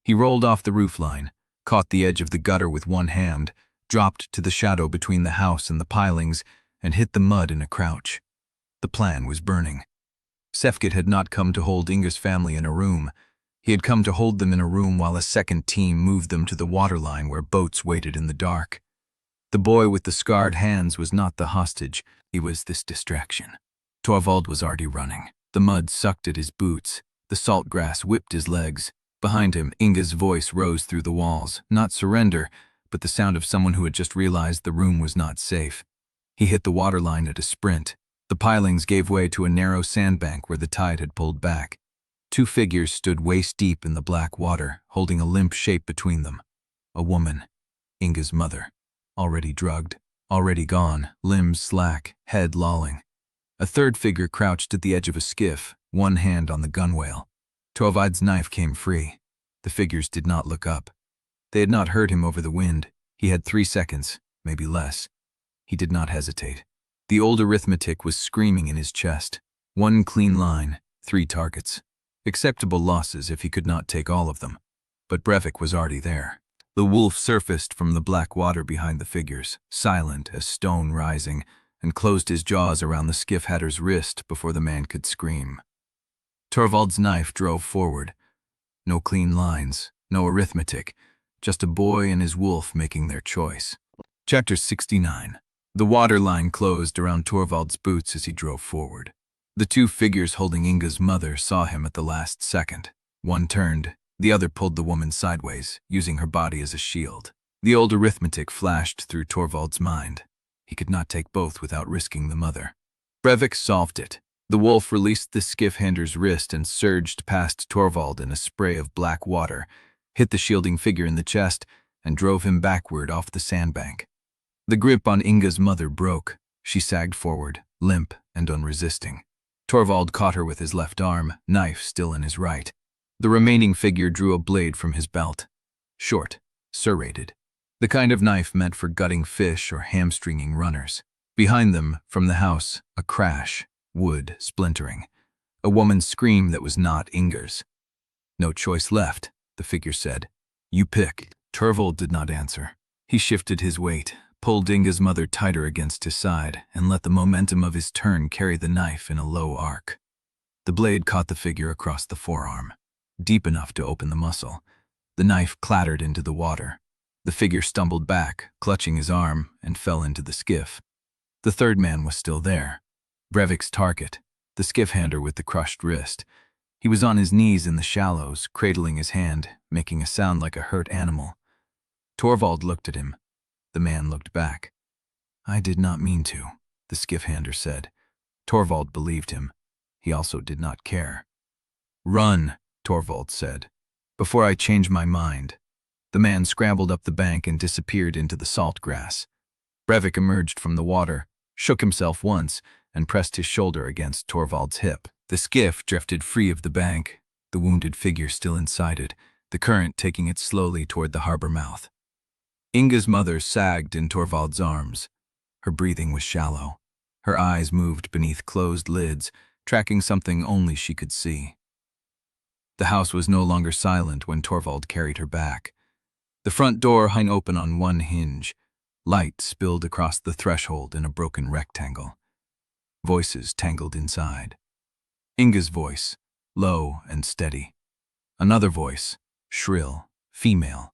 Speaker 1: He rolled off the roofline, caught the edge of the gutter with one hand, dropped to the shadow between the house and the pilings, and hit the mud in a crouch. The plan was burning. Sefket had not come to hold Inga's family in a room. He had come to hold them in a room while a second team moved them to the waterline where boats waited in the dark. The boy with the scarred hands was not the hostage. He was this distraction. Torvald was already running. The mud sucked at his boots. The salt grass whipped his legs. Behind him, Inga's voice rose through the walls. Not surrender, but the sound of someone who had just realized the room was not safe. He hit the waterline at a sprint. The pilings gave way to a narrow sandbank where the tide had pulled back. 2 figures stood waist-deep in the black water, holding a limp shape between them. A woman, Inga's mother, already drugged, already gone, limbs slack, head lolling. A third figure crouched at the edge of a skiff, one hand on the gunwale. Torvald's knife came free. The figures did not look up. They had not heard him over the wind. He had 3 seconds, maybe less. He did not hesitate. The old arithmetic was screaming in his chest. 1 clean line, 3 targets. Acceptable losses if he could not take all of them. But Brevik was already there. The wolf surfaced from the black water behind the figures, silent as stone rising, and closed his jaws around the skiff hatter's wrist before the man could scream. Torvald's knife drove forward. No clean lines, no arithmetic, just a boy and his wolf making their choice. Chapter 69. The water line closed around Torvald's boots as he drove forward. The 2 figures holding Inga's mother saw him at the last second. One turned, the other pulled the woman sideways, using her body as a shield. The old arithmetic flashed through Torvald's mind. He could not take both without risking the mother. Brevik solved it. The wolf released the skiff hander's wrist and surged past Torvald in a spray of black water, hit the shielding figure in the chest, and drove him backward off the sandbank. The grip on Inga's mother broke. She sagged forward, limp and unresisting. Torvald caught her with his left arm, knife still in his right. The remaining figure drew a blade from his belt. Short, serrated. The kind of knife meant for gutting fish or hamstringing runners. Behind them, from the house, a crash, wood splintering. A woman's scream that was not Inga's. "No choice left," the figure said. "You pick." Torvald did not answer. He shifted his weight, pulled Inga's mother tighter against his side, and let the momentum of his turn carry the knife in a low arc. The blade caught the figure across the forearm, deep enough to open the muscle. The knife clattered into the water. The figure stumbled back, clutching his arm, and fell into the skiff. The third man was still there. Brevik's target, the skiff hander with the crushed wrist. He was on his knees in the shallows, cradling his hand, making a sound like a hurt animal. Torvald looked at him. The man looked back. "I did not mean to," the skiff hander said. Torvald believed him. He also did not care. "Run," Torvald said, "before I change my mind." The man scrambled up the bank and disappeared into the salt grass. Brevik emerged from the water, shook himself once, and pressed his shoulder against Torvald's hip. The skiff drifted free of the bank, the wounded figure still inside it, the current taking it slowly toward the harbor mouth. Inga's mother sagged in Torvald's arms. Her breathing was shallow. Her eyes moved beneath closed lids, tracking something only she could see. The house was no longer silent when Torvald carried her back. The front door hung open on one hinge. Light spilled across the threshold in a broken rectangle. Voices tangled inside. Inga's voice, low and steady. Another voice, shrill, female.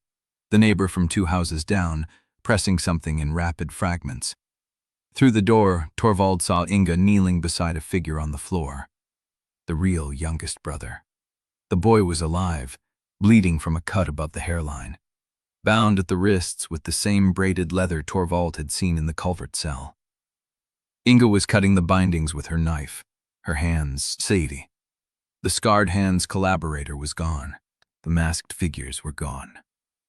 Speaker 1: The neighbor from 2 houses down, pressing something in rapid fragments. Through the door, Torvald saw Inga kneeling beside a figure on the floor. The real youngest brother. The boy was alive, bleeding from a cut above the hairline. Bound at the wrists with the same braided leather Torvald had seen in the Culvert cell. Inga was cutting the bindings with her knife, her hands steady. The scarred hand's collaborator was gone. The masked figures were gone.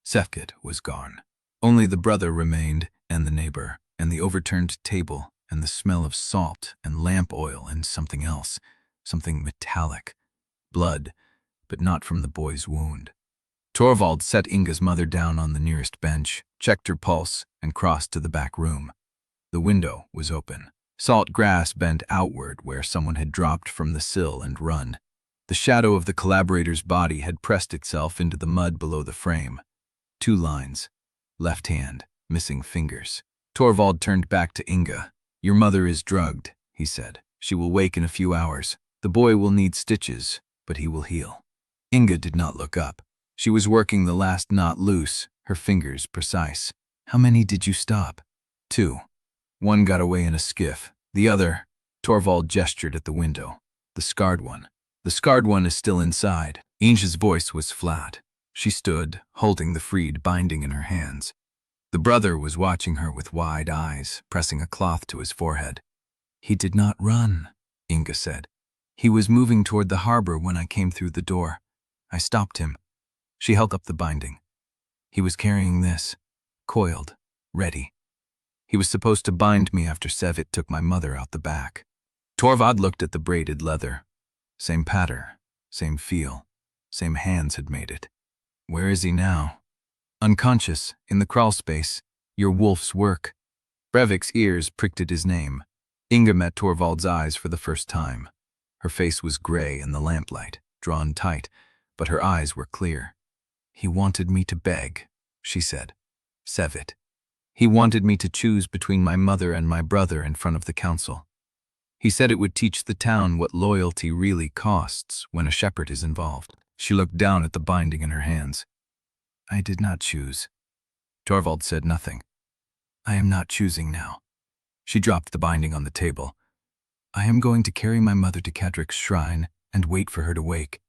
Speaker 1: Sefket was gone. Only the brother remained, and the neighbor, and the overturned table, and the smell of salt and lamp oil and something else, something metallic. Blood, but not from the boy's wound. Torvald set Inga's mother down on the nearest bench, checked her pulse, and crossed to the back room. The window was open. Salt grass bent outward where someone had dropped from the sill and run. The shadow of the collaborator's body had pressed itself into the mud below the frame. 2 lines. Left hand, missing fingers. Torvald turned back to Inga. "Your mother is drugged," he said. "She will wake in a few hours. The boy will need stitches, but he will heal." Inga did not look up. She was working the last knot loose, her fingers precise. "How many did you stop?" 2. One got away in a skiff. The other, Torvald gestured at the window. The scarred one. "The scarred one is still inside." Inga's voice was flat. She stood, holding the freed binding in her hands. The brother was watching her with wide eyes, pressing a cloth to his forehead. "He did not run," Inga said. "He was moving toward the harbor when I came through the door. I stopped him." She held up the binding. "He was carrying this, coiled, ready. He was supposed to bind me after Sefket took my mother out the back." Torvald looked at the braided leather. Same pattern, same feel, same hands had made it. Where is he now? Unconscious, in the crawl space, your wolf's work. Brevik's ears pricked at his name. Inga met Torvald's eyes for the first time. Her face was gray in the lamplight, drawn tight, but her eyes were clear. He wanted me to beg, she said. Sevit. He wanted me to choose between my mother and my brother in front of the council. He said it would teach the town what loyalty really costs when a shepherd is involved. She looked down at the binding in her hands. I did not choose. Torvald said nothing. I am not choosing now. She dropped the binding on the table. I am going to carry my mother to Cadric's shrine and wait for her to wake.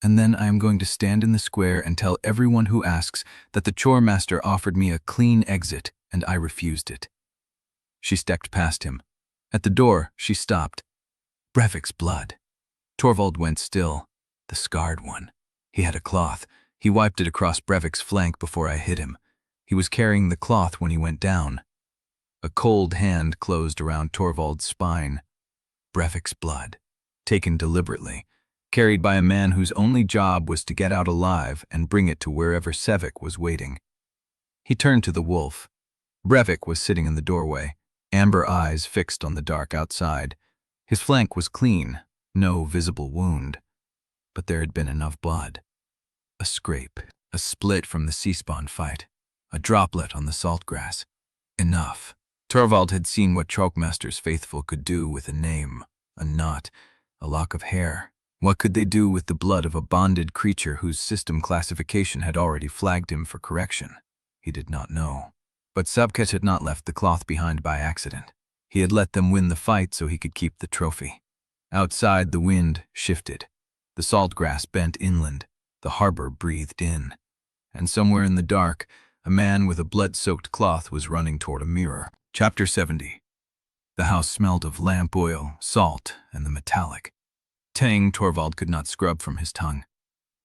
Speaker 1: And then I am going to stand in the square and tell everyone who asks that the Choirmaster offered me a clean exit and I refused it. She stepped past him. At the door, she stopped. Brevik's blood. Torvald went still. The scarred one. He had a cloth. He wiped it across Brevik's flank before I hit him. He was carrying the cloth when he went down. A cold hand closed around Torvald's spine. Brevik's blood. Taken deliberately. Carried by a man whose only job was to get out alive and bring it to wherever Sevik was waiting. He turned to the wolf. Brevik was sitting in the doorway, amber eyes fixed on the dark outside. His flank was clean, no visible wound. But there had been enough blood. A scrape, a split from the sea-spawn fight, a droplet on the salt grass. Enough. Torvald had seen what Choirmaster's faithful could do with a name, a knot, a lock of hair. What could they do with the blood of a bonded creature whose system classification had already flagged him for correction? He did not know. But Sevik had not left the cloth behind by accident. He had let them win the fight so he could keep the trophy. Outside, the wind shifted. The salt grass bent inland. The harbor breathed in. And somewhere in the dark, a man with a blood-soaked cloth was running toward a mirror. Chapter 70. The house smelled of lamp oil, salt, and the metallic tang Torvald could not scrub from his tongue.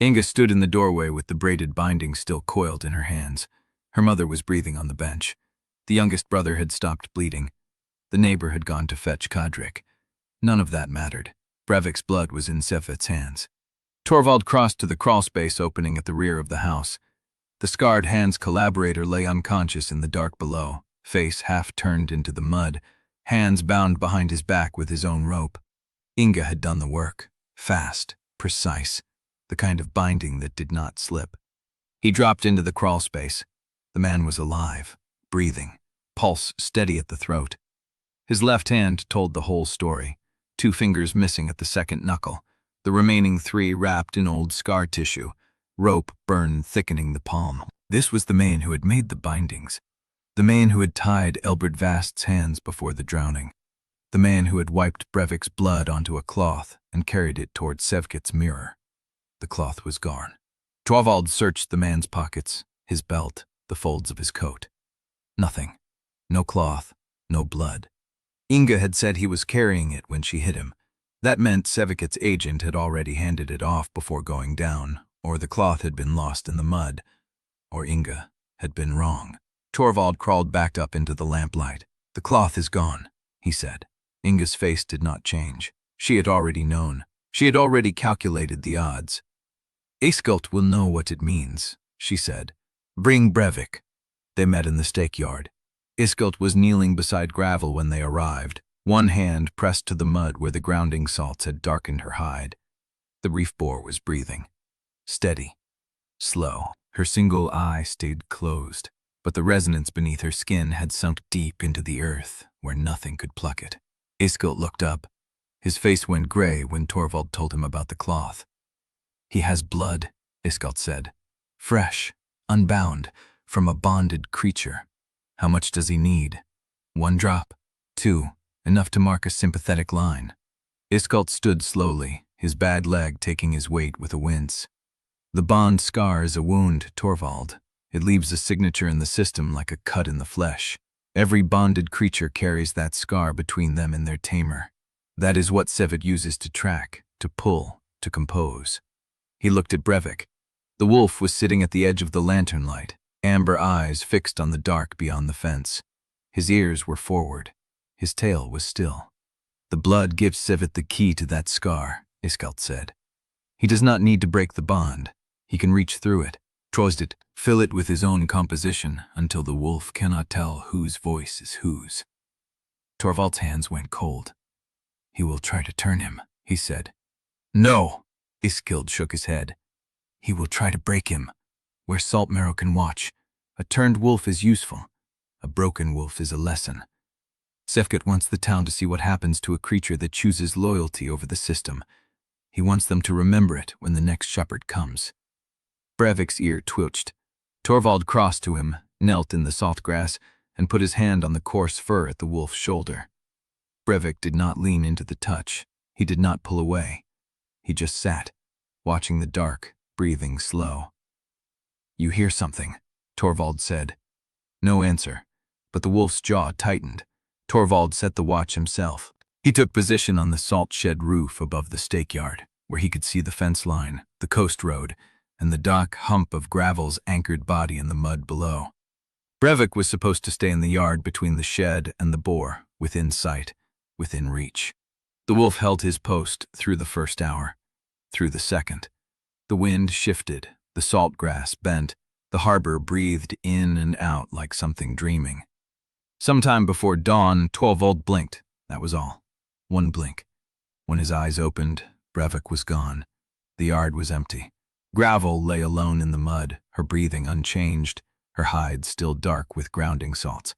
Speaker 1: Inga stood in the doorway with the braided binding still coiled in her hands. Her mother was breathing on the bench. The youngest brother had stopped bleeding. The neighbor had gone to fetch Cadric. None of that mattered. Brevik's blood was in Sevik's hands. Torvald crossed to the crawlspace opening at the rear of the house. The scarred hand's collaborator lay unconscious in the dark below, face half turned into the mud, hands bound behind his back with his own rope. Inga had done the work, fast, precise, the kind of binding that did not slip. He dropped into the crawlspace. The man was alive, breathing, pulse steady at the throat. His left hand told the whole story, 2 fingers missing at the second knuckle, the remaining 3 wrapped in old scar tissue, rope burn thickening the palm. This was the man who had made the bindings, the man who had tied Elbert Vast's hands before the drowning, the man who had wiped Brevik's blood onto a cloth and carried it toward Sevik's mirror. The cloth was gone. Torvald searched the man's pockets, his belt, the folds of his coat. Nothing. No cloth, no blood. Inga had said he was carrying it when she hit him. That meant Sevik's agent had already handed it off before going down, or the cloth had been lost in the mud, or Inga had been wrong. Torvald crawled back up into the lamplight. The cloth is gone, he said. Inga's face did not change. She had already known. She had already calculated the odds. Iskelt will know what it means, she said. Bring Brevik. They met in the stake-yard. Iskelt was kneeling beside gravel when they arrived, one hand pressed to the mud where the grounding salts had darkened her hide. The reef boar was breathing. Steady. Slow. Her single eye stayed closed, but the resonance beneath her skin had sunk deep into the earth, where nothing could pluck it. Iskelt looked up. His face went gray when Torvald told him about the cloth. He has blood, Iskelt said. Fresh, unbound, from a bonded creature. How much does he need? 1 drop? 2, enough to mark a sympathetic line. Iskelt stood slowly, his bad leg taking his weight with a wince. The bond scar is a wound, Torvald. It leaves a signature in the system like a cut in the flesh. Every bonded creature carries that scar between them and their tamer. That is what Sevik uses to track, to pull, to compose. He looked at Brevik. The wolf was sitting at the edge of the lantern light, amber eyes fixed on the dark beyond the fence. His ears were forward. His tail was still. The blood gives Sivit the key to that scar, Iskelt said. He does not need to break the bond. He can reach through it, trust it, fill it with his own composition until the wolf cannot tell whose voice is whose. Torvald's hands went cold. He will try to turn him, he said. No, Iskelt shook his head. He will try to break him. Where Saltmarrow can watch, a turned wolf is useful. A broken wolf is a lesson. Sefket wants the town to see what happens to a creature that chooses loyalty over the system. He wants them to remember it when the next shepherd comes. Brevik's ear twitched. Torvald crossed to him, knelt in the soft grass, and put his hand on the coarse fur at the wolf's shoulder. Brevik did not lean into the touch. He did not pull away. He just sat, watching the dark, breathing slow. You hear something, Torvald said. No answer, but the wolf's jaw tightened. Torvald set the watch himself. He took position on the salt shed roof above the stakeyard, where he could see the fence line, the coast road, and the dark hump of Gravel's anchored body in the mud below. Brevik was supposed to stay in the yard between the shed and the boar, within sight, within reach. The wolf held his post through the first hour, through the second. The wind shifted, the salt grass bent, the harbor breathed in and out like something dreaming. Sometime before dawn, Torvald blinked, that was all. One blink. When his eyes opened, Brevik was gone. The yard was empty. Gravel lay alone in the mud, her breathing unchanged, her hide still dark with grounding salts.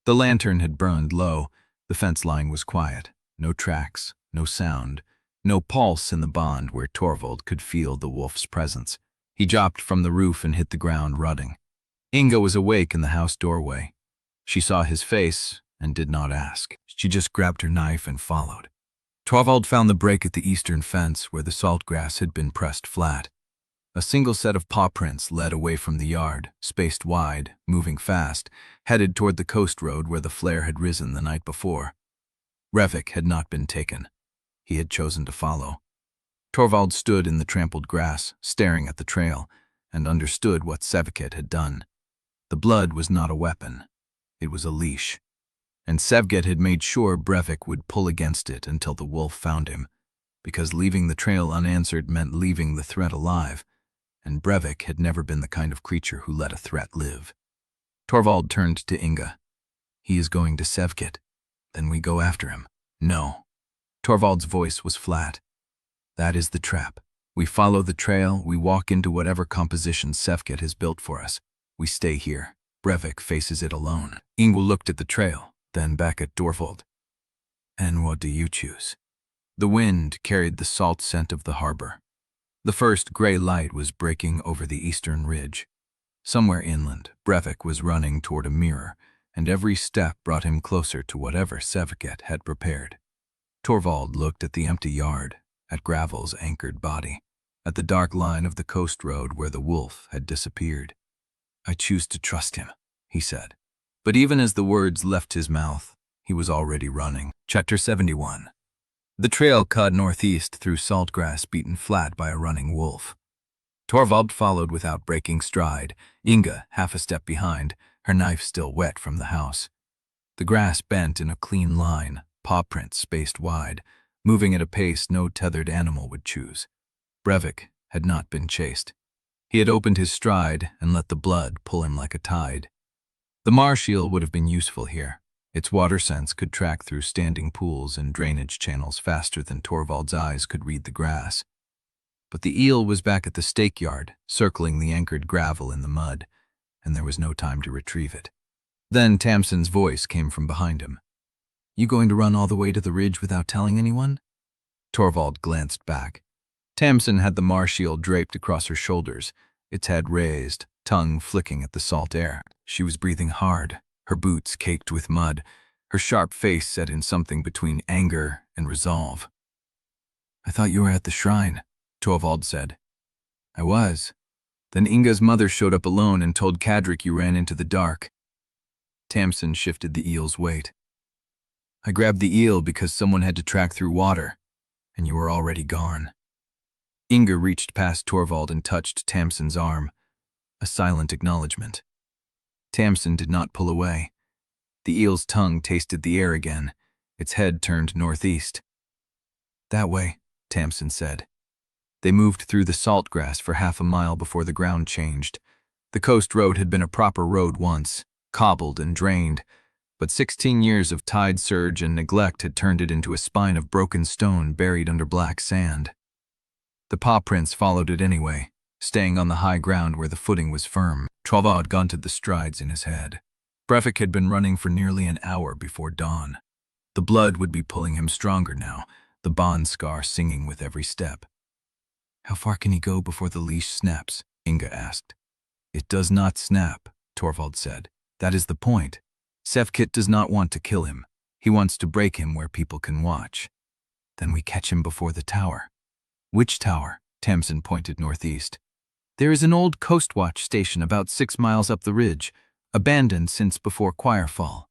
Speaker 1: The lantern had burned low, the fence line was quiet. No tracks, no sound, no pulse in the bond where Torvald could feel the wolf's presence. He dropped from the roof and hit the ground, rutting. Inga was awake in the house doorway. She saw his face and did not ask. She just grabbed her knife and followed. Torvald found the break at the eastern fence where the salt grass had been pressed flat. A single set of paw prints led away from the yard, spaced wide, moving fast, headed toward the coast road where the flare had risen the night before. Brevik had not been taken. He had chosen to follow. Torvald stood in the trampled grass, staring at the trail, and understood what Sevket had done. The blood was not a weapon. It was a leash. And Sevket had made sure Brevik would pull against it until the wolf found him, because leaving the trail unanswered meant leaving the threat alive, and Brevik had never been the kind of creature who let a threat live. Torvald turned to Inga. He is going to Sevket. Then we go after him. No. Torvald's voice was flat. That is the trap. We follow the trail, we walk into whatever composition Sevket has built for us. We stay here. Brevik faces it alone. Inga looked at the trail, then back at Torvald. And what do you choose? The wind carried the salt scent of the harbor. The first gray light was breaking over the eastern ridge. Somewhere inland, Brevik was running toward a mirror, and every step brought him closer to whatever Sevket had prepared. Torvald looked at the empty yard, at Gravel's anchored body, at the dark line of the coast road where the wolf had disappeared. I choose to trust him, he said. But even as the words left his mouth, he was already running. Chapter 71. The trail cut northeast through salt grass beaten flat by a running wolf. Torvald followed without breaking stride, Inga half a step behind, her knife still wet from the house. The grass bent in a clean line, paw prints spaced wide, moving at a pace no tethered animal would choose. Brevik had not been chased. He had opened his stride and let the blood pull him like a tide. The marsh eel would have been useful here. Its water sense could track through standing pools and drainage channels faster than Torvald's eyes could read the grass. But the eel was back at the stakeyard, circling the anchored gravel in the mud, and there was no time to retrieve it. Then Tamsin's voice came from behind him. You going to run all the way to the ridge without telling anyone? Torvald glanced back. Tamsin had the marsh eel draped across her shoulders, its head raised, tongue flicking at the salt air. She was breathing hard, her boots caked with mud, her sharp face set in something between anger and resolve. I thought you were at the shrine, Torvald said. I was. Then Inga's mother showed up alone and told Kadrik you ran into the dark. Tamsin shifted the eel's weight. I grabbed the eel because someone had to track through water, and you were already gone. Inga reached past Torvald and touched Tamsin's arm, a silent acknowledgement. Tamsin did not pull away. The eel's tongue tasted the air again, its head turned northeast. "That way," Tamsin said. They moved through the salt grass for half a mile before the ground changed. The coast road had been a proper road once, cobbled and drained, but 16 years of tide surge and neglect had turned it into a spine of broken stone buried under black sand. The paw prints followed it anyway, staying on the high ground where the footing was firm. Torvald grunted the strides in his head. Brevik had been running for nearly an hour before dawn. The blood would be pulling him stronger now, the bond scar singing with every step. "How far can he go before the leash snaps?" Inga asked. "It does not snap," Torvald said. "That is the point. Sevkit does not want to kill him. He wants to break him where people can watch. Then we catch him before the tower." "Which tower?" Tamsin pointed northeast. "There is an old coast watch station about 6 miles up the ridge, abandoned since before Choirfall.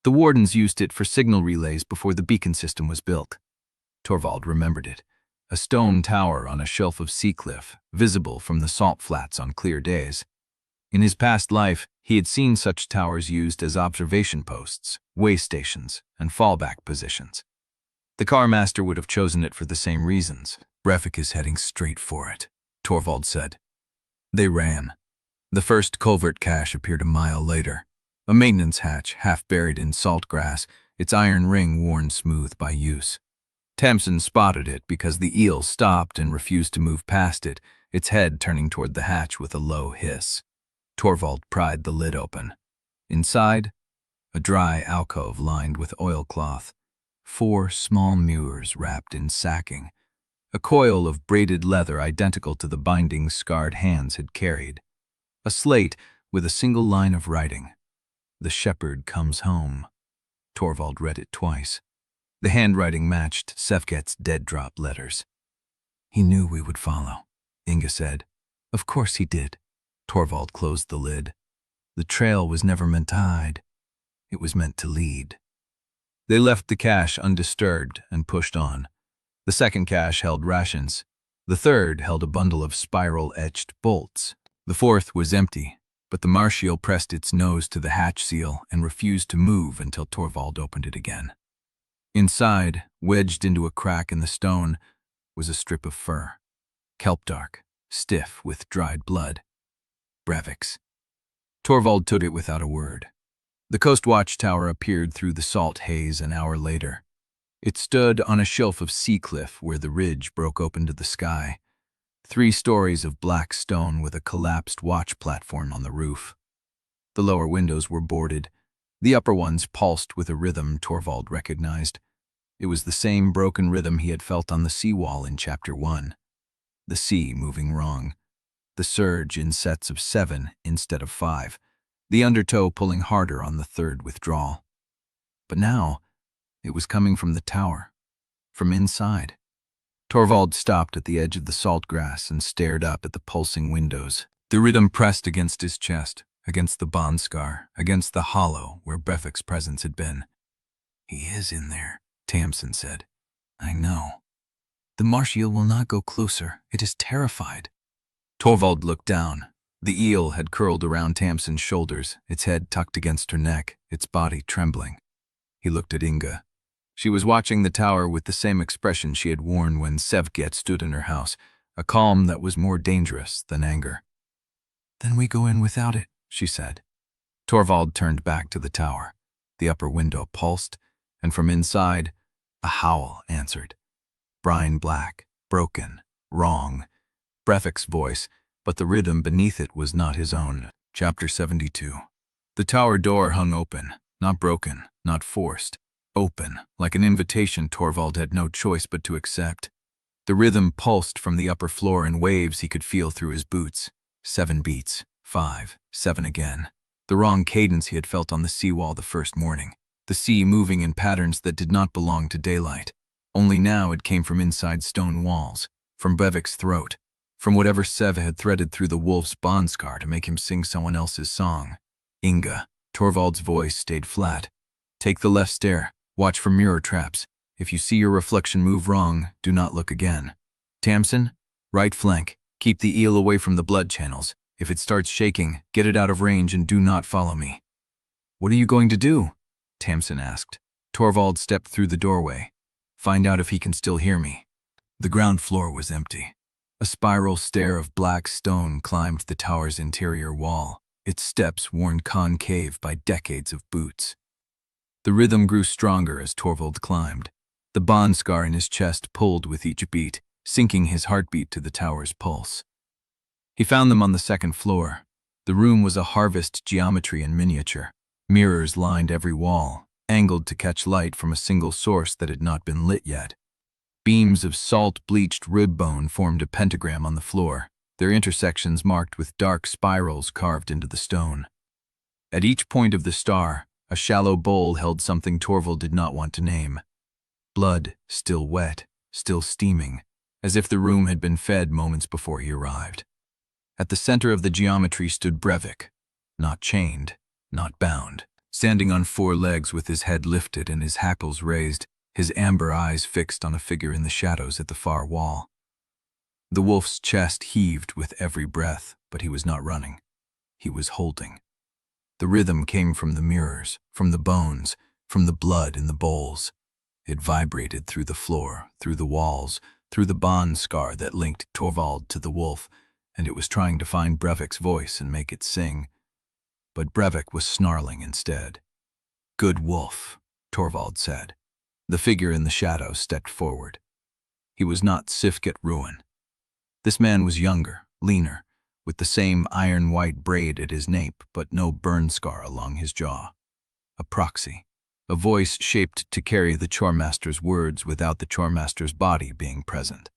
Speaker 1: The wardens used it for signal relays before the beacon system was built." Torvald remembered it. A stone tower on a shelf of sea cliff, visible from the salt flats on clear days. In his past life, he had seen such towers used as observation posts, way stations, and fallback positions. The Quartermaster would have chosen it for the same reasons. "Brevik is heading straight for it," Torvald said. They ran. The first culvert cache appeared a mile later. A maintenance hatch, half buried in salt grass, its iron ring worn smooth by use. Tamsin spotted it because the eel stopped and refused to move past it, its head turning toward the hatch with a low hiss. Torvald pried the lid open. Inside, a dry alcove lined with oilcloth, 4 small mirrors wrapped in sacking, a coil of braided leather identical to the bindings scarred hands had carried, a slate with a single line of writing. "The shepherd comes home." Torvald read it twice. The handwriting matched Sevket's dead-drop letters. "He knew we would follow," Inga said. "Of course he did." Torvald closed the lid. "The trail was never meant to hide. It was meant to lead." They left the cache undisturbed and pushed on. The second cache held rations. The third held a bundle of spiral-etched bolts. The fourth was empty, but the Marshal pressed its nose to the hatch seal and refused to move until Torvald opened it again. Inside, wedged into a crack in the stone, was a strip of fur, kelp-dark, stiff with dried blood. Brevik's. Torvald took it without a word. The coast watch tower appeared through the salt haze an hour later. It stood on a shelf of sea cliff where the ridge broke open to the sky. 3 stories of black stone with a collapsed watch platform on the roof. The lower windows were boarded. The upper ones pulsed with a rhythm Torvald recognized. It was the same broken rhythm he had felt on the seawall in Chapter 1. The sea moving wrong. The surge in sets of 7 instead of 5. The undertow pulling harder on the third withdrawal. But now, it was coming from the tower. From inside. Torvald stopped at the edge of the salt grass and stared up at the pulsing windows. The rhythm pressed against his chest, against the bond scar, against the hollow where Brevik's presence had been. "He is in there," Tamsin said. "I know. The Marshal will not go closer. It is terrified." Torvald looked down. The eel had curled around Tamsin's shoulders, its head tucked against her neck, its body trembling. He looked at Inga. She was watching the tower with the same expression she had worn when Sevket stood in her house, a calm that was more dangerous than anger. "Then we go in without it," she said. Torvald turned back to the tower. The upper window pulsed, and from inside, a howl answered. Brine black, broken, wrong. Brevik's voice, but the rhythm beneath it was not his own. Chapter 72. The tower door hung open, not broken, not forced. Open, like an invitation Torvald had no choice but to accept. The rhythm pulsed from the upper floor in waves he could feel through his boots. 7 beats, 5, 7 again. The wrong cadence he had felt on the seawall the first morning. The sea moving in patterns that did not belong to daylight. Only now it came from inside stone walls, from Brevik's throat, from whatever Sev had threaded through the wolf's bond scar to make him sing someone else's song. "Inga." Torvald's voice stayed flat. "Take the left stair. Watch for mirror traps. If you see your reflection move wrong, do not look again. Tamsin, right flank. Keep the eel away from the blood channels. If it starts shaking, get it out of range and do not follow me." "What are you going to do?" Tamsin asked. Torvald stepped through the doorway. Find out if he can still hear me. The ground floor was empty. A spiral stair of black stone climbed the tower's interior wall, its steps worn concave by decades of boots. The rhythm grew stronger as Torvald climbed. The bond scar in his chest pulled with each beat, syncing his heartbeat to the tower's pulse. He found them on the second floor. The room was a harvest geometry in miniature. Mirrors lined every wall, angled to catch light from a single source that had not been lit yet. Beams of salt-bleached rib bone formed a pentagram on the floor, their intersections marked with dark spirals carved into the stone. At each point of the star, a shallow bowl held something Torvald did not want to name. Blood, still wet, still steaming, as if the room had been fed moments before he arrived. At the center of the geometry stood Brevik, not chained, not bound, standing on 4 legs with his head lifted and his hackles raised, his amber eyes fixed on a figure in the shadows at the far wall. The wolf's chest heaved with every breath, but he was not running. He was holding. The rhythm came from the mirrors, from the bones, from the blood in the bowls. It vibrated through the floor, through the walls, through the bond scar that linked Torvald to the wolf, and it was trying to find Brevik's voice and make it sing. But Brevik was snarling instead. "Good wolf," Torvald said. The figure in the shadow stepped forward. He was not Sifket Ruin. This man was younger, leaner, with the same iron-white braid at his nape, but no burn scar along his jaw. A proxy, a voice shaped to carry the Choirmaster's words without the Choirmaster's body being present.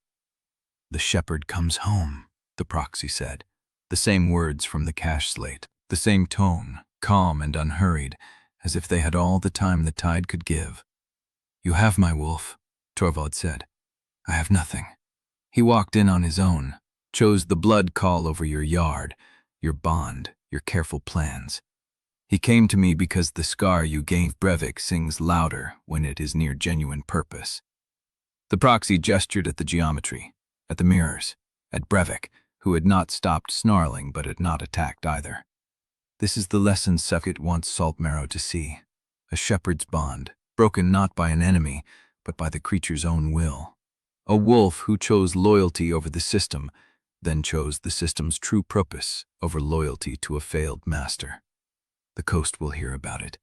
Speaker 1: "The shepherd comes home," the proxy said, the same words from the cash slate, the same tone, calm and unhurried, as if they had all the time the tide could give. "You have my wolf," Torvald said. "I have nothing." He walked in on his own, chose the blood call over your yard, your bond, your careful plans. He came to me because the scar you gave Brevik sings louder when it is near genuine purpose. The proxy gestured at the geometry, at the mirrors, at Brevik, who had not stopped snarling but had not attacked either. "This is the lesson Sifket wants Saltmarrow to see. A shepherd's bond, broken not by an enemy, but by the creature's own will. A wolf who chose loyalty over the system, then chose the system's true purpose over loyalty to a failed master. The coast will hear about it.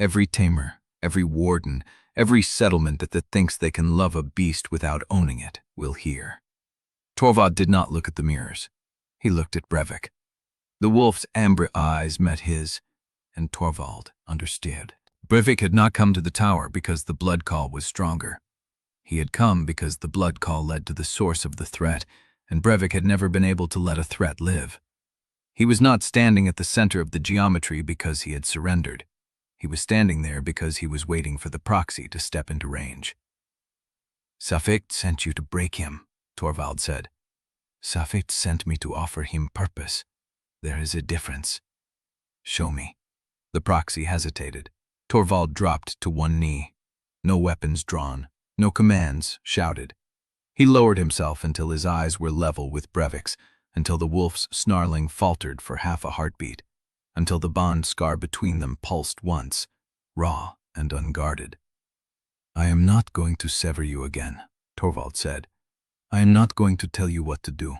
Speaker 1: Every tamer, every warden, every settlement that thinks they can love a beast without owning it will hear." Torvald did not look at the mirrors. He looked at Brevik. The wolf's amber eyes met his, and Torvald understood. Brevik had not come to the tower because the blood call was stronger. He had come because the blood call led to the source of the threat, and Brevik had never been able to let a threat live. He was not standing at the center of the geometry because he had surrendered. He was standing there because he was waiting for the proxy to step into range. "Sifket sent you to break him," Torvald said. "Sifket sent me to offer him purpose. There is a difference." "Show me." The proxy hesitated. Torvald dropped to one knee. No weapons drawn, no commands shouted. He lowered himself until his eyes were level with Brevik's, until the wolf's snarling faltered for half a heartbeat, until the bond scar between them pulsed once, raw and unguarded. "I am not going to sever you again," Torvald said. "I am not going to tell you what to do,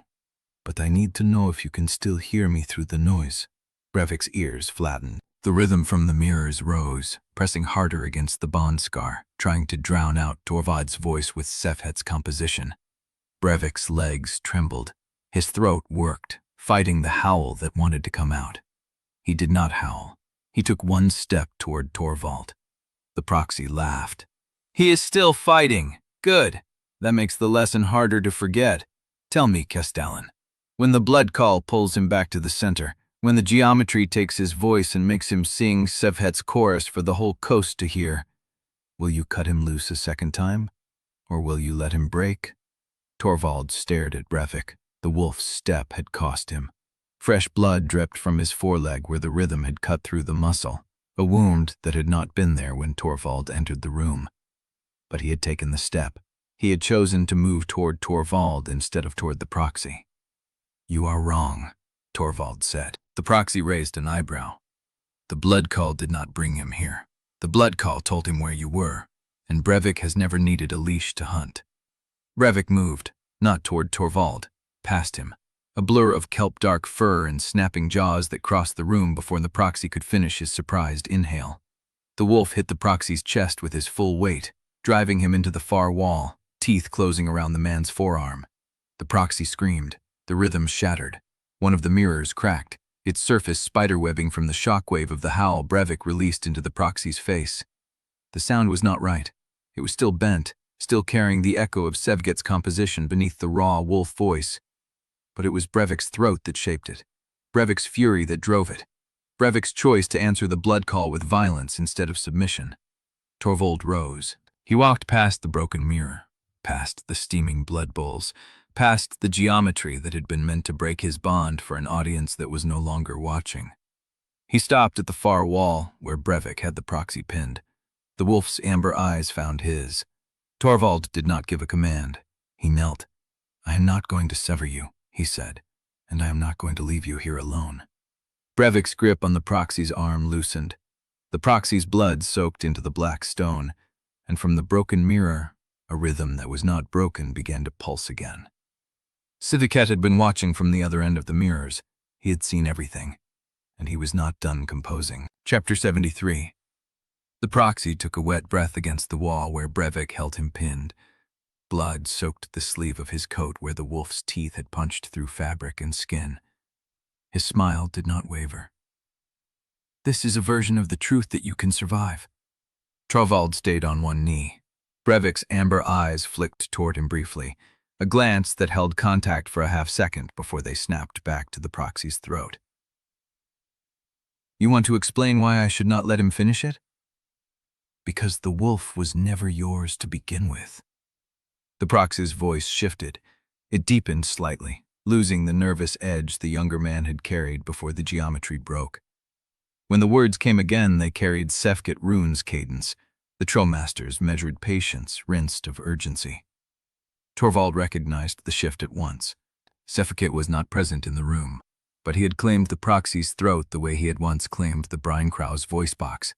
Speaker 1: but I need to know if you can still hear me through the noise." Brevik's ears flattened. The rhythm from the mirrors rose, pressing harder against the bond scar, trying to drown out Torvald's voice with Sifket's composition. Brevik's legs trembled. His throat worked, fighting the howl that wanted to come out. He did not howl. He took one step toward Torvald. The proxy laughed. "He is still fighting. Good. That makes the lesson harder to forget. Tell me, Castellan, when the blood call pulls him back to the center, when the geometry takes his voice and makes him sing Sifket's chorus for the whole coast to hear, will you cut him loose a second time, or will you let him break?" Torvald stared at Brevik. The wolf's step had cost him. Fresh blood dripped from his foreleg where the rhythm had cut through the muscle, a wound that had not been there when Torvald entered the room. But he had taken the step. He had chosen to move toward Torvald instead of toward the proxy. "You are wrong," Torvald said. The proxy raised an eyebrow. "The blood call did not bring him here. The blood call told him where you were, and Brevik has never needed a leash to hunt. Brevik moved, not toward Torvald, past him, a blur of kelp-dark fur and snapping jaws that crossed the room before the proxy could finish his surprised inhale. The wolf hit the proxy's chest with his full weight, driving him into the far wall, teeth closing around the man's forearm. The proxy screamed. The rhythm shattered. One of the mirrors cracked, its surface spiderwebbing from the shockwave of the howl Brevik released into the proxy's face. The sound was not right. It was still bent, still carrying the echo of Sevget's composition beneath the raw wolf voice. But it was Brevik's throat that shaped it, Brevik's fury that drove it, Brevik's choice to answer the blood call with violence instead of submission. Torvald rose. He walked past the broken mirror, past the steaming blood bowls, past the geometry that had been meant to break his bond for an audience that was no longer watching. He stopped at the far wall where Brevik had the proxy pinned. The wolf's amber eyes found his. Torvald did not give a command. He knelt. "I am not going to sever you," he said, "and I am not going to leave you here alone." Brevik's grip on the proxy's arm loosened. The proxy's blood soaked into the black stone, and from the broken mirror, a rhythm that was not broken began to pulse again. Sevget had been watching from the other end of the mirrors. He had seen everything, and he was not done composing. Chapter 73. The proxy took a wet breath against the wall where Brevik held him pinned. Blood soaked the sleeve of his coat where the wolf's teeth had punched through fabric and skin. His smile did not waver. "This is a version of the truth that you can survive." Torvald stayed on one knee. Brevik's amber eyes flicked toward him briefly, a glance that held contact for a half-second before they snapped back to the proxy's throat. "You want to explain why I should not let him finish it?" "Because the wolf was never yours to begin with." The proxy's voice shifted. It deepened slightly, losing the nervous edge the younger man had carried before the geometry broke. When the words came again, they carried Sevget rune's cadence, the Choirmaster's measured patience rinsed of urgency. Torvald recognized the shift at once. Sevget was not present in the room, but he had claimed the proxy's throat the way he had once claimed the Brinekrau's voice box.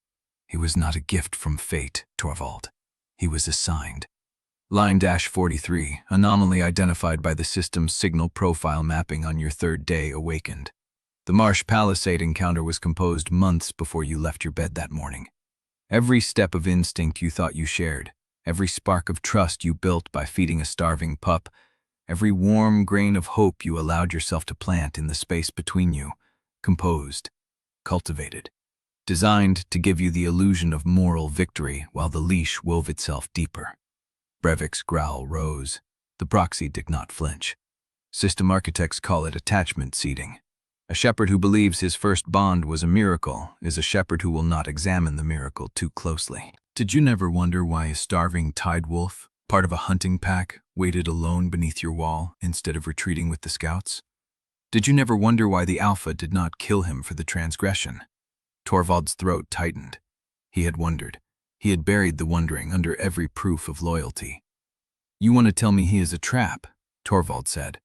Speaker 1: He was not a gift from fate, Torvald. He was assigned. Line-43, anomaly identified by the system's signal profile mapping on your third day awakened. The Marsh Palisade encounter was composed months before you left your bed that morning. Every step of instinct you thought you shared, every spark of trust you built by feeding a starving pup, every warm grain of hope you allowed yourself to plant in the space between you, composed, cultivated, designed to give you the illusion of moral victory while the leash wove itself deeper. Brevik's growl rose. The proxy did not flinch. System architects call it attachment seeding. A shepherd who believes his first bond was a miracle is a shepherd who will not examine the miracle too closely. Did you never wonder why a starving tide wolf, part of a hunting pack, waited alone beneath your wall instead of retreating with the scouts? Did you never wonder why the alpha did not kill him for the transgression? Torvald's throat tightened. He had wondered. He had buried the wondering under every proof of loyalty. "You want to tell me he is a trap," Torvald said.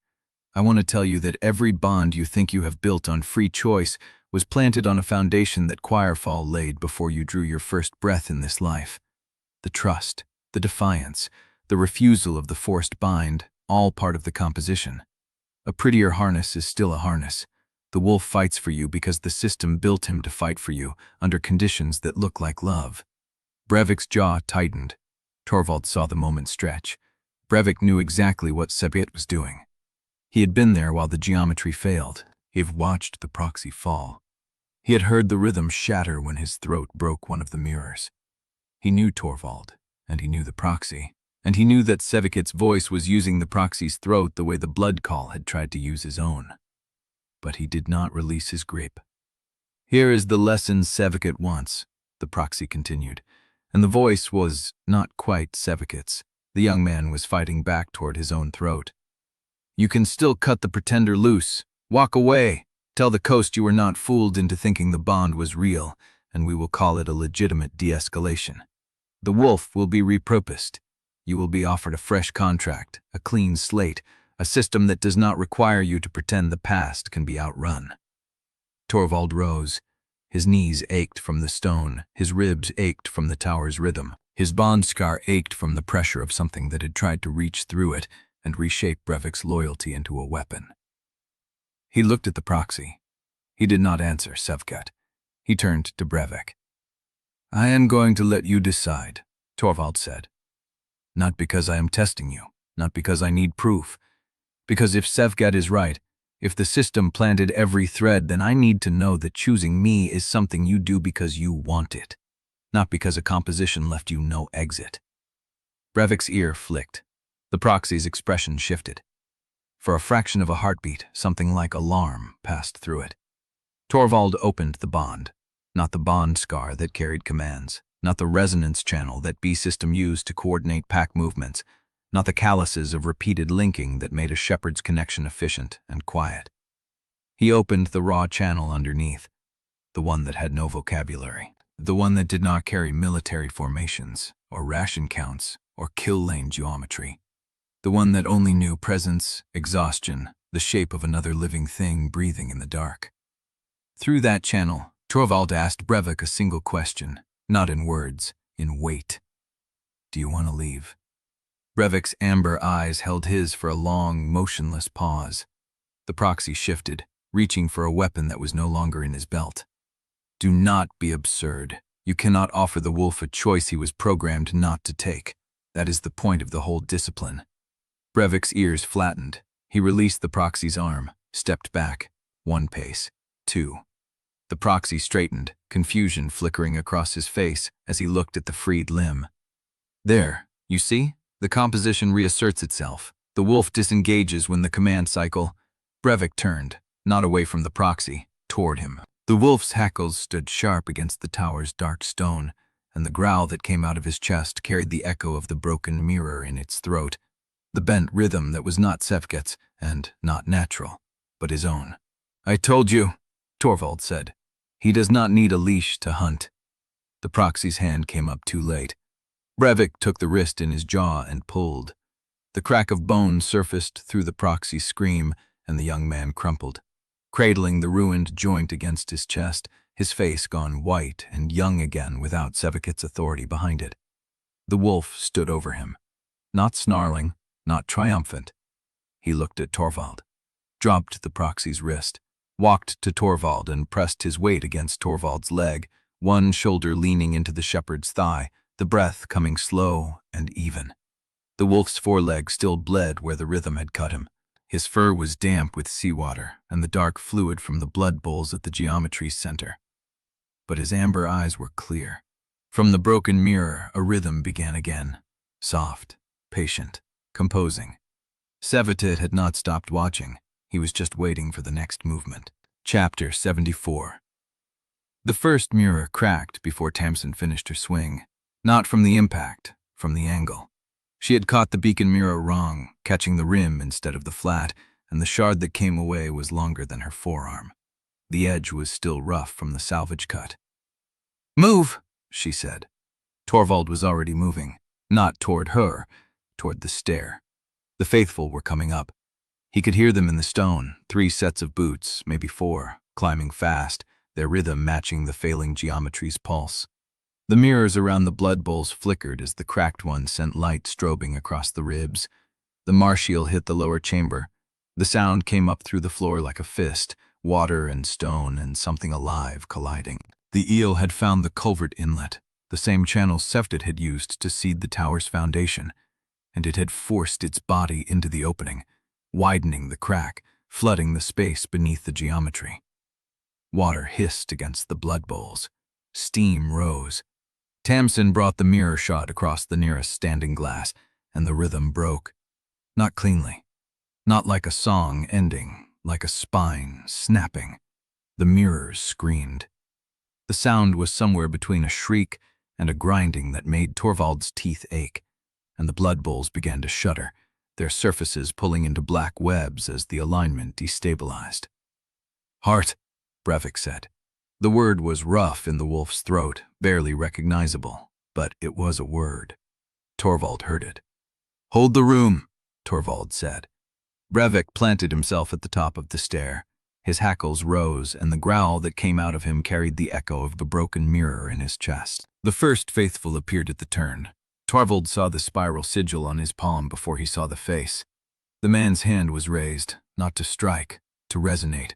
Speaker 1: "I want to tell you that every bond you think you have built on free choice was planted on a foundation that Choirfall laid before you drew your first breath in this life. The trust, the defiance, the refusal of the forced bind, all part of the composition. A prettier harness is still a harness. The wolf fights for you because the system built him to fight for you under conditions that look like love." Brevik's jaw tightened. Torvald saw the moment stretch. Brevik knew exactly what Sevget was doing. He had been there while the geometry failed. He had watched the proxy fall. He had heard the rhythm shatter when his throat broke one of the mirrors. He knew Torvald, and he knew the proxy, and he knew that Sevget's voice was using the proxy's throat the way the blood call had tried to use his own. But he did not release his grip. "Here is the lesson Sevget wants," the proxy continued. And the voice was not quite Sevget's. The young man was fighting back toward his own throat. "You can still cut the pretender loose. Walk away. Tell the coast you were not fooled into thinking the bond was real, and we will call it a legitimate de-escalation. The wolf will be repurposed. You will be offered a fresh contract, a clean slate, a system that does not require you to pretend the past can be outrun." Torvald rose. His knees ached from the stone, his ribs ached from the tower's rhythm. His bond scar ached from the pressure of something that had tried to reach through it and reshape Brevik's loyalty into a weapon. He looked at the proxy. He did not answer Sevket. He turned to Brevik. "I am going to let you decide," Torvald said. "Not because I am testing you, not because I need proof. Because if Sevket is right, if the system planted every thread, then I need to know that choosing me is something you do because you want it, not because a composition left you no exit." Brevik's ear flicked. The proxy's expression shifted. For a fraction of a heartbeat, something like alarm passed through it. Torvald opened the bond, not the bond scar that carried commands, not the resonance channel that B-System used to coordinate pack movements, not the calluses of repeated linking that made a shepherd's connection efficient and quiet. He opened the raw channel underneath, the one that had no vocabulary, the one that did not carry military formations, or ration counts, or kill lane geometry, the one that only knew presence, exhaustion, the shape of another living thing breathing in the dark. Through that channel, Torvald asked Brevik a single question, not in words, in weight. "Do you want to leave?" Brevik's amber eyes held his for a long, motionless pause. The proxy shifted, reaching for a weapon that was no longer in his belt. "Do not be absurd. You cannot offer the wolf a choice he was programmed not to take. That is the point of the whole discipline." Brevik's ears flattened. He released the proxy's arm, stepped back, 1 pace, 2. The proxy straightened, confusion flickering across his face as he looked at the freed limb. "There, you see? The composition reasserts itself. The wolf disengages when the command cycle." Brevik turned, not away from the proxy, toward him. The wolf's hackles stood sharp against the tower's dark stone, and the growl that came out of his chest carried the echo of the broken mirror in its throat, the bent rhythm that was not Sevket's and not natural, but his own. "I told you," Torvald said. "He does not need a leash to hunt." The proxy's hand came up too late. Brevik took the wrist in his jaw and pulled. The crack of bone surfaced through the proxy's scream, and the young man crumpled, cradling the ruined joint against his chest, his face gone white and young again without Sevket's authority behind it. The wolf stood over him, not snarling, not triumphant. He looked at Torvald, dropped the proxy's wrist, walked to Torvald and pressed his weight against Torvald's leg, one shoulder leaning into the shepherd's thigh, the breath coming slow and even. The wolf's foreleg still bled where the rhythm had cut him. His fur was damp with seawater and the dark fluid from the blood bowls at the geometry's center. But his amber eyes were clear. From the broken mirror, a rhythm began again, soft, patient, composing. Sevket had not stopped watching. He was just waiting for the next movement. Chapter 74. The first mirror cracked before Tamsin finished her swing. Not from the impact, from the angle. She had caught the beacon mirror wrong, catching the rim instead of the flat, and the shard that came away was longer than her forearm. The edge was still rough from the salvage cut. "Move," she said. Torvald was already moving, not toward her, toward the stair. The faithful were coming up. He could hear them in the stone, 3 sets of boots, maybe 4, climbing fast, their rhythm matching the failing geometry's pulse. The mirrors around the blood bowls flickered as the cracked one sent light strobing across the ribs. The Marshiel hit the lower chamber. The sound came up through the floor like a fist, water and stone and something alive colliding. The eel had found the culvert inlet, the same channel Sevket had used to seed the tower's foundation, and it had forced its body into the opening, widening the crack, flooding the space beneath the geometry. Water hissed against the blood bowls. Steam rose. Tamsin brought the mirror shot across the nearest standing glass, and the rhythm broke. Not cleanly. Not like a song ending, like a spine snapping. The mirrors screamed. The sound was somewhere between a shriek and a grinding that made Torvald's teeth ache, and the blood bowls began to shudder, their surfaces pulling into black webs as the alignment destabilized. "Heart," Brevik said. The word was rough in the wolf's throat, barely recognizable, but it was a word. Torvald heard it. "Hold the room," Torvald said. Brevik planted himself at the top of the stair. His hackles rose, and the growl that came out of him carried the echo of the broken mirror in his chest. The first faithful appeared at the turn. Torvald saw the spiral sigil on his palm before he saw the face. The man's hand was raised, not to strike, to resonate,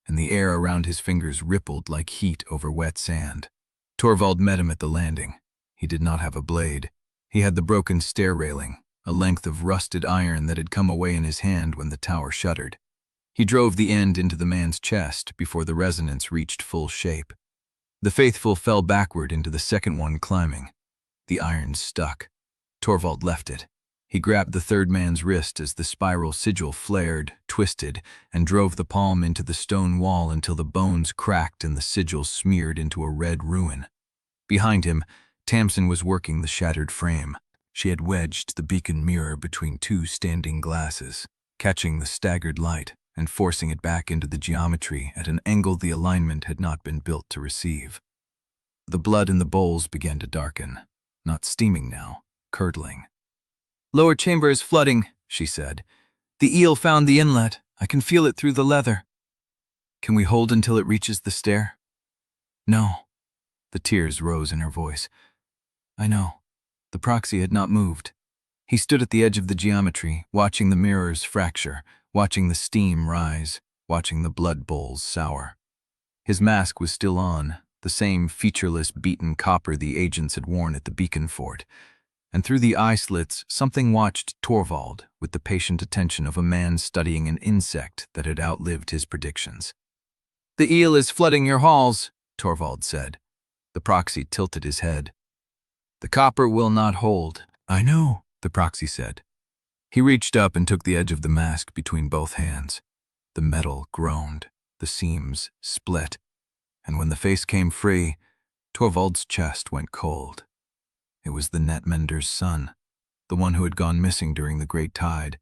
Speaker 1: and the air around his fingers rippled like heat over wet sand. Torvald met him at the landing. He did not have a blade. He had the broken stair railing, a length of rusted iron that had come away in his hand when the tower shuddered. He drove the end into the man's chest before the resonance reached full shape. The faithful fell backward into the second one climbing. The iron stuck. Torvald left it. He grabbed the third man's wrist as the spiral sigil flared, twisted, and drove the palm into the stone wall until the bones cracked and the sigil smeared into a red ruin. Behind him, Tamsin was working the shattered frame. She had wedged the beacon mirror between two standing glasses, catching the staggered light and forcing it back into the geometry at an angle the alignment had not been built to receive. The blood in the bowls began to darken, not steaming now, curdling. "Lower chamber is flooding," she said. "The eel found the inlet. I can feel it through the leather." "Can we hold until it reaches the stair?" "No." The tears rose in her voice. "I know." The proxy had not moved. He stood at the edge of the geometry, watching the mirrors fracture, watching the steam rise, watching the blood bowls sour. His mask was still on, the same featureless beaten copper the agents had worn at the beacon fort, and through the eye slits something watched Torvald with the patient attention of a man studying an insect that had outlived his predictions. "The eel is flooding your halls," Torvald said. The proxy tilted his head. "The copper will not hold." "I know," the proxy said. He reached up and took the edge of the mask between both hands. The metal groaned, the seams split, and when the face came free, Torvald's chest went cold. It was the Netmender's son, the one who had gone missing during the great tide,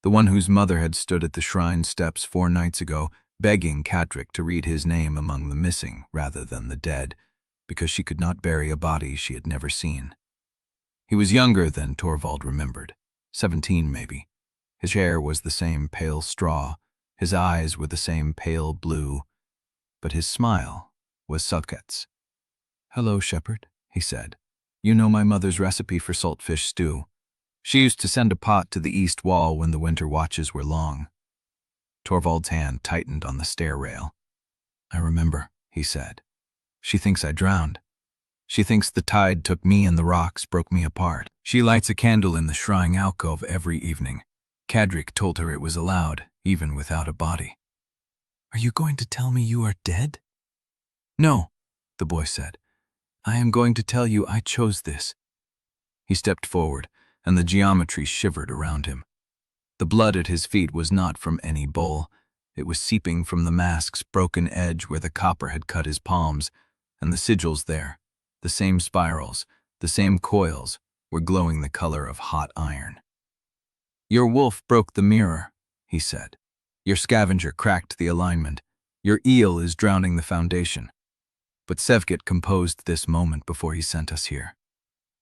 Speaker 1: the one whose mother had stood at the shrine steps 4 nights ago, begging Cadric to read his name among the missing rather than the dead, because she could not bury a body she had never seen. He was younger than Torvald remembered, 17 maybe. His hair was the same pale straw, his eyes were the same pale blue, but his smile was Sulket's. "Hello, shepherd," he said. "You know my mother's recipe for saltfish stew. She used to send a pot to the east wall when the winter watches were long." Torvald's hand tightened on the stair rail. "I remember," he said. "She thinks I drowned. She thinks the tide took me and the rocks broke me apart. She lights a candle in the shrine alcove every evening. Cadric told her it was allowed, even without a body." "Are you going to tell me you are dead?" "No," the boy said. "I am going to tell you I chose this." He stepped forward, and the geometry shivered around him. The blood at his feet was not from any bowl. It was seeping from the mask's broken edge where the copper had cut his palms, and the sigils there, the same spirals, the same coils, were glowing the color of hot iron. "Your wolf broke the mirror," he said. "Your scavenger cracked the alignment. Your eel is drowning the foundation. But Sevget composed this moment before he sent us here.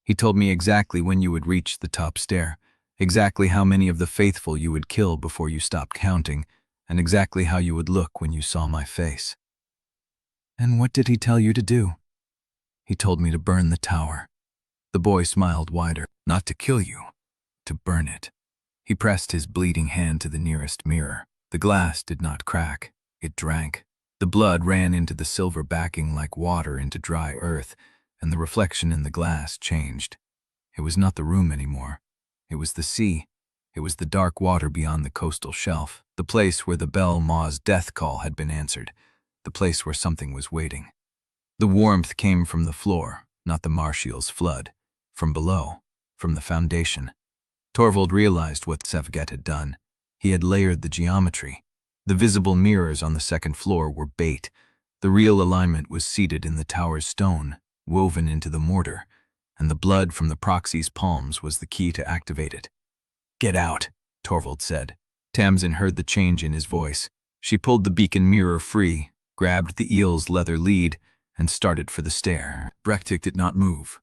Speaker 1: He told me exactly when you would reach the top stair, exactly how many of the faithful you would kill before you stopped counting, and exactly how you would look when you saw my face." "And what did he tell you to do?" "He told me to burn the tower." The boy smiled wider. "Not to kill you, to burn it." He pressed his bleeding hand to the nearest mirror. The glass did not crack. It drank. The blood ran into the silver backing like water into dry earth, and the reflection in the glass changed. It was not the room anymore. It was the sea. It was the dark water beyond the coastal shelf, the place where the bell maw's death call had been answered, the place where something was waiting. The warmth came from the floor, not the Marshiel's flood. From below, from the foundation. Torvald realized what Sevget had done. He had layered the geometry. The visible mirrors on the second floor were bait. The real alignment was seated in the tower's stone, woven into the mortar, and the blood from the proxy's palms was the key to activate it. "Get out," Torvald said. Tamsin heard the change in his voice. She pulled the beacon mirror free, grabbed the eel's leather lead, and started for the stair. Brevik did not move.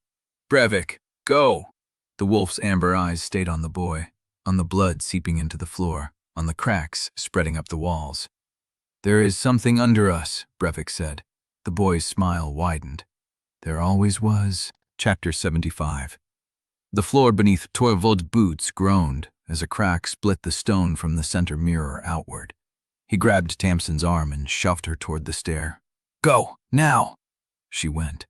Speaker 1: "Brevik, go!" The wolf's amber eyes stayed on the boy, on the blood seeping into the floor, on the cracks spreading up the walls. "There is something under us," Brevik said. The boy's smile widened. "There always was." Chapter 75. The floor beneath Torvald's boots groaned as a crack split the stone from the center mirror outward. He grabbed Tamsin's arm and shoved her toward the stair. "Go, now!" She went.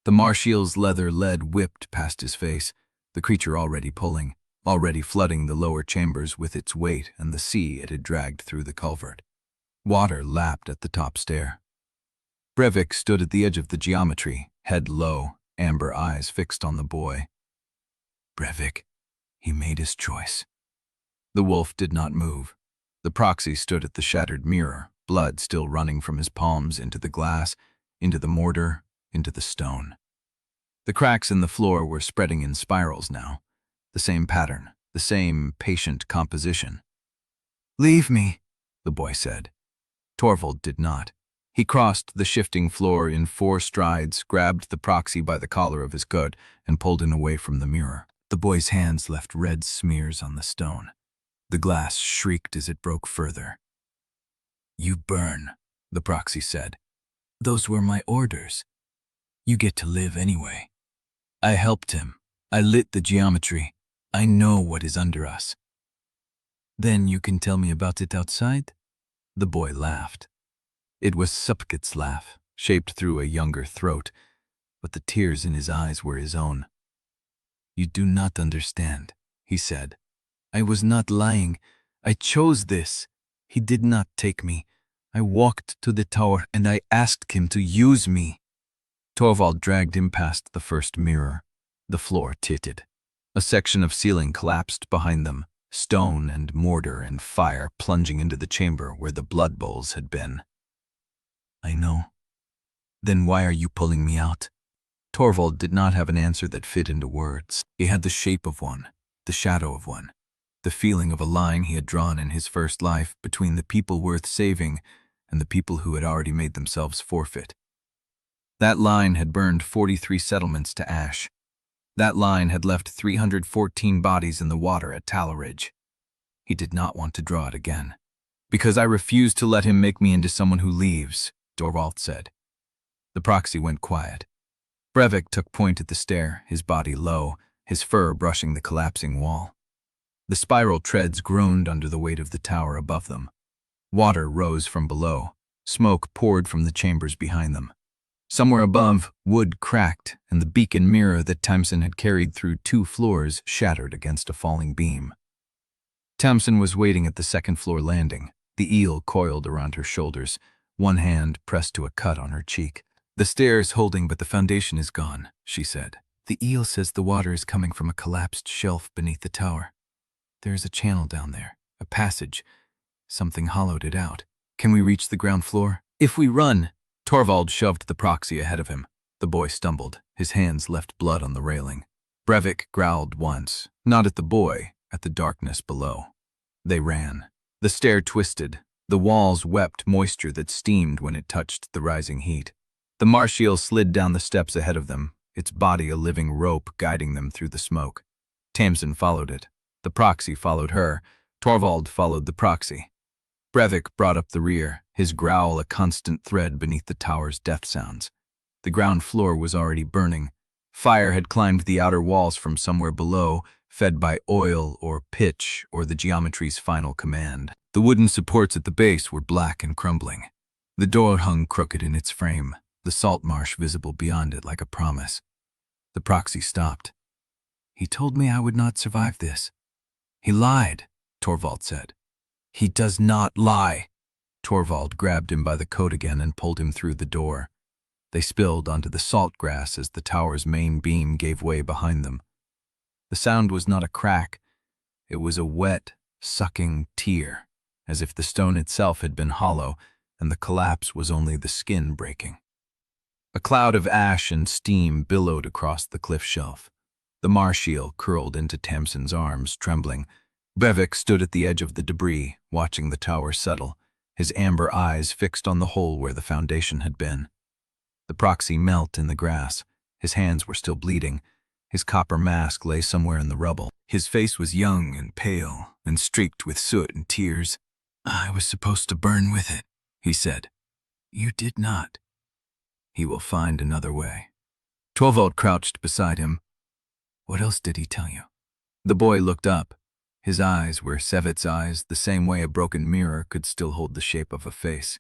Speaker 1: The Marshiel's leather lead whipped past his face, the creature already pulling, already flooding the lower chambers with its weight and the sea it had dragged through the culvert. Water lapped at the top stair. Brevik stood at the edge of the geometry, head low, amber eyes fixed on the boy. "Brevik," he made his choice. The wolf did not move. The proxy stood at the shattered mirror, blood still running from his palms into the glass, into the mortar, into the stone. The cracks in the floor were spreading in spirals now. The same pattern, the same patient composition. "Leave me," the boy said. Torvald did not. He crossed the shifting floor in 4 strides, grabbed the proxy by the collar of his coat, and pulled it away from the mirror. The boy's hands left red smears on the stone. The glass shrieked as it broke further. "You burn," the proxy said. "Those were my orders. You get to live anyway. I helped him. I lit the geometry. I know what is under us." "Then you can tell me about it outside?" The boy laughed. It was Supket's laugh, shaped through a younger throat, but the tears in his eyes were his own. "You do not understand," he said. "I was not lying. I chose this. He did not take me. I walked to the tower and I asked him to use me." Torvald dragged him past the first mirror. The floor tittered. A section of ceiling collapsed behind them, stone and mortar and fire plunging into the chamber where the blood bowls had been. "I know. Then why are you pulling me out?" Torvald did not have an answer that fit into words. He had the shape of one, the shadow of one, the feeling of a line he had drawn in his first life between the people worth saving and the people who had already made themselves forfeit. That line had burned 43 settlements to ash. That line had left 314 bodies in the water at Talleridge. He did not want to draw it again. "Because I refuse to let him make me into someone who leaves," Torvald said. The proxy went quiet. Brevik took point at the stair, his body low, his fur brushing the collapsing wall. The spiral treads groaned under the weight of the tower above them. Water rose from below. Smoke poured from the chambers behind them. Somewhere above, wood cracked, and the beacon mirror that Tamsin had carried through 2 floors shattered against a falling beam. Tamsin was waiting at the second-floor landing, the eel coiled around her shoulders, one hand pressed to a cut on her cheek. "The stair's holding, but the foundation is gone," she said. "The eel says the water is coming from a collapsed shelf beneath the tower. There is a channel down there, a passage. Something hollowed it out. Can we reach the ground floor? If we run—" Torvald shoved the proxy ahead of him. The boy stumbled. His hands left blood on the railing. Brevik growled once, not at the boy, at the darkness below. They ran. The stair twisted. The walls wept moisture that steamed when it touched the rising heat. The Marshiel slid down the steps ahead of them, its body a living rope guiding them through the smoke. Tamsin followed it. The proxy followed her. Torvald followed the proxy. Brevik brought up the rear, his growl a constant thread beneath the tower's death sounds. The ground floor was already burning. Fire had climbed the outer walls from somewhere below, fed by oil or pitch or the geometry's final command. The wooden supports at the base were black and crumbling. The door hung crooked in its frame, the salt marsh visible beyond it like a promise. The proxy stopped. "He told me I would not survive this." "He lied," Torvald said. "He does not lie." Torvald grabbed him by the coat again and pulled him through the door. They spilled onto the salt grass as the tower's main beam gave way behind them. The sound was not a crack. It was a wet, sucking tear, as if the stone itself had been hollow and the collapse was only the skin breaking. A cloud of ash and steam billowed across the cliff shelf. The Marshiel curled into Tamsin's arms, trembling. Brevik stood at the edge of the debris, watching the tower settle, his amber eyes fixed on the hole where the foundation had been. The proxy melt in the grass. His hands were still bleeding. His copper mask lay somewhere in the rubble. His face was young and pale and streaked with soot and tears. "I was supposed to burn with it," he said. You did not. He will find another way. Torvald crouched beside him. What else did he tell you? The boy looked up. His eyes were Sevet's eyes, the same way a broken mirror could still hold the shape of a face.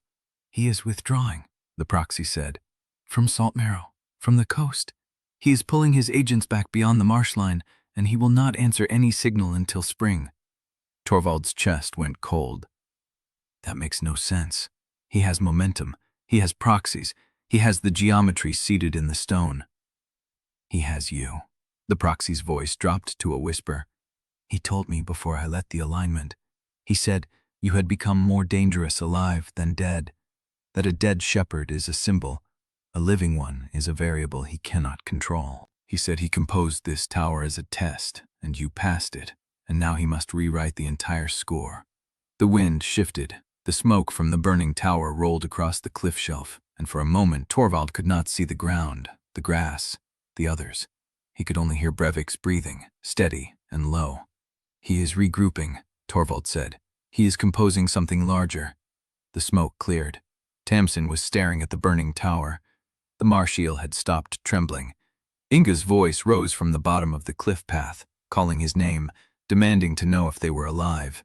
Speaker 1: He is withdrawing, the proxy said. From Saltmarrow, from the coast. He is pulling his agents back beyond the marsh line, and he will not answer any signal until spring. Torvald's chest went cold. That makes no sense. He has momentum. He has proxies. He has the geometry seated in the stone. He has you. The proxy's voice dropped to a whisper. He told me before I let the alignment. He said you had become more dangerous alive than dead, that a dead shepherd is a symbol, a living one is a variable he cannot control. He said he composed this tower as a test, and you passed it, and now he must rewrite the entire score. The wind shifted. The smoke from the burning tower rolled across the cliff shelf, and for a moment Torvald could not see the ground, the grass, the others. He could only hear Brevik's breathing, steady and low. He is regrouping, Torvald said. He is composing something larger. The smoke cleared. Tamsin was staring at the burning tower. The marsh eel had stopped trembling. Inga's voice rose from the bottom of the cliff path, calling his name, demanding to know if they were alive.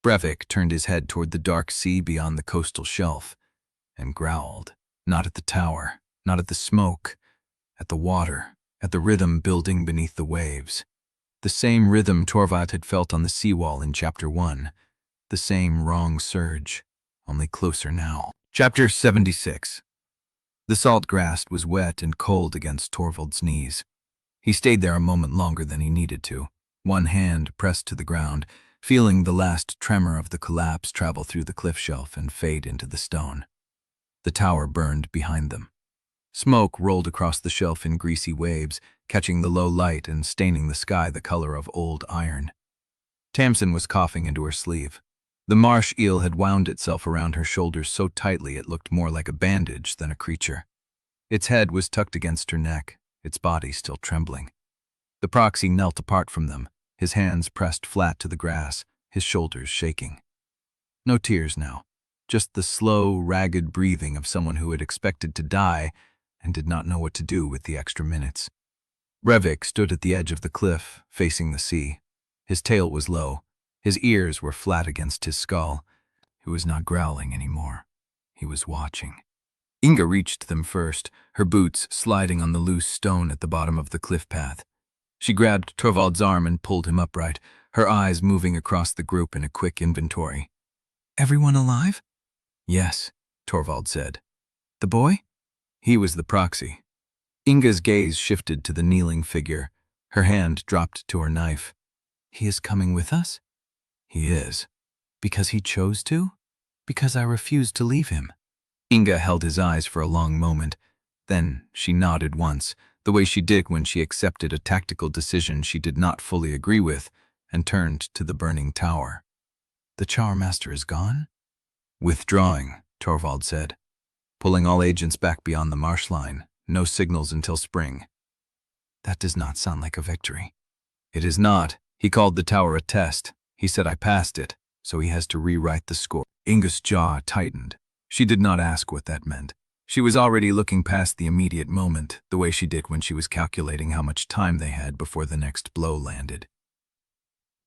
Speaker 1: Brevik turned his head toward the dark sea beyond the coastal shelf and growled, not at the tower, not at the smoke, at the water, at the rhythm building beneath the waves. The same rhythm Torvald had felt on the seawall in Chapter 1, the same wrong surge, only closer now. Chapter 76. The salt grass was wet and cold against Torvald's knees. He stayed there a moment longer than he needed to, one hand pressed to the ground, feeling the last tremor of the collapse travel through the cliff shelf and fade into the stone. The tower burned behind them. Smoke rolled across the shelf in greasy waves, catching the low light and staining the sky the color of old iron. Tamsin was coughing into her sleeve. The marsh eel had wound itself around her shoulders so tightly it looked more like a bandage than a creature. Its head was tucked against her neck, its body still trembling. The proxy knelt apart from them, his hands pressed flat to the grass, his shoulders shaking. No tears now, just the slow, ragged breathing of someone who had expected to die and did not know what to do with the extra minutes. Brevik stood at the edge of the cliff, facing the sea. His tail was low. His ears were flat against his skull. He was not growling anymore. He was watching. Inga reached them first, her boots sliding on the loose stone at the bottom of the cliff path. She grabbed Torvald's arm and pulled him upright, her eyes moving across the group in a quick inventory. Everyone alive? Yes, Torvald said. The boy? He was the proxy. Inga's gaze shifted to the kneeling figure. Her hand dropped to her knife. He is coming with us? He is. Because he chose to? Because I refused to leave him. Inga held his eyes for a long moment. Then she nodded once, the way she did when she accepted a tactical decision she did not fully agree with, and turned to the burning tower. The Choirmaster is gone? Withdrawing, Torvald said. Pulling all agents back beyond the marsh line. No signals until spring. That does not sound like a victory. It is not. He called the tower a test. He said I passed it, so he has to rewrite the score. Inga's jaw tightened. She did not ask what that meant. She was already looking past the immediate moment, the way she did when she was calculating how much time they had before the next blow landed.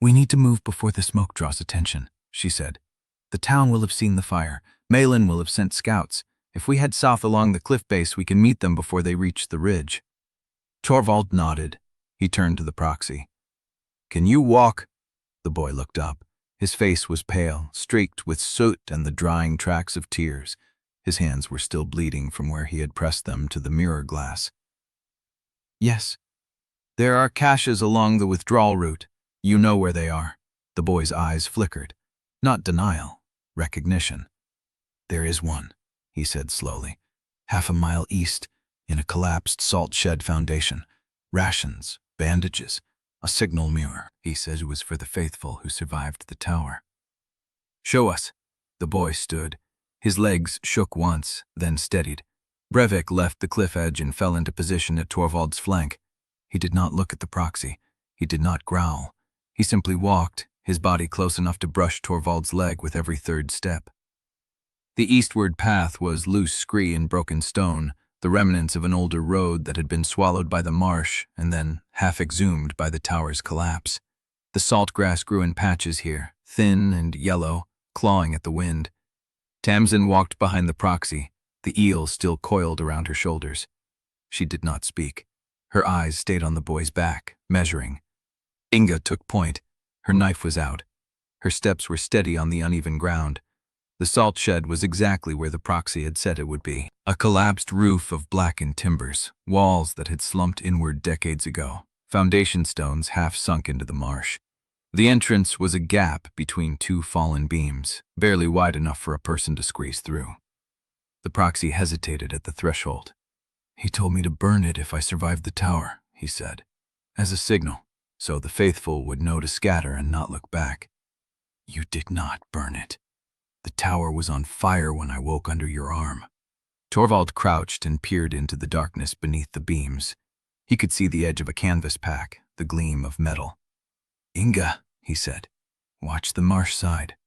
Speaker 1: We need to move before the smoke draws attention, she said. The town will have seen the fire. Malin will have sent scouts. If we head south along the cliff base, we can meet them before they reach the ridge. Torvald nodded. He turned to the proxy. Can you walk? The boy looked up. His face was pale, streaked with soot and the drying tracks of tears. His hands were still bleeding from where he had pressed them to the mirror glass. Yes. There are caches along the withdrawal route. You know where they are. The boy's eyes flickered. Not denial, recognition. There is one, he said slowly. Half a mile east, in a collapsed salt shed foundation. Rations, bandages, a signal mirror. He said it was for the faithful who survived the tower. Show us. The boy stood. His legs shook once, then steadied. Brevik left the cliff edge and fell into position at Torvald's flank. He did not look at the proxy. He did not growl. He simply walked, his body close enough to brush Torvald's leg with every third step. The eastward path was loose scree and broken stone, the remnants of an older road that had been swallowed by the marsh and then half exhumed by the tower's collapse. The salt grass grew in patches here, thin and yellow, clawing at the wind. Tamsin walked behind the proxy, the eel still coiled around her shoulders. She did not speak. Her eyes stayed on the boy's back, measuring. Inga took point. Her knife was out. Her steps were steady on the uneven ground. The salt shed was exactly where the proxy had said it would be. A collapsed roof of blackened timbers, walls that had slumped inward decades ago, foundation stones half sunk into the marsh. The entrance was a gap between two fallen beams, barely wide enough for a person to squeeze through. The proxy hesitated at the threshold. "He told me to burn it if I survived the tower," he said, as a signal, so the faithful would know to scatter and not look back. "You did not burn it. The tower was on fire when I woke under your arm." Torvald crouched and peered into the darkness beneath the beams. He could see the edge of a canvas pack, the gleam of metal. "Inga," he said, "watch the marsh side."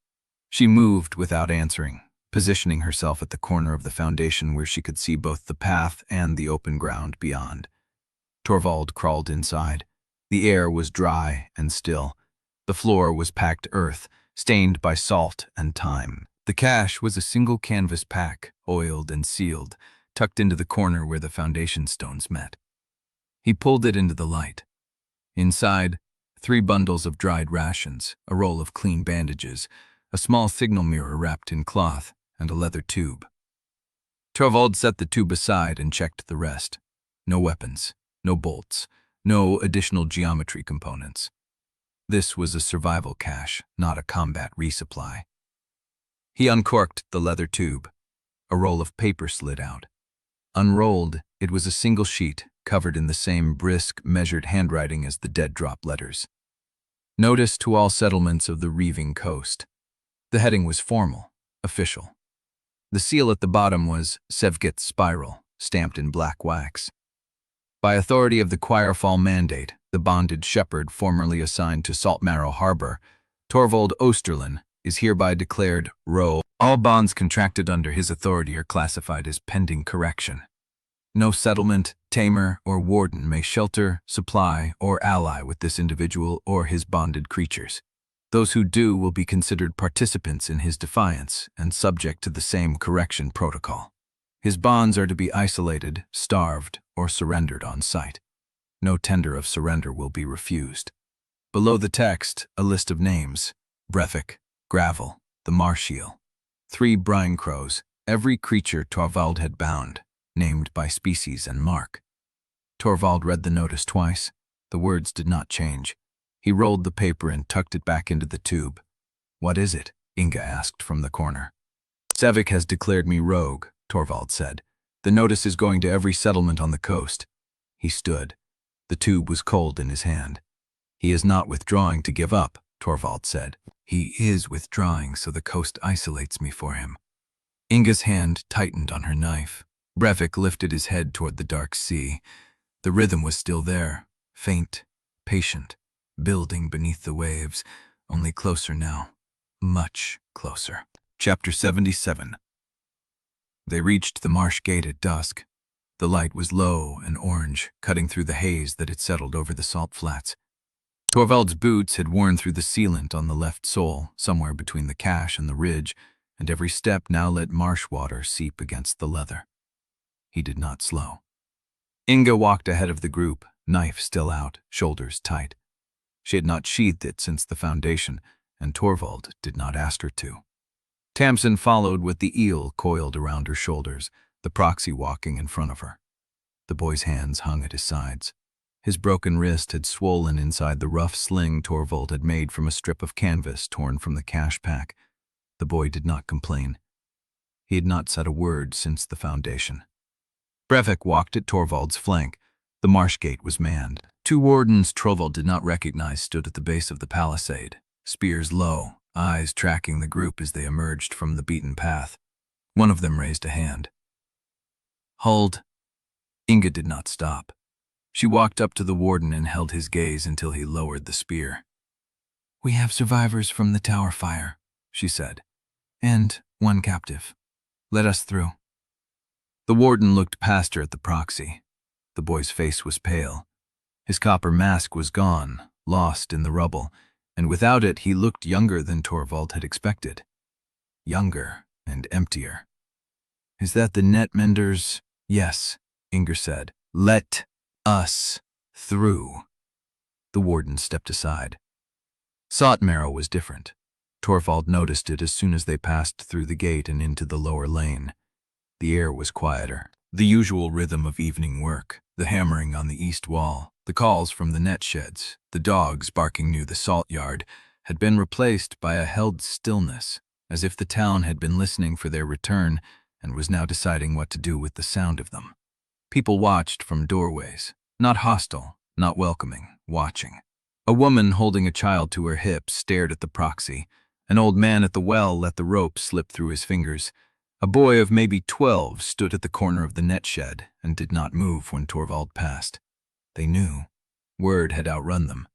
Speaker 1: She moved without answering, positioning herself at the corner of the foundation where she could see both the path and the open ground beyond. Torvald crawled inside. The air was dry and still. The floor was packed earth, stained by salt and time. The cache was a single canvas pack, oiled and sealed, tucked into the corner where the foundation stones met. He pulled it into the light. Inside, 3 bundles of dried rations, a roll of clean bandages, a small signal mirror wrapped in cloth, and a leather tube. Torvald set the tube aside and checked the rest. No weapons, no bolts, no additional geometry components. This was a survival cache, not a combat resupply. He uncorked the leather tube. A roll of paper slid out. Unrolled, it was a single sheet, covered in the same brisk, measured handwriting as the dead-drop letters. "Notice to all settlements of the Reeving Coast." The heading was formal, official. The seal at the bottom was Sevget's Spiral, stamped in black wax. By authority of the Choirfall Mandate, the bonded shepherd formerly assigned to Saltmarrow Harbor, Torvald Oosterlin, is hereby declared Ro. All bonds contracted under his authority are classified as pending correction. No settlement, tamer, or warden may shelter, supply, or ally with this individual or his bonded creatures. Those who do will be considered participants in his defiance and subject to the same correction protocol. His bonds are to be isolated, starved, or surrendered on sight. No tender of surrender will be refused. Below the text, a list of names: Brevik, Gravel, the Marsh eel, 3 brine crows, every creature Torvald had bound, named by species and mark. Torvald read the notice twice. The words did not change. He rolled the paper and tucked it back into the tube. "What is it?" Inga asked from the corner. "Sevek has declared me rogue," Torvald said. "The notice is going to every settlement on the coast." He stood. The tube was cold in his hand. "He is not withdrawing to give up," Torvald said. "He is withdrawing so the coast isolates me for him." Inga's hand tightened on her knife. Brevik lifted his head toward the dark sea. The rhythm was still there, faint, patient, building beneath the waves, only closer now, much closer. Chapter 77. They reached the marsh gate at dusk. The light was low and orange, cutting through the haze that had settled over the salt flats. Torvald's boots had worn through the sealant on the left sole, somewhere between the cache and the ridge, and every step now let marsh water seep against the leather. He did not slow. Inga walked ahead of the group, knife still out, shoulders tight. She had not sheathed it since the foundation, and Torvald did not ask her to. Tamsin followed with the eel coiled around her shoulders, the proxy walking in front of her. The boy's hands hung at his sides. His broken wrist had swollen inside the rough sling Torvald had made from a strip of canvas torn from the cache pack. The boy did not complain. He had not said a word since the foundation. Brevik walked at Torvald's flank. The marsh gate was manned. 2 wardens Torvald did not recognize stood at the base of the palisade, spears low, eyes tracking the group as they emerged from the beaten path. One of them raised a hand. "Hold." Inga did not stop. She walked up to the warden and held his gaze until he lowered the spear. "We have survivors from the tower fire," she said, "and 1 captive." Let us through." The warden looked past her at the proxy. The boy's face was pale. His copper mask was gone, lost in the rubble, and without it he looked younger than Torvald had expected. Younger and emptier. "Is that the Netmender's?" "Yes," Inga said. "Let us through." The warden stepped aside. Saltmarrow was different. Torvald noticed it as soon as they passed through the gate and into the lower lane. The air was quieter. The usual rhythm of evening work, the hammering on the east wall, the calls from the net sheds, the dogs barking near the salt yard, had been replaced by a held stillness, as if the town had been listening for their return and was now deciding what to do with the sound of them. People watched from doorways, not hostile, not welcoming, watching. A woman holding a child to her hip stared at the proxy. An old man at the well let the rope slip through his fingers. A boy of maybe 12 stood at the corner of the net shed and did not move when Torvald passed. They knew. Word had outrun them.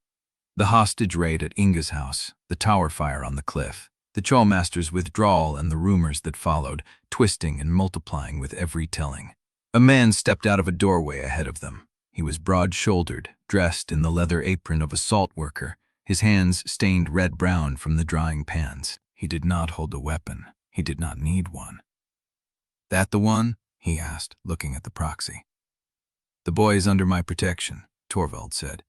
Speaker 1: The hostage raid at Inga's house, the tower fire on the cliff, the Choirmaster's withdrawal and the rumors that followed, twisting and multiplying with every telling. A man stepped out of a doorway ahead of them. He was broad-shouldered, dressed in the leather apron of a salt worker, his hands stained red-brown from the drying pans. He did not hold a weapon. He did not need one. "That the one?" he asked, looking at the proxy. "The boy is under my protection," Torvald said.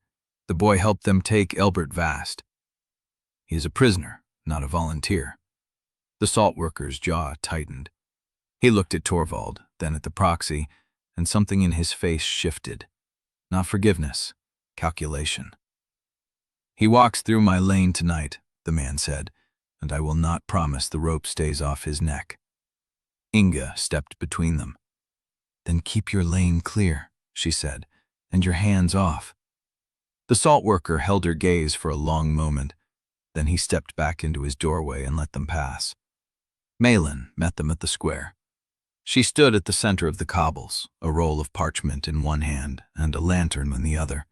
Speaker 1: "The boy helped them take Elbert Vast. He is a prisoner, not a volunteer." The salt worker's jaw tightened. He looked at Torvald, then at the proxy, and something in his face shifted. Not forgiveness, calculation. "He walks through my lane tonight," the man said, "and I will not promise the rope stays off his neck." Inga stepped between them. "Then keep your lane clear," she said, "and your hands off." The salt worker held her gaze for a long moment. Then he stepped back into his doorway and let them pass. Malin met them at the square. She stood at the center of the cobbles, a roll of parchment in one hand and a lantern in the other.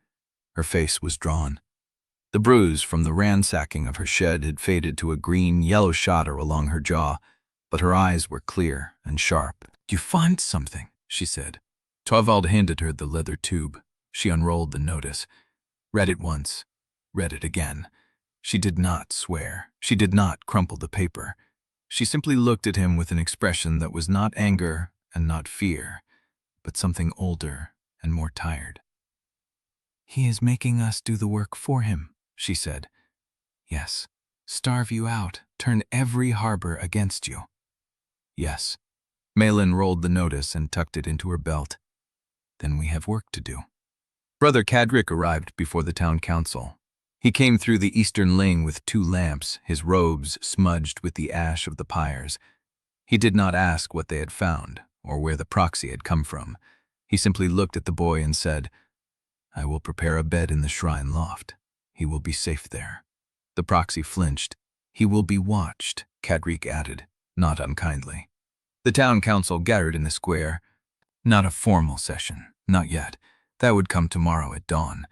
Speaker 1: Her face was drawn. The bruise from the ransacking of her shed had faded to a green-yellow shotter along her jaw, but her eyes were clear and sharp. "You find something," she said. Torvald handed her the leather tube. She unrolled the notice, read it once, read it again. She did not swear. She did not crumple the paper. She simply looked at him with an expression that was not anger and not fear, but something older and more tired. "He is making us do the work for him," she said. "Yes. Starve you out, turn every harbor against you." "Yes." Malin rolled the notice and tucked it into her belt. "Then we have work to do." Brother Cadric arrived before the town council. He came through the eastern lane with 2 lamps, his robes smudged with the ash of the pyres. He did not ask what they had found, or where the proxy had come from. He simply looked at the boy and said, "I will prepare a bed in the shrine loft. He will be safe there." The proxy flinched. "He will be watched," Cadric added, not unkindly. The town council gathered in the square. Not a formal session, not yet. That would come tomorrow at dawn.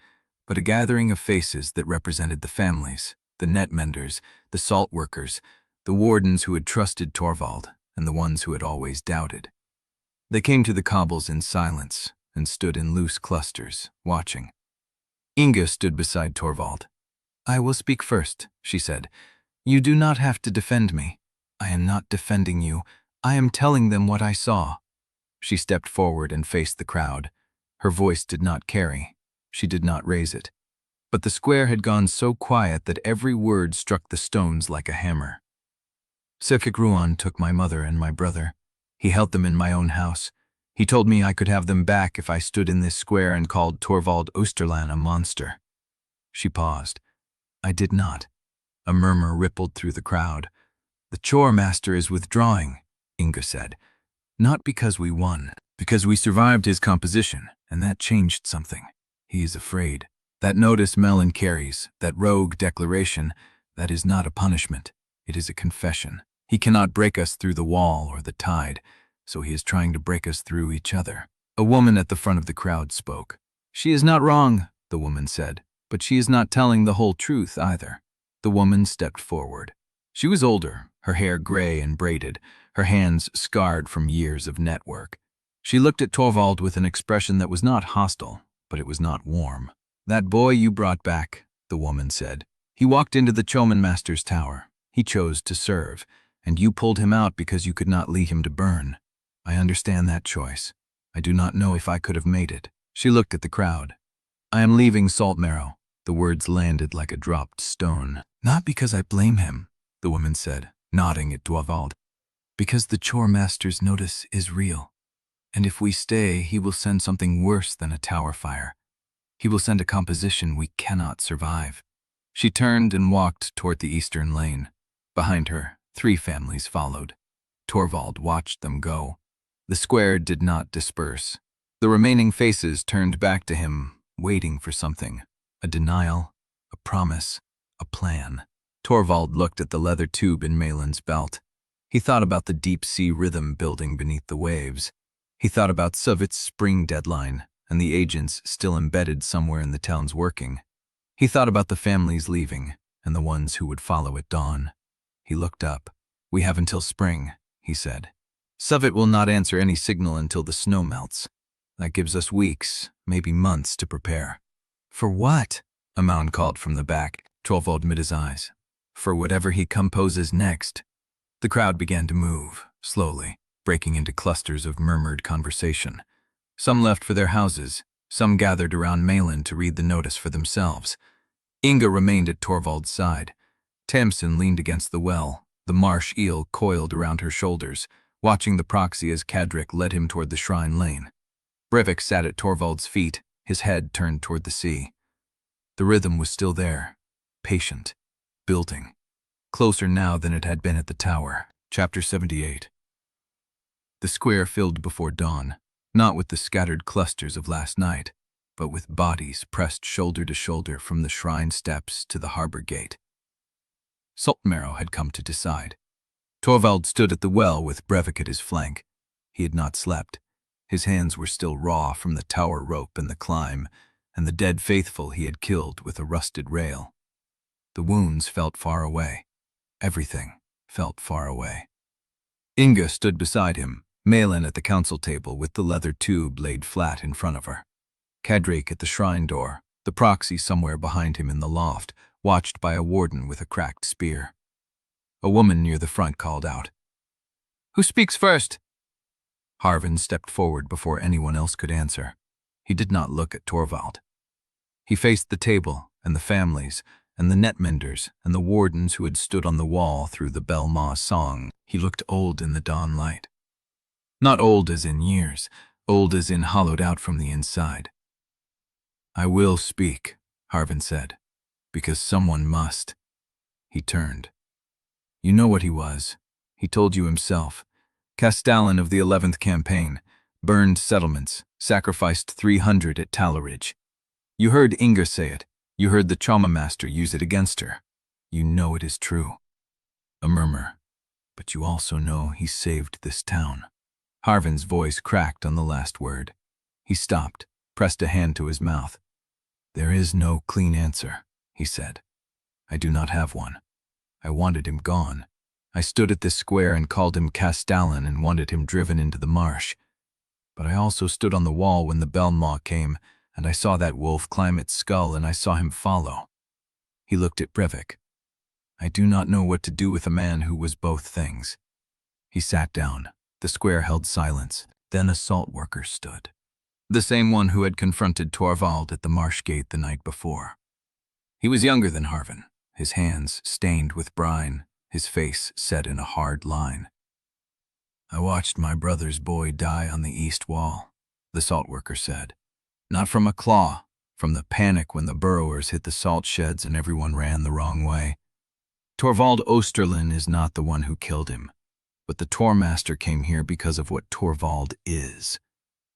Speaker 1: But a gathering of faces that represented the families, the netmenders, the salt workers, the wardens who had trusted Torvald, and the ones who had always doubted. They came to the cobbles in silence and stood in loose clusters, watching. Inga stood beside Torvald. "I will speak first," she said. "You do not have to defend me. I am not defending you. I am telling them what I saw." She stepped forward and faced the crowd. Her voice did not carry. She did not raise it. But the square had gone so quiet that every word struck the stones like a hammer. "Sekik Ruan took my mother and my brother. He held them in my own house. He told me I could have them back if I stood in this square and called Torvald Oosterlin a monster." She paused. "I did not." A murmur rippled through the crowd. "The Choirmaster is withdrawing," Inga said. "Not because we won, because we survived his composition, and that changed something. He is afraid. That notice Malin carries, that rogue declaration, that is not a punishment. It is a confession. He cannot break us through the wall or the tide, so he is trying to break us through each other." A woman at the front of the crowd spoke. "She is not wrong," the woman said, "but she is not telling the whole truth either." The woman stepped forward. She was older, her hair gray and braided, her hands scarred from years of network. She looked at Torvald with an expression that was not hostile, but it was not warm. "That boy you brought back," the woman said. "He walked into the Choirmaster's tower. He chose to serve, and you pulled him out because you could not lead him to burn. I understand that choice. I do not know if I could have made it." She looked at the crowd. "I am leaving Saltmarrow." The words landed like a dropped stone. "Not because I blame him," the woman said, nodding at Torvald. "Because the Choirmaster's notice is real. And if we stay, he will send something worse than a tower fire. He will send a composition we cannot survive." She turned and walked toward the eastern lane. Behind her, 3 families followed. Torvald watched them go. The square did not disperse. The remaining faces turned back to him, waiting for something. A denial, a promise, a plan. Torvald looked at the leather tube in Malin's belt. He thought about the deep-sea rhythm building beneath the waves. He thought about Sovit's spring deadline and the agents still embedded somewhere in the town's working. He thought about the families leaving and the ones who would follow at dawn. He looked up. "We have until spring," he said. "Sovit will not answer any signal until the snow melts. That gives us weeks, maybe months to prepare." "For what?" Amon called from the back. Torvald mid his eyes. "For whatever he composes next." The crowd began to move, slowly, breaking into clusters of murmured conversation. Some left for their houses, some gathered around Malin to read the notice for themselves. Inga remained at Torvald's side. Tamsin leaned against the well, the marsh eel coiled around her shoulders, watching the proxy as Kadrik led him toward the shrine lane. Brevik sat at Torvald's feet, his head turned toward the sea. The rhythm was still there, patient, building, closer now than it had been at the tower. Chapter 78. The square filled before dawn, not with the scattered clusters of last night, but with bodies pressed shoulder to shoulder from the shrine steps to the harbor gate. Saltmarrow had come to decide. Torvald stood at the well with Brevik at his flank. He had not slept. His hands were still raw from the tower rope and the climb, and the dead faithful he had killed with a rusted rail. The wounds felt far away. Everything felt far away. Inga stood beside him, Malin at the council table with the leather tube laid flat in front of her. Kadrik at the shrine door, the proxy somewhere behind him in the loft, watched by a warden with a cracked spear. A woman near the front called out, "Who speaks first?" Harvin stepped forward before anyone else could answer. He did not look at Torvald. He faced the table and the families and the netmenders and the wardens who had stood on the wall through the Bell Ma song. He looked old in the dawn light. Not old as in years, old as in hollowed out from the inside. "I will speak," Harvin said, "because someone must." He turned. "You know what he was. He told you himself. Castellan of the 11th campaign, burned settlements, sacrificed 300 at Talaridge. You heard Inga say it. You heard the Choirmaster use it against her. You know it is true." A murmur. "But you also know he saved this town." Harvin's voice cracked on the last word. He stopped, pressed a hand to his mouth. "There is no clean answer," he said. "I do not have one. I wanted him gone. I stood at this square and called him Castellan and wanted him driven into the marsh. But I also stood on the wall when the Belmaw came, and I saw that wolf climb its skull and I saw him follow." He looked at Brevik. "I do not know what to do with a man who was both things." He sat down. The square held silence. Then a salt worker stood. The same one who had confronted Torvald at the marsh gate the night before. He was younger than Harvin, his hands stained with brine, his face set in a hard line. "I watched my brother's boy die on the east wall," the salt worker said. "Not from a claw, from the panic when the burrowers hit the salt sheds and everyone ran the wrong way. Torvald Oosterlin is not the one who killed him, but the Choirmaster came here because of what Torvald is.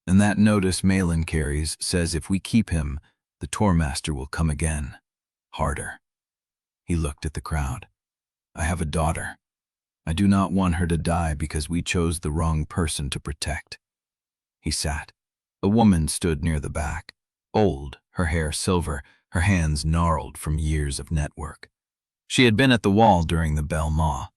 Speaker 1: And that notice Malin carries says if we keep him, the Choirmaster will come again, harder." He looked at the crowd. "I have a daughter. I do not want her to die because we chose the wrong person to protect." He sat. A woman stood near the back, old, her hair silver, her hands gnarled from years of network. She had been at the wall during the Bell Maw.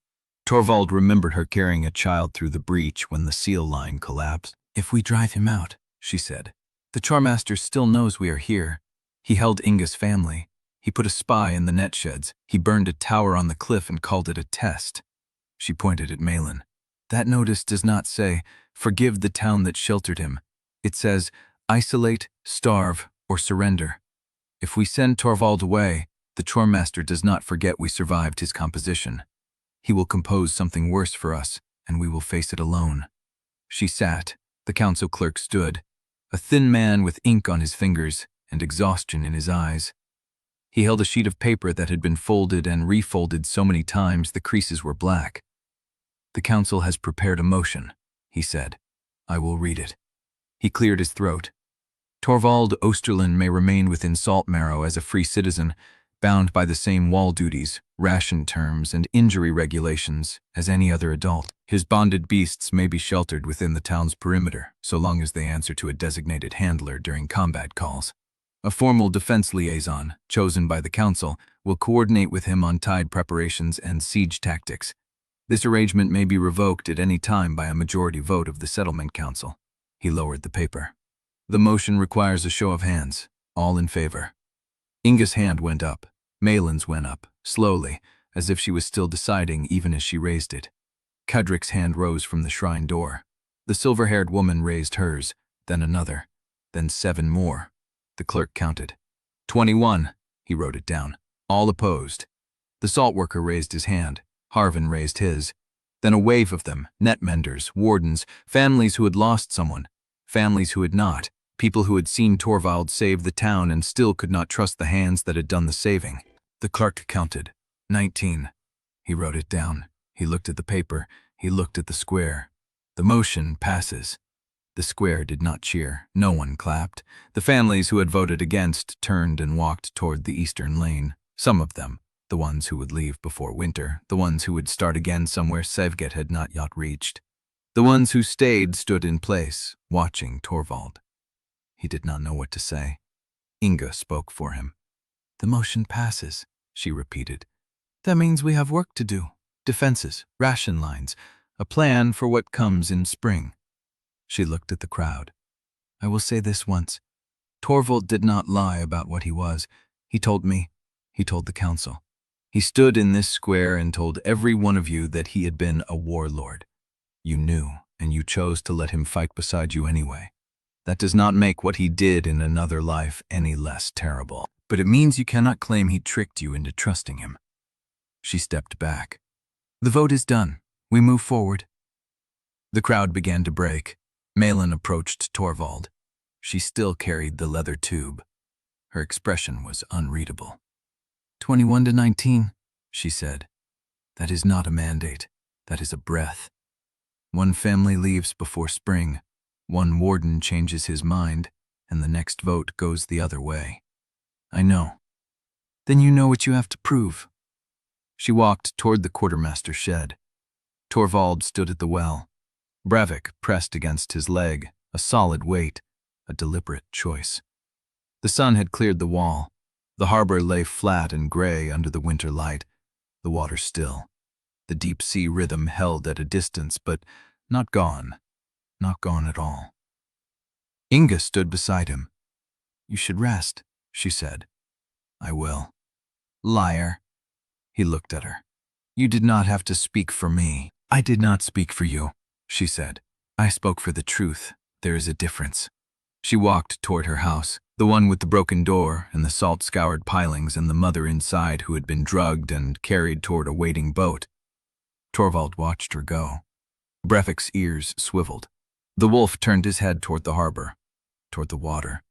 Speaker 1: Torvald remembered her carrying a child through the breach when the seal line collapsed. "If we drive him out," she said, "the Choirmaster still knows we are here. He held Inga's family. He put a spy in the net sheds. He burned a tower on the cliff and called it a test." She pointed at Malin. "That notice does not say, 'Forgive the town that sheltered him.' It says, 'Isolate, starve, or surrender.' If we send Torvald away, the Choirmaster does not forget we survived his composition. He will compose something worse for us, and we will face it alone." She sat. The council clerk stood, a thin man with ink on his fingers and exhaustion in his eyes. He held a sheet of paper that had been folded and refolded so many times the creases were black. "The council has prepared a motion," he said. "I will read it." He cleared his throat. "Torvald Oosterlin may remain within Saltmarrow as a free citizen, bound by the same wall duties, ration terms, and injury regulations as any other adult. His bonded beasts may be sheltered within the town's perimeter, so long as they answer to a designated handler during combat calls. A formal defense liaison, chosen by the council, will coordinate with him on tide preparations and siege tactics. This arrangement may be revoked at any time by a majority vote of the settlement council." He lowered the paper. "The motion requires a show of hands. All in favor." Inga's hand went up. Malin's went up, slowly, as if she was still deciding even as she raised it. Cudrick's hand rose from the shrine door. The silver-haired woman raised hers, then another, then 7 more. The clerk counted. 21. He wrote it down. All opposed. The salt worker raised his hand. Harvin raised his. Then a wave of them, net menders, wardens, families who had lost someone, families who had not, people who had seen Torvald save the town and still could not trust the hands that had done the saving. The clerk counted. 19. He wrote it down. He looked at the paper. He looked at the square. The motion passes. The square did not cheer. No one clapped. The families who had voted against turned and walked toward the eastern lane. Some of them, the ones who would leave before winter, the ones who would start again somewhere Sevget had not yet reached. The ones who stayed stood in place, watching Torvald. He did not know what to say. Inga spoke for him. "The motion passes," she repeated. "That means we have work to do. Defenses, ration lines, a plan for what comes in spring." She looked at the crowd. "I will say this once. Torvald did not lie about what he was. He told me. He told the council. He stood in this square and told every one of you that he had been a warlord. You knew, and you chose to let him fight beside you anyway. That does not make what he did in another life any less terrible, but it means you cannot claim he tricked you into trusting him." She stepped back. "The vote is done. We move forward." The crowd began to break. Malin approached Torvald. She still carried the leather tube. Her expression was unreadable. 21-19, she said. "That is not a mandate. That is a breath. One family leaves before spring. One warden changes his mind, and the next vote goes the other way." "I know." "Then you know what you have to prove." She walked toward the Quartermaster shed. Torvald stood at the well. Brevik pressed against his leg, a solid weight, a deliberate choice. The sun had cleared the wall. The harbor lay flat and gray under the winter light, the water still. The deep sea rhythm held at a distance, but not gone at all. Inga stood beside him. "You should rest," she said. "I will." "Liar." He looked at her. "You did not have to speak for me." "I did not speak for you," she said. "I spoke for the truth. There is a difference." She walked toward her house, the one with the broken door and the salt-scoured pilings and the mother inside who had been drugged and carried toward a waiting boat. Torvald watched her go. Brevik's ears swiveled. The wolf turned his head toward the harbor, toward the water,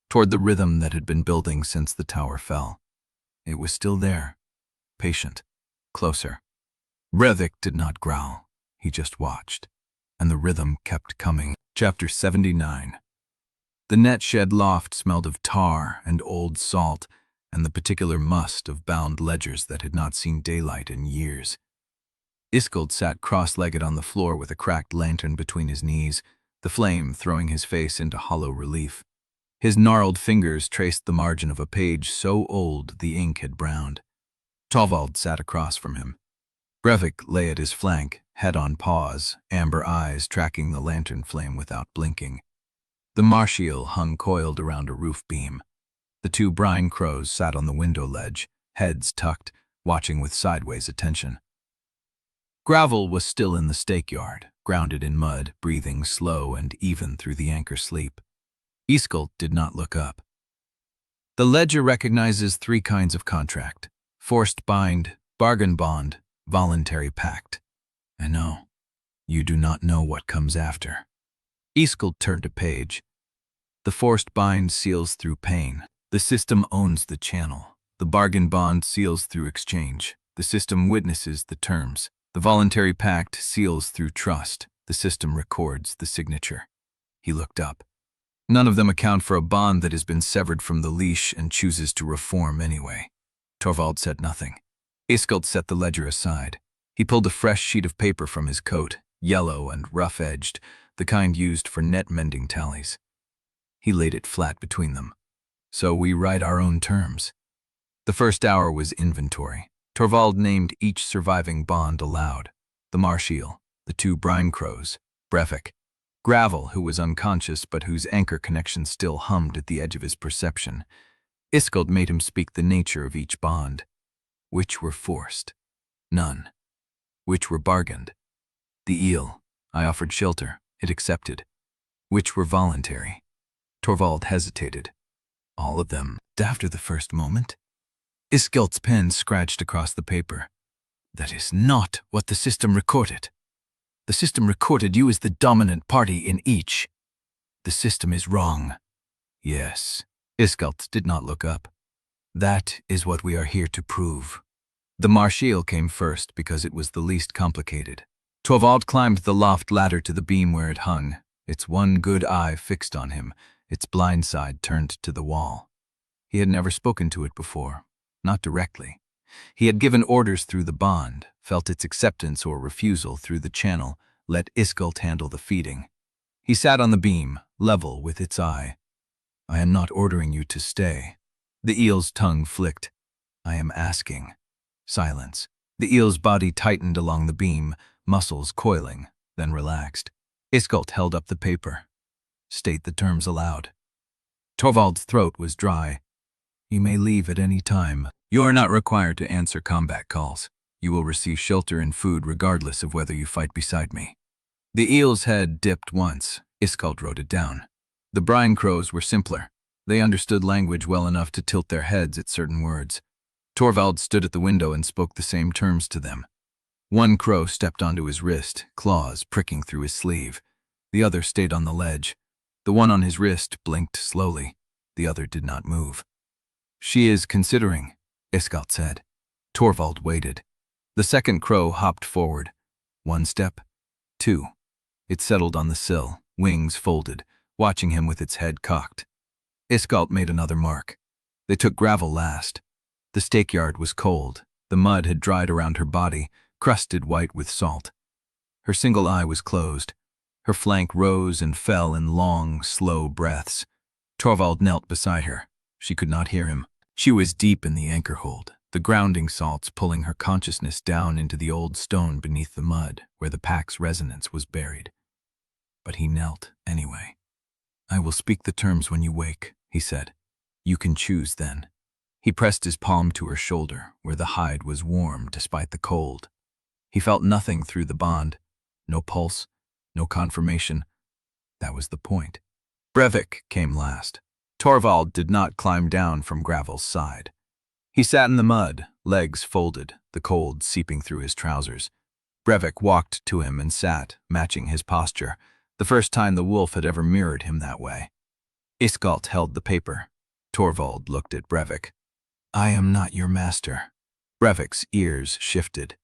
Speaker 1: toward the rhythm that had been building since the tower fell. It was still there, patient, closer. Brevik did not growl. He just watched, and the rhythm kept coming. Chapter 79. The net shed loft smelled of tar and old salt and the particular must of bound ledgers that had not seen daylight in years. Iskelt sat cross-legged on the floor with a cracked lantern between his knees, the flame throwing his face into hollow relief. His gnarled fingers traced the margin of a page so old the ink had browned. Torvald sat across from him. Brevik lay at his flank, head on paws, amber eyes tracking the lantern flame without blinking. The Marsh hung coiled around a roof beam. The two brine crows sat on the window ledge, heads tucked, watching with sideways attention. Gravel was still in the stake-yard, grounded in mud, breathing slow and even through the anchor sleep. Iskelt did not look up. The ledger recognizes 3 kinds of contract: forced bind, bargain bond, voluntary pact. I know. You do not know what comes after. Iskelt turned a page. The forced bind seals through pain. The system owns the channel. The bargain bond seals through exchange. The system witnesses the terms. The voluntary pact seals through trust. The system records the signature. He looked up. None of them account for a bond that has been severed from the leash and chooses to reform anyway. Torvald said nothing. Iskelt set the ledger aside. He pulled a fresh sheet of paper from his coat, yellow and rough-edged, the kind used for net-mending tallies. He laid it flat between them. So we write our own terms. The first hour was inventory. Torvald named each surviving bond aloud. The Marsh, the 2 brine crows, Brevik, Gravel, who was unconscious but whose anchor connection still hummed at the edge of his perception. Iskelt made him speak the nature of each bond. Which were forced? None. Which were bargained? The eel. I offered shelter. It accepted. Which were voluntary? Torvald hesitated. All of them. After the first moment, Iskelt's pen scratched across the paper. That is not what the system recorded. The system recorded you as the dominant party in each. The system is wrong. Yes. Iskelt did not look up. That is what we are here to prove. The Marsh came first because it was the least complicated. Torvald climbed the loft ladder to the beam where it hung, its one good eye fixed on him, its blind side turned to the wall. He had never spoken to it before, not directly. He had given orders through the bond, felt its acceptance or refusal through the channel, let Iskelt handle the feeding. He sat on the beam, level with its eye. I am not ordering you to stay. The eel's tongue flicked. I am asking. Silence. The eel's body tightened along the beam, muscles coiling, then relaxed. Iskelt held up the paper. State the terms aloud. Torvald's throat was dry. You may leave at any time. You are not required to answer combat calls. You will receive shelter and food regardless of whether you fight beside me. The eel's head dipped once. Iskelt wrote it down. The brine crows were simpler. They understood language well enough to tilt their heads at certain words. Torvald stood at the window and spoke the same terms to them. One crow stepped onto his wrist, claws pricking through his sleeve. The other stayed on the ledge. The one on his wrist blinked slowly. The other did not move. She is considering, Iskelt said. Torvald waited. The second crow hopped forward. 1 step, 2. It settled on the sill, wings folded, watching him with its head cocked. Iskelt made another mark. They took Gravel last. The stake-yard was cold. The mud had dried around her body, crusted white with salt. Her single eye was closed. Her flank rose and fell in long, slow breaths. Torvald knelt beside her. She could not hear him. She was deep in the anchor hold, the grounding salts pulling her consciousness down into the old stone beneath the mud, where the pack's resonance was buried. But he knelt anyway. I will speak the terms when you wake, he said. You can choose then. He pressed his palm to her shoulder, where the hide was warm despite the cold. He felt nothing through the bond. No pulse, no confirmation. That was the point. Brevik came last. Torvald did not climb down from Gravel's side. He sat in the mud, legs folded, the cold seeping through his trousers. Brevik walked to him and sat, matching his posture, the first time the wolf had ever mirrored him that way. Iskelt held the paper. Torvald looked at Brevik. I am not your master. Brevik's ears shifted.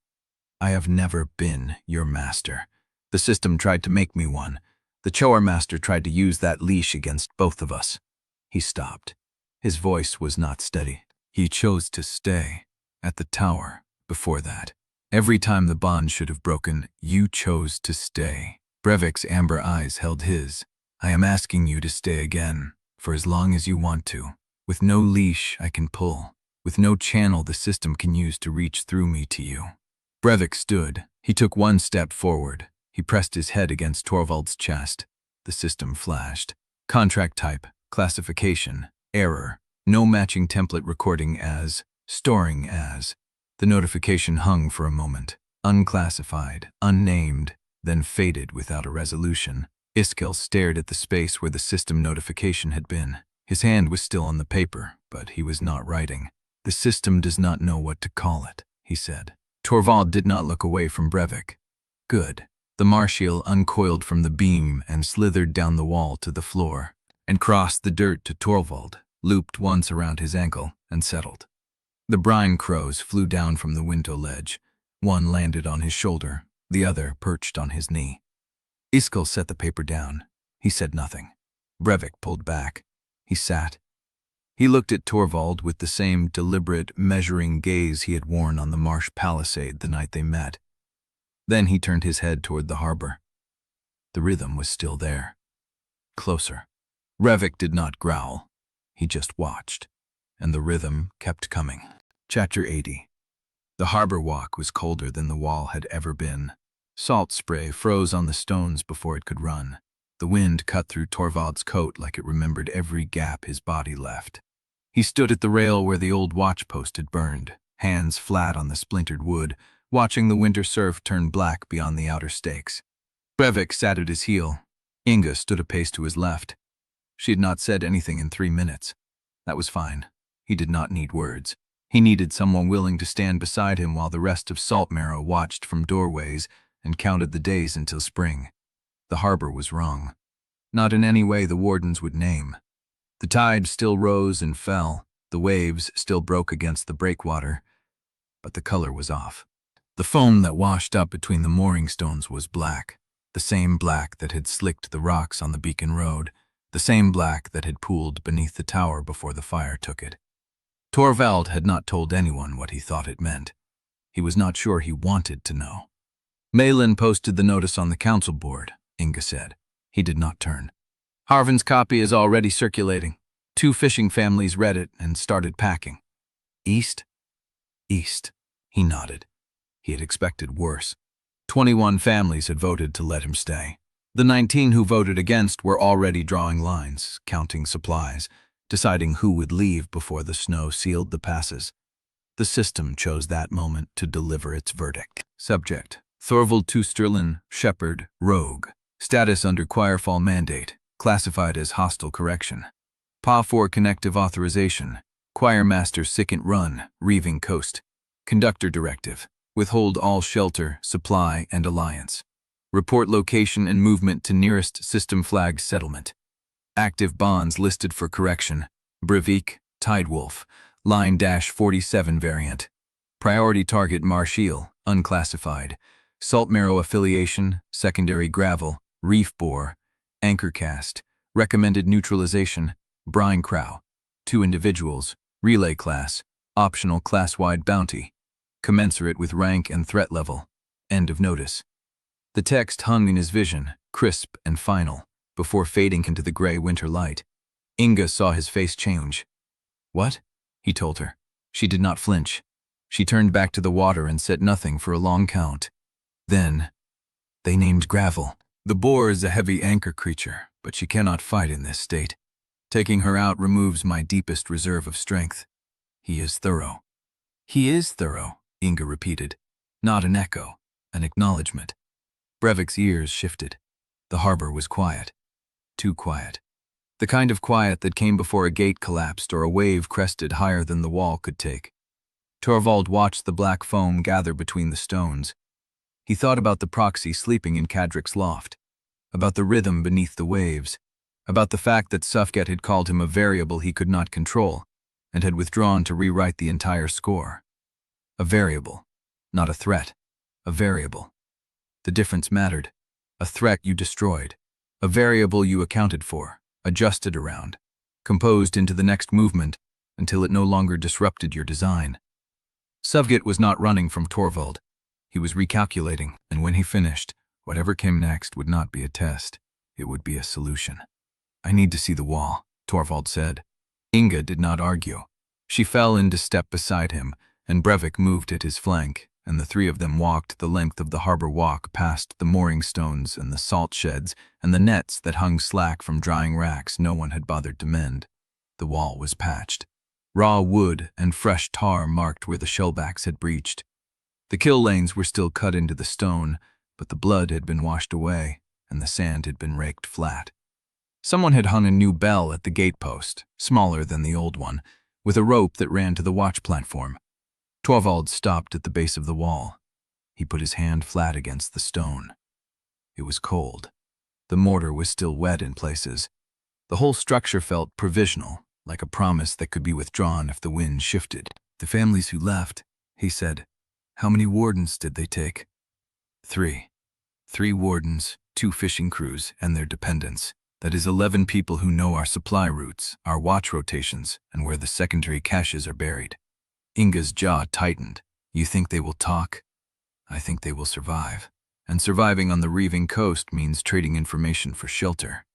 Speaker 1: I have never been your master. The system tried to make me one. The Choirmaster tried to use that leash against both of us. He stopped. His voice was not steady. He chose to stay at the tower before that. Every time the bond should have broken, you chose to stay. Brevik's amber eyes held his. I am asking you to stay again, for as long as you want to. With no leash I can pull, with no channel the system can use to reach through me to you. Brevik stood. He took one step forward. He pressed his head against Torvald's chest. The system flashed. Contract type, classification, error, no matching template recording as, storing as. The notification hung for a moment, unclassified, unnamed, then faded without a resolution. Iskelt stared at the space where the system notification had been. His hand was still on the paper, but he was not writing. "The system does not know what to call it," he said. Torvald did not look away from Brevik. "Good." The Marshal uncoiled from the beam and slithered down the wall to the floor, and crossed the dirt to Torvald, looped once around his ankle, and settled. The brine crows flew down from the window ledge. One landed on his shoulder, the other perched on his knee. Iskelt set the paper down. He said nothing. Brevik pulled back. He sat. He looked at Torvald with the same deliberate, measuring gaze he had worn on the Marsh Palisade the night they met. Then he turned his head toward the harbor. The rhythm was still there. Closer. Brevik did not growl. He just watched, and the rhythm kept coming. Chapter 80. The harbor walk was colder than the wall had ever been. Salt spray froze on the stones before it could run. The wind cut through Torvald's coat like it remembered every gap his body left. He stood at the rail where the old watch post had burned, hands flat on the splintered wood, watching the winter surf turn black beyond the outer stakes. Brevik sat at his heel. Inga stood a pace to his left. She had not said anything in 3 minutes. That was fine. He did not need words. He needed someone willing to stand beside him while the rest of Saltmarrow watched from doorways and counted the days until spring. The harbor was wrong. Not in any way the wardens would name. The tide still rose and fell. The waves still broke against the breakwater. But the color was off. The foam that washed up between the mooring stones was black. The same black that had slicked the rocks on the Beacon Road. The same black that had pooled beneath the tower before the fire took it. Torvald had not told anyone what he thought it meant. He was not sure he wanted to know. Malin posted the notice on the council board, Inga said. He did not turn. Harvin's copy is already circulating. 2 fishing families read it and started packing. East? East. He nodded. He had expected worse. 21 families had voted to let him stay. The 19 who voted against were already drawing lines, counting supplies, deciding who would leave before the snow sealed the passes. The system chose that moment to deliver its verdict. Subject: Torvald Oosterlin, Shepherd, Rogue. Status under Choirfall mandate, classified as hostile correction. PA-4 connective authorization. Choirmaster Second Run, Reeving Coast. Conductor directive. Withhold all shelter, supply, and alliance. Report location and movement to nearest system-flagged settlement. Active bonds listed for correction. Brevik, Tidewolf, Line-47 variant. Priority target Marshal, unclassified. Saltmarrow affiliation, secondary gravel, reef bore, anchor cast. Recommended neutralization, brine crow. 2 individuals, relay class, optional class-wide bounty. Commensurate with rank and threat level. End of notice. The text hung in his vision, crisp and final, before fading into the gray winter light. Inga saw his face change. "What?" he told her. She did not flinch. She turned back to the water and said nothing for a long count. Then, "They named Gravel. The boar is a heavy anchor creature, but she cannot fight in this state. Taking her out removes my deepest reserve of strength. He is thorough." "He is thorough," Inga repeated. Not an echo, an acknowledgement. Brevik's ears shifted. The harbor was quiet. Too quiet. The kind of quiet that came before a gate collapsed or a wave crested higher than the wall could take. Torvald watched the black foam gather between the stones. He thought about the proxy sleeping in Kadrik's loft, about the rhythm beneath the waves, about the fact that Sufget had called him a variable he could not control, and had withdrawn to rewrite the entire score. A variable, not a threat. A variable. The difference mattered. A threat you destroyed. A variable you accounted for, adjusted around, composed into the next movement until it no longer disrupted your design. Sufget was not running from Torvald. He was recalculating, and when he finished, whatever came next would not be a test. It would be a solution. "I need to see the wall," Torvald said. Inga did not argue. She fell into step beside him, and Brevik moved at his flank, and the three of them walked the length of the harbor walk past the mooring stones and the salt sheds and the nets that hung slack from drying racks no one had bothered to mend. The wall was patched. Raw wood and fresh tar marked where the shellbacks had breached. The kill lanes were still cut into the stone, but the blood had been washed away, and the sand had been raked flat. Someone had hung a new bell at the gatepost, smaller than the old one, with a rope that ran to the watch platform. Torvald stopped at the base of the wall. He put his hand flat against the stone. It was cold. The mortar was still wet in places. The whole structure felt provisional, like a promise that could be withdrawn if the wind shifted. "The families who left," he said. "How many wardens did they take?" "3. 3 wardens, 2 fishing crews, and their dependents. That is 11 people who know our supply routes, our watch rotations, and where the secondary caches are buried." Inga's jaw tightened. "You think they will talk?" "I think they will survive. And surviving on the reeving coast means trading information for shelter."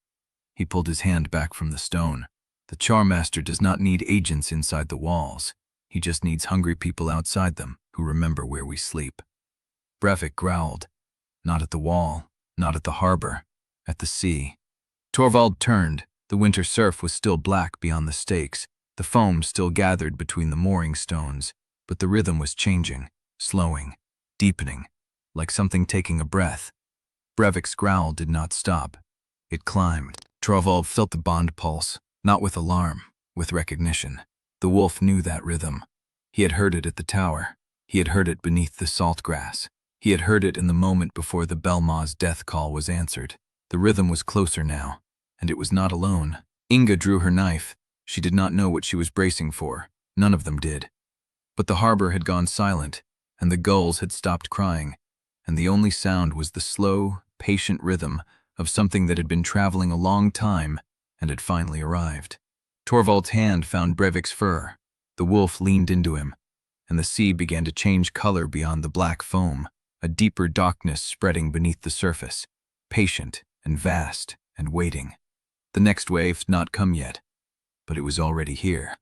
Speaker 1: He pulled his hand back from the stone. "The Choirmaster does not need agents inside the walls. He just needs hungry people outside them who remember where we sleep." Brevik growled. "Not at the wall, not at the harbor, at the sea." Torvald turned. The winter surf was still black beyond the stakes, the foam still gathered between the mooring stones, but the rhythm was changing, slowing, deepening, like something taking a breath. Brevik's growl did not stop. It climbed. Torvald felt the bond pulse, not with alarm, with recognition. The wolf knew that rhythm. He had heard it at the tower. He had heard it beneath the salt grass. He had heard it in the moment before the Belmaw's death call was answered. The rhythm was closer now, and it was not alone. Inga drew her knife. She did not know what she was bracing for. None of them did. But the harbor had gone silent, and the gulls had stopped crying, and the only sound was the slow, patient rhythm of something that had been traveling a long time and had finally arrived. Torvald's hand found Brevik's fur. The wolf leaned into him, and the sea began to change color beyond the black foam, a deeper darkness spreading beneath the surface, patient and vast and waiting. The next wave had not come yet, but it was already here.